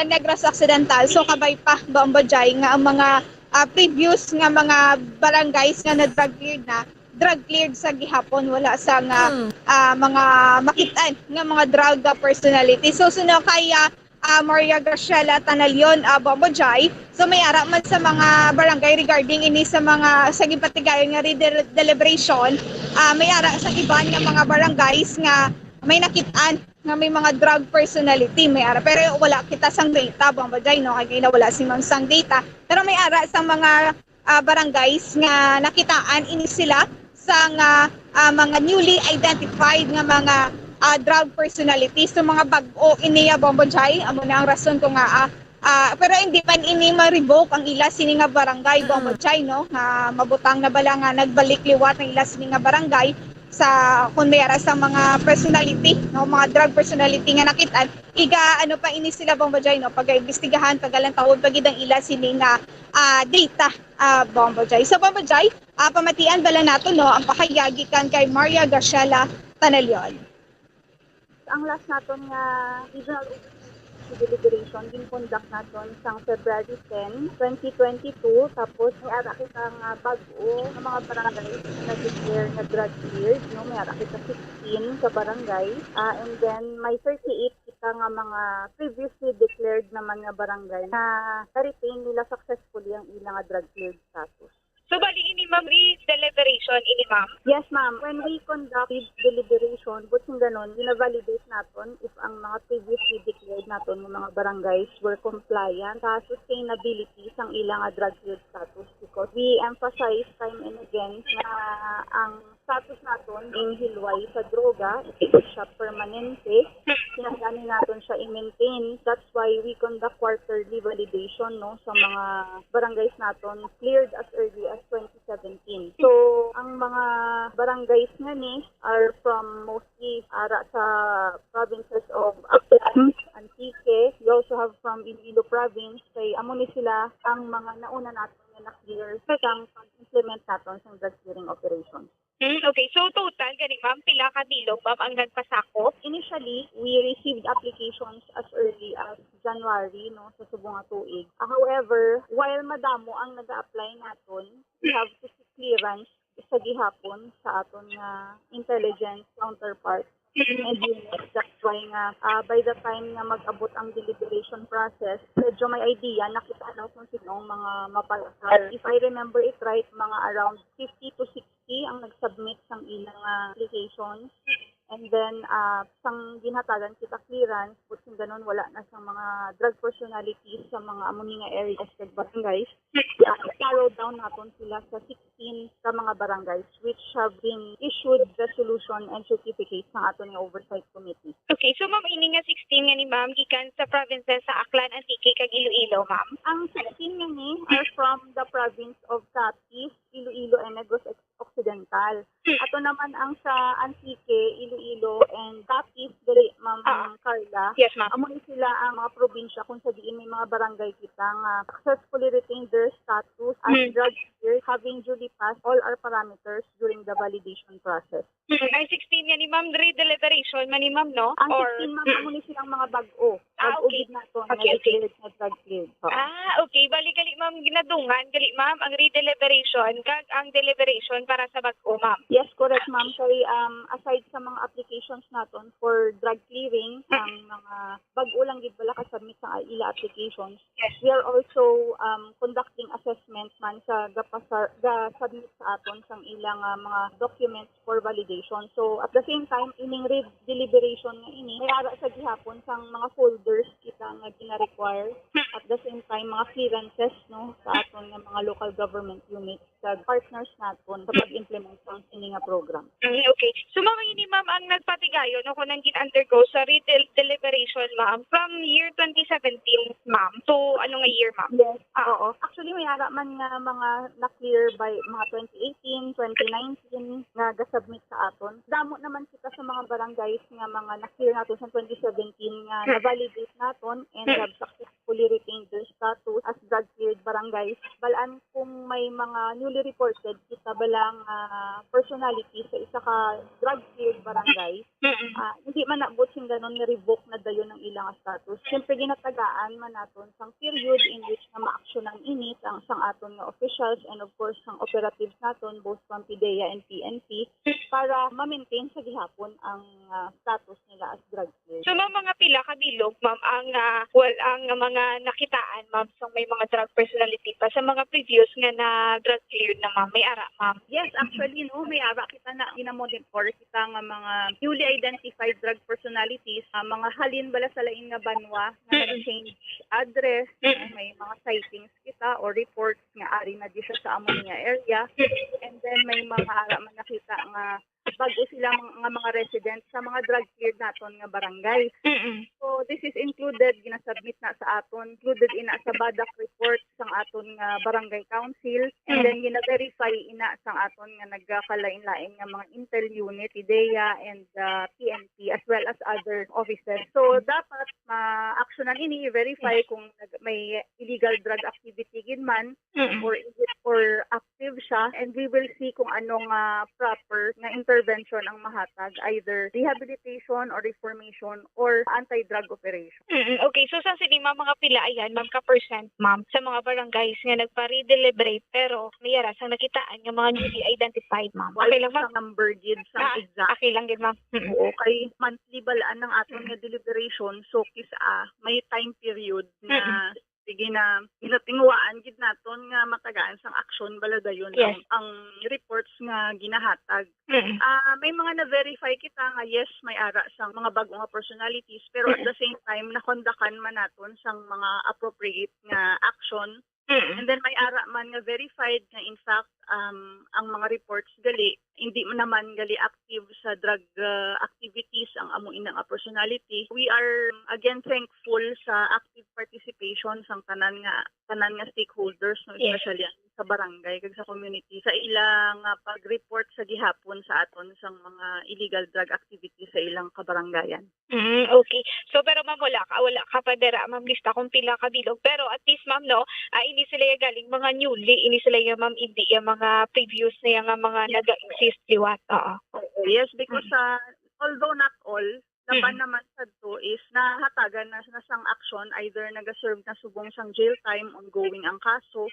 [SPEAKER 7] Negros Occidental. So kabay pa Bombo Jai nga ang mga previous nga mga barangays nga na drug cleared sa gihapon wala sa mga makitaan nga mga drug personality. So suno kaya Maria Graciela Tanalion Bombo Jai. So may ara man sa mga barangay regarding ini sa mga sa gipatigayon nga deliberation may ara sa iban nga mga barangays nga may nakitaan nga may mga drug personality may ara pero wala kita sang data Bombo Jai no kay wala si mang sang data pero may ara sa mga barangays nga nakitaan ini sila sa mga newly identified nga mga drug personalities so mga bag-o iniya Bombo Jai amo na ang rason ko nga pero hindi man ini ma-revoke ang ila sini nga barangay Bombo Jai no nga mabutang na bala nga nagbalik liwat ang ila sini nga barangay sa kung mayara sa mga personality, no, mga drug personality nga nakitaan, iga ano pa ini sila Bombajay, no, pag-imbestigahan, pagalang tawod pagidang ila sini nga data Bombajay. So Bombajay, pamatian bala nato no ang pakayagi kan kay Maria Graciela Tanalion.
[SPEAKER 11] Ang last naton nga regional deliberation din conduct naton sang February 10, 2022, tapos may ara kita nga bago ng mga barangay na declare na drug cleared, no, may ara kita 16 sa barangay, and then may 38 kita nga mga previously declared naman nga barangay na na-retain nila successfully ang ilang nga drug cleared status.
[SPEAKER 7] So bali ini ma'am deliberation ini ma'am.
[SPEAKER 11] Yes, ma'am. When we conduct deliberation, buting ganon, gina-validate natin if ang mga previously declared natin ng mga barangays were compliant sa sustainability sang ilang drug cleared status, because we emphasize time and again na ang status natin in hilway sa droga, ito siya permanente, sinasani natin siya i-maintain. That's why we conduct quarterly validation, no, sa mga barangays natin cleared as early as 2017. So, ang mga barangays nga ni are from mostly ara sa provinces of Aklan, Antique. We also have from Iloilo province. Kay amo ni sila ang mga nauna natin na na-clear sa pag-implement natin sa drug clearing operations.
[SPEAKER 7] Okay, so total gani ma'am pila ka bilog ma'am ang nagpasakop?
[SPEAKER 11] Initially, we received applications as early as January, no, sa subong nga tuig. However, while madamo ang nag-a-apply naton, we have to seek clearance sa gihapon sa aton nga intelligence counterpart and units. That's why nga by the time nga mag-abot ang deliberation process, medyo may idea nakita na kung sinong mga mapalasal. If I remember it right, mga around 50 to 60 ang nag-submit sang ilang applications. And then, sang ginhatagan kita clearance, puting ganun, wala na sa mga drug personalities sa mga amuni nga areas kag barangays. Narrow down natin sila sa 16 sa mga barangays which have been issued resolution and certificates ng aton nga oversight committee.
[SPEAKER 7] Okay, so ma'am ini nga 16 nga ni ma'am gikan sa provinces sa Aklan, Antique kag Iloilo ma'am.
[SPEAKER 11] Ang 16 nga ni are from the province of Capiz, Iloilo and Negros Occidental. Ato naman ang sa Antique, Iloilo and Capiz, dali ma'am Carla.
[SPEAKER 7] Yes ma'am.
[SPEAKER 11] Amo ni sila ang mga probinsya kung sa diin may mga barangay kita nga successfully retained their status as drug cleared, having duly passed all our parameters during the validation process.
[SPEAKER 7] Ang 16 nga ni ma'am deliberation man ni ma'am no?
[SPEAKER 11] Ang 16 ma'am amo ni silang mga bag-o.
[SPEAKER 7] Okay.
[SPEAKER 11] Nato
[SPEAKER 7] Okay, okay.
[SPEAKER 11] na drug cleared.
[SPEAKER 7] Okay, bali gali ma'am ginadungan, gali ma'am ang redeliberation kag ang deliberation para sa bag-o ma'am.
[SPEAKER 11] Yes, correct ma'am. Sorry, aside sa mga applications naton for drug clearing, ang mga bag-o lang gid wala ka submit sa ila applications.
[SPEAKER 7] Yes.
[SPEAKER 11] We are also conducting assessment man sa submit sa aton sang ilang mga documents for validation. So at the same time ining deliberation nga ini may ara sa gihapon sang mga folders kita nga gina-require. At the same time mga clearances, no, sa aton nga mga local government units sa partners naton sa pag-implement sa ini nga program.
[SPEAKER 7] Okay. So ma'am ini ma'am ang nagpatigayo no kung nang gin-undergo sa deliberation ma'am from year 2017 ma'am to ano nga year ma'am?
[SPEAKER 11] Yes. Oo. Actually may ara man nga mga na-clear by mga 2018, 2019 nga ga-submit sa aton. Damo naman kita sa mga barangays nga mga na-clear naton sa 2017 nga na-validate naton and have successfully retained their status as drug cleared barangays. Balaan kung may mga newly reported kita balang personality sa isa ka drug cleared barangay, hindi man naabot sing ganon nga revoke na dayon ng ilang status. Siyempre ginatagaan man naton sang period in which na ma-actionan ini sang aton nga officials and of course sang operatives naton both from PDEA and PNP para ma-maintain sa gihapon ang status nila as drug cleared.
[SPEAKER 7] So ma'am mga pila ka bilog ma'am ang ang mga nakitaan ma'am sa may mga drug personality pa sa mga previous nga na drug cleared na ma'am may ara ma'am.
[SPEAKER 11] Yes, actually no, may ara kita na ginamonitor kita nga mga newly identified drug personalities, mga halin bala sa lain nga banwa nga nag-change address, may mga sightings kita or reports nga ari na di sa among nga area, and then may mga ara man nakita nga bago sila mga residents sa mga drug cleared naton nga barangay. So this is included, ginasubmit na sa aton, included ina sa BADAC report sang aton nga barangay council, and then gina-verify ina sang aton nga nagkalain-lain nga mga intel unit, IDEA, and PNP, as well as other officers. So dapat ma-actionan ini, i-verify kung may illegal drug activity gid man, or active siya, and we will see kung anong proper nga intervention ang mahatag, either rehabilitation or reformation or anti-drug operation.
[SPEAKER 1] Okay, so sa sinima mga pila ayan, ma'am, ka-percent, ma'am, sa mga barangays nga nagpa-redeliberate pero may aras ang nakitaan nga mga newly identified, ma'am. Okay lang, ma'am?
[SPEAKER 11] Number gid sa exact.
[SPEAKER 1] Okay lang gid, ma'am.
[SPEAKER 11] Okay, monthly balaan ng aton nga deliberation, so may time period na sige na ginatingwaan gid naton nga matagaan sang action baladayon ang reports nga ginahatag. May mga na-verify kita nga yes, may ara sang mga bago nga personalities, pero at the same time nakondakan man naton sang mga appropriate nga action. And then may ara man nga verified nga in fact ang mga reports gali hindi naman gali active sa drug activities ang amo inang personality. We are again thankful sa active participation sang tanan nga stakeholders, no, especially sa barangay kag sa community sa ilang pag-report sa gihapon sa aton sang mga illegal drug activities sa ilang kabarangayan.
[SPEAKER 1] Okay. So pero ma'am, wala ka pa dira, ma'am, lista kung pila ka bilog. Pero at least ma'am, no, ini sila yung galing mga newly, ini sila yung ma'am, hindi yung mga previous na yung mga nag-exist liwat.
[SPEAKER 11] Yes, because although not all, laban naman sa to is nahatagan na sang action, either nag-serve na subong sang jail time, ongoing ang kaso,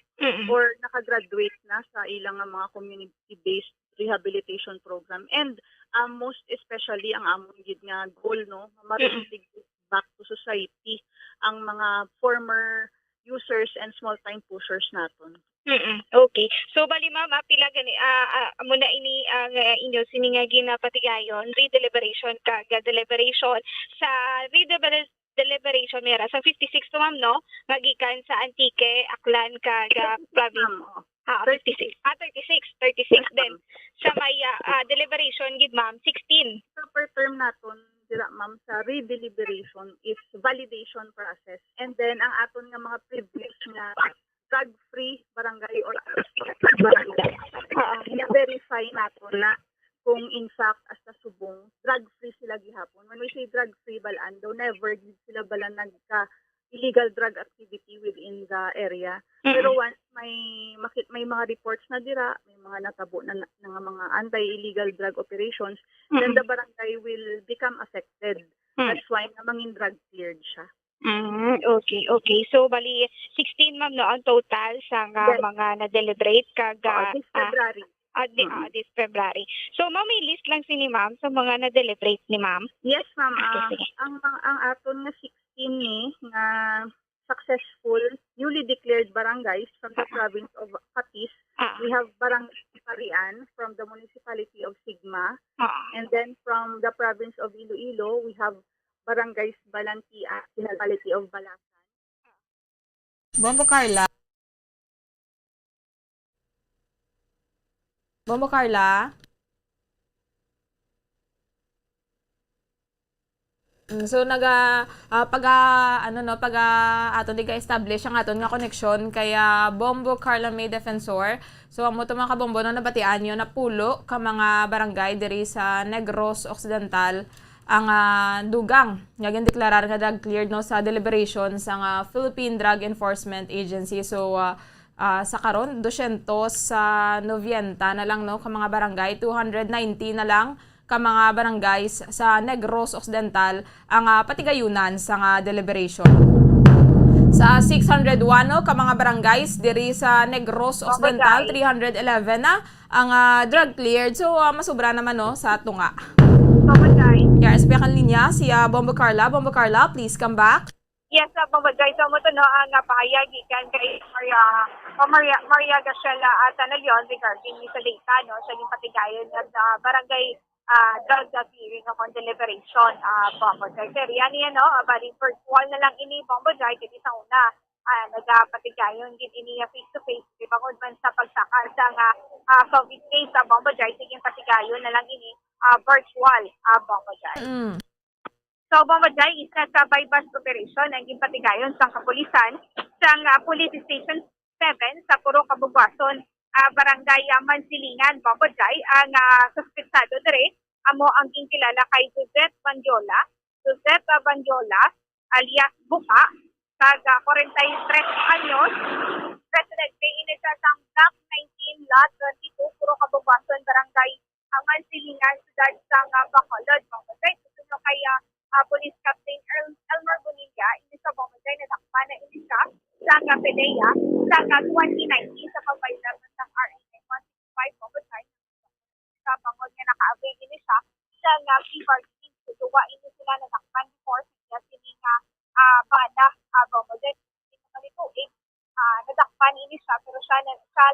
[SPEAKER 11] or nakagraduate na sa ilang mga community-based rehabilitation program. And most especially ang among gid nga goal, no, ma-reintegrate back to society ang mga former users and small-time pushers naton.
[SPEAKER 1] Okay. So bali ma'am, pila gani muna ini ang inyo sini nga ginapatigayon redeliberation kaga deliberation sa deliberation mera sa 56 to ma'am, no, magikan sa Antique, Aklan kaga province. 36 then sa may deliberation gid ma'am 16.
[SPEAKER 11] So per term naton dira ma'am sa redeliberation is validation process, and then ang aton nga mga privilege nga drug-free barangay or barangay. Na-verify natin na kung in fact as sa subong drug-free sila gihapon. When we say drug-free balaan, daw never sila balan illegal drug activity within the area. Pero once may mga reports na dira, may mga natabo na mga anti-illegal drug operations, then the barangay will become affected. That's why namangin drug cleared siya.
[SPEAKER 1] Okay. So bali 16 ma'am, no, ang total sa mga na-deliberate kaga
[SPEAKER 11] this February.
[SPEAKER 1] This February. So ma'am, may list lang sini ma'am sa mga na-deliberate ni ma'am.
[SPEAKER 11] Yes ma'am. Ang aton nga 16 ni nga successful newly declared barangays from the province of Capiz. We have Barangay Parian from the municipality of Sigma, and then from the province of Iloilo we have Barangays Balantia, municipality of Balasan.
[SPEAKER 9] Bombo Carla. So pag aton di ka-establish ang aton nga connection kaya Bombo Carla May Defensor. So amo to mga kabombo no nabatian yo na pulo ka mga barangay diri sa Negros Occidental ang dugang nga gindeklarar nga drug cleared no sa deliberation sa Philippine Drug Enforcement Agency. So sa karon 200 sa 90 na lang no ka mga barangay, 290 na lang ka mga barangays sa Negros Occidental ang patigayunan sa deliberation. Sa 601 no ka mga barangays diri sa Negros Occidental, 311 na ang drug cleared. So masubra naman no sa tunga. Yes, speakan linya si Bombo Carla. Bombo Carla, please come back.
[SPEAKER 1] Yes, Bomboy. So mo to no ang pahayag gikan kay Maria Gasela at Leon regarding sa data no sa patigayon ng barangay drug clearing upon deliberation. Bomboy. Sir, yan no, bali first wall na lang ini Bomboy kiti sa una. Nagpatigayon din ini face-to-face bangod man sa pagsaka sa COVID case sa Bomboy, sige patigayon na lang ini virtual Bombajay. So Bombajay isa ka bypass operation ang gipatigayon sa kapulisan sa Police Station 7 sa Puro Kabugwason, Barangay Mansilingan, Bombajay. Ang suspetsado dire amo ang ginkilala kay Joseph Banjola alias Buka, kaga 43 anyos, residente ini sa Block 19 Lot 22 Puro Kabugwason, Barangay Mansilingan, Sudad sang Bacolod, Bombajay. Susunod kay Police Captain Elmer Bonilla, ini sa Bombajay na dakpa na ini siya sa PDEA sa 2019 sa pagbayad ng RA 165 Bombajay. Sa bangod nga naka-avail ini siya sa plea bargaining. Duwa ini sila na dakpan before sa sini nga bala Bombajay. Nadakpan ini siya pero siya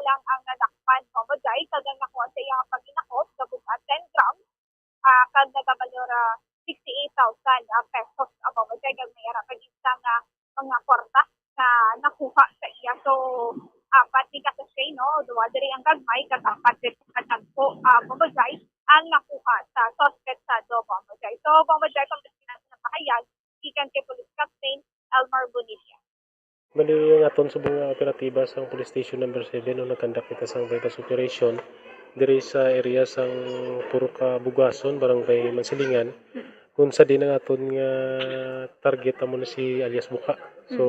[SPEAKER 1] lang ang nadakpan Bombajay. Kagang nakuha sa iyang paginakot sa buka 10 grams kag nagabalora 68,000 pesos Bombajay. Kag mayara pa nga mga kwarta na nakuha sa iya. So pati ka sa siya, no? Duwa diri ang gagmay kag ang pati katagpo Bombajay ang nakuha sa suspetsado Bombajay. So Bombajay kung natin ng pahayag ikan kay Police Captain Elmer Bonilla.
[SPEAKER 15] Bali yung aton sa mga operatiba sa Police Station number 7 nung nagkandak kita sa bypass operation diri sa area sang Puro Kabugwason, Barangay Mansilingan, kung sa din ang aton nga target amo na si alias Buka. So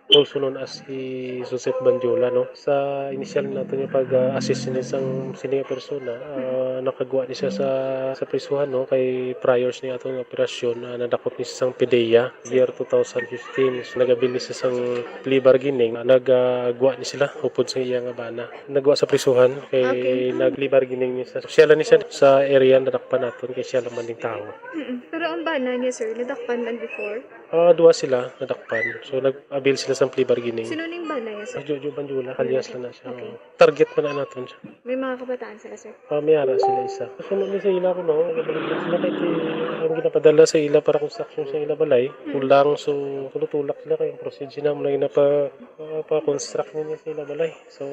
[SPEAKER 15] also known as si Joseph Banjola, no? Sa initial nato nga pag-assist ni sang sini nga persona, nakagawa ni siya sa prisuhan, no? Kay priors ni atong operasyon, nadakop ni siya sang PDEA year 2015. So nagabil ni siya sang plea bargaining, nagagawa ni sila upod sa iya nga bana. Nagwa sa prisuhan kay nag-plea bargaining ni siya. Siya lang ni siya sa area na nadakpan naton kay siya lang man ding tao.
[SPEAKER 17] Pero ang bana niya, sir, nadakpan man before?
[SPEAKER 15] Duwa sila nadakpan. So nag-avail sila sa plea bargaining.
[SPEAKER 17] Sino ning bana niya, sir?
[SPEAKER 15] Jojo Banjola, alias lang na siya. Okay. Target pa na natin siya.
[SPEAKER 17] May mga kabataan sila, sir?
[SPEAKER 15] May ara sila isa. Sunod ni sa ila ko, no? Nagbaligyan sila kay ang ginapadala sa ila para construction sa ila balay. Kulang, so tulak sila kay proceed sila mo lang pa-construct niya sa ila balay. So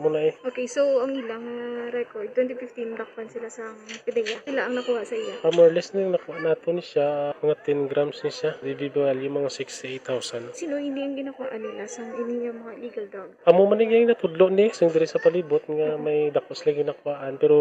[SPEAKER 15] muna
[SPEAKER 17] Okay, so ang ilang record, 2015 dakpan sila sa PDEA. Sila ang nakuha sa iya?
[SPEAKER 15] More or less na yung nakuha natin siya. Mga 10 grams ni siya. DB value mga 68,000.
[SPEAKER 17] Sino hindi ang ginakuha nila sa ini yung mga illegal drug?
[SPEAKER 15] Amo man yung natudlo ni sing diri sa palibot nga may dakos lagi nakuhaan pero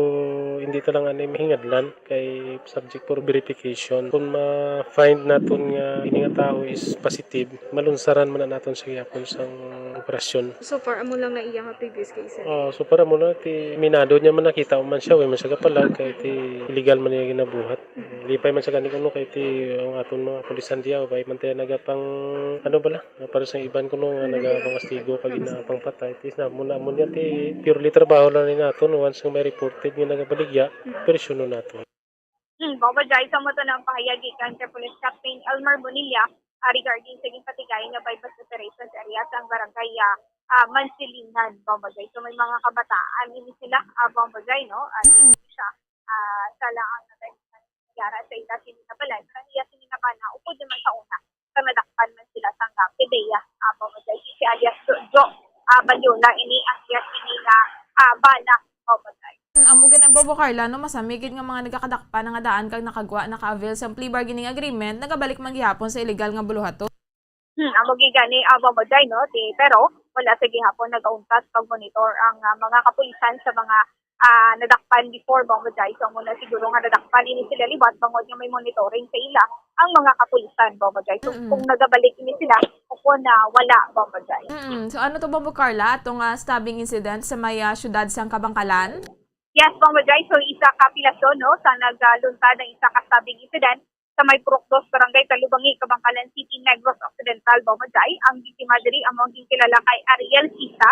[SPEAKER 15] hindi talang ani mahingadlan kay subject for verification. Kung ma-find naton nga ini nga tao is positive, malunsaran man na naton sa gyapon sang operasyon.
[SPEAKER 17] So far amo lang na iya nga previous cases.
[SPEAKER 15] So para mo na ti minado niya man nakita man siya way man siya kapalag kay ti illegal man niya ginabuhat. Lipay man siya kanino kay ti ang aton mga pulisan diya way man tayo nagapang ano bala para sa iban kuno nga nagapangastigo kag ginapang patay tis na muna mo niya ti purely trabaho lang ni naton once nga may reported nga nagabaligya operasyon naton.
[SPEAKER 1] Bombajay sa mo to ng pahayag ikan kay Police Captain Elmer Bonilla regarding sa patigayon nga bypass operations area sa Barangay Mansilingan, Bombajay. So may mga kabataan ini sila Bombajay, no? Siya sa lang ang nagyara sa ila sini na balay. Pero iya sini na bana upod naman sa una sa nadakpan man sila sa PDEA Bombajay. Si alias Jo Banjola ini alias sini na bana Bombajay.
[SPEAKER 9] Amo gina Bobo Carla no masamigid nga mga nagakadakpa nga daan kag naka-avail sa plea bargaining agreement nagabalik man gihapon sa illegal nga buluhato.
[SPEAKER 1] Amo gigani Bombajay, no? Pero wala sa gihapon nag-untas pag-monitor ang mga kapulisan sa mga nadakpan before Bombajay. So muna siguro nga nadakpan ini sila libat bangod nga may monitoring sa ila ang mga kapulisan Bombajay. So kung nagabalik ini sila kung na wala Bombajay.
[SPEAKER 9] So ano to Bobo Carla atong stabbing incident sa may syudad sang Kabangkalan?
[SPEAKER 1] Yes, Bombajay. So isa kapilasyon, no, sa naglunsad ng isa ka-stabbing incident sa may Purok 2 Barangay Talubangi, Kabangkalan City, Negros Occidental, Bombajay. Ang biktima diri among kilala kay Ariel Sisa,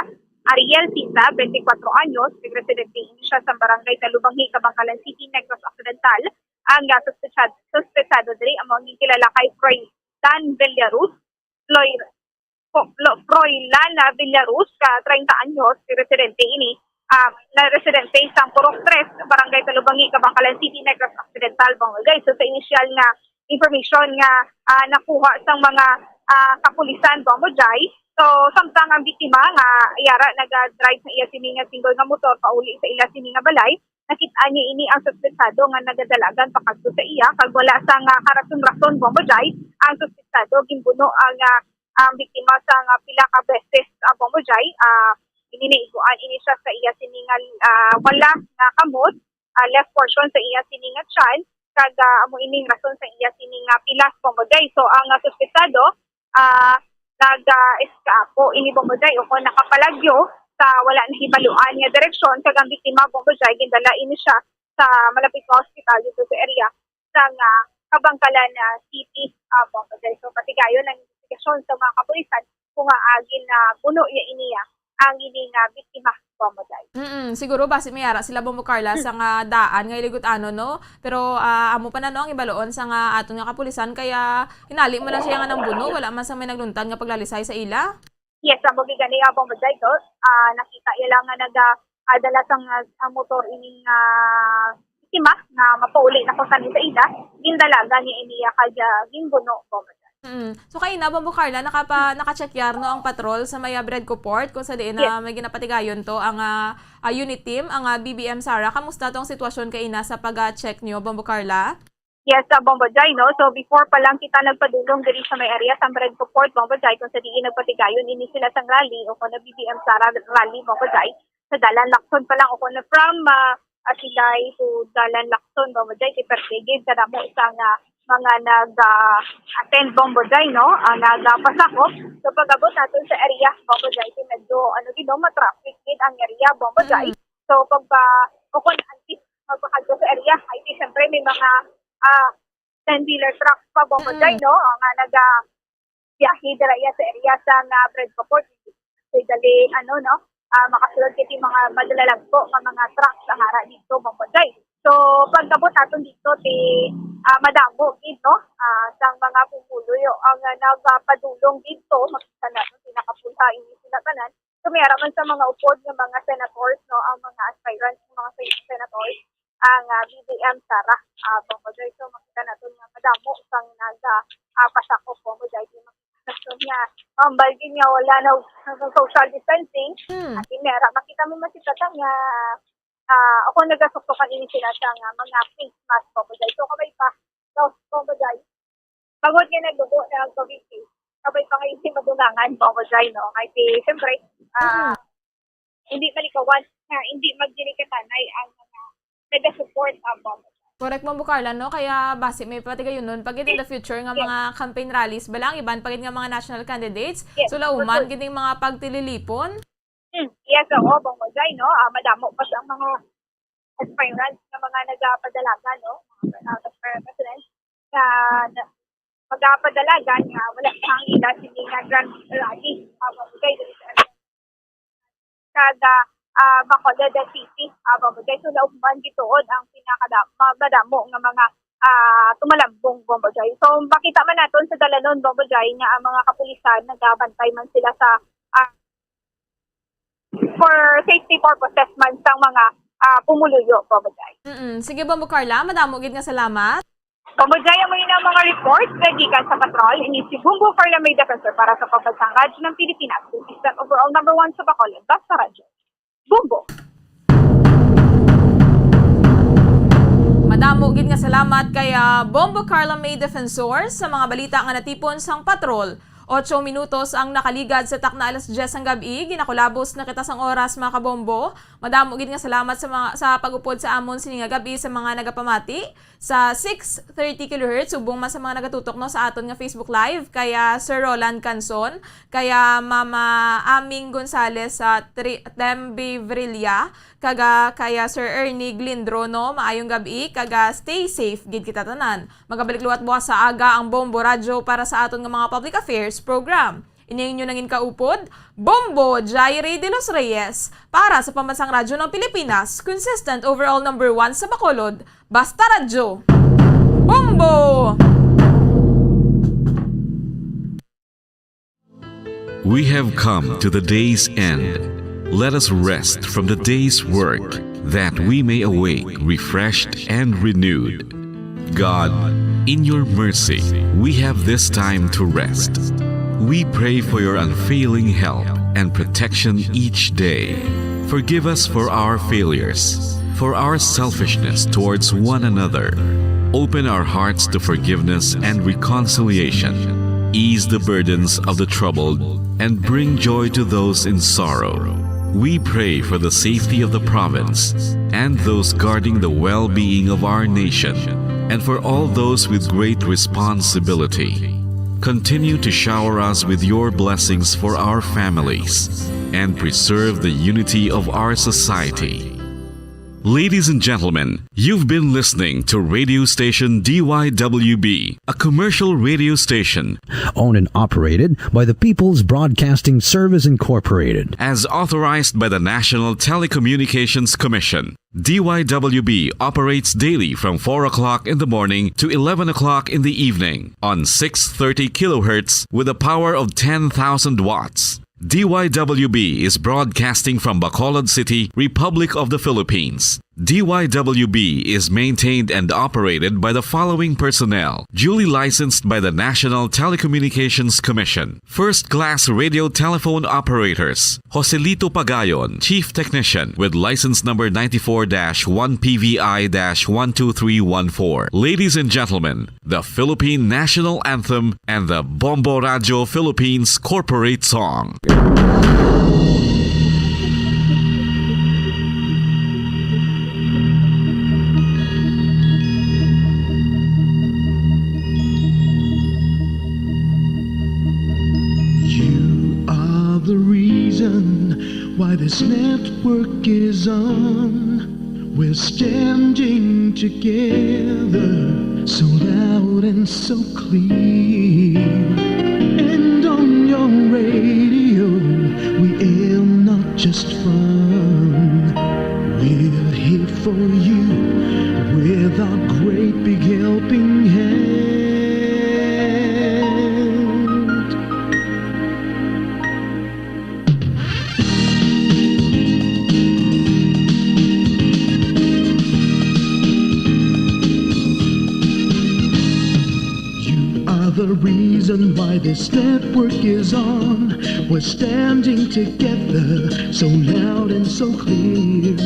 [SPEAKER 1] 24 anyos, residente siya sa Barangay Talubangi, Kabangkalan City, Negros Occidental. Ang suspetsado diri among kilala kay Froilan Villarus, ka 30 anyos, residente ini na residente sa Purok 3, Barangay Talubangi, Kabangkalan City, Negros Occidental, Bombajay. So sa initial nga information nga nakuha sa mga kapulisan Bombajay. So samtang ang biktima nga yara nag-drive sa iya sini nga single nga motor pauli sa ila sini nga balay,
[SPEAKER 7] nakita niya ini ang suspetsado nga nagadalagan pakadto sa iya kag wala sa nga karason-rason Bombojay ang suspetsado ginbuno ang biktima sa nga pila ka beses Bombojay ininiiguan ini siya sa iya siningal wala nga kamot left portion sa iya siningat tiyan kag amo ining rason sa iya sininga pilas Bombojay. So ang suspetsado nag-eskapo ini Bombojay o kung nakapalagyo sa wala na hibaluan nga direksyon kag ang biktima Bombojay gindala ini siya sa malapit na hospital dito sa area sa Kabangkalan City Bombojay. So patigayon ang investigasyon sa mga kapulisan kung agin na puno niya iniya ang ining biktima Bombojay.
[SPEAKER 9] Siguro base mayara sila Bombo Carla sa nga daan nga iligot ano no, pero amo pa na no ang ibaloon sa nga aton nga kapulisan kaya hinali man na siya nga nang buno wala man sa may nagluntad nga paglalisay sa ila.
[SPEAKER 7] Yes, ang gani Bombojay to, nakita ila nga nag-adala ang motor ining biktima na mapauli na kung saan sa ila, gindalaga niya iniya kaya ginbuno Bombojay.
[SPEAKER 9] So kayo na Bombo Carla naka-check yarno ang patrol sa may Bredco Port kung sa diin na may ginapatigayon to ang unit team ang BBM Sara. Kamusta tong sitwasyon kay ina sa pag-check niyo Bombo Carla?
[SPEAKER 7] Yes, Bombojay, no? So, before pa lang kita nagpadulong diri sa may area sa Bredco Port, Bombojay, kung sa diin nagpatigayon, ini sila sang rally o kung na BBM Sara rally, Bombojay, sa Dalan Lacson pa lang o kung na from Asilay to Dalan Lacson, Bombojay, si Persigid, sa damo sa mga nag-attend Bombojay, no? Nagpasakop. So, pag-abot natin sa area, Bombojay, medyo, matraffic din ang area, Bombojay. So, o kung antis, magpakadto sa area, ay siyempre may mga 10-wheeler trucks pa Bombojay, no? Nga nag-biyahe dira sa area sa Bredco Port. So, dali, makasulod kiti mga madalalagpo mga trucks ang hara dito Bombojay. So, pagkabot natin dito, madamo dito, sa mga pumuloy ang nagpadulong dito, makita natin, pinakapunta, hindi sila tanan. So, may haraman sa mga upod ng mga senators, no? Ang mga aspirants ng mga senators, ang BBM Sara Bombojay. So makita natin nga madamo sang pasakop Bombojay natin nga balgin nga wala na social distancing at inera makita mo masitata nga ako nagasuktukan ini sila sa mga face mask Bombojay. So kabay pa Bombojay pagod nga nagdugo na ang COVID kabay pa ngayon si madungangan Bombojay, no? Kasi siyempre hindi malikawan hindi magdinikatanay ang nag-support ang Bombojay.
[SPEAKER 9] Correct mo Carla, no? Kaya base may patigayon nun pag in the future nga mga campaign rallies balang iban pag nga mga national candidates so lauman gining mga pagtililipon.
[SPEAKER 7] Yes, oo Bombojay, no? Madamo pa sa mga aspirants na mga nagpadalaga, no? Mga president na magpadalaga nga wala pang ila hindi nga grand rally Bombojay kada Bacolod City Bombojay. So lauman gituod ang pinakamadamo nga mga tumalambong Bombojay. So makita man naton sa dalanon Bombojay nga ang mga kapulisan nagabantay man sila sa for safety purposes man sang mga pumuluyo Bombojay.
[SPEAKER 9] Sige Bombo Carla, madamo gid nga salamat.
[SPEAKER 7] Bombojay mo na mga reports na gikan sa patrol ini si Bombo Carla may defensor para sa pambansang radyo ng Pilipinas. Assistant overall number 1 sa Bacolod, Basta Radyo. Bombo.
[SPEAKER 9] Madamo gid nga salamat kay Bombo Carla May Defensor sa mga balita nga natipon sang patrol. 8 minutos ang nakaligad sa takna alas 10 ang gabi. Ginakulabos na kita sang oras mga kabombo. Madamo gid nga salamat sa pag-upod sa amon sini nga gabi sa mga nagapamati sa 630 kHz subong man sa mga nagatutok no sa aton nga Facebook Live kaya Sir Roland Canson, kaya Mama Aming Gonzales sa Tembe Vrilla, kaya Sir Ernie Glindro no, maayong gabi, kaga stay safe gid kita tanan. Magabalik luwat bukas sa aga ang Bombo Radyo para sa aton nga mga public affairs program. Ininyo nangin kaupod, Bombo Jaire de los Reyes para sa Pambansang Radyo ng Pilipinas, consistent overall number 1 sa Bacolod, Basta Radyo. Bombo!
[SPEAKER 2] We have come to the day's end. Let us rest from the day's work, that we may awake refreshed and renewed. God, in your mercy, we have this time to rest. We pray for your unfailing help and protection each day. Forgive us for our failures. for our selfishness towards one another. Open our hearts to forgiveness and reconciliation. Ease the burdens of the troubled and bring joy to those in sorrow. We pray for the safety of the province and those guarding the well-being of our nation, and for all those with great responsibility. Continue to shower us with your blessings for our families and preserve the unity of our society. Ladies and gentlemen, you've been listening to radio station DYWB, a commercial radio station
[SPEAKER 13] owned and operated by the People's Broadcasting Service Incorporated,
[SPEAKER 2] as authorized by the National Telecommunications Commission. DYWB operates daily from 4 o'clock in the morning to 11 o'clock in the evening on 630 kilohertz with a power of 10,000 watts. DYWB is broadcasting from Bacolod City, Republic of the Philippines. DYWB is maintained and operated by the following personnel, duly licensed by the National Telecommunications Commission. First-class radio telephone operators, Joselito Pagayon, Chief Technician, with license number 94-1PVI-12314. Ladies and gentlemen, the Philippine National Anthem and the Bombo Radio Philippines Corporate Song.
[SPEAKER 19] The reason why this network is on, we're standing together so loud and so clear, and on your radio we aim not just fun, we're here for you with our great big helping hand. The reason why this network is on, we're standing together so loud and so clear,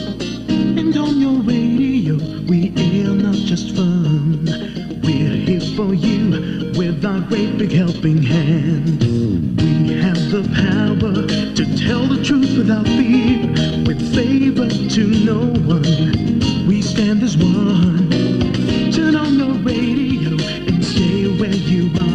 [SPEAKER 19] and on your radio we air not just fun, we're here for you with our great big helping hand. We have the power to tell the truth without fear, with favor to no one, we stand as one. Turn on your radio and stay where you are.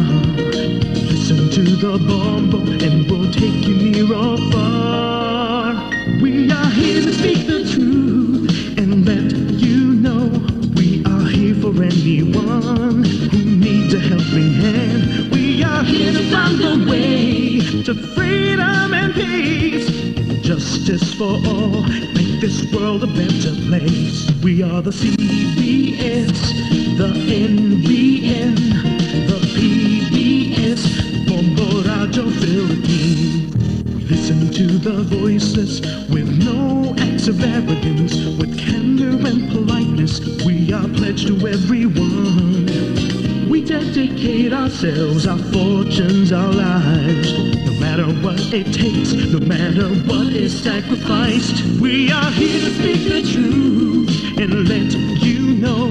[SPEAKER 19] Listen to the Bombo and we'll take you near or far. We are here to speak the truth and let you know we are here for anyone who needs a helping hand. We are here to find the way to freedom and peace, justice for all, make this world a better place. We are the CBS, the NBN, the PBS, Bombo Radio Philippines. We listen to the voiceless with no acts of arrogance, with candor and politeness. We are pledged to everyone. We dedicate ourselves, our fortunes, our lives, no matter what it takes, no matter what is sacrificed. We are here to speak the truth and let you know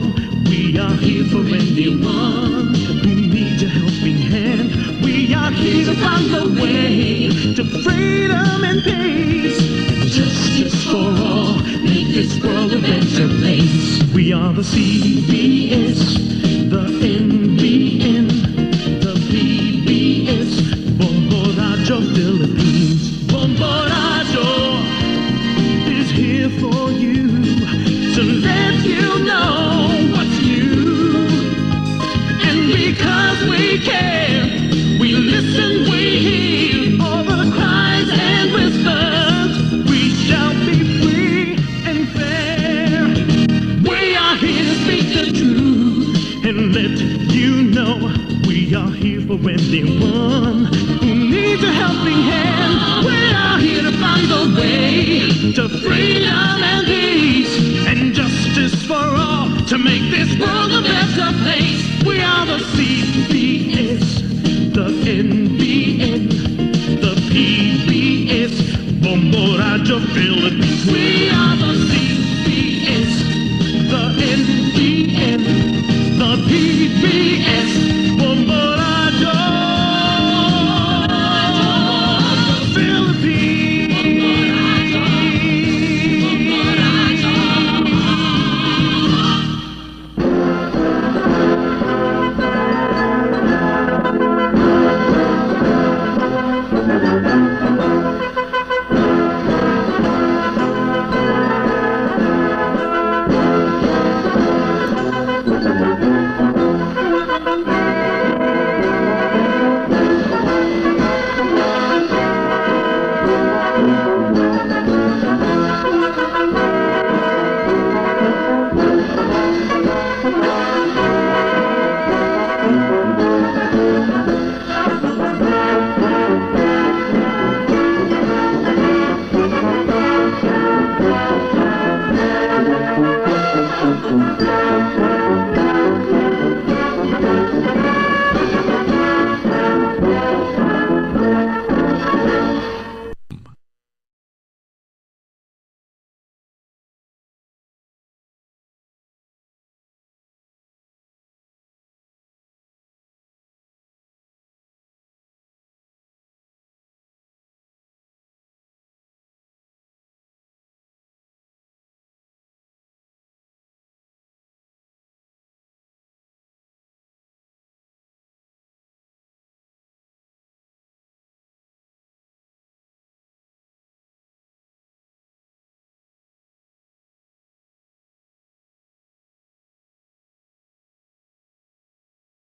[SPEAKER 19] we are here for anyone who needs a helping hand. We are here to find the way to freedom and peace, and justice for all, make this world a better place. We are the CBS, the NBN, the PBS, Bombo Radio Philippines. Bombo Radio is here for you to let you know what's new. And because we care, we listen, we hear all the cries and whispers. We shall be free and fair. We are here to speak the truth and let you know we are here for anyone who needs a helping hand. We are here to find the way to freedom and peace, and justice for all, to make this world a better place. We are the CBS, the NBN, the PBS, Bombo Radio Philippines. We are